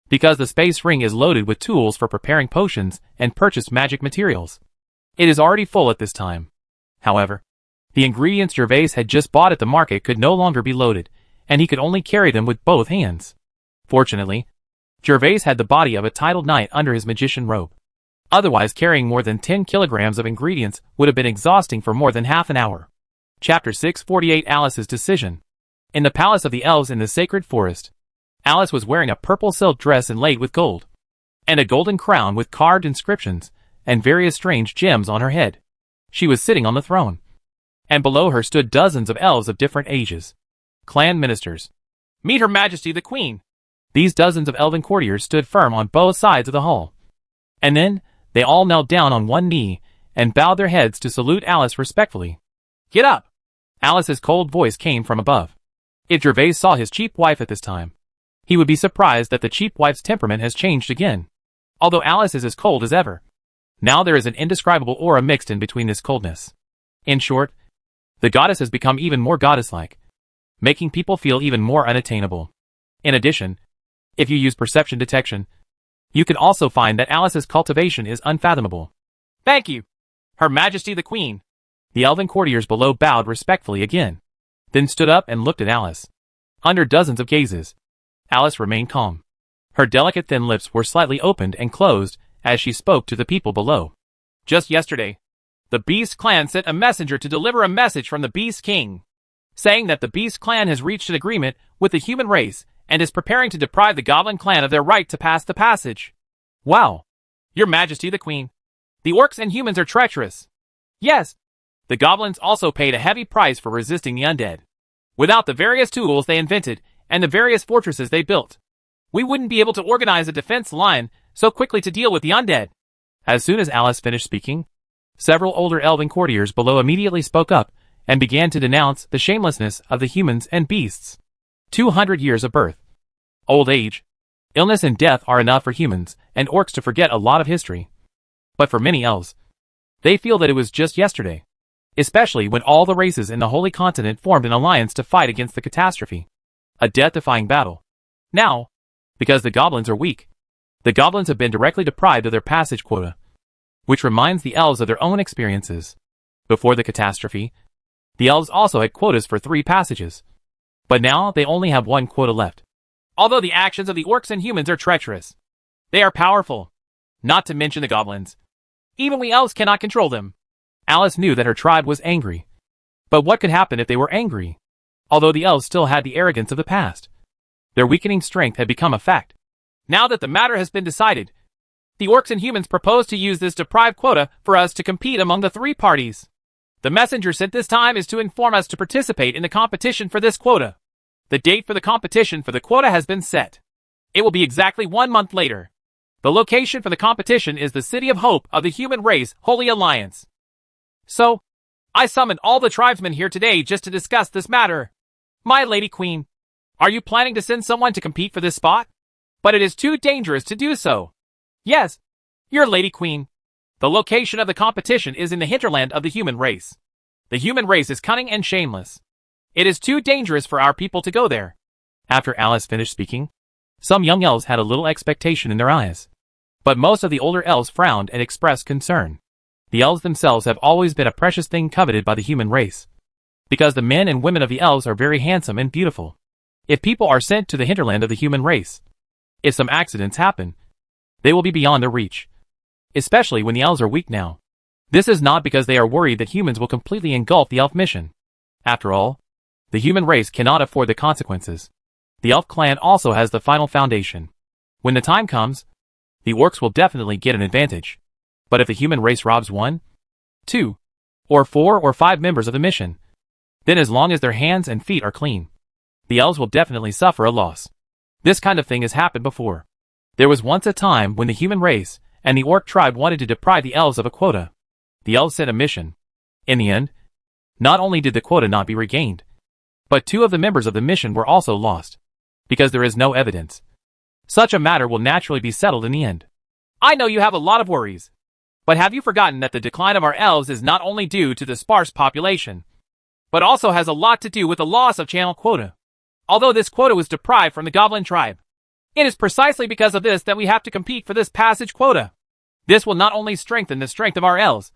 S1: because the space ring is loaded with tools for preparing potions and purchased magic materials. It is already full at this time. However, the ingredients Gervais had just bought at the market could no longer be loaded, and he could only carry them with both hands. Fortunately, Gervais had the body of a titled knight under his magician robe. Otherwise, carrying more than 10 kilograms of ingredients would have been exhausting for more than half an hour. Chapter 648 Alice's Decision. In the Palace of the Elves in the Sacred Forest, Alice was wearing a purple silk dress inlaid with gold, and a golden crown with carved inscriptions and various strange gems on her head. She was sitting on the throne, and below her stood dozens of elves of different ages, clan ministers.
S2: Meet Her Majesty the Queen.
S1: These dozens of elven courtiers stood firm on both sides of the hall, and then they all knelt down on one knee and bowed their heads to salute Alice respectfully.
S2: Get up!
S1: Alice's cold voice came from above. If Gervais saw his cheap wife at this time, he would be surprised that the cheap wife's temperament has changed again. Although Alice is as cold as ever, now there is an indescribable aura mixed in between this coldness. In short, the goddess has become even more goddess-like, making people feel even more unattainable. In addition, if you use perception detection, you can also find that Alice's cultivation is unfathomable.
S2: Thank you, Her Majesty the Queen.
S1: The elven courtiers below bowed respectfully again, then stood up and looked at Alice. Under dozens of gazes, Alice remained calm. Her delicate thin lips were slightly opened and closed as she spoke to the people below.
S2: Just yesterday, the Beast Clan sent a messenger to deliver a message from the Beast King, saying that the Beast Clan has reached an agreement with the human race and is preparing to deprive the Goblin Clan of their right to pass the passage.
S1: Wow!
S2: Your Majesty the Queen, the orcs and humans are treacherous. Yes, the goblins also paid a heavy price for resisting the undead. Without the various tools they invented and the various fortresses they built, we wouldn't be able to organize a defense line so quickly to deal with the undead.
S1: As soon as Alice finished speaking, several older elven courtiers below immediately spoke up and began to denounce the shamelessness of the humans and beasts. 200 years of birth, old age, illness and death are enough for humans and orcs to forget a lot of history. But for many elves, they feel that it was just yesterday, especially when all the races in the Holy Continent formed an alliance to fight against the catastrophe, a death-defying battle. Now, because the goblins are weak, the goblins have been directly deprived of their passage quota, which reminds the elves of their own experiences. Before the catastrophe, the elves also had quotas for 3 passages, but now they only have 1 quota left.
S2: Although the actions of the orcs and humans are treacherous, they are powerful, not to mention the goblins. Even we elves cannot control them.
S1: Alice knew that her tribe was angry. But what could happen if they were angry? Although the elves still had the arrogance of the past, their weakening strength had become a fact.
S2: Now that the matter has been decided, the orcs and humans propose to use this deprived quota for us to compete among the 3 parties. The messenger sent this time is to inform us to participate in the competition for this quota. The date for the competition for the quota has been set. It will be exactly 1 month later. The location for the competition is the City of Hope of the Human Race Holy Alliance. So, I summoned all the tribesmen here today just to discuss this matter. My Lady Queen, are you planning to send someone to compete for this spot? But it is too dangerous to do so. Yes, Your Lady Queen. The location of the competition is in the hinterland of the human race. The human race is cunning and shameless. It is too dangerous for our people to go there.
S1: After Alice finished speaking, some young elves had a little expectation in their eyes, but most of the older elves frowned and expressed concern. The elves themselves have always been a precious thing coveted by the human race, because the men and women of the elves are very handsome and beautiful. If people are sent to the hinterland of the human race, if some accidents happen, they will be beyond their reach, especially when the elves are weak now. This is not because they are worried that humans will completely engulf the elf mission. After all, the human race cannot afford the consequences. The elf clan also has the final foundation, When the time comes, the orcs will definitely get an advantage. But if the human race robs 1, 2, or 4 or 5 members of the mission, then as long as their hands and feet are clean, the elves will definitely suffer a loss. This kind of thing has happened before. There was once a time when the human race and the orc tribe wanted to deprive the elves of a quota. The elves sent a mission. In the end, not only did the quota not be regained, but 2 of the members of the mission were also lost. Because there is no evidence. Such a matter will naturally be settled in the end.
S2: I know you have a lot of worries. But have you forgotten that the decline of our elves is not only due to the sparse population, but also has a lot to do with the loss of channel quota? Although this quota was deprived from the goblin tribe, it is precisely because of this that we have to compete for this passage quota. This will not only strengthen the strength of our elves,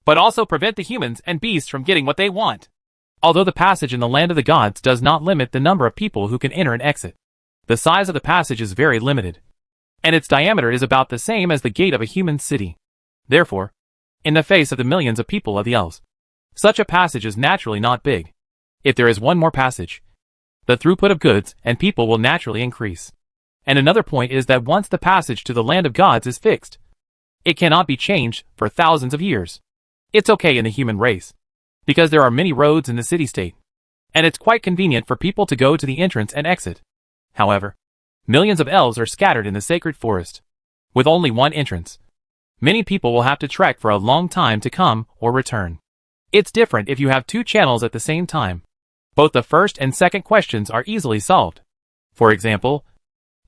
S2: but also prevent the humans and beasts from getting what they want.
S1: Although the passage in the land of the gods does not limit the number of people who can enter and exit, the size of the passage is very limited, and its diameter is about the same as the gate of a human city. Therefore, in the face of the millions of people of the elves, such a passage is naturally not big. If there is one more passage, the throughput of goods and people will naturally increase. And another point is that once the passage to the land of gods is fixed, it cannot be changed for thousands of years. It's okay in the human race, because there are many roads in the city-state, and it's quite convenient for people to go to the entrance and exit. However, millions of elves are scattered in the sacred forest, with only one entrance. Many people will have to trek for a long time to come or return. It's different if you have 2 channels at the same time. Both the first and second questions are easily solved. For example,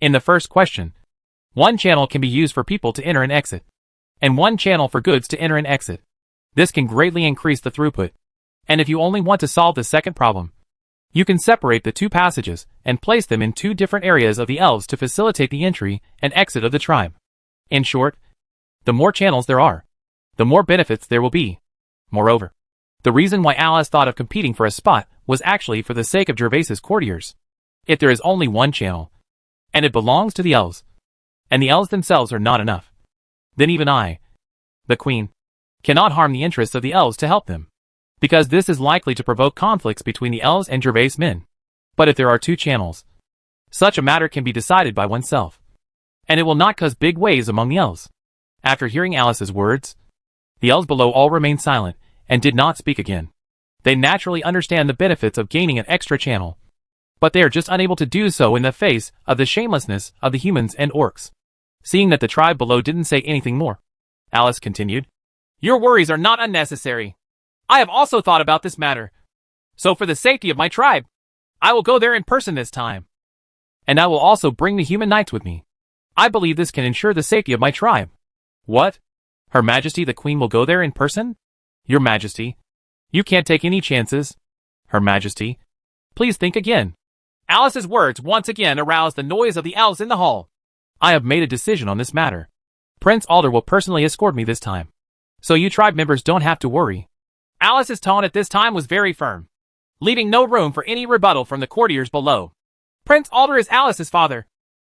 S1: in the first question, one channel can be used for people to enter and exit, and one channel for goods to enter and exit. This can greatly increase the throughput. And if you only want to solve the second problem, you can separate the 2 passages and place them in 2 different areas of the elves to facilitate the entry and exit of the tribe. In short, the more channels there are, the more benefits there will be. Moreover, the reason why Alice thought of competing for a spot was actually for the sake of Gervais's courtiers. If there is only one channel, and it belongs to the elves, and the elves themselves are not enough, then even I, the queen, cannot harm the interests of the elves to help them, because this is likely to provoke conflicts between the elves and Gervais men. But if there are 2 channels, such a matter can be decided by oneself, and it will not cause big waves among the elves. After hearing Alice's words, the elves below all remained silent and did not speak again. They naturally understand the benefits of gaining an extra channel, but they are just unable to do so in the face of the shamelessness of the humans and orcs. Seeing that the tribe below didn't say anything more, Alice continued,
S2: "Your worries are not unnecessary. I have also thought about this matter. So for the safety of my tribe, I will go there in person this time.
S1: And I will also bring the human knights with me. I believe this can ensure the safety of my tribe." "What? Her Majesty the Queen will go there in person? Your Majesty, you can't take any chances. Her Majesty, please think again."
S2: Alice's words once again aroused the noise of the elves in the hall.
S1: "I have made a decision on this matter. Prince Alder will personally escort me this time, so you tribe members don't have to worry."
S2: Alice's tone at this time was very firm, leaving no room for any rebuttal from the courtiers below. Prince Alder is Alice's father,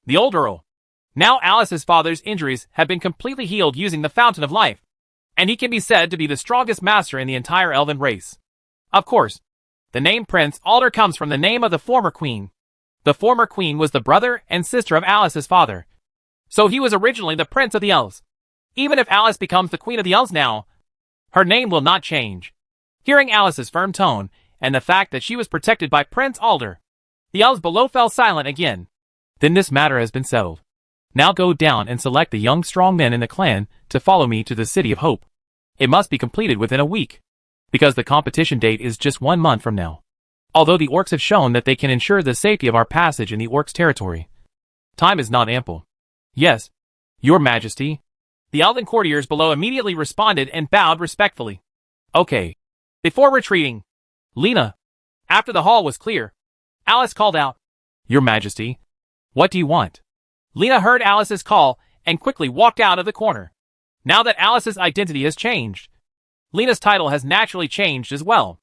S2: the old Earl. Now Alice's father's injuries have been completely healed using the Fountain of Life, and he can be said to be the strongest master in the entire elven race. Of course, the name Prince Alder comes from the name of the former queen. The former queen was the brother and sister of Alice's father, so he was originally the prince of the elves. Even if Alice becomes the queen of the elves now, her name will not change. Hearing Alice's firm tone, and the fact that she was protected by Prince Alder, the elves below fell silent again.
S1: "Then this matter has been settled. Now go down and select the young strong men in the clan to follow me to the City of Hope. It must be completed within a week, because the competition date is just 1 month from now. Although the orcs have shown that they can ensure the safety of our passage in the orcs' territory, time is not ample." "Yes, Your Majesty."
S2: The elven courtiers below immediately responded and bowed respectfully.
S1: "Okay."
S2: Before retreating,
S1: "Lena."
S2: After the hall was clear, Alice called out,
S1: "Your Majesty, what do you want?"
S2: Lena heard Alice's call and quickly walked out of the corner. Now that Alice's identity has changed, Lena's title has naturally changed as well.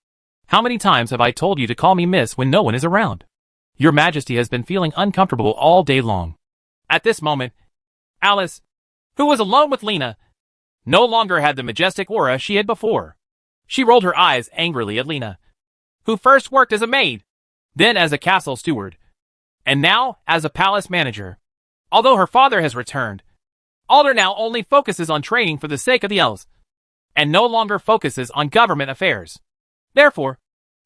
S1: "How many times have I told you to call me Miss when no one is around? Your Majesty has been feeling uncomfortable all day long."
S2: At this moment, Alice, who was alone with Lena, no longer had the majestic aura she had before. She rolled her eyes angrily at Lena, who first worked as a maid, then as a castle steward, and now as a palace manager. Although her father has returned, Alder now only focuses on training for the sake of the elves, and no longer focuses on government affairs. Therefore,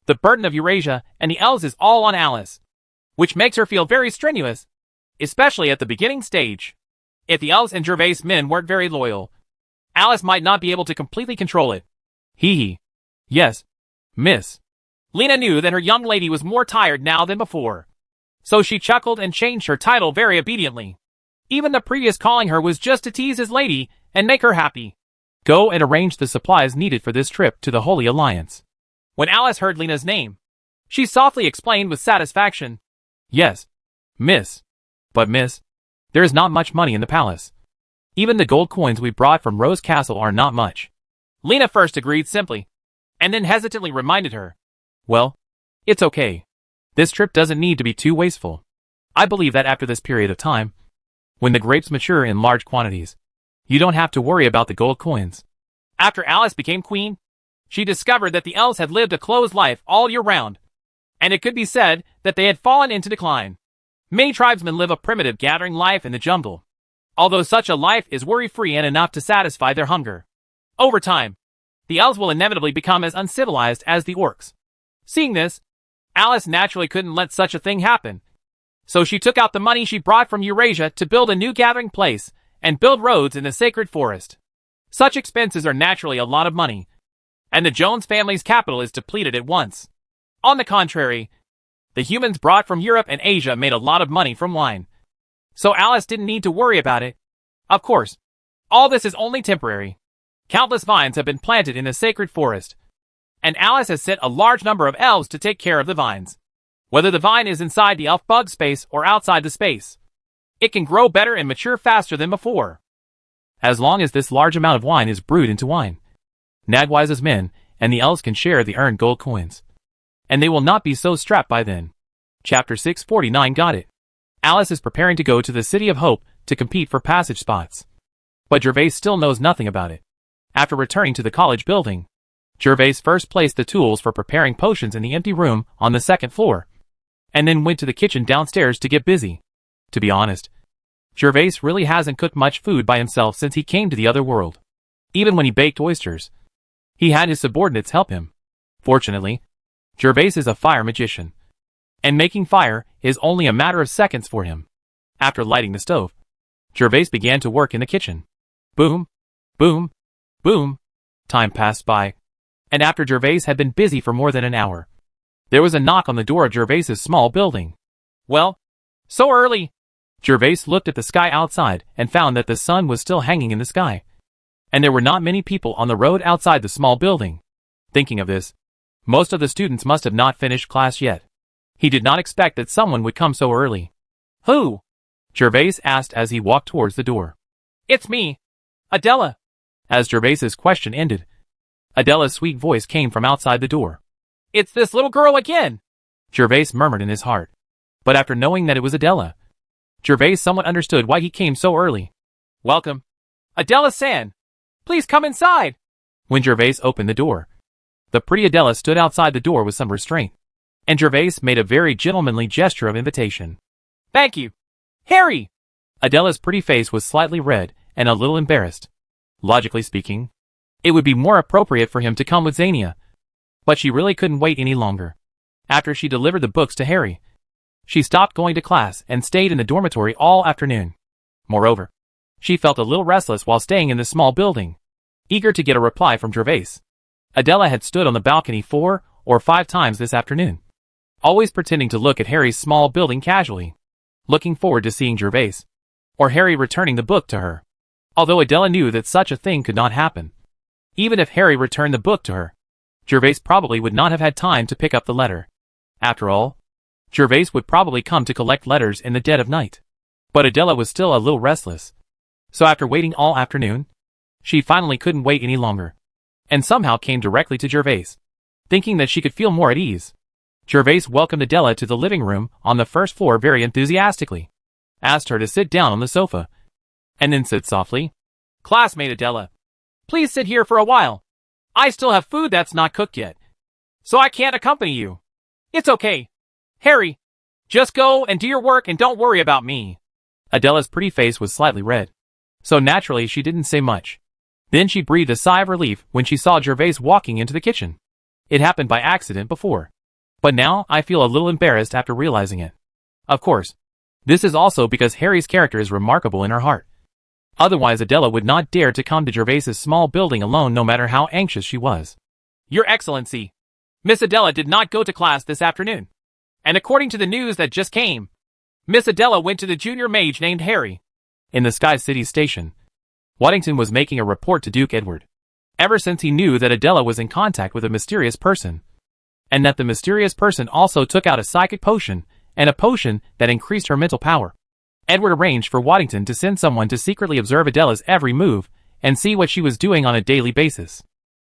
S2: the burden of Eurasia and the elves is all on Alice, which makes her feel very strenuous, especially at the beginning stage. If the elves and Gervais men weren't very loyal, Alice might not be able to completely control it. Hee hee. Yes, miss. Lena knew that her young lady was more tired now than before, so she chuckled and changed her title very obediently. Even the previous calling her was just to tease his lady and make her happy. Go and arrange the supplies needed for this trip to the Holy Alliance. When Alice heard Lena's name, she softly explained with satisfaction. Yes, miss. But miss, there is not much money in the palace. Even the gold coins we brought from Rose Castle are not much. Lena first agreed simply, and then hesitantly reminded her. Well, it's okay. This trip doesn't need to be too wasteful. I believe that after this period of time, when the grapes mature in large quantities, you don't have to worry about the gold coins. After Alice became queen, she discovered that the elves had lived a closed life all year round, and it could be said that they had fallen into decline. Many tribesmen live a primitive gathering life in the jungle, although such a life is worry-free and enough to satisfy their hunger. Over time, the elves will inevitably become as uncivilized as the orcs. Seeing this, Alice naturally couldn't let such a thing happen, so she took out the money she brought from Eurasia to build a new gathering place and build roads in the sacred forest. Such expenses are naturally a lot of money, and the Jones family's capital is depleted at once. On the contrary, the humans brought from Europe and Asia made a lot of money from wine, so Alice didn't need to worry about it. Of course, all this is only temporary. Countless vines have been planted in the sacred forest, and Alice has sent a large number of elves to take care of the vines. Whether the vine is inside the elf bug space or outside the space, it can grow better and mature faster than before, as long as this large amount of wine is brewed into wine. Nagwise's men and the elves can share the earned gold coins, and they will not be so strapped by then. Chapter 649 got it. Alice is preparing to go to the City of Hope to compete for passage spots, but Gervais still knows nothing about it. After returning to the college building, Gervais first placed the tools for preparing potions in the empty room on the second floor, and then went to the kitchen downstairs to get busy. To be honest, Gervais really hasn't cooked much food by himself since he came to the other world. Even when he baked oysters, he had his subordinates help him. Fortunately, Gervais is a fire magician, and making fire is only a matter of seconds for him. After lighting the stove, Gervais began to work in the kitchen. Boom, boom, boom. Time passed by, and after Gervais had been busy for more than an hour, there was a knock on the door of Gervais's small building. Well, so early. Gervais looked at the sky outside and found that the sun was still hanging in the sky, and there were not many people on the road outside the small building. Thinking of this, most of the students must have not finished class yet. He did not expect that someone would come so early. Who? Gervais asked as he walked towards the door. It's me, Adela. As Gervais's question ended, Adela's sweet voice came from outside the door. It's this little girl again, Gervais murmured in his heart. But after knowing that it was Adela, Gervais somewhat understood why he came so early. Welcome, Adela-san. Please come inside. When Gervais opened the door, the pretty Adela stood outside the door with some restraint, and Gervais made a very gentlemanly gesture of invitation. Thank you, Harry. Adela's pretty face was slightly red and a little embarrassed. Logically speaking, it would be more appropriate for him to come with Seignior, but she really couldn't wait any longer. After she delivered the books to Harry, she stopped going to class and stayed in the dormitory all afternoon. Moreover, she felt a little restless while staying in the small building, eager to get a reply from Gervais. Adela had stood on the balcony 4 or 5 times this afternoon, always pretending to look at Harry's small building casually, looking forward to seeing Gervais, or Harry returning the book to her. Although Adela knew that such a thing could not happen, even if Harry returned the book to her, Gervais probably would not have had time to pick up the letter. After all, Gervais would probably come to collect letters in the dead of night. But Adela was still a little restless, so after waiting all afternoon, she finally couldn't wait any longer, and somehow came directly to Gervais, thinking that she could feel more at ease. Gervais welcomed Adela to the living room on the first floor very enthusiastically, asked her to sit down on the sofa, and then said softly, Classmate Adela, please sit here for a while. I still have food that's not cooked yet, so I can't accompany you. It's okay, Harry. Just go and do your work and don't worry about me.
S1: Adela's pretty face was slightly red, so naturally she didn't say much. Then she breathed a sigh of relief when she saw Gervais walking into the kitchen. It happened by accident before, but now I feel a little embarrassed after realizing it. Of course, this is also because Harry's character is remarkable in her heart. Otherwise Adela would not dare to come to Gervais's small building alone no matter how anxious she was.
S2: Your Excellency, Miss Adela did not go to class this afternoon. And according to the news that just came, Miss Adela went to the junior mage named Harry.
S1: In the Sky City station, Waddington was making a report to Duke Edward. Ever since he knew that Adela was in contact with a mysterious person, and that the mysterious person also took out a psychic potion, and a potion that increased her mental power, Edward arranged for Waddington to send someone to secretly observe Adela's every move and see what she was doing on a daily basis.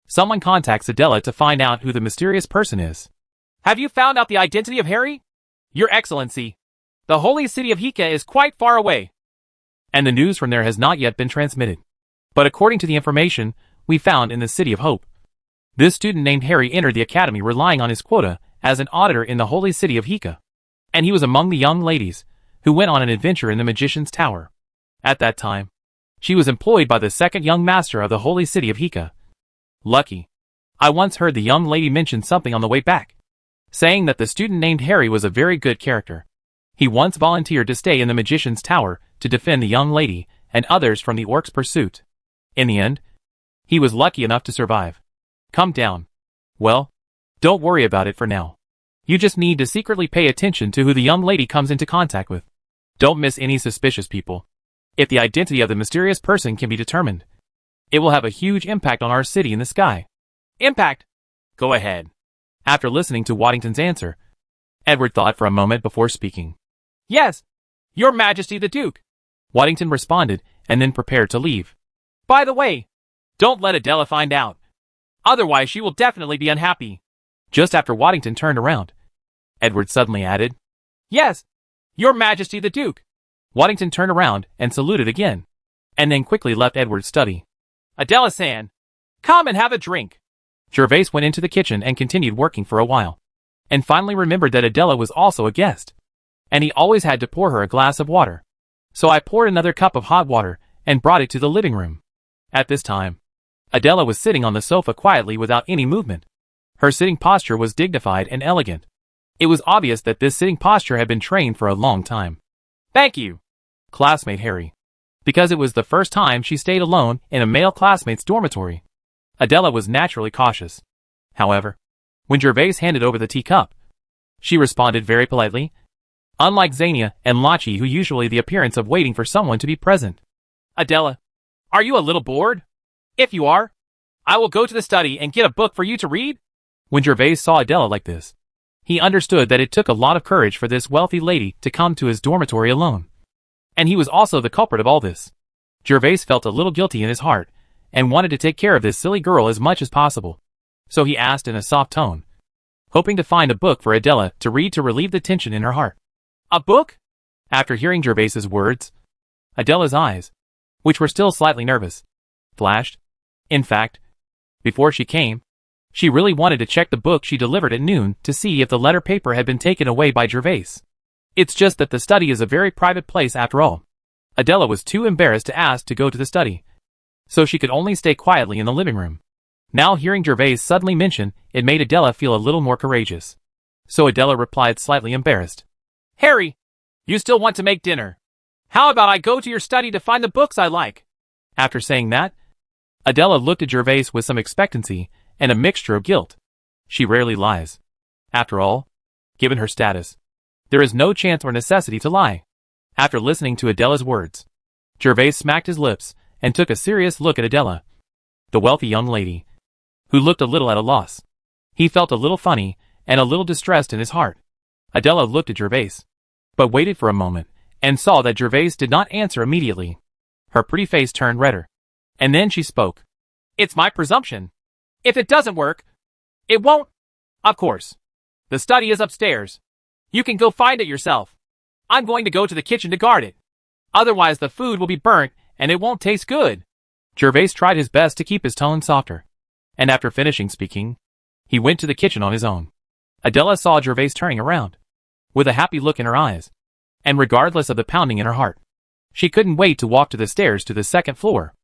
S1: Someone contacts Adela to find out who the mysterious person is.
S2: Have you found out the identity of Harry? Your Excellency, the holy city of Hika is quite far away,
S1: and the news from there has not yet been transmitted. But according to the information we found in the City of Hope, this student named Harry entered the academy relying on his quota as an auditor in the holy city of Hika, and he was among the young ladies who went on an adventure in the Magician's Tower. At that time, she was employed by the second young master of the holy city of Hika. Lucky. I once heard the young lady mention something on the way back, saying that the student named Harry was a very good character. He once volunteered to stay in the Magician's Tower to defend the young lady and others from the orc's pursuit. In the end, he was lucky enough to survive. Come down. Well, don't worry about it for now. You just need to secretly pay attention to who the young lady comes into contact with. Don't miss any suspicious people. If the identity of the mysterious person can be determined, it will have a huge impact on our city in the sky.
S2: Impact? Go ahead.
S1: After listening to Waddington's answer, Edward thought for a moment before speaking.
S2: Yes, Your Majesty the Duke.
S1: Waddington responded and then prepared to leave.
S2: By the way, don't let Adela find out. Otherwise she will definitely be unhappy.
S1: Just after Waddington turned around, Edward suddenly added,
S2: Yes, Your Majesty the Duke.
S1: Waddington turned around and saluted again, and then quickly left Edward's study.
S2: Adela-san, come and have a drink.
S1: Gervais went into the kitchen and continued working for a while, and finally remembered that Adela was also a guest, and he always had to pour her a glass of water. So I poured another cup of hot water and brought it to the living room. At this time, Adela was sitting on the sofa quietly without any movement. Her sitting posture was dignified and elegant. It was obvious that this sitting posture had been trained for a long time.
S2: Thank you,
S1: classmate Harry. Because it was the first time she stayed alone in a male classmate's dormitory, Adela was naturally cautious. However, when Gervais handed over the teacup, she responded very politely, unlike Seignior and Lachi, who usually the appearance of waiting for someone to be present.
S2: Adela, are you a little bored? If you are, I will go to the study and get a book for you to read.
S1: When Gervais saw Adela like this, he understood that it took a lot of courage for this wealthy lady to come to his dormitory alone. And he was also the culprit of all this. Gervais felt a little guilty in his heart, and wanted to take care of this silly girl as much as possible. So he asked in a soft tone, hoping to find a book for Adela to read to relieve the tension in her heart.
S2: A book?
S1: After hearing Gervais's words, Adela's eyes, which were still slightly nervous, flashed. In fact, before she came, she really wanted to check the book she delivered at noon to see if the letter paper had been taken away by Gervais. It's just that the study is a very private place after all. Adela was too embarrassed to ask to go to the study, so she could only stay quietly in the living room. Now hearing Gervais suddenly mention, it made Adela feel a little more courageous. So Adela replied slightly embarrassed.
S2: Harry, you still want to make dinner. How about I go to your study to find the books I like?
S1: After saying that, Adela looked at Gervais with some expectancy and a mixture of guilt. She rarely lies. After all, given her status, there is no chance or necessity to lie. After listening to Adela's words, Gervais smacked his lips and took a serious look at Adela, the wealthy young lady, who looked a little at a loss. He felt a little funny and a little distressed in his heart. Adela looked at Gervais, but waited for a moment and saw that Gervais did not answer immediately. Her pretty face turned redder, and then she spoke.
S2: It's my presumption. If it doesn't work, it won't. Of course. The study is upstairs. You can go find it yourself. I'm going to go to the kitchen to guard it. Otherwise the food will be burnt and it won't taste good.
S1: Gervais tried his best to keep his tone softer, and after finishing speaking, he went to the kitchen on his own. Adela saw Gervais turning around, with a happy look in her eyes, and regardless of the pounding in her heart, She couldn't wait to walk to the stairs to the second floor.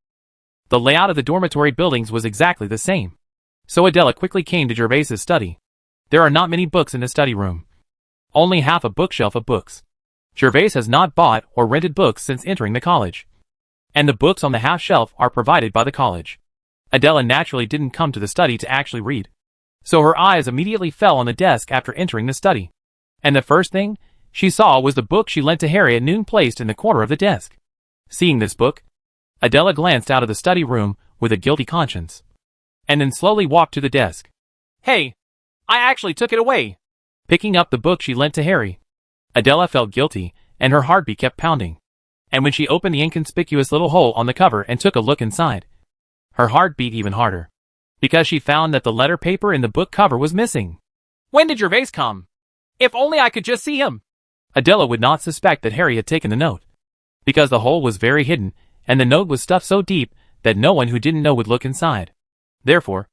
S1: The layout of the dormitory buildings was exactly the same. So Adela quickly came to Gervais's study. There are not many books in the study room. Only half a bookshelf of books. Gervais has not bought or rented books since entering the college. And the books on the half shelf are provided by the college. Adela naturally didn't come to the study to actually read. So her eyes immediately fell on the desk after entering the study. And the first thing she saw was the book she lent to Harry at noon placed in the corner of the desk. Seeing this book, Adela glanced out of the study room with a guilty conscience. And then slowly walked to the desk.
S2: Hey, I actually took it away.
S1: Picking up the book she lent to Harry, Adela felt guilty, and her heartbeat kept pounding. And when she opened the inconspicuous little hole on the cover and took a look inside, her heart beat even harder. Because she found that the letter paper in the book cover was missing.
S2: When did Gervais come? If only I could just see him.
S1: Adela would not suspect that Harry had taken the note. Because the hole was very hidden, and the note was stuffed so deep that no one who didn't know would look inside. Therefore,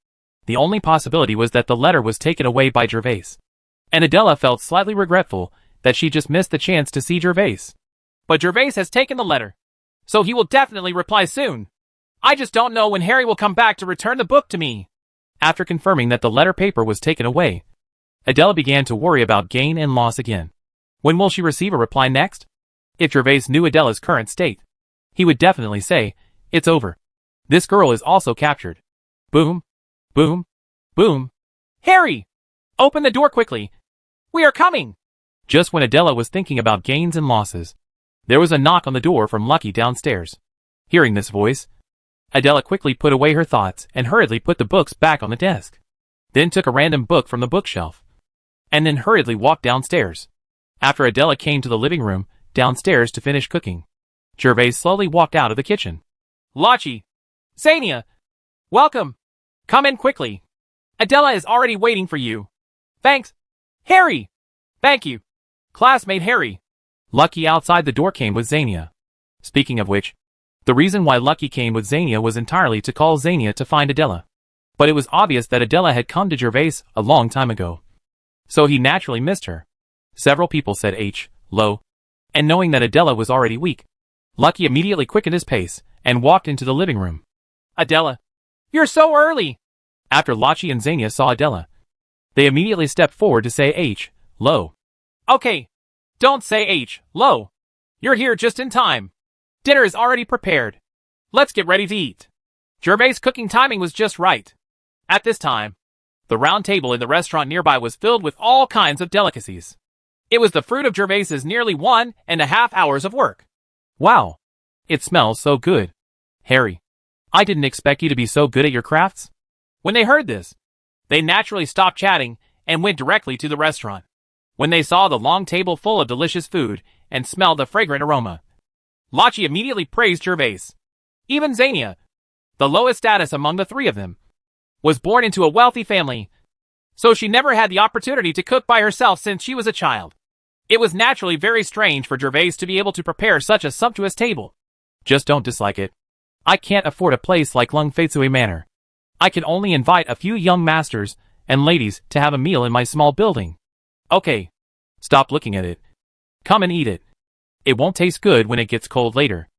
S1: the only possibility was that the letter was taken away by Gervais. And Adela felt slightly regretful that she just missed the chance to see Gervais.
S2: But Gervais has taken the letter, so he will definitely reply soon. I just don't know when Harry will come back to return the book to me.
S1: After confirming that the letter paper was taken away, Adela began to worry about gain and loss again. When will she receive a reply next? If Gervais knew Adela's current state, he would definitely say, "It's over. This girl is also captured." Boom, boom, boom.
S2: Harry! Open the door quickly. We are coming!
S1: Just when Adela was thinking about gains and losses, there was a knock on the door from Lucky downstairs. Hearing this voice, Adela quickly put away her thoughts and hurriedly put the books back on the desk. Then took a random book from the bookshelf. And then hurriedly walked downstairs. After Adela came to the living room, downstairs to finish cooking, Gervais slowly walked out of the kitchen.
S2: Lachi! Seignior! Welcome! Come in quickly. Adela is already waiting for you. Thanks. Harry! Thank you. Classmate Harry.
S1: Lucky outside the door came with Seignior. Speaking of which, the reason why Lucky came with Seignior was entirely to call Seignior to find Adela. But it was obvious that Adela had come to Gervais a long time ago. So he naturally missed her. Several people said hello. And knowing that Adela was already weak, Lucky immediately quickened his pace and walked into the living room.
S2: Adela, you're so early.
S1: After Lachi and Seignior saw Adela, they immediately stepped forward to say hello.
S2: Okay, don't say hello. You're here just in time. Dinner is already prepared. Let's get ready to eat. Gervais' cooking timing was just right. At this time, the round table in the restaurant nearby was filled with all kinds of delicacies. It was the fruit of Gervais's nearly 1.5 hours of work.
S1: Wow, it smells so good. Harry, I didn't expect you to be so good at your crafts.
S2: When they heard this, they naturally stopped chatting and went directly to the restaurant. When they saw the long table full of delicious food and smelled the fragrant aroma, Lachi immediately praised Gervais. Even Seignior, the lowest status among the three of them, was born into a wealthy family, so she never had the opportunity to cook by herself since she was a child. It was naturally very strange for Gervais to be able to prepare such a sumptuous table.
S1: Just don't dislike it. I can't afford a place like Lung Feitsui Manor. I can only invite a few young masters and ladies to have a meal in my small building. Okay, stop looking at it. Come and eat it. It won't taste good when it gets cold later.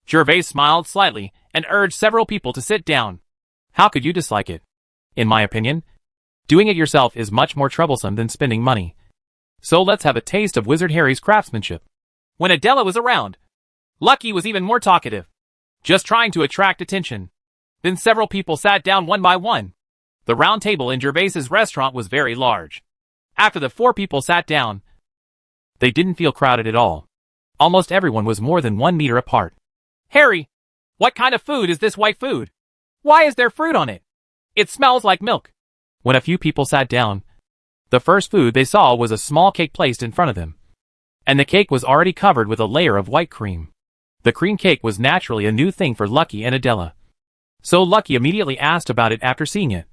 S2: Gervais smiled slightly and urged several people to sit down.
S1: How could you dislike it? In my opinion, doing it yourself is much more troublesome than spending money. So let's have a taste of Wizard Harry's craftsmanship.
S2: When Adela was around, Lucky was even more talkative, just trying to attract attention. Then several people sat down one by one. The round table in Gervais's restaurant was very large. After the 4 people sat down,
S1: they didn't feel crowded at all. Almost everyone was more than 1 meter apart.
S2: Harry, what kind of food is this white food? Why is there fruit on it? It smells like milk.
S1: When a few people sat down, the first food they saw was a small cake placed in front of them. And the cake was already covered with a layer of white cream. The cream cake was naturally a new thing for Lucky and Adela. So Lucky immediately asked about it after seeing it,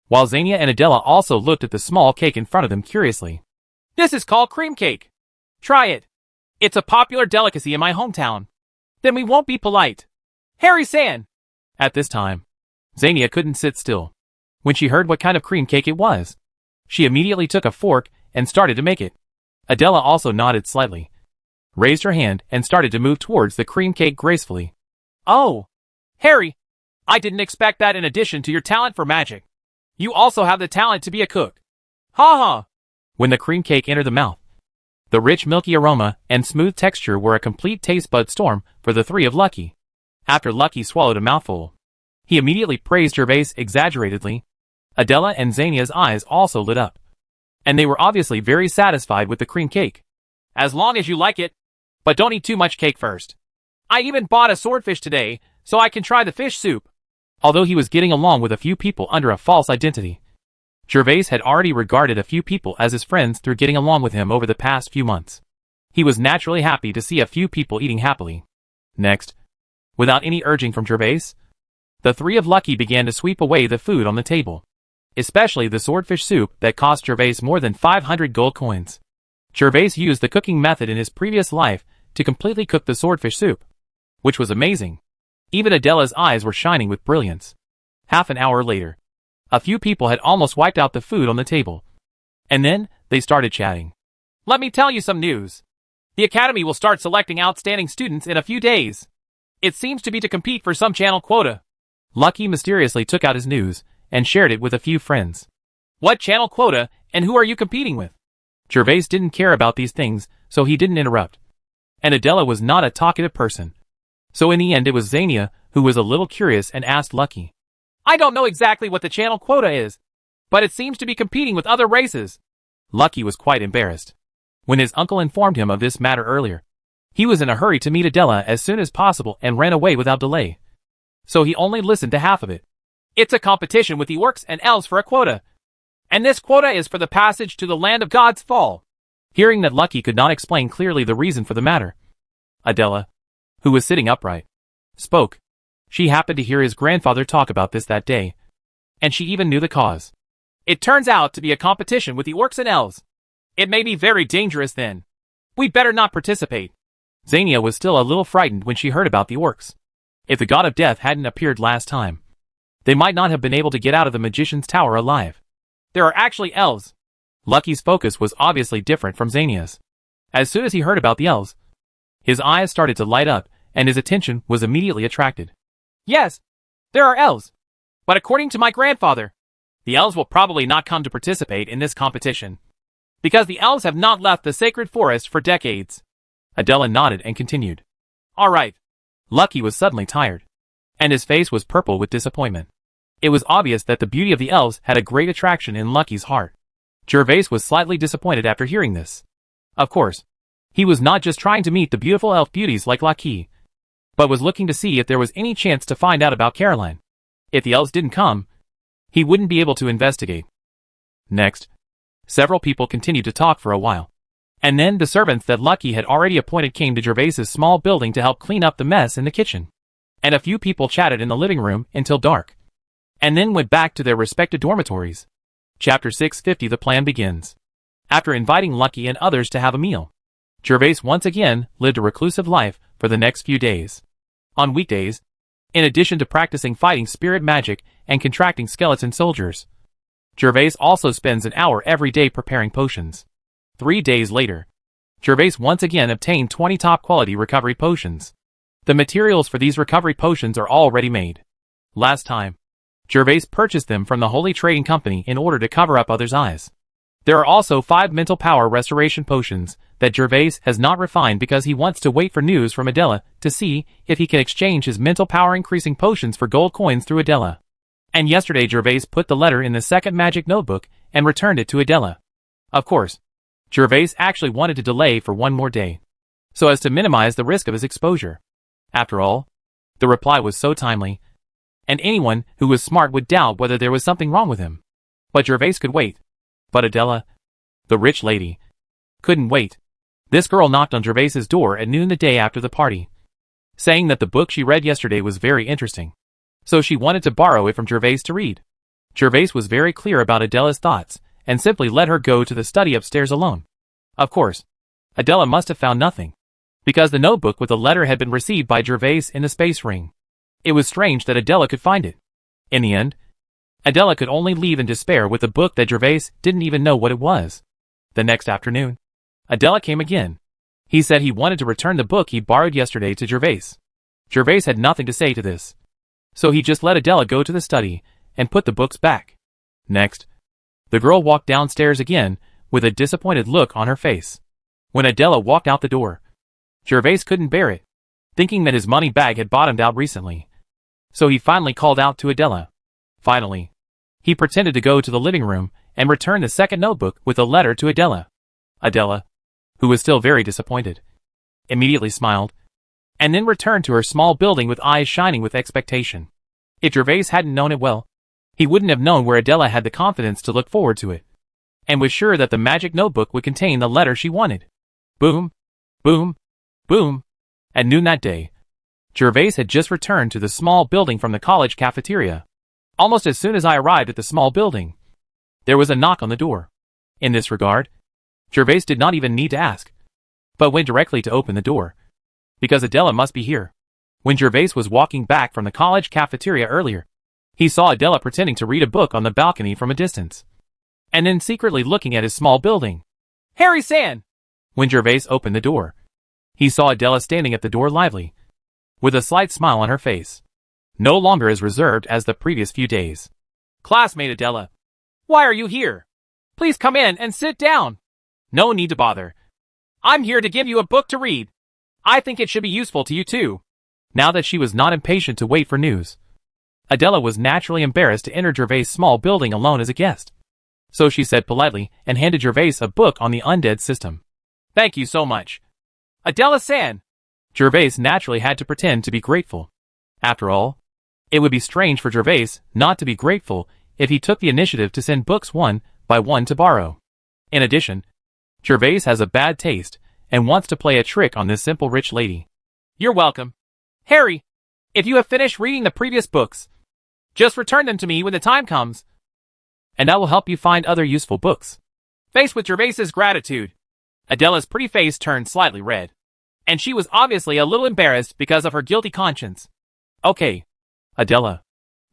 S1: while Seignior and Adela also looked at the small cake in front of them curiously.
S2: This is called cream cake. Try it. It's a popular delicacy in my hometown. Then we won't be polite. Harry-san!
S1: At this time, Seignior couldn't sit still. When she heard what kind of cream cake it was, she immediately took a fork and started to make it. Adela also nodded slightly. raised her hand and started to move towards the cream cake gracefully.
S2: Oh, Harry, I didn't expect that in addition to your talent for magic. You also have the talent to be a cook. Ha ha!
S1: When the cream cake entered the mouth, the rich milky aroma and smooth texture were a complete taste bud storm for the three of Lucky. After Lucky swallowed a mouthful, he immediately praised Gervais exaggeratedly. Adela and Seignior's eyes also lit up, and they were obviously very satisfied with the cream cake.
S2: As long as you like it, but don't eat too much cake first. I even bought a swordfish today, so I can try the fish soup.
S1: Although he was getting along with a few people under a false identity, Gervais had already regarded a few people as his friends through getting along with him over the past few months. He was naturally happy to see a few people eating happily. Next, without any urging from Gervais, the three of Lucky began to sweep away the food on the table, especially the swordfish soup that cost Gervais more than 500 gold coins. Gervais used the cooking method in his previous life to completely cook the swordfish soup, which was amazing. Even Adela's eyes were shining with brilliance. Half an hour later, a few people had almost wiped out the food on the table, and then they started chatting.
S2: Let me tell you some news. The Academy will start selecting outstanding students in a few days. It seems to be to compete for some channel quota.
S1: Lucky mysteriously took out his news and shared it with a few friends.
S2: What channel quota, and who are you competing with?
S1: Gervais didn't care about these things, so he didn't interrupt. And Adela was not a talkative person. So in the end it was Seignior who was a little curious and asked Lucky.
S2: I don't know exactly what the channel quota is, but it seems to be competing with other races.
S1: Lucky was quite embarrassed when his uncle informed him of this matter earlier. He was in a hurry to meet Adela as soon as possible and ran away without delay. So he only listened to half of it.
S2: It's a competition with the orcs and elves for a quota. And this quota is for the passage to the land of God's fall.
S1: Hearing that Lucky could not explain clearly the reason for the matter, Adela, who was sitting upright, spoke. She happened to hear his grandfather talk about this that day, and she even knew the cause.
S2: It turns out to be a competition with the orcs and elves. It may be very dangerous then. We better not participate.
S1: Seignior was still a little frightened when she heard about the orcs. If the god of death hadn't appeared last time, they might not have been able to get out of the magician's tower alive.
S2: There are actually elves.
S1: Lucky's focus was obviously different from Seignior's. As soon as he heard about the elves, his eyes started to light up, and his attention was immediately attracted.
S2: Yes, there are elves. But according to my grandfather, the elves will probably not come to participate in this competition, because the elves have not left the sacred forest for decades.
S1: Adela nodded and continued.
S2: All right.
S1: Lucky was suddenly tired, and his face was purple with disappointment. It was obvious that the beauty of the elves had a great attraction in Lucky's heart. Gervais was slightly disappointed after hearing this. Of course, he was not just trying to meet the beautiful elf beauties like Lucky, but was looking to see if there was any chance to find out about Caroline. If the elves didn't come, he wouldn't be able to investigate. Next, several people continued to talk for a while. And then the servants that Lucky had already appointed came to Gervais's small building to help clean up the mess in the kitchen. And a few people chatted in the living room until dark, and then went back to their respective dormitories. Chapter 650. The plan begins. After inviting Lucky and others to have a meal, Gervais once again lived a reclusive life for the next few days. On weekdays, in addition to practicing fighting spirit magic and contracting skeleton soldiers, Gervais also spends an hour every day preparing potions. 3 days later, Gervais once again obtained 20 top-quality recovery potions. The materials for these recovery potions are already made. Last time, Gervais purchased them from the Holy Trading Company in order to cover up others' eyes. There are also 5 mental power restoration potions that Gervais has not refined because he wants to wait for news from Adela to see if he can exchange his mental power increasing potions for gold coins through Adela. And yesterday Gervais put the letter in the second magic notebook and returned it to Adela. Of course, Gervais actually wanted to delay for one more day, so as to minimize the risk of his exposure. After all, the reply was so timely, and anyone who was smart would doubt whether there was something wrong with him. But Gervais could wait. But Adela, the rich lady, couldn't wait. This girl knocked on Gervais's door at noon the day after the party, saying that the book she read yesterday was very interesting, so she wanted to borrow it from Gervais to read. Gervais was very clear about Adela's thoughts, and simply let her go to the study upstairs alone. Of course, Adela must have found nothing, because the notebook with the letter had been received by Gervais in the space ring. It was strange that Adela could find it. In the end, Adela could only leave in despair with a book that Gervais didn't even know what it was. The next afternoon, Adela came again, He said he wanted to return the book he borrowed yesterday to Gervais. Gervais had nothing to say to this, so he just let Adela go to the study and put the books back. Next, the girl walked downstairs again with a disappointed look on her face. When Adela walked out the door, Gervais couldn't bear it, thinking that his money bag had bottomed out recently. So he finally called out to Adela. Finally, he pretended to go to the living room and return the second notebook with a letter to Adela. Adela, who was still very disappointed, immediately smiled, and then returned to her small building with eyes shining with expectation. If Gervais hadn't known it well, he wouldn't have known where Adela had the confidence to look forward to it, and was sure that the magic notebook would contain the letter she wanted. Boom, boom, boom. At noon that day, Gervais had just returned to the small building from the college cafeteria. Almost as soon as I arrived at the small building, there was a knock on the door. In this regard, Gervais did not even need to ask, but went directly to open the door, because Adela must be here. When Gervais was walking back from the college cafeteria earlier, he saw Adela pretending to read a book on the balcony from a distance, and then secretly looking at his small building.
S2: Harry-san!
S1: When Gervais opened the door, he saw Adela standing at the door lively, with a slight smile on her face, no longer as reserved as the previous few days.
S2: Classmate Adela, why are you here? Please come in and sit down. No need to bother. I'm here to give you a book to read. I think it should be useful to you too.
S1: Now that she was not impatient to wait for news, Adela was naturally embarrassed to enter Gervais' small building alone as a guest. So she said politely and handed Gervais a book on the undead system.
S2: Thank you so much. Adela-san.
S1: Gervais naturally had to pretend to be grateful. After all, it would be strange for Gervais not to be grateful if he took the initiative to send books one by one to borrow. In addition, Gervais has a bad taste and wants to play a trick on this simple rich lady.
S2: You're welcome. Harry, if you have finished reading the previous books, just return them to me when the time comes,
S1: and I will help you find other useful books.
S2: Faced with Gervais's gratitude, Adela's pretty face turned slightly red, and she was obviously a little embarrassed because of her guilty conscience.
S1: Okay, Adela.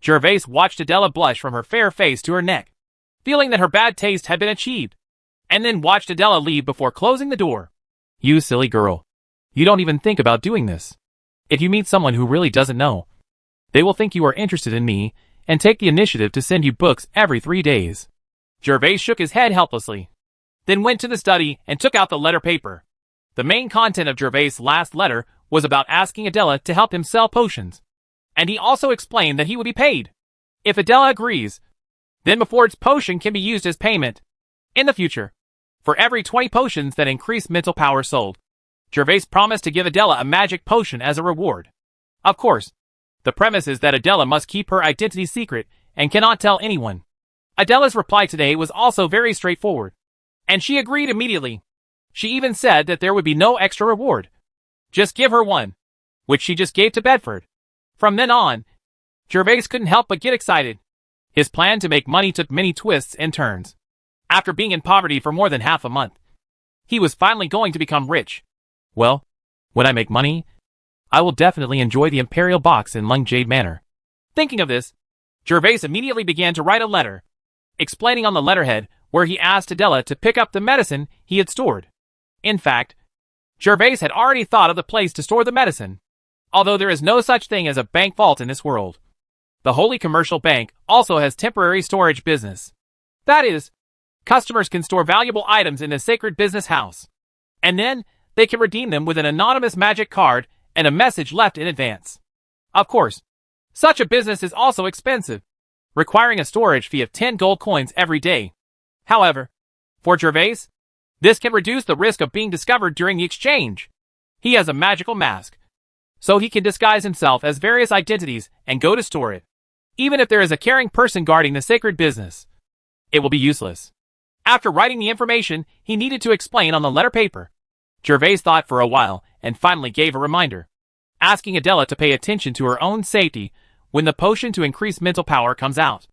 S2: Gervais watched Adela blush from her fair face to her neck, feeling that her bad taste had been achieved, and then watched Adela leave before closing the door.
S1: You silly girl. You don't even think about doing this. If you meet someone who really doesn't know, they will think you are interested in me and take the initiative to send you books every 3 days.
S2: Gervais shook his head helplessly, then went to the study and took out the letter paper. The main content of Gervais' last letter was about asking Adela to help him sell potions, and he also explained that he would be paid if Adela agrees. Then Befort's potion can be used as payment in the future for every 20 potions that increase mental power sold. Gervais promised to give Adela a magic potion as a reward. Of course, the premise is that Adela must keep her identity secret and cannot tell anyone. Adela's reply today was also very straightforward, and she agreed immediately. She even said that there would be no extra reward. Just give her one, which she just gave to Bedford. From then on, Gervais couldn't help but get excited. His plan to make money took many twists and turns. After being in poverty for more than half a month, he was finally going to become rich.
S1: Well, when I make money, I will definitely enjoy the Imperial Box in Lung Jade Manor.
S2: Thinking of this, Gervais immediately began to write a letter, explaining on the letterhead where he asked Adela to pick up the medicine he had stored. In fact, Gervais had already thought of the place to store the medicine, although there is no such thing as a bank vault in this world. The Holy Commercial Bank also has temporary storage business. That is, customers can store valuable items in the sacred business house, and then they can redeem them with an anonymous magic card and a message left in advance. Of course, such a business is also expensive, requiring a storage fee of 10 gold coins every day. However, for Gervais, this can reduce the risk of being discovered during the exchange. He has a magical mask, so he can disguise himself as various identities and go to store it. Even if there is a caring person guarding the sacred business, it will be useless. After writing the information he needed to explain on the letter paper, Gervais thought for a while and finally gave a reminder, asking Adela to pay attention to her own safety when the potion to increase mental power comes out.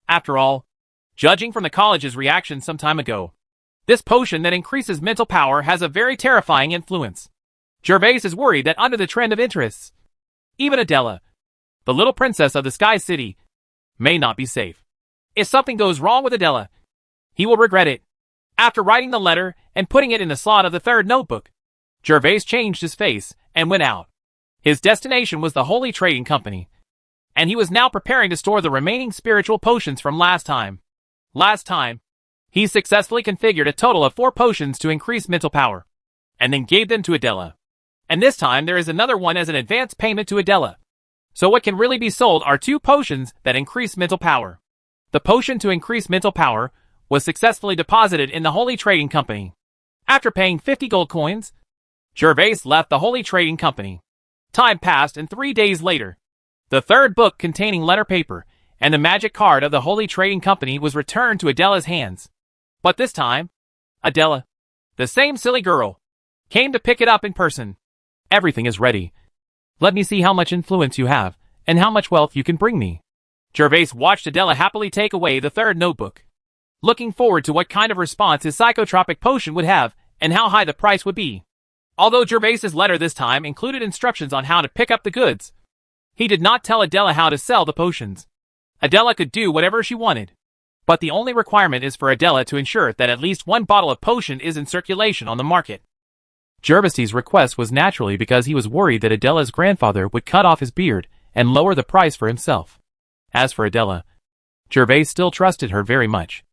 S2: After all, judging from the college's reaction some time ago, this potion that increases mental power has a very terrifying influence. Gervais is worried that under the trend of interests, even Adela, the little princess of the Sky City, may not be safe. If something goes wrong with Adela, he will regret it. After writing the letter and putting it in the slot of the third notebook, Gervais changed his face and went out. His destination was the Holy Trading Company, and he was now preparing to store the remaining spiritual potions from last time. He successfully configured a total of 4 potions to increase mental power, and then gave them to Adela. And this time there is another one as an advance payment to Adela. So what can really be sold are 2 potions that increase mental power. The potion to increase mental power was successfully deposited in the Holy Trading Company. After paying 50 gold coins, Gervais left the Holy Trading Company. Time passed, and 3 days later, the third book containing letter paper and the magic card of the Holy Trading Company was returned to Adela's hands. But this time, Adela, the same silly girl, came to pick it up in person.
S1: Everything is ready. Let me see how much influence you have, and how much wealth you can bring me.
S2: Gervais watched Adela happily take away the third notebook, looking forward to what kind of response his psychotropic potion would have and how high the price would be. Although Gervais's letter this time included instructions on how to pick up the goods, he did not tell Adela how to sell the potions. Adela could do whatever she wanted, but the only requirement is for Adela to ensure that at least 1 bottle of potion is in circulation on the market.
S1: Gervais's request was naturally because he was worried that Adela's grandfather would cut off his beard and lower the price for himself. As for Adela, Gervais still trusted her very much.